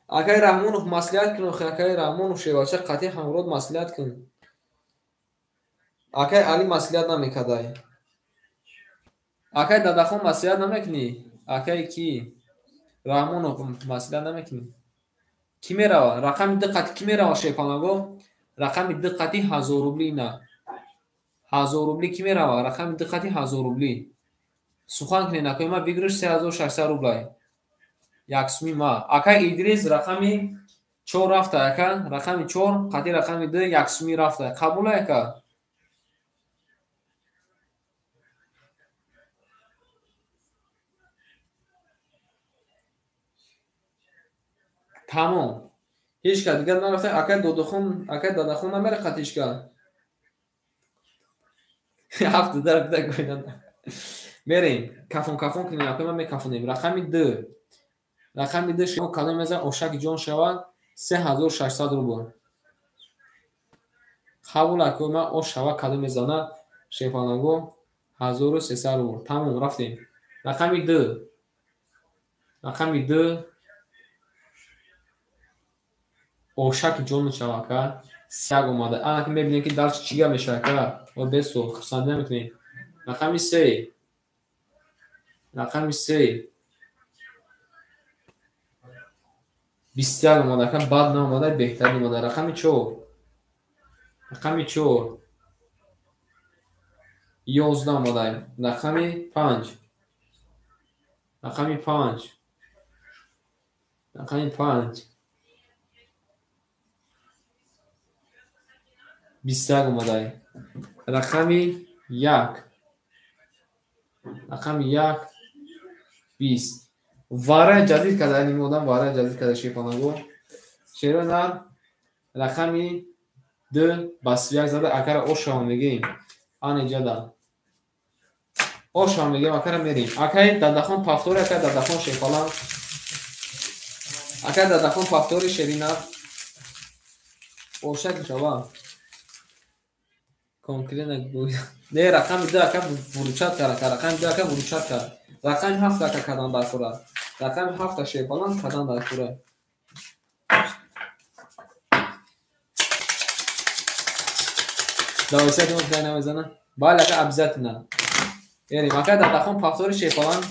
S1: Акай Раҳмонов маслиҳат кун. Акай Раҳмонов Шебача қати ҳамрод маслиҳат кун. Акай Али маслиҳат намекадай. Акай Дадахон маслиҳат намекунӣ. Акай ки Раҳмонов маслиҳат намекунӣ. Ки мерава? Рақами диққати ки мерава Шепаланго? Рақами диққати 1000 рубли на. 1000 рубли ки мерава? Рақами диққати 1000 рубли. Сухан кунед акай ма бигириш 3600 рублай. Яксуми ма. Акай Идрис рақами 4 рафта ака. Рақами 4 қати рақами 2 яксуми рафта. Қабула ака. Тамом. Ҳеч ка дигар нарафта. Акай Дадахон намере қатишка. Ҳафт дар гӯйдан. Мерем. Кафон кунем. Акай ма мекафонем. Рақами 2. Рақами 2 шумо кадом мезан ошак ҷон шава 3600 рубл. Қабул акай ма ош шава кадом мезана Шепаланго 1300 рубл. Тамом рафтем. Рақами 2. Рақами 2 ошак ҷон шава ака. Сяг омада. Ана ки мебинем ки дар чига меша ака. О бесо хусанда мекунем. Рақами 3. Рақами 3. 21 омада ака. Бад наомада беҳтар омада. Рақами 4. Рақами 4. 11 омада. Рақами 5. Рақами 5. Рақами 5. 21 омада. Рақами 1. Рақами 1. 20. Вара ҷадид када ин одам вара ҷадид када Шепаланго. Шерона рақами 2 ба свяк зада акара ошава мегем. Ани ҷада. Оша мегем акара мерим. Акай дадахон пафтори акай дадахон шефалан. Акай дадахон пафтори шерина. Оша гишава. Конкретно гуй. Не рақами 2 ака буручат кара. Рақами 2 ака буручат кара. Рақами 7 ака кадан дар кура. Рақами 7 шефалан кадан дар кура. Дависят мо дай намезана. Бале ака абзатна. Яни акай дадахон пафтори шефалан.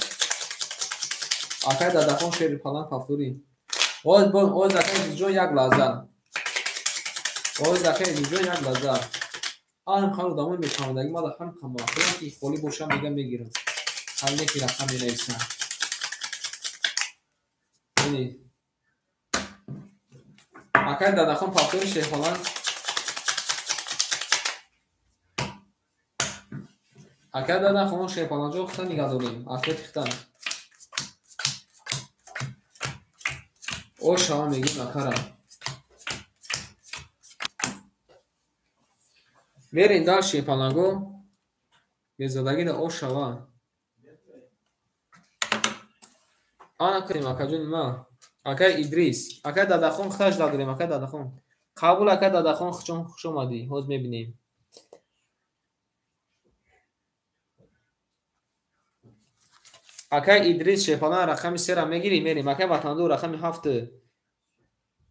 S1: Акай дадахон шефалан пафтори. Оз акай ҷон як лаза. Оз акай ҷон як лаза. Ам халу дамой мефаҳмад мада ҳам қама худам ки холи бошам мегам мегирам. Ҳалне ки рақам менависам. Яни акай дадахон пафтори шефалан. Акай дадахон шефалан ҷо хта нигаҳ дорем. Акай хта. Оша мегим акара. Мерин дар шефаланго безадагида ошава. Ана кадим акаҷони ма. Акай Идрис. Акай дадахон хташ дадорем акай дадахон. Қабул акай дадахон хучон хуш омадӣ. Ҳоз мебинем. Акай Идрис шефалан рақами 3 ра мегирӣ мерим. Акай ватандор рақами 7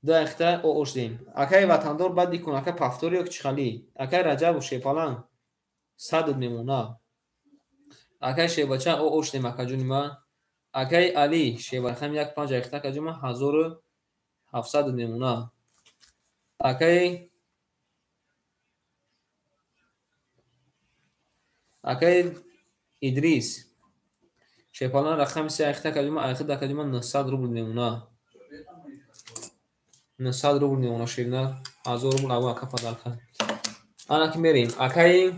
S1: дахта оошдем. Акай ватандор бад дикун акай пафтори ёк чихали. Акай Раҷабов шефалан 100 мемона. Акай шебача оошдем акаҷони ма. Акай Али шева рақами 15 дахта акаҷони ма 1700 мемона. Акай Идрис шефалан рақами 3 дахта акаҷони ма айхид акаҷони ма 900 рубл мемона. 900 рубл мемона шевна 1000 рубл ава ака падалка. Ана ки мерим. Акай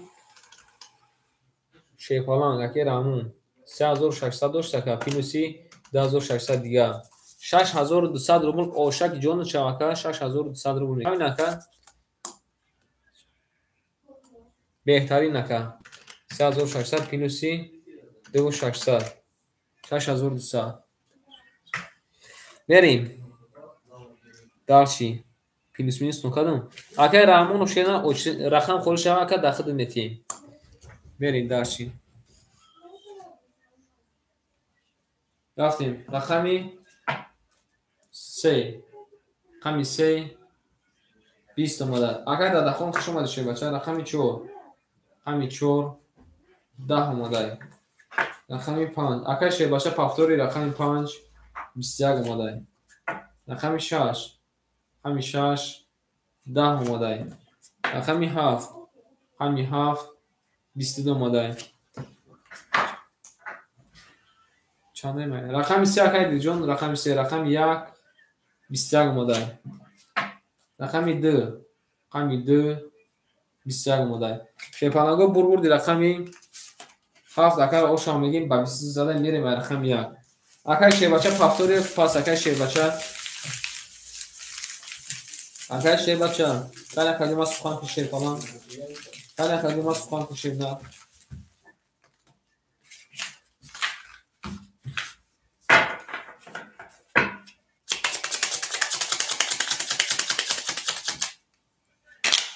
S1: шефалан акай Рамун 3600 дошт ака плюси 2600 дига 6200 рубл ошак ҷон чавака 6200 рубл ҳамин ака беҳтарин ака 3600 плюси 2600 6200 мерим дарчи плюс минус нукадам акай Рамун шена рақам холи шава ака дахид метем мерим дарчи рафтем рақами 3 рақами 3 20 омада акай дадахон хуш омада шебача рақами 4 рақами 4 10 омада рақами 5 акай шебача пафтори рақами 5 21 омада рақами 6 рақами 6 10 омада рақами 7 рақами 7 22 омада чанде май рақами 3 акай диҷон рақами 3 рақами 1 21 омада рақами 2 рақами 2 21 омада шепанаго бурбурди рақами 7 акай оша мегим ба 20 зада мерем рақами 1 акай шебача пафтори пас акай шебача кана кадима сухан кишер фалан кана кадима сухан кишер на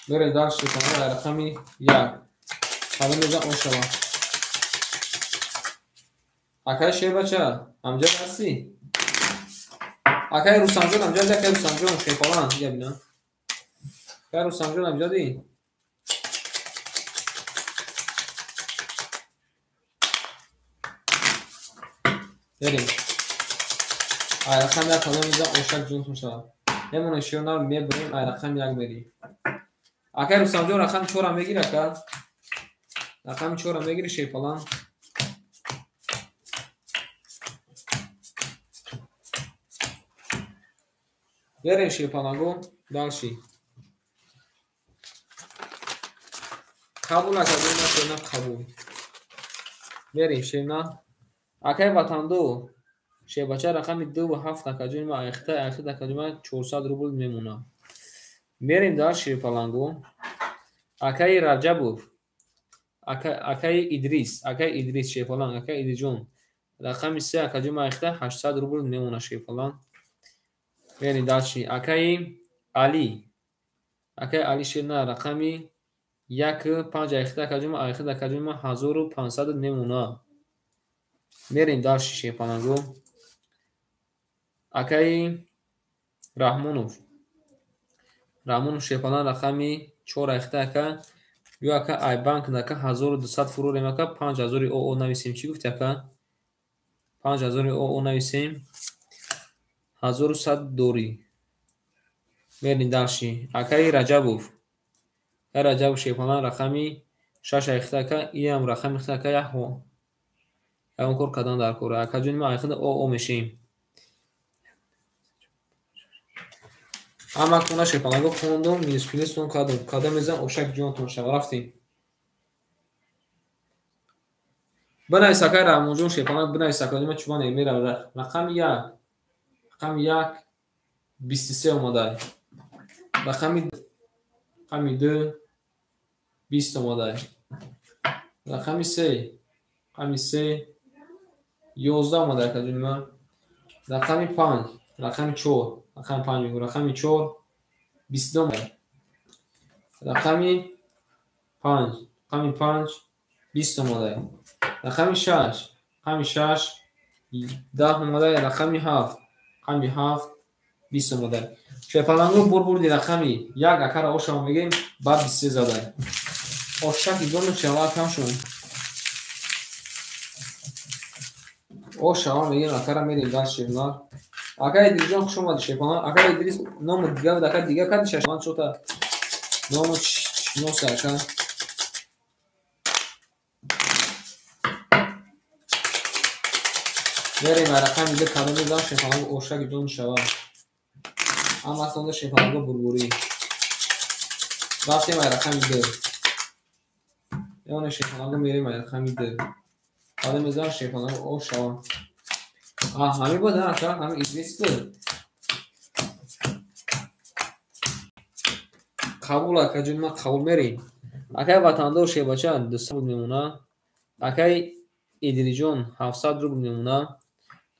S1: мере дар шекана рақами 1 хадам меза ошава акай шебача амҷад ҳастӣ акай Рустамҷон амҷад акай Рустамҷон шефалан дига бина акай Рустамҷон амҷадӣ берем ай рақами 1 хадам меза ошак ҷун хушава мемона шиёнар мебурем ай рақами 1 мери акай Рустамҷон рақами 4 мегир ака рақами 4 мегири шефалан берем шефалаго далши қабул академа шена қабул берем шена акай ватанду шебача рақами 2 ва 7 акаҷони ма айхид акаҷони 400 рубл мемона мерем дар шефалаго акай Раҷабов акаи Идрис шефалан акаи Идриҷон рақами 3 акаҷума ихта 800 рубл мемона шефалан. Бери дальше акаи Али шена рақами 1 5 ихта акаҷума 1500 мемона. Мерим дальше шефалангу акаи Раҳмонов шефалан рақами 4 ихта ака ё ака Айбанк дака 1200 фурӯрем ака 5000 ОО нависем. Чӣ гуфти ака? 5000 ОО нависем. 1100 дорӣ. Мерим дальше акаи Раҷабов шефалан рақами 6 ихта ака иам рақами ихта ака ягон кор кардан дар кора акаҷунима айхида ОО мешем. Ама куна шефаланго хондум минус плюстон кадом када мезан ошак ҷонтон шава рафтем. Бинавис акаи Раҳмонҷон шефаланг бинавис акаҷума чубан эмира рақами 1 23 омадай. Рақами 2 20 омадай. Рақами 3 11 омадай акаҷунима. Рақами 5 рақами 4 рақами 4 22 омадай. Рақами 5 20 омадай. Рақами 6 10 омадай. Рақами 7 20 омадай. Шефаланго бурбурди рақами 1 акара ошамо мегем баъд 23 задай. Ошаки дону шава камшун. Ошава мегем акара мерим дар шефалан. Акаи Идриҷон хуш омади шефалан. Акаи Идрис ному дига буд ака дига кади шефалан шота. Ному шиноса ака. Мерим рақами 2 кадо мезам шефаланго ошаки дону шава. Ама сонда шефаланго бурбурӣ. Рафтем ай рақами 2. Ёне шефаланго мерим ай рақами 2. Кадо мезам шефаланго ошава. Ҳамин буд ака ҳамин Идрис буд. қабул акаҷунима қабул мерем. Акаи ватандор шебача 200 рубл мемона. Акаи Идриҷон 700 рубл мемона.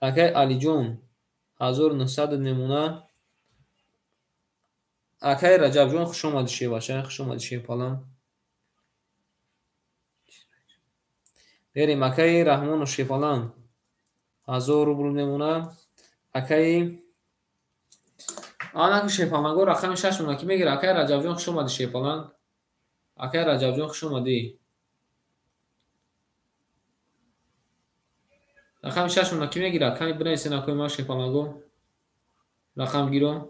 S1: Акаи Алиҷон 1900 мемона. Акаи Раҷабҷон хуш омади шебача хуш омади шефалан. Берем акаи Раҳмонов шефалан 1000 рубл мемона. Акаи анаку шефаланго рақами 6 мемона ки мегира. Акаи Раҷабҷон хуш омади шефалан. Акаи Раҷабҷон хуш омадӣ. Рақами 6 мемона ки мегира. Ками бинависен акои ма шефаланго. Рақам гиро.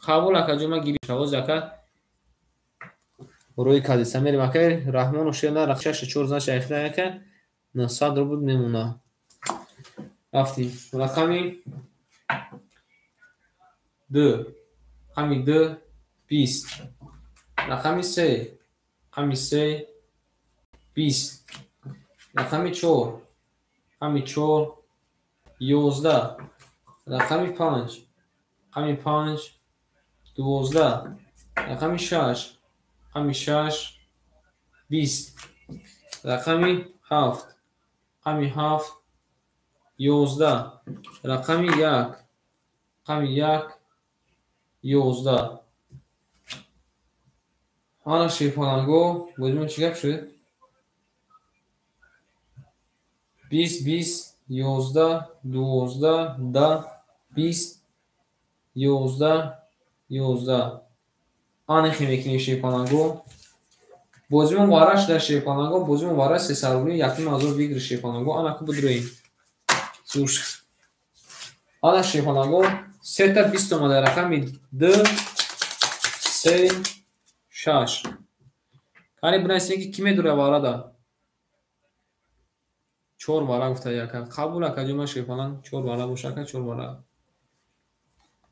S1: Қабул акаҷума гири шавоз ака. Рӯи кадиса мерим акаи Раҳмонов шефалан рақами 64 значи айхта ака 900 рубл мемона. Рафтем. Рақами 2 20. Рақами 3 20. Рақами 4 11. Рақами 5 12. Рақами 6 20. Рақами 7 11. Рақами 1 11. Ана шефаланго бозимон чӣ гап шуд? 20 11 12 10 20 11. Ани химикини шефаланго бозимон вараш дар шефаланго бозимон вараш 300 рубли 1000 вигр шефаланго анаку будроим. Слушай. Ана шефаланго сета 20 омадай рақами 2 3 6. Кани бинависем ки медура варада. 4 вара гуфта яка. Қабул акаҷума шефалан 4 вара боша ака 4 вара.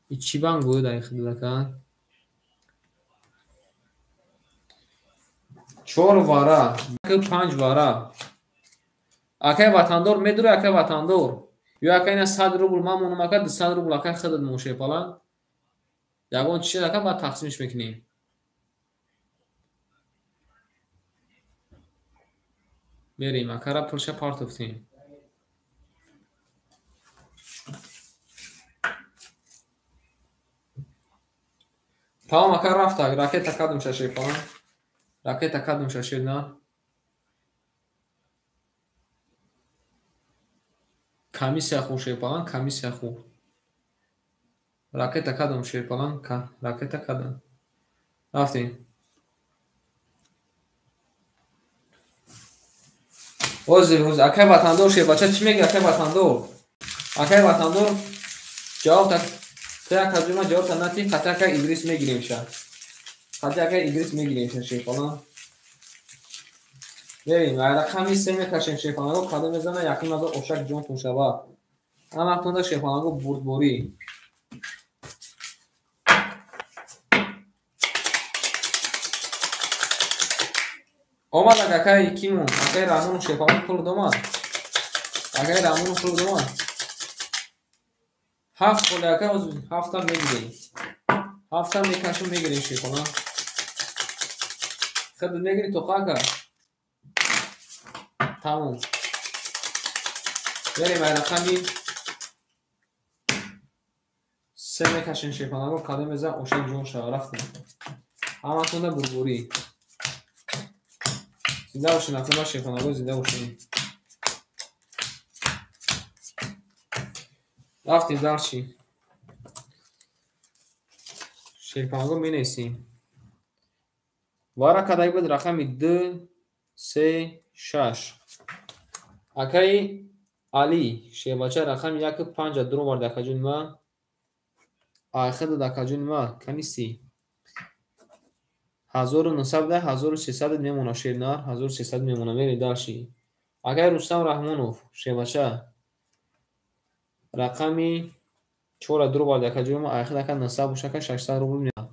S1: Чӣ банк буд айхида ака? 4 вара, 5 вара. Акай ватандор медура акай ватандор. Ё акай на 100 рубл ман монам ака 200 рубл акай хидат мо шефалан. Ягон чӣ ака ба тақсимш мекунем. بریم اکا را پلش پارت افتیم. تمام اکا رفت راکت کدوم ششه فلان راکت کدوم ششه نه کمیس خو شه فلان کمیس خو راکت کدوم شه فلان کا راکت کدوم رفتیم. اوز اکا وطندور شه بچه چی میگه اکا وطندور اکا وطندور جواب تا تا کجوما جواب تا نتی خطا که ادریس میگیریم شه خطا که ادریس میگیریم شه فلان بریم رقمی 3 میکشیم شیفانگو کادو میزنه یکی از اوشک جون تون شبا اما تون شیفانگو بردبوری اومد اگه کیمون اگه رامون شیفانگو پول دومد اگه رامون پول دومد هفت پول اگه از هفت هم میگیریم هفت هم میکشیم میگیریم شیفانگو خود میگیری تو خاکه تموم بریم رقمی 3 میکشیم شیفانگو کادو میزنه اوشک جون شبا رفتیم اما تون بردبوری زنده باشین اکنون شیفانگو زنده باشین رفتیم درچی شیفانگو می نیسیم وارا کدایی بود رقمی 2 3 6 اکای علی شیباچه رقم 1 5 درو بار دکجون ما آخد دکجون ما کنیستی 1910 1300 میمونه شیرنار 1300 میمونه میری داشی اگه رستم رحمانوف شیباچه رقمی 4 درو بار دکجون ما آخد دکن نصب بوشه که 600 رو میاد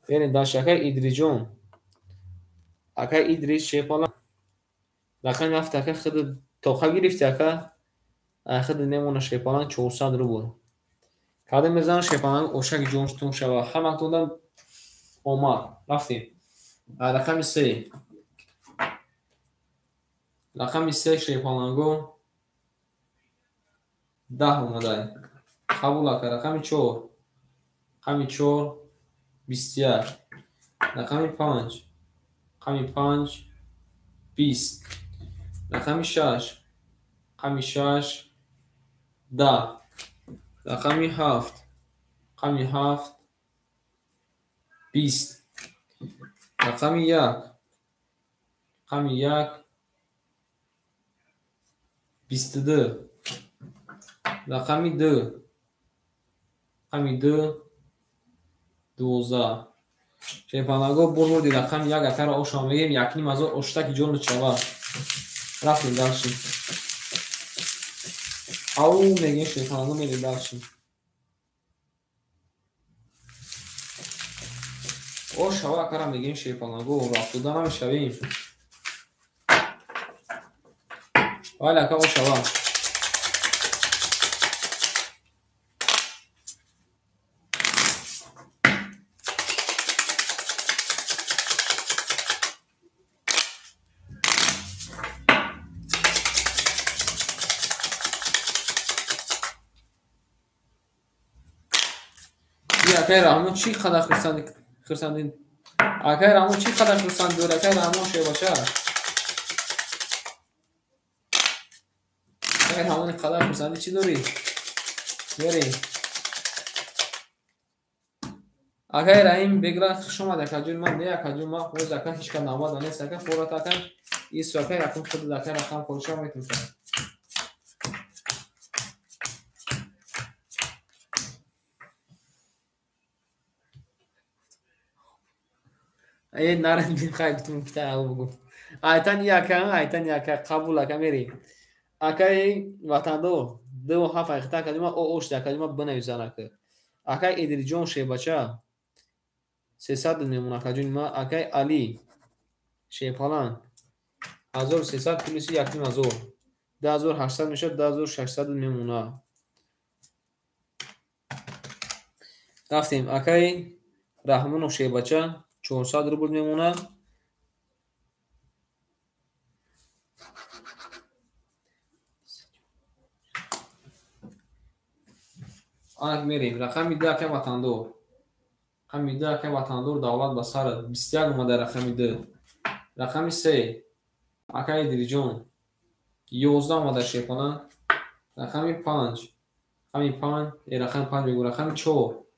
S1: میری داشی اکای ادریجون اکای ادریس شیپالا رقم هفته که خود توخه گرفتی که خود نمونه شیپالان 400 رو بود کاده میزن شیپالان اوشک جونشتون شوا همه تودم اومد رفتیم رقم 3 رقم 3 شیپالانگو 10 اومده قبول کرد رقم 4 رقم 4 21 رقم 5 رقم 5 20 رقم 6 رقم 6 10 رقم 7 رقم 7 20 رقم 1 رقم 1 22 رقم 2 رقم 2 12 شیپانگو بردی رقم 1 اکر اوشا میگیم یک نیم از اوشتک جون چوا رفتیم داشتیم او میگیم شیپانگو میریم داشتیم او شوا اکر میگیم شیپانگو رفت دانم شویم ولی اکر او شوا اکر رحمون چی خدا خرساندین اکر رحمون چی خدا خرساندور اکر رحمون شی باشه اکر رحمون خدا خرساندی چی دوری بری اکر رحیم بگرا شما دکجون من نه کجون ما خود اکر هیچ کدام نماد نیست اکر فورا اکر این سوکه اکر خود اکر رقم خودشو میتونه ای نرم میخوای بتون کتاب بگو ایتن یک قبول اکر میری اکر وطندو دو هفت اختا کدوم او اوش دکجون بنویسن اکر ادریجون شی بچه 300 میمونه کجون ما اکر علی شیپالان 1300 پلیس یک نیم از او 10800 میشه 10600 میمونه رفتیم اکر رحمان و شی بچه 400 روبل میمونه Анак мерем. Рақами 2 ака ватандор. Рақами 2 ака ватандор давлат ба сар 21 омада рақами 2. Рақами 3 акаи Дилиҷон 11 омада шепона. Рақами 5 рақами 5 рақами 5 мегӯ. Рақами 4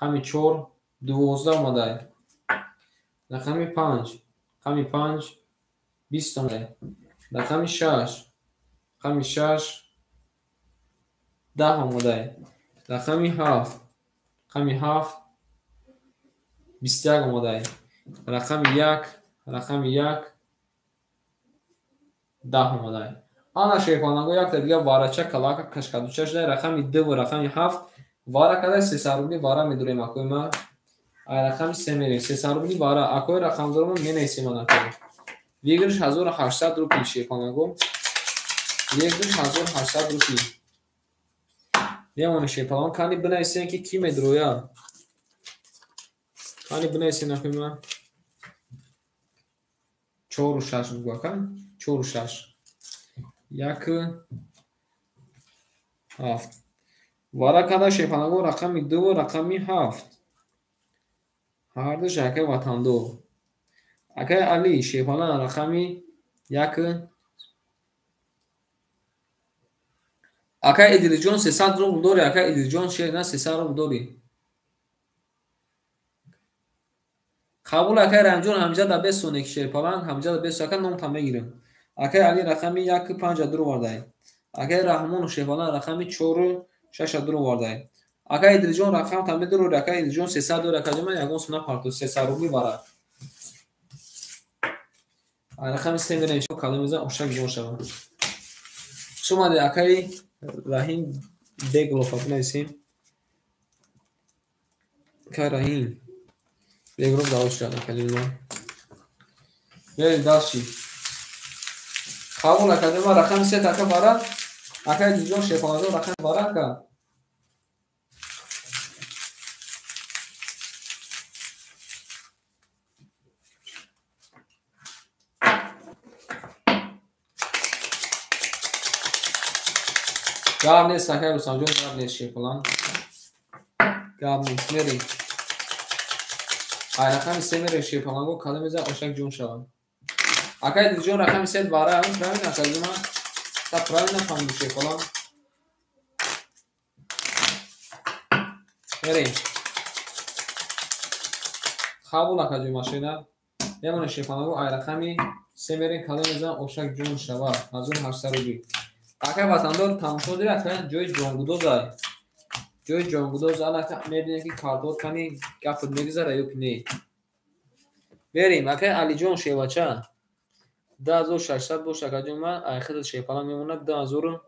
S1: рақами 4 12 омада. Рақами 5 рақами 5 20 омада. Рақами 6 рақами 6 10 омада. Рақами 7 рақами 7 21 омада. Рақами 1 рақами 1 10 омада. Ана шепонаго якта дига варача калака кашкадуча шуда. Рақами 2 ва рақами 7 вара када сесарубли вара медурем акоима. Ай рақами 3 мерем. Сесарубли вара акой рақамдормо менесима накои. Вигриш 1800 рупи шепонаго. Вигриш 1800 рупи. Мемони шепалон кани бинависем ки ки медуроя. Кани бинависем накоима. 4 6 бугака. 4 6 1 7 вара када шепанаго рақами 2 рақами 7 ҳарду шака ватандор. Акай Али шепана рақами 1 акай Идилиҷон 300 рубл дори. Акай Идилиҷон шена 300 рубл дори. қабул акай Рамҷон ҳамҷа да бесоне ки шепалан ҳамҷа да бесока ном там мегирем. Акай Али рақами 1 5 dur вардай. Акай Раҳмон шепалан рақами 4 6 dur вардай. Акай Идилиҷон рақам там медур. Акай Идилиҷон 300 дор. Акай ҷома ягон сuna парто 300 рубли вара. Рақами 3 мерем шо калимиза ошак ҷон шава. Шумаде акай Раҳим Беглов абунайсим. Акай Раҳим Беглов давошада калима. Бери даши. Қабул акай ҷома рақами 3 така вара. Акай Идилиҷон шепанаго рақами вара ка. Гап нест акай Рустамҷон, гап нест шепалан. Гап нест мерем. Ай рақами 3 мерем шепаланго калимиза ошак ҷон шава. Акай Идилиҷон рақами 3 вара. Правильно акай ҷома. Та правильно фаҳмиди шепалан. Мерем. Қабул акай ҷома шена. Мемоне шепаланго ай рақами 3 мерем калимиза ошак ҷон шава. 1800 рубли. Акай ватандор тамошо дид акай ҷои ҷонгудозай. Ҷои ҷонгудоз алака мебинем ки кардод кани гапот мегузара ё ки не. Берем акай Алиҷон шевача 2600 бош акай ҷома ай хидат шепалан мемонад 2000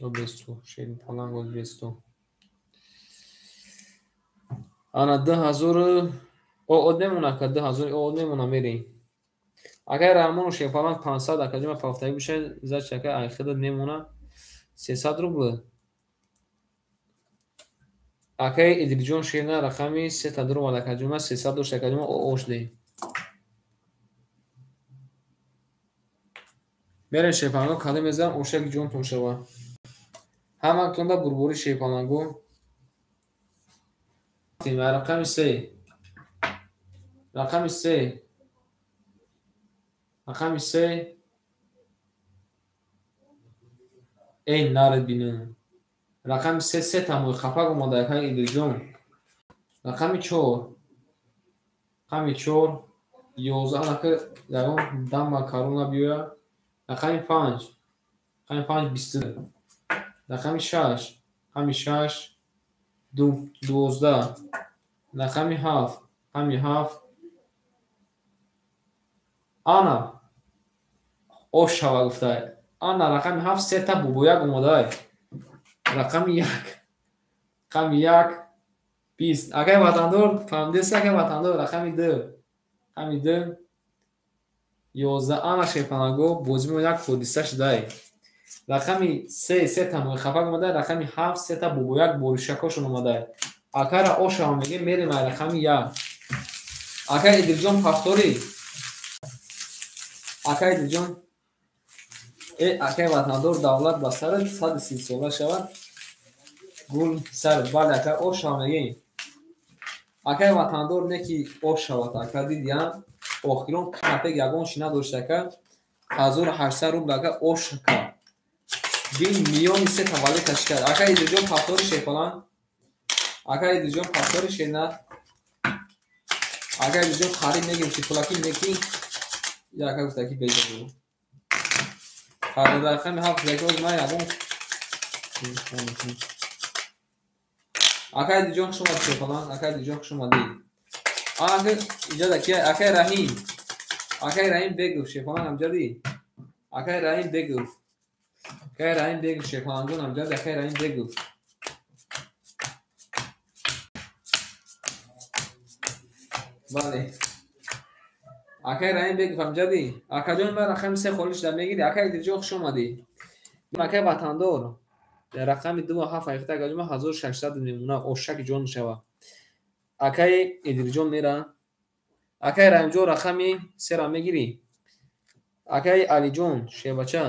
S1: обесто шерин паланг обесто. Ана 2000 од мемона ка 2000 од мемона мерем. Акай Раҳмону шепалан 500 акай ҷома пафтаи биша зач акай ай хидат мемона 300 рубл. Акай Идилиҷон шена рақами 3 та dur вард акай ҷома 300 дошт акай ҷома ошде. Мерем шепаланго калимезам ошак ҷонтон шава. Ҳамактонда бурбори шепаланго. Рақами 3 рақами 3 рақами 3 эй нард бинам. Рақами 3 тамои хапак омада акай Идилиҷон. Рақами 4 рақами 4 11 анака ягон дамба карона биёя. Рақами 5 рақами 5 20. Рақами 6 рақами 6 12. Рақами 7 рақами 7 ана ош шава гуфтай. Ана рақами 7 3 та бубояк омадай. Рақами 1 рақами 1 20. Акай ватандор фаҳмидест акай ватандор рақами 2 рақами 2 11 ана шепанаго бозӣ мо як ҳодиса шудай. Рақами 3 та мои хапак омадай. Рақами 7 3 та бубояк боришакошон омадай. Акайра ошава мегем мерем ай рақами 1. Акай Идилиҷон пафтори. Акай Идилиҷон акай ватандор давлат ба сарат 130 сола шавад гул сар бале ака ош шавнагӣ акай ватандор не ки ош шавад ака дидия охирон капек ягон шина дошта ака 1800 рубл ака ош ака бин миллиони се таваллуд кашкад ака идиҷон пафтори шефалан ака идиҷон пафтори шена ака идиҷон харид мегим чи пулаки неки яка гуфтаки беҷабу рақами 7 май ягон акай диҷон хуш омад шефалан акай диҷон хуш омадӣ ака иҷода ки акай раҳим бегуф шефалан амҷадӣ акай раҳим бегуф шефаланҷон амҷад акай раҳим бегуф бале акай раҳим бегуф амҷадӣ акаҷон ба рақами се холишда мегирӣ акай диҷон хуш омадӣ акай ватандор рақами 27 акаҷон 1600 мемона ошаки ҷон шава акай идирҷон мера акай раҳимҷон рақами сера мегирӣ акай алиҷон шебача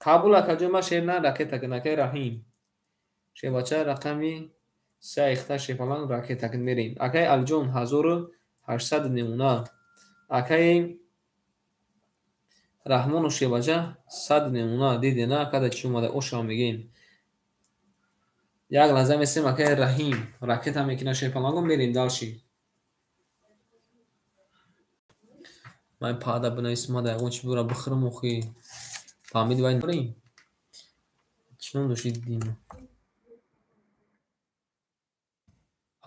S1: қабул акаҷон ма шер на ракетакин акай раҳим шебача рақами се ихта шефалан ракетакин мерем акай алиҷон 1800 мемона акай раҳмону шебача 100 мемона дидена акада чи омада ошам мегем як лаҳза месем акай раҳим ракета мекина шефаланго мерем далши май пада бинависмада ягон чи бура бихӯрам охи фаҳмид вай дорем чином дошти дидим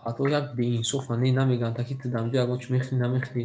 S1: ҳатто як беинсофа не намегӯям таки ту дамҷо ягон чи мехӯрӣ намехӯрӣ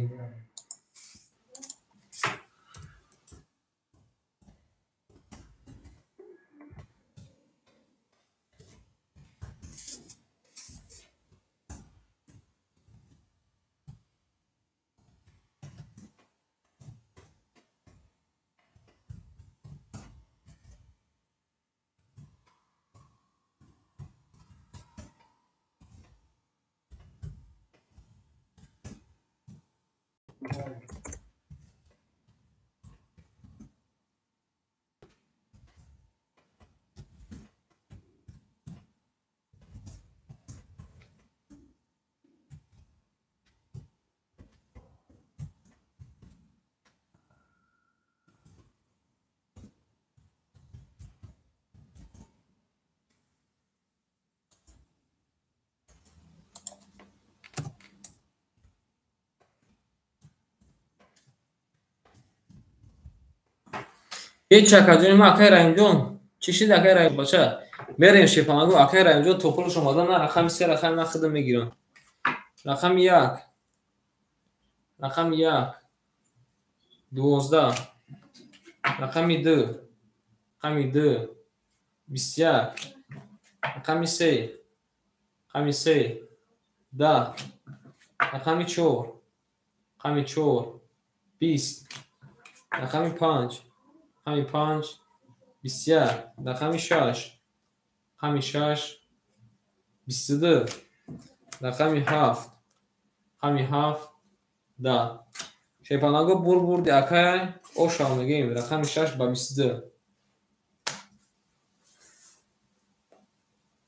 S1: ҳеҷ акаҷони ма акай раҳимҷон чӣ шид акай раҳим бача мерем шефалагу акай раҳимҷон топулуш омада на рақами се рақами ма худам мегирам рақами 1 рақами 1 12 рақами 2 рақами 2 21 рақами 3 рақами 3 10 рақами 4 рақами 4 20 рақами 5 рақами 5 21 рақами 6 рақами 6 22 рақами 7 рақами 7 10 шефалаго бур бурди акай ошам мегем рақами 6 ба 22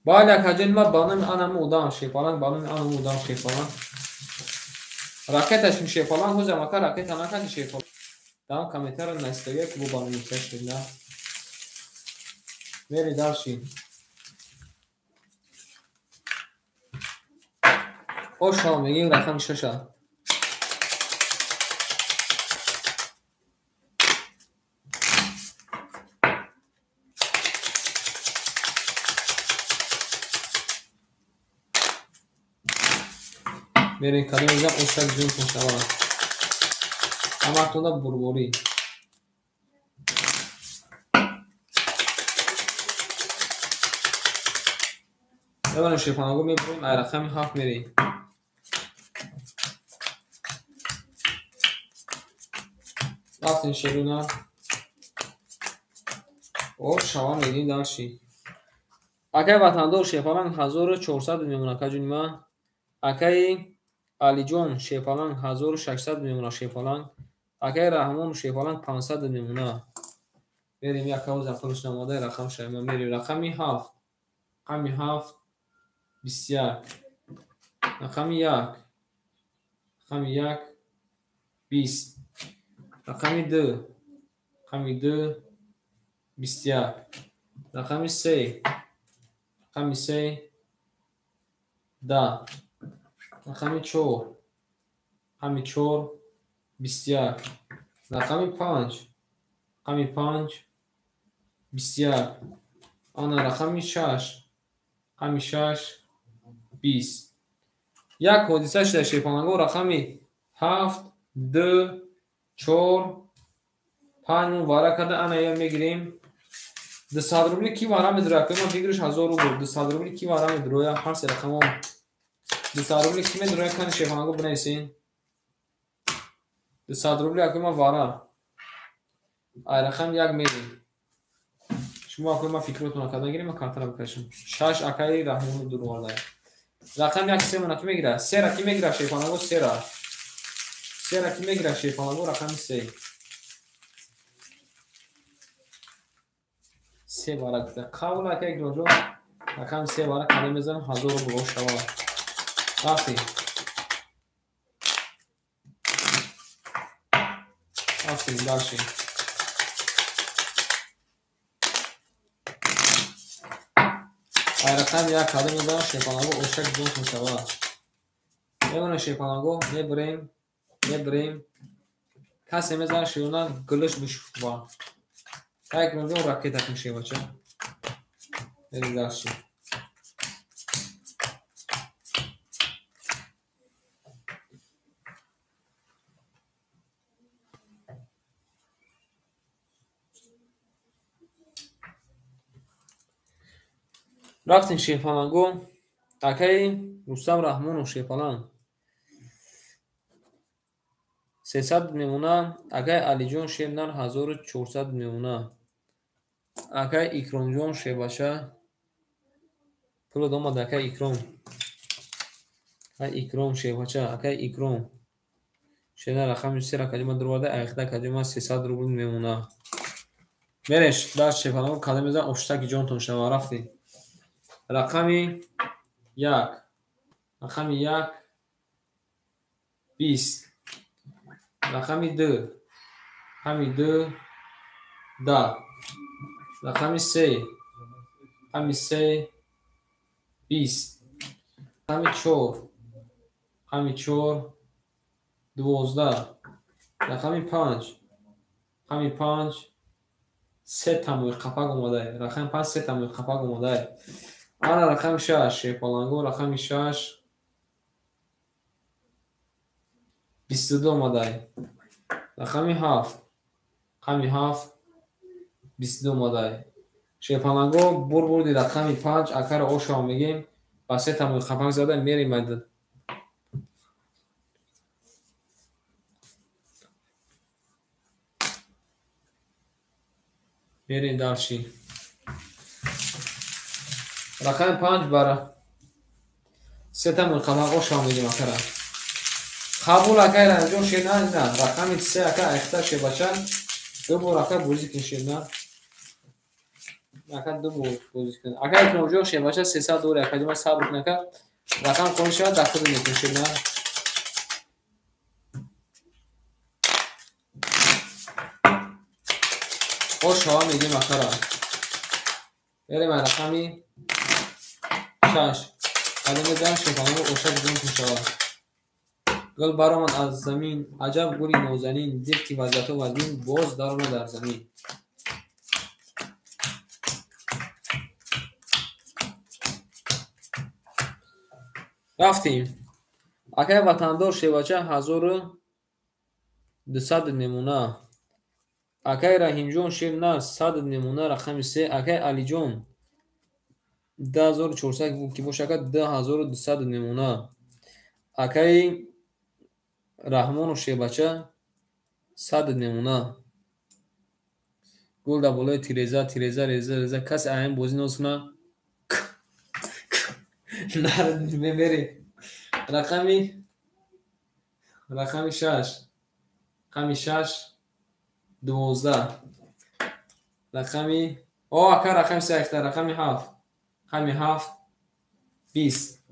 S1: бале акаҷони ма ба номи анаму удам шефалан ба номи анаму удам шефалан ракеташин шефалан ҳозам ака ракета накади шефалан дам комментара настага ки бу ба номи чашида мери далши ошам мегем рақами 6 мерем кадомизам ошак ҷун куншава ҳаматона бурборӣ бебарем шефанаго мебурем ай рақами 7 мерем рафтин шеруна ош шава мегем далши акай ватандор шефалан 1400 мемона акаҷони ма акай алиҷон шефалан 1600 мемона шефалан акай раҳмон шефалан 500 мемона بریم یک کاغذ افروش نماده رقم شما میریم رقمی 7 رقمی 7 21 رقمی 1 رقمی 1 20 رقمی 2 رقمی 2 21 رقمی 3 رقمی 3 10 رقمی 4 رقمی 4 21 رقمی 5 رقمی 5 21 آن رقمی 6 رقمی 6 20 یک حادثه شده شیپانگو رقمی 7 2 4 5 وارا کرده انا یا میگیریم 200 روبلی کی وارا میدروه که ما بگیرش 1000 روبل 200 روبلی کی وارا میدروه هر سه رقم 200 روبلی کی میدروه کنه شیپانگو بنویسین 200 روبلی اگه ما وارا ای رقم یک میدیم شما اگه ما فکرتون کردن گیریم ما کارتر بکشیم 6 اکای رحمون دور وارده رقم یک 3 مناکی میگیره 3 را کی میگیره شیپانگو 3 را کی میگیره شیپانگو رقم 3 3 بارا گفته قبول که یک روزو رقم 3 بارا کلی میزنم 1000 رو بگو شما وقتی داشتی ای رقم یک کلی میزنم شیپانگو اوشک دون شما میمونه شیپانگو میبریم کسی میزنه شیونان گلش بشوف با یک روزو راکیتک میشه بچه بریم داشتی رفتین شیپانگو اکای رستم رحمون و شیپانان 300 میمونه اکای علی جون شیبنر 1400 میمونه اکای اکرام جون شیباشه پول دوما دکای اکرام شیباشه اکای اکرام شیبنر رقم 3 را کلمه درواده ایخده کلمه 300 روبل میمونه میرش داشت شیپانگو کلمه میزن افشتک جونتون شما رفتی رقمی 1 رقمی 1 20 رقمی 2 رقمی 2 10 رقمی 3 رقمی 3 20 رقمی 4 رقمی 4 12 رقمی 5 رقمی 5 3 تموی خپک اومده رقم 5 3 تموی خپک اومده آن رقم 6 شیپالانگو رقمی 6 22 اومده رقمی 7 رقمی 7 22 اومده شیپالانگو بردی رقمی 5 اکر اوشا میگیم با 3 تموی خپک زده میریم مدد میریم داشتی رقم 5 برا 3 تموی خپک اوشا میگیم اکر قبول اکای رنجون شیرنان نه رقمی 3 اکر اخته شی بچن دو بار اکر بوزی کن شیرنان اکر دو بار بوزی کن اکر اکنوجو شی بچن 300 دور اکر جمع صبر کن اکر رقم کن شد دخل میکن شیرنان خوش ها میگیم اکر بریم رقمی 6 قدم دن شکنم و اوشک دون کن شد گل برامن از زمین عجب گلی نوزنین دیرتی وزدت و وزین باز دارونه در زمین رفتیم اکای وطندار شیوچه 1200 نمونه اکای رحیم جون شیرنر 100 نمونه رقم 3 اکای علی جون 10400 بود که باشکت 10200 نمونه اکای رحمان و شیبچه 100 نمونه گل در بالای تیرزه کسی این بازی نوزکنه نرد میبری رقمی 6 12 رقمی اکا رقم سه رقمی 7 رقمی 7 20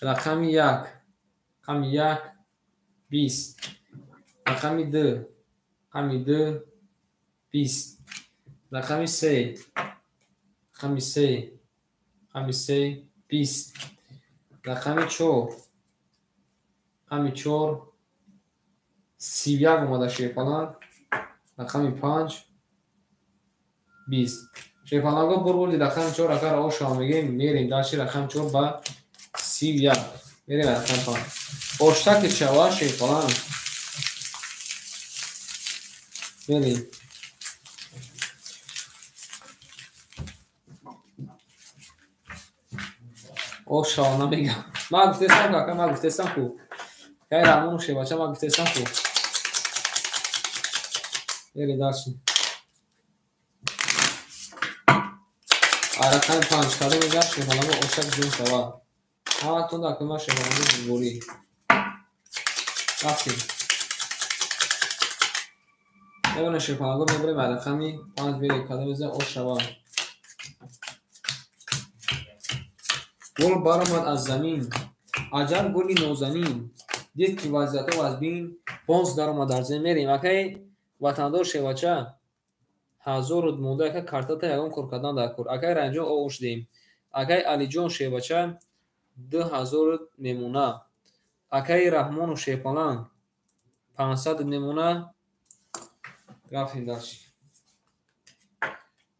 S1: رقمی 1 رقمی 1 20 رقمی 2 رقمی 2 20 رقمی 3 رقمی 3 رقمی 3 20 رقمی 4 رقمی 4 31 اومده شیپالان رقمی 5 20 شیپالانگا بردی رقم 4 اگر آشا میگیم میریم داشتی رقم 4 با 31 میریم رقم 5 اشتک چوا شیپالان میریم آشا نمیگم ما گفتستم که ما گفتستم که که رامون شیباچه ما گفتستم که میریم داشتی رقم 5 کده میگم شیپالانگا اشتک جون شوا همه تون داکه ما شیپالانگا بوری رفتیم ببینه شیپالانگا میبریم رقمی 5 میریم کده میزن او شوا گل برآمد از زمین عجب گلی نازنین دید که وضعیت از بین باز در اومد در زمین میریم اکی وطندار شیوچه هزار رود مونده اکی کارتاتا یگان کورکدان در کور اکی رنجان اوش دیم اکی علی جان شیوچه 2000 رود میمونه اکی رحمان و شیپالان 500 میمونه رفتیم داشت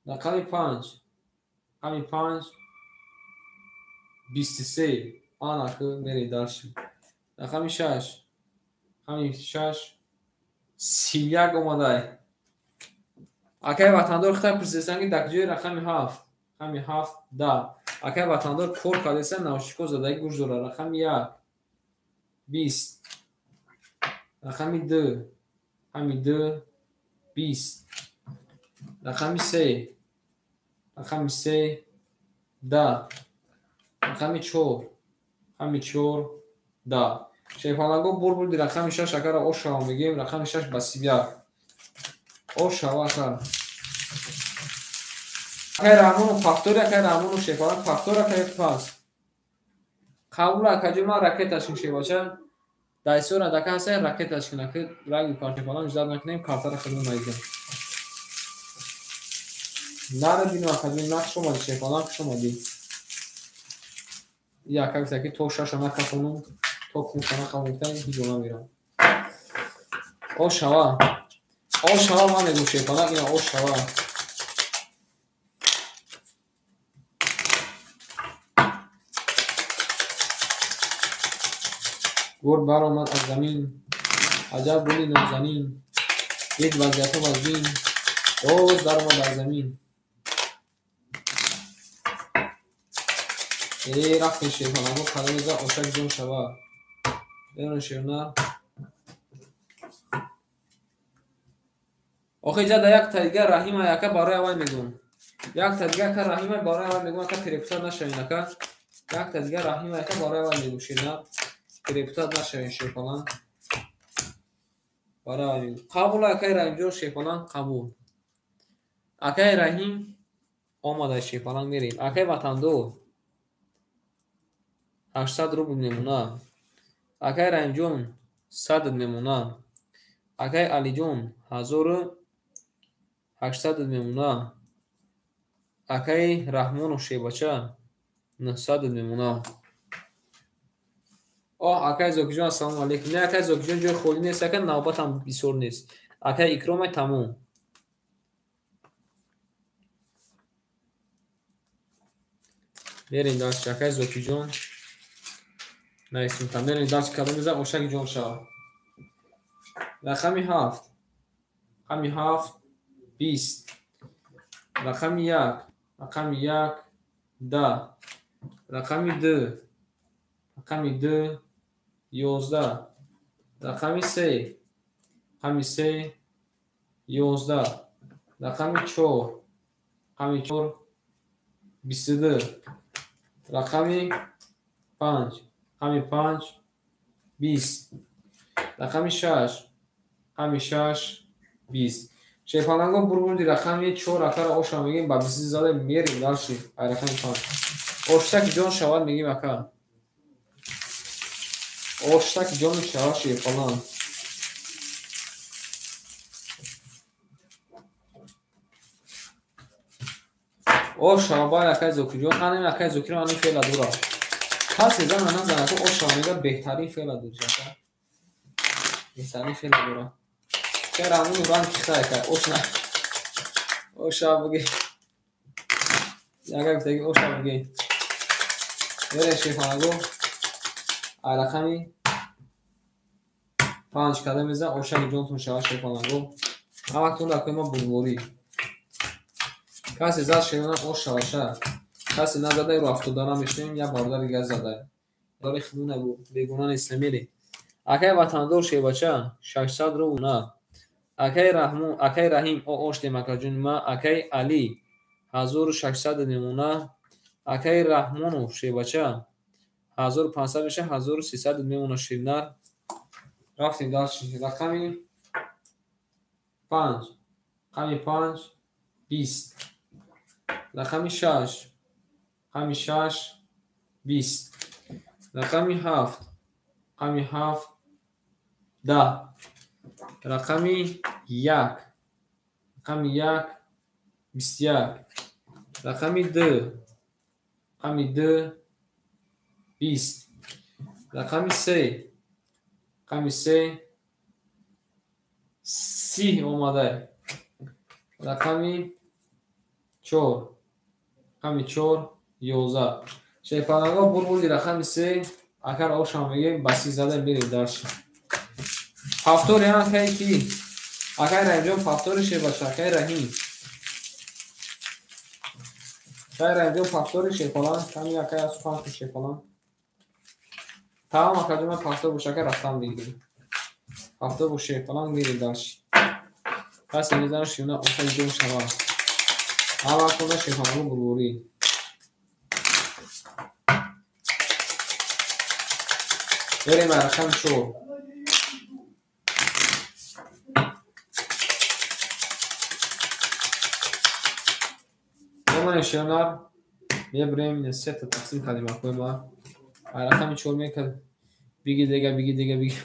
S1: رقمی 5 رقمی 5 23 آن اکو میری داشت رقمی 6 رقمی 6 31 اومده اکی وطندار خطای پرسیستنگی دکجوی رقمی 7 رقمی 7 10 اکی وطندار کور کادیسه نوشیکو زده گوش دوره رقمی 1 20 رقمی 2 رقمی 2 20 رقمی 3 رقمی 3 10 رقمی 4 رقمی 4 10 شیپالانگو بردی رقمی 6 اگر آشا میگیم رقمی 6 با 31 آشا اگر اگر رامون فاکتور اگر رامون شیپالان فاکتور اگر پاس قبول اکجو ما راکتش میشه باشه دایسور دکه هست راکتش کنه که رنگ کارت شیپالان زاد نکنیم کارت را خدمت میدیم نره بینو اکجو نقش شما شیپالان شما دی یا کسی که تو شش ما کفونم تو کنتنا خموتن دیگه میرم آشا ما میگم شیپالان اینا آشا گل برآمد از زمین عجب گلی نازنین دید وضعیت از بین باز در اومد از زمین رفتیم شیپالانگو کده میزه اشک جون شوا ببینن شیرنا آخه اینجا در یک تا دیگه رحیم یکه برای اول میگم یک تا دیگه که رحیم برای اول میگم که کریپتور نشوین که یک تا دیگه رحیم یکه برای اول میگم شیرنا کریپتور نشوین شیپالان برای اول میگم قبول اکی رحیم جون شیپالان قبول اکی رحیم آماده شیپالان میریم اکی وطندو 800 روبل میمونه اکی رحیم جون 100 میمونه اکی علی جون 1800 میمونه اکی رحمان و شیباچه 900 میمونه اکی زوکی جون السلام علیکم نه اکی زوکی جون جای خولی نیست که نوبت هم بسیار نیست اکی اکرام تموم میرین داشت اکی زوکی جون نیستیم تا میرین داشت کده میزه اوشک جون شا رقمی 7 رقمی 7 20 رقمی 1 رقمی 1 10 رقمی 2 رقمی 2 11 رقمی 3 رقمی 3 11 رقمی 4 رقمی 4 22 رقمی 5 رقمی 5 20 رقمی 6 رقمی 6 20 Шефаланго бурбурди рақами 4 акара оша мегим ба 20 зада мерим далши ай рақами 5. Оштак ҷон шавад мегим ака. Оштак ҷон шавад шефалан. Ош шавабай акай зокиҷон анем акай зокиро анем феъла дура. Касе зан анам занако ош шавамега беҳтарин феъла дурҷака. Беҳтарин феъла дура. Хер амун уран кихта акай ош на. Ош шавабуги. Яга гуфтаги ош шавабуги. Бере шефанаго ай рақами 5 када мезан ошаги ҷонтун шавад шефанаго. Ҳамактун рақоима булворӣ. Касе зад шевана ош шаваша. Касе назадай ро афтодана мешнем я бардар дига задай. Дори хмуна бу бегуна нестамели. Акай ватандор шевача 600 ру на. Акай Раҳим о ош демакаҷунима акай Али 1600 немуна. Акай Раҳмонов шевача 1500 меша 1300 мемуна шивнар. Рафтем далши рақами 5 қами 5 20 рақами 6 қами 6 20 рақами 7 қами 7 10 рақами 1 қами 1 21 рақами 2 қами 2 20 рақами 3 қами 3 30 омадай. Рақами 4 қами 4 11 шефанаго бурбурди рақами 3 акар ошам мегем ба 30 зада мерем дарши. Пафтор ян акай ки акай Раҳимҷон пафтори шефаша акай Раҳим. Акай Раҳимҷон пафтори шефалан ками акай аз пафтор шефалан. Тамом акаҷона пафтор буш акай рафтам бигирем. Пафтор буш шефалан мерем дарши. Касе мезана шивна ошаги ҷон шавад. Ҳамактунда шефанаго бурбурӣ. Берем ай рақами 4. Номаи шевнар мебурем сета тақсим кардем акоима. Ай рақами 4 мекад. Биги дега биги дега биги.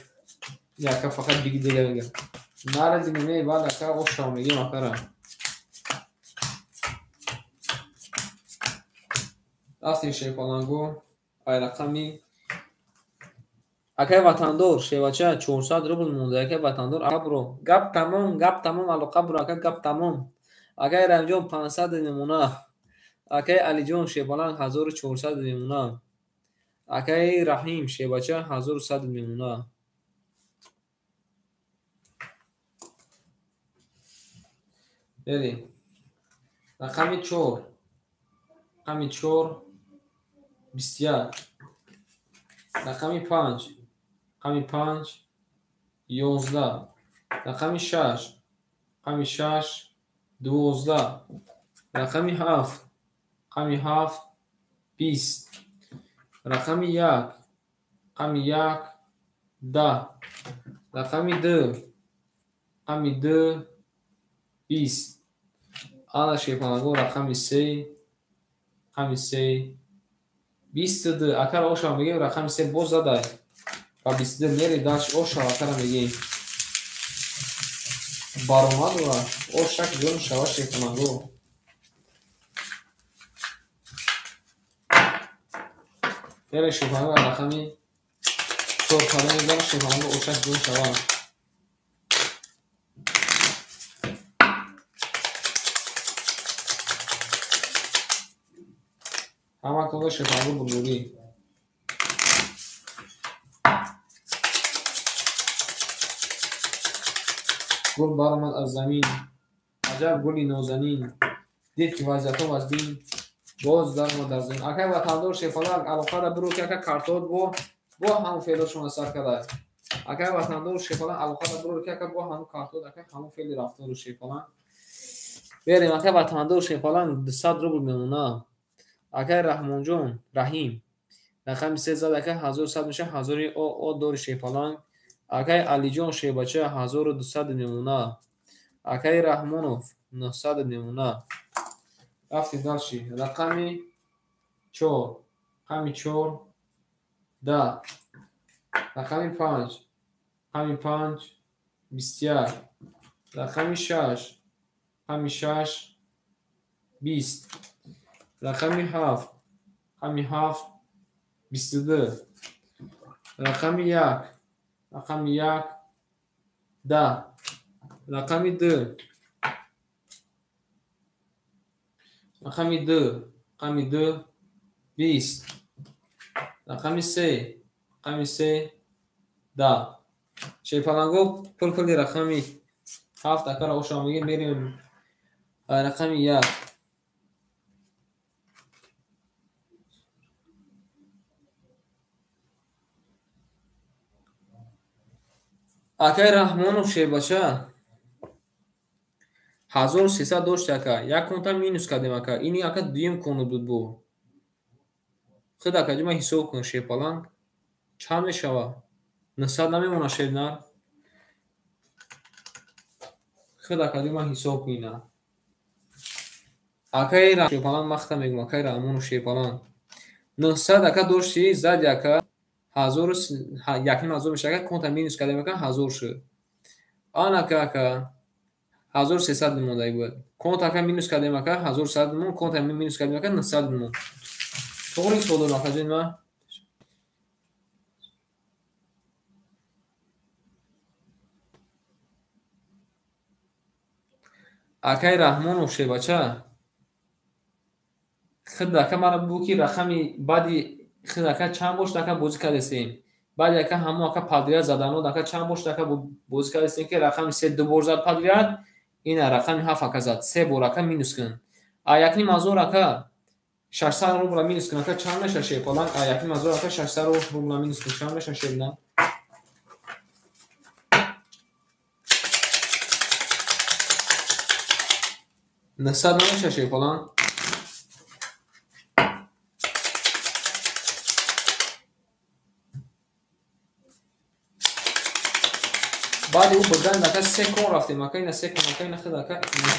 S1: Яка фақат биги дега мегам. Нара динеме баъд ака ош шава мегем акара. Рафтем шефаланго ай рақами акай ватандор шевача 400 рубл монда. Акай ватандор абро гап тамом алоқа буро акай гап тамом. Акай Раҳимҷон 500 немуна. Акай Алиҷон шефалан 1400 немуна. Акай Раҳим шевача 1100 немуна. Берем рақами 4 қами 4 21 рақами 5 қами 5 11 рақами 6 қами 6 12 рақами 7 қами 7 20 рақами 1 қами 1 10 рақами 2 қами 2 20 ана шефанаго рақами 3 қами 3 22 акар ошам мегем рақами 3 боз задай ба 22 мери даш оша акара мегем баромад ва ошак ҷон шава шефанаго. Бере шефанаго рақами 4 када мезан шефанаго ошак ҷон шава. ҳамактунда шефанаго бурбурӣ. гул баромад аз замин аҷаб гули нозанин дид ки вазъиятҳо аз бин боз даромад дар замин. Акай ватандор шефалан алоқада биро ки акай картод бо ҳамун феълошона сар кадай. Акай ватандор шефалан алоқада биро ки акай бо ҳамун картод акай ҳамун феъли рафтору шефалан. Берем акай ватандор шефалан 200 рубл мемуна. Акай Раҳмонҷон Раҳим рақами 3 зад акай 1100 меша 1000 о дори шефалан. Акай Алиҷон шевача 1200 мемуна. акаи Раҳмонов 900 мемона. Рафтем далши. Рақами 4. Рақами 4 10. Рақами 5. Рақами 5 21. Рақами 6. Рақами 6 20. Рақами 7. Рақами 7 22. Рақами 1. Рақами 1 10. Рақами 2. Рақами 2. Рақами 2 20. Рақами 3. Рақами 3 10. Шепаланго пул-пули рақами 7 акара ошо мегирем, мерем рақами 1. акаи Раҳмонов шебача 1300 дошт ака. Як конта минус кардем ака. Ини ака дуюм кону буд бу. Худ ака ҷума ҳисоб кун шепаланг. Чанд мешава? 900 намемона шебнар. Худ ака ҷума ҳисоб куна. Акаи шепаланг махта мегум акаи Раҳмонов шепаланг. 900 ака дошти зад ака 1000 мешава. Конта минус кардем ака 1000 шуд. Ан ака 1300 мондаи буд. Конта ака минус кардем ака 1100 мон. Конта минус кардем ака 900 мон. Тоғри содор ака ҷонма. акаи Раҳмонов шебача худ ака мара бу ки рақами баъди худ ака чанд бошт ака бозӣ кардесем. Баъди ака ҳамо ака падрият заданод ака чанд бошт ака бозӣ кардесем ки рақами 3 дубор зад падрият. Ина рақами 7 ака зад 3 бор ака минус кун. А якним ҳазор ака 600 рубла минус кун ака чанд меша шепаланг? А якним ҳазор ака 600 рубла минус кун чанд меша шебна? نسد نمیشه شیپالان بعد او بردن دکه 3 کن رفتیم مکه نه 3 کن مکه نه خود دکه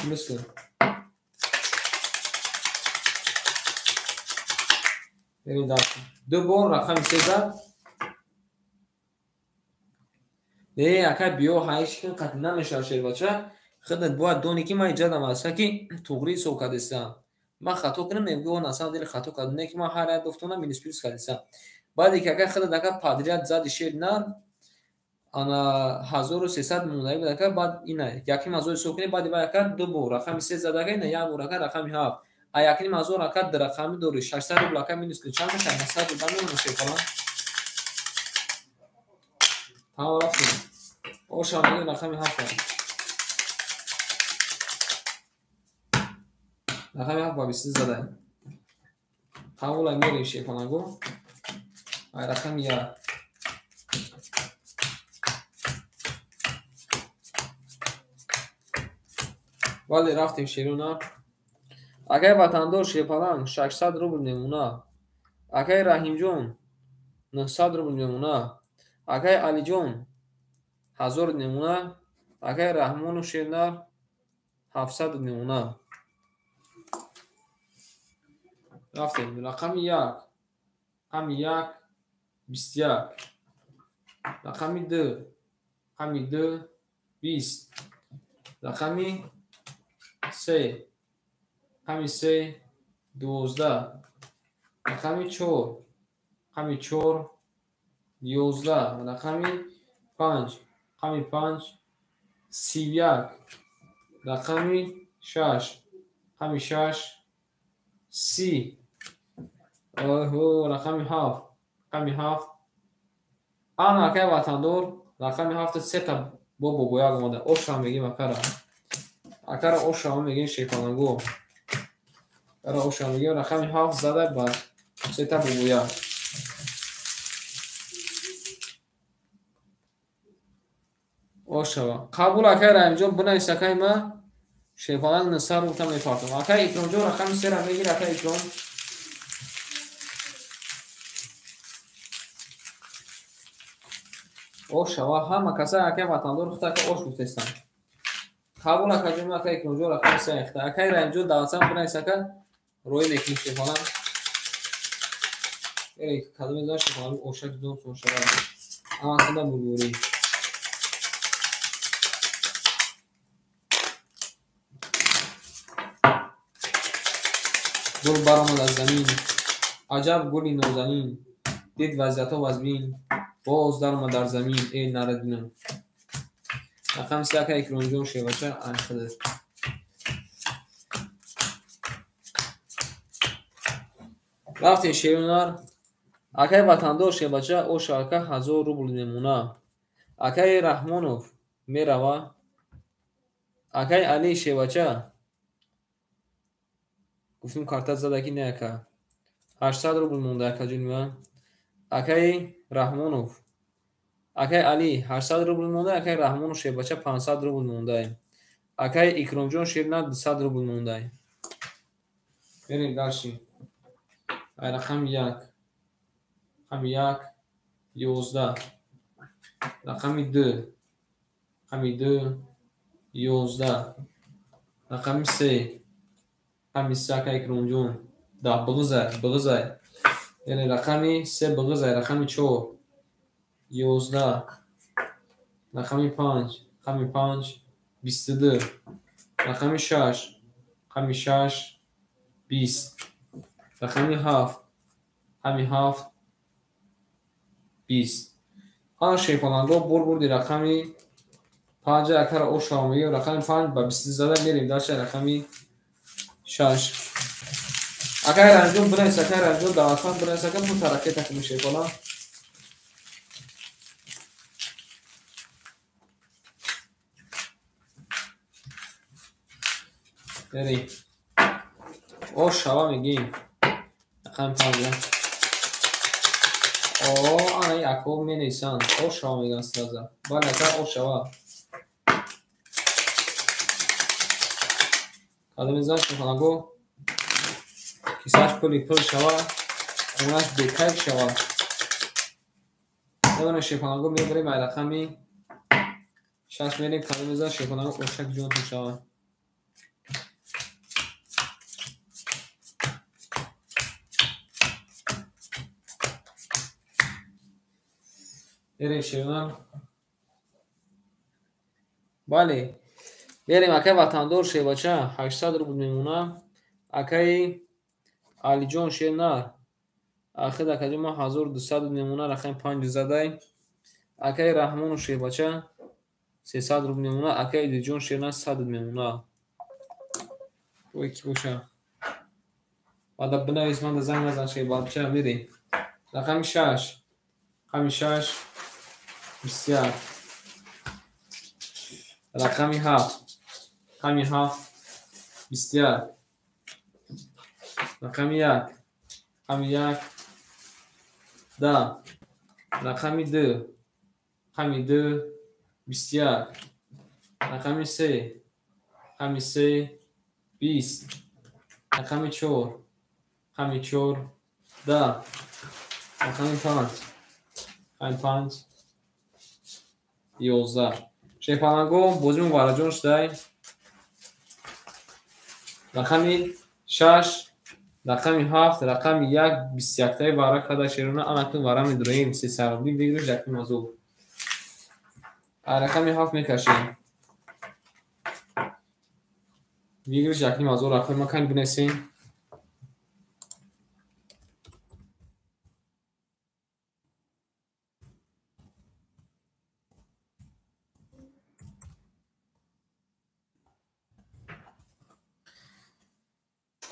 S1: اینجوریه کن بریم دست دو بار رقم 3 زد نه اکه بیو هایش کن قطع نمیشه شیر بچه خودت باید دونی که من ایجادم است که توغری سو کردستم من خطا کنم میگم اصلا دل خطا کردم نه که من هر یک گفتم مینوس پیس کردستم بعد که اکه خودت دکه پادریات زد شیر نه انا 1300 مونده بود که بعد اینه یکی مازور سو کنی بعد اکه دو بار رقم 3 زد که نه یک بار اکه رقم 7 یکی مازور اکه در رقم دور 600 روبل که مینوس کنی چند میشه 900 روبل میشه فلان ها رفتیم او شامل رقم 7 رقم 7 با 20 زده حالا میریم شیپانگو رقم 1 ولی رفتیم شیرونا اگه وطندار شیپالان 600 روبل نمونه اگه رحیم جون 900 روبل نمونه اگه علی جون 1000 نمونه اگه رحمان و شیرنر 700 نمونه رفتیم رقم 1 رقم 1 21 رقم 2 رقم 2 20 رقم 3 رقم 3 12 رقم 4 رقم 4 11 رقم 5 رقم 5 31 رقم 6 رقم 6 30 رقم 7 رقم 7 آن که وطندار رقم 7 3 تا بابا بویاگ اومده اوشا میگیم اکر اوشا میگیم شیپانگو برای اوشا میگیم رقم 7 زده با 3 تا بویاگ اوشا قبول اکر انجام بنا سکای ما شیپانگ نصر رو تا میپارتم اکر اکرام جو رقم 3 را میگیر اکر اکرام اوشا و همه کسای اکر وطندار خود اکر اوش بفتستن قبول اکاجون اکای کنجو رقم 3 اخته اکای رنجو داوسان بنای سکا روی میکنیم شفانا ای کدوم داشت شفانا اوشک دون سون شرا اما خدا بوری گل برآمد از زمین عجب گلی نازنین دید وضعیت‌ها و از بین باز در اومد در زمین ای نردینم رقم 3 اکای کنجو شیوچه انخده رفتیم شیرونار اکای وطندار شیوچه او شاکه 1000 روبل میمونه اکای رحمانوف میروه اکای علی شیوچه گفتیم کارت زده کی نه که 800 روبل مونده اکاجون میوه اکای رحمانوف اکای علی 800 روبل مونده اکای رحمانوف شیوچه 500 روبل مونده اکای اکرامجون شیرنا 200 روبل مونده بریم گاشیم رقم 1 رقم 1 11 رقم 2 رقم 2 11 رقم 3 رقم 3 اکای اکرامجون ده بغزه یعنی رقم 3 بغزه رقم 4 11 رقم 5 رقم 5 22 رقم 6 رقم 6 20 رقم 7 رقم 7 20 آن شیپالانگو بردی رقم 5 اکر او شامی و رقم 5 با 20 زده میریم داشت رقم 6 اکر رنجون برای سکر رنجون دوستان برای سکر تو ترکه تکم شیپالان بریم او شوا میگیم رقم 5 او آنه اکو می نیسان او شوا میگن سرازه باید اکر او شوا کدوم میزان شیپالانگو کیساش پلی پل شوا خونش بیکیف شوا نمونه شیپالانگو میبریم رقمی 6 میریم کدوم میزان شیپالانگو اوشک جون تو شوا بریم شیرونم بله بریم اکای وطندار شیوچه 800 روبل میمونه اکای علی جون شیرنار اخید اکای ما 1200 میمونه رقم 5 زده اکای رحمان شیوچه 300 روبل میمونه اکای علی جون شیرنار 100 میمونه تو کی باشه بعد بنویس من زنگ نزن شیوچه میریم رقم 6 رقم 6 بسیار رقم 7 رقم 7 بسیار رقم 1 رقم 1 10 رقم 2 رقم 2 بسیار رقم 3 رقم 3 20 رقم 4 رقم 4 10 رقم 5 رقم 5 11 شیپالانگو بوزیم وارجون شده رقم 6 رقم 7 رقم 1 21 تای وارا کدا شیرونه آنکتون وارا میدرویم 300 روبلی بگیرش دکی مازو رقم 7 میکشیم بگیرش دکی مازو رقم ما کن بنسیم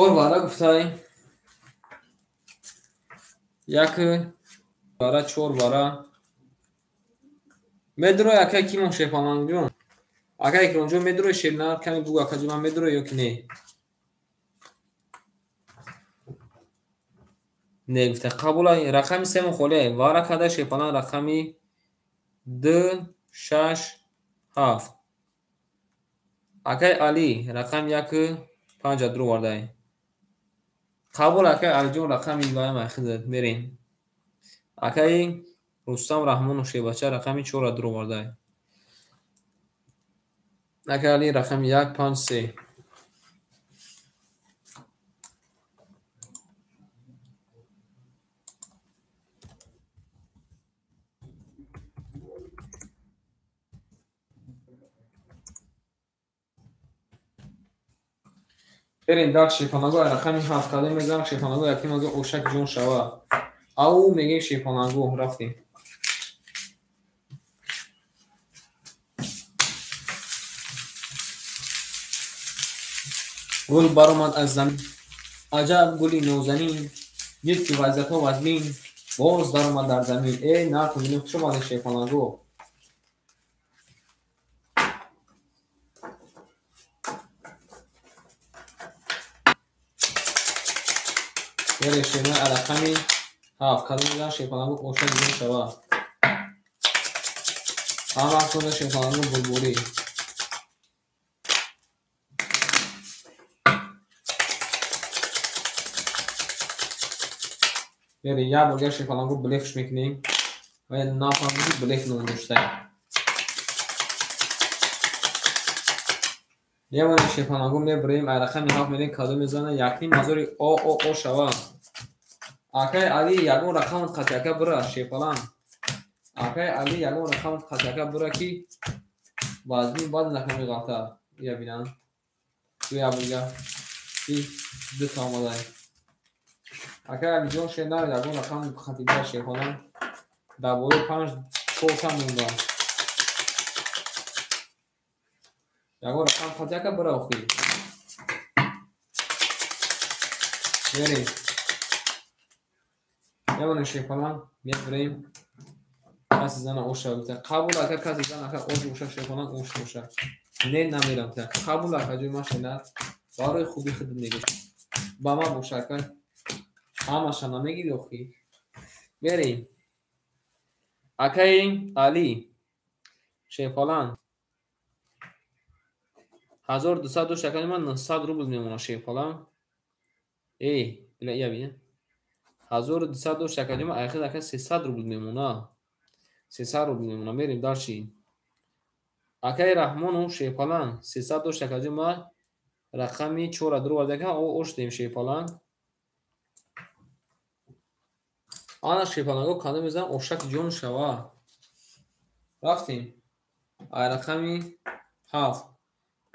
S1: چور وارا گفتای یک وارا چور وارا مدرو اکای کیمون شیپالانگون اکای کرونجو مدرو شیرنار کمی بگو اکای من مدرو یا که نه نگفته قبول رقم 3 مخوله وارا کدا شیپالان رقمی 2 6 7 اکای علی رقم 1 5 درو وارده قبول اکای علی جون رقم این بایم اخذت میرین اکای رستم رحمان و شیبچه رقمی 4 درو وارده اکالی رقم 153. بریم در شیپانگو رقم 7 کالی میزنم شیپانگو یکی مگه اوشک جون شوا او میگه شیپانگو رفتیم گل برآمد از زمین عجب گلی نوزنین یک وضعیت و وزمین باز در اومد در زمین ای نکنیم چه باید شیپانگو بریم شیپانگو رقم 7 کالی میزنم شیپانگو اوشک جون شوا هم وقت کنه شیپانگو بلبولی بریم یه بارگه شیپانگو بلیفش میکنیم و نفهمیدی بلیف نوندشته یه بار شیپانگو میبریم رقم 7 میدیم کادو میزنه یکی مزوری او شوا اکای علی یگون رقم قطعه برا شیپالان اکای علی یگون رقم قطعه برا کی وزنی بعد نکنی غلطه یا بینن توی ابوگه کی دو تا آماده اکای علی جون شنر یگون رقم قطعه شیپالان دبوری 5 چوتا مونده یگون رقم قطعه برا اخی بریم یگون شیپالان میبریم کسی زن اوشه بیته قبول اکا کسی زن اکا اوشه شیپالان اوشه نه نمیرم تا قبول اکا جوی ما شنر برای خوبی خود نگیش با ما بوشه کن همه شنا نگیری اخی بریم اکای علی شیپالان 1200 شکلی من 900 روبل میمونه شیپالان ای بله یا بینه 1200 شکلی من اخیر اکا 300 روبل میمونه 300 روبل میمونه بریم دارشی اکای رحمان و شیپالان 300 شکلی ما رقمی 4 درو ورده او اوشتیم شیپالان آن شیپالانگو کانده میزن اوشک جون شوا رفتیم رقمی 7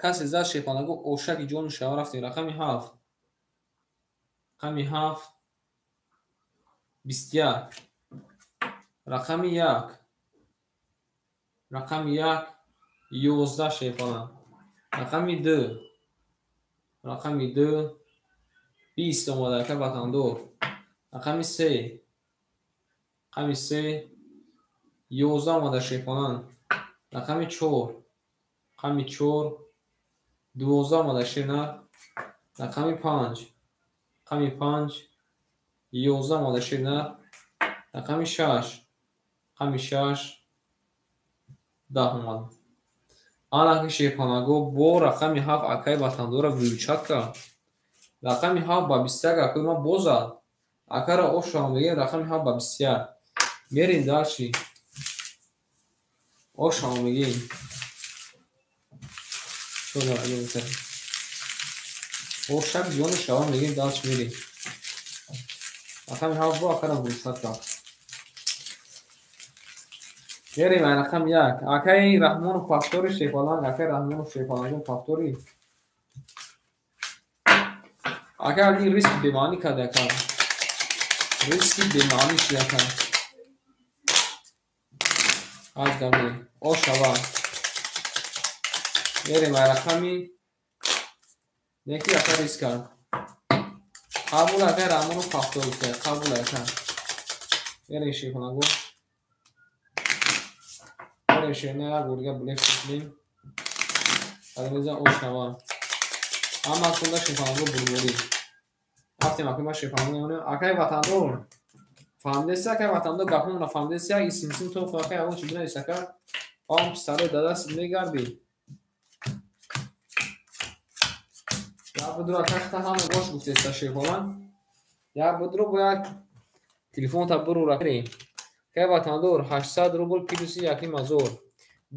S1: کسی زد شیپالانگو اوشک جون شوا رفتیم رقمی 7 رقمی 7 21 رقمی 1 رقمی 1 11 شیپالان رقمی 2 رقمی 2 20 اومده که وطندور رقمی 3 رقمی 3 11 اومده شیپالان رقمی 4 رقمی 4 12 اومده شیرنر رقمی 5 رقمی 5 11 اومده شیرنر رقمی 6 رقمی 6 10 اومده آن که شیپانگو با رقمی 7 اکای وطندور ویوچت کرد رقمی 7 با 21 اکای ما بوزد اکای را اوش را میگه رقمی 7 با 21 میرین دارشی اوش را میگه شده اگه بسه اوشک جون شوا میگه دارش میرین رقمی 7 با اکای را ویوچت کرد میریم رقم 1 اکای رحمان و فاکتوری شیپالان اکای رحمان و شیپالانگو فاکتوری اکای علی ریسک بیمانی کرده کار ریسکی بیمانی شده کار از گمی او شوا میریم رقمی یکی اکای ریسک کرد قبول اکای رحمان و فاکتوری کرد قبول اکای میریم شیپالانگو شیرنه گورگه بلیک کنیم از او شوا اما کنده شیپانگو بلبولی رفتیم اکای ما شیپانگو میمونه اکای وطندور فهمده سی اکای وطندور گفون را فهمده سی اگه سیمسیم تو خود اکای اون چی بینه ایست اکای آم سره دادست میگردی یا بدرو اکای خطا همه باش گفته ایست شیپانان یا بدرو باید تلفون تا برو را کریم اکای وطندور 800 روبل پیلوسی یکی مزور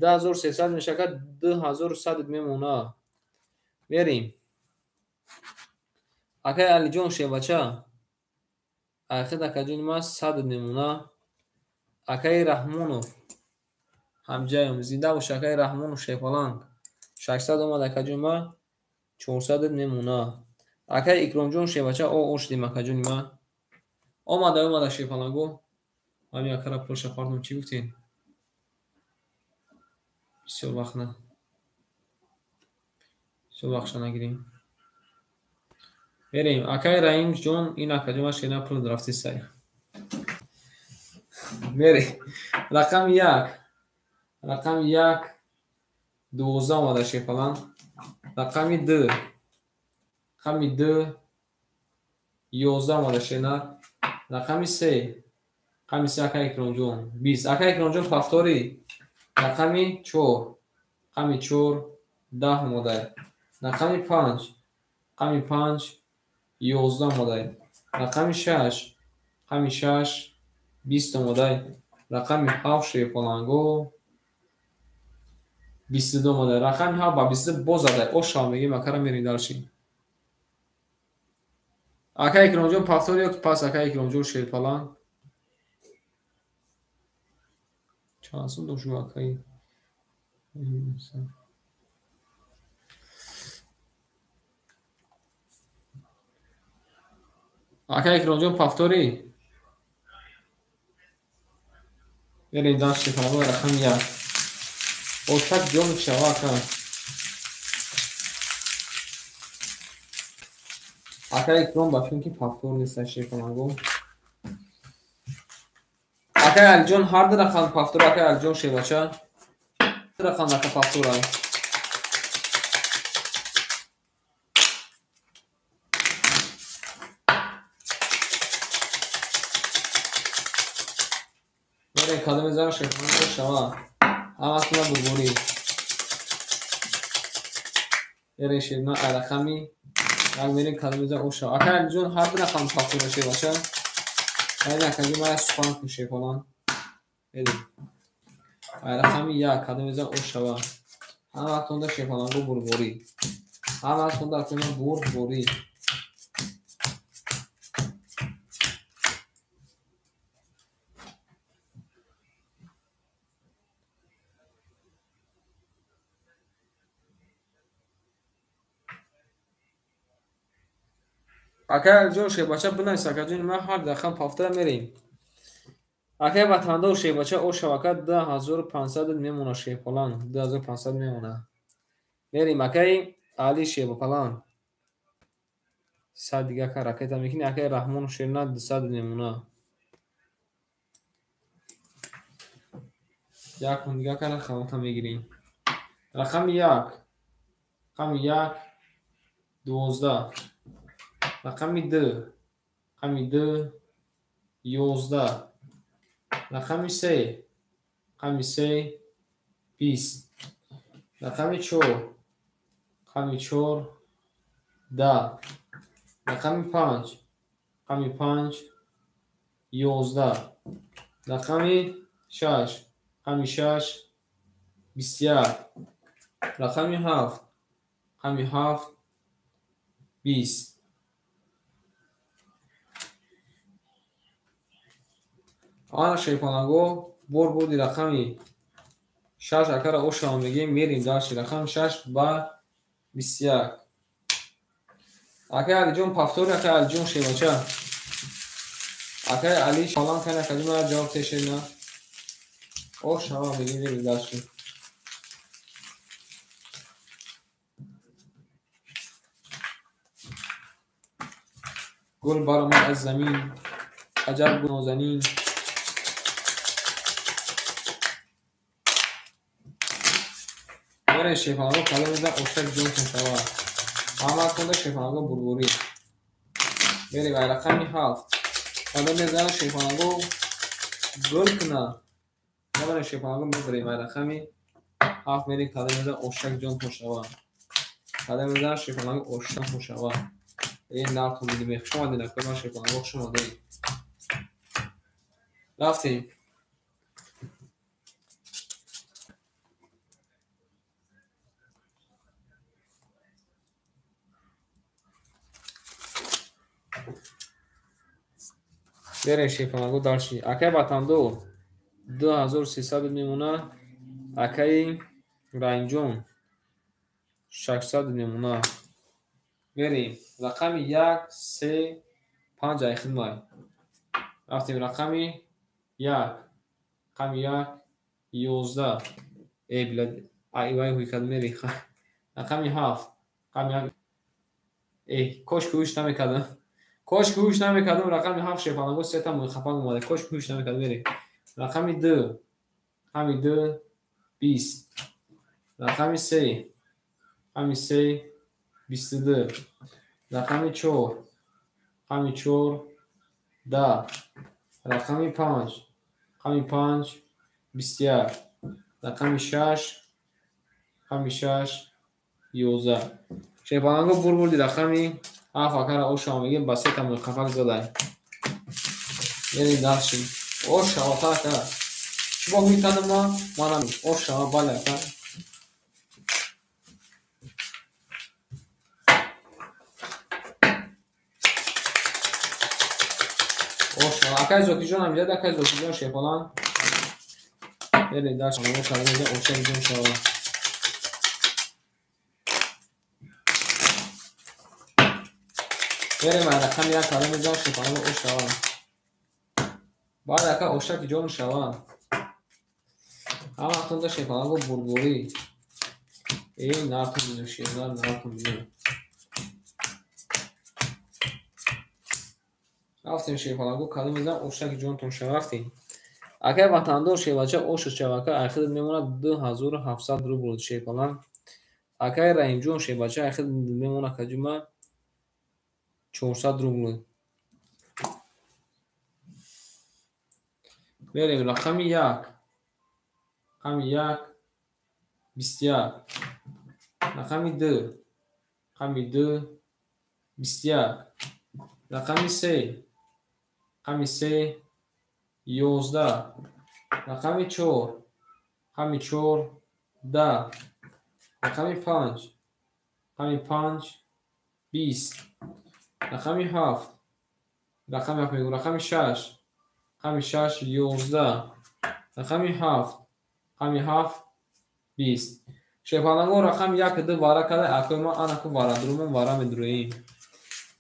S1: 2300 میشه 2100 میمونه. بریم اکای علی جون شه بچه اخیر دکجون ما 100 میمونه. اکای رحمونو همجایم زنده باشه. اکای رحمونو شیپالان 600 اومد دکجون ما 400 میمونه. اکای اکرام جون شه بچه او اوش دیم اکجون ما اومده شیپالانگو. همین اکرا پولش خوردم چی گفتین؟ بسیار وقت نه بسیار وقت نگیریم. بریم اکای رحیم جون این اکجون ما شینا پول درافتی سای. بریم رقم یک 12 اومده شیپالان. رقم 2 11 اومده شینا. رقم 3 اکای اکرام جون 20 اکای اکرام جون پفتوری. رقم 4 10 اومده. رقم 5 11 اومده. رقم 6 20 اومده. رقم 7 شیپالانگو 22 اومده. رقم 7 با 22 بازده او شامگی مکرم میرین دارشین. اکای اکرام جون پفتوری یک پاس اکای اکرام جون شیپالان چانسون دوشو اکای اکای اکرام جون پفتوری برین دارش شیپالانگو رقم 1 اوتک جون شوا اکای اکرام باشون که پفتور نیست شیپالانگو. اکای علی جون هر در رقم پفتور اکای علی جون شه بچه رقم اکای پفتور های برین کادم زن شیپالانگو شوا همه کنه برگونی. برین شیرنا رقمی اگه برین کادم زن او شوا اکای علی جون هر در رقم پفتور شه بچه این اکای ما سپان کن شیپالان. برین رقم 1 کادم زن او شوا همه کنده شیپالانگو برگوری همه کنده اکنه برگوری. اکای جون شه بچه بنویس اکای جون ما هر دقیقه پفتور میریم. اکای وطنده و شه بچه او شبکه 10500 میمونه شیپالان 10500 میمونه. میریم اکای علی شیپالان 100 دیگه که رکت میکنی. اکای رحمان و شیرنا 200 میمونه. یک کن دیگه که خواهد میگیریم. رقم 1 12 رقم 2 11 رقم 3 20 رقم 4 10 رقم 5 11 رقم 6 21 رقم 7 20 آن شیپالانگو بودی رقمی 6 اکر او شامگی میریم داشتی رقم 6 با 21 اکای علی جون پفتور اکای علی جون شیباچه اکای علی شالان کنه کدوم را جواب تشه نه او شامگی میریم داشتی گل برآمد از زمین عجب گل نازنین. برای شیپالانگو کلا میزن اوشتک جون کنشوا همه کنده شیپالانگو برگوری. بریم رقمی 7 کلا میزن شیپالانگو گل کنه برای شیپالانگو ببریم. رقمی 7 میریم کلا میزن اوشتک جون کنشوا کلا میزن شیپالانگو اوشتک کنشوا. این نار تو میدیم شما دیدن که ما شیپالانگو شما داریم رفتیم. بریم شیفانگو دالچینی. اکای باتاندو 2300 میمونه. اکای رنجون 600 میمونه. بریم رقم 1 3 5 ایخید مای رفتیم. رقم 1 رقم 1 11 ای بلاد ایوای هوی کد میری. رقم 7 رقم 1 ای کاش که هوش نمیکردم. کاش که هوش نمیکردم. رقم 7 شیفانگو 3 تا خفن اومده. کاش که هوش نمیکردم. بریم رقم 2 رقم 2 20 رقم 3 رقم 3 22 رقم 4 رقم 4 10 رقم 5 رقم 5 21 رقم 6 رقم 6 11 شیفانگو بردی. رقم 7 اکر اوشا میگیم بسه تا خفن زده. بریم داشتیم اوشا تا تا شما میکنم ما نمی اوشا بالا تا اوشا اکای زوکی جون هم میاد. اکای زوکی جون شیفانان بریم داشتیم اوشا میگیم اوشا جون شما بریم رقم 1 کلمه میذارم شیفانان اوشا بعد اکا اوشا کی جون شما هم وقتون دا شیفانگو بربوری این نرتون میدوشی نرتون میدوشی رفتیم شیفانگو کلمه میذارم اوشا کی جون تون شما رفتیم. اگر وطندار شیوچه اوش شبکه اخیر میمونه 2700 روبل شیفانان. اگر رنجون شیوچه اخیر میمونه کجوما 400 روبل. بریم رقم 1 رقم 1 21 رقم 2 رقم 2 21 رقم 3 رقم 3 11 رقم 4 رقم 4 10 رقم 5 رقم 5 20 رقم 7 رقم 6 رقم 6 11 رقم 7 رقم 7 20 شیفانگو رقم 1 2 وارا کده اکوی ما آنکو وارا درومون وارا میدرویم.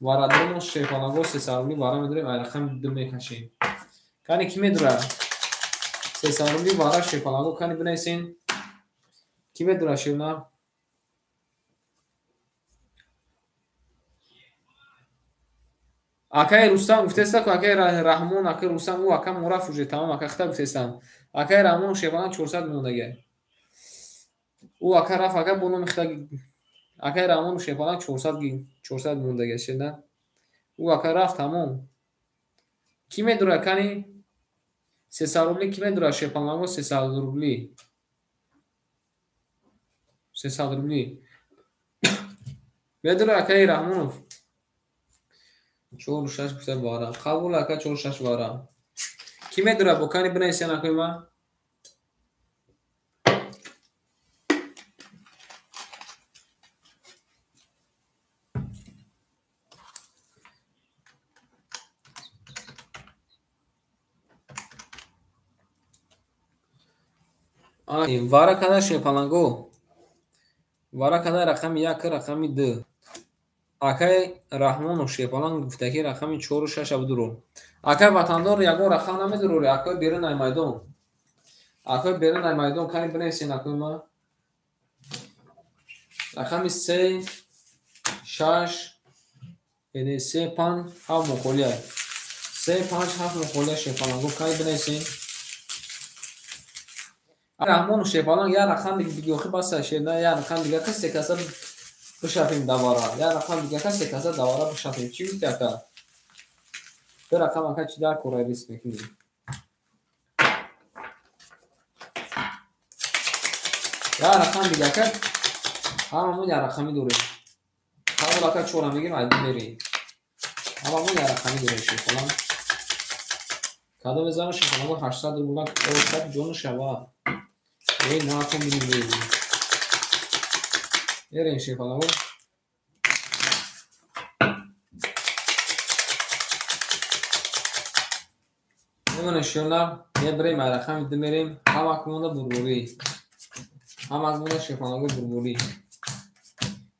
S1: وارا درومون شیفانگو 300 روبلی وارا میدرویم. رقم 2 میکشیم. کنی کی میدره 300 روبلی وارا شیفانگو کنی بنویسین. کی میدره شیفنا اکای رستم گفته است که اکای رحمون اکای رستم او اکا مورا فروجه تمام اکا خطا گفته استم. اکای رحمون شیفانان 400 میمونده. او اکا رفت اکا بونو میخته. اکای رحمون شیفانان 400 میمونده شده. او اکا رفت تمام. کی میدره کنی 300 روبلی کی میدره شیفانان 300 روبلی 300 روبلی میدره اکای رحمون 46 گفته وارا قبول اکا 46 وارا کی میدره بکنی بنویسین اکای ما. وارا کده شیفانگو وارا کده رقم 1 رقم 2 اکای رحمان و شیفانان گفته که رقم 4 و 6 بدرو. اکای وطندار یگو رقم نمیدروری. اکای بیرون ای میدان اکای بیرون ای میدان کنی بنویسین اکای ما. رقم 3 6 یعنی 3 5 7 مخولیه 3 5 7 مخولیه شیفانگو کنی بنویسین. رحمان و شیفانان یا رقم دیگه بس شده یا رقم دیگه کسی کسا بشافیم دواره یا رقم دیگه کسی کسا دواره بشافیم. چی بیتی اکا به رقم اکا چی در کره ریس میکنیم. یا رقم دیگه اکا هممون یا رقمی دوره همون اکا چورا میگیم عدی میریم هممون یا رقمی دوره شیفانان کده بزنه شیفانان 800 روبلا اوشت جون شوا این ناکن میدیم بریم شیفانگو. میمونه شیرنا یه بریم رقم 2 میریم همه بربوری همه شیفانگو بربوری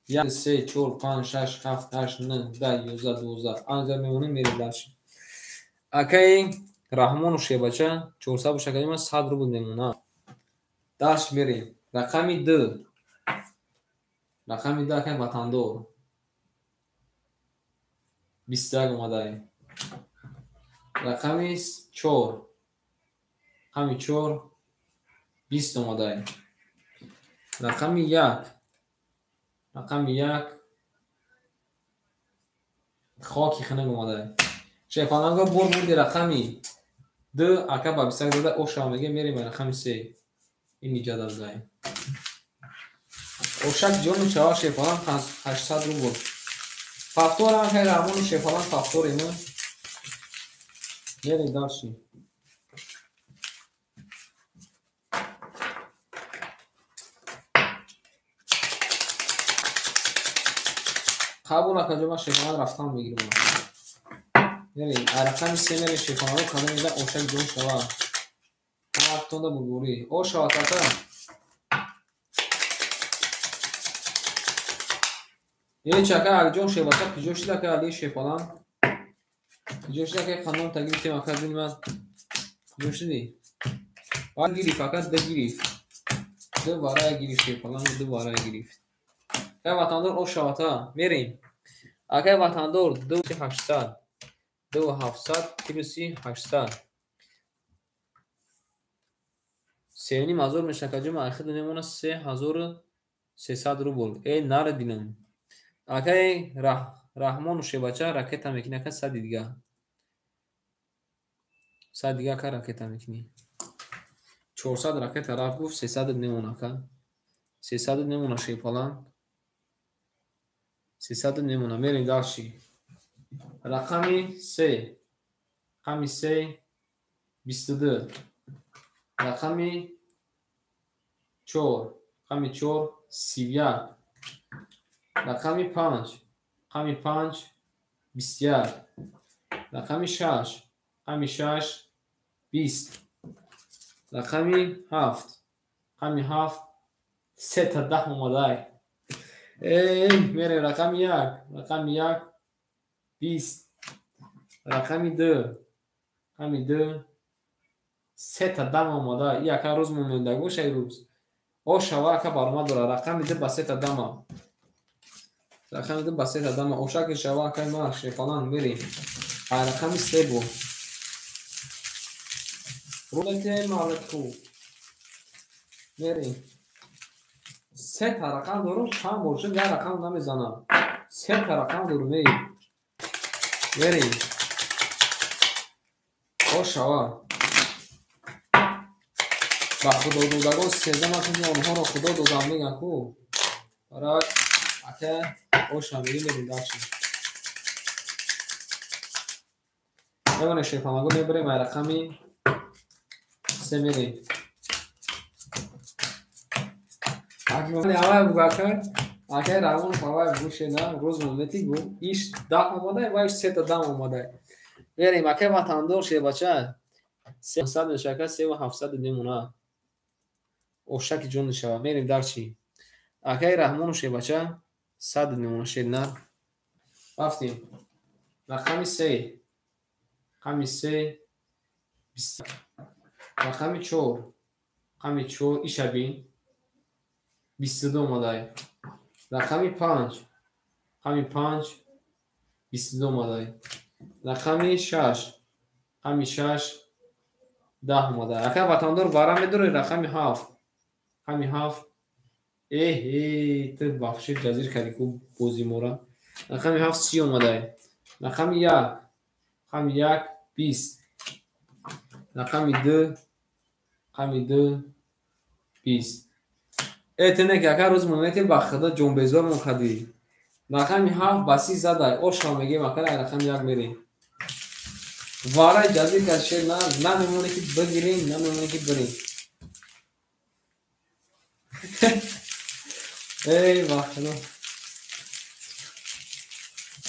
S1: 1 3 4 5 6 7 8 9 10 11 12 انجا میمونیم میریم داشت اکی رحمان و شیبچه 400 بشه ما 100 رو بود میمونه داشت بریم رقم 2 که وطندور 21 اومده رقم 4 رقم 4 20 اومده رقم 1 خاکی خنگ اومده شیفانگا بودی رقمی 2 اکا با 21 داده او شامگه میریم رقم 3 این اینجا داده اوشک جون چهار شیفان 800 رو بود فاکتور هم که رحمان شیفان فاکتور ایمون میریم داشتیم قبول اکا جمع شیفان رفتم بگیریم میریم رقم 3 میریم شیفان رو کنه میده اوشک جون شوا هفتون دا بلگوری او شوا تاتا یه چکه اگجون شیباتا پیجوشی دا که علی شیفان پیجوشی دا که خانم تگیری تیم اکر بین من پیجوشی دی باید گیری فقط ده گیریف دو بارای گیریف شیفان دو بارای گیریف که وطندور او شوا تا میریم اگه وطندور 2800 2700 کلوسی 800 سیونی مازور میشه که جمع اخیر نمونه 3300 روبل ای نار دینم اگه رحمان و شیباچه راکت هم میکنه که 100 دیگه 100 دیگه که راکت هم میکنی 400 راکت رفت گفت 300 نمونه که 300 نمونه شیپالان 300 نمونه میریم داشتی رقمی 3 رقمی 3 22 رقمی 4 رقمی 4 31 رقمی 5 رقمی 5 21 رقمی 6 رقمی 6 20 رقمی 7 رقمی 7 3 تا 10 اومده میره رقمی 1 رقمی 1 20 رقمی 2 رقمی 2 3 تا 10 اومده یک روز مونده گوش ای روز او شوا که برام داره رقمی 2 با 3 تا 10 رقمی 2 با 3 تا 10 او شکل شوا که ما شیفانان میریم رقمی 3 بود رولت مالک خوب میریم 3 تا رقم دارم چند باشد یک رقم نمیزنم 3 تا رقم دارم میریم او شوا با خدا دودگان 13 مکنی آنها را خدا دودم میگن کو برای اکه او شاملی میریم داشتیم میگونه شیفانگو میبریم رقمی 3 میریم اکنون اوه بگاه کرد اکه رقم خواه بگوشه نه روز ممتی گو ایش 10 آماده و ایش 3 تا 10 آماده میریم اکه وطندور شیباچه 300 نشکه 3 و 700 نمونه اوشک جون شوا میریم در چی اکه رحمان و شیباچه 100 نمونه شید نه رفتیم رقمی 3 رقمی 3 20 رقمی 4 رقمی 4 ایش بین 22 اومده رقمی 5 رقمی 5 22 اومده رقمی 6 رقمی 6 10 اومده اکه وطندور بارا میداره رقمی 7 رقمی 7 تو بخشید جزیر کردی که بوزی مورا رقمی 7 30 اومده رقمی 1 رقمی 1 20 رقمی 2 رقمی 2 20 اتنه که اکه روز مونتی بخدا جنبیزار مخدی رقمی 7 باسی زده او شامگی مکنه رقمی 1 میریم وارای جزیر که شیر نه نمونه که بگیریم نه نمونه که بریم ای بخدا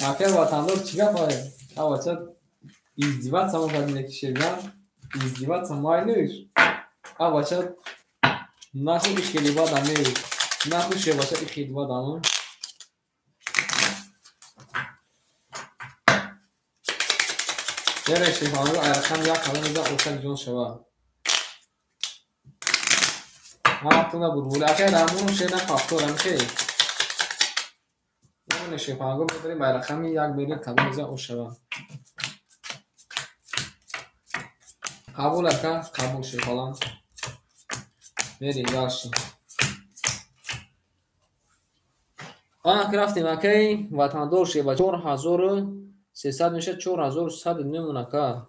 S1: اکه وطندور چیگه پایه اوچه ازدیوات سامو کردیم یکی شیر نه издеваться майниш а бача нахуй хели бада мери нахуй ше бача хели бада ам یه شیفانگو ارقام یک کلمه میزن اوشک جون شوا هفتونه بربوله اکه رامونو شه نخوافتو رمشه اون شیفانگو میداریم ارقام یک بری کلمه میزن اوش شوا قبول اکه قبول شیفالان میریم داشتیم آن که رفتیم اکه وطندور شه با 4300 میشه 4100 میمونه که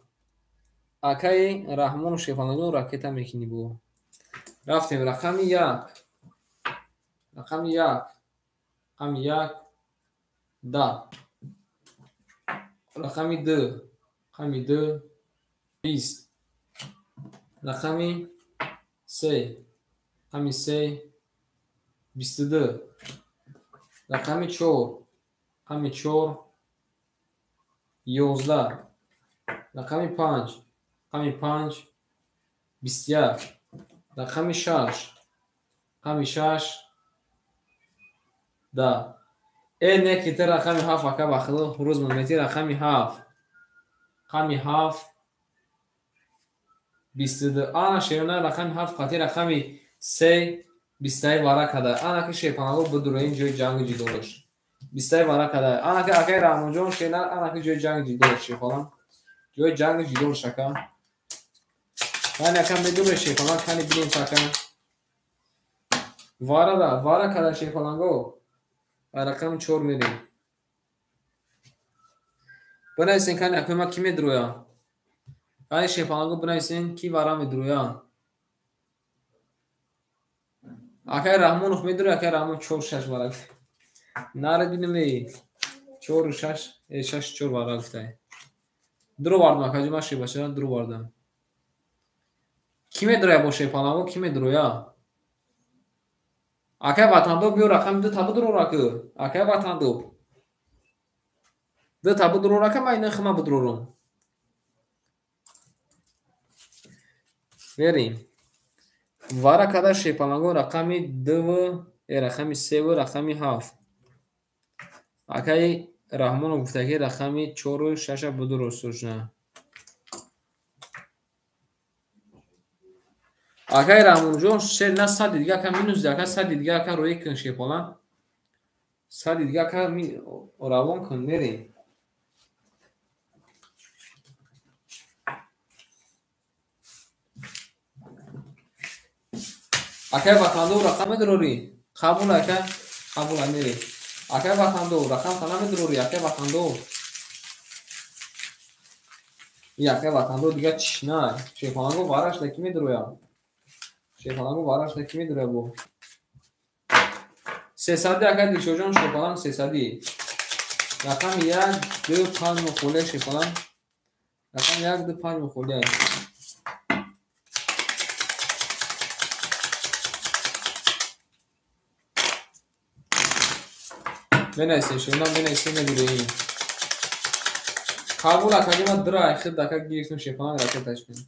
S1: اکه رحمون شیفانگو راکتا میکنی بو رفتیم رقم یک رقم یک ده رقم دو 20 رقم سه 22 رقم 4 11 رقم 5 21 رقم 6 ده این نکته رقم 7 اکه بخلو روز ممیتی رقم 7 22 آنا شیرونه رقم 7 قطعی رقم 3 20 وارا کده آنا که شیپانگو بدروین جوی جنگ جیدولش 20 وارا کده آنا که اکه رامون جون شیرونه آنا که جوی جنگ جیدولش شیپانگ جوی جنگ جیدولش اکه yani akan bedure şey falan hani bilin takan vara kadar şey falan go rakam çor meri buna isen kan akıma kime duruyor hani şey falan go buna isen ki vara mı duruyor akay rahmun ukme duruyor akay rahmun çor şaş vara nare dinme çor şaş çor vara gitay duru vardı akacıma şey başına duru vardı kime duruyor bu şey falan go kime duruyor akay vatando bir rakam da tabu durur akı akay vatando da tabu durur akı aynı xıma budururum vereyim vara kadar şey palango rakami 2 rakami 3 rakami 7 akay rahmon guftaki rakami 4 6 budur sujna akay rahmon jon şey na sad diga ka minus diga ka sad diga ka roy kan şey falan sad diga ka mi oravon kan vereyim akay vatando rakam dururi qabul aka qabul amiri akay vatando rakam sana dururi akay vatando ya akay vatando diga chna şey falan go varash da kimi duruyor şey falan go varash da kimi duruyor bu sesadi akay di çocuğun şey falan sesadi rakam ya 2 5 mukule şey falan rakam ya 2 5 mukule Benayse şundan benayse ne durayım. Kabul akadema dra akhir dakika girişim şey falan raket açmıyor.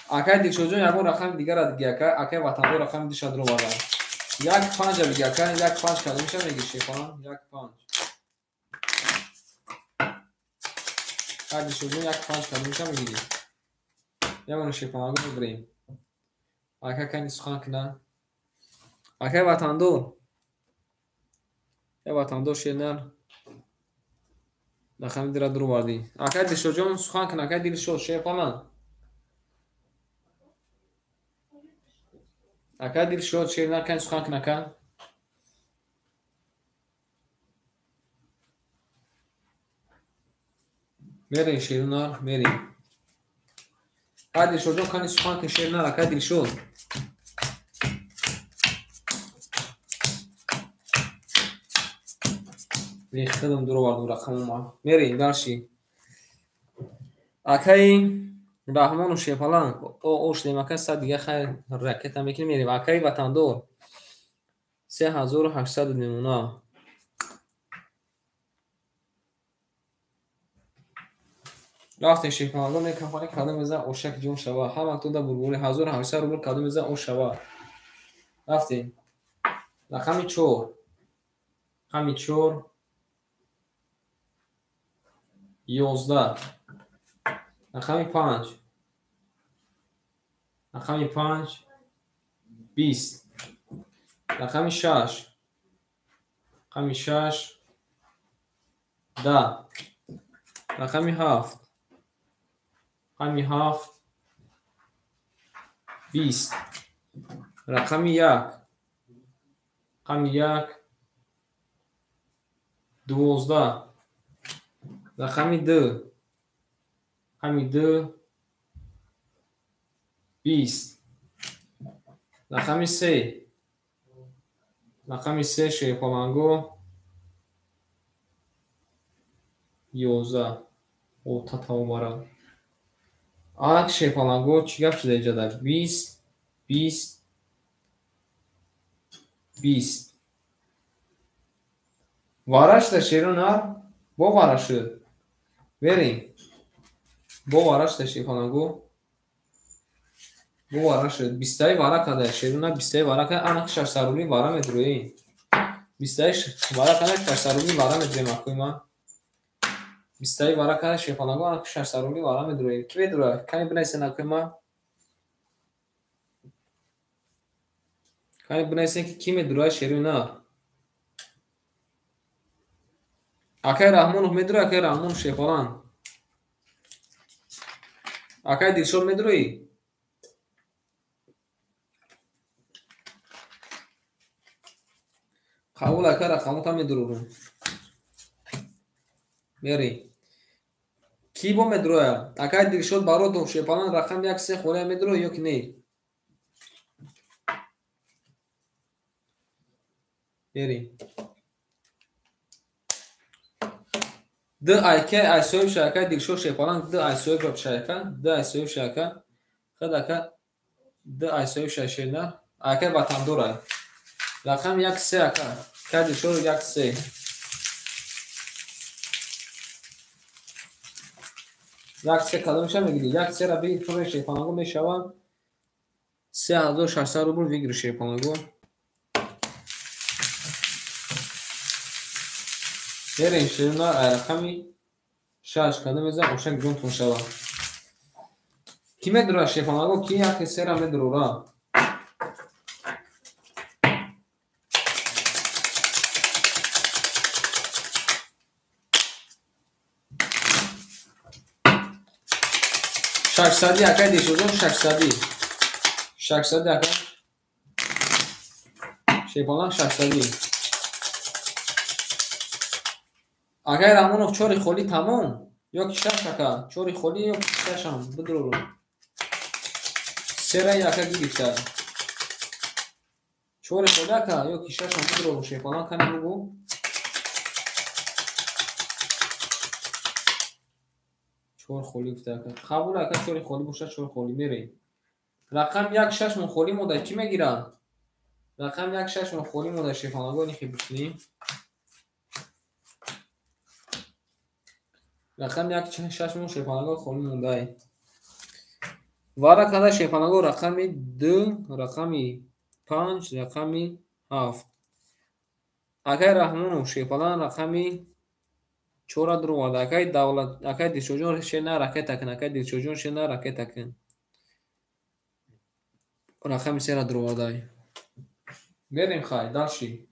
S1: Akay dik çocuğun ya bu rakam diğer adı giyaka akay vatanda rakam dış adro var. Yak panca bir giyaka yak panç kalmış ama şey falan yak panç. Hadi çocuğun yak panç kalmış ama gidiyor. Ya bunu şey falan durayım. Akay kendi sokakına. Akay vatanda ya vatanda şeyler rakam dira duru vardı. Akay dik çocuğun sokakına akay dik şey falan. Akay dil şod şeyler kan sokak naka. Merin şeyler merin. Hadi çocuğun kan sokak şeyler akay dil şod. Ne kadar duru vardı rakamıma. Merin darshi. Akay rahmon şey falan o işlemaka sadiye xayr raket amikli meri akay vatandor 3800 nemuna рафтем шефаланго мекафони кадом мезан ошак ҷон шава ҳамактуда бурбури 1800 рубл кадом мезан ош шава рафтем рақами 4 рақами 4 11 рақами 5 рақами 5 20 рақами 6 рақами 6 10 рақами 7 рақами 7 20 рақами 1 рақами 1 12 рақами 2 рақами 2 20 рақами 3 рақами 3 шефаланго 11 ота тамомара ак шефаланго чӣ гап шуда иҷода 20 20 20 вара шуда шерунар бо вара шуд верем бо вара шуда шефаланго бо вара шуд 20 вара када шеруна 20 вара када анак 600 рубли вара медурои 20 вара када 600 рубли вара медурем акума 20 вара када шефаланго анак 600 рубли вара медурои ки медура кани бинайсен акума кани бинайсен ки медура шеруна акай раҳмонов медура акай раҳмонов шефалан акай дилшод медурои қабул акай рақамота медурурум мери ки бо медуроя акай дилшод баротов шефалан рақам 1-3 хӯрая медурои ё ки не мери д айка айсоиб шака дилшод шефалан д айсоиб шака д айсоиб шака хадака д айсоиб шашена ака ватандорай рақам 1-3 ака ка дилшод 1-3 1-3 кадомша мегири 1-3 ра бигир пури шефаланго мешава 3600 рубл бигир шефаланго берем шеруна рақами 6 кадом мезан ошак ҷонтон шава ки медура шефаланго ки 1-3 ра медурура шашсади акай дишозон шашсади акай шефалан шашсади акай раҳмонов чори холӣ тамом ё ки шаш ака чори холӣ ё ки шашам бидурурум сера ака гирифта чори холӣ ака ё ки шашам бидурурум шефалан кани бугу чор холӣ гуфта ака қабул ака чори холӣ боша чори холӣ мерем рақам 1-6 мон холӣ мода ки мегира рақам 1-6 мон холӣ мода шефаланго нихи бишнем рақам 1-6 мон шефаланго холӣ мондай вара када шефаланго рақами 2 рақами 5 рақами 7 акай раҳмонов шефалан рақами 4 дурвада акай давлат акай дилшоҷон шена ракетакин акай дилшоҷон шена ракетакин рақами 3 дурвадай берем хай далши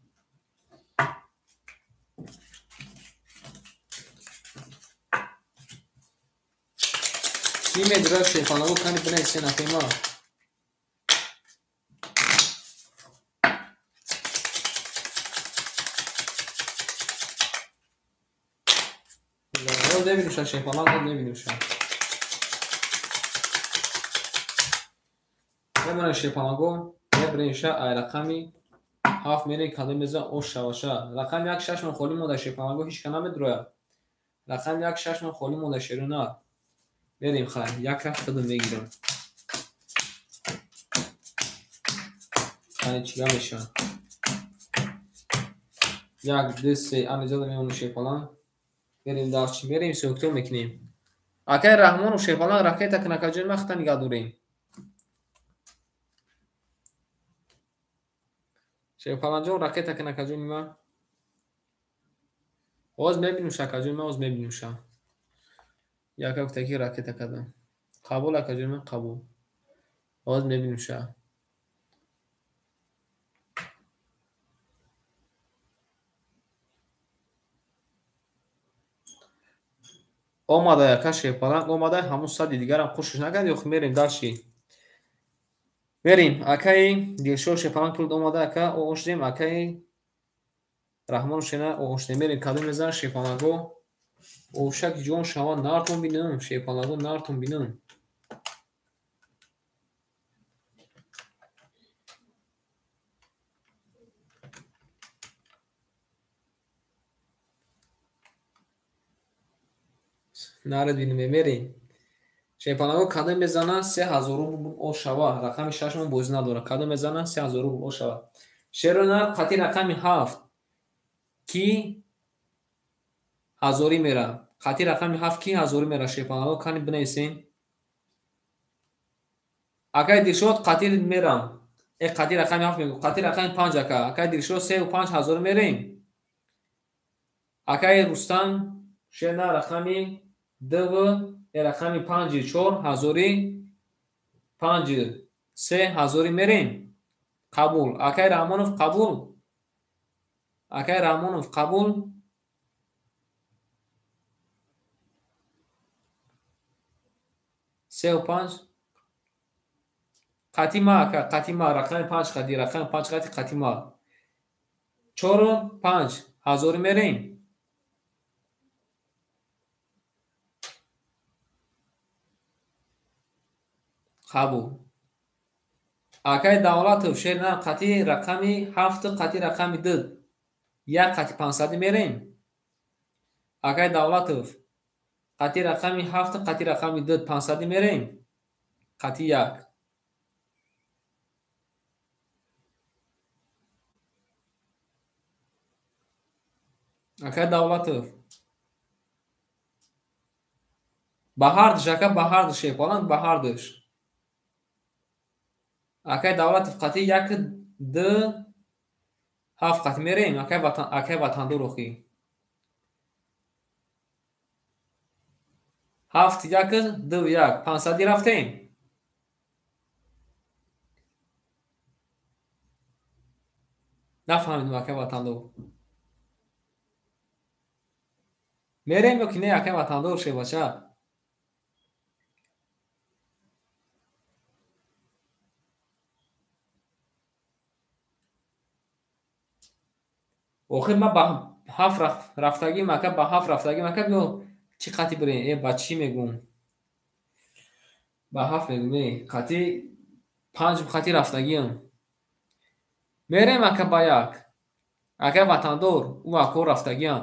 S1: ки медура шефаланго кани бинайсен акима نمی‌نوشن شیخانان هم نمی‌نوشن نمی‌نوشن شیخانگو نبرینشه ای رقمی 7 میلی کدوم میزه اوش شواشه رقم 1-6 من خالی موده شیخانگو هیچ کنه میدروه رقم 1-6 من خالی موده شیرونه بریم خواهی 1 کدوم میگیرم خواهی چیگه میشن 1 2 3 اینجا میمونه شیخانان بریم دارچی بریم سوکتو میکنیم Акай Раҳмону Шефалак ракета кнакаҷои махта нигаҳ дорем. Шефаланҷон ракета кнакаҷои ма. Ҳоз мебинем шакаҷои ма ҳоз мебинем ша. Яка гуфтаки ракета кардам. Қабул акаҷои ма қабул. Ҳоз мебинем ша. Омада яка Шефалак омада ҳамун сади дигарам хушш накард ё мерем далши. Мерем акаи Дилшод Шефалак пурд омада ака ошдем акаи Раҳмону шена ошдем мерем каду мезан Шефалаго. Овшак ҷон шава нартон бинам Шефалаго нартон бинам. Нарад бинем мерем. Шефалаго каду мезана 3000 рубл о шава. Рақами 6 мон бози надора. Каду мезана 3000 рубл о шава. Шерона қати рақами 7 ки ҳазорӣ мера. Қати рақами 7 ки ҳазорӣ мера Шефалаго кани бинависен. Акай Дилшод қати мерам. Қати рақами 7 мегӯ. Қати рақами 5 ака. Акай Дилшод 35 ҳазор мерем. Акай Рустам шена рақами 2 рақами 5 4 ҳазори 5 3 ҳазори мерем. Қабул. Акай Раҳмонов қабул. Акай Раҳмонов қабул. Се панҷ қати ма ака қати ма рақами 5 қати рақами 5 қати қати ма 4 5 ҳазори мерем. қабул. Акай Давлатов шерна қати рақами 7 қати рақами 2 як қати 500 мерем. Акай Давлатов қати рақами 7 қати рақами 2 500 мерем. Қати як. Акай Давлатов баҳардш ака баҳардш Шефалак баҳардш. Акай Давлатов қати 1 2 7 қати мерем. Акай ватандор охӣ 7 1 2 1 500 рафтем. Нафаҳмидам акай ватандор. Мерем ё ки не акай ватандор шевача. охир ма ба 7 рафтагим ака ба 7 рафтагим ака ё чӣ қати бирем ба чӣ мегӯм ба 7 мегӯм қати 5 қати рафтагиам. Мерем ака ба 1 акай ватандор ӯ ако рафтагиам.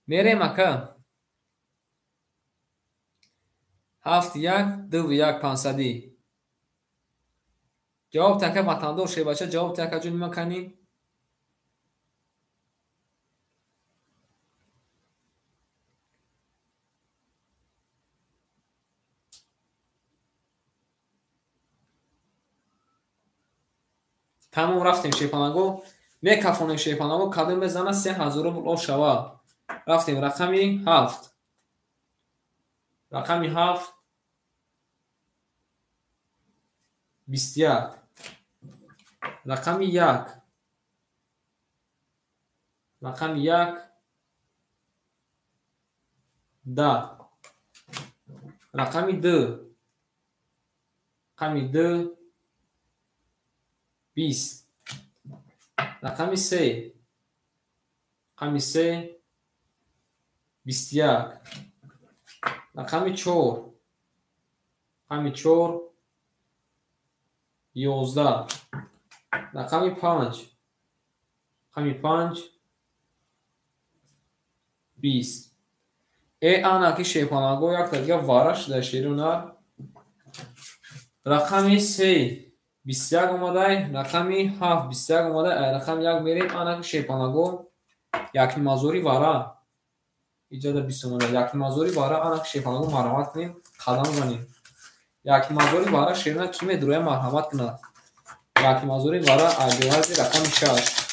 S1: Мерем ака 7 1 2 1 500. ҷавоб така ватандор шебача ҷавоб така ҷони ман канӣ. тамом рафтем Шефалаго мекафонем Шефалаго каду мезана 3000 рубл о шава. рафтем рақами 7 рақами 7 21 рақами 1 рақами 1 10 рақами 2 рақами 2 20 рақами 3 рақами 3 21 рақами 4 рақами 4 11 рақами 5 рақами 5 20 анаки Шефалаго якта дига вара шуда шерунар. рақами 3 21 омадай рақами 7 21 омадай рақами 1 мерем анаки Шефалаго якнимазори вара. иҷода бисумона якимазори бара ана шефанаго марҳамат кунем қадам занем якимазори бара шерна ки медуроя марҳамат кунад якимазори бара айбевази рақами 6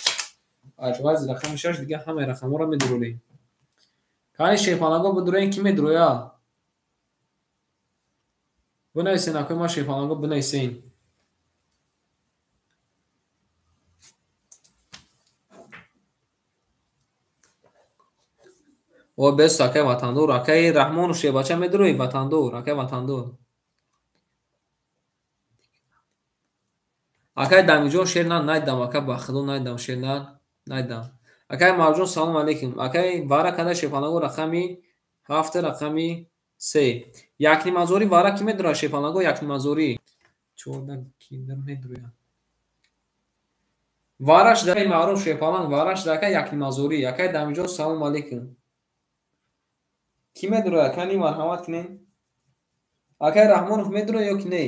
S1: айбевази рақами 6 дига ҳамаи рақамҳоро медурорем кани шефанаго бидуроем ки медуроя бинависен акои ма шефанаго бинависен о бес акай ватандор акай раҳмону шебача медурои ватандор акай ватандор акай дамиҷон шерна найдам ака ба худо найдам шерна найдам акай мавҷон салом алейкум акай вара када шефанаго рақами 7 рақами 3 якнимазори вара ки медуроя шефанаго якнимазори 14 киндер медуроя вараш даи маъруф шефаланг вараш дака якнимазори акай дамиҷон салом алейкум ки медуроя кани марҳамат кунем акай раҳмонов медуроя ё ки не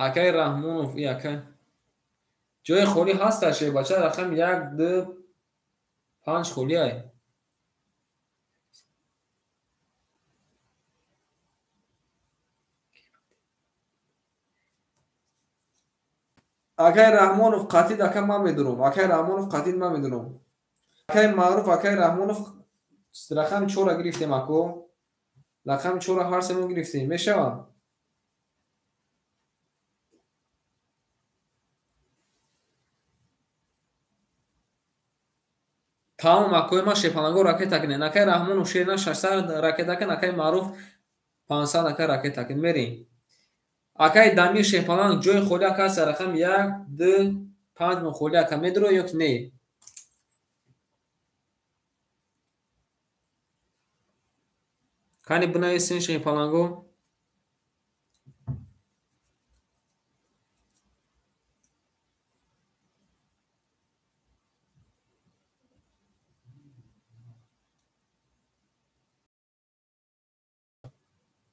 S1: акай раҳмонов и акай ҷои холӣ ҳаста шебача рақами 1 2 5 холиай акай раҳмонов қатид ака ман медурам акай раҳмонов қатид ман медурам акай маъруф акай раҳмонов рақами 4 гирифтем ако рақами 4 ҳар семон гирифтем мешавад тамом акои ма шефанаго ракета кунед акай раҳмонов шерна 600 ракета кун акай маъруф 500 акай ракета кун мерем акай дамир шефаланг ҷои холӣ ака аст рақами 1 2 5 мон холӣ ака медуро ё ки не кани бинависен шефаланго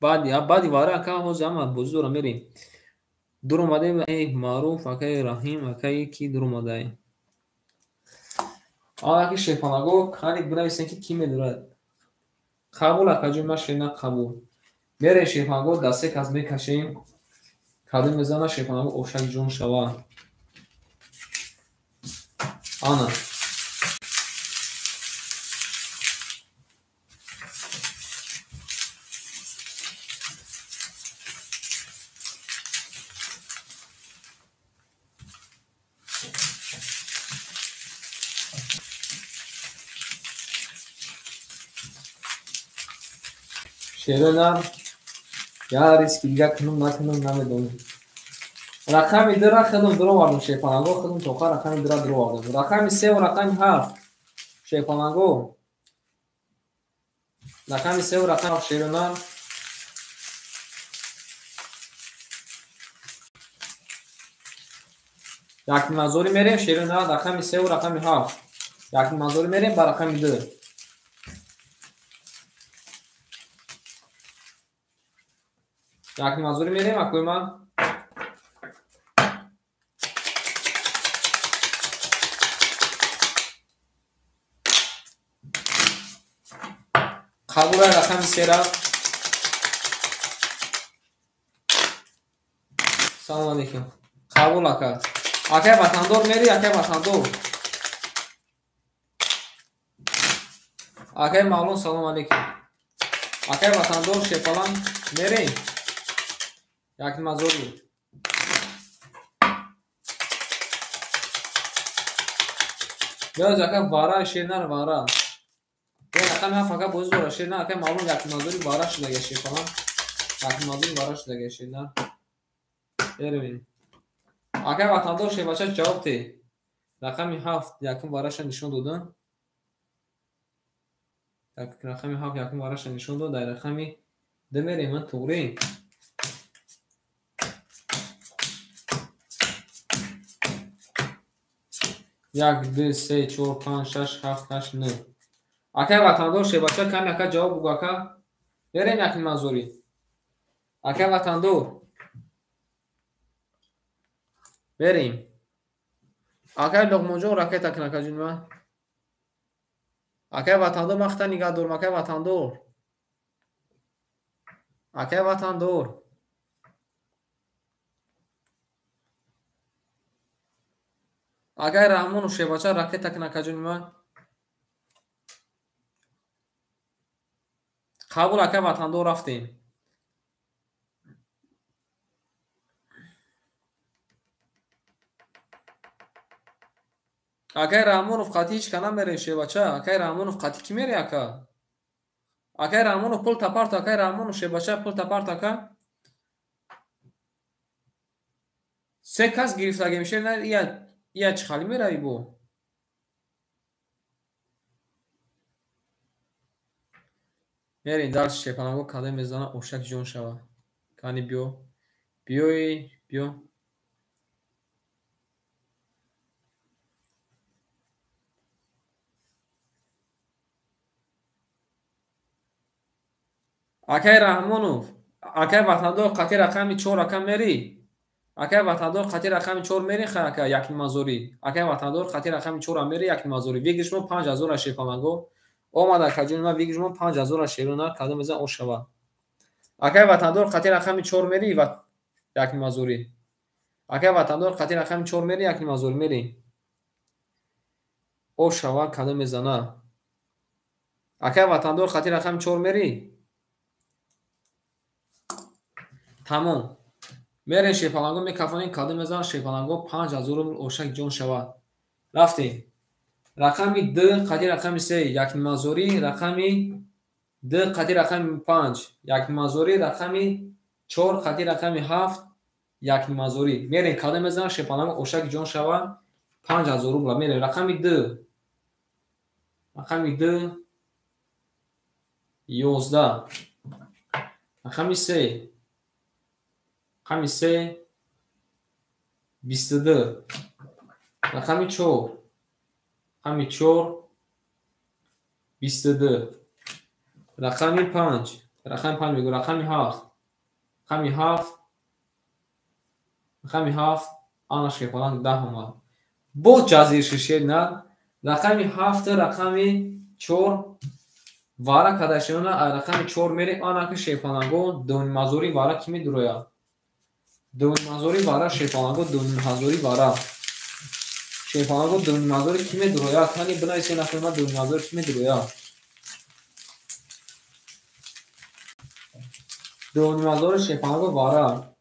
S1: баъди вара ака ҳозир ҳама бозӣ дорам мерем дур омадем маъруф акай раҳим акай ки дур омадаем аки шефанаго кани бинависен ки медурад қабул акаҷои ма шена қабул мерем шефанаго дасте кас мекашем каду мезана шефанаго ошак ҷон шава ана шерона я риски дига кунум накунум намедонам рақами 2 худум дуровардам шефанаго худум тоқа рақами 2 дуровардам рақами 3 ва рақами 7 шефанаго рақами 3 ва рақами шерона якнимазори мерем шерона рақами 3 ва рақами 7 якнимазори мерем ба рақами 2 якнимазори мерем акои ман қабула рақами 3 салом алейкум қабул ака акай ватандор мери акай ватандор акай маълум салом алейкум акай ватандор шефалан мерем якнимазори ёз ака вара шернар вара рақами ҳафт ака бозӣ дора шерна акай маълум якнимазори вара шудага шефалан якнимазори вара шудага шерна эрвин акай ватандор шебача ҷавоб те рақами 7 якум вараша нишон додам рақами 7 якум вараша нишон дод дар рақами 2 мерем ман туғрем 1 2 3 4 5 6 7 8 9 акай ватандор шебача ками ака ҷавоб гӯ ака بریم یکی منظوری اکه وطندور بریم اکه لغمونجو رکه تکنکه جنوه اکه وطندور مخته نگه دور مکه وطندور اکه وطندور اکه رحمون و شیباچه رکه تکنکه جنوه قبول اکه وطندور رفتیم اکه رحمون قطعی هیچ کنم میره شیباچه اکه رحمون قطعی کی میره اکه رحمون پول تپارت اکه رحمون شیباچه پول تپارت اکه سه کس گرفتگی میشه نه یا چه خالی میره ای بو میرین درس شیپانگو کاده میزنه اوشک جون شوه کانی بیو اکه رحمونوف اکه وطندور قطعی رقمی 4 رقم میری اکه وطندور قطعی رقمی 4 میری خیلی اکه یک مازوری اکه وطندور قطعی رقمی 4 هم میری یک مازوری ویگشمو 5000 شیپانگو اومده کجون ما ویگشمو 5000 شیرونه کاده میزنه او شوه اکه وطندور قطعی رقمی 4 میری و یک مازوری اکه وطندور قطعی رقمی 4 میری یک مازوری میری او شوه کاده میزنه اکه وطندور قطعی رقمی 4 میری تمام میرین شیپالنگو میکفانین کاده میزن شیپالنگو 5000 اوشک جون شود رفتیم رقمی 2 قطعی رقمی 3 یک مازوری رقمی 2 قطعی رقمی 5 یک مازوری رقمی 4 قطعی رقمی 7 یک مازوری میرین کاده میزن شیپالنگو اوشک جون شود 5000 روبل میرین رقمی 2 رقمی 2 11 رقمی 3 رقمی 3 22 رقمی 4 رقمی 4 22 رقمی 5 رقمی 5 میگو رقمی 7 رقمی 7 رقمی 7 آنش که پلان 10 اومد بود جزیر شیشه نه رقمی 7 رقمی 4 وارا کداشونه رقمی 4 میری آنها که شیپانگو دون مازوری وارا کی میدرویا دون مازوری وارا شیپانگو دون مازوری وارا شیپانگو دون مازوری کی میدرویا کنی بنای سه نفر ما دون مازوری کی میدرویا دون مازوری شیپانگو وارا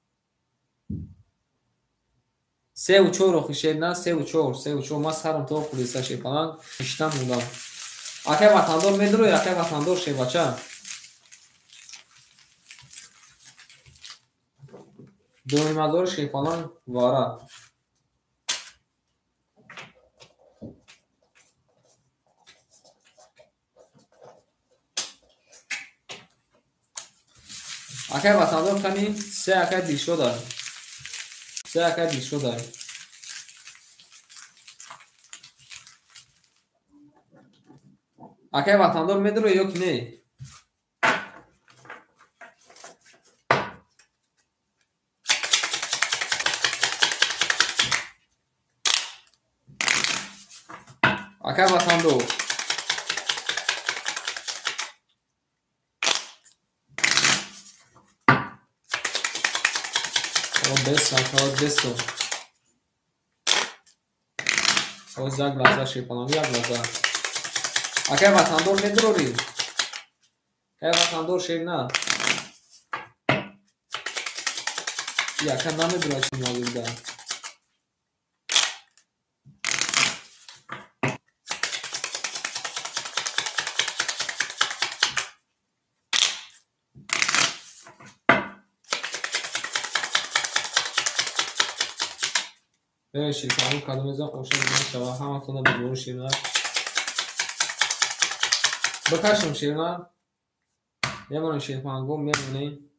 S1: 3 و 4 خوشه نه 3 و 4 3 و 4 ما سرم تو پلیس شیپانگ اشتم بودم اکه وطندور میدرویا اکه وطندور شیباچه دون مازوری شیپانگ وارا اکه وطندور کنی 3 اکه دیشو داره 3 اکه دیشو داره اکه وطندور میدرویا یا که نه اکه وطندور بس اکه بسو او زگ لحظه شیپانگ یک لحظه اکه وطندور میدروری اکه وطندور شیر نه اکه نمیدرویا چی موجود ده شیپانگ کدوم میزن اوشن میزن شبه همه تونه بزرگ شیر نه بکشم شیر نه میمونم شیپانگو میمونیم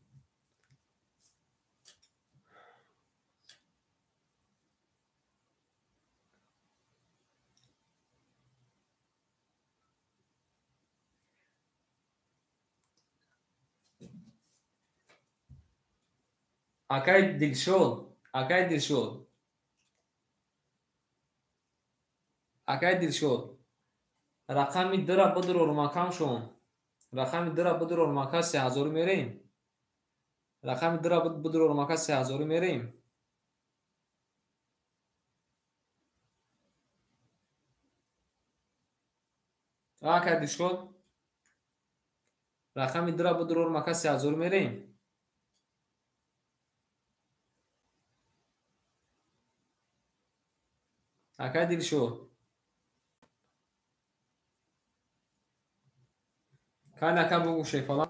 S1: Акай Дилшод. Акай Дилшод. Акай Дилшод. Рақами дра будур макамшон. Рақами дра будур мака 3000 мерем. Рақами дра будур мака 3000 мерем. Акай Дилшод. Рақами дра будур мака 3000 мерем. Акай Дилшод. Кай нака бугу шефала.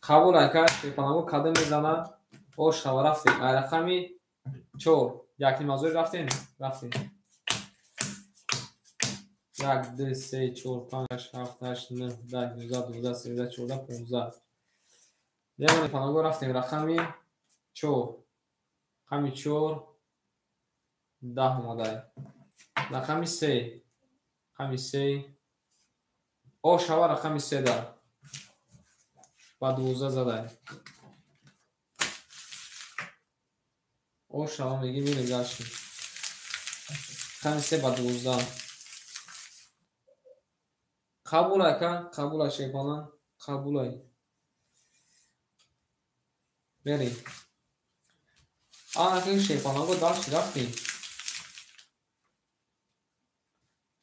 S1: Қабул ака шефалагу кадам мезана. Ош хава рафтем. Ай рақами 4. Як нимазори рафтем. Рафтем. 1 2 3 4 5 7 8 9 10 11 12 13 14 15. Демони панаго рафтем. Рақами 4. Рақами 4 10 омадай. Рақами 3. Рақами 3. Ош хава рақами 3 дар. Ба 12 задай. Ош хава меги мирем гаши. Рақами 3 ба 12. Қабул ака, қабул шефалан, қабулай. Берем. Анаки шефаланго дашти рафтем.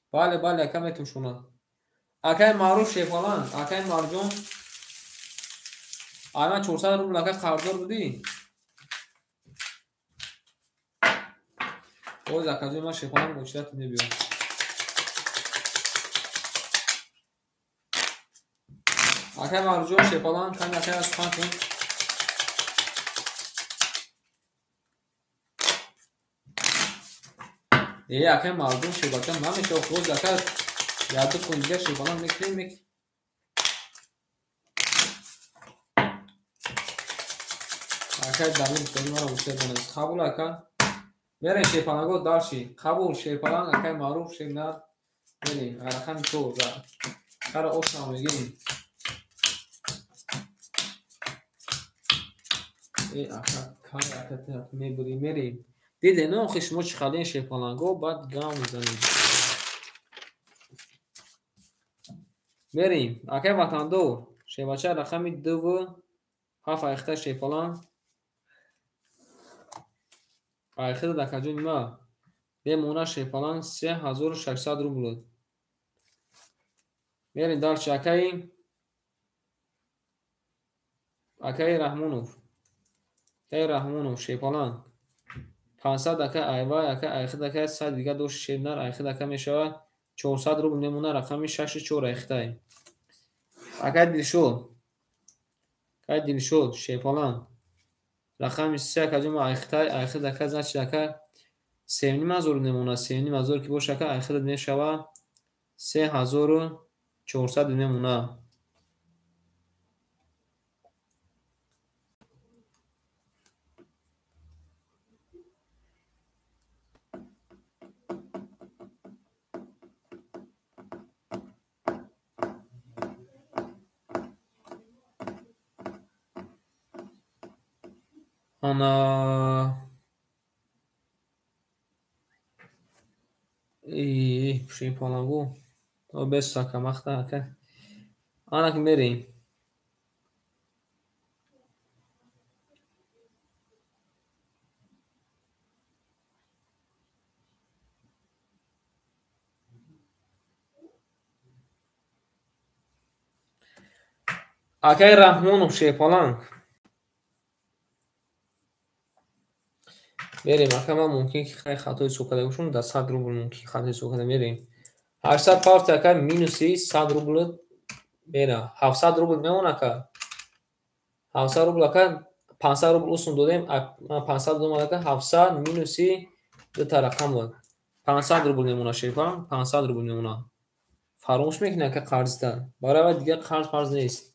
S1: Бале бале ака метушуна. Акай маруф шефалан, акай марҷон. Ана 400 рубл ака қарздор будӣ. Оз акаҷон ма шефалан мочидат небиё. Акай марҷон шефалан ками акай аз хан кун. Акай марҷон шефалан намешав оз акай яду кун дига шефалан мекрем. Акай дамир тони мара мусебанас. Қабул ака. Мерем шефалаго дарши. Қабул шефалан акай маруф шефнад. Мерем арахам то да. Кара ошам мегирим. Ака кай ака мебури мерем. Диде но хиш мо чхален шефалаго бад гам мизанем. Мерем акай ватандо шевача рақами 2 7 айхта шефалан. Айхта дакаҷо нима? Бемона шефалан 3600 рубл. Мерем дарчи акай Раҳмонов. Акай Раҳмонов шефалан 500 ака айва ака айхта ака сад дига дош шевнар айхта ака мешава 400 рубл мемона рақами 64 айхтай. Акай Дилшод шефалан рақами 3 акаҷома айхтай айхта ака значи ака 3500 мемона 3500 ки боша ака айхта мешава 3400 мемона. Ана шефалагу обес ака махта ака. Анак мерем. Акай Раҳмонов шефалан. Мерем ака ма мумкин ки хай хатои сукада гушун да 100 рубл мумкин хатои сукада мерем. 800 пафт ака минуси 100 рубл мера 700 рубл меона ака. 700 рубл ака 500 рубл усун додем 500 додем ака 700 минуси дута рақам буд 500 рубл мемона шефалан 500 рубл мемона. Фаромӯш мекунӣ ака қарзда. Барои дига қарз нест.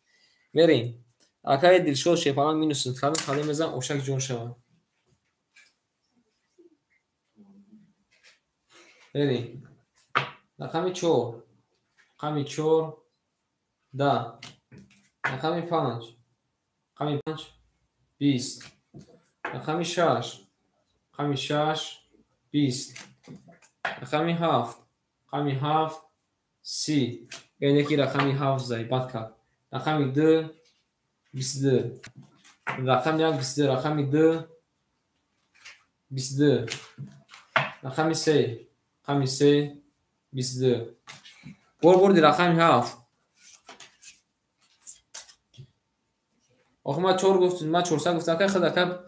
S1: Мерем. Акай Дилшод шефалан минус кадом кадом мезан ошак ҷон шава. بریم. رقم 4. رقم 4 10. رقم 5. رقم 5 20. رقم 6. رقم 6 20. رقم 7. رقم 7 30. این یکی رقم 7 زای بد کرد. رقم 2 22. رقم 1 22. رقم 2 22. رقم 3. رقم 3 22. بردی رقم 7. آخه ما 4 گفتیم، ما 400 گفتم که خدا که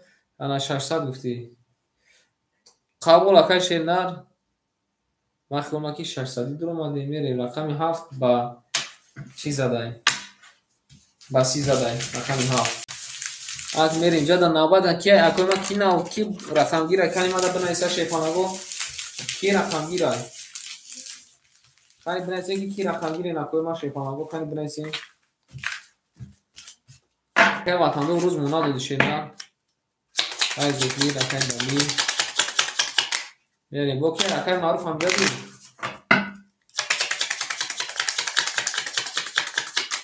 S1: انا 600 گفتی. قبول اکای شنر ما که 600 درو اومده میریم. رقم 7 با چی زدیم؟ با 30 زدیم. رقم 7 از میریم اینجا در نوبت کی اکای ما کی نو کی رقم گیره کنی ما در بنایسا شیفانگو کی رقم گیره کنی بنایسا کی رقم گیره اکای ما شیفانگو کنی بنایسا که وطن دو روز مونا دو شنر ای زکلی رقم دلی میریم با کی اکای معروف هم بدیم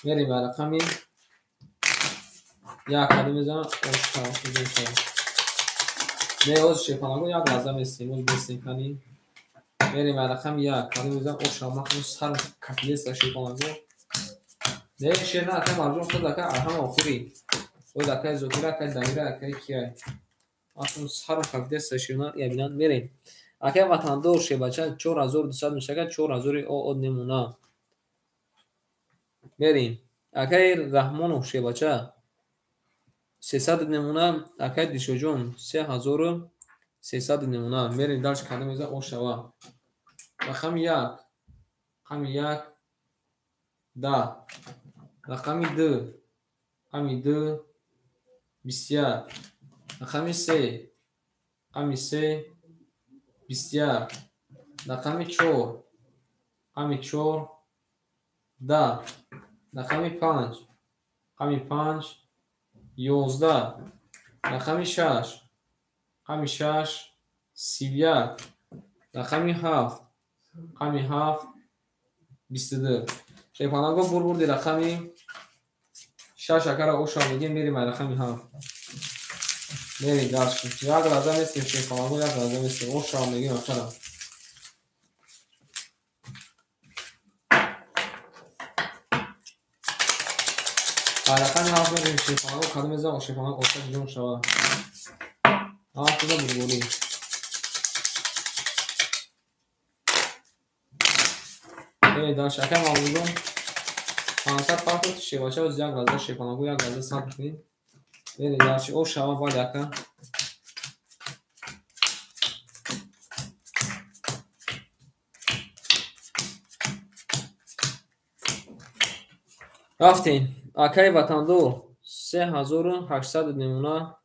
S1: میریم به رقم یک کلمه میزنم نه اوز شیفانگو یک لازم استیم اوز بستیم کنی میریم به رقم یک کلمه میزنم او شما خونس هر کپیلیست شیفانگو نه شیر نه اکای مرجون خود اکای ارهم آخوری او اکای زوکیره اکای دمیره اکای کیه خونس هر کپیلیست شیفانگو یا بینان میریم اکای وطن دور شی بچه 4200 میشه که 4000 او نمونه میریم اکای رحمان شی بچه 300 نمونه اکای دیشو جون 3300 نمونه میریم درش کلمه میزنم او شوا رقم 1 رقم 1 10 رقم 2 رقم 2 21 رقم 3 رقم 3 21 رقم 4 رقم 4 10 رقم 5 رقم 5 11 رقم 6 رقم 6 31 رقم 7 رقم 7 22 شیفانگو بردی رقم 6 اکر او شامگین میریم رقم 7 میریم درش یک لازم است شیفانگو یک لازم است او شامگین اکر رقم 7 میریم شیفانگو کدوم میزنم شیفانگو اوشا جون شوا 7 تا بردی میریم درش اکر معمولون 500 پاکت شیواشه از یک لازم شیفانگو یک لازم سات کنیم میریم درش او شوا باید اکر رفتیم اکای وطن دو 3800 نمونه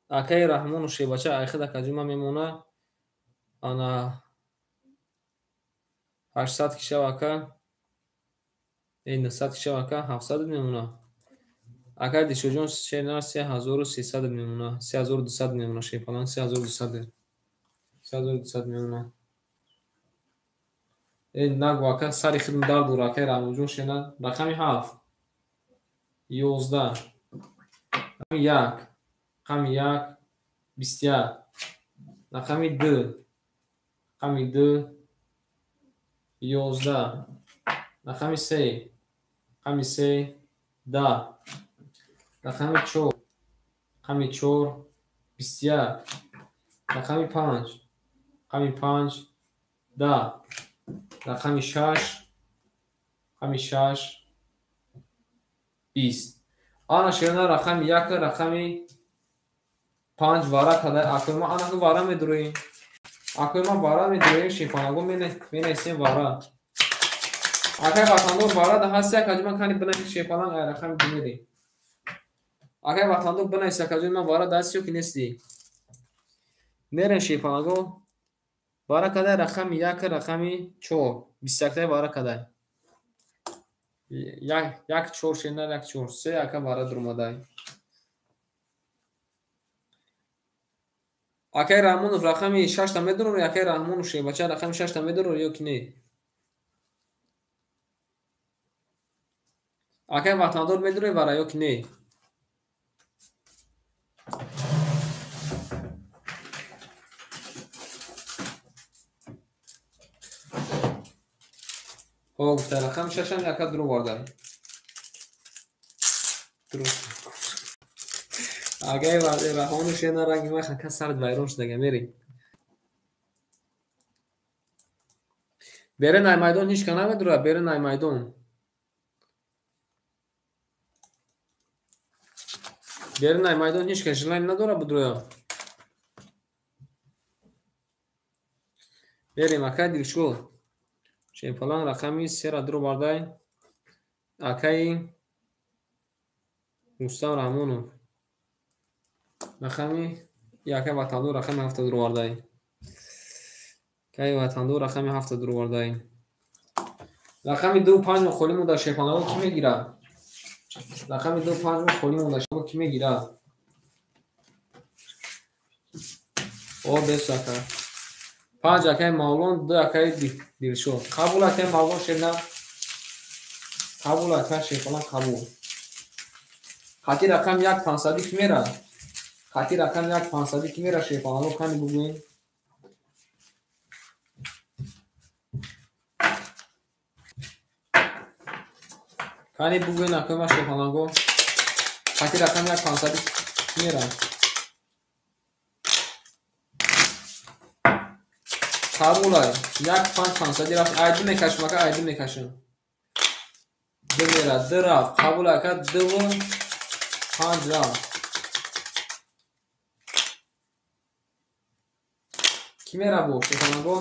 S1: اکای رحمان و شیباچه ایخد کجومه میمونه انا 800 کشه اکا این 900 کشه اکا 700 نمونه اکای دیشو جون شینا 3300 نمونه 3200 نمونه شیپالان 3200 نمونه این نگو اکا سری خدم دار دور اکای رحمان جون شینا رقمی 7 11 رقم 1 رقم 1 21 رقم 2 رقم 2 11 رقم 3 رقم 3 10 رقم 4 رقم 4 21 رقم 5 رقم 5 10 رقم 6 رقم 6 20 آن شیرنا رقم 1 رقم 5 وارا کده اکوی ما آنها وارا میدرویم اکوی ما وارا میدرویم شیفانگو مینیسیم وارا اکای وطندور وارا ده هست یک اجمان کنی بنای شیفانگ رقم بمیری اکای وطندور بنای سکجون ما وارا دستیو که نیستی میرن شیفانگو وارا کده رقم 1 رقم 4 21 وارا کده یک 4 شنر یک 4 3 اکا وارا درومدای акай Раҳмонов рақами 6 медорад, акай Раҳмонов Шебача рақами 6 медорад ё ки не? акай Ватандор медорад вара ё ки не? ҳо гуфта рақами 6 яка дуруғ варда. Агай варде Раҳмонов шена ранги ма хака сард вайрон шудага мерем. Бере най майдон ҳеч кана медорад, бере най майдон. Бере най майдон ҳеч кана жилайн надора будроя. Берем акай Дилшод. Чемпалан рақами 3 дуруғ вардай. акай Рустам Раҳмонов рақами якай Ватандор рақами 7 дуруғ вардай. акай Ватандор рақами 7 дуруғ вардай. рақами 2-5 холӣ монда Шепанаго ки мегирад? рақами 2-5 холӣ монда Шепанаго ки мегирад? о бес акай 5 акай Мавлон, 2 акай Дилшод. қабул акай Мавлон шена. қабул акай Шепалан қабул. хати рақам 1-500 ки мера. хати рақам 1-500 ки мера Шепанаго кани бугӯем. кани бугӯем акай ма Шепанаго. хати рақам 1-500 ки мера. қабулай 1-500 рафт айди мекашам ака айди мекашам. 2 мера 2 рафт қабул ака 2-5 рафт. ки мера бо Шепанаго?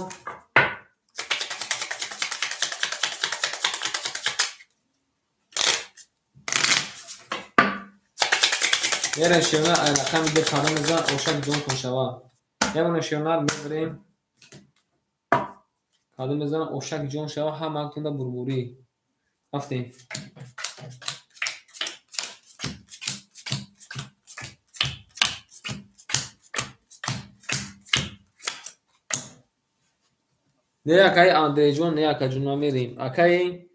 S1: мерем шевна ай рақами 2 қадам мезан ошак ҷон кун шава. мемонем шевнар мебарем. қадам мезан ошак ҷон шава ҳамаатонда бурбурӣ. рафтем. не акай Андреҷон, не акаҷон мерем. акай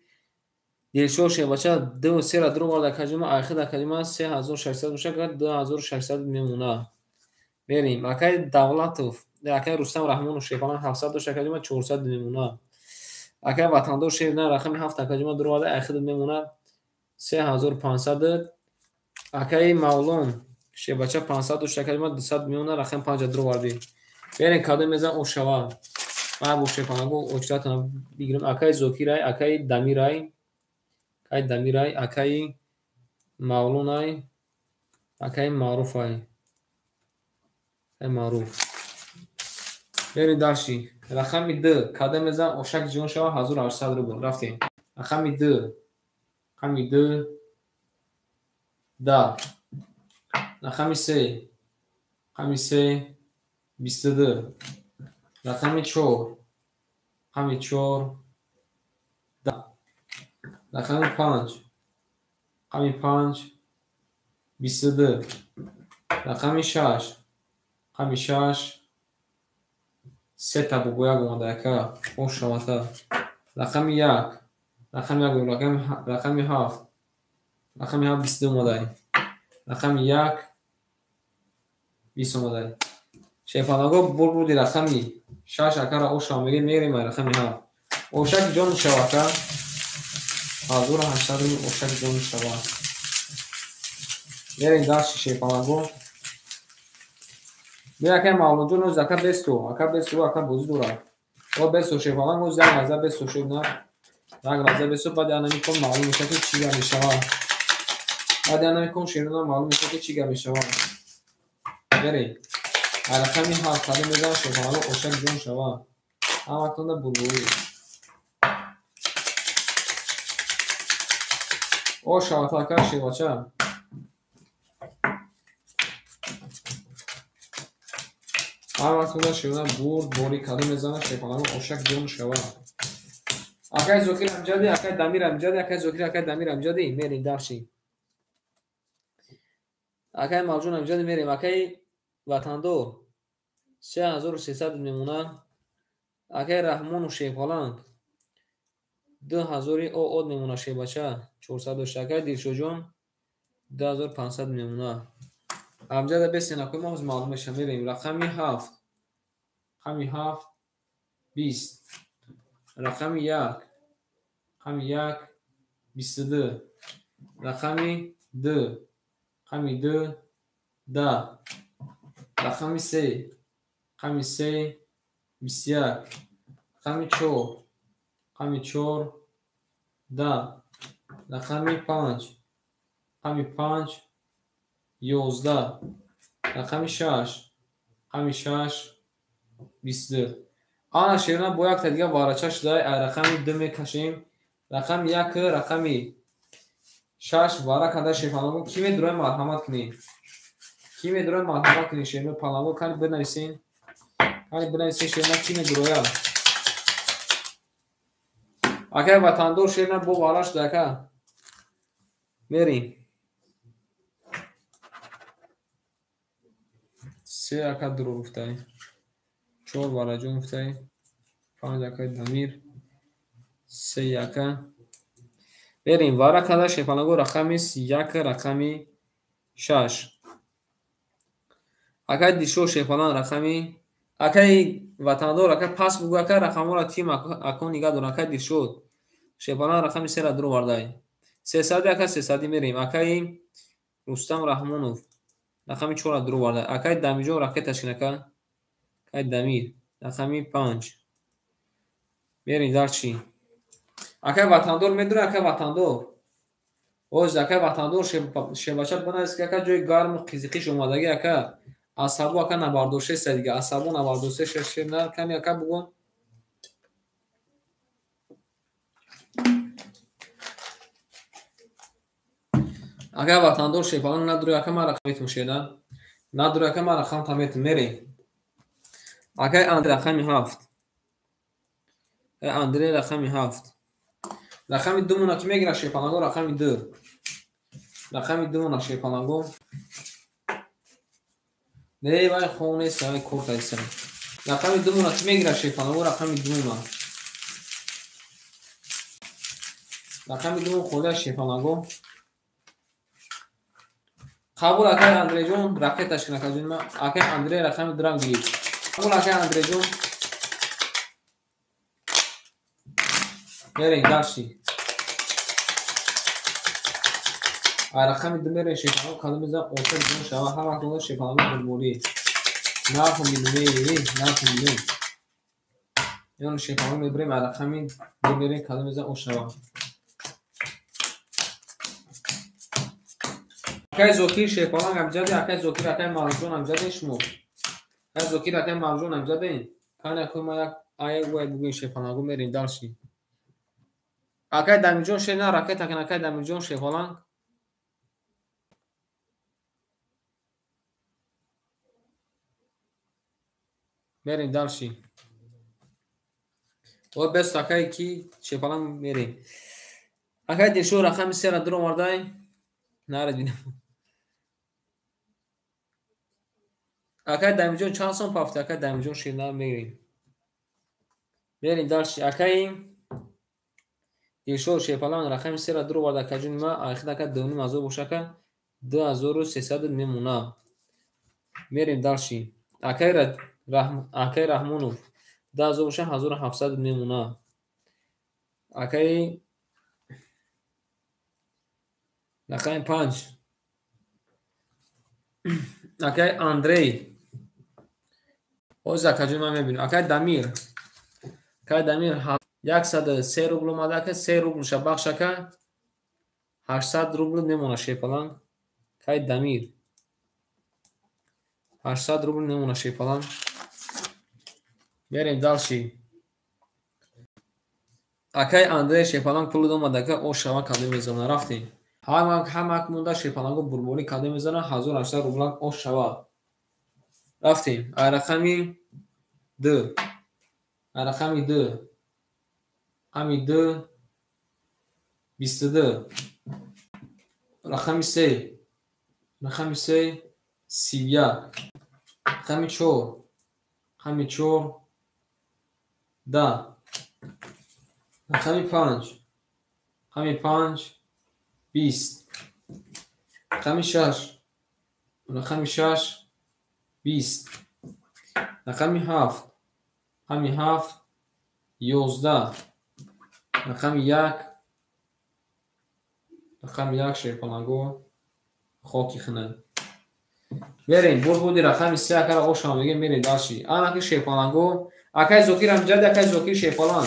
S1: Дилшод Шебача 2-3 дуруғ варда акаҷома айхид акаҷома 3600 мешавад, 2600 мемонад. мерем. акай Давлатов, акай Рустам Раҳмонов Шепалан 700 дошт акаҷома 400 мемонад. акай Ватандор шевна рақами 7 акаҷома дуруғ варда айхид мемонад 3500. акай Мавлон Шебача 500 дошт акаҷома 200 мемонад рақами 5 дуруғ варди. берем кадо мезан ошава. ма бо Шепанаго очратона бигирам. акай Зокирай, акай Дамирай, акай Дамирай, акай Мавлонай, акай Маъруфай, акай Маъруф. берем дарши рақами 2 када мезан ошак ҷон шава 1800 рубл. рафтем. рақами 2 рақами 2 да. рақами 3 рақами 3 22. рақами 4 рақами 4 да. рақами 5 рақами 5 22. рақами 6 рақами 6 се табу бо як омада яка ошавата. рақами 1 рақами 1 рақами 7 рақами 7 22 омадай. рақами 1 20 омадай. Шепанаго бурбурди рақами 6 акара ошава мегем мерем ай рақами 7. ошак ҷон шавака 1800 ошак ҷон шава. мерем дарши Шепанаго. не акай Мавлонҷон оз ака бесто ака бозӣ дорад. о бесто Шепанаго оз як лаҳза бесто шудна. як лаҳза бесто баъди анамикон маълум мешавад ки чӣ гап мешавад. баъди анамикон широна маълум мешавад ки чӣ гап мешавад. берем ай рақами 7 кадо мезан Шепанаго ошак ҷон шава. ҳаматонда бурбурӣ. о шавата ака Шебача. ҳаматонда шевна бурд бори кадо мезана Шепанаго ошак ҷон шава. акай Зокир Амҷади, акай Дамир Амҷади, акай Зокир, акай Дамир Амҷади мерем дарши. акай Мавҷон Амҷади мерем. акай Ватандор 3300 میمونه. اگه رحمان و شیپالان 2000 او میمونه شیبچه 400 شکر دیرشو جون 2500 میمونه. همجا بس نکنیم ما معلومه میریم رقمی 7 رقمی 7 20 رقمی 1 رقمی 1 22 رقمی 2 رقمی 2 10 رقمی 3 رقمی 3 21 رقمی 4 رقمی 4 10 رقمی 5 رقمی 5 11 رقمی 6 رقمی 6 22. آن شیرنا با یک تا دیگه وارچه شده. رقمی 2 میکشیم. رقم 1 رقمی 6 وارا کنده شیفانگو کی میدونه مرحمت کنین. کی میدونه مرحمت کنین شیرنا پالانگو کاری بنویسین. کاری بنویسین شیرنا کی میدونه. اگه وطندور شیرنا با واراش دکه میریم. 3 اکا درو گفتای 4 وارا جون گفتای 5 اکا دمیر 3 اکا بریم. وارا کنده شیفانگو رقمی 1 رقمی 6 اگه دیشو شیفانان رقمی اگه وطندور اگه پس بگو اگه رقم را تیم اکون نگاه دون اگه دیشو شیفانان رقمی 3 را درو وردای 300 اگه 300 میریم. اگه رستم رحمونوف رقمی 4 را درو وردای اگه دمیجون راکتش کنه اگه دمیر رقمی 5 میریم در چی. اگه وطندور میدونه اگه وطندور اوز اگه وطندور شیباشت بنویس که اگه جای گرم و قیزیقیش اومدگی اگه عصبو اگه نبردوشه سه دیگه عصبو نبردوشه شش نه کمی اگه بگون اگه وطندور شیبالان نداره اگه ما رقمیت میشه نداره اگه ما رقم تمیت میری. اگه اندر رقمی 7 اندر رقمی 7 رقمی 2 مونه که میگیره شیبالانگو رقمی 2 رقمی 2 مونه شیبالانگو نه وای خونه سای کورت ایسن رقمی 2 مونه که میگیره شیبالانگو رقمی 2 مونه رقمی 2 خورده شیبالانگو قبول اگه اندری جون راکتش کنه که جون اگه اندری رقم درام گیر قبول اگه اندری جون میرین داشتی رقم دو میرین شیفانو کلمه میزن اوتر جون شما همه کنه شیفانو برموری نه فهمیدی نه فهمیدی یعنی شیفانو میبریم رقم دو میرین کلمه میزن او شما اگه زوکی شیفانو هم جدی اگه زوکی رقم مرجون هم جدی شمو اگه زوکی رقم مرجون هم جدی کنه که ما یک آیه باید بگیم شیفانو میرین داشتی اگه دمیجون شینا راکت اگه اگه دمیجون شیفانو میرین داشتی و بس اگه کی شیفانو میرین اگه دیشو رقم 3 را درو مردای نارد بینم اگه دمیجون چند سون پافته اگه دمیجون شینا میرین برین داشتی اگه دیشو شیفانو رقم 3 را درو ورده که جون ما آخر اگه دونی مازو باشه که 2300 میمونه میریم داشتی اگه رحمونو 10,000 باشه 1700 میمونه اگه رقم 5 اگه اندری اوز اگه جون ما میبینیم اگه دمیر 103 روبل اومده که 3 روبل شه بخشه که 800 روبل میمونه شیپلان که دمیر 800 روبل میمونه شیپلان بریم دالشی اگه اندری شیپلان پول اومده که او شما کالی میزنه رفتیم همه مونده شیپلانگو بربوری کالی میزنه 1800 روبل او شما رفتیم رقمی 2 رقمی 2 رقمی 2 22 رقمی 3 31 رقمی 4 рақами 4 10 рақами 5 рақами 5 20 рақами 6 рақами 6 20 рақами 7 рақами 7 11 рақами 1 рақами 1 шерпалангу хоки хина берем бурбуди рақами 3 акара ошам мегем мере даши анаки шерпалангу акай зокир амҷади акай зокир шерпалан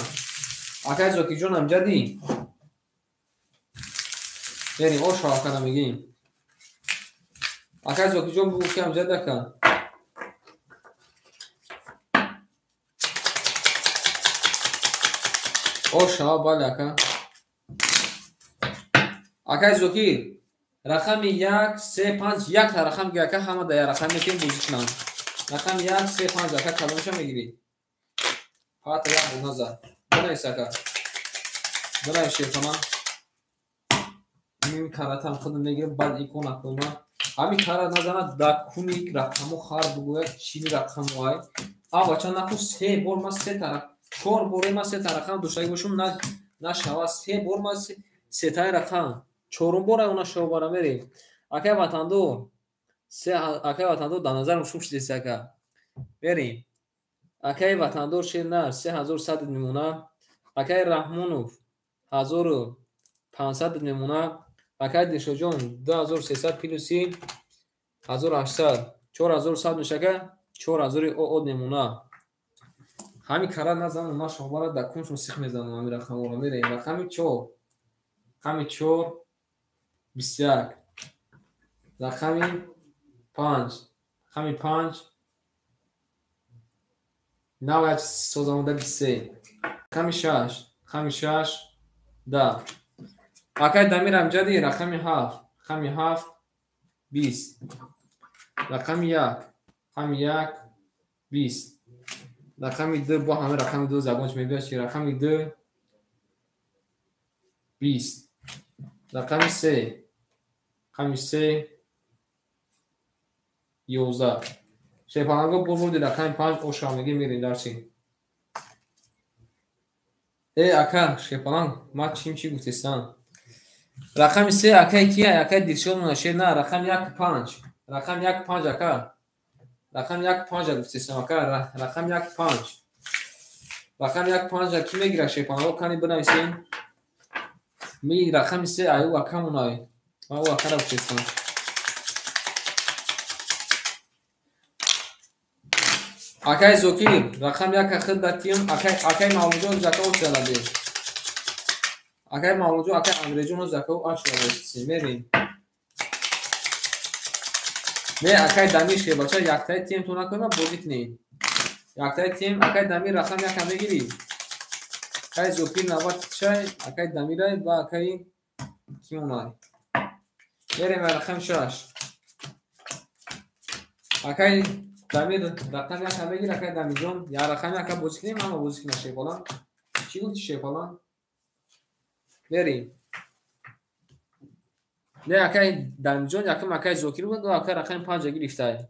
S1: акай зокиҷон амҷади берем оша акара мегем акай зокиҷон бугу ки амҷади ака оша бале ака акай зокир рақами 1 3 5 як та рақам гиака ҳама да я рақам метем бузикнам рақами 1 3 5 ака каломша мегири ҳата як буназа бунайс ака бунай шерпана мин каратам худум мегирам баъд икон акума ҳами кара назанад да куник рақаму хар бугӯяд чини рақамуай авача наку 3 бор ма 3 та 4 боре ма 3 та рақам душтаги бошум на шава 3 бор ма 3 таи рақам чорум бора уна шобара мерем акай ватандор акай ватандор да назарам шум шидеси ака берем акай ватандор шернар 3100 мемона акай раҳмонов 1500 мемона акай дилшоҷон 2300 плюси 1800 4100 мешака 4000 од мемона ҳами кара назанам ма шобара да куншум сих мезанам ами рақамора мерем рақами 4 рақами 4 21 рақами 5 рақами 5 навяд созамода 23 рақами 6 рақами 6 10 акай дамир амҷади рақами 7 рақами 7 20 рақами 1 рақами 1 20 рақами 2 бо ҳама рақами 2 забонч мебиёд ки рақами 2 20 рақами 3 рақами 3 11 шерпаланго бурбурди рақами 5 ошамеги мерем дарчи ака шерпаланг ма чим чи гуфтестан рақами 3 акай кия акай дилшод мунашед на рақами 1 5 рақами 1 5 ака рақами 1 5 гуфтестан ака рақами 1 5 рақами 1 5 ки мегира шерпаланго кани бинависем ми рақами 3 аю акамунай ма у акара гуфтестан акай зокир рақами 1 ахир датиён акай мавлуҷон заков чаладе акай мавлуҷон акай ангреҷон заков ачладе мерем не акай дамир шебача яктай тем то накунам бозӣ кунем яктай тем акай дамир рақами 1 мегири акай зокир 96 акай дамирай ва акай кимонай мерем рақами 6 акай дамир рақами 1 мегири акай дамирҷон я рақами 1 бозӣ кунем ама бозӣ кунам шебалан чӣ гуфти шебалан мерем не акай дамирҷон якум акай зокир буд ва акай рақами 5 гирифтай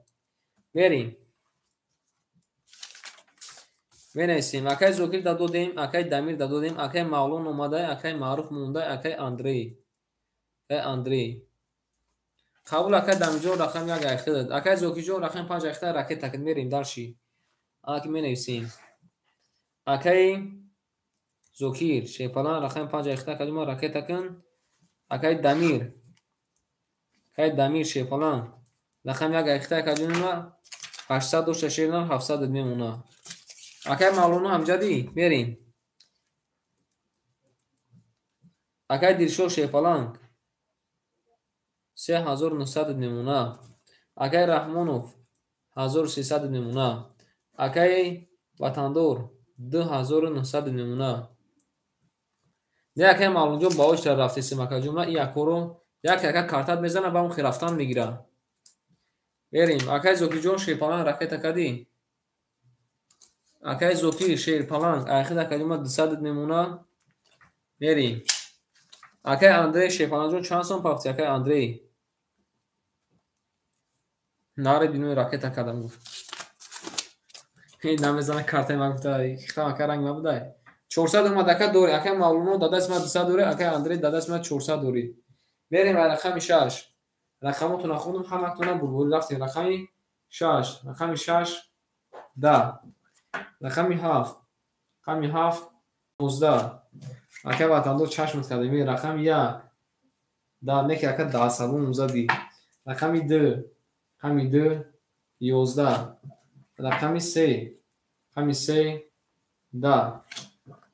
S1: мерем менависем акай зокир да додем акай дамир да додем акай мавлон омадай акай маъруф мондай акай андрей қабул акай дамирҷон рақами 1 айхтад акай зокирҷон рақами 5 айхтад ракета кад мерем дарши аки менависем акай зокир шерпалан рақами 5 айхтад кадума ракета кун акай дамир шерпалан рақами 1 айхтад кадума 800 дошта шернан 700 мемона акай мавлоно амҷади мерем акай дилшод шерпаланг 3900 мемона акай раҳмонов 1300 мемона акай ватандор 2900 мемона не акай мавлунҷон ба очта рафтесем акаҷон ма якоро як ака картат мезана ба он хирафтан мегира берем акай зокиҷон шерпаланг ракета кади акай зокир шерпаланг айхида кадима 200 мемона мерем акай андрей шерпаланҷон чанд сом пафти акай андрей наре бинои ракета кадам гуфт این نمیزنه کارت ما بوده خیلی رنگ ما بوده 400 اومد اکا دوری اکا معلومات داده است ما 200 دوری اکا اندری داده است ما 400 دوری بریم رقم 6 رقماتون خوندم همتون بلبل رفتیم رقم 6 رقم 6 10 رقم 7 رقم 7 19 اکا واتندو چشم کردیم رقم 1 دا نکی اکا 10 سوم زدی رقم 2 رقم 2 11 رقم 3 رقم 3 10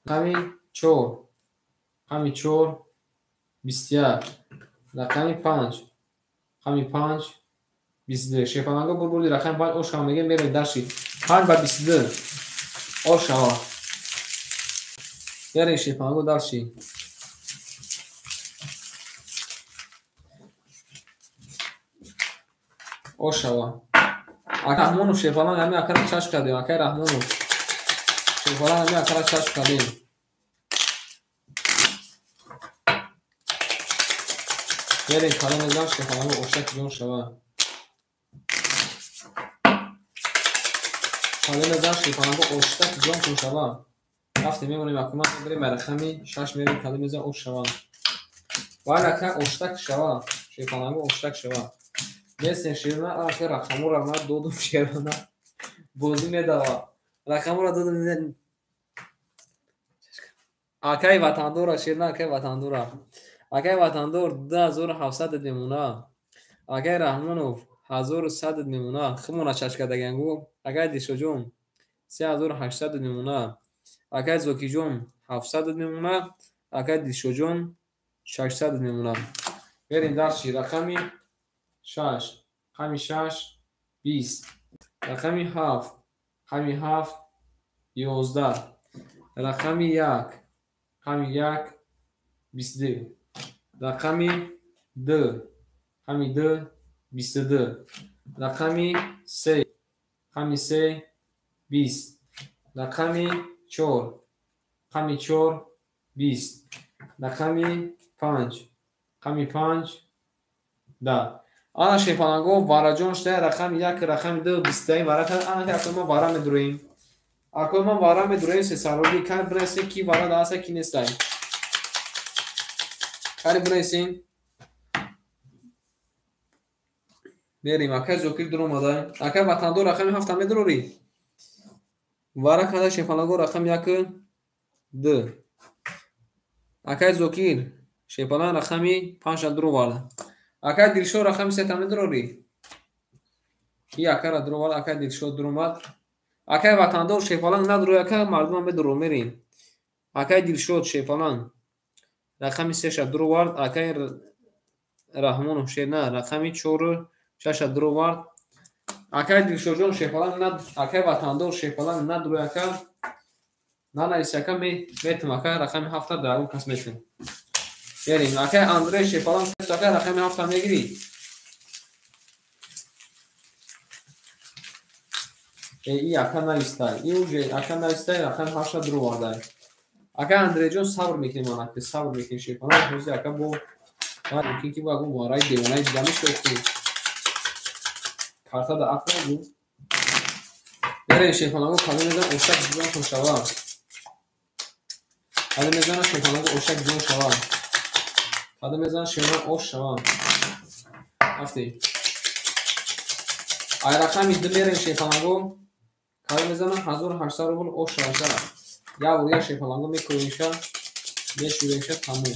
S1: رقم 4 رقم 4 21 رقم 5 رقم 5 22 شیپانگو بردی رقم 5 اوش هم میگه میره درشی 5 با 22 اوش ها یعنی شیپانگو درشی اوش ها اکا رحمونو شیپانگ همی اکا چشم کردیم اکا رحمونو شیپانگ همی اکا چشم کردیم یعنی کلام ازان شیپانگو اوشک جون شوا کلام ازان شیپانگو اوشک جون شوا رفتیم میمونیم حکومت بریم رقم 6 میریم کلام ازان اوش شوا ولی اکا اوشک شوا شیپانگو اوشک شوا مثل شیرنا آخه رقمو را ما دودم شیرنا بازی میدوا رقمو را دودم اکای وطندور شیرنا اکای وطندور اکای وطندور 2700 میمونه اکای رحمانوف 1100 میمونه خمونا چشکا دگنگو اکای دیشو جون 3800 میمونه اکای زوکی جون 700 میمونه اکای دیشو جون 600 میمونه بریم درشی رقمی 6 رقم 6 20 رقم 7 رقم 7 11 رقم 1 رقم 1 22 رقم 2 رقم 2 22 رقم 3 رقم 3 20 رقم 4 رقم 4 20 رقم 5 رقم 5 10 آن شیپانگو وارجون شده رقم 1 رقم 2 20 وارا آن که اکو ما وارا میدرویم اکو ما وارا میدرویم سه سالگی کار برسه کی وارا داسه کی نیست کاری برسین بریم اکا زوکی درو ماده اکا وطندو رقم 7 میدروری وارا کدا شیپانگو رقم 1 2 اکا زوکی شیپانان رقمی 5 درو وارد اکا دیلشو رقم 3 میدروری ی اکا را درو وارد اکا دیلشو درو ماد اکای وطندور شیپالان ندروی اکای مردم بدرو میریم اکای دیلشود شیپالان رقمی 3 درو وارد اکای رحمون شیرنا رقمی 4 6 درو وارد اکای دیلشود جون شیپالان ند اکای وطندور شیپالان ندروی اکای نانایس اکای میتم اکای رقمی 7 درو کس میتم بریم اکای اندره شیپالان اکای رقمی 7 میگیری ای اکا نایستای ای اوجه اکا نایستای رقم 8 درو وارد اکا اندره جون صبر میکنیم آنها که صبر میکنیم شیپالان روزی اکا با ممکن که با اون وارای دیوانای دیدمی شد که کارتا دا اکا بود برای شیپالانگو کامی میزن اوشک جون کن شوا کامی میزن شیپالانگو اوشک جون شوا کامی میزن شیپالانگو اوش شوا افتی ای رقمی دو میرین شیپالانگو کامی میزن 1800 روبل اوش شوا یا وریا شیپالانگو میکنیشا میشوریشا تموم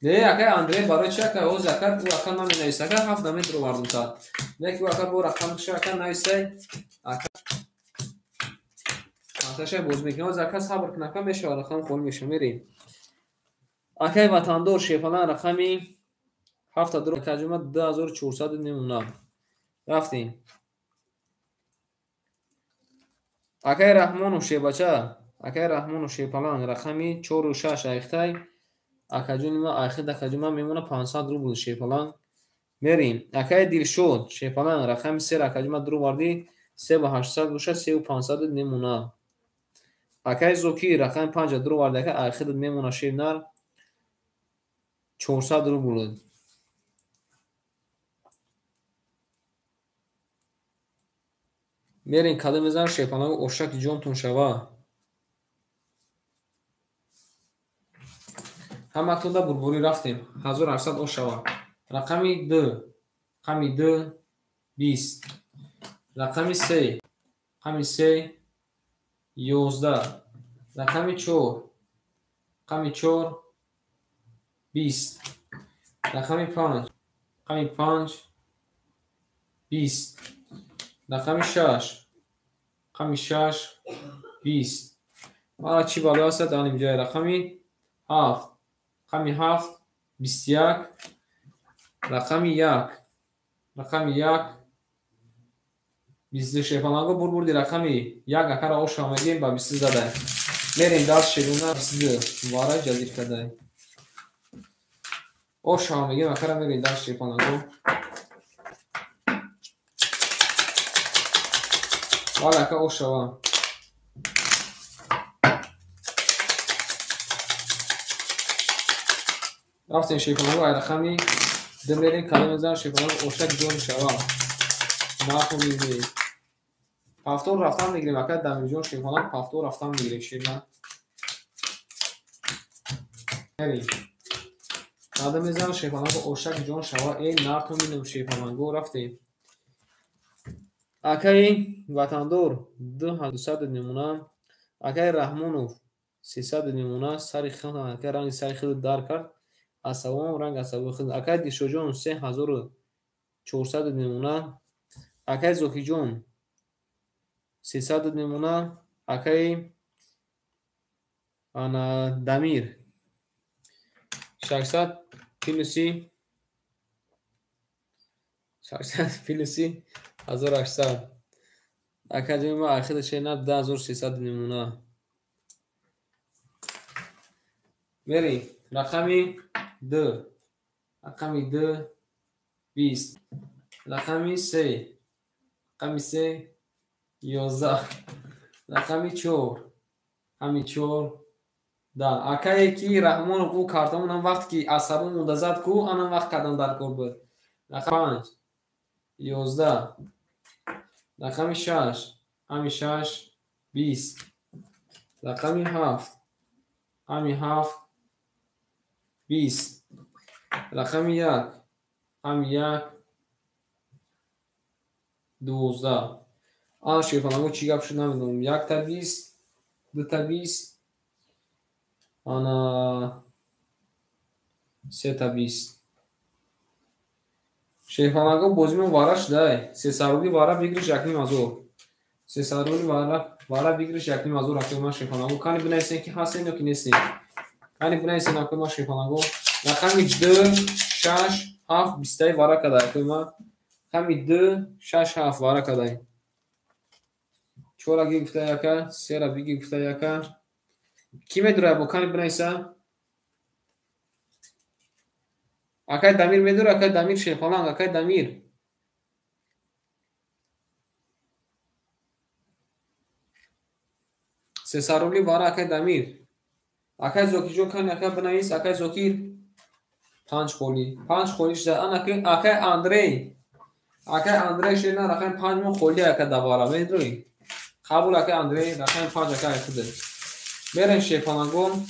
S1: نه اکای اندره برای چه که او زکات او اکا نمی نیست اکا 7 متر رو واردم تا نه که اکا بو رقم شه اکا نیسته اکا آتش باز میکنه زکات صبر کنه اکا میشه رقم خول میشه میریم اکای وطندور شیپالان رقمی 7 درو کجومه 2400 نمونه رفتیم اکای رحمان و شیبچه اکای رحمان و شیپالان رقمی 4 و 6 ایختای اکاجون ما آخر اکاجون میمونه 500 روبل شیپالان میریم اکای دیلشود شیپالان رقم 3 اکاجون درو واردی 3 و 800 گوشه 3 و 500 میمونه اکای زوکی رقم 5 درو وارده که آخر میمونه شیرنر 400 روبل мерем каду мезанам шепанаго ошаки ҷонтон шава. ҳаматонда бурбурӣ рафтем. 1800 ош шава. Рақами 2. Рақами 2 20. Рақами 3. Рақами 3 11. Рақами 4. Рақами 4 20. Рақами 5. Рақами 5 20. Рақами 6. Рақами 6 20. Мара чӣ бало ҳастад дар ин ҷоя. Рақами 7. Рақами 7 21. Рақами 1. Рақами 1 22 шепанаго бурбурди. Рақами 1 акара ош омадем ба 22 задай. Мерем даст шедуна 22 вара ҷазиб кадай. Ош омадем акара мерем даст шепанаго. Вала ака ош шава. рафтем шепанаго ай рақами демерем кале мезанам шепанаго ошак ҷон шава. Нахунидем. Пафтор рафтан мегирем ака дамиҷон шепанаг пафтор рафтан мегирем шена. Мерем. Кале мезанам шепанаго ошак ҷон шава. Эй нахунидем шепанаго рафтем. Акаи ватандор 200 немуна. Акаи Раҳмонов 300 немуна. Сари хилдан ака ранги сари хил дар кард. Асавон ранг асави хил. Акаи Дишоҷон 3400 немуна. Акаи Зокиҷон 300 немуна. Акаи ана Дамир 600 плюси 1800. Акаи ҷои ма ахира шена 10300 немуна. Мерем. Рақами 2. Рақами 2 20. Рақами 3. Рақами 3 11. Рақами 4. Рақами 4 да. Акае ки Раҳмонов ӯ картамон ам вақте ки асабон монда зад ку анам вақт кардам дар кор буд. Рақами 5 11. Рақами 6. Рақами 6 20. Рақами 7. Рақами 7 20. Рақами 1. Рақами 1 12. Ана шепанаго чӣ гап шуд намедонам. 1 та 20 2 та 20 ана 3 та 20. Шепанаго бозимон вара шудай. Сесарули вара бигириш 1,500. Сесарули вара бигириш 1,500 акои ма шепанаго. Кани бинависем ки ҳастем ё ки нестем. Кани бинависем акои ма шепанаго. Рақами 2 6 7 20 вара кадай акои ма. Рақами 2 6 7 вара кадай. 4 ги гуфтай ака, 3 ра биги гуфтай ака. Ки медурад бо кани бинависа? Акай Дамир медура, акай Дамир шепаланг, акай Дамир. Сесарули вара акай Дамир. Акай Зокиҷон кани акай бинавис, акай Зокир 5 холи. 5 холи шуда ан акай Андрей. Акай Андрей шена рақами 5 мо холи ака давара медури. Қабул акай Андрей рақами 5 акай худе. Мерем шепалагон.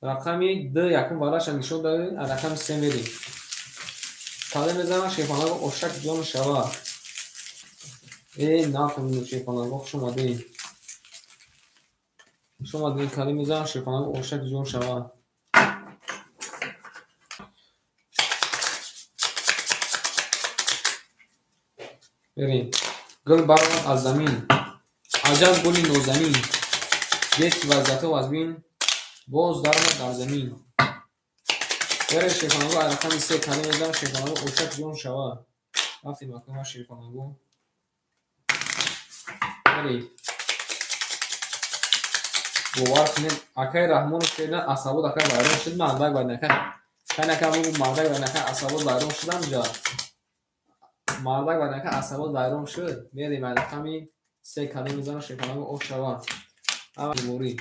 S1: Рақами 2 якум вараша нишон дадем, а рақами 3 мерем. Кале мезанам шепалаго ошак ҷон шава. Нафҳамидам шепалаго хуш омадем. Хуш омадем кале мезанам шепалаго ошак ҷон шава. بریم. گل برآمد از زمین، عجب گلی نازنین، یک وضعیت و از بین باز درآمد در زمین. برای شیفانگو رقم 3 کلمه می‌ذارم شیفانگو اوشک جون شوا. رفتیم مکان شیفانگو. بریم. باور کنید اکای رحمان فعلا عصبات اکای بایران شد مردک باید نکن. کن اکای بگو مردک باید نکن عصبات بایران شدن جا. مردک باید نکن عصبات بایران شد. میریم رقم 3 کلمه می‌ذارم شیفانگو اوش شوا. اما موری.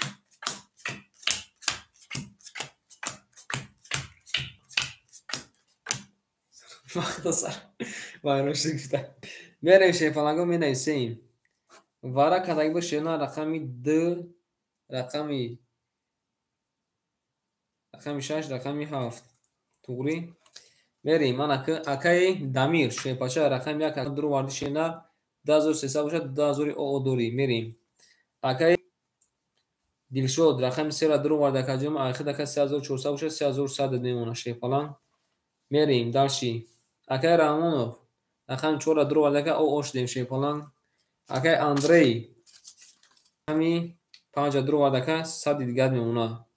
S1: Bayroşlu güzel. Vereyim şey falan go mi neyseyin. Vara kadar bir şeyler rakami d rakami rakami şaş rakami haft. Doğru. Vereyim anakı akay damir şey paşa rakam ya kadar duru vardı şeyler daha zor sesa başa daha zor o dori vereyim. Akay Dilşod rakam sera duru vardı kacım ahir dakika 3400 başa 3400 demona şey falan. Vereyim dalşi. Akay Ramonov rakam çora duru vardı ka o oş dem şey falan. Akay Andrei kami 5 duru vardı ka 100 دیگر میمونه.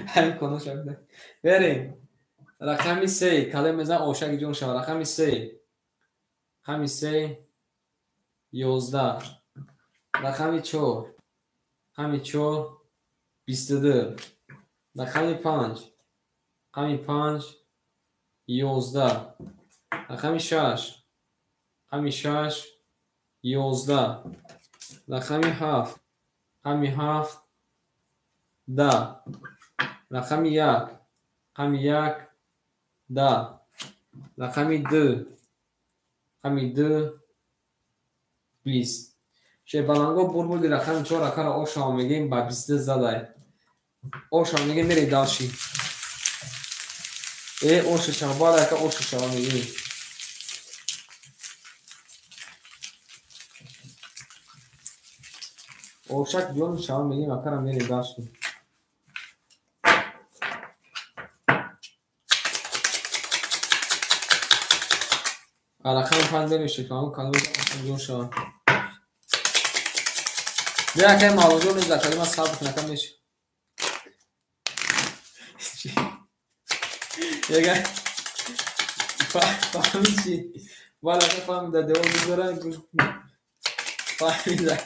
S1: همین کنو شده. بریم. رقمی 3 کلمه بزن اوشک جون شو. رقمی 3 رقمی 3 11 رقمی 4 رقمی 4 22 رقمی 5 رقمی 5 11 رقمی 6 رقمی 6 11 رقمی 7 رقمی 7 10 رقمی 1 رقمی 1 10 رقمی 2 رقمی 2 20 شیبالانگو بول دی رقم 4 رقم او شام میگیم با 20 زده او شام میگیم میری داشی او شام بالا که او شام میگیم او شک جون شام میگیم اکرم میری داشی رقم 5 نمیشه که اون کلمه جون شام بیا که معلومه نیست کلمه ما صاف کنم میشه یگه فهمیدی والا که فهمیده دوم میذارن گوش فهمیده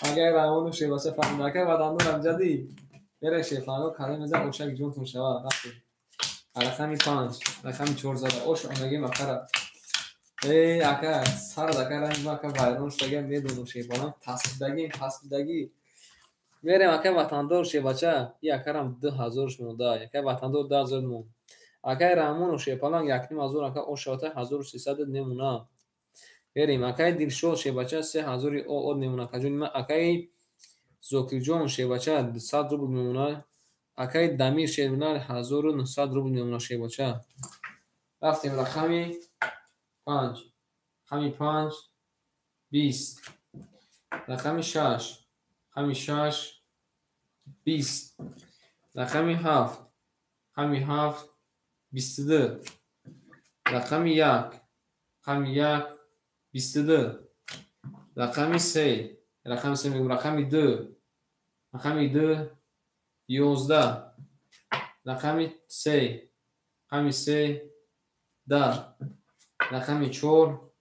S1: اگر رامونو شه واسه فهمیده که وطندون امجدی بره شه فهمو کلمه زن اوشک جون تون شوا رفتی رقمی 5 رقمی 4 زده اوش میگیم اخر ای اکا سر دکر این ما که وایرون شده میدونم شه بالا تصدیقی میریم اکا وطندور شه بچه ای اکرم 2000 شموده اکا وطندور 10000 مون اکای رامون و شیپالان یکنیم از اون اکا اوشاته 1300 نمونه بریم اکای دیلشو شه بچه 3000 او نمونه کجون ما اکای زوکی جون شه بچه 100 روبل نمونه اکای دمیر شه بنا 1900 روبل نمونه شه بچه رفتیم رقمی 5 رقمی 5 20 رقمی 6 رقمی 6 20 رقمی 7 رقمی 7 22 رقمی 1 رقمی 1 22 رقمی 3 میگم رقمی 2 رقمی 2 11 رقمی 3 رقمی 3 10 رقمی 4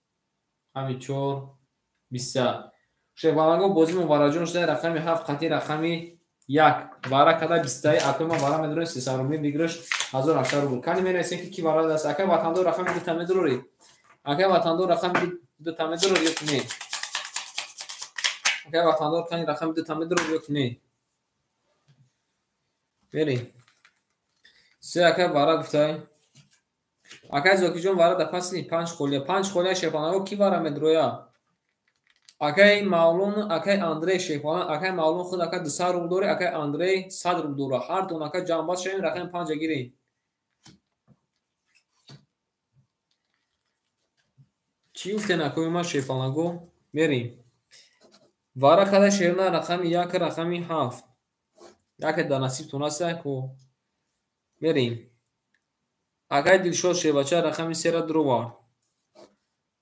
S1: رقمی 4 20 شبالانگو بازی مبارجون شده رقمی 7 قطعی رقمی 1 بارا کدا 20 اکما بارا مدرن 300 رومی بگیرش 1800 روبل کنی میرسه که کی بارا دست اکا وطندو رقم دو تامه ضروری اکا وطندو رقم دو تامه ضروری یک نه اکا وطندو کنی رقم دو تامه ضروری یک نه بری سه اکا بارا گفتای اکا زوکی جون بارا دپاسنی 5 خولیا شپاناگو کی بارا مدرویا اکای معلوم اکای اندری شیپان اکای معلوم خود اکا 200 روبل دوری اکای اندری 100 روبل دوره هر دو اکا جنباز شویم رقم 5 گیریم چی افته نکنیم ما شیپاناگو بریم وارا کدا شیرنا رقم 1 رقمی 7 یک دانسیب تونسته کو بریم اکای دلشاد شه بچه رقمی 3 درو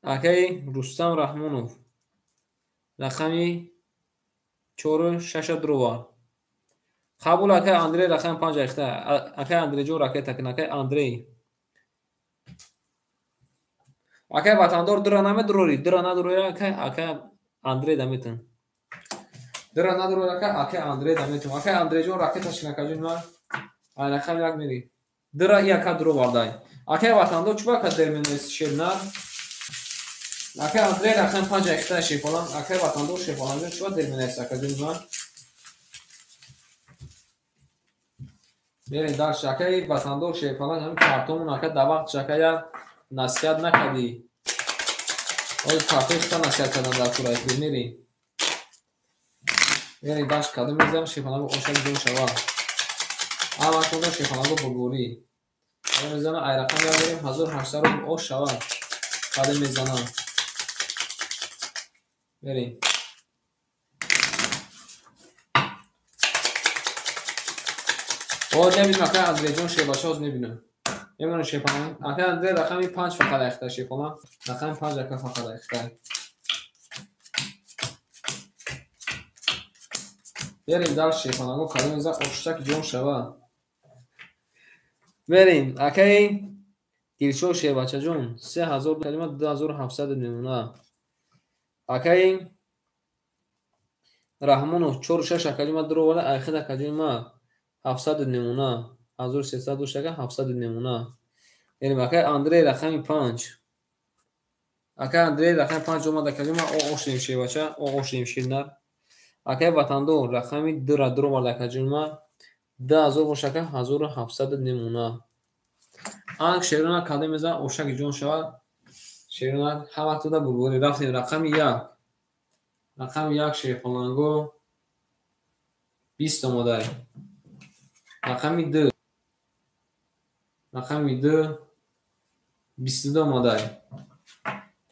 S1: اکای رستم رحمونوف رقمی 4 6 درو قبول اکای اندری رقم 5 اخته اکای اندری جو راکت تکن اکای اندری اکای وطندار درانه دروری درانه دروری اکای اندری دمیتن درانه دروری اکای اندری دمیتن اکای اندری جو راکت تشکن کجون ما رقم یک میری درا یک درو واردای اکای وطندار چوبا که درمینویس شیرنر اکای اندری رقم 5 اخته شیپالان اکای وطندار شیپالان چوبا درمینویس کجون ما بریم در شکای وطندار شیفالان همین کارتون نکرد در وقت شکای نصیحت نکردی آیا کارتون تا نصیحت کردن در کورایت میریم بریم داشت کدوم میزم شیفالان اوشک جون شوا اما کنده شیفالان بگوری کدوم میزنم ایرقم یا بریم 1800 رو اوش شوا کدوم میزنم بریم او نبینم اکر اندری جون شیباشاز نبینم میمونه شیفالان اکر اندری رقمی 5 فقط اخته شیفالان رقمی 5 اکر فقط اخته بریم در شیفالان کدوم میزنم اوشک جون شوا بریم اکر دیلشو شیباچه جون 3000 کلمه 2700 نمونه اکر رحمونو 4-6 کلمه درو ولی اخیر کلمه 700 نمونه 1300 شکل 700 نمونه یعنی اکر اندری رقمی 5 اکر اندری رقمی 5 اومده کلمه او اوشیم شیباچه او اوشیم شیرنر اکر وطندار رقمی 2 را درو ولی کلمه 10000 شکل 1700 نمونه آنک شیرنا کدوم میزن اوشک جون شود شیرنا همه تو دا بلبولی رفتیم رقم یک شیفالانگو 20 اومده رقمی 2 22 اومده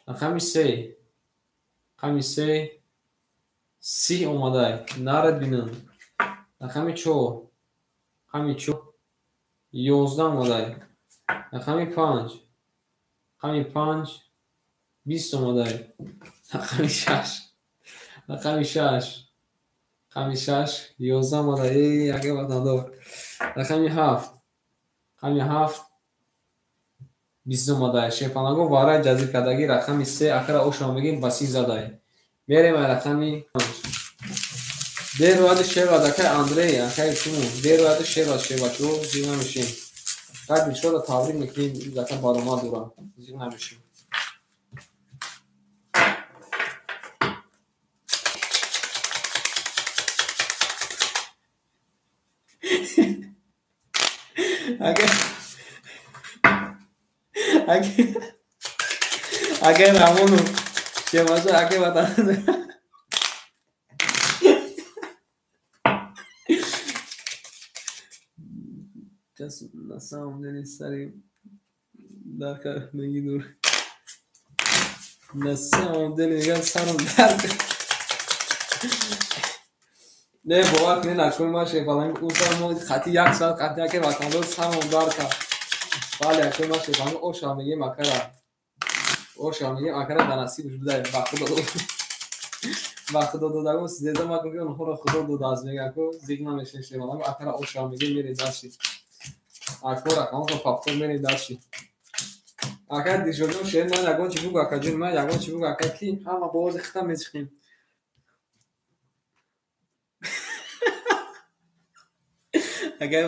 S1: رقمی 3 30 اومده نرد بینم رقمی 4 11 اومده رقمی 5 20 اومده رقمی 6 11 اومده یکی وطندار رقمی 7 20 اومده شیفالانگو واره جزیر کدگی رقمی 3 اکر اوشا میگیم بسی زده میریم رقمی 5 دیر وعده شیر وعده که اندری اکر چمون دیر وعده شیر وعده شیر وعده زیر نمیشیم قد بیشتر رو تابری میکنیم زکر بارما دورا زیر نمیشیم اگه رامونو چه واسه اگه وطن کس نسام دنی سری در کار میگی دور نسام دنی میگن سرم درد نه بابا کنی نکنی ما شیفالانگ اون سر ما خطی 1 ساعت خطی که وطندار سرم درد کرد بله اکنی ما شیفالانگ او شامگی مکره او شامگی مکره دنسی بش بده وقت دو داگو سیده ما کنی اون خورا خدا دو داز میگه که زیگ نمیشه شیفالانگ اکره او شامگی میری داشتی اکور اکام که پاپتور میری داشتی اکر دیشوجون شیر من یکون چی بگو اکر جون من یکون چی بگو اکر کی همه باز ختم میچخیم اگه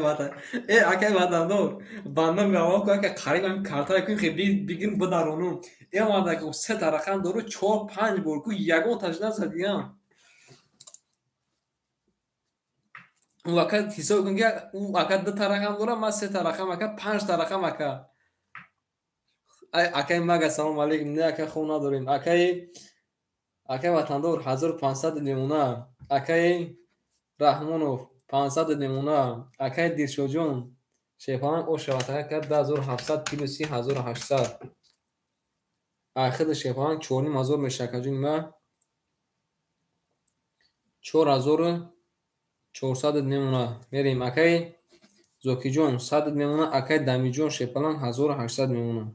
S1: وطندار بندم گواه که اگه قریب همین کارتای کنیم خیلی بگیریم بدارونم این وعده که 3 رقم دارو 4-5 بار که یکون تجنه زدیم اون وقت حساب کنیم که اون وقت 2 رقم داره من 3 رقم اکر 5 رقم اکر اکر مگه سلام علیکم نه اکر خون نداریم اکر وطندار 1500 نمونه اکر رحمونوف 500 نمونه اکر دیرشوجون شیفالانگ او شواتک کرد 10700 کیلو 3800 اخیر شیفالانگ 4500 میشه جون ما 4400 نمونه میریم اکر زوکی جون 100 نمونه اکر دمی جون شیفالانگ 1800 نمونه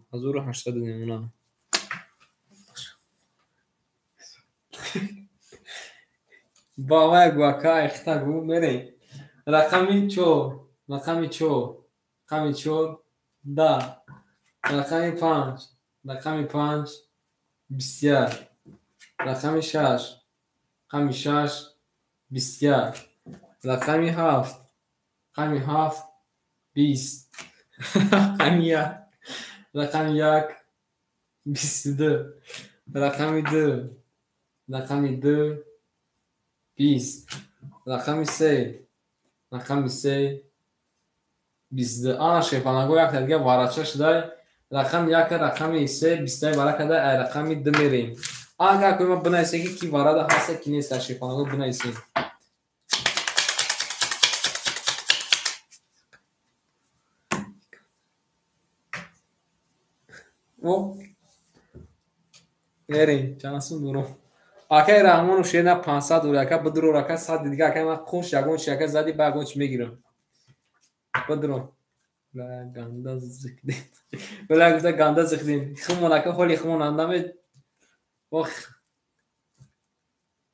S1: بابا گواکا اختا گو میریم رقمی 4 10 رقمی 5 21 رقمی 6 21 رقمی 7 20 رقمی 1 22 رقمی 2 20 رقمی 3 22. Ана шефанаго як дига варача шуда рақам 1 рақами 3 22 баракада ай рақами 2 мерем. Ага кома бинайсеги ки варада ҳаста ки нест шефанаго бинайсе. О мерем чанасун дуру. Акай Раҳмону шена 500 урака бдро рака 100 дига акай ма хуш ягон чака зади багонч мегирам. Бдро. Ла ганда зикди. Бела гуфта ганда зикди. Хумонака холи хумонандаме. Ох.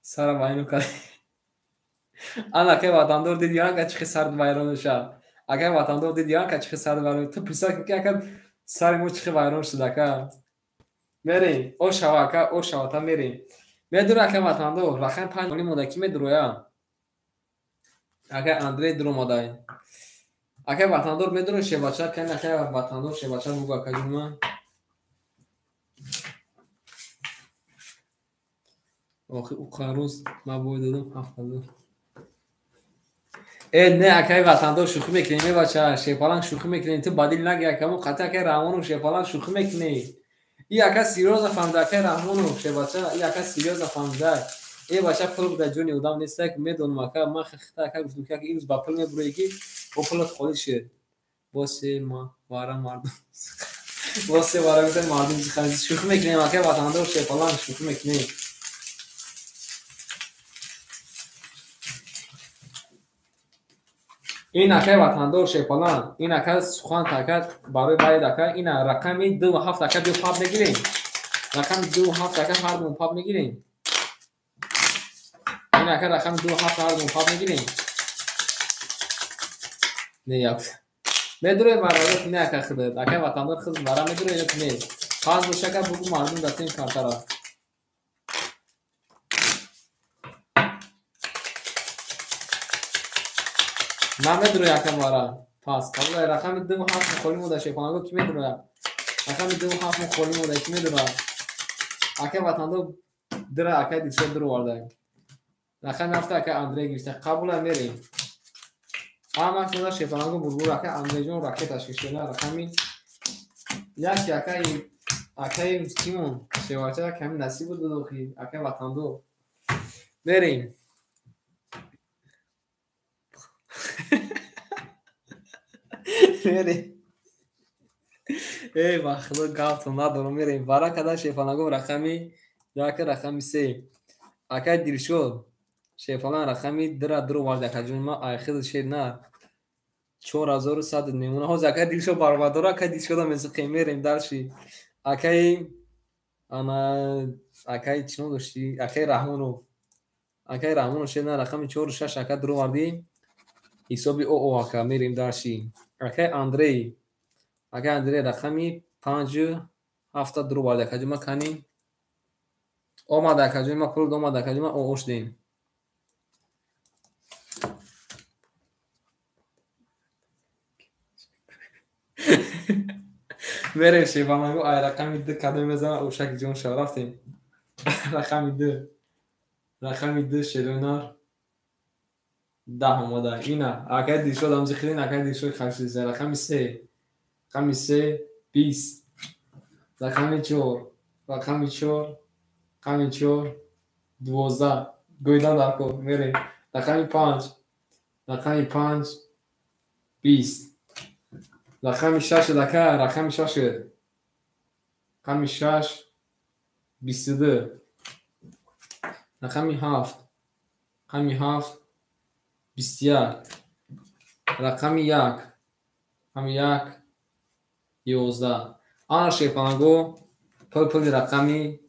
S1: Сара вайну кар. Ана кай ватандор дидиан ка чихи сард вайрон ша. Акай ватандор дидиан ка чихи сард вайрон. Ту писа ки ака сар мо чихи вайрон шудака. Мерем. О шавака, о шавата мерем. Медура ака ватандор рахам 5 моли мода ки медуроя. Ака Андрей дро модай. Ака ватандор медуро шевача кан ака ватандор шевача буга кажума. Охи у қароз ма бой дадам 7000. Не ака ватандор шухи мекунем бача шефалан шухи мекунем ту бадил наги акаму қата ака Раҳмону шефалан шухи мекунем. И ака серьезно фамда ака Раҳмону шевача и ака серьезно фамда. Е бача пул да ҷони одам нест ки медонам ака ма хита ака гуфтам ки имз ба пул мебуре ки бо пулат холӣ шед. Босе ма вара мардум. Босе вара гуфтам мардум зиханиз шухи мекунем ака ватандор шефалан шухи мекунем. ин ака ватандор шефалан ин ака сухан такад барои байд ака ин рақами 27 ака биё паб мегирем. Рақами 27 ака ҳардумон паб мегирем. ин ака рақами 27 ҳардумон паб мегирем. Не як медуре варада не ака хидад ака ватандор хиз вара медуре ё не паз бошака бугу мардум датин картара. Намедро якам вара пас қабла рақами 27 холӣ мода шефанаго ки медура рақами 27 холӣ мода ки медура ака ватандор дра ака дишо дро варда рақами 7 ака Андрей гирифта қабула мерем ама шуда шефанаго бурбур ака Андрей ҷон ракета шишена рақами яки ака кимон шевача ками насиб буд дохи ака ватандор мерем. Мерем. Ва худо гавтон надорам мерем. Вара када шефанаго рақами яка рақами 3. Ака Дилшод шефалан рақами дро варда каҷун ма айхид шед на 4100 немуна ҳоз ака Дилшод барвадор ака Дилшода мезиқи мерем дарши акай ана акай чино дошти акай Раҳмону шед на рақами 46 ака дро варди ҳисоби о ака мерем дарши ака Андрей рақами 57 дро варда каҷума кани омада каҷума пул омада каҷума о шудем. мерем шефанаго ай рақами 2 кадом мезана ошак ҷон шав рафтем рақами 2 шедонар 10 омада ина ака Дилшод ам зихрин ака Дилшод хашизе рақами 3 20 рақами 4 12 гойдан дарко мерем рақами 5 20 рақами 6 ака рақами 6 22 рақами 7 21 рақами 1 11 ана шефанаго пули рақами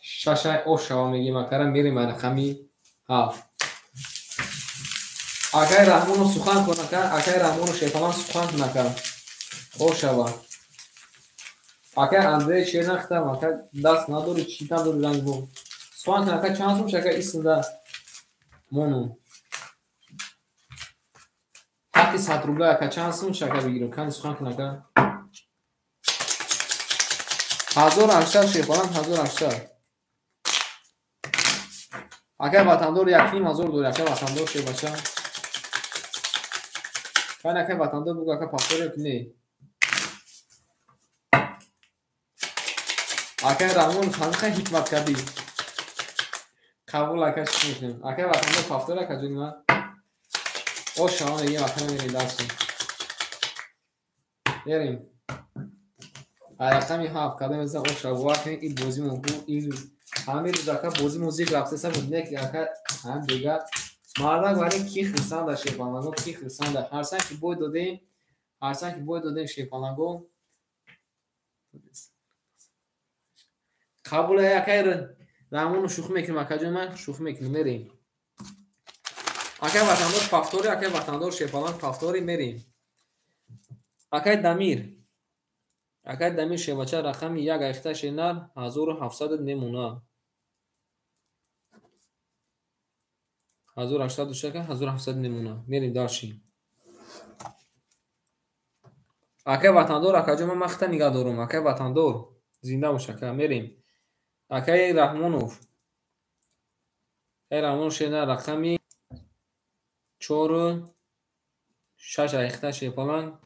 S1: 6 ошава мегим акара мерем рақами 7 акай Раҳмону сухан кунака акай Раҳмону шефалан сухан кунака ошава акай Андрей шенахтам ака даст надори чи надори рангбо сухан кунака чанд сум шака исмда мону ҳаққи 100 рубля ака чанд сум шака бигирам кани сухан кунака 1800 шефалан 1800 ака ватандор 1500 дор ака ватандор шефача Fan aka vatandor bugü aka paftore ne? Aka Ramon kanka hikmat kadi. Kabul aka çıkmışım. Aka vatandor paftore aka cunma. O şahane iyi vatana beni dersin. Yerim. Ayakami haf kademizden o şahane ilk bozim oku ilk همه روز aka بازی موزیک رفته سر بود که aka هم دیگه مالا ولی کی خرسان داشت شیپانگو کی خرسان داشت هر سال که بوی دادیم شیپانگو قبول aka رامون شوخی میکنیم aka جون من شوخی میکنیم میریم aka وطندار پافتوری aka وطندار شیپانگ پافتوری میریم aka دمیر شیوچه رقم یک اخته شینر 1700 نمونه 1800 شکل 1700 نمونه میریم داشتیم اکه وطندار اکه جمع مخته نگه دارم اکه وطندار زنده و شکل میریم اکه رحمونوف شینر رقمی 4 6 اخته شیپالان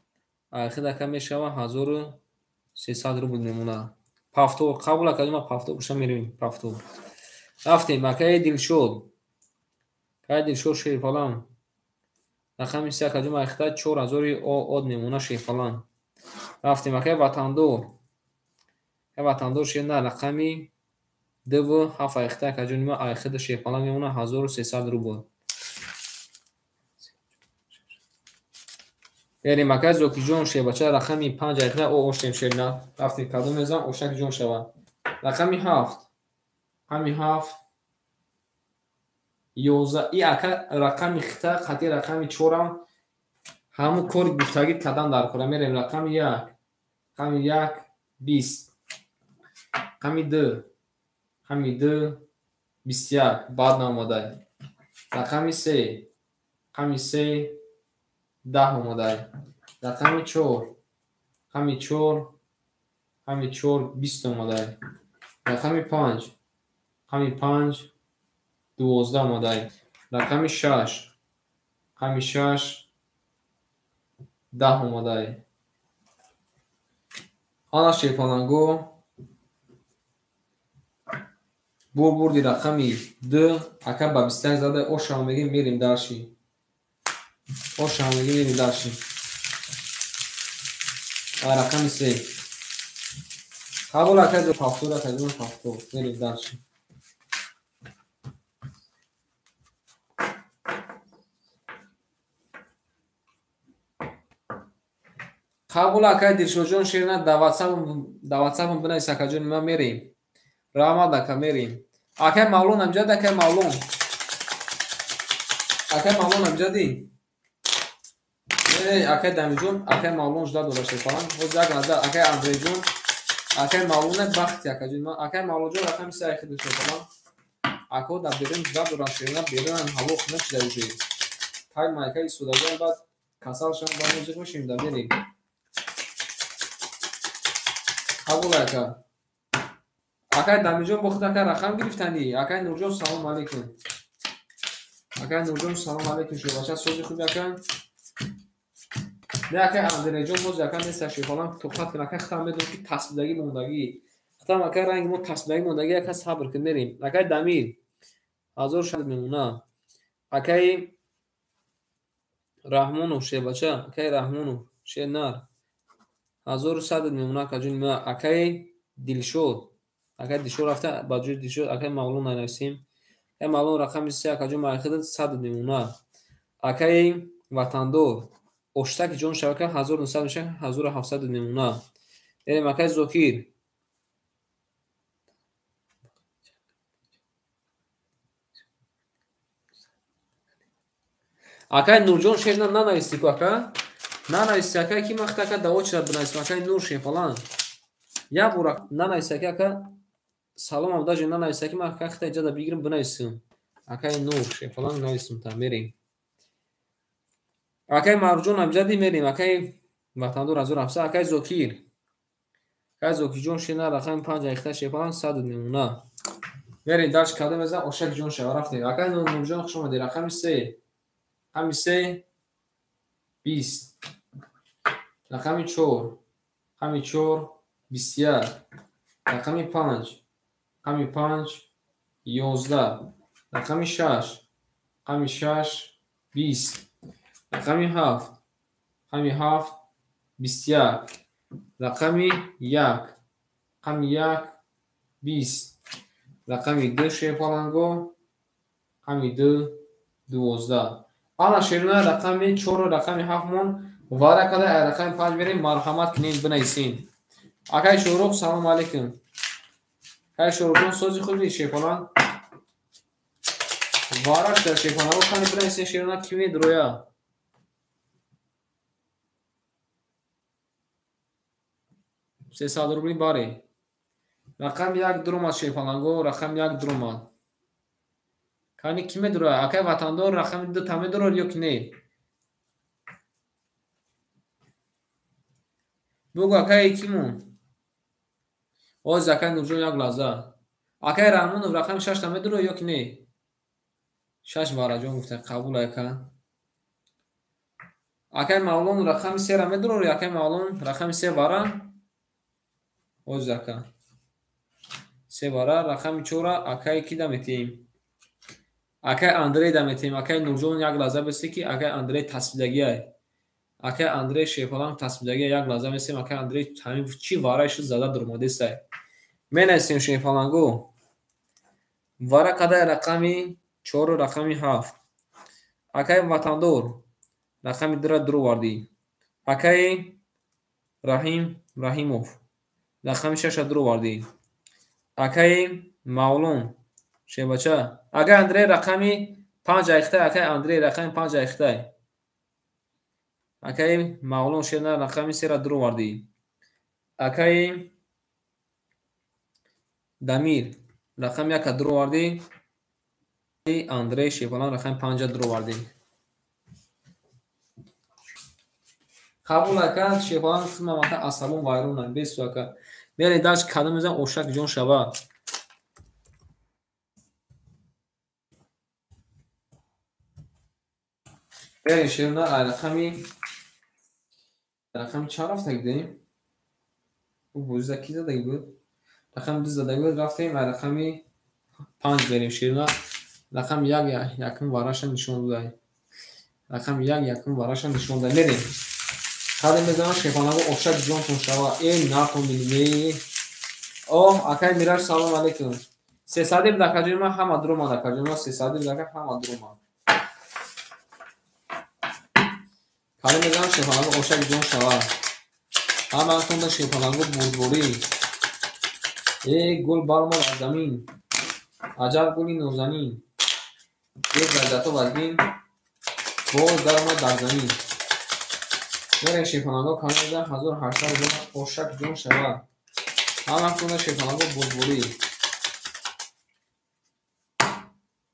S1: اخته اکه میشوه 1300 روبل نمونه پافتور قبول اکه جمع پافتور بشه میریم پافتور رفتیم اکه دلشد دلشد شیپالان رقمی 3 اکه جمع اخته 4000 آد نمونه شیپالان رفتیم اکه وطندار شینر رقمی 2 7 اخته اکه جمع اخته شیپالان میمونه 1300 روبل بریم اکه زوکی جون شیبچه رقمی 5 اخته او اوشتیم شیرنا رفتیم کدوم میزان اوشک جون شوه رقمی 7 همی 7 11 ای اکه رقمی خطه خطی رقمی 4 همون کاری گفتگی کدام در کنه میریم رقمی 1 رقمی 1 20 رقمی 2 رقمی 2 21 بعد ناماده رقمی 3 رقمی 3 10 آماده رقمی 4 رقمی 4 رقمی 4 20 آماده رقمی 5 رقمی 5 12 آماده رقمی 6 رقمی 6 10 آماده حالا شیپانگو بردی رقمی 2 اکه با 21 زده او شامگی میریم درشی او شامگی میریم درشی رقمی 3 قبول اکه دو پافتور اکه دو پافتور میریم درشی قبول اکه دلشد جون شیرنا دواتساب بنویس اکه جون ما میریم راماد اکه میریم اکه معلوم امجد اکه معلوم امجدی اکه دمی جون اکه معلوم جدا داشته فلان و زاگ نده اکه اندری جون اکه معلومه بختی اکه جون اکه معلوم جون اکه میسه اکه داشته فلان اکه دا بیرون جدا داشته شیرنا بیرون هوا خونه چیزی دیگه تای مایکای سوداگان بعد کسال شما با موزیک میشیم دا میریم قبول اکه دمی جون بخدا اکه رقم گرفتنی اکه نورجون سلام علیکم اکه نورجون سلام علیکم شو بچه سوزی خوب اکه نه اکه اندری جون موز اکه نیست شیفالان تو خط کنه اکه ختم بدون که تصمیدگی موندگی ختم اکه رنگ مو تصمیدگی موندگی اکه صبر کن میریم اکه دمیر 1000 میمونه اکه رحمونو شه بچه اکه رحمونو شه نر 1100 میمونه اکه جون اکه دلشد رفته با جور دلشد اکه معلوم ننویسیم اکه معلوم رقم 3 اکه جون اخیر 100 میمونه اکه وطندار اوشتک جون شبکه 1900 میشه 1700 میمونه بریم اکه زوکیر اکه نورجون شیرنا ننویستی که اکه ننویستی اکه کی مخت اکه دواچ را بنویسیم اکه نور شیم فلان یا بورا ننویستی اکه سلام هم داشت ننویستی که من اکه اخته ایجا دا بگیرم بنویسیم اکه نور شیم فلان نویسیم تا میریم اکه مرجون امجدی میریم اکه وطندور 1700 اکه زوکیر اکه زوکی جون شیرنا رقم 5 اخته شیم فلان 100 میمونه میریم درش کده بزن اوشک جون شو رفتیم اکه نور جون شما دی رقم 3 رقم 3 20. رقم 4. رقم 4 21. رقم 5. رقم 5 11. رقم 6. رقم 6 20. رقم 7. رقم 7 21. رقم 1. رقم 1 20. رقم 2 شیپالانگو. رقم 2 12. حالا شیرونه رقم 4 و رقم 7 مون واره کده رقم 5 بریم مرحمت کنین بنویسین. آقای شروع سلام علیکم. آقای شروع سوزی خوبی شیپالان وارش در شیپالان رو کنی بنویسین شیرونه کمی درویا. سه سال رو باری. رقم 1 درومات شیپالانگو رقم 1 درومات. کانی کمی درویا. آقای وطندار رقم 2 تامه درو یا کنی. بگو آقای کیمون. او زکای نورجون یک لحظه. آقای رحمون رقم 6 تامه درو یا کنی. 6 واره جون گفته قبول ایکن. آقای مولون رقم 3 رمه درو یا آقای مولون رقم 3 واره. او زکا 3 واره رقم 4 آقای کی دمیتیم. آقای اندری دمیتیم. آقای نورجون یک لحظه بسی که آقای اندری تصویدگی ای. آقای اندری شیپالان تصویدگی یک لحظه بسیم. آقای اندری همین چی وارهش زده درموده است. من هستیم شیپالانگو. واره کده رقمی 4 و رقمی 7. آقای وطندور رقمی درو واردی. آقای رحیموف رقمی 6 درو واردی. آقای مولون شیبچه. آقای اندری رقمی 5 ایخته. آقای اندری رقمی 5 ایخته. آقای مولون شیرنا رقمی 3 درو واردی. آقای دمیر رقم 1 درو واردی. اندری شیپالان رقم 5 درو واردی. قبول اکن شیپالان قسم ماتا عصبون وایرونن 20 اکن. میری داش کدام میزن اوشک جون شبا. میری شیرنا رقمی 4 رفته گیدیم. او بوزده کی زده بود. رقم 2 زده بود رفتیم رقمی 5 بریم شیرنا. رقم 1 یکم واراش نشون بده. رقم 1 یکم واراش نشون بده. میریم. کدام میزن شیپالان اوشک جون تون شبا. این ناتون میلی. اوه آقای میراش سلام علیکم. 300 دکه ما هم درو ما دکه ما 300 دکه هم درو ما. کاری میگم شیپالانگو اوشک جون شوا. هم انتون شیپالانگو بودبوری. ای گل بارمان از زمین. عجب گلی نوزنین. یک درجتو وزبین. باز در ما در زمین. میره شیپالانگو کاری میگم 1800 جون اوشک جون شوا. هم انتون شیپالانگو بودبوری.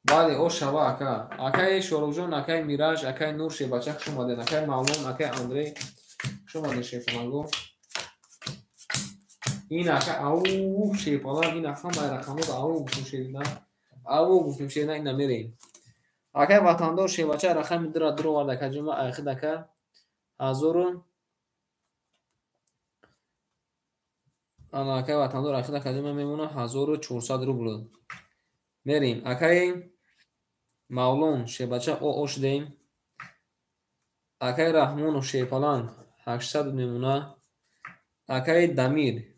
S1: بعد او شوا اکای شوروجون اکای میراج اکای نور شیباچک شما دین اکای مولون اکای اندری شما دین شیپالانگو این اکای او شیپالان این اکا ما رقمو او گفتم شیدنا او گفتم شیدنا این نمیرین اکای وطندار شیباچه رقم درو ورد اکا جمع اخید اکا هزارون انا اکای وطندار اخید اکا جمع میمونه 1400 روبل میریم اکای مولون شیباچه اوش دیم اکای رحمون و شیپالان 800 میمونه اکای دمیر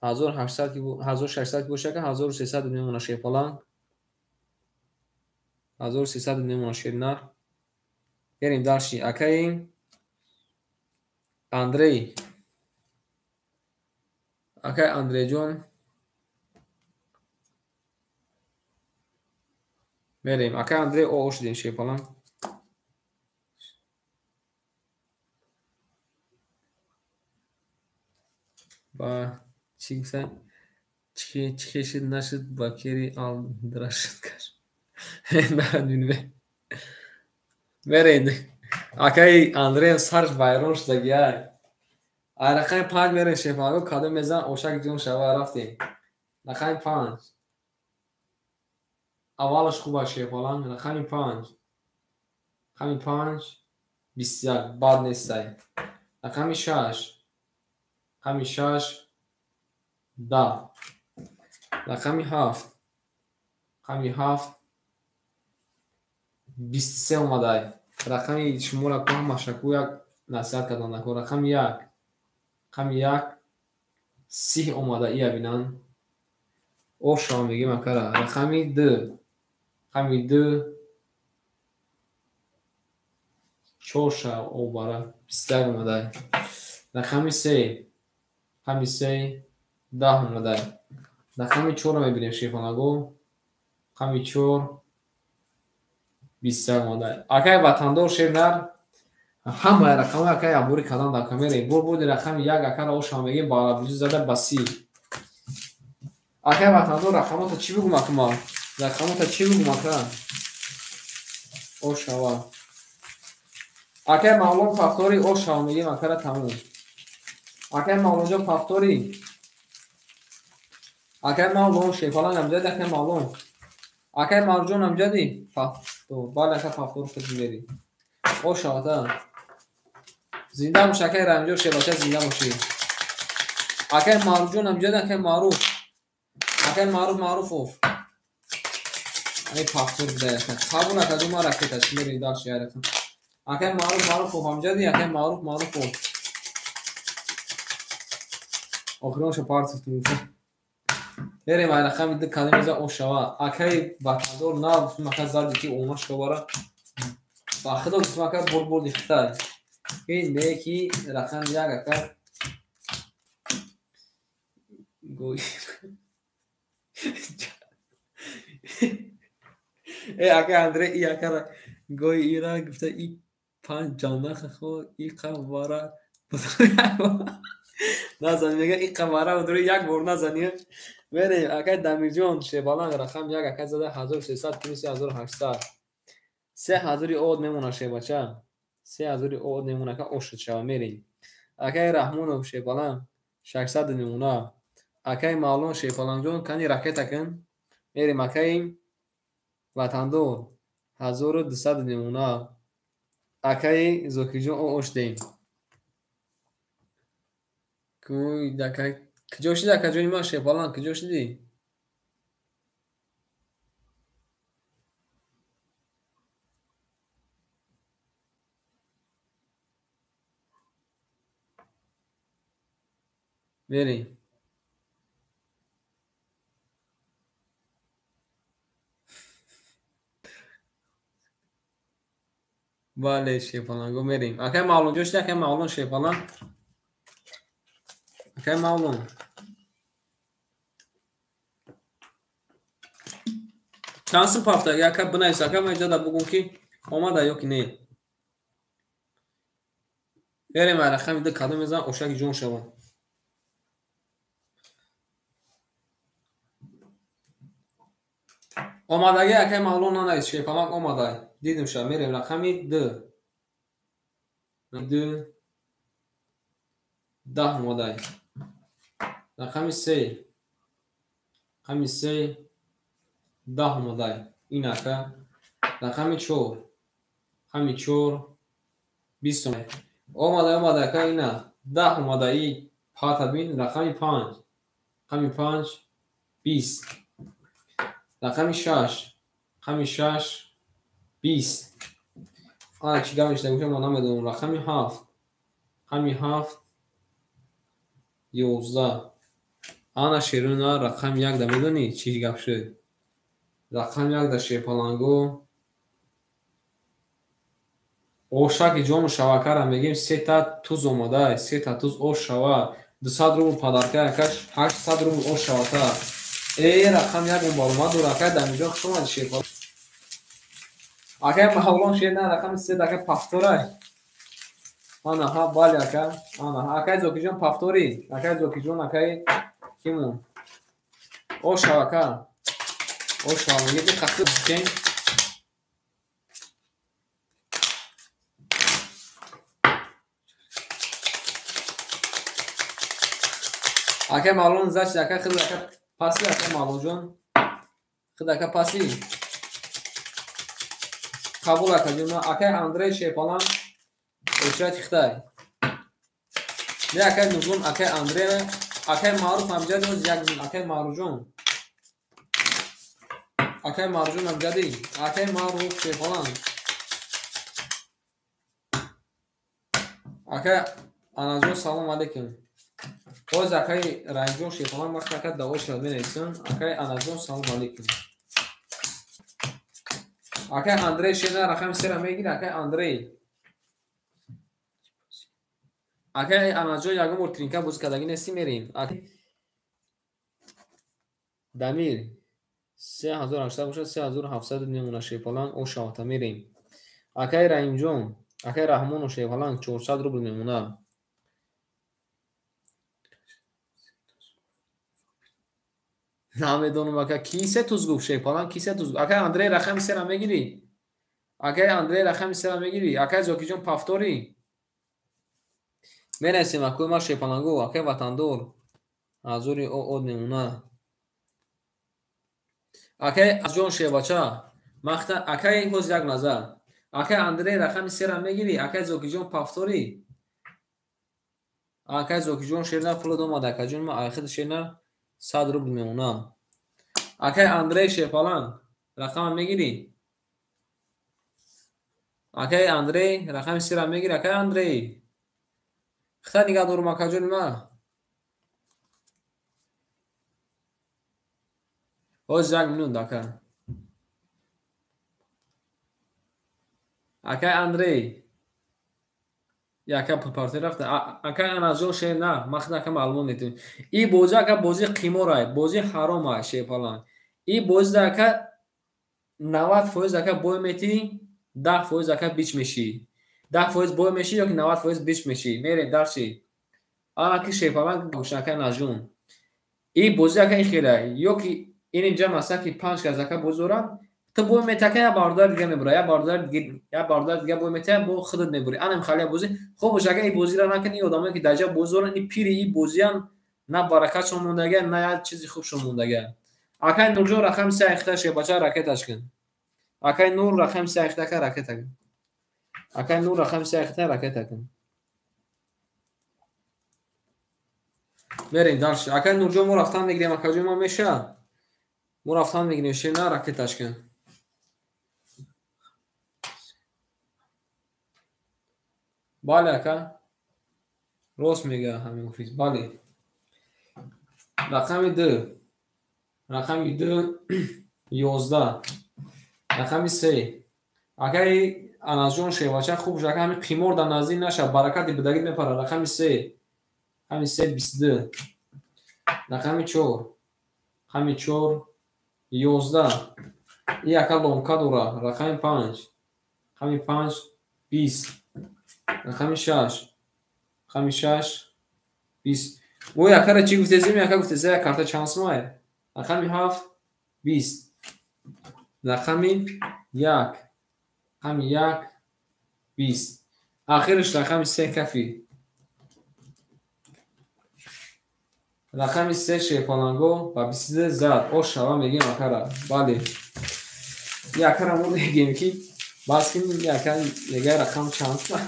S1: 1600 باشه که 1300 میمونه شیپالان 1300 میمونه شیرنا بریم داشتی اکای اندری جون بریم اکای اندری اوش دیم شیپالان با چی گفتن چی شد نشد با کری آل درشت کرد نه دونه برید اکای اندری سرش بایرون شده گیای رقم 5 میرین شیپالانگو کادو میزن اوشک جون شوا رفتیم رقم 5 اولش خوبه شیپالان رقم 5 رقم 5 21 бад нестай. Рақами 6. Рақами 6 10. Рақами 7. Рақами 7 23 омадай. Рақами шуморо ку машаку як насиҳат кардан накун. Рақами 1. Рақами 1 30 омада. ия бинан. Оша мегим акара. Рақами 2. Рақами 2 4 обара 21 омадай. Рақами 3. Рақами 3 10 омадай. Рақами 4 мебинем шефонаго. Рақами 4 21 омадай. Акай ватандор шевнар ҳамаи рақамҳои акай абури кардан дар камераи бурбуди рақами 1 акара оша мегим бала буҷу зада баси. Акай ватандор рақамота чӣ бигум акма? Рақамота чӣ бигум ака? Ошава. Акай маълум пафтори ошава мегим акара тамом. Акай маълумҷон пафтори. Акай маълум шефалан амҷад акай маълум. Акай маълумҷон амҷади пафтор. Бале акай пафтор фидмери. Ошавата. Зинда бош акай рамҷон шефача зинда боши. Акай маълумҷон амҷад акай маъруф. Акай маъруфов. Ай пафтор бидай акай. Қабул акаду ма ракета чимери дал шияракам. Акай маъруфов амҷади акай маъруфов. Охиронша партов тумуфа. Берем ай рақами ду калимаза ошава. Акай ватандор нав мака зарди ки омаш шобара. Бахидо мака бурбурди хитай. Ин не ки рақам 1 ака гой. Акай Андрей и акара гой ира гуфта и 5 ҷаннаха хо и қавара. Назани мега и қавара удури як бор назани. Берем акай Дамирҷон шебалан рақам 1 акай зада 1300 плюс 1800. 3000 од мемона шебача. 3000 од мемона ака ошад шава мерем. Акай Раҳмонов шебалан 600 мемона. Акай Мавлон шефаланҷон кани ракета кин. Мерем акай ватандор 1200 мемона. Акай Зокиҷон оштем. Куй дакай киҷо шиди акаҷони ман шефалан киҷо шиди? Берем. Бале шефаланго мерем. Акай маълум ҷошида акай маълум шефалан. Акай маълум. Чанси пафтаги акай бинавис акай маҷада бугум ки омада ё ки не. Берем ай рақами ду кадом мезан ошаки ҷон шава. омадаги акай маълум нанавис шефалан омадай. Дидим шава мерем рақами 2. 2 10 омадай. Рақами 3. Рақами 3 10 омадай. Ин ака. Рақами 4. Рақами 4 20 омадай. Омадай ака ина 10 омадай. Пата бин рақами 5. Рақами 5 20. Рақами 6. Рақами 6 20. ана чӣ гап мешунам мо намедонам. Рақами 7. Рақами 7 11. ана шеруна рақами 1 да медонӣ чӣ гап шуд? Рақами 1 да шефаланго ошаки ҷону шавакара мегем 3 та туз омадай. 3 та туз ош шава. 200 рубл падарка якаш 800 рубл ош шавата. Рақами 1 умбаромаду рақай дамиҷон хушомади шефалан. Акай маълум шед на рақами 3 ака пафторай. Ана ҳа бале ака. Ана акай Зокиҷон пафтори. Акай Зокиҷон акай кимон? Ошав ака. Ошав меги қасд кен. Акай маълум зачи ака хид ака паси ака маълумҷон. Хид ака паси. Қабул ака ҷуна акай Андрей шефалан очрати хтай не акай нузум акай Андре акай маъруф амҷади як акай маъруфҷон акай маъруфҷон амҷади акай маъруф шефалан акай анаҷон салом алейкум боз акай раимҷон шефалан вақте акай даво шад менависам акай анаҷон салом алейкум акай Андрей шена рақами сера мегири акай Андрей акай анаҷон ягон бор тринка боз кардагӣ нести мерем дамир 3800 бошад 3700 мемона шефалан о шавата мерем акай раимҷон акай раҳмону шефалан 400 рубл мемона намедонам акай кисе туз гуфт шефалан кисе туз акай Андрей рақами сера мегири акай Андрей рақами сера мегири акай зокиҷон пафтори менависем акои ма шефалангу акай ватандор ҳазори од мемона акай азҷон шевача махта акай ҳоз як назар акай Андрей рақами сера мегири акай зокиҷон пафтори акай зокиҷон шена пула домада акаҷон ма ахир шена 100 рубл мемона акай Андрей шефалан рақама мегири акай Андрей рақами сера мегири акай Андрей хта нигаҳ дорум акаҷони ма ҳоз 1 минут акай акай Андрей яка пулпарти рафта акай анаҷон шена махна ака маълумот метавӣ и бози ака бози қиморай бози ҳаромай шефалан и бози ака 90% ака бой метӣ 10% ака бич мешӣ 10% бой мешӣ ёки 90% бич мешӣ мерем дарчи аки шефалан гӯшна ака наҷон и бози ака ихелай ёки ин ҷам аста ки 5 газ ака боз дорад то бой метака я бародар дига мебура я бародар дига бой метая бо худат мебури анам халия бози хуб бош ага и бозира накани одамое ки даҷа боз доранд и пири и бозиам на баракатшон мондага на як чизи хубшон мондага акай нурҷон рақами се ахта шебача ракеташ кин акай нур рақами се ахта ка ракета кин акай нур рақами се ахта ракета кин мерем дарш акай нурҷон мо рафтан мегирем акаҷои ма меша мо рафтан мегирем шена ракеташ кин бале ака рост мега ҳамин офис бале рақами 2 рақами 2 11 рақами 3 акай анаҷон шевача хуб ака ҳамин қимор дар наздик наша баракати бидагӣ мепара рақами 3 ҳамин 3 22 рақами 4 ҳамин 4 11 и ака ломка дора рақами 5 ҳамин 5 20 рақами 6 ҳамин 6 20 ой акара чӣ гуфтезем яка гуфтеза як карта чансмай рақами 7 20 рақами 1 ҳамин 1 20 ахираш рақами 3 кафи рақами 3 шефаланго ба 22 зад ош шава мегем акара бале якара мо мегем ки баски яка яга рақам чансма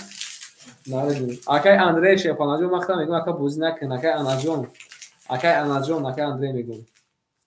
S1: акай Андрей шефаланҷон мақта мегӯм ака бозӣ накун акай анаҷон акай Андрей мегӯм